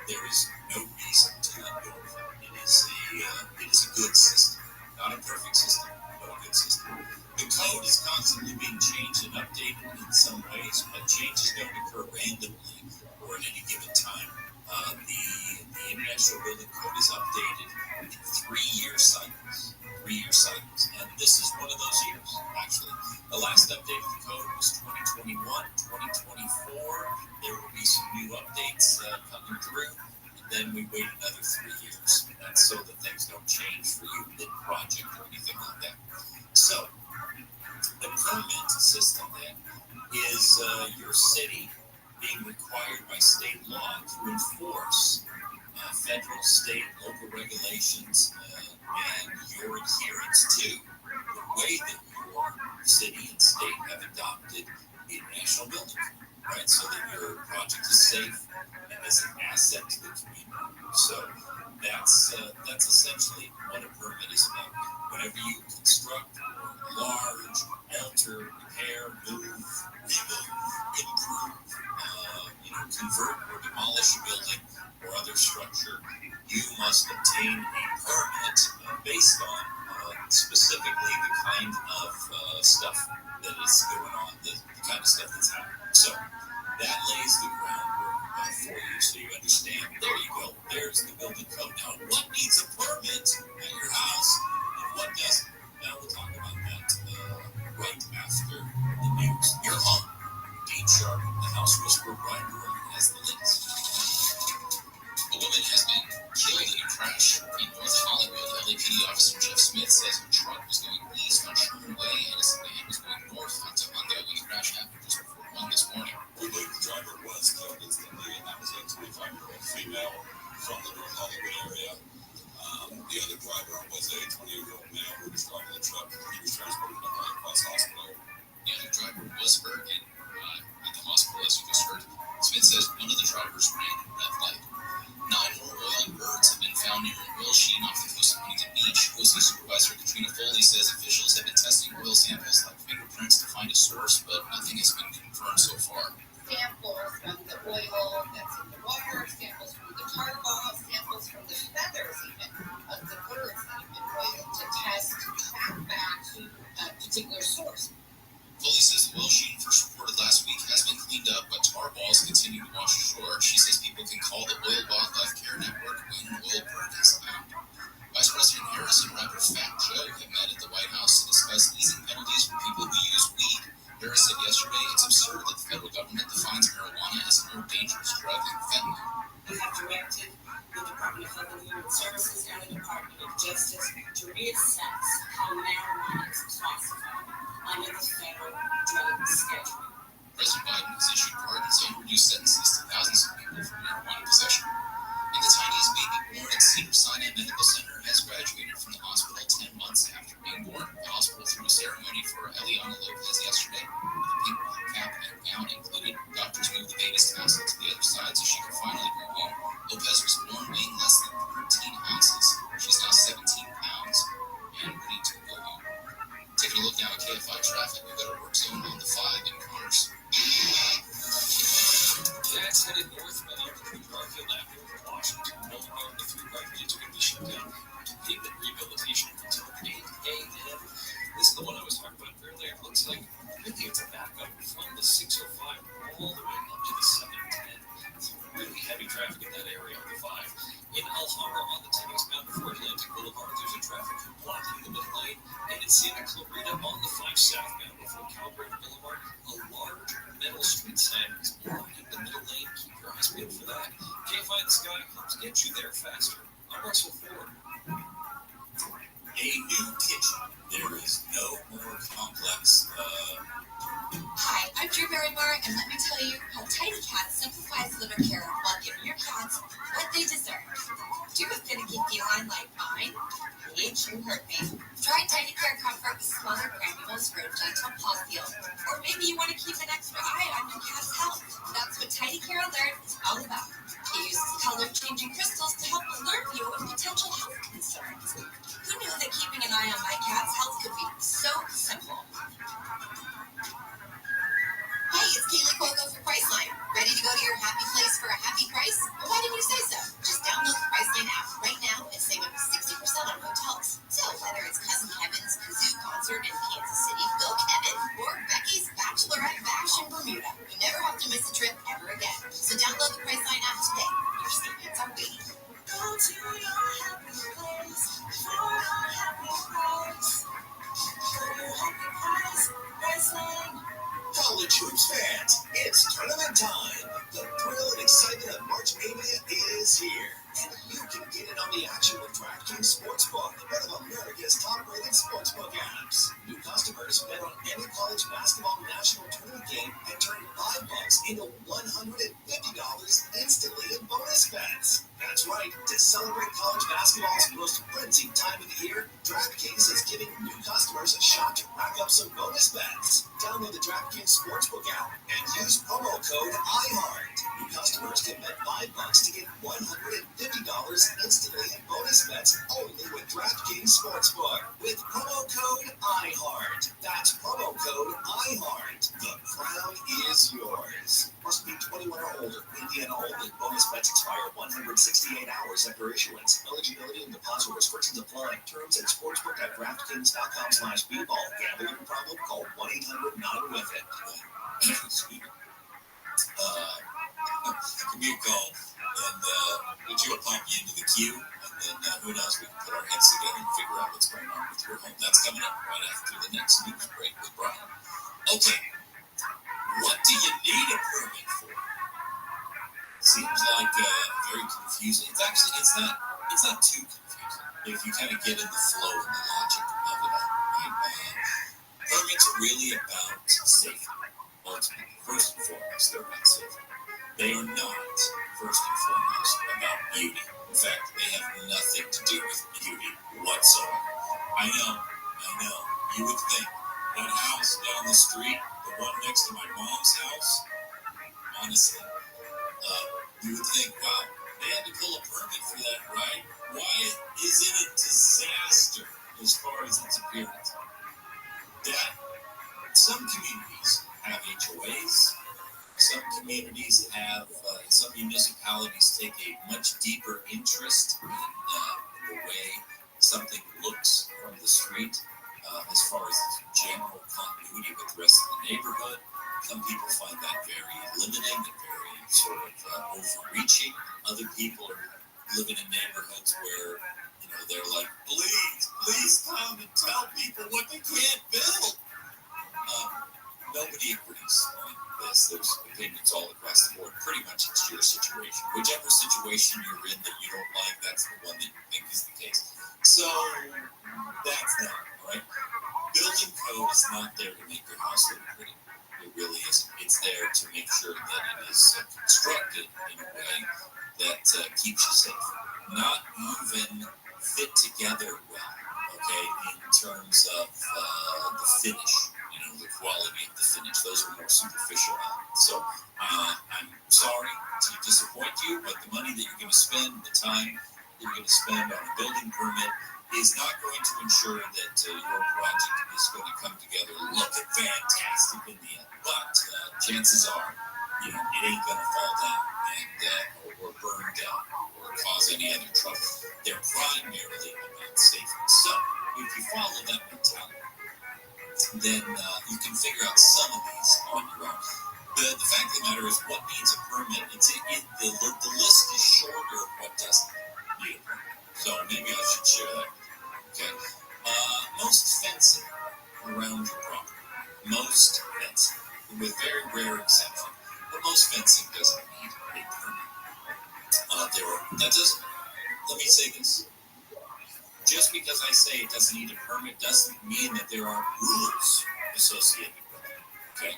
S13: there is no reason to not go with it. It is a good system, not a perfect system, but a good system. The code is constantly being changed and updated in some ways, but changes don't occur randomly or at any given time. The International Building Code is updated in 3-year cycles. 3-year cycles. And this is one of those years, actually. The last update of the code was 2021. 2024, there will be some new updates coming through. And then we wait another 3 years. And that's so that things don't change for you mid-project or anything like that. So, the permit system then is your city being required by state law to enforce federal, state, local regulations and your adherence to the way that your city and state have adopted the International Building Code, right? So that your project is safe and is an asset to the community. So that's essentially what a permit is about. Whenever you construct, enlarge, alter, repair, move, remove, improve, convert or demolish a building or other structure, you must obtain a permit based on specifically the kind of stuff that is going on, the kind of stuff that's happening. So that lays the groundwork for you, so you understand. There you go. There's the building code. Now, what needs a permit at your house and what doesn't? Now we'll talk about that right after the news. Your home. Dean Sharp, the House Whisperer, Brian Brewer has the latest.
S14: A woman has been killed in a crash in North Hollywood. LAPD officer Jeff Smith says a truck was going east on Sherman Way and a sedan was going north onto Hondo when the crash happened just before 1 this morning.
S16: We believe the driver was killed instantly, and that was a 25-year-old female from the North Hollywood area. The other driver was a 28-year-old male who was driving the truck. He was transported to the Holy Cross Hospital.
S14: The other driver was hurt at the hospital, as you just heard. Smith says one of the drivers ran a red light. 9 more oil and birds have been found near an oil sheen off the coast of Huntington Beach. Coastal Supervisor Katrina Foley says officials have been testing oil samples like fingerprints to find a source
S1: source, but nothing has been confirmed so far.
S6: Samples from the oil that's in the water, samples from the tar balls, samples from the feathers even of the birds that have been oiled to test, track back to a particular source.
S1: Foley says the oil sheen first reported last week has been cleaned up, but tar balls continue to wash ashore. She says people can call the Oil Wildlife Care Network when an oil bird is found. Vice President Harris and rapper Fat Joe have met at the White House to discuss easing penalties for people who use weed. Harris said yesterday it's absurd that the federal government defines marijuana as a more dangerous drug than fentanyl.
S12: We have directed the Department of Health and Human Services and the Department of Justice to reassess how marijuana is classified under the federal drug schedule.
S1: President Biden has issued pardons and reduced sentences to thousands of people for marijuana possession. And the tiniest baby born at Cedars-Sinai Medical Center has graduated from the hospital 10 months after being born. The hospital threw a ceremony for Eliana Lopez yesterday. The pink cap and gown included. Doctors moved the baby's casket to the other side so she could finally go home. Lopez was born weighing less than 13 ounces. She's now 17 pounds and ready to go home. Taking a look now at KFI traffic, we've got a work zone on the 5 in Connors.
S4: That's headed northbound through Garfield Avenue in Washington. Boulevard, the three right lanes are going to be shut down to pavement rehabilitation until 8 a.m. This is the one I was talking about earlier. It looks like really it's a backup from the 605 all the way up to the 710. It's really heavy traffic in that area on the 5. In El Harbor on the 10 eastbound before Atlantic Boulevard, there's a traffic blocking the middle lane. And in Santa Clarita on the 5 southbound before Calvert Boulevard, a large metal street sign is blocking the middle lane. Keep your eyes peeled for that. KFI in the Sky helps get you there faster. I'm Russell Ford.
S13: A new kitchen. There is no more complex.
S9: Hi, I'm Drew Barrymore, and let me tell you how Tidy Cat simplifies litter care while giving your cats what they deserve. Do you have finicky feline like mine? Ain't you hurt me? Try Tidy Care Comfort with smaller granules for a gentle paw feel. Or maybe you want to keep an extra eye on your cat's health. That's what Tidy Care Alert is all about. It uses color-changing crystals to help alert you of potential health concerns. Who knew that keeping an eye on my cat's health could be so simple? Hey, it's Kaylee Cuoco for Priceline. Ready to go to your happy place for a happy price? Well, why didn't you say so? Just download the Priceline app right now and save up to 60% on hotels. So whether it's Cousin Kevin's kazoo concert in Kansas City, go Kevin, or Becky's bachelorette bash in Bermuda, you never have to miss a trip ever again. So download the Priceline app today. Your savings are waiting.
S21: Go to your happy place for a happy price. Go to your happy price, Priceline.
S8: College hoops fans, it's tournament time. The thrill and excitement of March Mania is here. And you can get in on the action with DraftKings Sportsbook, one of America's top-rated sportsbook apps. New customers bet on any college basketball national tournament game and turn $5 into $150 instantly in bonus bets. That's right. To celebrate college basketball's most frenzied time of the year, DraftKings is giving new customers a shot to rack up some bonus bets. Download the DraftKings Sportsbook app and use promo code IHEART. New customers can bet $5 to get $150 instantly in bonus bets only with DraftKings Sportsbook. With promo code IHEART. That's promo code IHEART. The crown is yours. Must be 21 or older. Indiana only. Bonus bets expire 168 hours after issuance. Eligibility and deposit restrictions apply. Terms at sportsbook.draftkings.com/bball. Gambling problem? Call 1-800-9-WITH-IT.
S13: Excuse me. It could be a call, and would you apply me into the queue? And then who knows? We can put our heads together and figure out what's going on with your home. That's coming up right after the next news break with Brian. Okay, what do you need a permit for? Seems like very confusing. It's not too confusing if you kind of get in the flow and the logic of it all. Right? Permits are really about safety. Ultimately, first and foremost, they're about safety. They are not first and foremost about beauty. In fact, they have nothing to do with beauty whatsoever. I know. You would think that house down the street, the one next to my mom's house, honestly, you would think, wow, they had to pull a permit for that, right? Why is it a disaster as far as its appearance? That Some communities have HOAs. Some communities have, some municipalities take a much deeper interest in the way something looks from the street as far as general continuity with the rest of the neighborhood. Some people find that very limiting and very sort of overreaching. Other people are living in neighborhoods where, they're like, please come and tell people what they can't build. Nobody agrees on this. There's opinions all across the board. Pretty much it's your situation. Whichever situation you're in that you don't like, that's the one that you think is the case. So that's that, all right? Building code is not there to make your house look pretty. It really isn't. It's there to make sure that it is constructed in a way that keeps you safe. Not even fit together well, okay, in terms of the finish. The quality of the finish. Those are more superficial elements. So I'm sorry to disappoint you, but the money that you're going to spend, the time that you're going to spend on a building permit is not going to ensure that your project is going to come together and look fantastic in the end. But chances are, it ain't going to fall down or burn down or cause any other trouble. They're primarily about safety. So if you follow that mentality, then you can figure out some of these on your own. The fact of the matter is, what needs a permit? The list is shorter of what doesn't need a permit. So maybe I should share that with you, okay? Most fencing around your property, most fencing, with very rare exception, but most fencing doesn't need a permit. Let me say this. Just because I say it doesn't need a permit doesn't mean that there aren't rules associated with it, okay?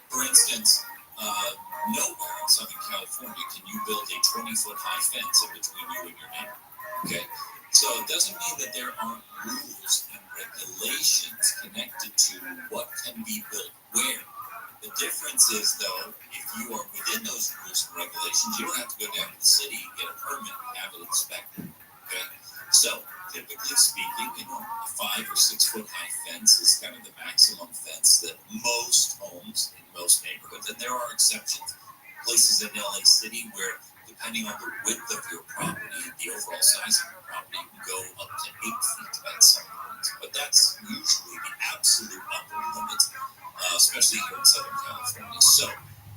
S13: For instance, nowhere in Southern California can you build a 20-foot high fence in between you and your neighbor, okay? So it doesn't mean that there aren't rules and regulations connected to what can be built where. The difference is, though, if you are within those rules and regulations, you don't have to go down to the city and get a permit and have it inspected, okay? So typically speaking, a 5 or 6 foot high fence is kind of the maximum fence that most homes in most neighborhoods, and there are exceptions, places in LA City where, depending on the width of your property, the overall size of your property, you can go up to 8 feet at some points. But that's usually the absolute upper limit, especially here in Southern California. So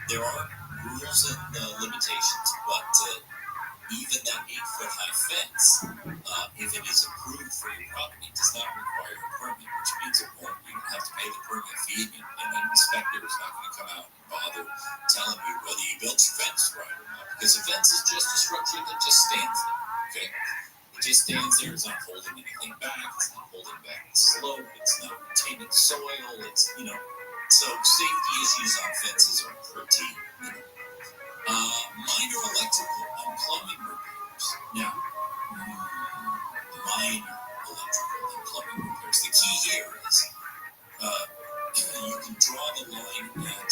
S13: there are rules and limitations, but even that 8-foot high fence, if it is approved for your property, does not require a permit, which means you don't have to pay the permit fee, and an inspector is not going to come out and bother telling you whether you built your fence right or not, because a fence is just a structure that just stands there, okay? It just stands there. It's not holding anything back. It's not holding back the slope. It's not retaining soil. It's, so safety issues on fences are pretty minimal. Minor electrical and plumbing repairs. Now, minor electrical and plumbing repairs. The key here is you can draw the line at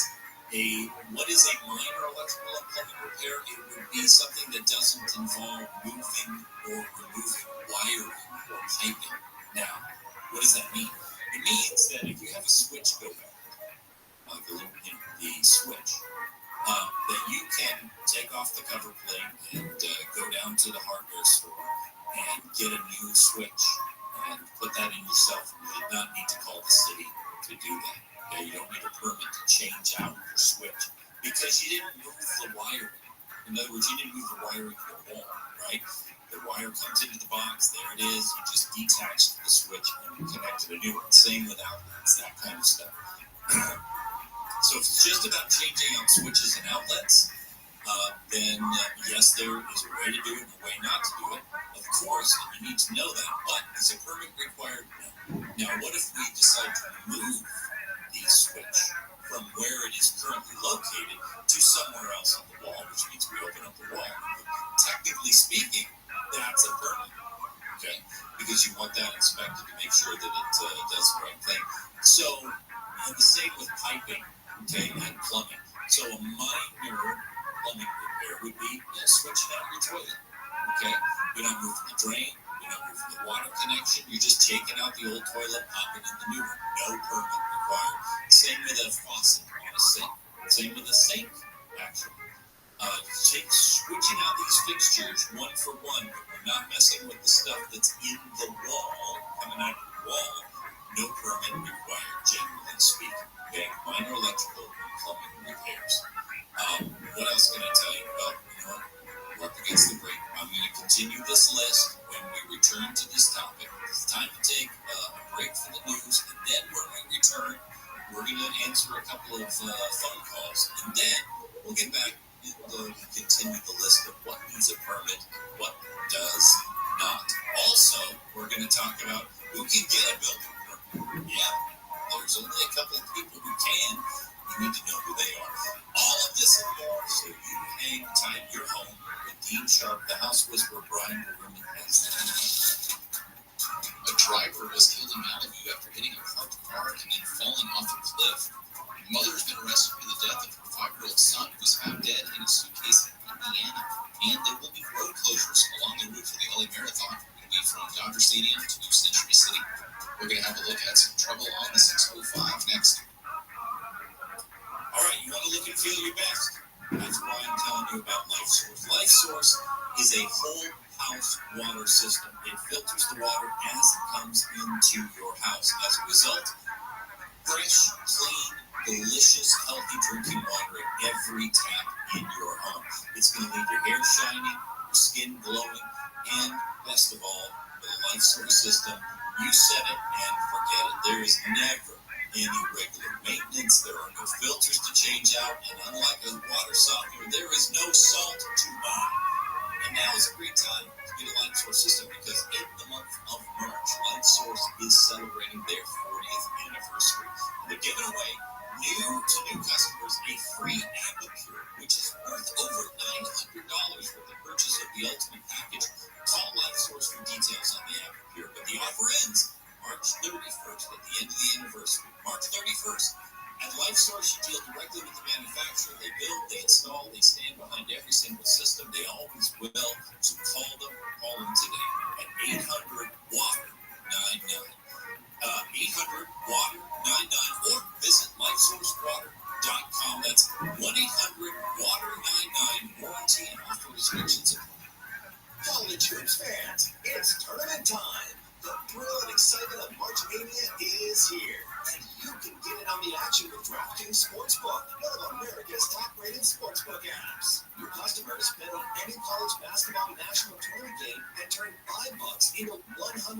S13: what is a minor electrical and plumbing repair? It would be something that doesn't involve moving or removing wiring or piping. Now, what does that mean? It means that if you have a switch go bad, like the switch, that you can take off the cover plate and go down to the hardware store and get a new switch and put that in yourself. You did not need to call the city to do that. Okay? You don't need a permit to change out your switch because you didn't move the wiring. In other words, you didn't move the wiring to the wall, right? The wire comes into the box, there it is, you just detached the switch and you connected a new one. Same with outlets, that kind of stuff. So if it's just about changing out switches and outlets, then yes, there is a way to do it and a way not to do it. Of course, you need to know that, but is a permit required? No. Now, what if we decide to move the switch from where it is currently located to somewhere else on the wall, which means we open up the wall? Technically speaking, that's a permit, okay? Because you want that inspected to make sure that it does the right thing. So, and the same with piping, okay, and plumbing. So a minor plumbing repair would be switching out your toilet, okay? You're not moving the drain, you're
S1: With the water connection, you're just taking out the old toilet, popping in the new one. No permit required. Same with a faucet on a sink. Same with a sink, actually. Switching out these fixtures one for one, but we're not messing with the stuff that's in the wall, coming out of the wall. No permit required, generally speaking. Okay, minor electrical and plumbing repairs. What else can I tell you? Well, we're up against the break. I'm going to continue this list when we return to this topic. It's time to take a break for the news, and then when we return, we're going to answer a couple of phone calls, and then we'll get back and continue the list of what needs a permit, what does not. Also, we're going to talk about who can get a building permit. Yeah, there's only a couple of people who can. You need to know who they are. All of this and more, so you hang tight your home with Dean Sharp, the house whisperer, Brian Berman has.
S7: A driver was killed in Malibu after hitting a parked car and then falling off a cliff. A mother has been arrested for the death of her 5-year-old son, who was found dead in a suitcase in Indiana. And there will be road closures along the route for the LA Marathon. It will be from Dodger Stadium to Century City. We're going to have a look at some trouble on the 605 next.
S1: All right, you want to look and feel your best? That's why I'm telling you about LifeSource. LifeSource is a whole house water system. It filters the water as it comes into your house. As a result, fresh, clean, delicious, healthy drinking water at every tap in your home. It's going to leave your hair shining, your skin glowing, and best of all, with a LifeSource system, you set it and forget it. There is never any regular maintenance. There are no filters to change out, and unlike a water softener, there is no salt to buy. And now is a great time to get a LifeSource system because in the month of March, LifeSource is celebrating their 40th anniversary. They're giving away new customers a free Applicure, which is worth over $900 for the purchase of the ultimate package. Call LifeSource for details on the Applicure, but the offer ends March 31st at the end of the anniversary. March 31st. At LifeSource, you deal directly with the manufacturer. They build, they install, they stand behind every single system. They always will. So call today at 800-WATER-99. 800-WATER-99 or visit LifeSourceWater.com. That's 1-800-WATER-99. Warranty and offer restrictions apply.
S8: College hoops fans, it's tournament time. The thrill and excitement of March Mania is here. And you can get in on the action with DraftKings Sportsbook, one of America's top-rated sportsbook apps. New customers bet on any college basketball national tournament game and turn $5 into $150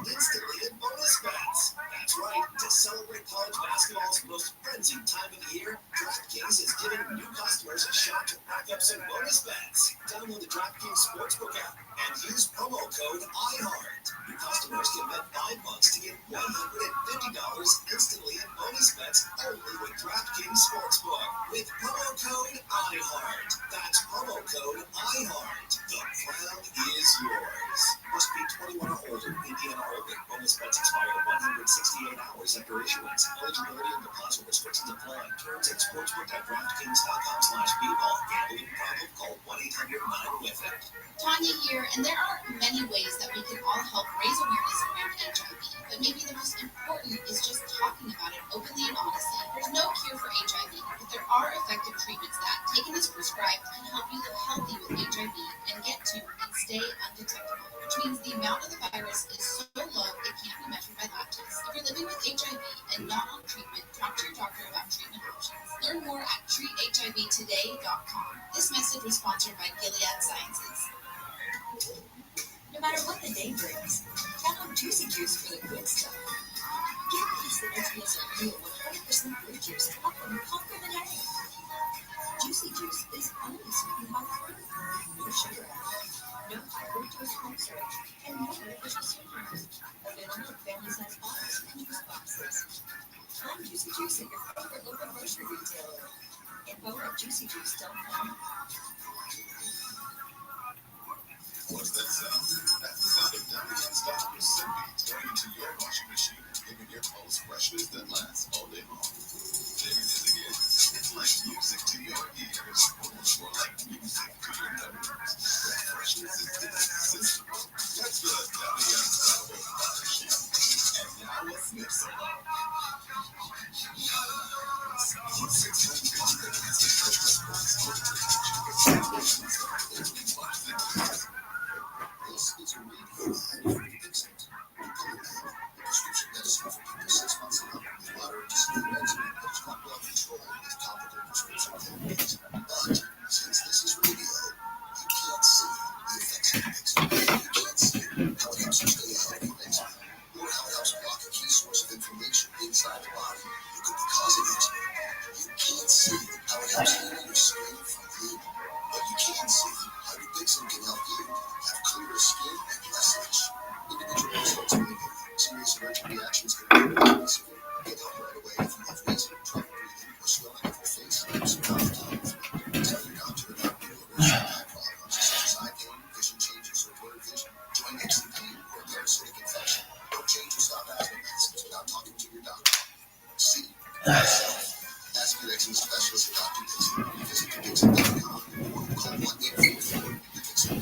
S8: instantly in bonus bets. That's right. To celebrate college basketball's most frenzied time of the year, DraftKings is giving new customers a shot to rack up some bonus bets. Download the DraftKings Sportsbook app and use promo code IHEART. New customers can bet $5 to get $150 instantly in bonus bets only with DraftKings Sportsbook. With promo code IHEART. That's promo code IHEART. The crown is yours. Must be 21 or older. Indiana only. Bonus bets expire 168 hours after issuance. Eligibility and deposit restrictions apply. Terms at sportsbook.draftkings.com/bball. Gambling problem? Call 1-800-9-WITH-IT.
S10: Tanya here, and there are many ways that we can all help raise awareness around HIV, but maybe the most important is just talking about it openly and honestly. There's no cure for HIV, but there are effective treatments that, taken as prescribed, can help you live healthy with HIV and get to and stay undetectable, which means the amount of the virus is so low it can't be measured by lab tests. If you're living with HIV and not on treatment, talk to your doctor about treatment options. Learn more at treathivtoday.com. This message was sponsored by Gilead Sciences.
S21: No matter what the day brings, count on Juicy Juice for the good stuff. Get peace that contains a real 100% fruit juice to help them conquer the day. Juicy Juice is only sweetened by fruit. No sugar added, no fructose corn syrup, and no artificial sweeteners. Available in family-size bottles and juice boxes. Find Juicy Juice at your favorite local grocery retailer. Info at juicyjuice.com.
S7: What's that sound? That's the sound of Damian's Dr. Cindy turning into your washing machine and giving your clothes freshness that lasts all day long. There it is again. It's like music to your ears, or more like music to your nose. That freshness is irresistible. This is a radio ad prescription medicine for people 6 months and up with moderate to severe eczema that is not well controlled with topical prescription therapies. But since this is radio, you can't see the effects of eczema. You can't see how it helps you stay ahead of eczema, or how it helps block a key source of inflammation inside the body that could be causing eczema. You can't see how it helps heal your skin from you, but you can see how your Dixon can help you have clearer skin and less itch. Individual results may vary. Serious allergic reactions can be very severe. Get help right away if you have wheezing, trouble breathing, or swelling of your face, lips, or mouth time. Tell your doctor about your allergic eye problems such as eye pain, vision changes, or blurred vision, joint aches and pain, or a parasitic infection. Don't change or stop asthma medicines without talking to your doctor. See for yourself. Ask your eczema specialist or Dr. Dixon. Visit yourdixon.com or call 1-844-DIXON.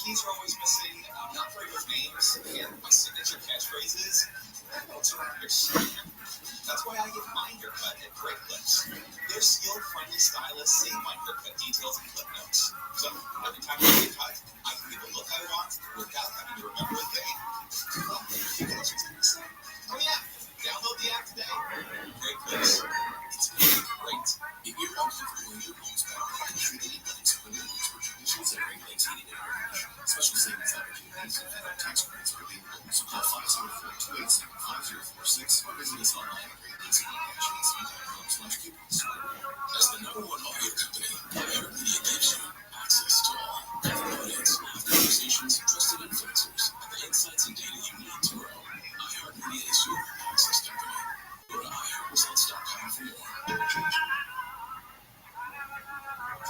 S8: Keys are always missing. I'm not great with names, and my signature catchphrases, notes around your shirt. That's why I get my haircut at Great Clips. Their skilled, friendly stylists save my haircut details and clip notes. So every time I get cut, I can get the look I want without having to remember a thing. Oh yeah, download the app today. Great Clips. It's really great.
S14: If you're uncomfortable in your home's background, create building surveillance for conditions that regulate heating and air conditioning. Special savings opportunities and federal tax credits are available. So call 504-287-5046 or visit us online at greatlakesinternational.com/coupons. As the #1 audio company, iHeartMedia gives you access to all. Audience, conversations, trusted influencers, and the insights and data you need to grow. iHeartMedia is your access company. Go to iHeartResults.com for more.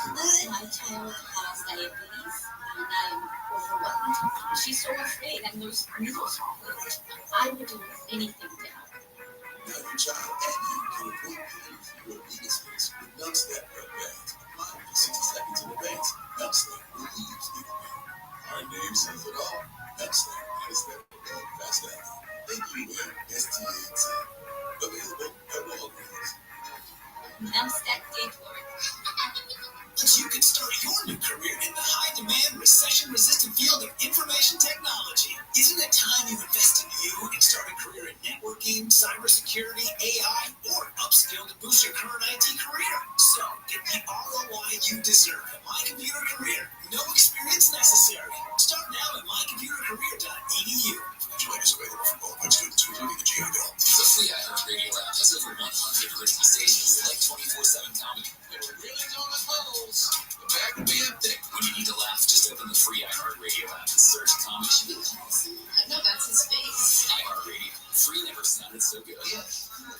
S10: My child has diabetes and I'm overwhelmed. She's so afraid and those needles are good. I would do anything to help.
S14: Now your child and you can avoid pain through a Guinness space with Numbstep Red Bands. Applied for 60 seconds in advance. Numbstep relieves needle pain. Our name says it all. Numbstep anesthetic and fast acting. NUMSTAT. Available at Walgreens.
S10: Numbstep did work.
S8: But you could start your new career in the high-demand, recession-resistant field of information technology. Isn't it time you invest in you and start a career in networking, cybersecurity, AI, or upskill to boost your current IT career? So, get the ROI you deserve at My Computer Career. No experience necessary. Start now at mycomputercareer.edu.
S7: Join is available for qualified students who including the GI Bill.
S14: The free iHeartRadio app has over 100 original stations like 24/7 comedy.
S8: They were really going to close.
S14: The bag would be empty. When you need to laugh, just open the free iHeartRadio app and search comedy.
S10: No, that's his face.
S14: iHeartRadio. Free never sounded so good.
S7: If you're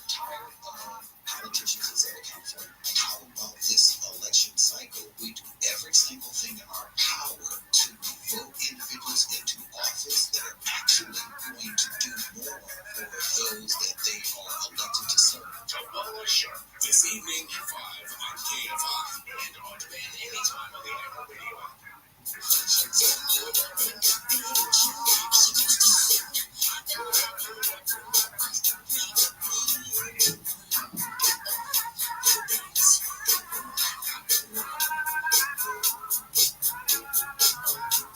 S7: tired of politicians in Southern California, how about this election cycle? We do every single thing in our power to vote individuals into office that are actually going to do more for those that they are elected to serve.
S8: Tomorrow Show. This evening at 5 on KFI. And on demand anytime on the iHeartRadio app.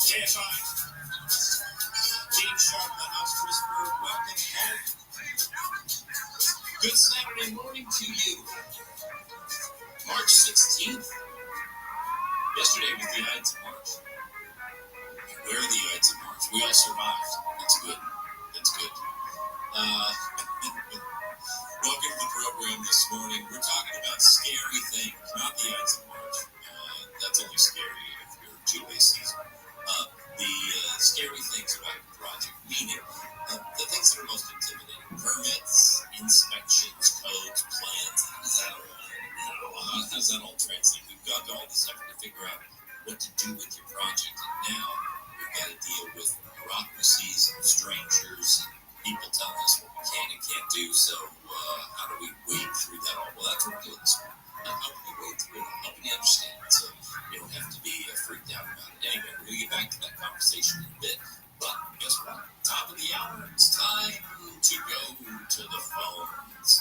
S8: KFI. James Sharp, the House Whisperer. Welcome home. Good Saturday morning to you. March 16th. Yesterday was the Ides of March. Where are the Ides of March? We all survived. That's good. That's good. Welcome to the program this morning. We're talking about scary things, not the Ides of March. That's only scary if you're two-day season. The scary things about your project, meaning the things that are most intimidating. Permits, inspections, codes, plans. How does that all translate? We've got all this effort to figure out what to do with your project, and now we've got to deal with bureaucracies and strangers and people telling us what we can and can't do. So how do we wade through that all? Well, that's what we're doing this morning. Helping you wade through it, helping you understand it, so you don't have to be freaked out about it. Anyway, we're going to get back to that conversation in a bit.
S1: But guess what? Top of the hour. It's time to go to the phones.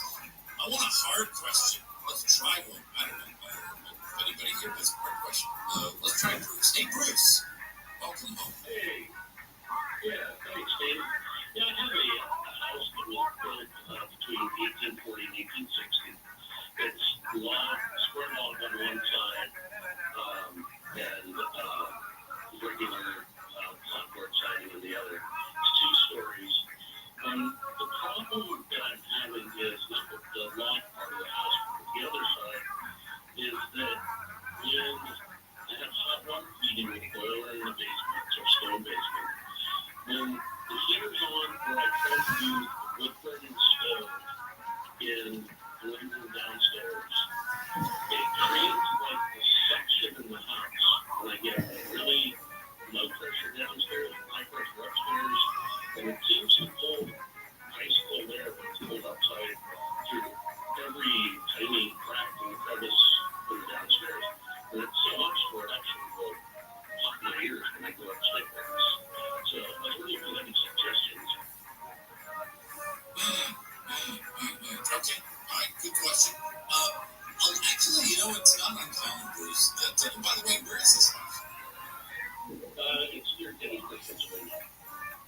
S1: I want a hard question. Let's try one. I don't know if anybody here has a hard question. Let's try Bruce. Hey, Bruce. Welcome home.
S20: Hey. Yeah, thanks, Steve. Yeah, I have a house that was built between 1840 and 1860. It's square log on one side, and regular clapboard siding on the other. It's 2 stories. The problem that I'm having is not with the log part of the house, but the other side, is that when I have hot water heating with a boiler in the basement, so stone basement, when the heater's on, or I try to use the wood-burning stove in the living room downstairs, it creates like a suction in the house, and I get really low pressure downstairs, high pressure upstairs, and it seems to pull ice cold air when it's cold outside through every tiny crack in the crevice in the downstairs. And it's so much where it actually will pop my ears when I go upstairs. So I was wondering if you had any suggestions.
S1: Okay. All right. Good question. Actually, it's not uncommon, Bruce, that, by the way, where is this house?
S20: It's near Gettysburg, Pennsylvania.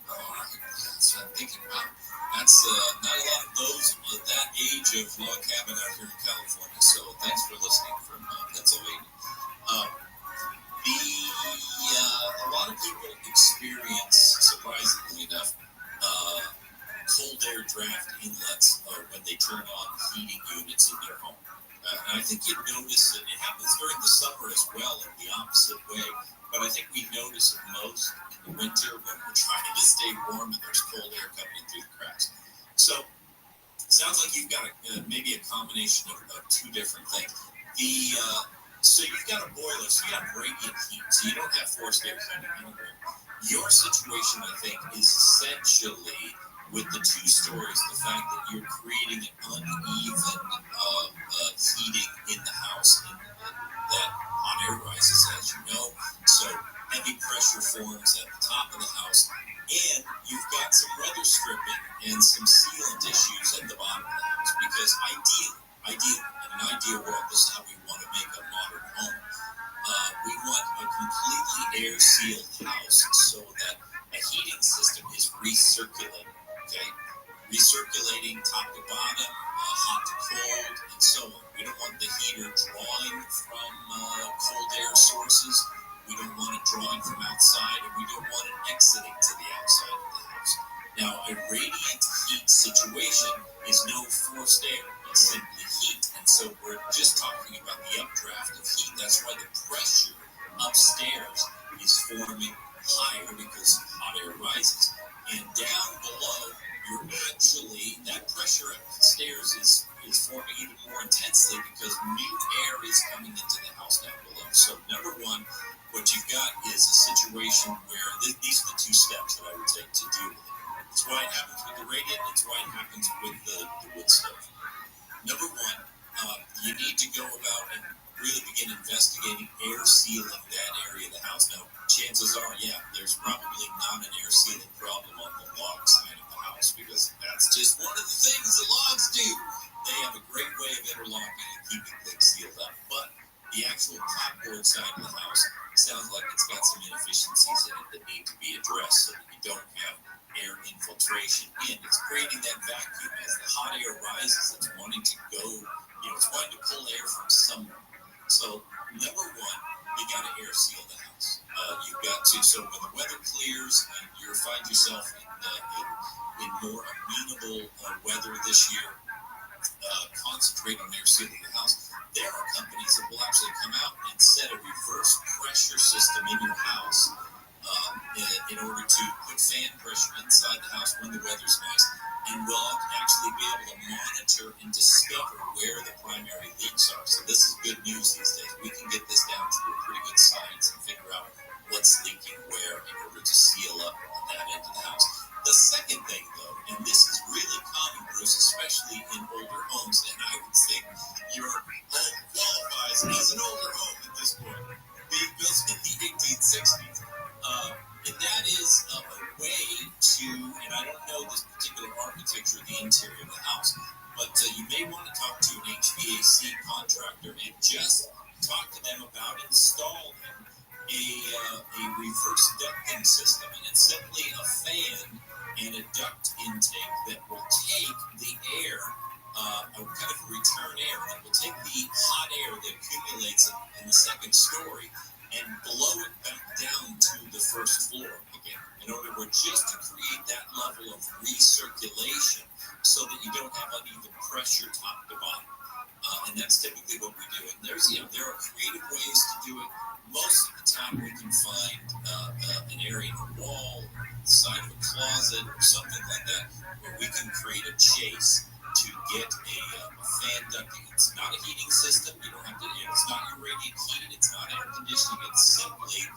S1: Oh, all right. That's what I'm thinking about. That's not a lot of those that age of log cabin out here in California. So thanks for listening from Pennsylvania. A lot of people experience, surprisingly enough, cold air draft inlets when they turn on heating units in their home. And I think you notice it happens during the summer as well in the opposite way. But I think we notice it most in the winter when we're trying to stay warm and there's cold air coming in through the cracks. So it sounds like you've got maybe a combination of 2 different things. So you've got a boiler, so you have radiant heat, so you don't have forced air heating anywhere. Your situation, I think, is essentially with the 2 stories, the fact that you're creating an uneven heating in the house, and that hot air rises, as you know. So heavy pressure forms at the top of the house, and you've got some weather stripping and some sealant issues at the bottom of the house. Because ideally, in an ideal world, this is how we want to make a modern home. We want a completely air-sealed house so that a heating system is recirculating. Okay, recirculating top to bottom, hot to cold, and so on. We don't want the heater drawing from cold air sources. We don't want it drawing from outside, and we don't want it exiting to the outside of the house. Now, a radiant heat situation is no forced air. It's simply heat. And so we're just talking about the updraft of heat. That's why the pressure upstairs is forming higher because hot air rises. And down below, that pressure upstairs is forming even more intensely because new air is coming into the house down below. So number one, what you've got is a situation where these are the 2 steps that I would take to deal with it. It's why it happens with the radiant. It's why it happens with the wood stove. Number one, you need to go about and really begin investigating air sealing that area of the house. Now, chances are, there's probably not an air sealing problem on the log side of the house because that's just one of the things that logs do. They have a great way of interlocking and keeping things sealed up. But the actual clapboard side of the house sounds like it's got some inefficiencies in it that need to be addressed so that you don't have air infiltration in. It's creating that vacuum as the hot air rises. It's wanting to go, it's wanting to pull air from somewhere. So number one, you got to air seal the house. You've got to, so when the weather clears and you find yourself in more amenable weather this year, concentrate on air sealing the house. There are companies that will actually come out and set a reverse pressure system in your house in order to put fan pressure inside the house when the weather's nice, and will actually be able to monitor and discover where the primary leaks are. So this is good news these days. We can get this down to a pretty good science and figure out what's leaking where in order to seal up that end of the house. The second thing, though, and this is really common, Bruce, especially in older homes, and I would think your home qualifies as an older home at this point, being built in the 1860s. And that is a way
S16: the particular architecture of the interior of the house. But you may want to talk to an HVAC contractor and just talk to them about installing a reverse ducting system. And it's simply a fan and a duct intake that will take the air, a kind of return air, that will take the hot air that accumulates in the second story and blow it back down to the first floor again. In other words, just to create that level of recirculation so that you don't have uneven pressure top to bottom. And that's typically what we do. And there are creative ways to do it. Most of the time we can find an area in a wall, the side of a closet, or something like that, where we can create a chase to get a fan ducting. It's not a heating system. You don't have to. It's not your radiant heat. It's not air conditioning. It's simply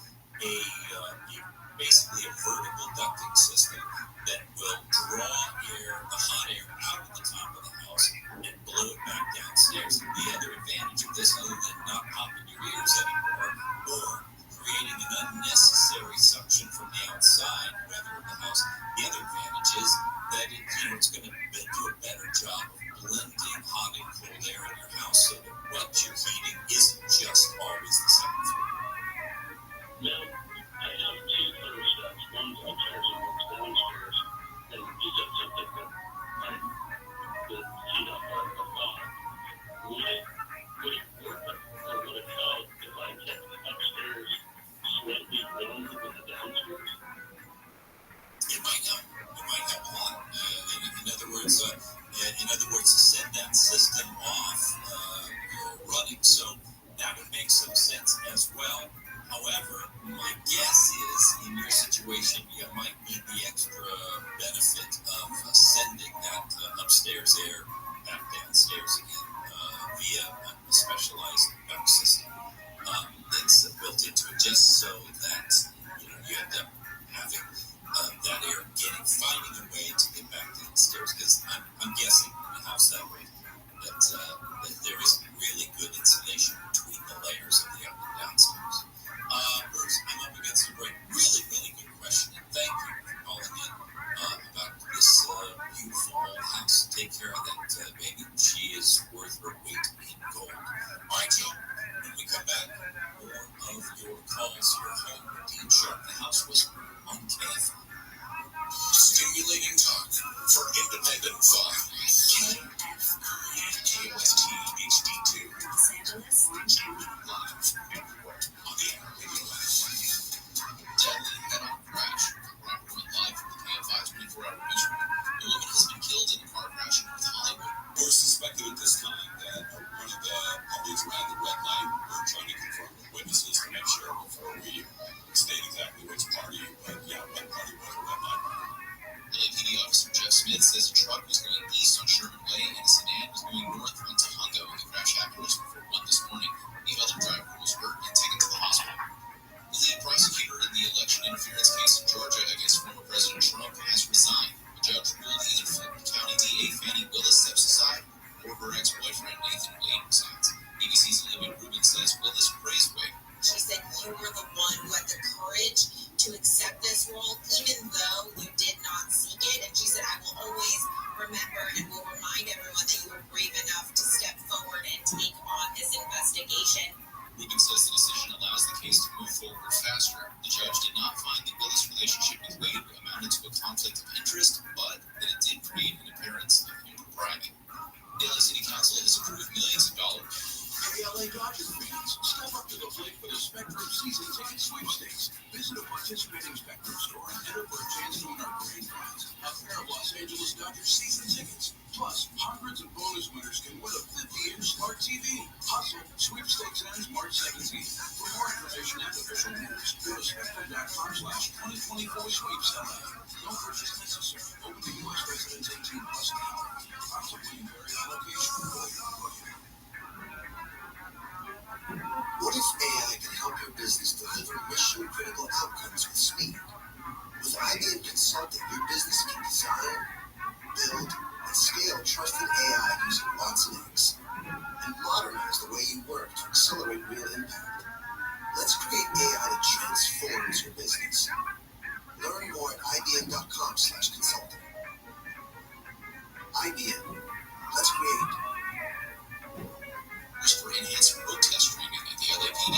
S16: basically a vertical ducting system that will draw the hot air out of the top of the house and blow it back downstairs. And the other advantage of this, other than not popping your ears anymore or creating an unnecessary suction from the outside, rather of the house, the other advantage is that it's going to do a better job of blending hot and cold air in your house so that what you're heating isn't just always the second floor.
S19: Now, I have two thermostats. One's upstairs and one's downstairs. And is that something that I could heat up a thought? Would it work or would it help if I kept the upstairs slightly warmer than the downstairs?
S16: It might help. It might help a lot. In other words, to send that system off running. So that would make some sense as well. However, my guess is in your situation, you might need the extra benefit of sending that upstairs air back downstairs again via a specialized duct system that's built into it, just so that you end up having that air finding a way to get back downstairs. Because I'm guessing in a house that way that there isn't really good insulation between the layers of the up and downstairs. Bruce, I'm up against a break. Really, really good question. And thank you for calling in about this beautiful old house. Take care of that baby. She is worth her weight in gold. All right, Joe. When we come back, more of your calls. Your home, Dean Sharp, the House Whisperer on KFI.
S7: Stimulating talk for independent thought. KOST HD2.
S21: Los Angeles, Orange County.
S7: Live everywhere on the Radio app. Deadly head-on crash. Reported live from the KFI 24-hour newsroom. A woman has been killed in a car crash in North Hollywood.
S16: We're suspecting at this time that one of the publics ran the red light. We're trying to confirm with witnesses to make sure before we state exactly which party, but what party was a red light.
S7: LAPD officer Jeff Smith says a truck was going east on Sherman Way and a sedan was going north on Tohono when the crash happened just before 1 this morning. The other driver was hurt and taken to the hospital. The lead prosecutor in the election interference case in Georgia against former President Trump has resigned. The judge ruled either Fulton County DA Fannie Willis steps aside or her ex-boyfriend Nathan Wade resigns. ABC's Olivia Rubin says Willis praised Wade.
S17: She said you were the one who had the courage to accept this role, even though you did not seek it. And she said, I will always remember and will remind everyone that you were brave enough to step forward and take on this investigation.
S7: Rubin says the decision allows the case to move forward faster. The judge did not find that Willis' relationship with Wade amounted to a conflict of interest, but that it did create an appearance of impropriety. The LA City Council has approved millions of dollars.
S22: The LA Dodgers fans, step up to the plate for the Spectrum season ticket sweepstakes. Visit a participating Spectrum store and enter for a chance to win our grand prize, a pair of Los Angeles Dodgers season tickets. Plus, hundreds of bonus winners can win a 50-inch smart TV. Hustle, sweepstakes ends March 17th. For more information and official winners, go to spectrum.com/2024sweeps.LA. No purchase necessary. Open to U.S. residents 18 plus now. Possibly in very high location.
S7: What if AI can help your business deliver mission-critical outcomes with speed? With IBM Consulting, your business can design, build, and scale trusted AI using Watson X, and modernize the way you work to accelerate real impact. Let's create AI that transforms your business. Learn more at IBM.com/consulting. IBM. Let's create.
S1: Wish for enhanced road test training at the LAPD.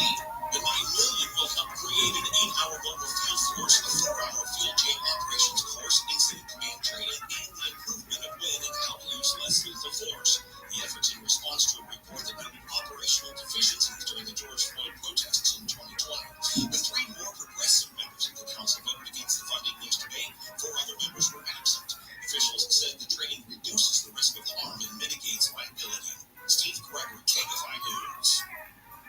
S13: The $9 million will help create an 8-hour mobile field force, a 4-hour field jail operations course, incident command training, and the improvement of when and how to use less lethal force. The effort's in response to a report that noted operational deficiencies during the George Floyd protests in 2020. The 3 more progressive members of the council voted against the funding news debate. 4 other members were absent. Officials said the training reduces the risk of harm and mitigates liability. Steve Gregory, KFI News.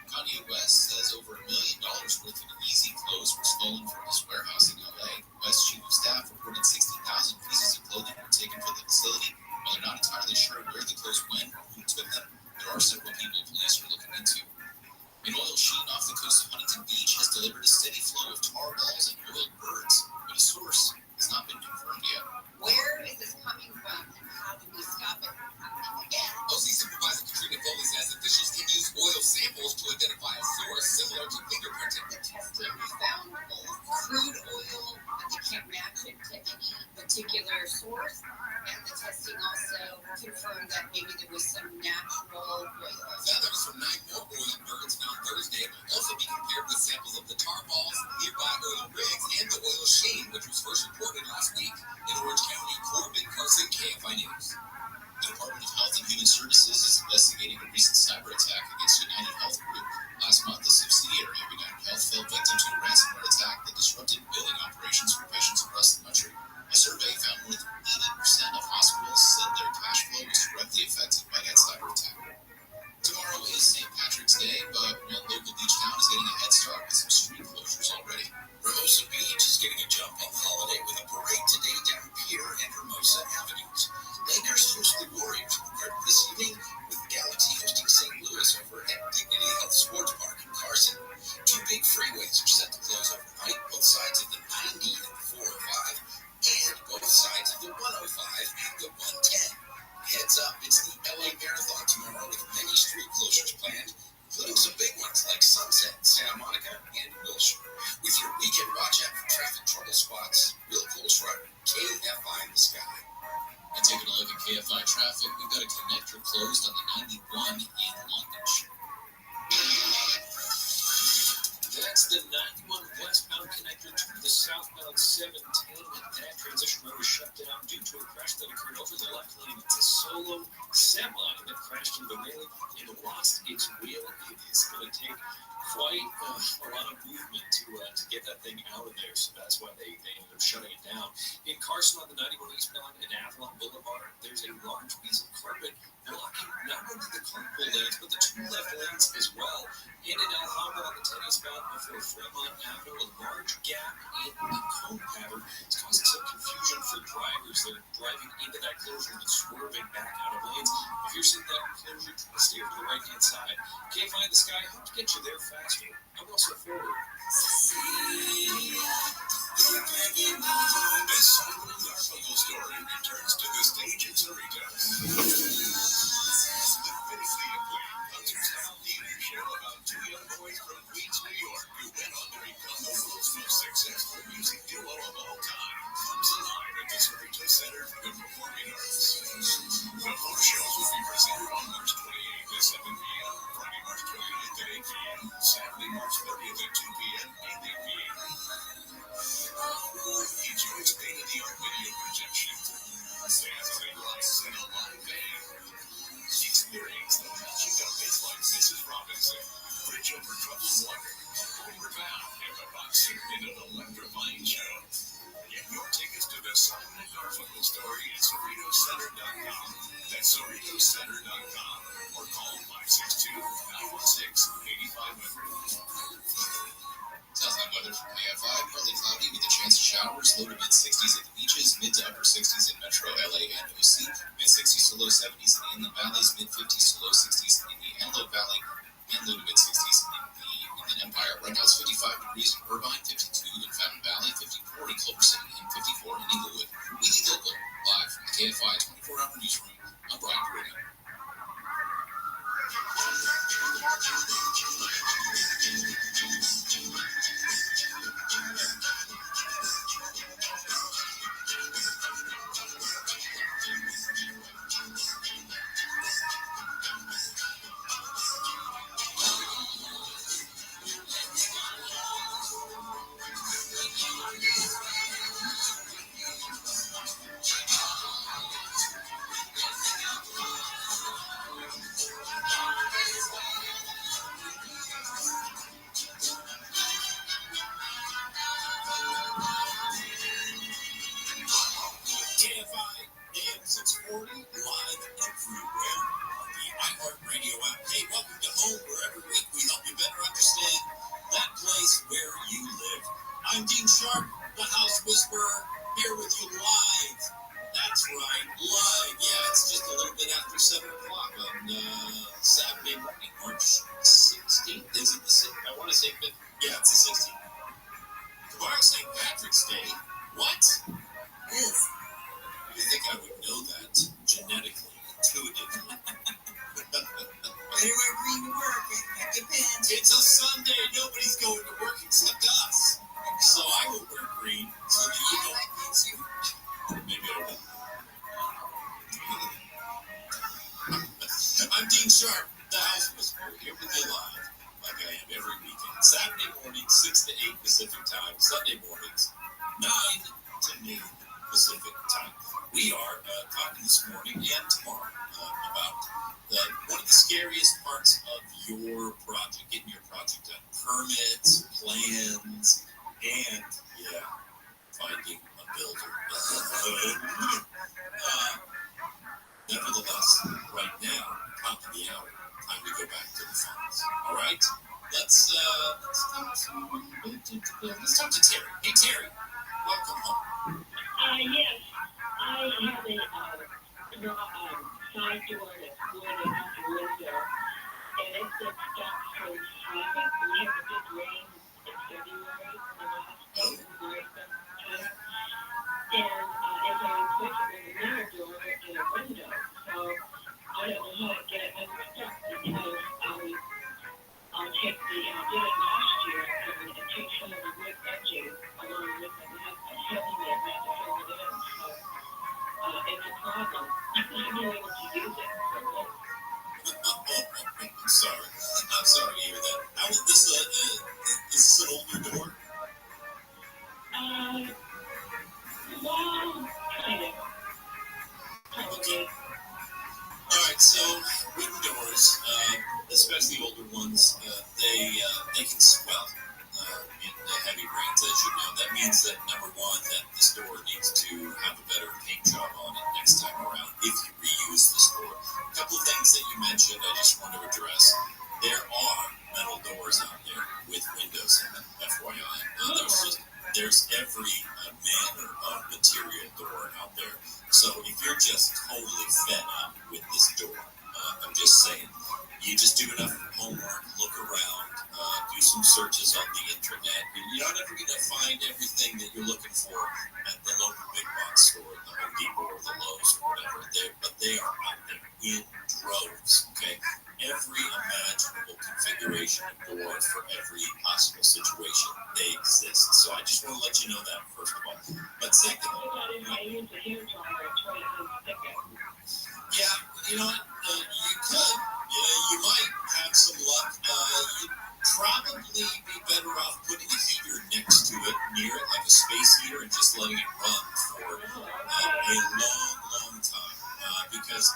S1: Kanye West says over $1 million worth of Yeezy clothes were stolen from his warehouse in LA. West's chief of staff reported 60,000 pieces of clothing were taken from the facility. While they're not entirely sure where the clothes went or who took them, there are several people police are looking into. An oil sheen off the coast of Huntington Beach has delivered a steady flow of tar balls and oiled birds, but a source has not been confirmed yet.
S17: Where is this coming from, and how do we stop it from happening again?
S1: OC Supervisor Katrina Foley says officials can use oil samples to identify a source similar to fingerprinting.
S17: The testing found both crude oil, but they can't match it to any particular source, and the testing also confirmed that maybe there was some natural oil.
S1: Feathers from 9 more oiled birds found Thursday will also be compared with samples of the tar balls, nearby oil rigs, and the oil sheen, which was first reported last week in Orange County. Corbin Carson, KFI News. The Department of Health and Human Services is investigating a recent cyber attack against United Health Group. Last month, the subsidiary of United Health fell victim to a ransomware attack that disrupted billing operations for patients across the country. A survey found more than 80% of hospitals said their cash flow was directly affected by that cyber attack. Tomorrow is St. Patrick's Day, but one local beach town is getting a head start with some street closures already.
S13: Hermosa Beach is getting a jump on the holiday with a parade today down Pier and Hermosa Avenues. Lakers socially warriors prepared this evening with Galaxy hosting St. Louis over at Dignity Health Sports Park in Carson. 2 big freeways are set to close overnight, both sides of the 90 and the 405, and both sides of the 105 and the 110. Heads up, it's the LA Marathon tomorrow with many street closures planned, including some big ones like Sunset, Santa Monica, and Wilshire. With your weekend watch out for traffic trouble spots, Will Colesrud, KFI in the Sky.
S1: And taking a look at KFI traffic, we've got a connector closed on the 91 in Long Beach.
S4: That's the 91 westbound connector to the southbound 710. That transition road was shut down due to a crash that occurred over the left lane. It's a solo semi that crashed into the railing and lost its wheel. It is going to take quite a lot of movement to get that thing out of there, so that's why they ended up shutting it down. In Carson on the 91 eastbound and Avalon Boulevard, there's a large piece of carpet blocking not only the carpool lanes, but the 2 left lanes as well. In and out Harbor on the 10 eastbound before Fremont Avenue, a large gap in the cone pattern is causing some confusion for drivers that are driving into that closure and swerving back out of lanes. If you're seeing that closure, try to stay over the right-hand side. Can't find the sky, hope to get you there faster. I'm also forward.
S13: The Simon and Garfunkel story returns to the stage in Cerritos. The critically acclaimed concert-style theater show about 2 young boys from Queens, New York, who went on to become the world's most successful music duo of all time, comes alive at the Cerritos Center for the Performing Arts. The 4 shows will be presented on March 28th at 7 p.m., Friday, March 29th at 8 p.m., Saturday, March 30th at 2 p.m., and 8 p.m. Enjoy state-of-the-art video projection, dazzling lights, and a live band. Experience the magic of hits like Mrs. Robinson, Bridge Over Troubled Water, Homeward Bound, and the boxing in an electrifying show. Get your tickets to the Simon and Garfunkel story at CerritosCenter.com. That's CerritosCenter.com. Or call 562-916-8500.
S1: Southbound weather from KFI, partly cloudy with a chance of showers, low to mid-60s at the beaches, mid to upper 60s in Metro LA and OC, mid-60s to low 70s in the Inland Valleys, mid-50s to low 60s in the Antelope Valley, and low to mid-60s in the Inland Empire. Right now it's 55 degrees in Irvine, 52 in Fountain Valley, 54 in Culver City, and 54 in Inglewood. Weekly Local, live from the KFI 24-hour newsroom. I'm Brian Grady.
S13: Recording live everywhere on the iHeartRadio app. Hey, welcome to home, where every week we help you better understand that place where you live. I'm Dean Sharp, the House Whisperer, here with you live. That's right, live. Yeah, it's just a little bit after 7 o'clock on Saturday morning, March 16th. Is it the 6th? I want to say 5th. Yeah, it's the 16th. Tomorrow's St. Patrick's Day. What?
S17: Is.
S13: You think I would know that genetically, intuitively?
S17: Better wear green to work. It depends.
S13: It's a Sunday. Nobody's going to work except us. So I will wear green so that you don't.
S17: That means you.
S13: Maybe I will. I'm Dean Sharp, the House Whisperer, here with you live, like I am every weekend. Saturday morning, 6 to 8 Pacific time. Sunday mornings, 9 to noon Pacific time. We are talking this morning and tomorrow about one of the scariest parts of your project, getting your project done. Permits, plans, and, finding a builder. Nevertheless, right now, top of the hour, time to go back to the phones. All right? Let's talk to Terry. Hey, Terry, welcome home.
S2: Yes, I have a side door that's wood and has a window, and it's been stuck for traffic. We had a big rain in February, the last very time, and as I replaced it with a mirror door and a window, so I don't know how to get it unstuck because I'll take the, I did it last year, and take some of the wood edging along with it, and have a heavy net to fill it in, so it's a problem. I'm not able to use it for wood.
S13: I'm sorry. I'm sorry to hear that. How is this is this an older door?
S2: Well, kind of. Probably.
S13: All right, so wooden doors, especially older ones, they can swell in the heavy rains, as you know. That means that, number one, that this door needs to have a better paint job on it next time around if you reuse this door. A couple of things that you mentioned I just want to address. There are metal doors out there with windows in them, FYI. There's every manner of material door out there. So if you're just totally fed up with this door, I'm just saying, you just do enough homework, look around, do some searches on the internet. You're not ever going to find everything that you're looking for at the local big box store, the Home Depot or the Lowe's or whatever. But they are out there in droves, okay? Every imaginable configuration of door for every possible situation, they exist. So I just want to let you know that, first of all. But secondly,
S2: I use a hair dryer and try to unstick it.
S13: Yeah, you know what? You could. You might have some luck. You'd probably be better off putting a heater next to it, near it, like a space heater, and just letting it run for a long time. Because,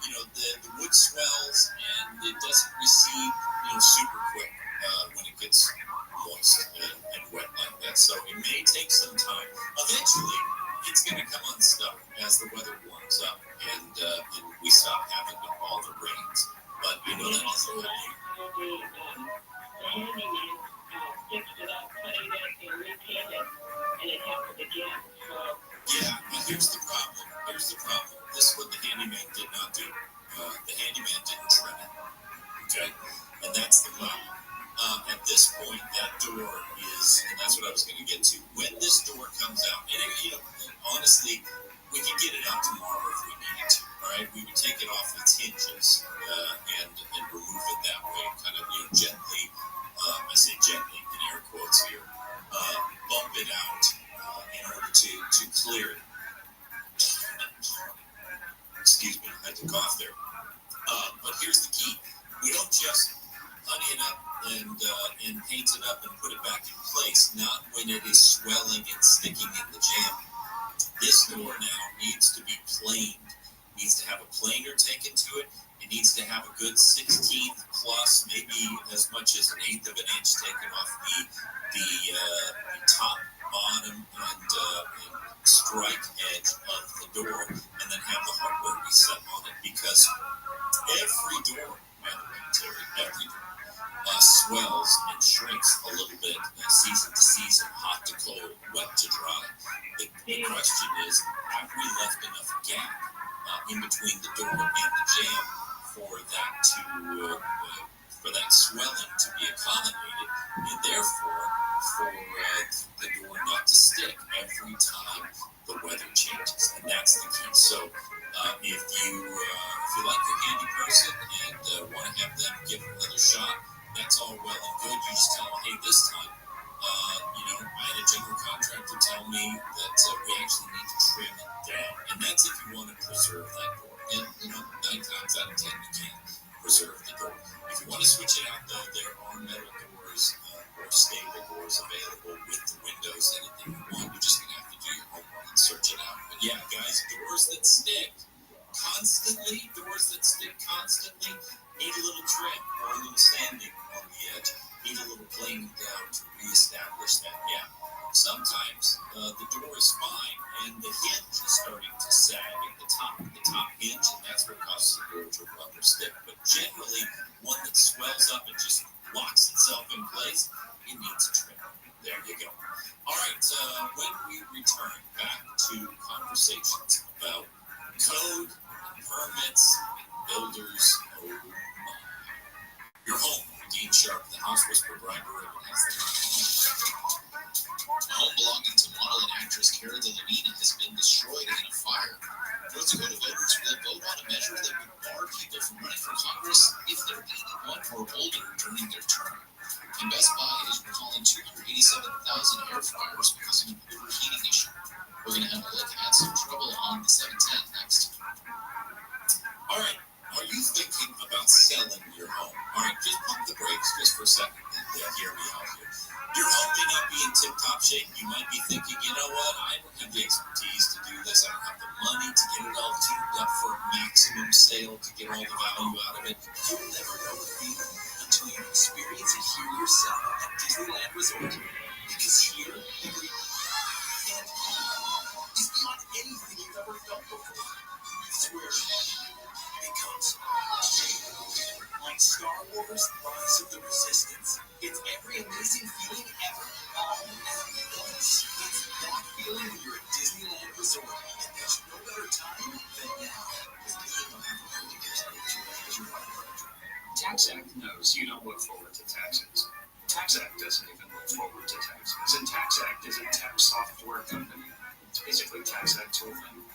S13: the wood swells and it doesn't recede, super quick when it gets moist and wet like that. So it may take some time. Eventually, it's going to come unstuck as the weather warms up and we stop having all the rains. But that doesn't help you.
S2: The handyman fixed it up, cutting it and repainted it, and it happened again. So
S13: yeah, but here's the problem. This is what the handyman did not do. The handyman didn't trim it. Okay, and that's the problem. At this point, that door is, and that's what I was going to get to. When this door comes out, and honestly, we can get it out tomorrow if we needed to. All right, we would take it off its hinges and remove it that way, kind of gently. I say gently in air quotes here. Bump it out in order to clear it. Excuse me, I had to cough there. But here's the key: we don't just honey it up and paint it up and put it back in place. Not when it is swelling and sticking in the jam. This door now needs to be planed. Needs to have a planer taken to it. It needs to have a good 16th plus, maybe as much as 1/8 of an inch taken off the top, bottom, and strike edge of the door, and then have the hardware
S1: be set on it, because every door, by the way, Terry, every door swells and shrinks a little bit season to season, hot to cold, wet to dry. The question is, have we left enough gap in between the door and the jamb for that swelling to be accommodated, and therefore for the door not to stick every time the weather changes? And that's the key. So if you like your handy person and want to have them give it another shot, that's all well and good. You just tell them, hey, this time, I had a general contractor tell me that we actually need to trim it down. And that's if you want to preserve that door. And, 9 times out of 10, you can preserve the door. If you want to switch it out, though, there are metal doors or stable doors available with the windows in it that you want. You're just going to have to do your homework and search it out. But yeah, guys, doors that stick constantly need a little trim or a little sanding on the edge, need a little planing down to reestablish that gap. Sometimes the door is fine and the hinge is starting to sag at the top hinge, and that's what causes the door to rub or stick. But generally, one that swells up and just locks itself in place, it needs a trim. There you go. All right, when we return back to conversations about code, permits, builders, your home, Dean Sharp, the House Whisperer, Brian Beretta has the home belonging to model and actress Cara Delevingne has been destroyed in a fire. North Dakota voters will vote on a measure that would bar people from running for Congress if they're 81 or older during their term. And Best Buy is recalling 287,000 air fryers because of an overheating issue. We're going to have a look at some trouble on the 710 next. All right. Are you thinking about selling your home? All right, just pump the brakes just for a second and hear me out here. Your home may not be in tip-top shape. You might be thinking, you know what? I don't have the expertise to do this. I don't have the money to get it all tuned up for a maximum sale to get all the value out of it.
S11: You'll never know the feeling until you experience it here yourself at Disneyland Resort. Because here, every and is beyond anything you've ever felt before. It's where becomes like Star Wars Rise of the Resistance. It's every amazing feeling ever, all at once. It's that feeling when you're at Disneyland Resort, and there's no better time than now.
S3: Tax Act knows you don't look forward to taxes. Tax Act doesn't even look forward to taxes, and Tax Act is a tax software company. It's basically Tax Act tooling.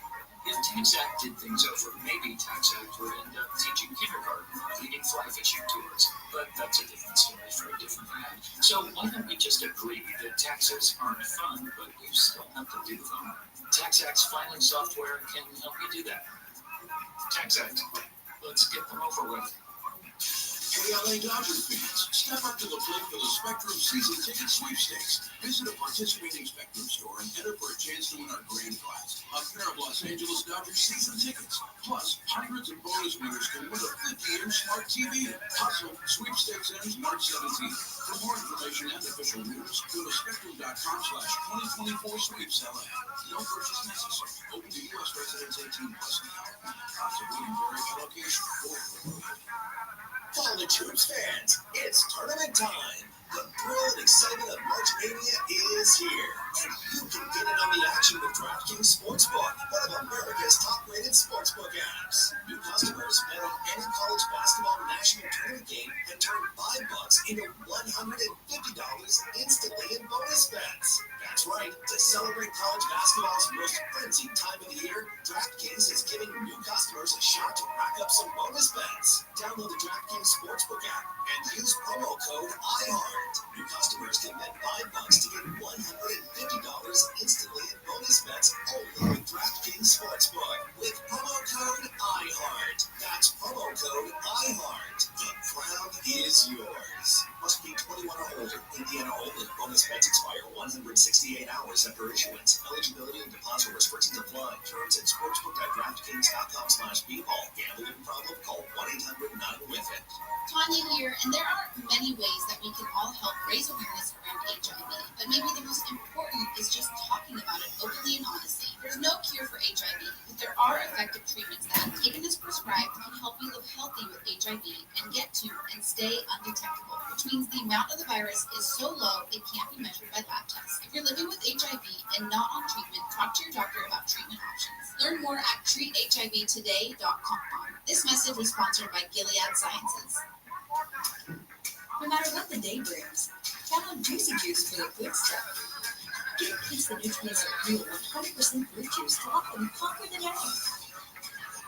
S3: If Tax Act did things over, maybe Tax Act would end up teaching kindergarten or leading fly fishing tours. But that's a different story for a different man. So why don't we just agree that taxes aren't fun, but you still have to do them? Tax Act's filing software can help you do that. Tax Act, let's get them over with.
S22: Hey, LA Dodgers fans, step up to the plate for the Spectrum Season Ticket Sweepstakes. Visit a participating Spectrum store and enter for a chance to win our grand prize, a pair of Los Angeles Dodgers season tickets. Plus, hundreds of bonus winners can win a 50-inch smart TV. Hustle, sweepstakes ends March 17th. For more information and official news, go to spectrum.com/2024-SWEEPS-LA. No purchase necessary. Open to U.S. residents 18 plus now. Possibly in various locations.
S13: College Hoops fans, it's tournament time. The thrill and excitement of March Mania is here, and you can get in on the action with DraftKings Sportsbook, one of America's top-rated sportsbook apps. New customers bet on any college basketball national tournament game and turn $5 into $150 instantly in bonus bets. That's right. To celebrate college basketball's most frenzied time of the year, DraftKings is giving new customers a shot to rack up some bonus bets. Download the DraftKings Sportsbook app and use promo code IHEART. New customers can bet $5 to get $150 instantly in bonus bets only with DraftKings Sportsbook with promo code IHEART. That's promo code IHEART. The crown is yours. Must be 21 or older. Indiana only. Bonus bets expire 168 hours after issuance. Eligibility and deposit restrictions apply. Terms at sportsbook.draftkings.com/bball. Gambling problem? Call 1-800-9-WITH-IT.
S10: Tanya here, and there are many ways that we can all help raise awareness around HIV, but maybe the most important is just talking about it openly and honestly. There's no cure for HIV, but there are effective treatments that, if HIV and get to and stay undetectable, which means the amount of the virus is so low it can't be measured by lab tests. If you're living with HIV and not on treatment, talk to your doctor about treatment options. Learn more at treathivtoday.com. This message was sponsored by Gilead Sciences.
S5: No matter what the day brings, count on Juicy Juice for the good stuff. Get kids the nutrients of real 100% fruit juice to help them conquer the day.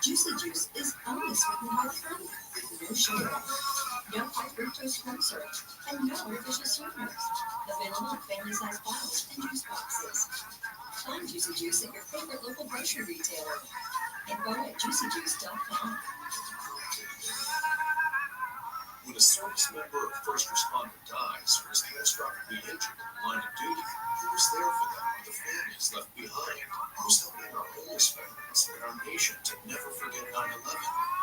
S5: Juicy Juice is only sweetened by the fruit, with no sugar, no high fructose corn syrup, and no artificial sweeteners. Available in family-sized bottles and juice boxes. Find Juicy Juice at your favorite local grocery retailer. Info at juicyjuice.com.
S8: When a service member or first responder dies or is catastrophically injured in the line of duty, who's there for them when the families left behind? Who's helping our homeless families and our nation to never forget 9/11?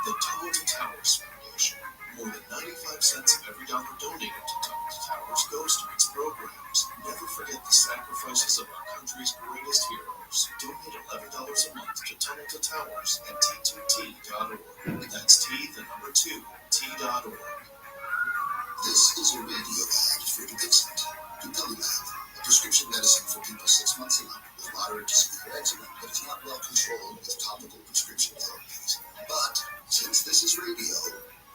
S8: The Tunnel to Towers Foundation. More than 95 cents of every dollar donated to Tunnel to Towers goes to its programs. Never forget the sacrifices of our country's greatest heroes. Donate $11 a month to Tunnel to Towers at T2T.org. That's T, the number 2, T.org.
S7: This is a radio ad for Dixit, Dupilumab, a prescription medicine for people 6 months and up with moderate to severe eczema that is not well controlled with topical prescription therapies. But since this is radio,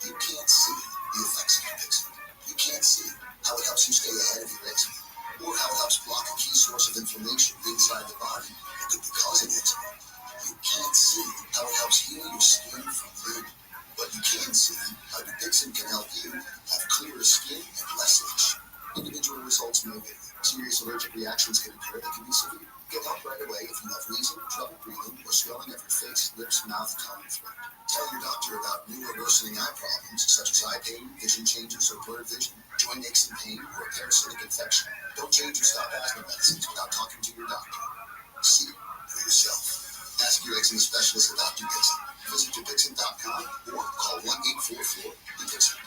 S7: you can't see the effects of Dixit. You can't see how it helps you stay ahead of your eczema, or how it helps block a key source of inflammation inside the body that could be causing eczema. You can't see how it helps heal your skin from within. But you can see how Dupixent can help you have clearer skin and less itch. Individual results may vary. Serious allergic reactions can occur that can be severe. Get help right away if you have wheezing, trouble breathing, or swelling of your face, lips, mouth, tongue, and throat. Tell your doctor about new or worsening eye problems such as eye pain, vision changes, or blurred vision, joint aches and pain, or a parasitic infection. Don't change or stop asthma medicines without talking to your doctor. See for yourself. Ask your eczema specialist about Dupixent. Visit Dupixent.com or call 1-844-DUPIXENT.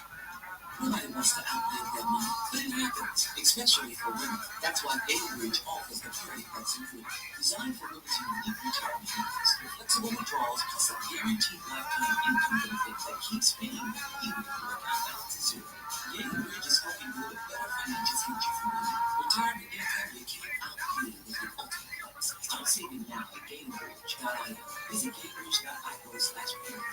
S11: Nobody wants to outlive their money, but it happens, especially for women. That's why Bainbridge offers the Parity Flex Food, designed for women's unique retirement needs. With flexible withdrawals plus a guaranteed lifetime income benefit that keeps paying even if your account balance is zero. Bainbridge is helping build a better financial future for women. Retirement income you can't outlive with your ultimate flex. Start saving now at Gainbridge.io. Visit Gainbridge.io/Parity Flex for 20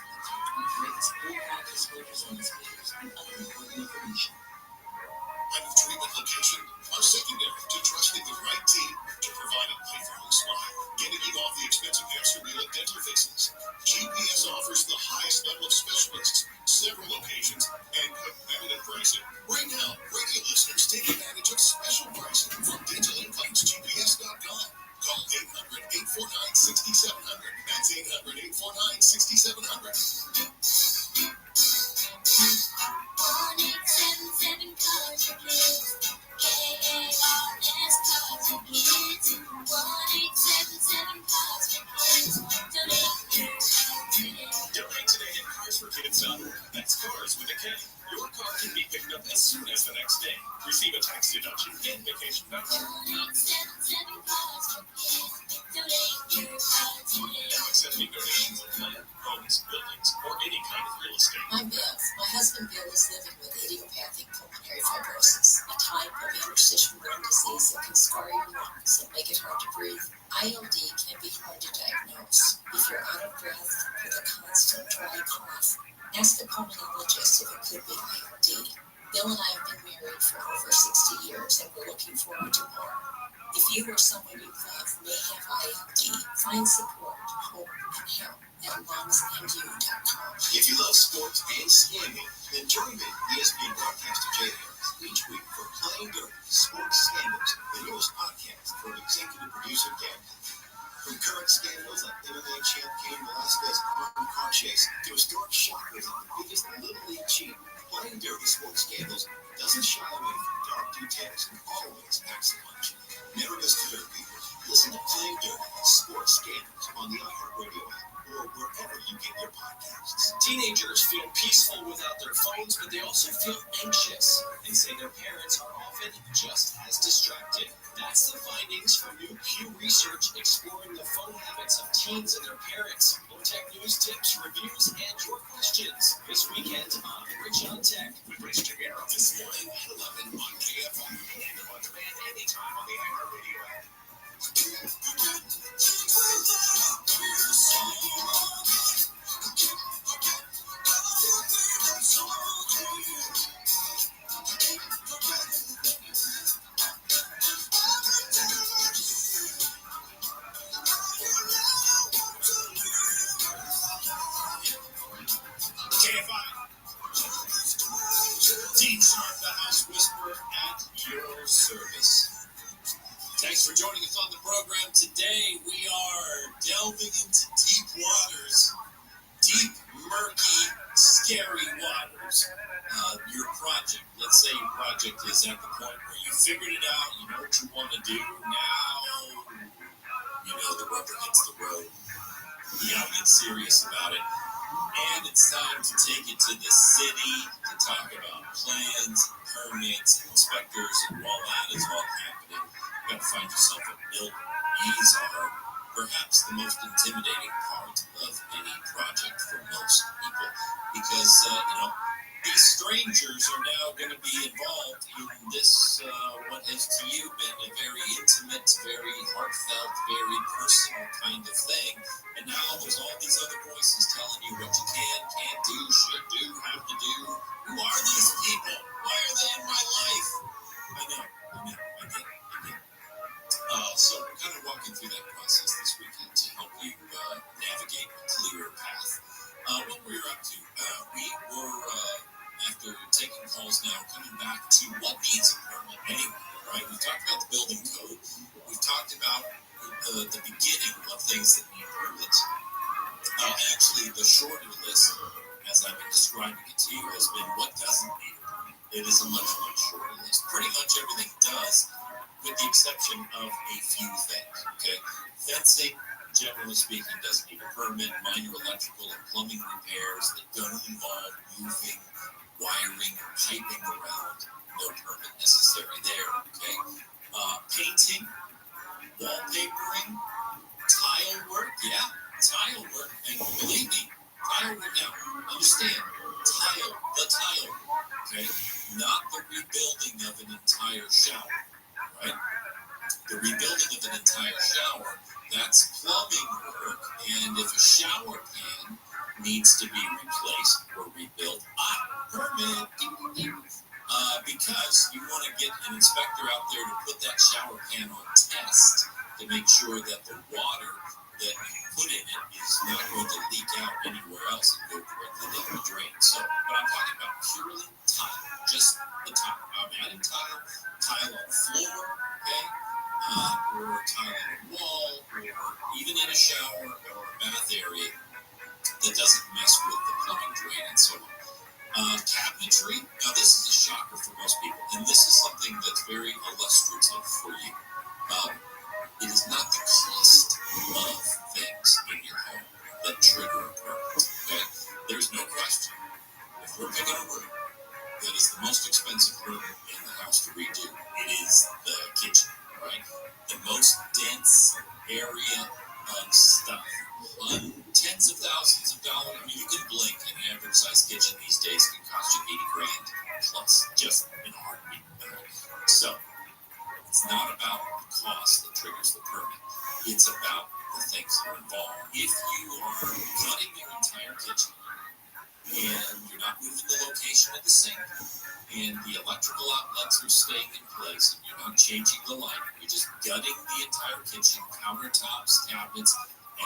S11: rates, full product disclosures and disclaimers, and other important information.
S13: Out of treatment location are secondary to trusting the right team to provide a lifelong smile, getting you off the expensive hamster wheel and dental fixes. GPS offers the highest level of specialists, several locations, and competitive pricing. Right now, radio listeners take advantage of special pricing from dental implants. GPS.com. Call 800-849-6700. That's 800-849-6700.
S6: 1877 Cars for Kids. KARS Cars for Kids. 1877 Cars for Kids. Donate your car today.
S13: Donate today at carsforkids.org. That's cars with a K. Your car can be picked up as soon as the next day. Receive a tax deduction and vacation voucher.
S6: 1877 Cars for Kids. Donate your car today.
S13: Now accepting donations of land, homes, buildings, or any kind of real estate.
S5: I'm Bev. My husband Bill is living with idiopathic pulmonary fibrosis, a type of interstitial lung disease that can scar your lungs and make it hard to breathe. ILD can be hard to diagnose. If you're out of breath with a constant dry cough, ask a pulmonologist if it could be ILD. Bill and I have been married for over 60 years and we're looking forward to more. If you or someone you love may have ILD, find support, hope, and help at lungsandU.com.
S8: If you love sports and scandal, then join me, ESPN broadcaster Jay Harris, each week for Playing Dirty Sports Scandals, the newest podcast from executive producer Dan. From current scandals like MMA champ Cain Velasquez's armed car chase to historic shockers on the biggest Little League cheat, Playing Dirty Sports Scandals doesn't shy away from dark details and always packs a punch. Never miss the dirt, people. Listen to Playing Dirty Sports Scandals on the iHeartRadio app or wherever you get your podcasts.
S11: Teenagers feel peaceful without their phones, but they also feel anxious and say their parents are often just as distracted. That's the findings from new Pew research exploring the phone habits of teens and their parents. Learn tech news, tips, reviews, and your questions. This weekend on Rich on Tech with Rich Together this morning at 11 on KFI and on demand anytime on the iHeartRadio app. KFI. Dean Sharp, the House Whisperer, at your service. Thanks for joining us on the program today. We are delving into deep waters, deep, murky, scary waters. Your project, let's say your project is at the point where you figured it out, you know what you want to do. Now, you know the rubber hits the road. You gotta get serious about it. And it's time to take it to the city to talk about plans, permits, inspectors, and while that is all happening, you got to find yourself a builder. These are perhaps the most intimidating part of any project for most people because, these strangers are now going to be involved in this, what has to you been a very intimate, very heartfelt, very personal kind of thing. And now there's all these other voices telling you what you can't do, should do, have to do. Who are these people? Why are they in my life? I get it. So we're kind of walking through that process this weekend to help you navigate a clearer path. What we were up to, we were, after taking calls now, coming back to what needs a permit anyway, right? We've talked about the building code. We've talked about the beginning of things that need permits. Actually, the shorter list, as I've been describing it to you, has been what doesn't need a permit. It is a much, much shorter list. Pretty much everything does, with the exception of a few things, okay? Fencing, generally speaking, doesn't need a permit. Minor electrical and plumbing repairs that don't involve moving wiring or piping around, no permit necessary there, okay? Painting, wallpapering, tile work, tile work, and believe me, tile work now, understand, the tile work, okay? Not the rebuilding of an entire shower, right? The rebuilding of an entire shower, that's plumbing work, and if a shower pan needs to be replaced or rebuilt, permit, because you want to get an inspector out there to put that shower pan on test to make sure that the water that you put in it is not going to leak out anywhere else and go directly down the drain. So what I'm talking about, purely tile, just the tile. I'm adding tile on the floor, okay? Or tile on a wall, or even in a shower or a bath area that doesn't mess with the plumbing drain and so on. Cabinetry, now this is a shocker for most people, and this is something that's very illustrative for you. It is not the cost of things in your home that trigger a permit, okay? There's no question. If we're picking a room that is the most expensive room in the house to redo, it is the kitchen, right? The most dense area of stuff. Tens of thousands of dollars. I mean, you can blink, and an average size kitchen these days can cost you $80,000 plus, just in a heartbeat. So it's not about the cost that triggers the permit. It's about the things that are involved. If you are gutting your entire kitchen and you're not moving the location of the sink, and the electrical outlets are staying in place, and you're not changing the light, you're just gutting the entire kitchen, countertops, cabinets,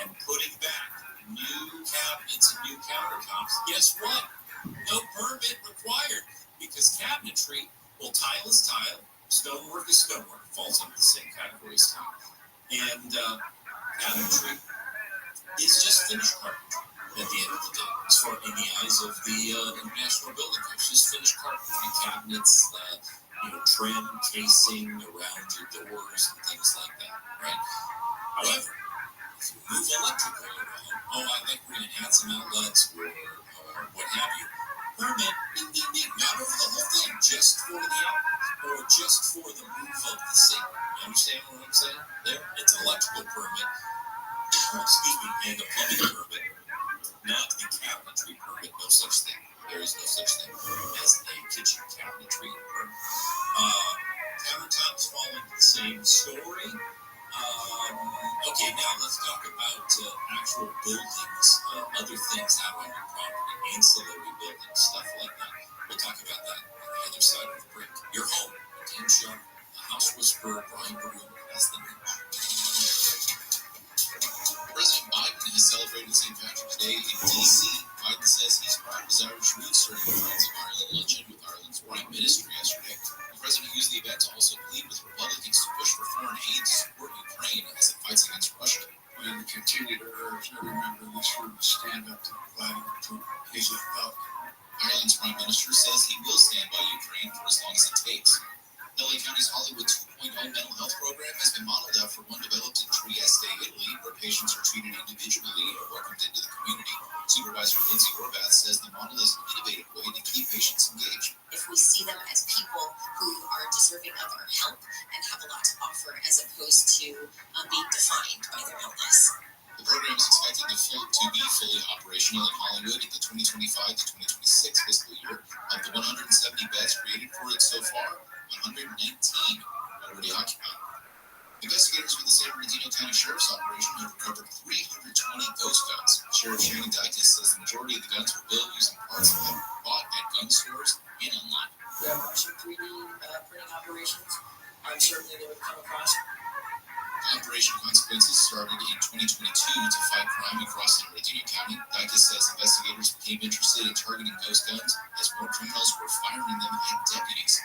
S11: and putting back new cabinets and new countertops, guess what? No permit required, because cabinetry, well, tile is tile, stonework is stonework, falls under the same category as tile. And cabinetry is just finished carpentry at the end of the day, as far in the eyes of the International Building Codes, just finished carpentry, cabinets, trim, casing around your doors and things like that, right? However, if you move electrical around, I'd like we're going to add some outlets or what have you, permit, ding, ding, ding, not over the whole thing, just for the outlets or just for the move of the sink. You understand what I'm saying? There, it's an electrical permit, and a plumbing permit.
S1: not a cabinetry permit. No such thing. There is no such thing as a kitchen cabinetry permit. Countertops fall into the same story. Okay, now let's talk about actual buildings, other things out on your property, ancillary buildings, stuff like that. We'll talk about that on the other side of the break. Your home, Dean Sharp, the House Whisperer, Brian Baroon, that's the name. President Biden has celebrated St. Patrick's Day in D.C. Biden says he's proud of his Irish roots, serving the Friends of Ireland luncheon with Ireland's Prime Minister yesterday. The president used the event to also plead with Republicans to push for foreign aid to support Ukraine as it fights against Russia.
S15: And continue to urge every member of this room to stand up to Vladimir Putin. He's a thug.
S1: Ireland's Prime Minister says he will stand by Ukraine for as long as it takes. LA County's Hollywood 2.0 mental health program has been modeled after one developed in Trieste, Italy, where patients are treated individually and welcomed into the community. Supervisor Lindsay Horvath says the model is an innovative way to keep patients engaged.
S5: If we see them as people who are deserving of our help and have a lot to offer, as opposed to being defined by their illness.
S1: The program is expected to be fully operational in Hollywood in the 2025 to 2026 fiscal year. Of the 170 beds created for it so far, 119 already occupied. Investigators with the San Bernardino County Sheriff's Operation have recovered 320 ghost guns. Sheriff Shannon Dykes says the majority of the guns were built using parts that were bought at gun stores and online.
S18: There are some 3D printing operations. I'm certainly they would come across.
S1: Operation Consequences started in 2022 to fight crime across San Bernardino County. Dykes says investigators became interested in targeting ghost guns as more criminals were firing them at deputies.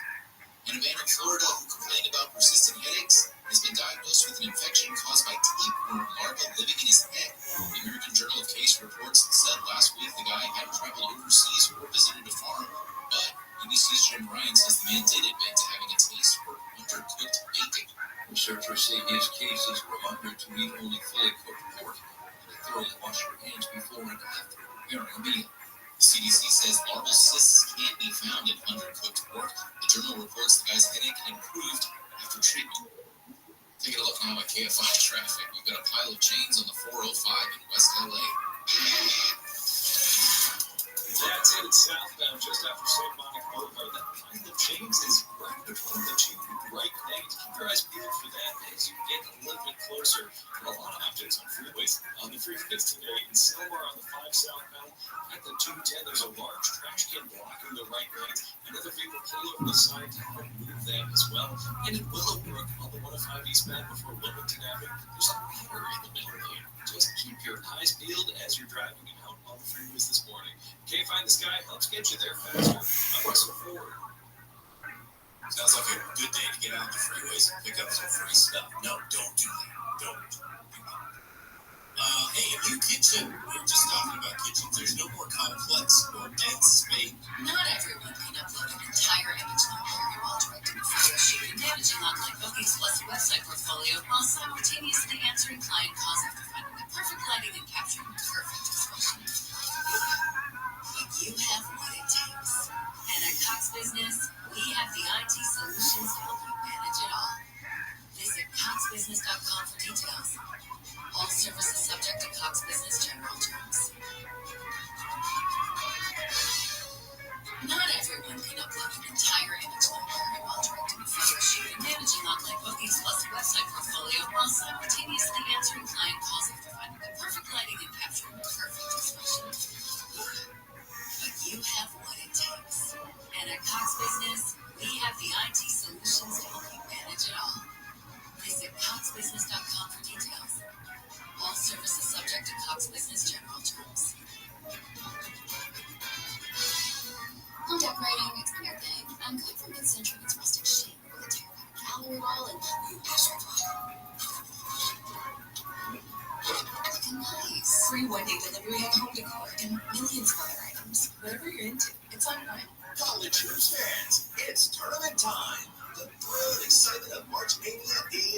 S1: And a man in Florida who complained about persistent headaches has been diagnosed with an infection caused by tapeworm larvae living in his head. The American Journal of Case reports said last week the guy hadn't traveled overseas or visited a farm, but NBC's Jim Ryan says the man did admit to having a taste for undercooked bacon.
S15: Researchers say his cases were under to eat only fully cooked pork and to thoroughly wash your hands before and after preparing a meal.
S1: The CDC says larval cysts can be found in undercooked pork. The journal reports the guy's headache improved after treatment. Taking a look now at KFI traffic. We've got a pile of chains on the 405 in West LA.
S23: That's headed southbound just after St. Monica Boulevard. That pile of chains is right between the two right lanes. Keep your eyes peeled for that as you get a little bit closer. A lot of objects on freeways. On the freeways today in Silmar on the 5 southbound. At the 210, there's a large trash can blocking the right lane. Another vehicle pulled over the side to help move them as well. And in Willowbrook on the 105 eastbound before Wilmington Avenue, there's a water in the middle lane. Just keep your eyes peeled as you're driving out on the freeways this morning. Can't find the sky helps get you there faster. I'm Russell Ford.
S1: Sounds like a good day to get out on the freeways and pick up some free stuff. No, don't do that. Don't do that. Hey, a new kitchen. We were just talking about kitchens. There's no more complex or dense space.
S5: Not everyone can upload an entire image library while directing a photo shoot and managing online bookings plus a website portfolio while simultaneously answering client calls after finding the perfect lighting and capturing the perfect expression. But you have what it takes. And at Cox Business, we have the IT solutions to help you manage it all. Visit coxbusiness.com for details. All services subject to Cox Business general terms. Not everyone can upload an entire image library while directing a photo shoot and managing online bookings plus a website portfolio while simultaneously answering client calls after finding the perfect lighting and capturing the perfect expression. But you have what it takes. And at Cox Business, we have the IT solutions to help you manage it all. Visit coxbusiness.com for details. All services subject to Cox Business general terms.
S10: Home decorating, it's the new thing. I'm going for mid-century. It's rustic chic with a terracotta gallery wall and asphalt wall. Looking nice.
S12: Free one-day delivery of home decor and millions of other items. Whatever you're into, it's online.
S8: College hoops fans, it's tournament time. The thrill and excitement of March Mania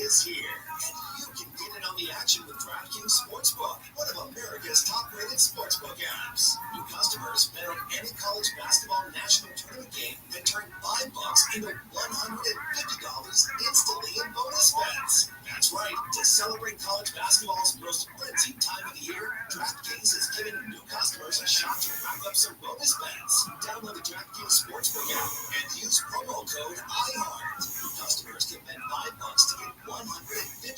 S8: is here, and you can get in on the action action with DraftKings Sportsbook, one of America's top-rated sportsbook apps. New customers bet on any college basketball national tournament game and turn $5 into $150 instantly in bonus bets. That's right. To celebrate college basketball's most frenzied time of the year, DraftKings is giving new customers a shot to rack up some bonus bets. Download the DraftKings Sportsbook app and use promo code IHEART. New customers can bet $5 to get $150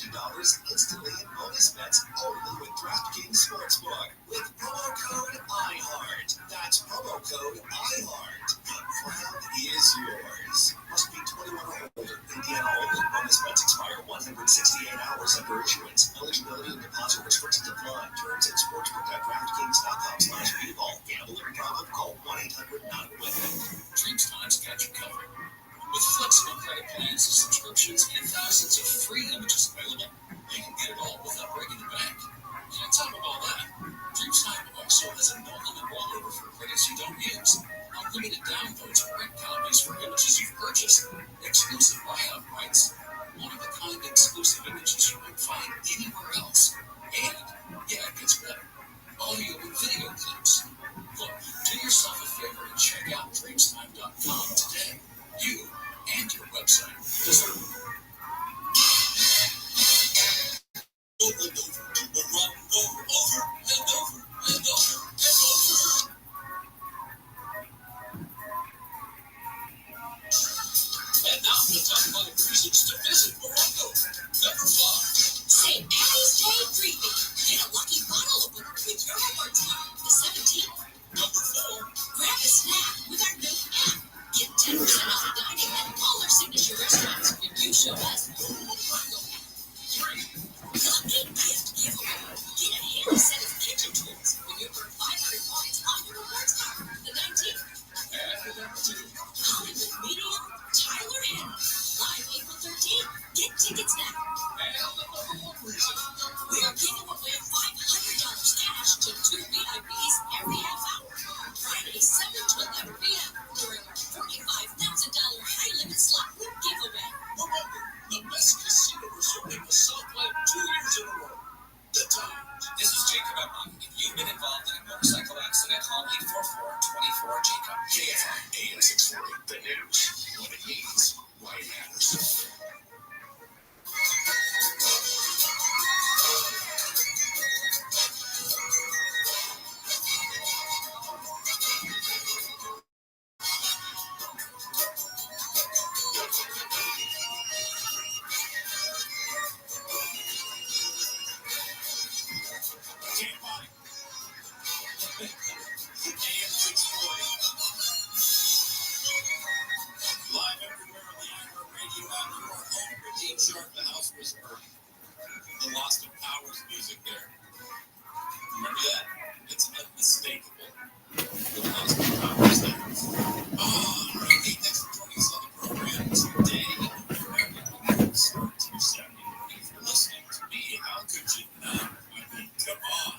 S8: instantly in bonus bets only with DraftKings Sportsbook. With promo code IHEART. That's promo code IHEART. The crown is yours. Must be 21 or older. Indiana only. Bonus bets expire 168 hours after issuance. Eligibility and deposit restrictions apply. Terms at sportsbook.draftkings.com/bball. Gambling problem? Call 1-800-NOT-WIN.
S4: Dreams Times got you covered. With flexible credit plans, subscriptions, and thousands of free images available, you can get it all without breaking the bank. And on top of all that, Dreamtime also has a no-limit rollover for credits you don't use, unlimited downloads or rent copies for images you've purchased, exclusive buyout rights, one-of-a-kind exclusive images you won't find anywhere else, and, yeah, it gets better, audio and video clips. Look, do yourself a favor and check out Dreamtime.com today. You and your website deserve it.
S13: Over and over, do the run over and over and over and over. And now the top 5 reasons to visit Morocco. Number 5.
S6: St. Patty's Day Briefing. Get a lucky bottle opener with your rewards card, the 17th.
S13: Number 4.
S6: Grab a snack with our new app. Get 10% off dining at all our signature restaurants if you show us Morocco.
S13: 3.
S6: Lucky gift giveaway. Get a handy set of kitchen tools when you earn 500 points on your rewards card, the 19th.
S13: And number 2.
S6: Hollywood Medium, Tyler Henry. Live April 13th. Get tickets now.
S13: And the number 1 reason.
S6: We are giving away $500 cash to 2 VIPs every half hour. Friday, 7 to 11 p.m. during our $45,000 high-limit slot room giveaway.
S13: Remember, the best casino resort in the Southland 2 years in a row. The Times.
S4: This is Jacob Emma. If you've been involved in a motorcycle accident, call 844-24-JACOB.
S13: KFI AM 640, the news. What it means, why it matters. Live everywhere on the iHeartRadio app, you are home for Dean Sharp, the House Whisperer. The Lost of Powers music there. Remember that? It's unmistakable. The Lost of Powers there. All right, thanks for joining us on the program today. American Start 270. If you're listening to me, how could you not? I mean, come on.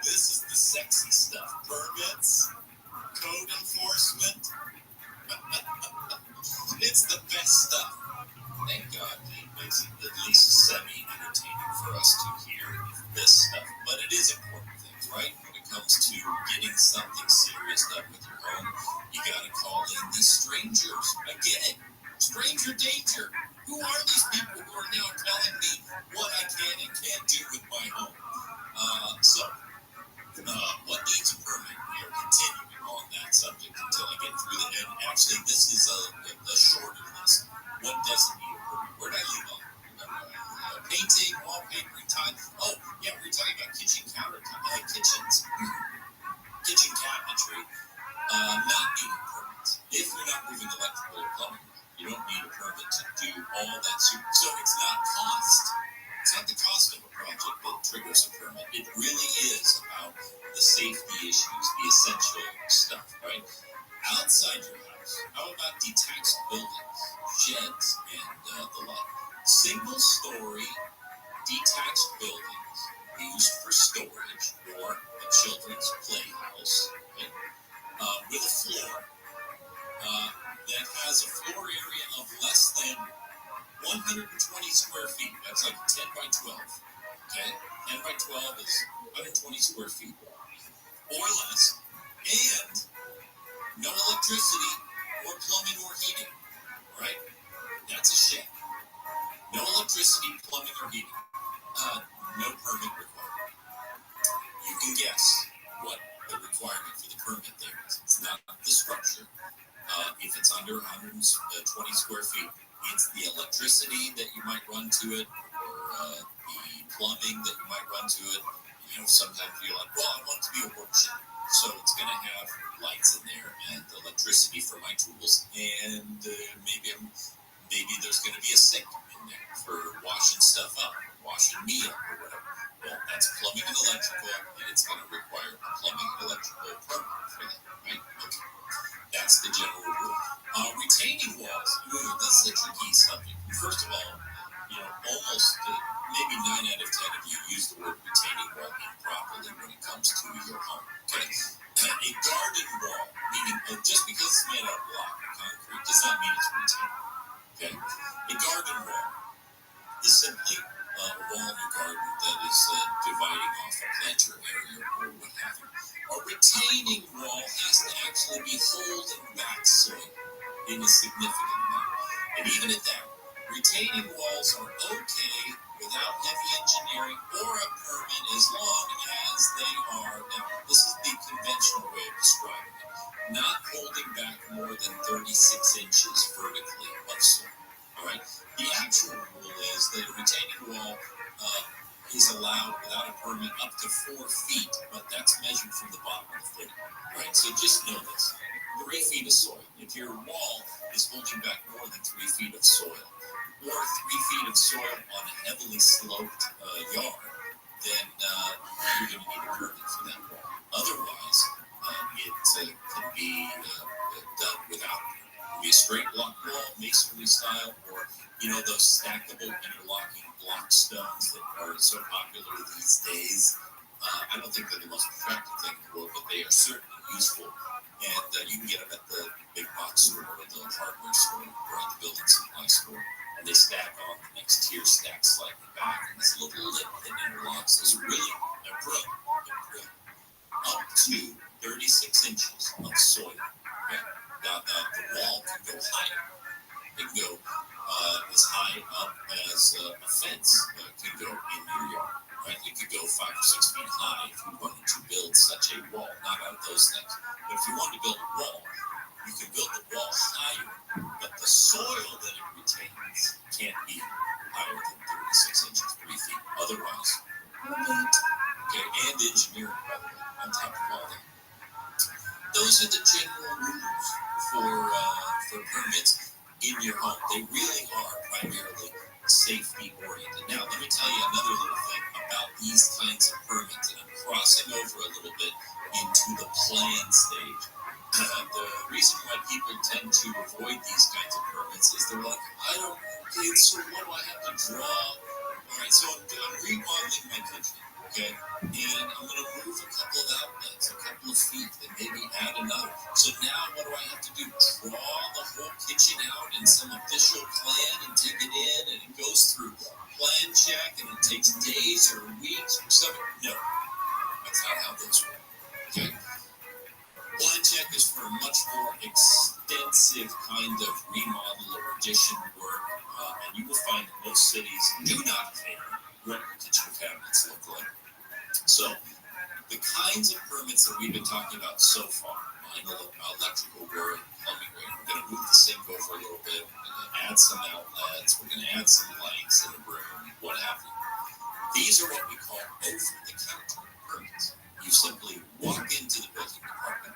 S13: This is the sexy stuff. Permits, code enforcement. It's the best stuff. Thank God he makes it at least semi-entertaining for us to hear this stuff. But it is important things, right? When it comes to getting something serious done with your home, you gotta call in these strangers. Again, stranger danger. Who are these people who are now telling me what I can and can't do with my home? What needs a permit? We are continuing on that subject until I get through the end. Actually, this is a shorter list. What doesn't need a permit? Where did I leave off? Painting, wallpapering, tile. Oh, yeah, we're talking about kitchen kitchens. Kitchen cabinetry. Not needing permits. If you're not moving electrical or plumbing, you don't need a permit to do all that. So it's not cost. It's not the cost of a project that triggers a permit. It really is about the safety issues, the essential stuff, right? Outside your house, how about detached buildings, sheds, and the like? Single-story detached buildings used for storage or a children's playhouse, right? With a floor that has a floor area of less than 120 square feet. That's like 10 by 12.
S19: Okay, 10 by 12 is 120 square feet or less, and no electricity or plumbing or heating. Right? That's a shed. No electricity, plumbing, or heating. No permit required. You can guess what the requirement for the permit there is. It's not the structure. If it's under 120 square feet, it's the electricity that you might run to it, or the plumbing that you might run to it. You know, sometimes you're like, well, I want it to be a work shed, so it's going to have lights in there and electricity for my tools, and maybe there's going to be a sink in there for washing stuff up, washing me up, or whatever. Well, that's plumbing and electrical, and it's going to require a plumbing and electrical permit for that, right? Okay. That's the general rule. Retaining walls, this is a tricky subject. First of all, almost maybe 9 out of 10 of you use the word retaining wall improperly when it comes to your home. Okay, a garden wall, meaning just because it's made out of block or concrete, does not mean it's retaining. Okay, a garden wall is simply a wall in your garden that is dividing off a planter area or what have you. A retaining wall has to actually be holding back soil in a significant amount. And even at that, retaining walls are okay without heavy engineering or a permit as long as they are, now this is the conventional way of describing it, not holding back more than 36 inches vertically of soil. All right. The actual rule is that a retaining wall is allowed without a permit up to 4 feet, but that's measured from the bottom of the footing. Right. So just know this: 3 feet of soil. If your wall is holding back more than 3 feet of soil, or 3 feet of soil on a heavily sloped yard, then you're going to need a permit for that wall. Otherwise, it can be done without it. It can be a straight block wall, masonry style, or those stackable interlocking block stones that are so popular these days. I don't think they're the most attractive thing in the world, but they are certainly useful. And you can get them at the big box store or the hardware store or at the building supply store. And they stack on, the next tier stacks slightly back, and this little lip that interlocks is really a drill. Up to 36 inches of soil. Okay? Now, the wall can go higher. It can go as high up as a fence can go in your yard. Right? It could go 5 or 6 feet high if you wanted to build such a wall. Not out of those things. But if you wanted to build a wall, you can build the wall higher, but the soil that it retains can't be higher than 36 inches, 3 feet. Otherwise, okay, and engineering, by the way, on top of all that. Those are the general rules for permits in your home. They really are primarily safety oriented. Now, let me tell you another little thing about these kinds of permits, and I'm crossing over a little bit into the plan stage. The reason why people tend to avoid these kinds of permits is they're like, so what do I have to draw? All right, so I'm remodeling my kitchen, okay? And I'm going to move a couple of outlets, a couple of feet, and maybe add another. So now what do I have to do? Draw the whole kitchen out in some official plan and take it in, and it goes through plan check, and it takes days or weeks or something? No, that's not how those work, okay? Plan check is for a much more extensive kind of remodel or addition work, and you will find that most cities do not care what your kitchen cabinets look like. So, the kinds of permits that we've been talking about so far, electrical work, plumbing work, we're going to move the sink over a little bit, we're going to add some outlets, we're going to add some lights in the room, what have you. These are what we call over-the-counter permits. You simply walk into the building department.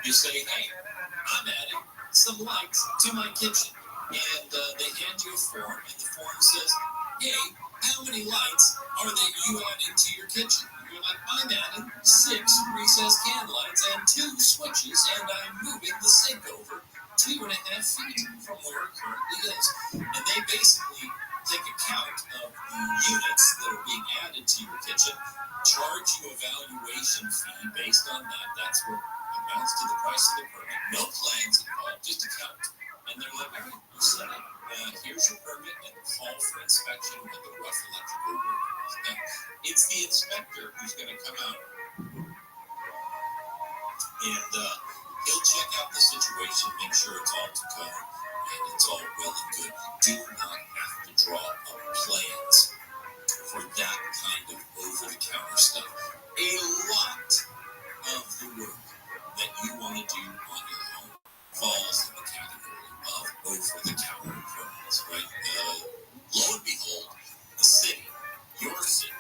S19: You say, hey, I'm adding some lights to my kitchen. And they hand you a form, and the form says, hey, how many lights are that you adding to your kitchen? And you're like, I'm adding 6 recessed can lights and 2 switches, and I'm moving the sink over 2.5 feet from where it currently is. And they basically take account of the units that are being added to your kitchen, charge you a valuation fee based on that. That's what amounts to the price of the permit. No plans involved, just a count. And they're like, all right, you set it. Here's your permit, and call for inspection with the rough electrical work. It's the inspector who's going to come out and he'll check out the situation, make sure it's all to code and it's all well and good. Do not have to draw up plans for that kind of over-the-counter stuff. A lot of the work that you want to do on your home falls in the category of over-the-counter permits, right? Lo and behold, the city, your city,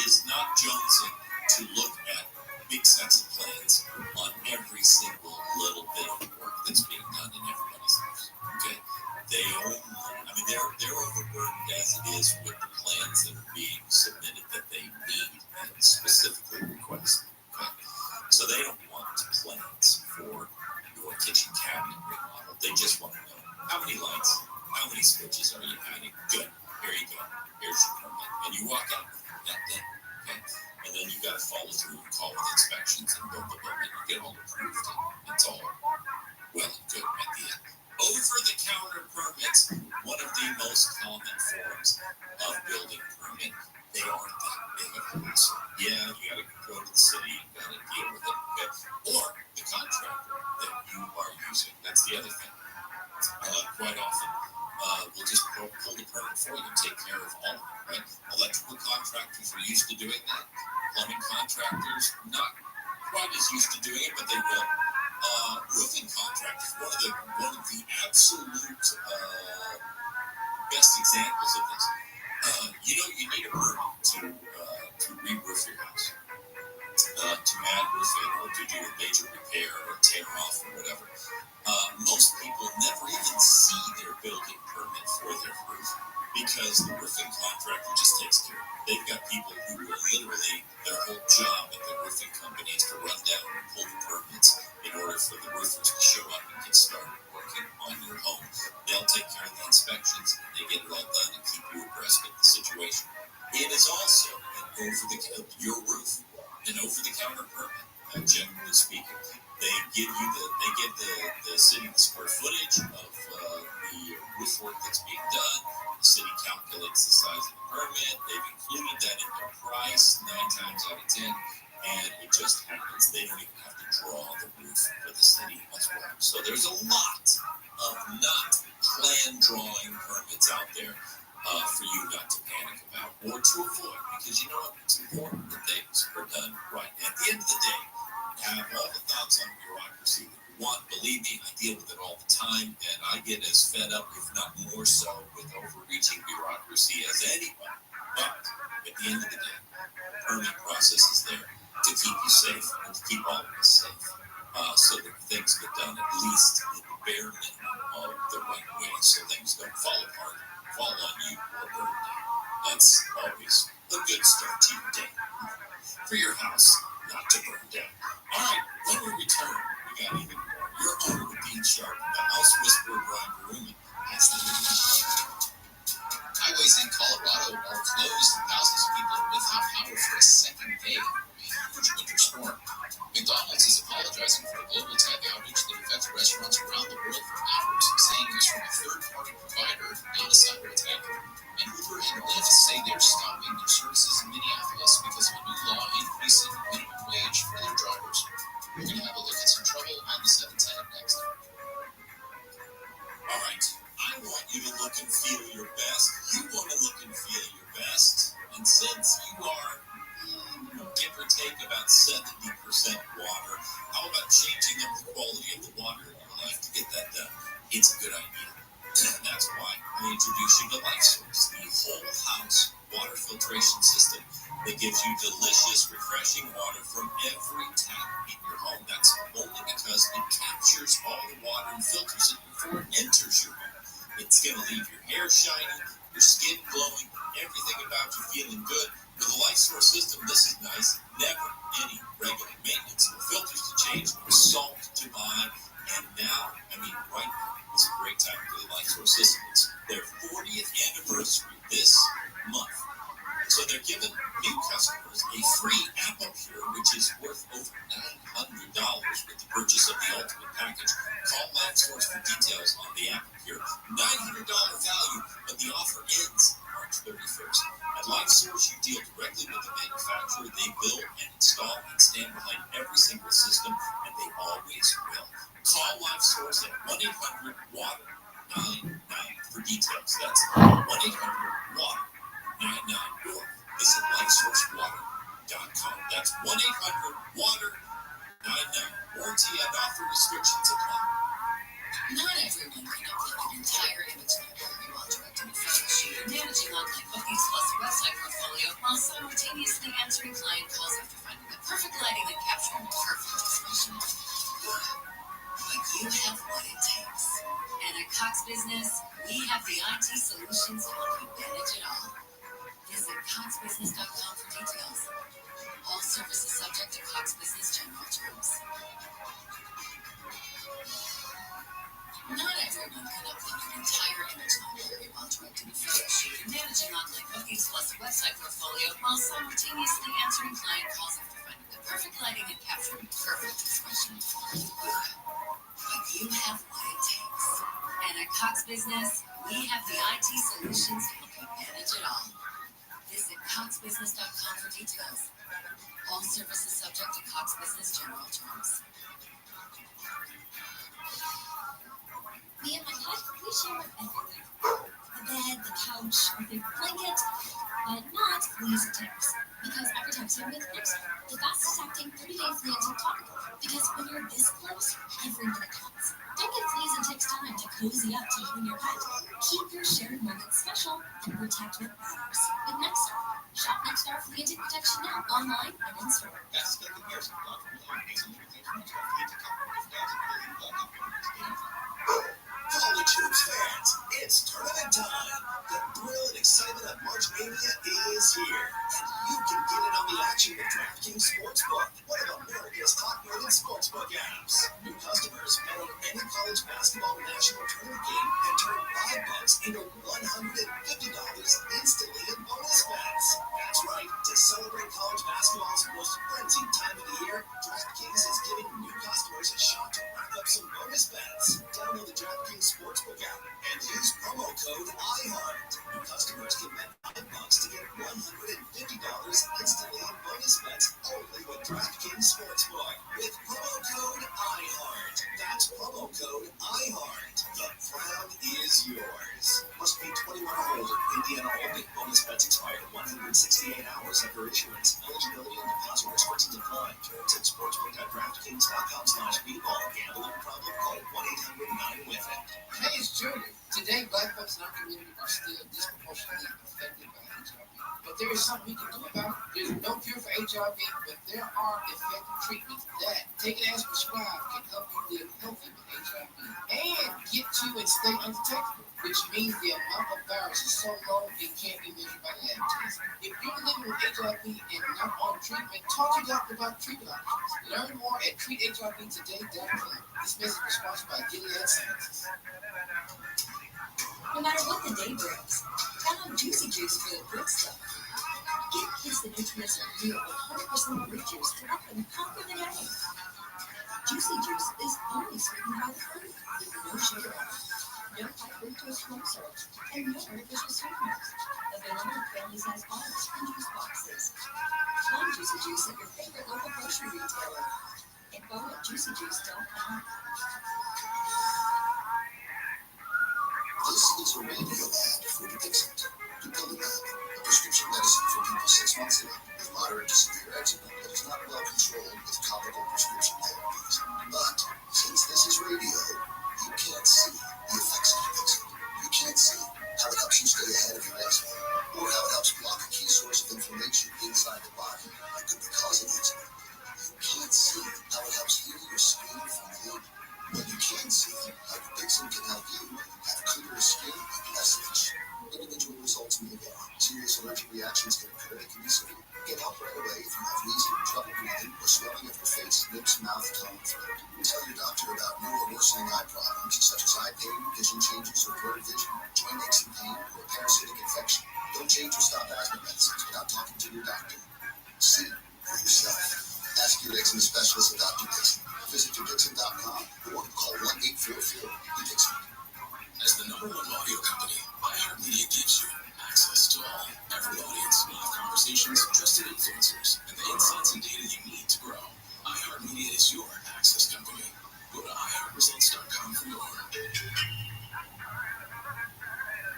S19: is not jonesing to look at big sets of plans on every single little bit of work that's being done in everybody's house. Okay, they're overburdened as it is with the plans that are being submitted that they need and specifically request. Okay, so they don't want plans for your kitchen cabinet remodel. They just want to know how many lights, how many switches are you adding. Good, here you go. Here's your permit, and you walk out that day. Okay, and then you got to follow through and call with inspections and build the building and get all approved. It's all well and good at the end. Over-the-counter permits, one of the most common forms of building permit. They aren't that big of a hassle. Yeah, you got to go to the city, you got to deal with it. Okay? Or the contractor that you are using. That's the other thing. Quite often, we'll just pull the permit for you and take care of all of it, right? Electrical contractors are used to doing that. Plumbing contractors, not quite as used to doing it, but they will. Roofing contractors, one of the absolute best examples of this. You need a permit to re-roof your house, to add roofing or to do a major repair or tear off or whatever. Most people never even see their building permit for their roof because the roofing contractor just takes care of it. They've got people who are literally, their whole job at the roofing company is to run down and pull the permits in order for the roofers to show up and get started working on your home. They'll take care of the inspections, they get it all done and keep you abreast of the situation. It is also your roof, an over-the-counter permit, generally speaking. They give the city the square footage of the roof work that's being done. The city calculates the size of the permit. They've included that in their price 9 times out of 10, and it just happens they don't even have to draw the roof for the city as well. So there's a lot of not plan drawing permits out there for you not to panic about or to avoid, because you know what? It's important that things are done right. At the end of the day, have all the thoughts on bureaucracy that you want. Believe me, I deal with it all the time, and I get as fed up, if not more so, with overreaching bureaucracy as anyone. But at the end of the day, the permit process is there to keep you safe and to keep all of us safe, so that things get done at least in the bare minimum of the right way, so things don't fall apart, fall on you, or burn down. That's always a good start to your day. For your house not to burn down. All right, when we return, we got even more. You're on with Dean Sharp, the House Whisperer, Brian Barumi. That's the
S7: Highways in Colorado are closed and thousands of people are without power for a second day of a huge winter storm. McDonald's is apologizing for a global tech outage that affected restaurants around the world for hours, saying it was from a third-party provider, not a cyber attack. And Uber and Lyft say they're stopping their services in Minneapolis because of a new law increasing minimum wage for their drivers. We're going to have a look at some trouble on the 710 next.
S19: All right, I want you to look and feel your best. You want to look and feel your best. And since you are, give or take, about 70% water, how about changing up the quality of the water in your life to get that done? It's a good idea. And that's why I introduce you to LifeSource, the whole house water filtration system that gives you delicious, refreshing water from every tap in your home. That's only because it captures all the water and filters it before it enters your home. It's going to leave your hair shiny, your skin glowing, everything about you feeling good. With the LifeSource system, this is nice. Never any regular maintenance, no filters to change, no salt to buy. And now, right now, is a great time for the LifeSource system. It's their 40th anniversary this month. So they're giving new customers a free Apple Pure, which is worth over $900 with the purchase of the Ultimate Package. Call LifeSource for details on the Apple Pure. $900 value, but the offer ends March 31st.
S13: At LifeSource, you deal directly with the manufacturer. They build and install and stand behind every single system, and they always will. Call LifeSource at 1-800-WATER-99 for details. That's 1-800-WATER-99 or visit LifeSourceWater.com. That's 1-800-WATER-99. Warranty and offer restrictions apply.
S5: Not everyone can upload an entire image library while directing a photo shoot or managing online bookings plus a website portfolio while simultaneously answering client calls after finding the perfect lighting and capturing the perfect expression. But you have what it takes. And at Cox Business, we have the IT solutions to help you manage it all. Visit coxbusiness.com for details. All services subject to Cox Business general terms. Not everyone can upload an entire image library while directing a photo shoot and managing online bookings plus a website portfolio while simultaneously answering client calls after finding the perfect lighting and capturing the perfect expression. But you have what it takes. And at Cox Business, we have the IT solutions to help you manage it all. Visit coxbusiness.com for details. All services subject to Cox Business general terms.
S6: Me and my cat, we share everything. The bed, the couch, the blanket, but not fleas and ticks. Because every time you make lips, the fastest acting 30-day flea and tick topical. Because when you're this close, every minute counts. Don't give fleas and ticks time to cozy up to you and your pet. Keep your shared moments special and protect what matters. With Nexstar. Shop Nexstar Flea and Tick Protection now, online and in store.
S8: That's the years of love. College fans, it's tournament time. The thrill and excitement of March Mania is here, and you can get in on the action with DraftKings Sportsbook, one of America's top-rated sportsbook apps. New customers bet on any college basketball national tournament game and turn $5 into $150 instantly in bonus bets. That's right. To celebrate college basketball's most frenzied time of the year, DraftKings is giving new customers a shot to rack up some bonus bets. Download the DraftKings Sportsbook app and use promo code IHEART. New customers can bet $5 to get $150 instantly in bonus bets only with DraftKings Sportsbook. With promo code IHEART. That's promo code IHEART. The crown is yours. Must be 21 or older. Indiana only. Bonus bets expire 168 hours after issuance. Eligibility and deposit restrictions apply. Terms at sportsbook.draftkings.com/bball. Gambling problem? Call 1-800-9-WITH-IT.
S9: Hey, it's Junior. Today, Black folks in our community are still disproportionately affected by HIV. But there is something we can do about it. There's no cure for HIV, but there are effective treatments that, taken as prescribed, can help you live healthy with HIV and get you and stay undetectable, which means the amount of virus is so low it can't be measured by lab tests. If you're living with HIV and not on treatment, talk to your doctor about treatment options. Learn more at treathivtoday.com. This message is sponsored by Gilead Sciences.
S6: No matter what the day brings, count on Juicy Juice for the good stuff. Give kids the nutrients of real 100% fruit juice to help them conquer the day. Juicy Juice is only sweetened by the fruit, with no sugar, no high fructose corn syrup, and no artificial sweeteners. Available in family-sized bottles and juice boxes. Find Juicy Juice at your favorite local grocery retailer. Info at juicyjuice.com.
S7: This is a radio ad for Dixon. Dupilumab, a prescription medicine for people 6 months and up with moderate to severe eczema that is not well controlled with topical prescription therapies. But since this is radio, you can't see the effects of Dixon. You can't see how it helps you stay ahead of your eczema, or how it helps block a key source of inflammation inside the body that could be causing eczema. You can't see how it helps heal your skin from within. But you can see how Dixon can help you have clearer skin and less itch. Individual results may vary. Serious allergic reactions can occur that can be severe. Get help right away if you have wheezing, trouble breathing, or swelling of your face, lips, mouth, tongue, throat. Tell your doctor about new or worsening eye problems such as eye pain, vision changes, or blurred vision, joint aches and pain, or parasitic infection. Don't change or stop asthma medicines without talking to your doctor. See for yourself. Ask your eczema specialist about Dixon. Visit yourdixon.com or call 1-844-DIXON.
S4: As the #1 audio company, iHeartMedia gives you access to all, every audience,
S11: conversations, trusted influencers, and the insights and data you need to grow. iHeartMedia is your access company. Go to iHeartResults.com for more.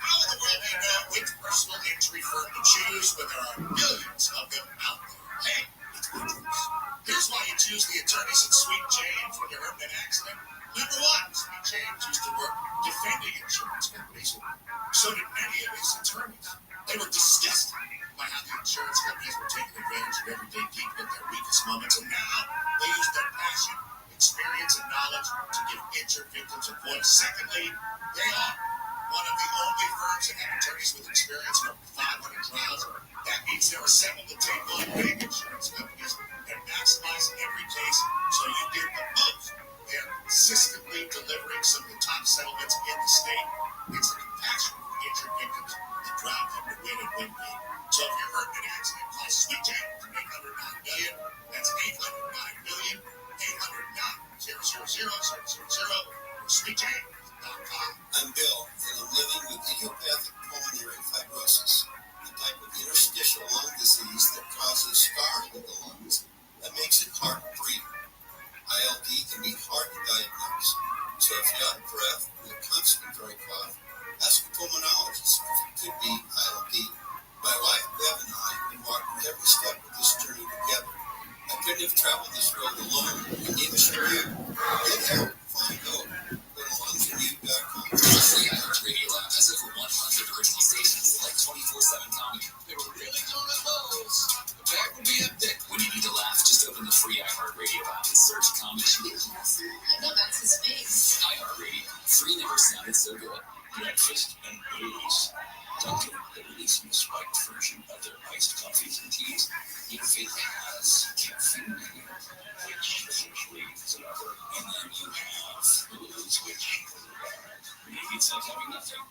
S8: How in the world do you know which personal injury firm to choose when there are millions of them out there? Hey, it's good news. Here's why you choose the attorneys at Sweet James when you're hurt in an accident. Number one, Sweet James used to work defending insurance companies. So did many of his attorneys. They were disgusted by how the insurance companies were taking advantage of everyday people at their weakest moments, and now they use their passion, experience, and knowledge to give injured victims a voice. Secondly, they are one of the only firms that have attorneys with experience in over 500 trials. That means they're assembled to take on big insurance companies and maximize every case so you get the most. They're consistently delivering some of the top settlements in the state. It's the compassion for injured victims that drive them to win and win big. So if you're hurt in an accident, call Sweet James at 800-9-MILLION. That's 800-9-MILLION, 800-9-000-000, or SweetJames.com.
S7: I'm Bill, and I'm living with idiopathic pulmonary fibrosis, a type of interstitial lung disease that causes scarring of the lungs that makes it hard to breathe. ILD can be hard to diagnose, so if you're out of breath with a constant dry cough, ask a pulmonologist if it could be ILD. My wife, Bev, and I have been walking every step of this journey together. I couldn't have traveled this road alone, and neither should you. Get help, find hope. Go to lungeonu.com.
S11: The free iHeartRadio app has over 100 original stations like 24/7 comedy.
S8: They were really doing those. The back would be empty.
S11: When you need to laugh, just open the free iHeartRadio app and search comedy.
S10: I know that's his face.
S11: iHeartRadio. 3 never sounded so good.
S23: Breakfast and booze. Dunkin', they're releasing a spiked version of their iced coffees and teas. If it has caffeine in it, which essentially is an upper, and then you have booze, which maybe it's like having nothing.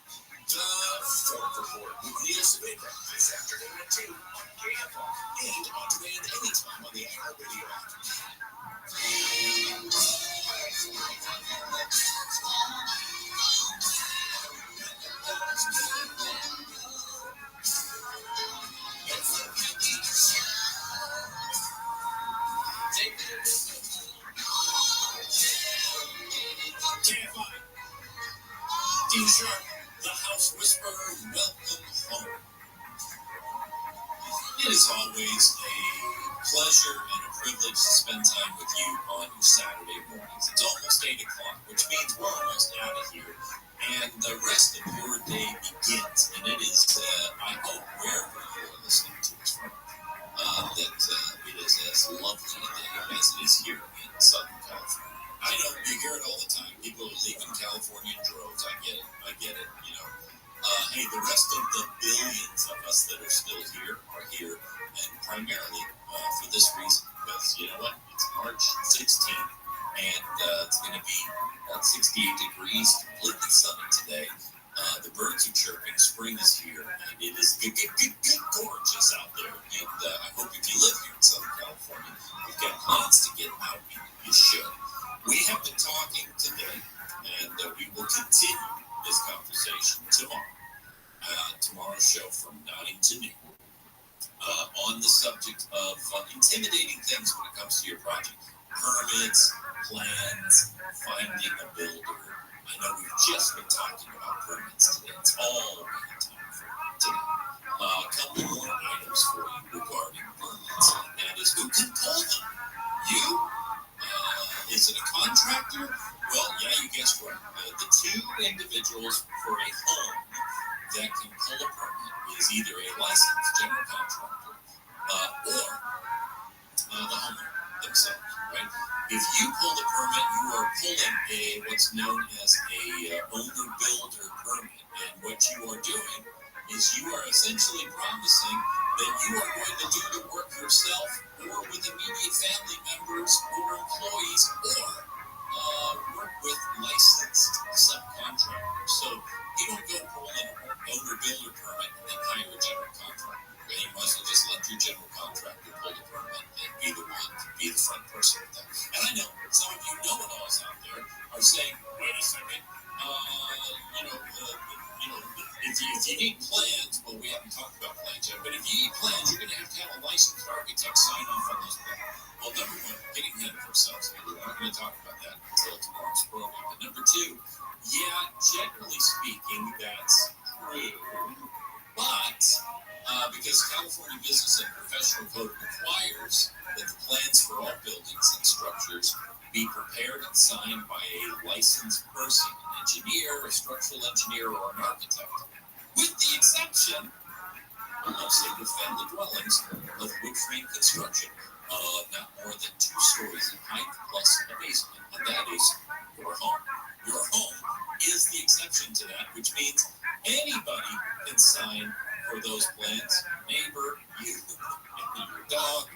S23: The Ford Report with Guinness this afternoon at 2 on KFR and on demand anytime on the iHeartRadio app. KFI. Dean Sharp, the House Whisperer, welcome home. It is always a pleasure and a privilege to spend time with you on your Saturday mornings. It's almost 8 o'clock, which means we're almost out of here, and the rest of your day begins. And it is, I hope, wherever you are listening to us from, that it is as lovely a day as it is here in Southern California. I know you hear it all the time. People are leaving California in droves. I get it, you know. Hey, the rest of the billions of us that are still here are here, and primarily for this reason, because you know what? It's March 16th, and it's going to be 68 degrees, completely sunny today. The birds are chirping, spring is here, and it is gorgeous out there. And I hope if you live here in Southern California, you've got plans to get out, you should. We have been talking today, and we will continue this conversation tomorrow. Tomorrow's show from 9 to noon on the subject of intimidating things when it comes to your project. Permits, plans, finding a builder. I know we've just been talking about permits today. It's all we have time for today. A couple more items for you regarding permits, and that is who can pull them? You? Is it a contractor? Well, yeah, you guessed right. The two individuals for a home that can pull a permit is either a licensed general contractor or the homeowner themselves, right? If you pull the permit, you are pulling what's known as a owner-builder permit, and what you are doing is you are essentially promising that you are going to do the work yourself or with immediate family members or employees or work with licensed subcontractors. So you don't go pull an owner-builder permit and then hire a general contractor. Okay? You might as well just let your general contractor pull the permit and be the one to be the front person with that. And I know some of you know-it-alls out there are saying, wait a second,
S19: if you need plans, well, we haven't talked about plans yet, but if you need plans, you're going to have a licensed architect sign off on those plans. Well, number one, getting ahead of ourselves. We're not going to talk about that until tomorrow's program. But number two, yeah, generally speaking, that's true. But because California Business and Professional Code requires that the plans for all buildings and structures be prepared and signed by a licensed person, an engineer, a structural engineer, or an architect. With the exception of single-family dwellings of wood frame construction, not more than 2 stories in height plus a basement, and that is your home. Your home is the exception to that, which means anybody can sign for those plans. Neighbor, you, your dog.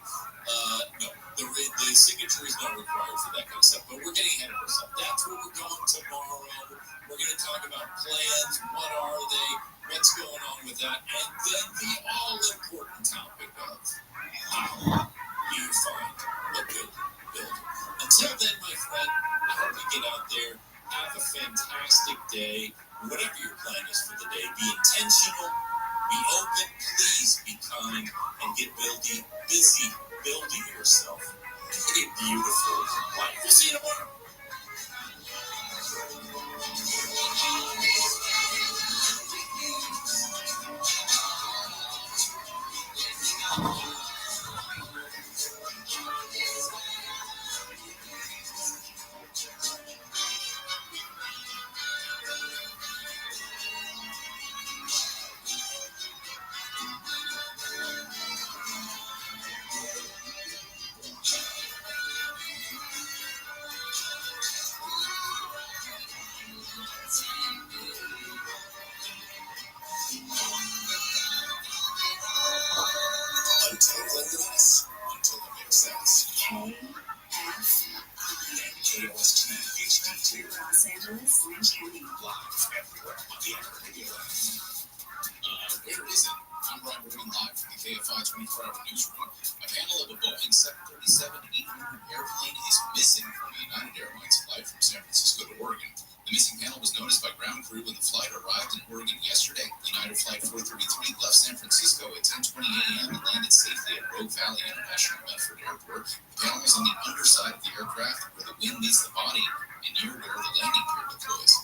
S19: No, the signature is not required for that kind of stuff, but we're getting ahead of ourselves. That's where we're going tomorrow. We're going to talk about plans. What are they? What's going on with that? And then the all-important topic of how you find a good builder. Until then, my friend, I hope you get out there, have a fantastic day. Whatever your plan is for the day, be intentional, be open, please be kind, and get busy building yourself a beautiful life. We'll see you tomorrow. Until it makes sense. KOST HD2.
S6: Los Angeles, Orange County.
S19: Live everywhere on the Anchor Radio app. Where is it? I'm Robert live from the KFI 24-hour newsroom. A panel of a Boeing 737-800 airplane is missing from a United Airlines flight from San Francisco to Oregon. The missing panel was noticed by ground crew when the flight arrived in Oregon yesterday. United Flight 433 left San Francisco at 10:20 a.m. and landed safely at Rogue Valley International Medford Airport. The panel was on the underside of the aircraft where the wing meets the body and near where the landing gear deploys.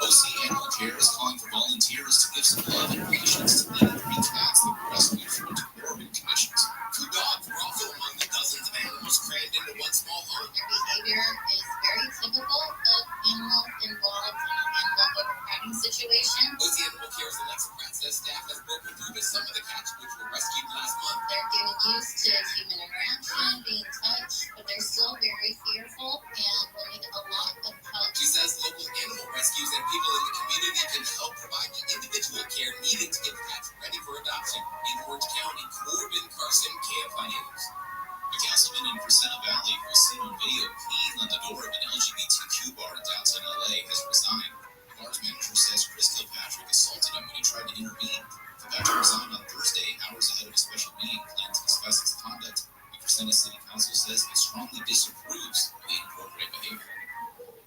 S19: OC Animal Care is calling for volunteers to give some love and patience to the 3 cats that were rescued from deplorable conditions. 2 dogs were also among the dozens of animals crammed into one small home.
S10: Their behavior is very typical of animals involved in an animal overcrowding situation.
S19: OC Animal Care's Alexa Princess staff has broken through to some of the cats which were rescued last month.
S10: They're getting used to human interaction, being touched, but they're still very fearful and will need a lot of help.
S19: She says local animal rescues and people in the community can help provide the individual care needed to get the cats ready for adoption. In Orange County, Corbin Carson, KFI News. A councilman in Crescenta Valley who was seen on video peeing on the door of an LGBTQ bar in downtown LA has resigned. The bar's manager says Chris Kilpatrick assaulted him when he tried to intervene. Kilpatrick resigned on Thursday, hours ahead of a special meeting planned to discuss his conduct. The Crescenta City Council says it strongly disapproves of the inappropriate behavior.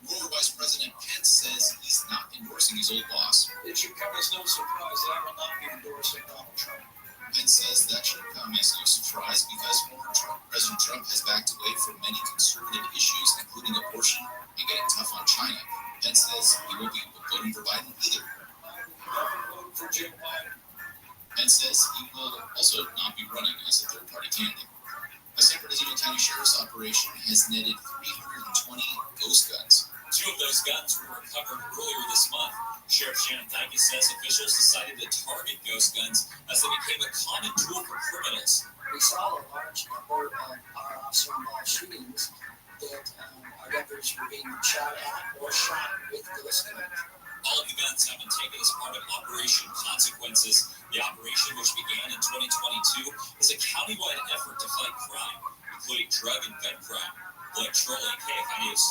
S19: Former Vice President Pence says he's not endorsing his old boss.
S4: It should come as no surprise that I will not be endorsing Donald Trump.
S19: Pence says that should come as no surprise because former President Trump has backed away from many conservative issues, including abortion and getting tough on China. Pence says he won't be voting for Biden either.
S4: For Joe Biden.
S19: Pence says he will also not be running as a third-party candidate. The San Bernardino County Sheriff's Operation has netted 320 ghost guns.
S23: 2 of those guns were recovered earlier this month. Sheriff Shannon Dykes says officials decided to target ghost guns as they became a common tool for criminals.
S9: We saw a large number of our officer-involved shootings that our deputies were being shot at or shot with ghost guns.
S23: All of the guns have been taken as part of Operation Consequences. The operation, which began in 2022, is a countywide effort to fight crime, including drug and gun crime. Blake Trolley, KFI News.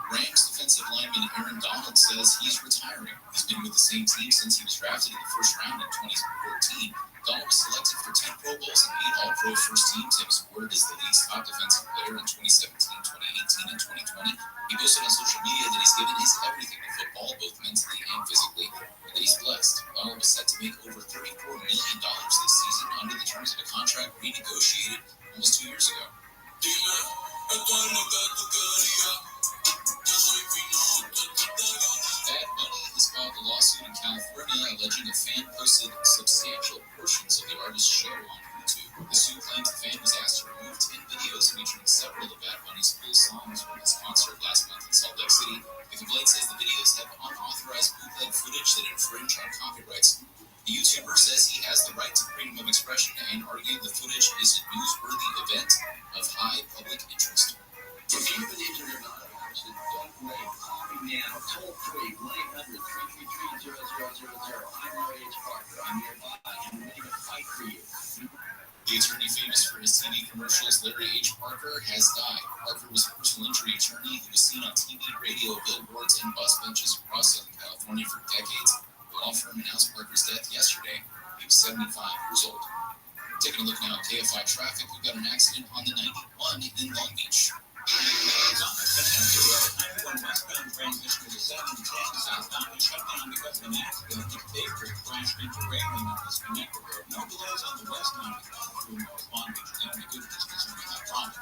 S19: Rams defensive lineman Aaron Donald says he's retiring. He's been with the same team since he was drafted in the first round in 2014. Donald was selected for 10 Pro Bowls and 8 All-Pro first teams and was awarded as the league's top defensive player in 2017, 2018, and 2020. He posted on social media that he's given his everything to football, both mentally and physically. The
S1: But he's blessed. Butler was set to make over $34 million this season under the terms of a contract renegotiated almost 2 years ago. Bad Bunny has filed a lawsuit in California alleging a fan posted substantial portions of the artist's show on YouTube. The suit claims the fan was asked to remove 10 videos featuring several of Bad Bunny's full songs from his concert last month in Salt Lake City. The complaint says the videos have unauthorized bootleg footage that infringe on copyrights. The YouTuber says he has the right to freedom of expression and argued the footage is a newsworthy event of high public interest.
S11: If you believe it or not, don't wait. Call me now, toll free, 1-800-333-0000. I'm Larry H. Parker. I'm nearby. I'm ready to fight for you.
S1: The attorney famous for his TV commercials, Larry H. Parker, has died. Parker was a personal injury attorney who was seen on TV, radio, billboards, and bus benches across Southern California for decades. The law firm announced Parker's death yesterday. He was 75 years old. Taking a look now at KFI traffic, we've got an accident on the 91 in Long Beach.
S8: Highway westbound transition to 710 southbound is shut down because of an accident. The Baker crashed into railing on this connector road. No delays on the westbound through North Long Beach. The only good news concerning that problem.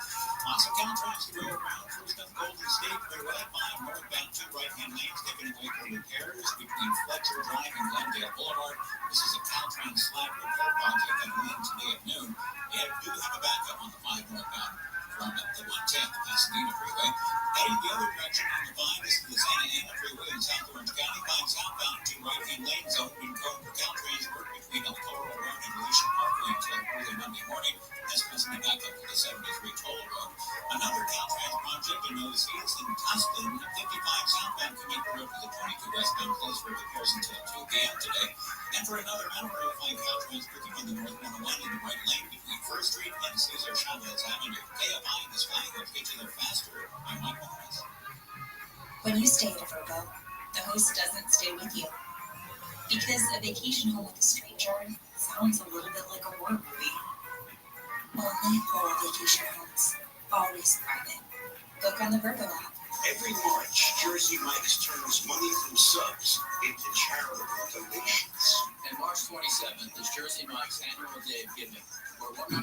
S8: Also, Caltrans to go around first up Golden State Freeway, 5 northbound 2 right-hand lanes taken away for repairs between Fletcher Drive and Glendale Boulevard. This is a Caltrans slab repair project that will end today at noon. They do have a backup on the 5 northbound from the 110, the Pasadena Freeway. Heading the other direction on the 5, this is the Santa Ana Freeway in South Orange County. 5 southbound 2 right-hand lanes open in code for Caltrans work between El Toro Road and Alicia Parkway until early Monday morning. That's causing a backup for the 73 Toll Road. Another Caltrans project in Nova East in Tustin, 55 southbound connector road to the 22 westbound closed for repairs until 2 p.m. today. And for another matter, we'll find Caltrans picking on the North 101 in the right lane between First Street and Cesar Chavez Avenue. KFI in this flag will get you there faster. I'm Mike Morris.
S14: When you stay at a Virgo, the host doesn't stay with you. Because a vacation home with a stranger sounds a little bit like a war movie. Only Coral Vacation Homes. Always private. Book on the Virgo app.
S8: Every March, Jersey Mike's turns money from subs into charitable donations.
S11: And March 27th is Jersey Mike's annual day of giving, where 100%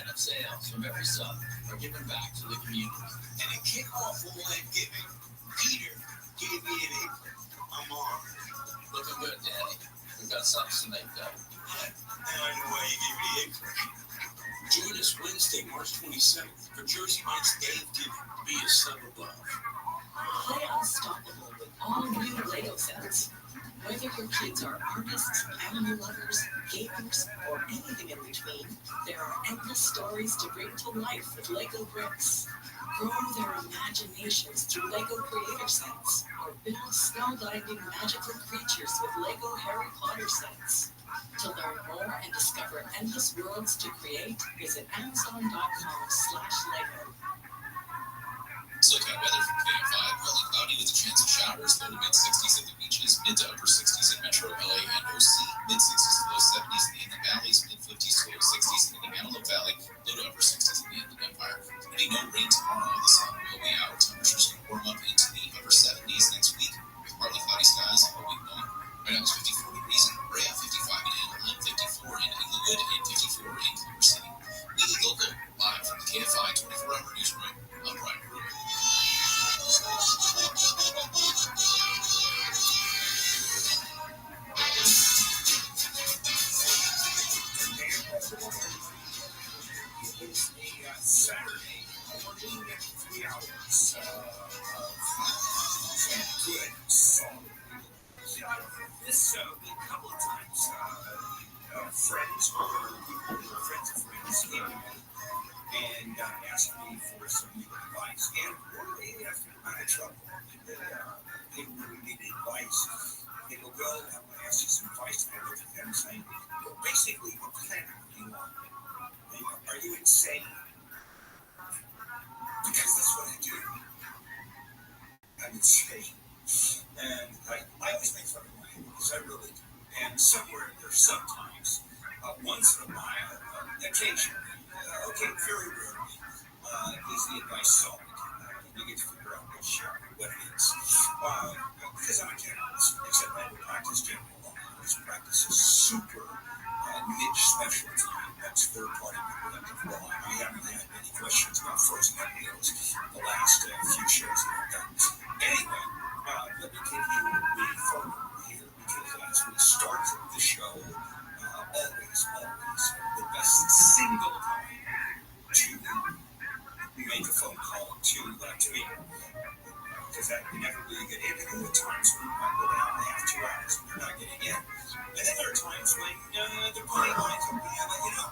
S11: of sales from every sub are given back to the community.
S8: And to kick off all that giving, Peter gave me an apron. I'm on.
S11: Looking good, Daddy. We've got subs to make, though.
S8: Now I know why you gave me the apron. Join us Wednesday, March 27th for Jersey Mike's Day of Giving. Be a sub of love.
S20: Play Unstoppable with all new Lego sets. Whether your kids are artists, animal lovers, gamers, or anything in between, there are endless stories to bring to life with Lego bricks. Grow their imaginations through Lego Creator Sets, or build spellbinding magical creatures with Lego Harry Potter sets. To learn more and discover endless worlds to create, visit Amazon.com/Lego.
S1: Look at weather from KFI. Partly cloudy with a chance of showers, low to mid-60s at the beaches, mid to upper 60s in Metro LA and OC, mid-60s to low 70s in the Inland Valleys, mid-50s to low 60s in the Antelope Valley, low to upper 60s in the Inland Empire. There'll be no rain tomorrow. The sun will be out. Temperatures can warm up into the upper 70s next week with partly cloudy skies all week long. Right now it's 54 degrees in Brea, 55 in Anaheim, 54 in Inglewood, and 54 in Culver City. Weekly Local, live from the KFI 24-hour newsroom. I'm Brian Brewer.
S8: It's a Saturday morning, 3 hours of good song. This week, a couple of times, friends or friends of friends came to me and asked me for some legal advice. And one day after I'm out of trouble, they really needed advice. They go, well, I want to ask you some advice. And I looked at them saying, well, basically, what kind of do you want? Are you insane? Because that's what I do. I'm insane. And I always make fun of mine, because I really do. And somewhere in there, sometimes, once in a while, occasionally, okay, very rarely, is the advice solid. You get to figure out what it is. Because I'm a generalist, except I don't practice general law.
S13: this practice is super niche specialty. That's third-party reproductive law. I haven't had any questions about frozen embryos the last few shows that I've done. Anyway, let me give you the phone number here, because as we start the show, always the best single time to make a phone call to me, because that you never really get in. And there are times when you might go down and have 2 hours and you're not getting in. And then there are times when they're playing lines open, and let you know.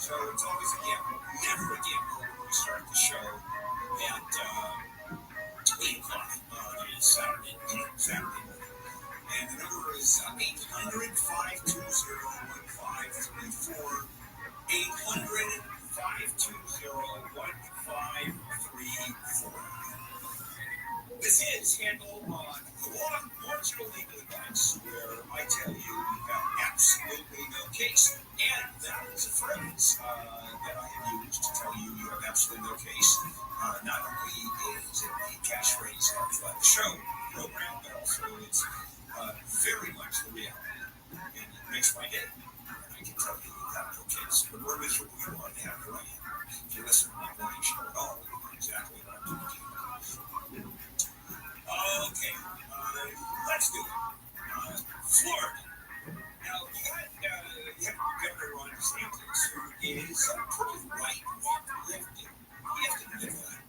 S13: So it's always a gamble, never a gamble when we start the show at 8 o'clock on a Saturday morning. And the number is 800-520-1534. 800-520-1534. This is Handle on the Law, Marginal Legal Advice, where I tell you have absolutely no case. And that is a phrase that I have used to tell you have absolutely no case. Not only is it the catchphrase of the show program, but also it's very much the reality. And it makes my day. And I can tell you have no case. But we're miserable you are to have the right. If you listen to my morning show at all, you know exactly what I'm doing. Okay, let's do it. Florida. Now, you have Governor Ron DeSantis, who is pretty right-lifted. You have to admit that.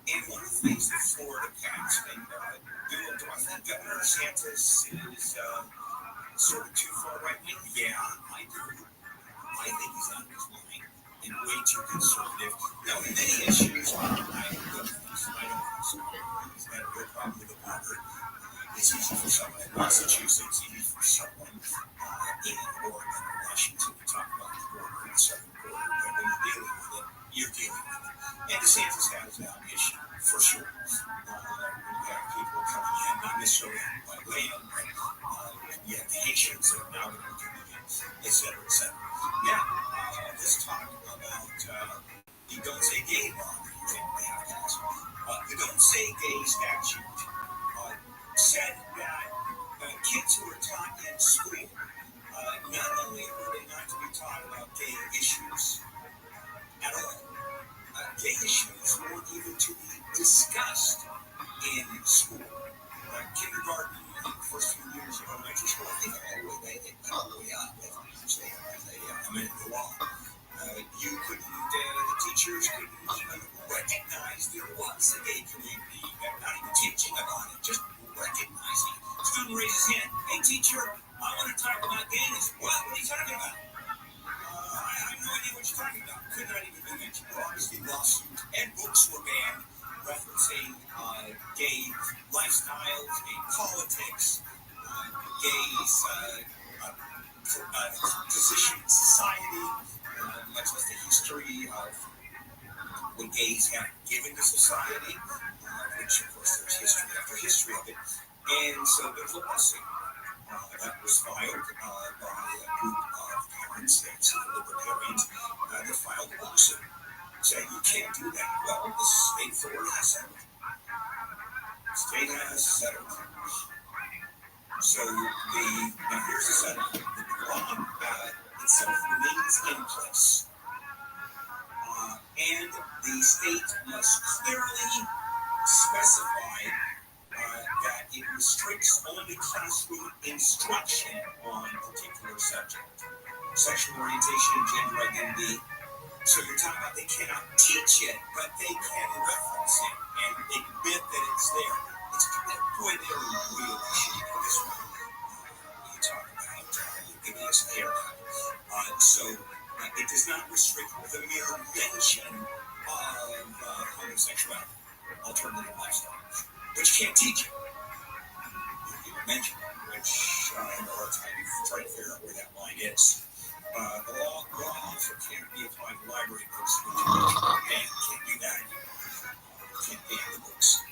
S13: And one of the things that Florida passed, and do I think Governor DeSantis is sort of too far right-wing? Yeah, I do. I think he's on his line and way too conservative. Now, in many issues, I don't think so. He's got a real problem with the border. It's easy for someone in Massachusetts, easy for someone in Oregon or Washington to talk about the border and the southern border. But when you're dealing with it, you're dealing with it. And DeSantis has that issue, for sure. When you have people coming in, not necessarily by land, but you have the Haitians that are now going to be coming in, et cetera, et cetera. Now, let's talk about the Don't Say Gay law that you think they have passed. The Don't Say Gay statute said that kids who are taught in school, not only were they not to be taught about gay issues at all, gay issues weren't even to be discussed in school. Kindergarten, first few years of elementary school, I think all the way up, as a amended the law. You couldn't, the teachers couldn't even recognize there was a gay community, not even teaching about it, just recognizing. Student raises his hand, hey teacher, I want to talk about gayness. What are you talking about? I have no idea what you're talking about. Could not even be mentioned. Obviously, lawsuit and books were banned referencing gay lifestyles, gay politics, gays' position in society, much less the history of what gays have given to society, which of course there's history after history of it. And so there's a lawsuit that was filed by a group of parents, civil libertarians, that filed a lawsuit saying you can't do that. Well, the state Florida has settled. The state has settled. So now here's the settlement. The law itself remains in place. And the state must clearly specify that it restricts only classroom instruction on a particular subject. Sexual orientation, gender identity. So you're talking about they cannot teach it, but they can reference it and admit that it's there. It's boy, they're real shitty on this one. You talk about giving us a haircut. So it does not restrict the mere mention of homosexuality, alternative lifestyles, but you can't teach it. You mention it, which I have a hard time trying to figure out where that line is. The law also can't be applied to library books, which can't do that anymore. Can't ban the books.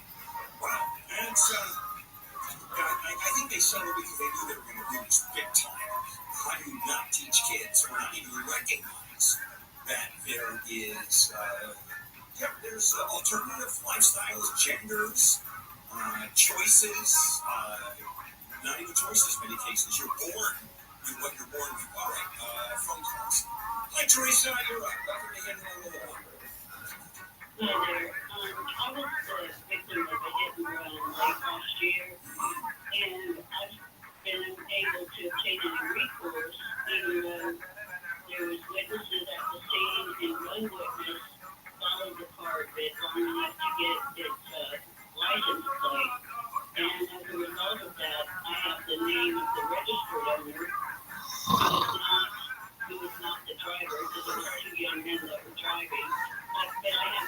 S13: Wow, that's I think they settled because they knew they were going to lose big time. How do you not teach kids or not even recognize that there is there's alternative lifestyles, genders, choices, not even choices in many cases. You're born
S23: with what you're born with. All right, phone calls. Hi, Teresa, you're up. Welcome to Hidden on the Wall.
S2: Hi there. I was the victim of a hit and run late last year, and I've been able to obtain any recourse, even though there was witnesses at the scene, and one witness followed the car a bit long enough to get its license plate. And as a result of that, I have the name of the registered owner, who was not the driver, because it was two young men that were driving. But I've had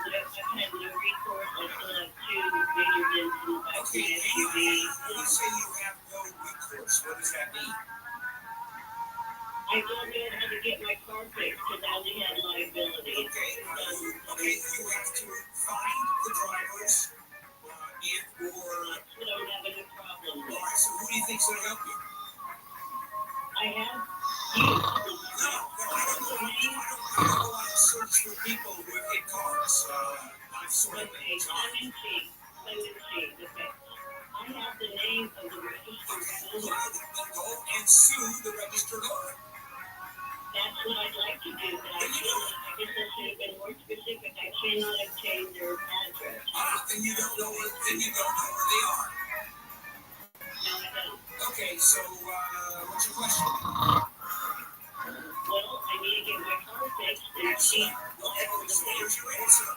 S2: no recourse. I still have two major dents in the back of the SUV.
S23: When you say you have no recourse, what does that mean?
S2: I don't know how to get my car fixed because I only had liability.
S23: Okay, you have to find the drivers or...
S2: But I'm having a problem with.
S23: All right, so who do you think's going to help you?
S2: I have...
S23: No, I don't go out and search for people who have hit cars. I've sort of been
S2: Let me see. Okay. I have the name of the registered owner.
S23: Go and sue the registered owner.
S2: That's what I'd like to do, but I guess I should have been more specific. I cannot obtain their address.
S23: Then you don't know where they are.
S2: No, I don't.
S23: Okay, so what's your question?
S2: Well, I need to get my car fixed and see what happens.
S23: Here's your answer.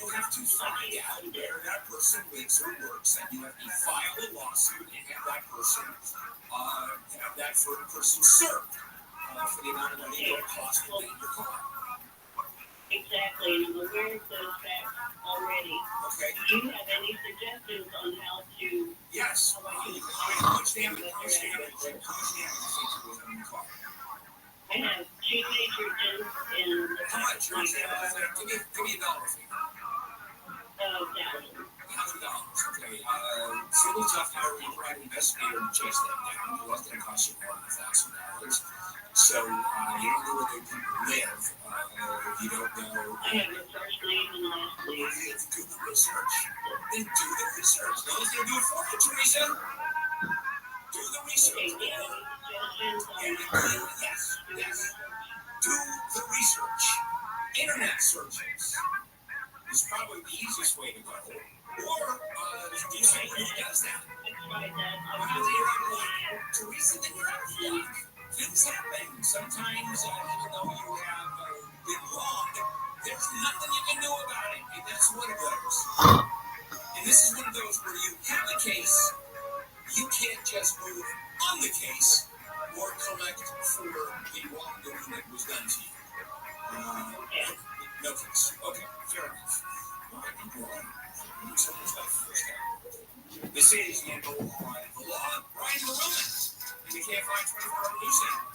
S23: You have to find out where that person lives or works, and you have to file a lawsuit and have that person served for the amount of money it will cost to clean your car.
S2: Exactly, and I'm aware of those facts already.
S23: Okay.
S2: Do you have any suggestions on how to...
S23: Yes. How much damage you think you will have in the car?
S2: I have two major dents in the
S23: How much? Give me a dollar figure. $1,000. Okay. It's a little tough to hire a private investigator to chase that down. That's going to cost you more than $1,000. So you don't know where those people live. You don't know.
S2: I have their first name and last name.
S23: Do the research. Then do the research. No one's going to do it for you, Teresa. Do the research. Yes. Do the research. Internet searches is probably the easiest way to go. Or do someone who does that. Teresa, then you're out of luck. Things happen. Sometimes, even though you have been wronged, there's nothing you can do about it. And that's one of those. And this is one of those where you have a case, you can't just move on the case or collect for the wrongdoing that was done to you. No case. Okay, fair enough. All right, go on. This is the Handle on the Law. Brian Marilla. And you can't find 24-hour news now.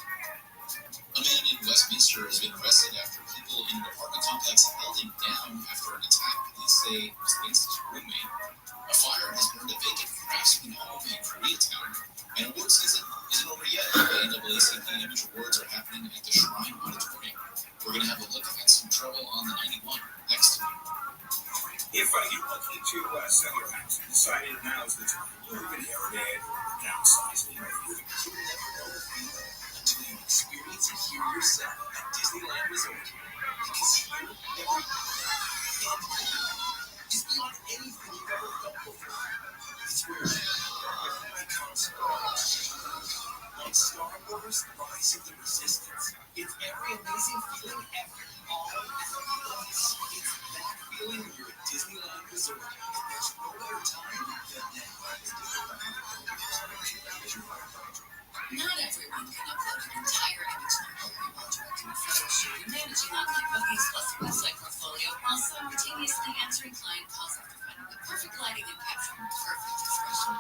S7: A man in Westminster has been arrested after people in an apartment complex held him down after an attack police say was against his roommate. A fire has burned a vacant craftsman home in Koreatown, and award season isn't over yet. The NAACP Image Awards are happening at the Shrine Auditorium. We're going to have a look at some trouble on the 91 next time.
S23: If you're looking to sell your house and decided now is the time, you've inherited or downsizing, you'll never know the feeling until you experience it here yourself at Disneyland Resort. Because here, every is beyond anything you've ever felt before. It's where everything becomes like Star Wars, Rise of the Resistance. It's every amazing feeling ever, all at once. It's that feeling when you're at Disneyland Resort. And there's no better time than now.
S5: Not everyone can upload an entire image number while directing a photo shoot and managing online bookings plus a website portfolio while simultaneously answering client calls after finding the perfect lighting and capturing the perfect expression.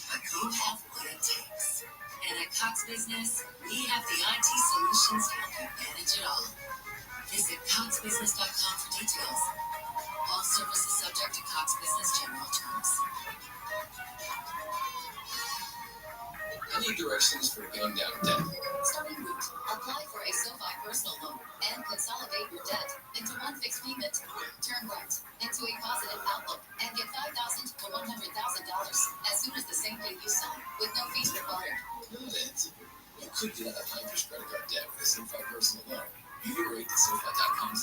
S5: But you have what it takes. And at Cox Business, we have the IT solutions to help you manage it all. Visit coxbusiness.com for details. All services subject to Cox Business general terms.
S7: I need directions for paying down debt.
S5: Starting route. Apply for a SoFi personal loan and consolidate your debt into one fixed payment. Turn right into a positive outlook and get $5,000 to $100,000 as soon as the same day you sign with no fees required.
S7: Got it. could get out of high-interest credit card debt with a simplified personal loan. You can rate the simplified.com/loan.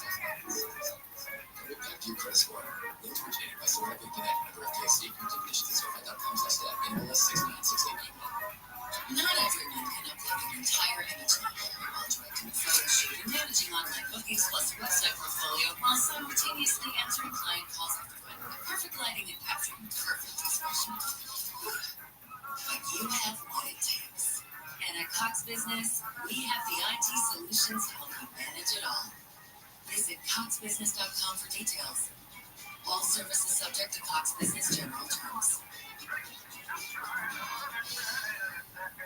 S7: Back to your credit score. Loans originated by Solar Bank Connect under FDIC. Terms and conditions at simplified.com/debt. NMLS 696881.
S5: Not everyone can upload an entire energy bill while directing a photo shoot and managing online bookings plus a website portfolio while simultaneously answering client calls after finding the perfect lighting and capturing perfect expression. But you have what it takes. And at Cox Business, we have the IT solutions to help you manage it all. Visit coxbusiness.com for details. All services subject to Cox Business general terms.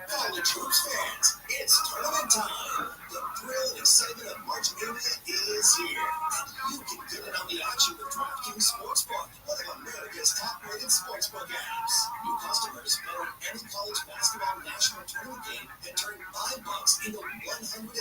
S8: College hoops fans, it's tournament time. The thrill and excitement of March Mania is here. And you can get in on the action with DraftKings Sportsbook, one of America's top-rated sportsbook apps. New customers bet on any college basketball national tournament game and turn $5 into $150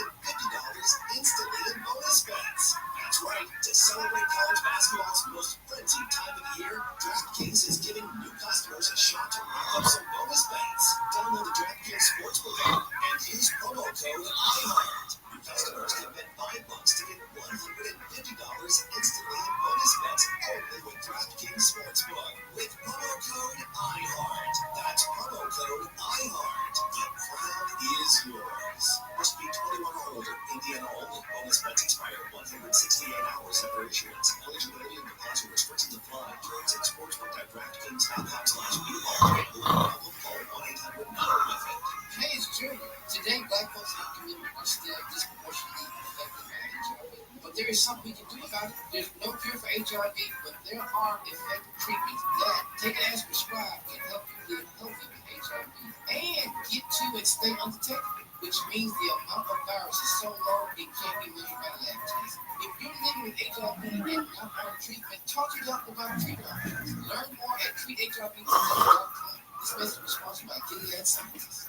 S8: instantly in bonus bets. That's right. To celebrate college basketball's most frenzied time of the year, DraftKings is giving new customers a shot to rack up some bonus bets. Download the DraftKings Sportsbook app and use promo code IHEART. New customers can bet $5 to get $150 instantly in bonus bets only with DraftKings Sportsbook. With promo code IHEART. That's promo code IHEART. The crown is yours. Must be 21 or older. Indiana only. Bonus bets expire 168 hours after issuance. Eligibility and deposit restrictions apply. Terms at sportsbook.draftkings.com/BR. Call 1-800-NOW-WITH-IT.
S9: Hey, it's Junior. Today, Black folks in our community are still disproportionately affected by HIV. But there is something we can do about it. There's no cure for HIV, but there are effective treatments that, taken as prescribed, can help you live healthy with HIV and get to and stay undetected, which means the amount of virus is so low it can't be measured by lab tests. If you're living with HIV and not on treatment, talk to your doctor about treatment options. Learn more at treathivtoday.com. This message was sponsored by Gilead Sciences.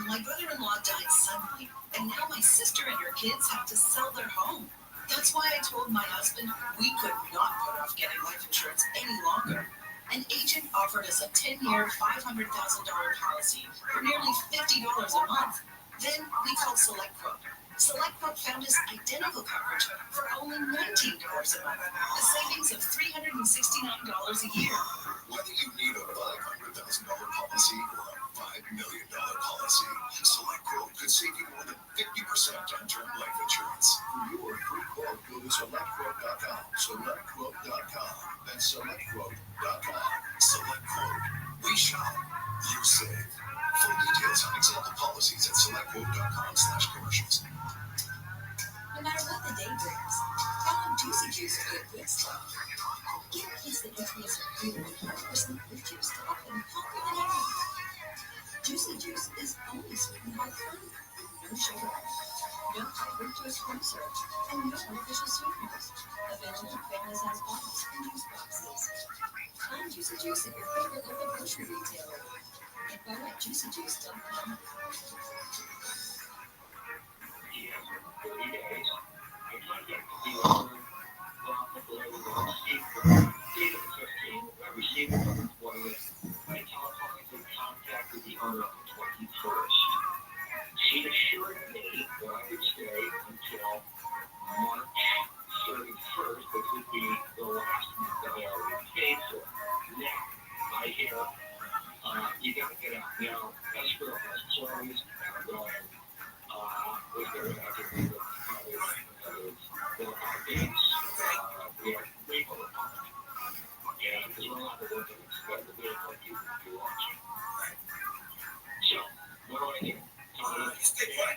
S14: My brother-in-law died suddenly, and now my sister and her kids have to sell their home. That's why I told my husband we could not put off getting life insurance any longer. An agent offered us a 10-year, $500,000 policy for nearly $50 a month. Then we called SelectQuote. SelectQuote found us identical coverage for only $19 a month, a savings of $369 a year.
S8: Whether you need a $500,000 policy or a $5 million policy, SelectQuote could save you more than 50% on term life insurance. For your free quote, go to SelectQuote.com. SelectQuote.com. That's SelectQuote.com. SelectQuote. We shop. You save. Full details on example policies at SelectQuote.com/commercials.
S14: No matter what the day brings, follow Juicy Juice for a good start. Get a piece of nutrients are fueled with 100% fruit juice to help them healthy and happy. Juicy Juice is only sweetened by honey, no sugar, no high fructose corn syrup, and no artificial sweeteners. Available in family-size bottles and juice boxes. Find Juicy Juice at your favorite local grocery retailer. Info at juicyjuice.com.
S19: Received unemployment. I telephonically contacted the owner on the 21st. She assured me that I could stay until March 31st, which would be the last month that I already paid for. Now, I hear, you gotta get out. Now, escrow has closed, and we're going to have to do the 4 or 5 days. We have legal requirements. Yeah, because we're not going to work on this, but the vehicle you watch. So, what do I do?
S13: You stay put.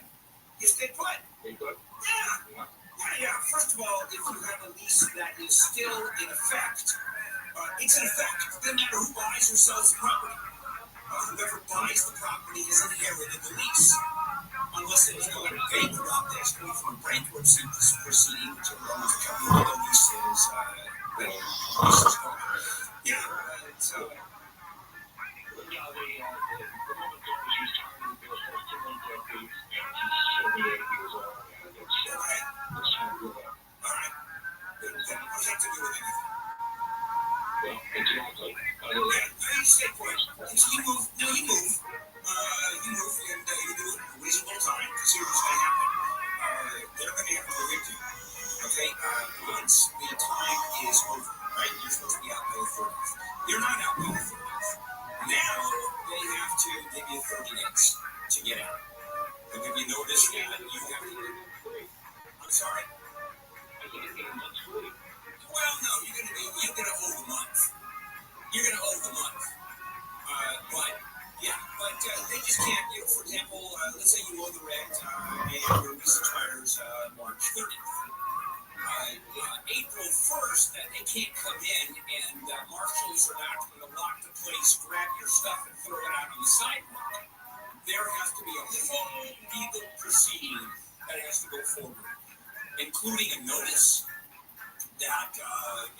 S13: You stay put.
S19: Stay put?
S13: Yeah. First of all, if you have a lease that is still in effect, it's in effect. Doesn't matter who buys or sells the property. Whoever buys the property has inherited the lease. Unless it was going bankrupt, there's going from a bankruptcy proceeding to almost a couple of the leases. Yeah, so.
S19: Yeah, the woman told me she's trying to do this for 2 months at least, and she's 78 years old, and it's time to go up.
S13: All right. What does that have to do with anything?
S19: Well, exactly.
S13: You stay put. Until you move. No, you move. You move, and you do it in a reasonable time.
S23: Now they have to give you 30 days to get out. They'll give you notice that you have to. I'm sorry? Well, no, you're gonna owe the month. You're gonna owe the month. But they just can't. For example, let's say you owe the rent and your lease expires March 30th. April 1st, they can't come in, and marshals are not going to lock the place, grab your stuff, and throw it out on the sidewalk. There has to be a full legal proceeding that has to go forward, including a notice that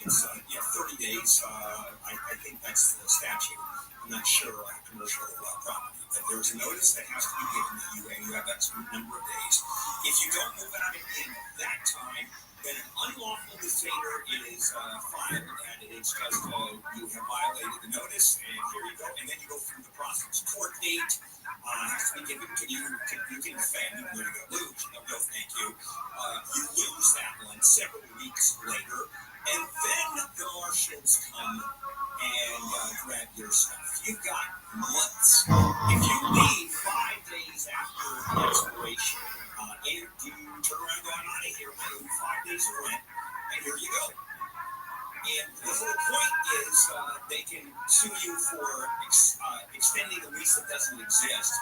S23: it's 30 days. I think that's the statute. I'm not sure on commercial property, but there's a notice that has to be given to you, and you have that number of days. If you don't move out in that time, then an unlawful detainer is filed, and it's just you have violated the notice, and here you go, and then you go through the process. Court date has to be given to you. You can defend, you're going to lose. No, thank you. You lose that one several weeks later, and then the marshals come and grab your stuff. You've got months. If you leave 5 days after the expiration, and you turn around and go, I'm out of here, I owe you 5 days of rent, and here you go. And the whole point is they can sue you for extending a lease that doesn't exist,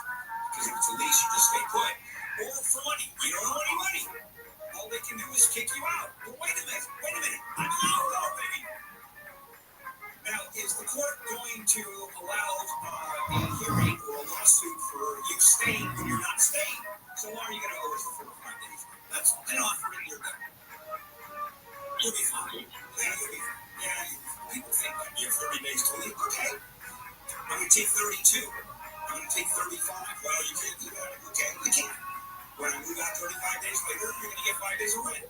S23: because if it's a lease, you just stay put, or for money. You don't owe any money. All they can do is kick you out. But wait a minute. I'm out already. Now, is the court going to allow a hearing or a lawsuit for you staying when you're not staying? So why are you going to owe us the 4 or 5 days? That's an offer and you're done. You'll be fine. Yeah, you'll be fine. Yeah, people think that you have 30 days to leave. Okay. I'm going to take 32. I'm going to take 35. Well, you can't do that. Okay, you can't. When I move out 35 days later, you're going to get 5 days of rent.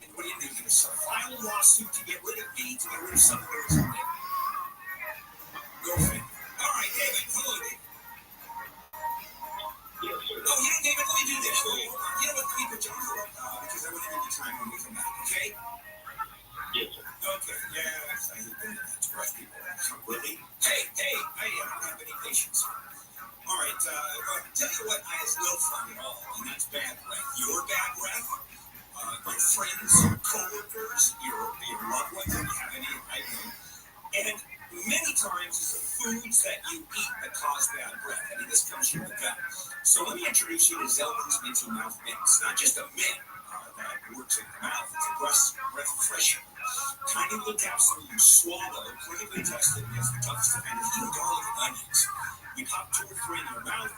S23: And what do you do? You're going to file a lawsuit to get rid of me, to get rid of something that was in there. Girlfriend. All right, David. Hello, David. No, David, let me do this. You know what? Let me put you on hold because I want to give you time when we come back, okay?
S19: Yes, sir.
S23: Okay, yeah, I hate doing that to rush people. Really? Hey, I don't have any patience. All right, tell you what has no fun at all, and that's bad breath. Your bad breath, your friends, co-workers, your loved ones, if you have any, I know. And many times it's the foods that you eat that cause bad breath. I mean, this comes from the gut. So let me introduce you to Zelman's Minty Mouth Mix. Not just a mint that works in your mouth, it's a breath freshener. Tiny little capsule you swallow, clinically tested against the toughest offenders, even garlic and onions. You pop 2 or 3 in your mouth,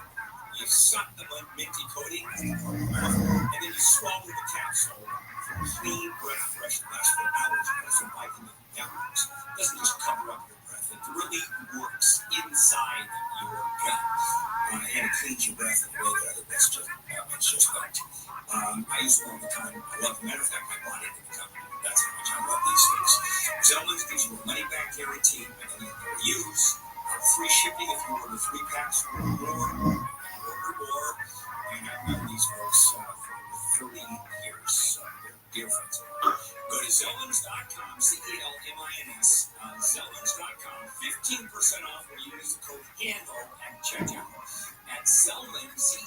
S23: you suck the minty coating in your mouth, and then you swallow the capsule for clean breath freshener. Lasts for hours. It has some vitamin downwards. It doesn't just cover up your breath. It really works inside your gut. And it cleans your breath in a way that it's just right. I use it all the time. I love it. Matter of fact, I bought it in the company. That's how much I love these things. Zelman's gives you a money-back guarantee on any of their use. Free shipping if you order 3 packs or more. And I've known these folks for 30 years. They're dear friends. Go to Zelmans.com, Zelmins, Zelmans.com, 15% off when you use the code HANDLE at checkout. At Zelmans,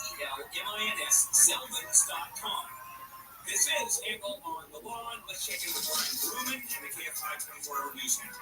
S23: Zelmins, Zelmans.com. This is Handle on the Lawn. Let's check in with Brian Bruman and the KFI 24-hour news center.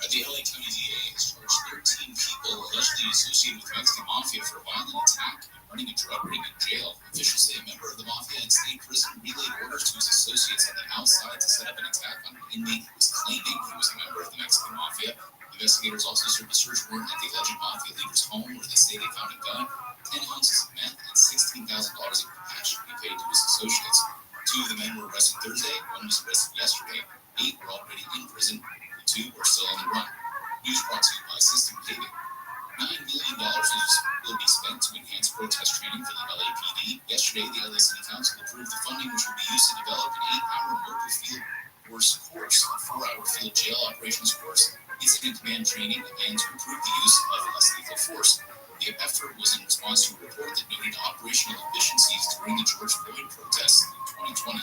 S16: The LA County DA has charged 13 people allegedly associated with the Mexican Mafia for a violent attack and running a drug ring in jail. Officials say a member of the Mafia in state prison relayed orders to his associates on the outside to set up an attack on an inmate who was claiming he was a member of the Mexican Mafia. Investigators also served a search warrant at the alleged Mafia leader's home where they say they found a gun, 10 ounces of meth, and $16,000 in cash to be paid to his associates. 2 of the men were arrested Thursday, 1 was arrested yesterday, 8 were already in prison, 2 are still on the run. News brought to you by System Paving. $9 million will be spent to enhance protest training for the LAPD. Yesterday, the LA City Council approved the funding which will be used to develop an 8-hour mobile field force course, a 4-hour field jail operations course, incident command training, and to improve the use of less lethal force. The effort was in response to a report that noted operational efficiencies during the George Floyd protests in 2020.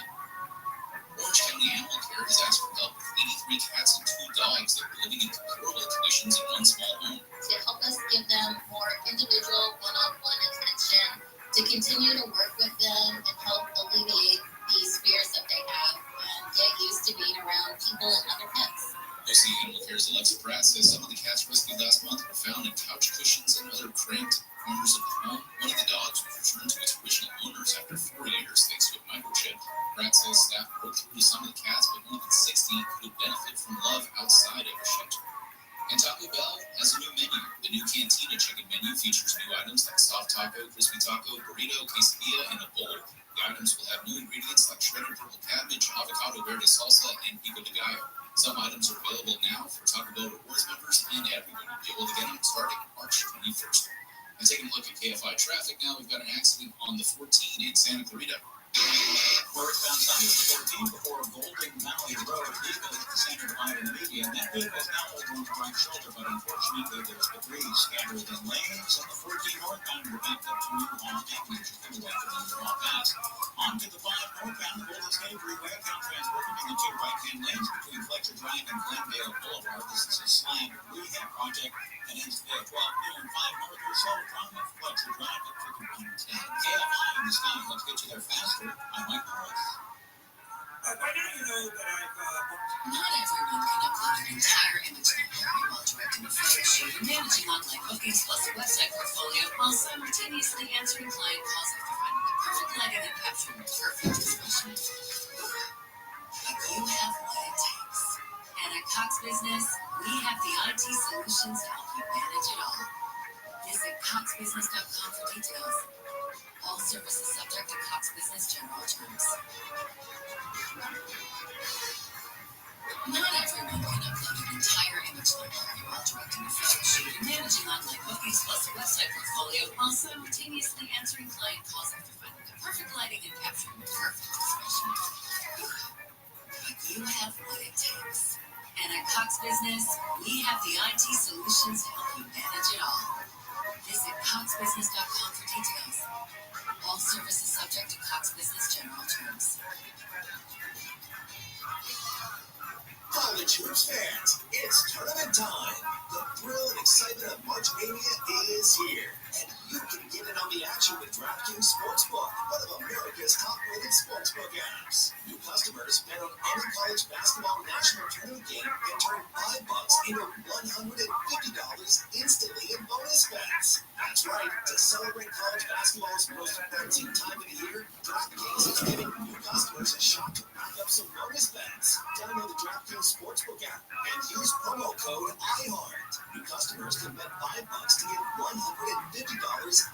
S16: Orange County Animal Care has asked for help with 83 cats and 2 dogs that were living in deplorable conditions in one small home.
S6: To help us give them more individual one-on-one attention, to continue to work with them and help alleviate these fears that they have and get used to being around people and other pets.
S16: OC Animal Care's Alexa Pratt says some of the cats rescued last month were found in couch cushions and other cramped corners of the home. One of the dogs was returned to its original owners after 4 years thanks to a microchip. Pratt says staff broke through to some of the cats, but more than 16 could benefit from love outside of a shelter. And Taco Bell has a new menu. The new Cantina chicken menu features new items like soft taco, crispy taco, burrito, quesadilla, and a bowl. The items will have new ingredients like shredded purple cabbage, avocado verde salsa, and pico de gallo. Some items are available now for Taco Bell Rewards members, and everyone will be able to get them starting March 21st. And taking a look at KFI traffic now, we've got an accident on the 14 in Santa Clarita.
S3: Northbound side of the 14 before Golden Valley Road, vehicle at the center divide in the median. That vehicle is now over on the right shoulder, but unfortunately there's debris scattered in lanes. On the 14 northbound, you're backed up to New Hall Avenue, you're coming away from the Raw Pass. On to the 5 northbound, the Golden State Freeway, account transport between the 2 right-hand lanes between Fletcher Drive and Glendale Boulevard. This is a slam rehab project and ends today at 12 noon, 5 north or so from Fletcher Drive up to the 110. KFI in the sky, let's get you there faster. I'm Mike Morris.
S8: By now you know that I've...
S5: Not everyone can upload an entire image library while directing a photo shoot and managing online bookings plus a website portfolio while simultaneously answering client calls after finding the perfect lighting and capturing the perfect expression. But you have what it takes. And at Cox Business, we have the IT solutions to help you manage it all. Visit coxbusiness.com for details. All services subject to Cox Business general terms. Not everyone can upload an entire image library while directing a photo shoot and managing online bookings plus a website portfolio while simultaneously answering client calls after finding the perfect lighting and capturing the perfect expression. But you have what it takes. And at Cox Business, we have the IT solutions to help you manage it all. Visit coxbusiness.com for details. All services subject to Cox Business general terms.
S8: College hoops fans, it's tournament time. The thrill and excitement of March Mania is here. And you can get in on the action with DraftKings Sportsbook, one of America's top-rated sportsbook apps. New customers bet on any college basketball national tournament game and turn $5 into $150 instantly in bonus bets. That's right. To celebrate college basketball's most exciting time of the year, DraftKings is giving new customers a shot to rack up some bonus bets. Download the DraftKings Sportsbook app and use promo code IHEART. New customers can bet $5 to get $150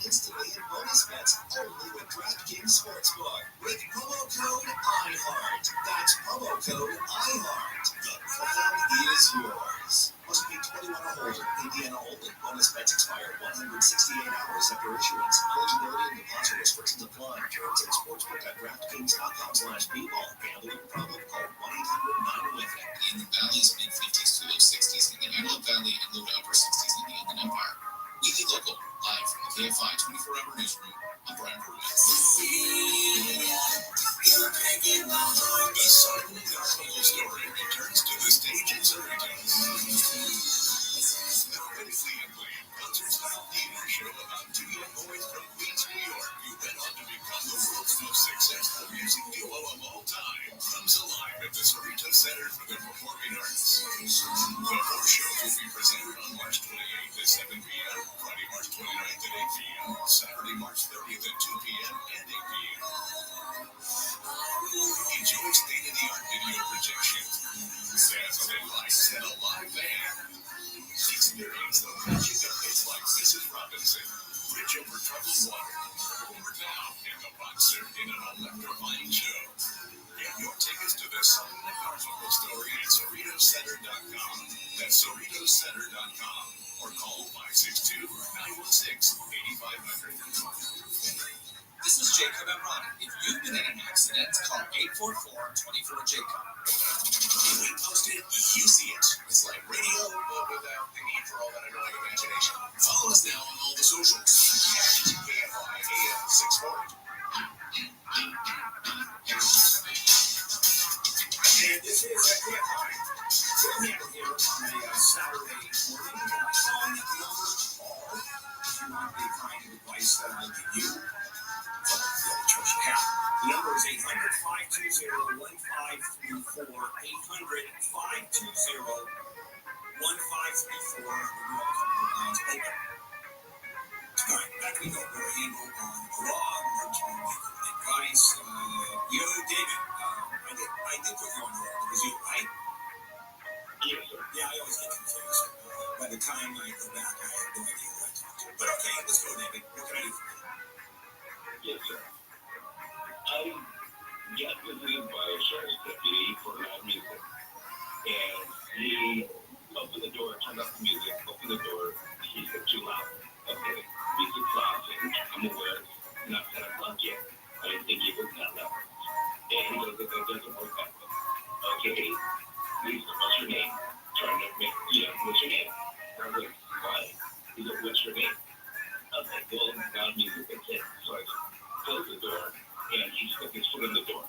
S8: instantly in bonus bets only with DraftKings Sportsbook. With promo code IHEART. That's promo code IHEART. The crown is yours. Must be 21 or older. Indiana only. Bonus bets expire 168 hours after issuance. Eligibility and deposit restrictions apply. Terms and sportsbook at DraftKings.com/bball. Gambling problem? Call 1-800-9-WIN-IT.
S16: In the Valley's mid-50s to low 60s, in the Antelope Valley and low to upper 60s in the Inland Empire. Weekly Local, live from the KFI 24-hour newsroom. I'm Brian Berman.
S8: The sudden gospel story returns to the stage in Surreyton. Now critically acclaimed concert-style theater show about 2 young boys from Queens, New York, who went on to become the world's most successful music duo of all time, comes alive at the Cerritos Center for the Performing Arts. The 4 shows will be presented on March 28th at 7 p.m., Friday, March 29th at 8 p.m., Saturday, March 30th at 2 p.m. and 8 p.m. Enjoy state-of-the-art video projection, dazzling lights, and a live band. Experience the magic of hits like Mrs. Robinson,
S13: pitch over troubled water. Over now in the boxer in an electrifying show. Get your tickets to this powerful story at CerritoCenter.com. That's CerritoCenter.com. Or call 562-916-8500.
S11: This is Jacob and Ronnie. If you've been in an accident, call 844-24-JACOB.
S13: We post it, you see it. It's like radio, but without the need for all that annoying imagination. Follow us now on all the socials. KFI AM 640. And this is KFI. We're here on a Saturday morning. Phone number call. If you want the kind of advice that I give you. The number is 800-520-1534. 800-520-1534. We do have a couple of lines open. Tonight, back we go. We're handle on long-term advice. David, I did put you on the road. It was you, right?
S19: Yes, sir.
S13: Yeah, I always get confused. By the time I go back, I have no idea who I talked to. But okay, let's go, David. What can I do for you?
S19: Yes, sir. I got visited by a sheriff's deputy for loud music. And he opened the door, turned off the music, opened the door. He said, too loud. Okay, music's loud, and I'm aware it's not 10 o'clock yet. I didn't think it was that loud. And he goes, that doesn't work that way. Okay, Lisa, what's your name? Trying to make, what's your name? I was like, why? He goes, what's your name? I was like, well, loud music, that's it. So I closed the door, and he stuck his foot in the door.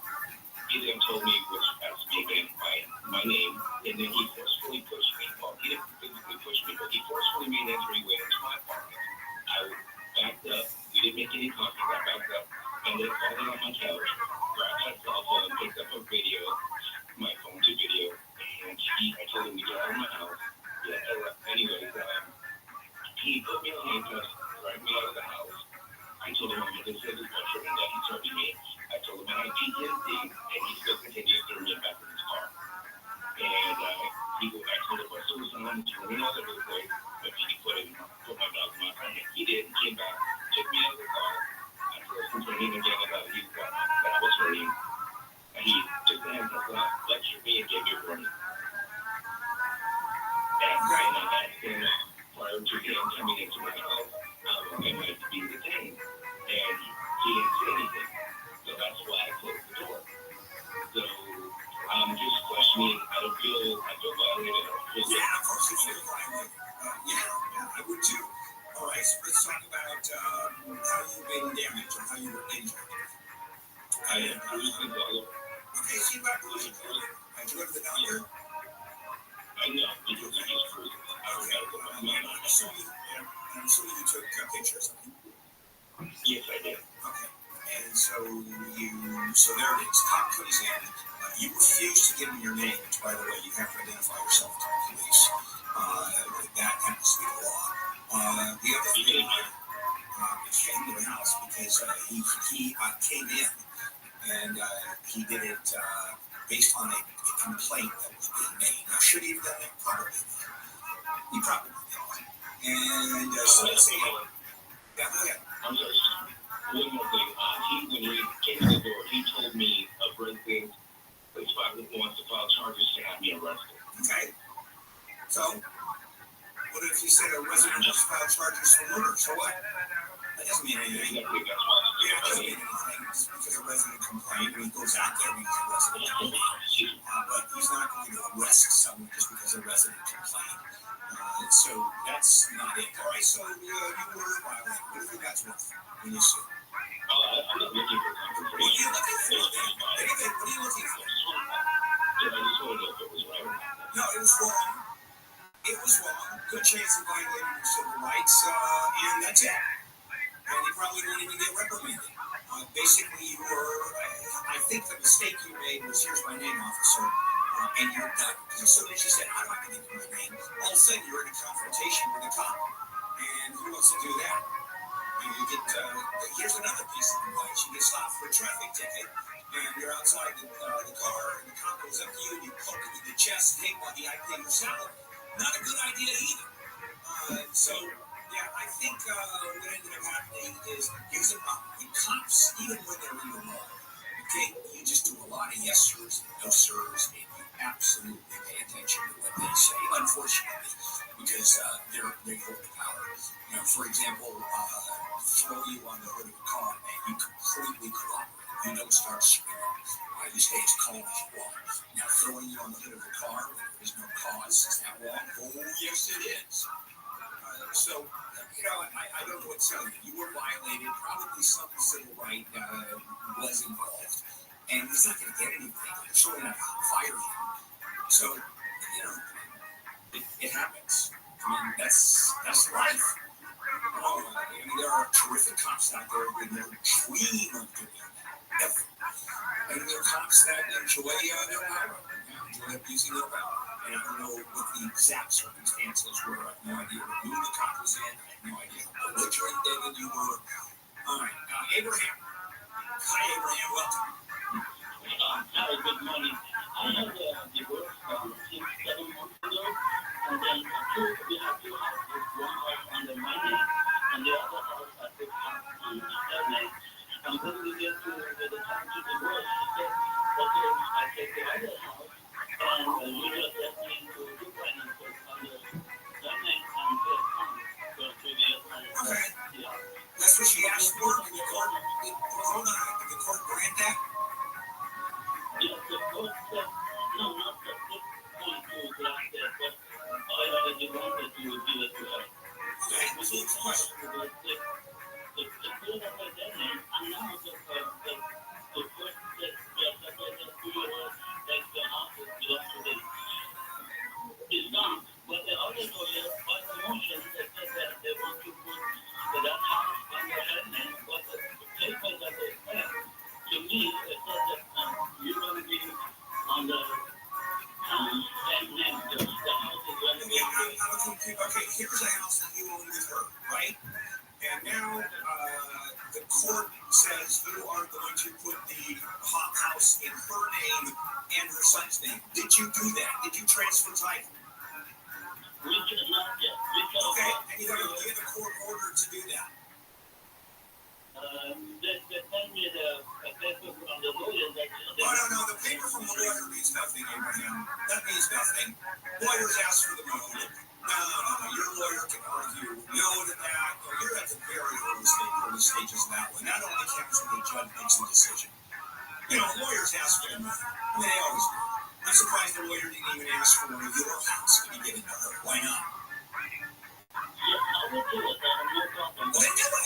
S19: He then told me, which asked me again my name, and then he forcefully pushed me. Well, he didn't physically push me, but he forcefully made entry into my apartment. I backed up. We didn't make any contact. I backed up, ended up falling on my couch, grabbed my cell phone, picked up a video, my phone to video, and I told him to get out of my house. Anyways, he put me on handcuffs, dragged me out of the house. I told him I'm going to save his bedroom and that he targeted me. I told him I had PTSD, and he still continued to me back in his car. And I told him my suicide was running all over the place, but he put my dog in my apartment. He did, and came back, took me out of the car. After I was complaining again about that I was hurting, and he took the handcuffs off, lectured me, and gave me a warning. And I asked him prior to him coming into my house, I might be detained. And he didn't say anything. So that's why I closed the door. So I'm just questioning. I feel violated.
S13: Yeah, of course you feel violated. I would too. All right, so let's talk about how you've been damaged or how you were injured.
S19: I had bruises all over.
S13: Okay, so you got bruises. Did you go to the doctor?
S19: I know, because I just bruised. I was out of my mind.
S13: I'm assuming you took pictures of it.
S19: Yes, I did.
S13: Okay. And so there it is. Cop comes in. You refuse to give him your name, which, by the way, you have to identify yourself to the police. That happens to be the law. The other thing, he came to the house because he came in and he did it based on a complaint that was being made. Now, should he have done that? Probably not. He probably did. And so let's see. Yeah, go ahead.
S19: I'm sorry. One more thing. When he came to the door, he told me a resident wants to file charges to have me arrested.
S13: Okay. So, what if he said a resident just filed charges for murder? So what? That doesn't mean anything.
S19: Exactly, that's right.
S13: Yeah, it doesn't mean anything. Just because a resident complained, when he goes out there when he's a resident complained. But he's not going to arrest someone just because a resident complained. So that's not it. All right, so you were violated. What do you think that's worth when you sue?
S19: I'm not looking for compensation.
S13: What are you looking for? David, what are you looking for?
S19: I just want to know if it was right or not.
S13: No, it was wrong. It was wrong. Good chance of violating your civil rights, and that's it. And you probably won't even get reprimanded. Basically, you were, I think the mistake you made was, here's my name, officer, and you're done. Because as soon as you said, I'm not going to give you my name, all of a sudden you're in a confrontation with a cop. And who wants to do that? And you get, here's another piece of advice. You get stopped for a traffic ticket, and you're outside the car, and the cop goes up to you, and you poke him in the chest, hey, buddy, I pay your salary. Not a good idea either. So, yeah, I think what ended up happening
S3: even when they're in the wrong. Okay, you just do a lot of yes sirs and no sirs, and you absolutely pay attention to what they say. Unfortunately, because they hold the power. You know, for example, throw you on the hood of a car and you completely cooperate. You don't start screaming. You stay as calm as you want. Now, throwing you on the hood of a car when there is no cause, is that wrong? Oh, yes, it is. So, you know, I don't know what to tell you. You were violated. Probably some civil right was involved. And he's not going to get anything. They're certainly not going to fire him. So, you know, it happens. I mean, that's life. I mean, there are terrific cops out there who never dream of doing that. Ever. And there are cops that enjoy their power. Enjoy abusing their power. And I don't know what the exact circumstances were. I have no idea who the cop was in. I have no idea what belligerent David you were. All right. Abraham. Hi, Abraham. Welcome.
S2: Hi, good morning. I had a divorce 6-7 months ago, and then we have two houses, one house under my name, and the other house I put half on her name. And when we get to the time to divorce, she said, okay, I take the other house, and you just let me into the finances under her name and pay for previous home.
S3: Okay.
S2: Yeah.
S3: That's what she asked for. Can the court, hold on, can the court grant that?
S2: Yes, the court said, no, not the court going to grant that, but I already wanted to give it to her.
S3: Okay, what's the next question?
S2: The court of her name, and now the court said, just like I said to you, that the house belongs to them. It's gone, but the other lawyer filed a motion that said that they want to put that house under her name, but the paper that they sent to me, it said that you're going to be on the same name, the house is going to be
S3: Okay, here's a house that you own with her, right? And now the court says you are going to put the house in her name and her son's name. Did you do that? Did you transfer title?
S2: We did not yet.
S3: Okay, and you got to give the court order to do that.
S2: They sent me the paper from the lawyer that...
S3: No, the paper from the lawyer means nothing, Abraham. That means nothing. Lawyers ask for the moon. No, your lawyer can argue no to that. You're at the very early stages of that one. That only counts when the judge makes a decision. You know, lawyers ask for the moon. I mean, they always do. I'm surprised the lawyer didn't even ask for your house to be given to her. Why not?
S2: Yes, I will do it. No problem.
S3: Well, then do it.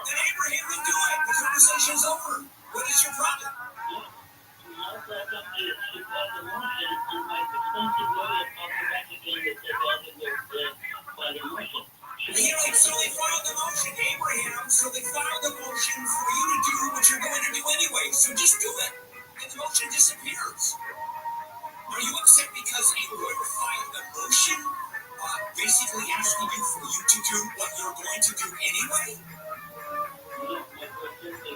S3: Then Abraham will do it. The conversation's over. What is your problem?
S2: My problem is she filed a motion, and my expensive lawyer called me back again and said that they filed a motion.
S3: So they filed the motion, Abraham. So they filed the motion for you to do what you're going to do anyway. So just do it. And the motion disappears. Are you upset because a lawyer filed a motion basically asking you for you to do what you're going to do anyway?
S2: No, my question is the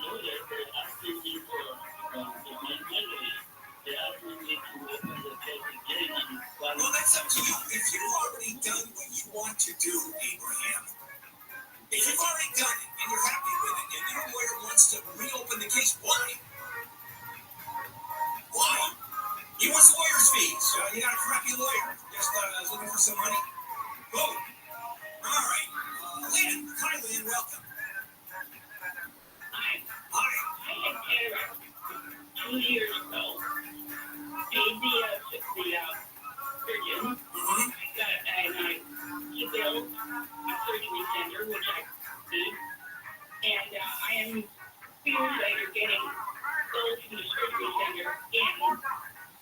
S2: lawyer, they asking me for the main memory. They asking me to open the case again and...
S3: Well, that's up to you. If you've already done what you want to do, Abraham, if you've already done it and you're happy with it and your lawyer wants to reopen the case, why? Why? He wants lawyer's fees. You got a crappy lawyer. Just looking for some money. Go. All right. Lynn. Hi, Lynn. Welcome.
S2: Hi. I had Kara 2 years ago. Paid the surgeon. And I billed a surgery center, which I did. And I am years later getting billed from the surgery center in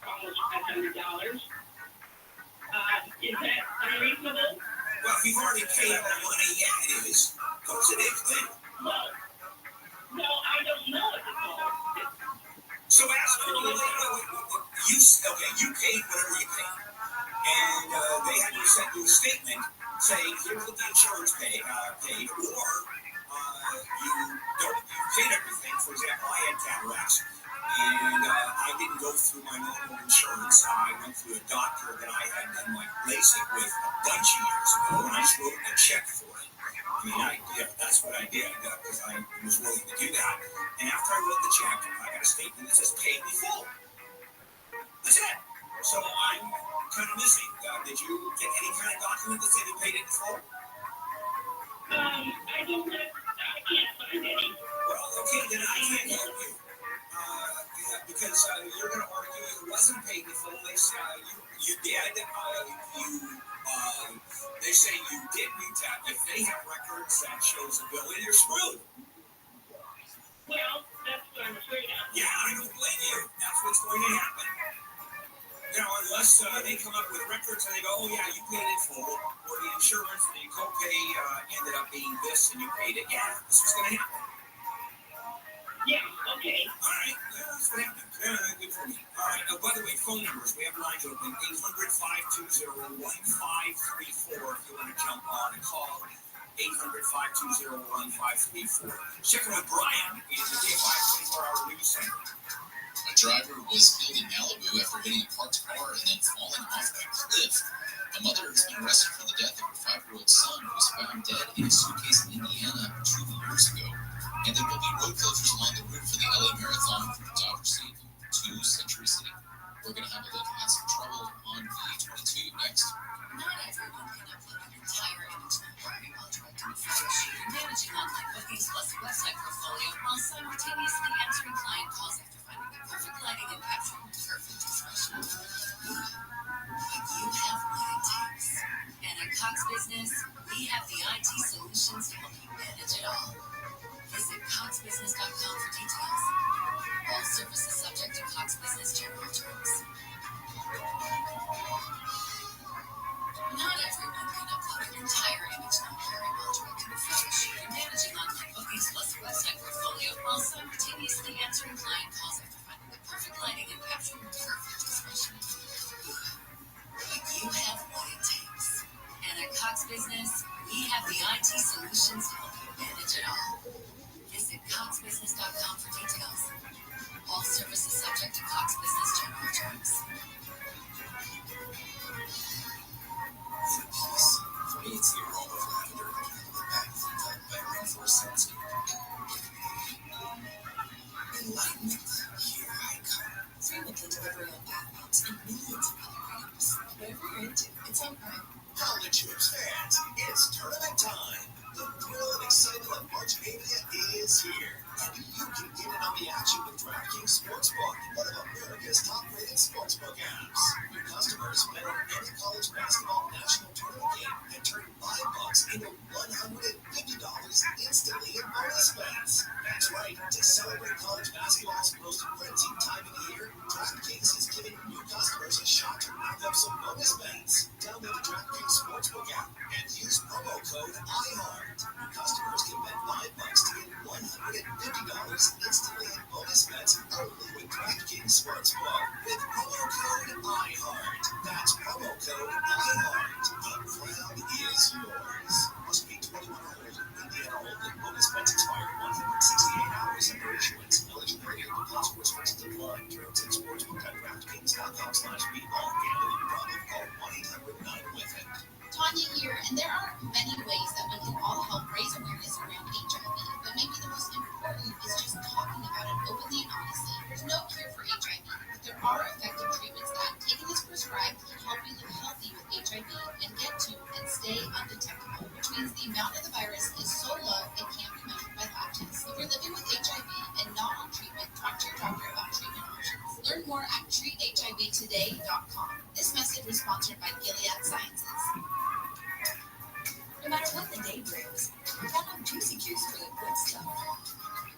S2: almost $500. Is that unreasonable?
S3: Well, if you've already paid the money, yeah, it is. Of course it is, Lynn.
S2: No, I don't know if it's all.
S3: So ask you paid whatever you paid. And they had to send you a statement saying, here's what the insurance paid, or you paid everything. For example, I had cataracts, and I didn't go through my normal insurance. I went through a doctor that I had done my LASIK with a bunch of years ago, and I just wrote a check for it.
S23: That's what I did because I was willing to do that. And after I wrote the check, I got a statement that says paid in full. That's it. So I'm kind of missing. Did you get any kind of document that said you paid it in full?
S2: I don't know. I can't find any.
S23: Well, okay, then I can't help you. Because you're going to argue it wasn't paid in full. They say you did. They say you didn't. If they have records that shows a bill, you're screwed.
S2: Well, that's what I'm afraid of.
S23: Yeah, I don't blame you. That's what's going to happen. Now, unless they come up with records and they go, oh, yeah, you paid it full, or the insurance and the copay ended up being this and you paid it, yeah, this was going to happen.
S2: Yeah, okay.
S23: All right, that's what happened. Good for me. All right, by the way, phone numbers. We have lines open, 800-520-1534 if you want to jump on and call. 800-520-1534. Checking with Brian in the K5 24-hour news center.
S16: A driver was killed in Malibu after hitting a parked car and then falling off a cliff. A mother has been arrested for the death of her 5-year-old son, who was found dead in a suitcase in Indiana 2 years ago. And there will be road closures along the route for the LA Marathon from Dodger City to Century City. We're going to have a look at some trouble on the 22 next.
S5: Not everyone can upload an entire image library while directing a photo shoot or managing online bookings plus a website portfolio while simultaneously answering client calls after finding the perfect lighting and capturing the perfect expression. But you have what it takes. And at Cox Business, we have the IT solutions to help you manage it all. Visit coxbusiness.com for details. All services subject to Cox Business general terms. Not everyone can upload an entire image library while directing a photo shoot or managing online bookings plus a website portfolio while simultaneously answering client calls after finding the perfect lighting and capturing the perfect expression. But you have what it takes. And at Cox Business, we have the IT solutions to help you manage it all. Visit coxbusiness.com for details. All services subject to Cox Business general terms.
S16: For me, it's the aroma of lavender back by Rainforest. Enlightenment, here I come.
S5: Frequently delivery on bath bombs and millions of other items. Whatever you're into, it's on Prime.
S8: College hoops fans, it's tournament time. The thrill and excitement of March Mania is here. And you can get in on the action with DraftKings Sportsbook, one of America's top-rated sportsbook apps. New customers bet on any college basketball national tournament game and turn $5 into $150 instantly in bonus bets. That's right. To celebrate college basketball's most frenzied time of the year, DraftKings is giving new customers a shot to rack up some bonus bets. Download the DraftKings Sportsbook app and use promo code IHEART. New customers can bet $5 to get $150 instantly in bonus bets only with DraftKings Sportsbook. With promo code IHEART. That's promo code IHEART. The crown is yours. Must be 21 or older. Indiana only. Bonus bets expire 168 hours after issuance. Eligibility and deposit restrictions apply. Terms and sportsbook at DraftKings.com/beatball. Gambling problem? Call 1-800-9-WITH-IT.
S10: Tanya here, and there are many ways that we can all help raise awareness around HIV, but maybe the most important is just talking about it openly and honestly. There's no cure for HIV, but there are effective treatments that, taken as prescribed, can help you live healthy with HIV and get to and stay undetectable, which means the amount of the virus is so low it can't be measured by lab tests. If you're living with HIV and not on treatment, talk to your doctor about treatment options. Learn more at treathivtoday.com. This message was sponsored by Gilead Sciences.
S14: No matter what the day brings, you gotta have Juicy Juice for the good stuff.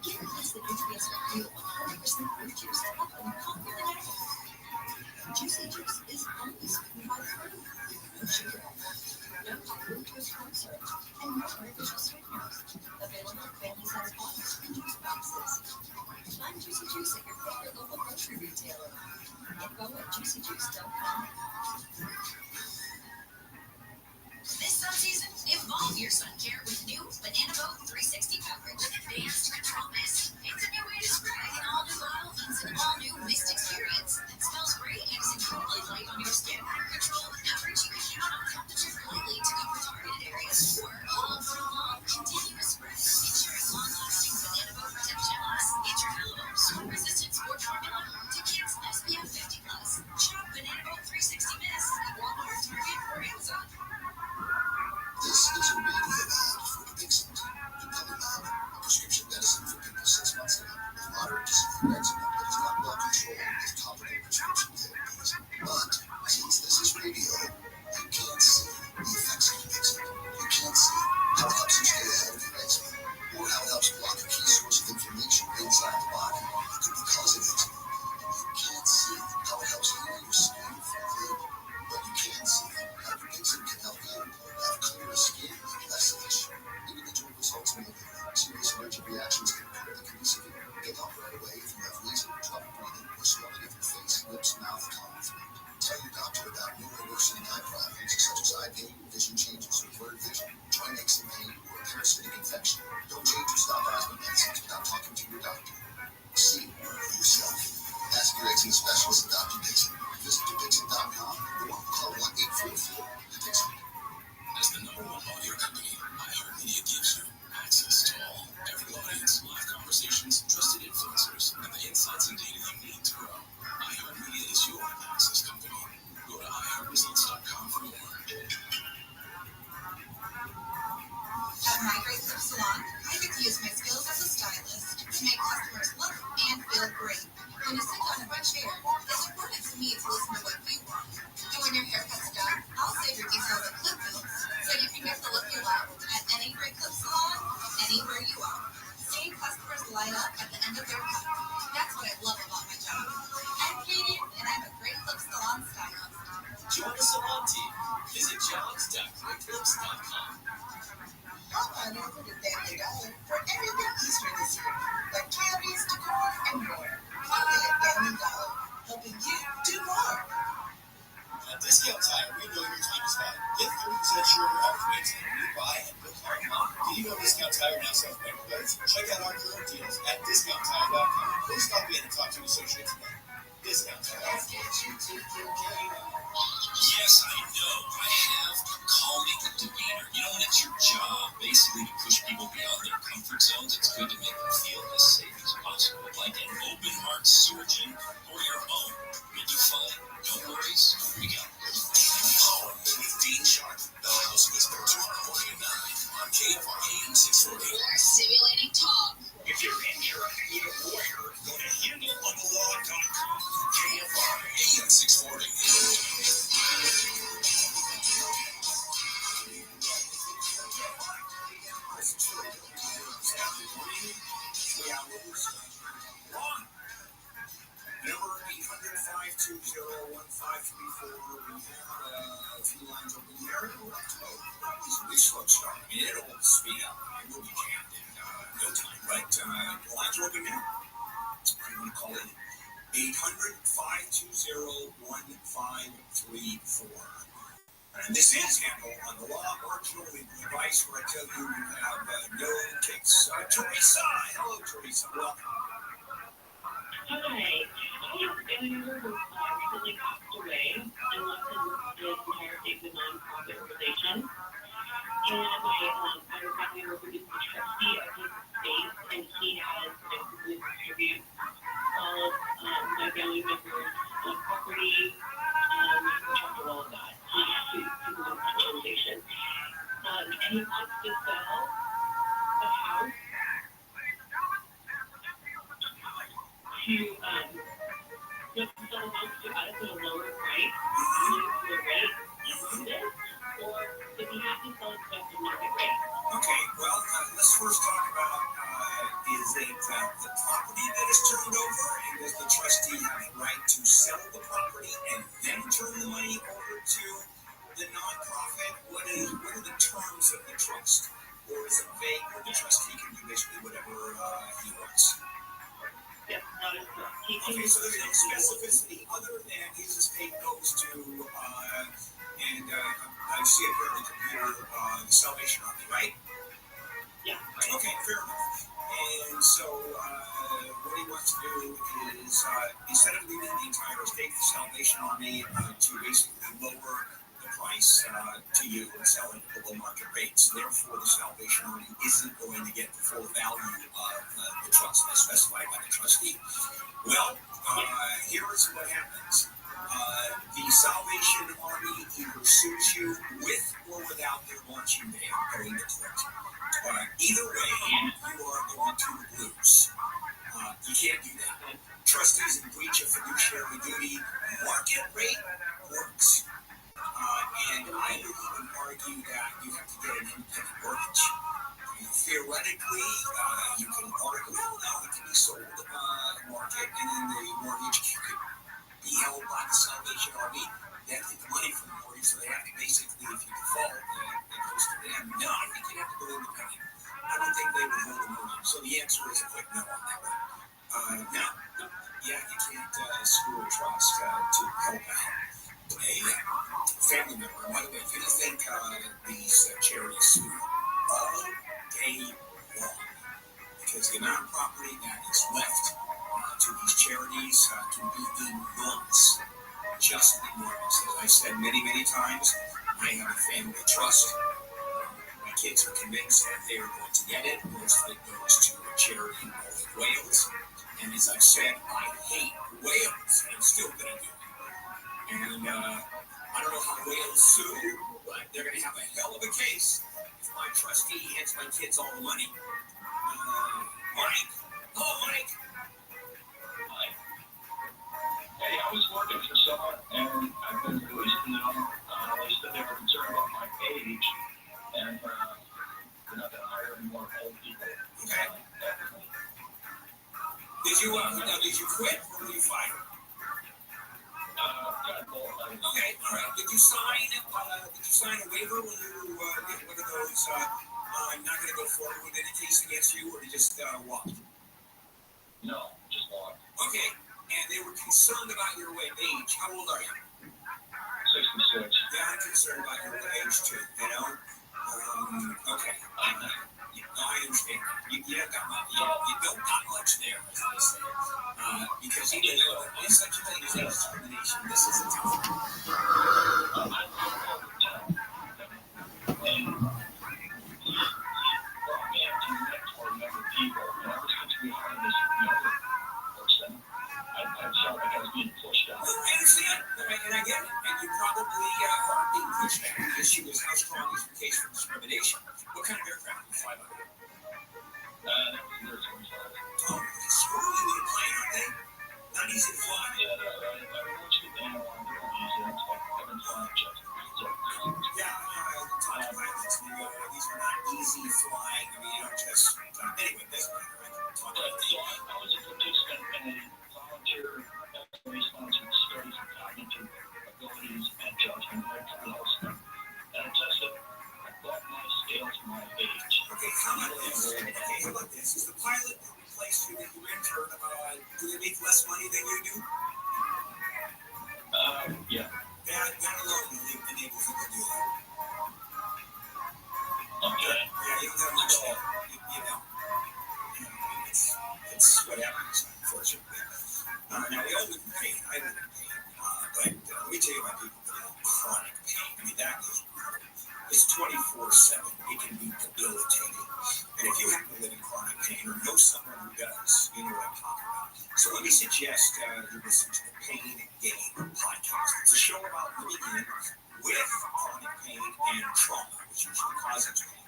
S14: Get a place that nutrients are real 100% fruit juice to help them conquer the negative. Juicy Juice is only sweetened by fruit. No sugar, no fructose corn syrup, and no artificial sweeteners. Available in family-sized bottles and juice boxes. Find Juicy Juice at your favorite local grocery retailer. Info at juicyjuice.com.
S6: This sun season, evolve your sun care with new Banana Boat 360 coverage with advanced control mist. It's a new way to spray. An all-new bottle means an all-new mist experience that smells great and is incredibly light on your skin. Control the coverage you can count on. Temperature only to cover targeted areas or all for a long
S7: vision changes or blurred vision, joint aches and pain, or a parasitic infection. Don't change or stop asthma medicines without talking to your doctor. See for yourself. Ask your eczema specialist about Dupixent. Visit Dupixent.com or call 1-844-DUPIXENT.
S13: As the #1 audio company, iHeartMedia gives you access to all, every audience, live conversations, trusted influencers, and the insights and data you need to grow. iHeartMedia is your access company. Go to iHeartResults.com for more.
S10: At my great lip salon, I get to use my skills as a stylist to make customers look and feel great. When you sit down in my chair, it's important to me to listen to what you want. And when your haircut's done, I'll save your details at clip notes so you can get the look you love at any great clip salon, anywhere you are. Seeing customers light up at the end of their cut, that's what I love about my job. I'm Katie, and I'm a great clip salon stylist.
S13: Join the salon team. Visit jobs.greatclips.com.
S10: Hop on over to Family Dollar for everything Easter this year, like candies, decor, and more. Holiday at Family Dollar, helping you do more.
S8: At Discount Tire, we know your time is valuable. Get 30% shorter average wait time when you buy and book online. Did you know Discount Tire now sells brake pads? Check out our current deals at discounttire.com. Please stop in and talk to an associate today. Discount Tire.
S13: Yes, I know. I have a calming demeanor. You know, when it's your job, basically, to push people beyond their comfort zones, it's good to make them feel as safe as possible. Like an open heart surgeon or your own. You'll do fine. No worries. We got Home with Dean Sharp, the House Whisperer, tomorrow morning at 9 on KFR AM 640.
S6: Stimulating talk.
S13: If you're injured and need a lawyer, go to handleonthelaw.com. KFR AM 640.
S8: Number 800-520-1534. We have a few lines open here. That was a really slow start. I mean, it'll speed up. It will be jammed in no time. But the lines are open now. If you want to call in, 800-520-1534. And this is Handle on the Law, marginal legal advice, where I tell you you have no kicks. Teresa, hello, Teresa. Welcome.
S2: Hi. I have a family member who recently passed away and left his entire estate with a nonprofit organization. And my family member is the trustee of his estate, and he has basically distributed all of my family members' property, which after all of that, to the organization. And he wants to sell the house to sell the house to us at a lower price due to the rate of this, or if he has to sell it to us at market rate.
S8: Okay, well, let's first talk about, is it the property that is turned over, and does the trustee have the right to sell the property and then turn the money over to the nonprofit? What are the terms of the trust? Or is it vague where the trustee can do basically whatever he wants?
S2: Yes, that is correct.
S8: Okay, so there's no specificity other than his estate goes to, and I see it here on the computer, the Salvation Army, right?
S2: Yeah.
S8: Okay, fair enough. And so what he wants to do is, instead of leaving the entire estate to Salvation Army to basically lower the price to you and sell it below market rates, therefore the Salvation Army isn't going to get the full value of the trust as specified by the trustee. Well, here is what happens. The Salvation Army either sues you with or without their launching day going to court. Either way, you are going to lose. You can't do that. Trustees in breach of fiduciary duty, market rate works. And I would even argue that you have to get an independent mortgage. Theoretically, you can argue, well, no, it can be sold market, and then the mortgage could be held by the Salvation Army. They have to get the money from the mortgage, so they have to basically, if you default, it goes to them. No, I think you have to go independent. I don't think they would hold the mortgage. So the answer is a quick no on that one. Now, yeah, you can't screw a trust to help out.
S1: family member. And by the way, if you think these charities sue all day long, because the amount of property that is left to these charities can be enormous, just enormous. As I said many, many times, I have a family trust. My kids are convinced that they are going to get it. Most of it goes to a charity in Wales. And as I've said, I hate Wales, and I'm still going to do it. And I don't know how Wales sue, but they're going to have a hell of a case if my trustee hands my kids all the money. Mike. Hello, Mike.
S19: Hi. Hey, I was working for someone, and I've been released now. They said they were concerned about my age, and they're not going to hire any more old people.
S1: Okay. Did you quit, or were you fired? Okay, all right. Did you sign a waiver when you did one of those? I'm not going to go forward with any case against you, or you just walked?
S19: No, just walked.
S1: Okay, and they were concerned about your age. How old are you?
S19: 66.
S1: Yeah, I'm concerned about your age too. You know. Okay. I understand. You don't got much there, as they say. Because even though there is such a thing as age discrimination, this is a tough one.
S19: And he brought me up to mentor younger people. And ever since we hired this younger person, I felt like I was being pushed out.
S1: I understand, and I get it. And you probably are being pushed out. The issue is how strong is your case for discrimination? What kind of aircraft do you fly by? Oh, it's swirling with a plane, aren't they? Not easy to fly.
S19: Yeah, I want you to know I'm doing these things. I've been flying jets.
S1: Top pilots, these are not easy flying. I mean, you don't just... anyway, it doesn't matter.
S19: So I was a participant in a volunteer sponsored studies of cognitive abilities and judgment right to the house. And I tested what my scales my age.
S1: Okay, how about this? Is the pilot who replaced you that you entered, do they make less money than you do?
S19: Yeah.
S1: That alone enables you to do that.
S19: Okay.
S1: Yeah, you don't have much there. You know. It's what happens, unfortunately. Now, we all live in pain. I live in pain. But let me tell you about people that have chronic pain. I mean, that is brutal. It's 24/7. It can be debilitating. And if you happen to live in chronic pain or know someone who does, you know what I'm talking about. So let me suggest you listen to the Pain Game podcast. It's a show about living in with chronic pain and trauma, which usually causes pain.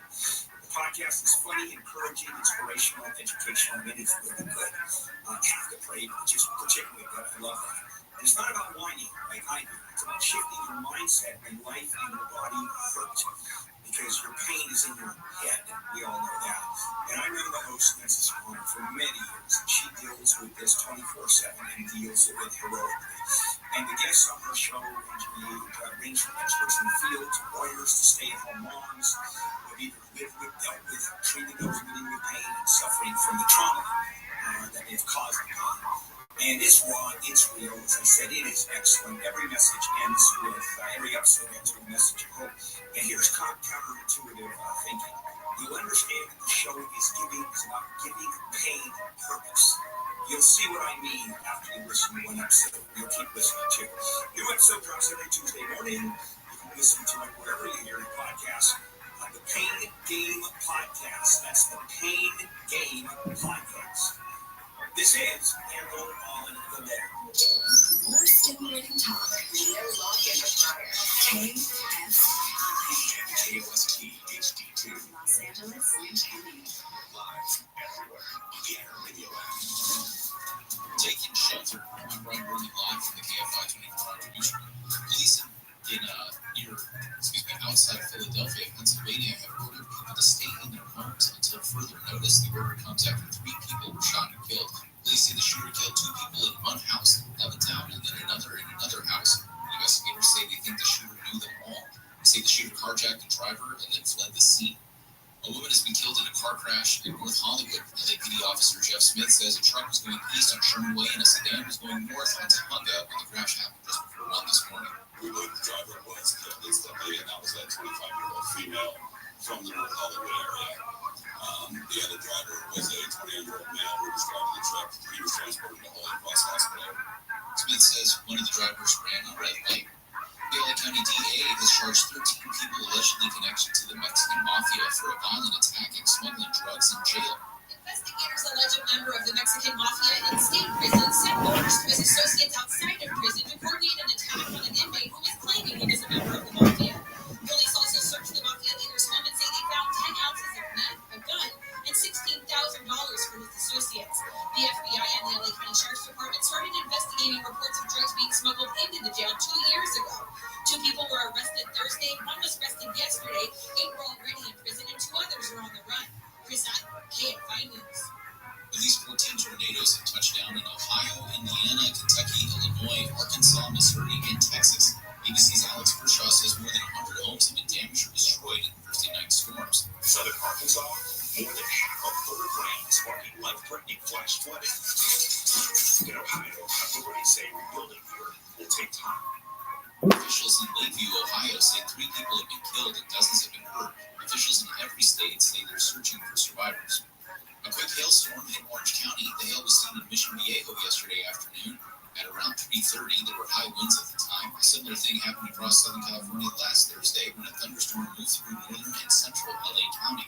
S1: The podcast is funny, encouraging, inspirational, educational, and it's really good. Half the praise, which is particularly good. I love that. And it's not about whining like I do. It's about shifting your mindset when life and your body hurt. Because your pain is in your head. We all know that. And I know the host, Nancy Spohn, for many years. And she deals with this 24/7 and deals with it heroically. And the guests on her show range from experts in the field to lawyers to stay-at-home moms who have either lived with, dealt with, treated those living with pain and suffering from the trauma that they've caused the pain. And it's raw, it's real. As I said, it is excellent. Every message ends with, every episode ends with a message of hope. And here's counterintuitive thinking. You'll understand that the show is about giving pain purpose. You'll see what I mean after you listen to one episode. You'll keep listening too. New episode drops every Tuesday morning. You can listen to it wherever you hear your podcast. The Pain Game Podcast. That's the Pain Game Podcast. This is Handle on the Net.
S14: More stimulating talk. No login required. KFI.
S1: KOST HD2.
S14: Los Angeles and County.
S1: Live everywhere. On the Air Radio app.
S11: Taking shelter. I'm Ron Worthy live from the KFI 24-hour newsroom. Police outside Philadelphia, Pennsylvania, have ordered people to stay in their homes until further notice. The order comes after 3 people were shot and killed. Police say the shooter killed 2 people in one house in Levittown and then another in another house. Investigators say they think the shooter knew them all. They say the shooter carjacked the driver and then fled the scene. A woman has been killed in a car crash in North Hollywood. LAPD officer Jeff Smith says a truck was going east on Sherman Way and a sedan was going north on Topanga when the crash happened just before 1 this morning.
S13: We know the driver was
S16: has charged 13 people allegedly connected to the Mexican mafia for a violent attack and smuggling drugs in jail.
S6: Investigators allege a member of the Mexican mafia in state prison sent orders to his associates outside of prison to coordinate an attack on an inmate who was claiming he was a member of the mafia. Police also searched the mafia leader's home and say they found 10 ounces of meth, a gun, and $16,000 for his associates. The FBI and the LA County Sheriff's Department started investigating reports of drugs being smuggled into the jail 2 years ago. 2 people were arrested Thursday, 1 was arrested yesterday, 8 were already in prison, and 2 others are on the run. Chris Allen, KFI News.
S16: At least 14 tornadoes have touched down in Ohio, Indiana, Kentucky, Illinois, Arkansas, Missouri, and Texas. ABC's Alex Kershaw says more than 100 homes have been damaged or destroyed in Thursday night storms.
S13: Southern Arkansas, more than half of Florida land sparking life-threatening flash flooding. In Ohio, authorities say rebuilding here will take time.
S16: Officials in Lakeview, Ohio say 3 people have been killed and dozens have been hurt. Officials in every state say they're searching for survivors. A quick hailstorm hit Orange County. The hail was seen in Mission Viejo yesterday afternoon. At around 3:30, there were high winds at the time. A similar thing happened across Southern California last Thursday when a thunderstorm moved through northern and central LA County.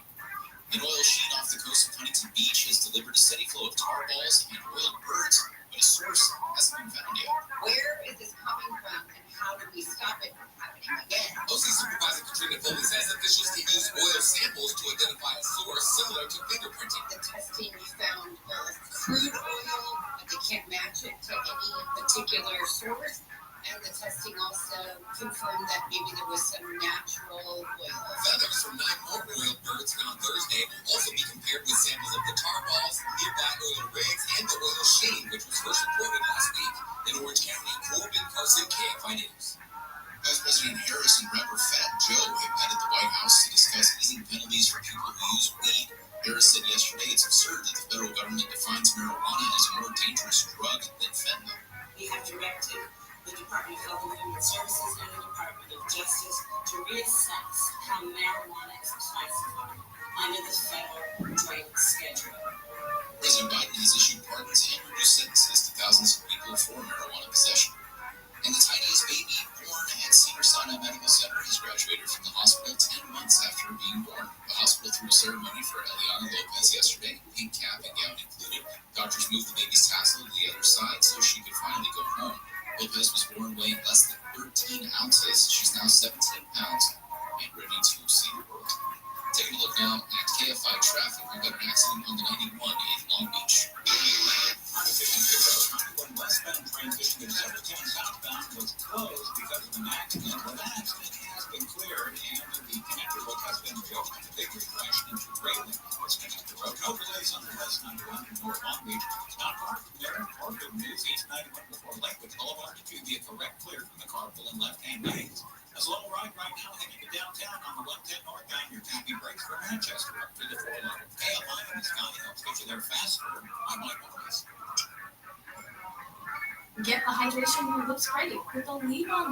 S16: An oil sheen off the coast of Huntington Beach has delivered a steady flow of tar balls and oiled birds, but a source hasn't been found yet.
S6: Where is this coming from, and how do we stop it from happening again?
S1: OC Supervisor Katrina Foley says officials can use oil samples to identify a source similar to fingerprinting.
S6: The testing found crude oil, but they can't match it to any particular source. And the testing also confirmed that maybe there was some natural oil.
S1: Feathers from 9 more oiled birds found Thursday will also be compared with samples of the tar balls, nearby oil rigs, and the oil sheen, which was first reported last week. In Orange County, Corbin Carson, KFI News.
S16: Vice President Harris and rapper Fat Joe have met at the White House to discuss easing penalties for people who use weed. Harris said yesterday it's absurd that the federal government defines marijuana as a more dangerous drug than fentanyl.
S12: We have directed the Department of Health and Human Services and the Department of Justice to reassess how marijuana is classified under the federal drug schedule.
S16: President Biden has issued pardons and reduced sentences to thousands of people for marijuana possession. And the tiniest baby born at Cedars-Sinai Medical Center has graduated from the hospital 10 months after being born. The hospital threw a ceremony for Eliana Lopez yesterday, pink cap and gown included. Doctors moved the baby's tassel to the other side so she could finally go home. Lopez was born weighing less than 13 ounces. She's now 17 pounds and ready to see the world. Taking a look now at KFI traffic. We've got an accident on the 91 in Long Beach.
S3: On the 50th road, 91 westbound transition to Jefferson southbound was closed because of an accident. Well, that accident has been cleared, and the connector road has been adjusted. The big crash into railing was connected road. No delays on the west 91 in North Long Beach. Not far from there, or good news, East 91 before Lakewood Boulevard to be a correct clear from the carpool and left-hand lanes. A slow ride right now heading to downtown on the 110 northbound. Your tappy brakes for Manchester up to the 4 level. KFI and the Sky helps get you there faster. I'm Mike Morris.
S17: Get the hydration your lips ready with the leave-on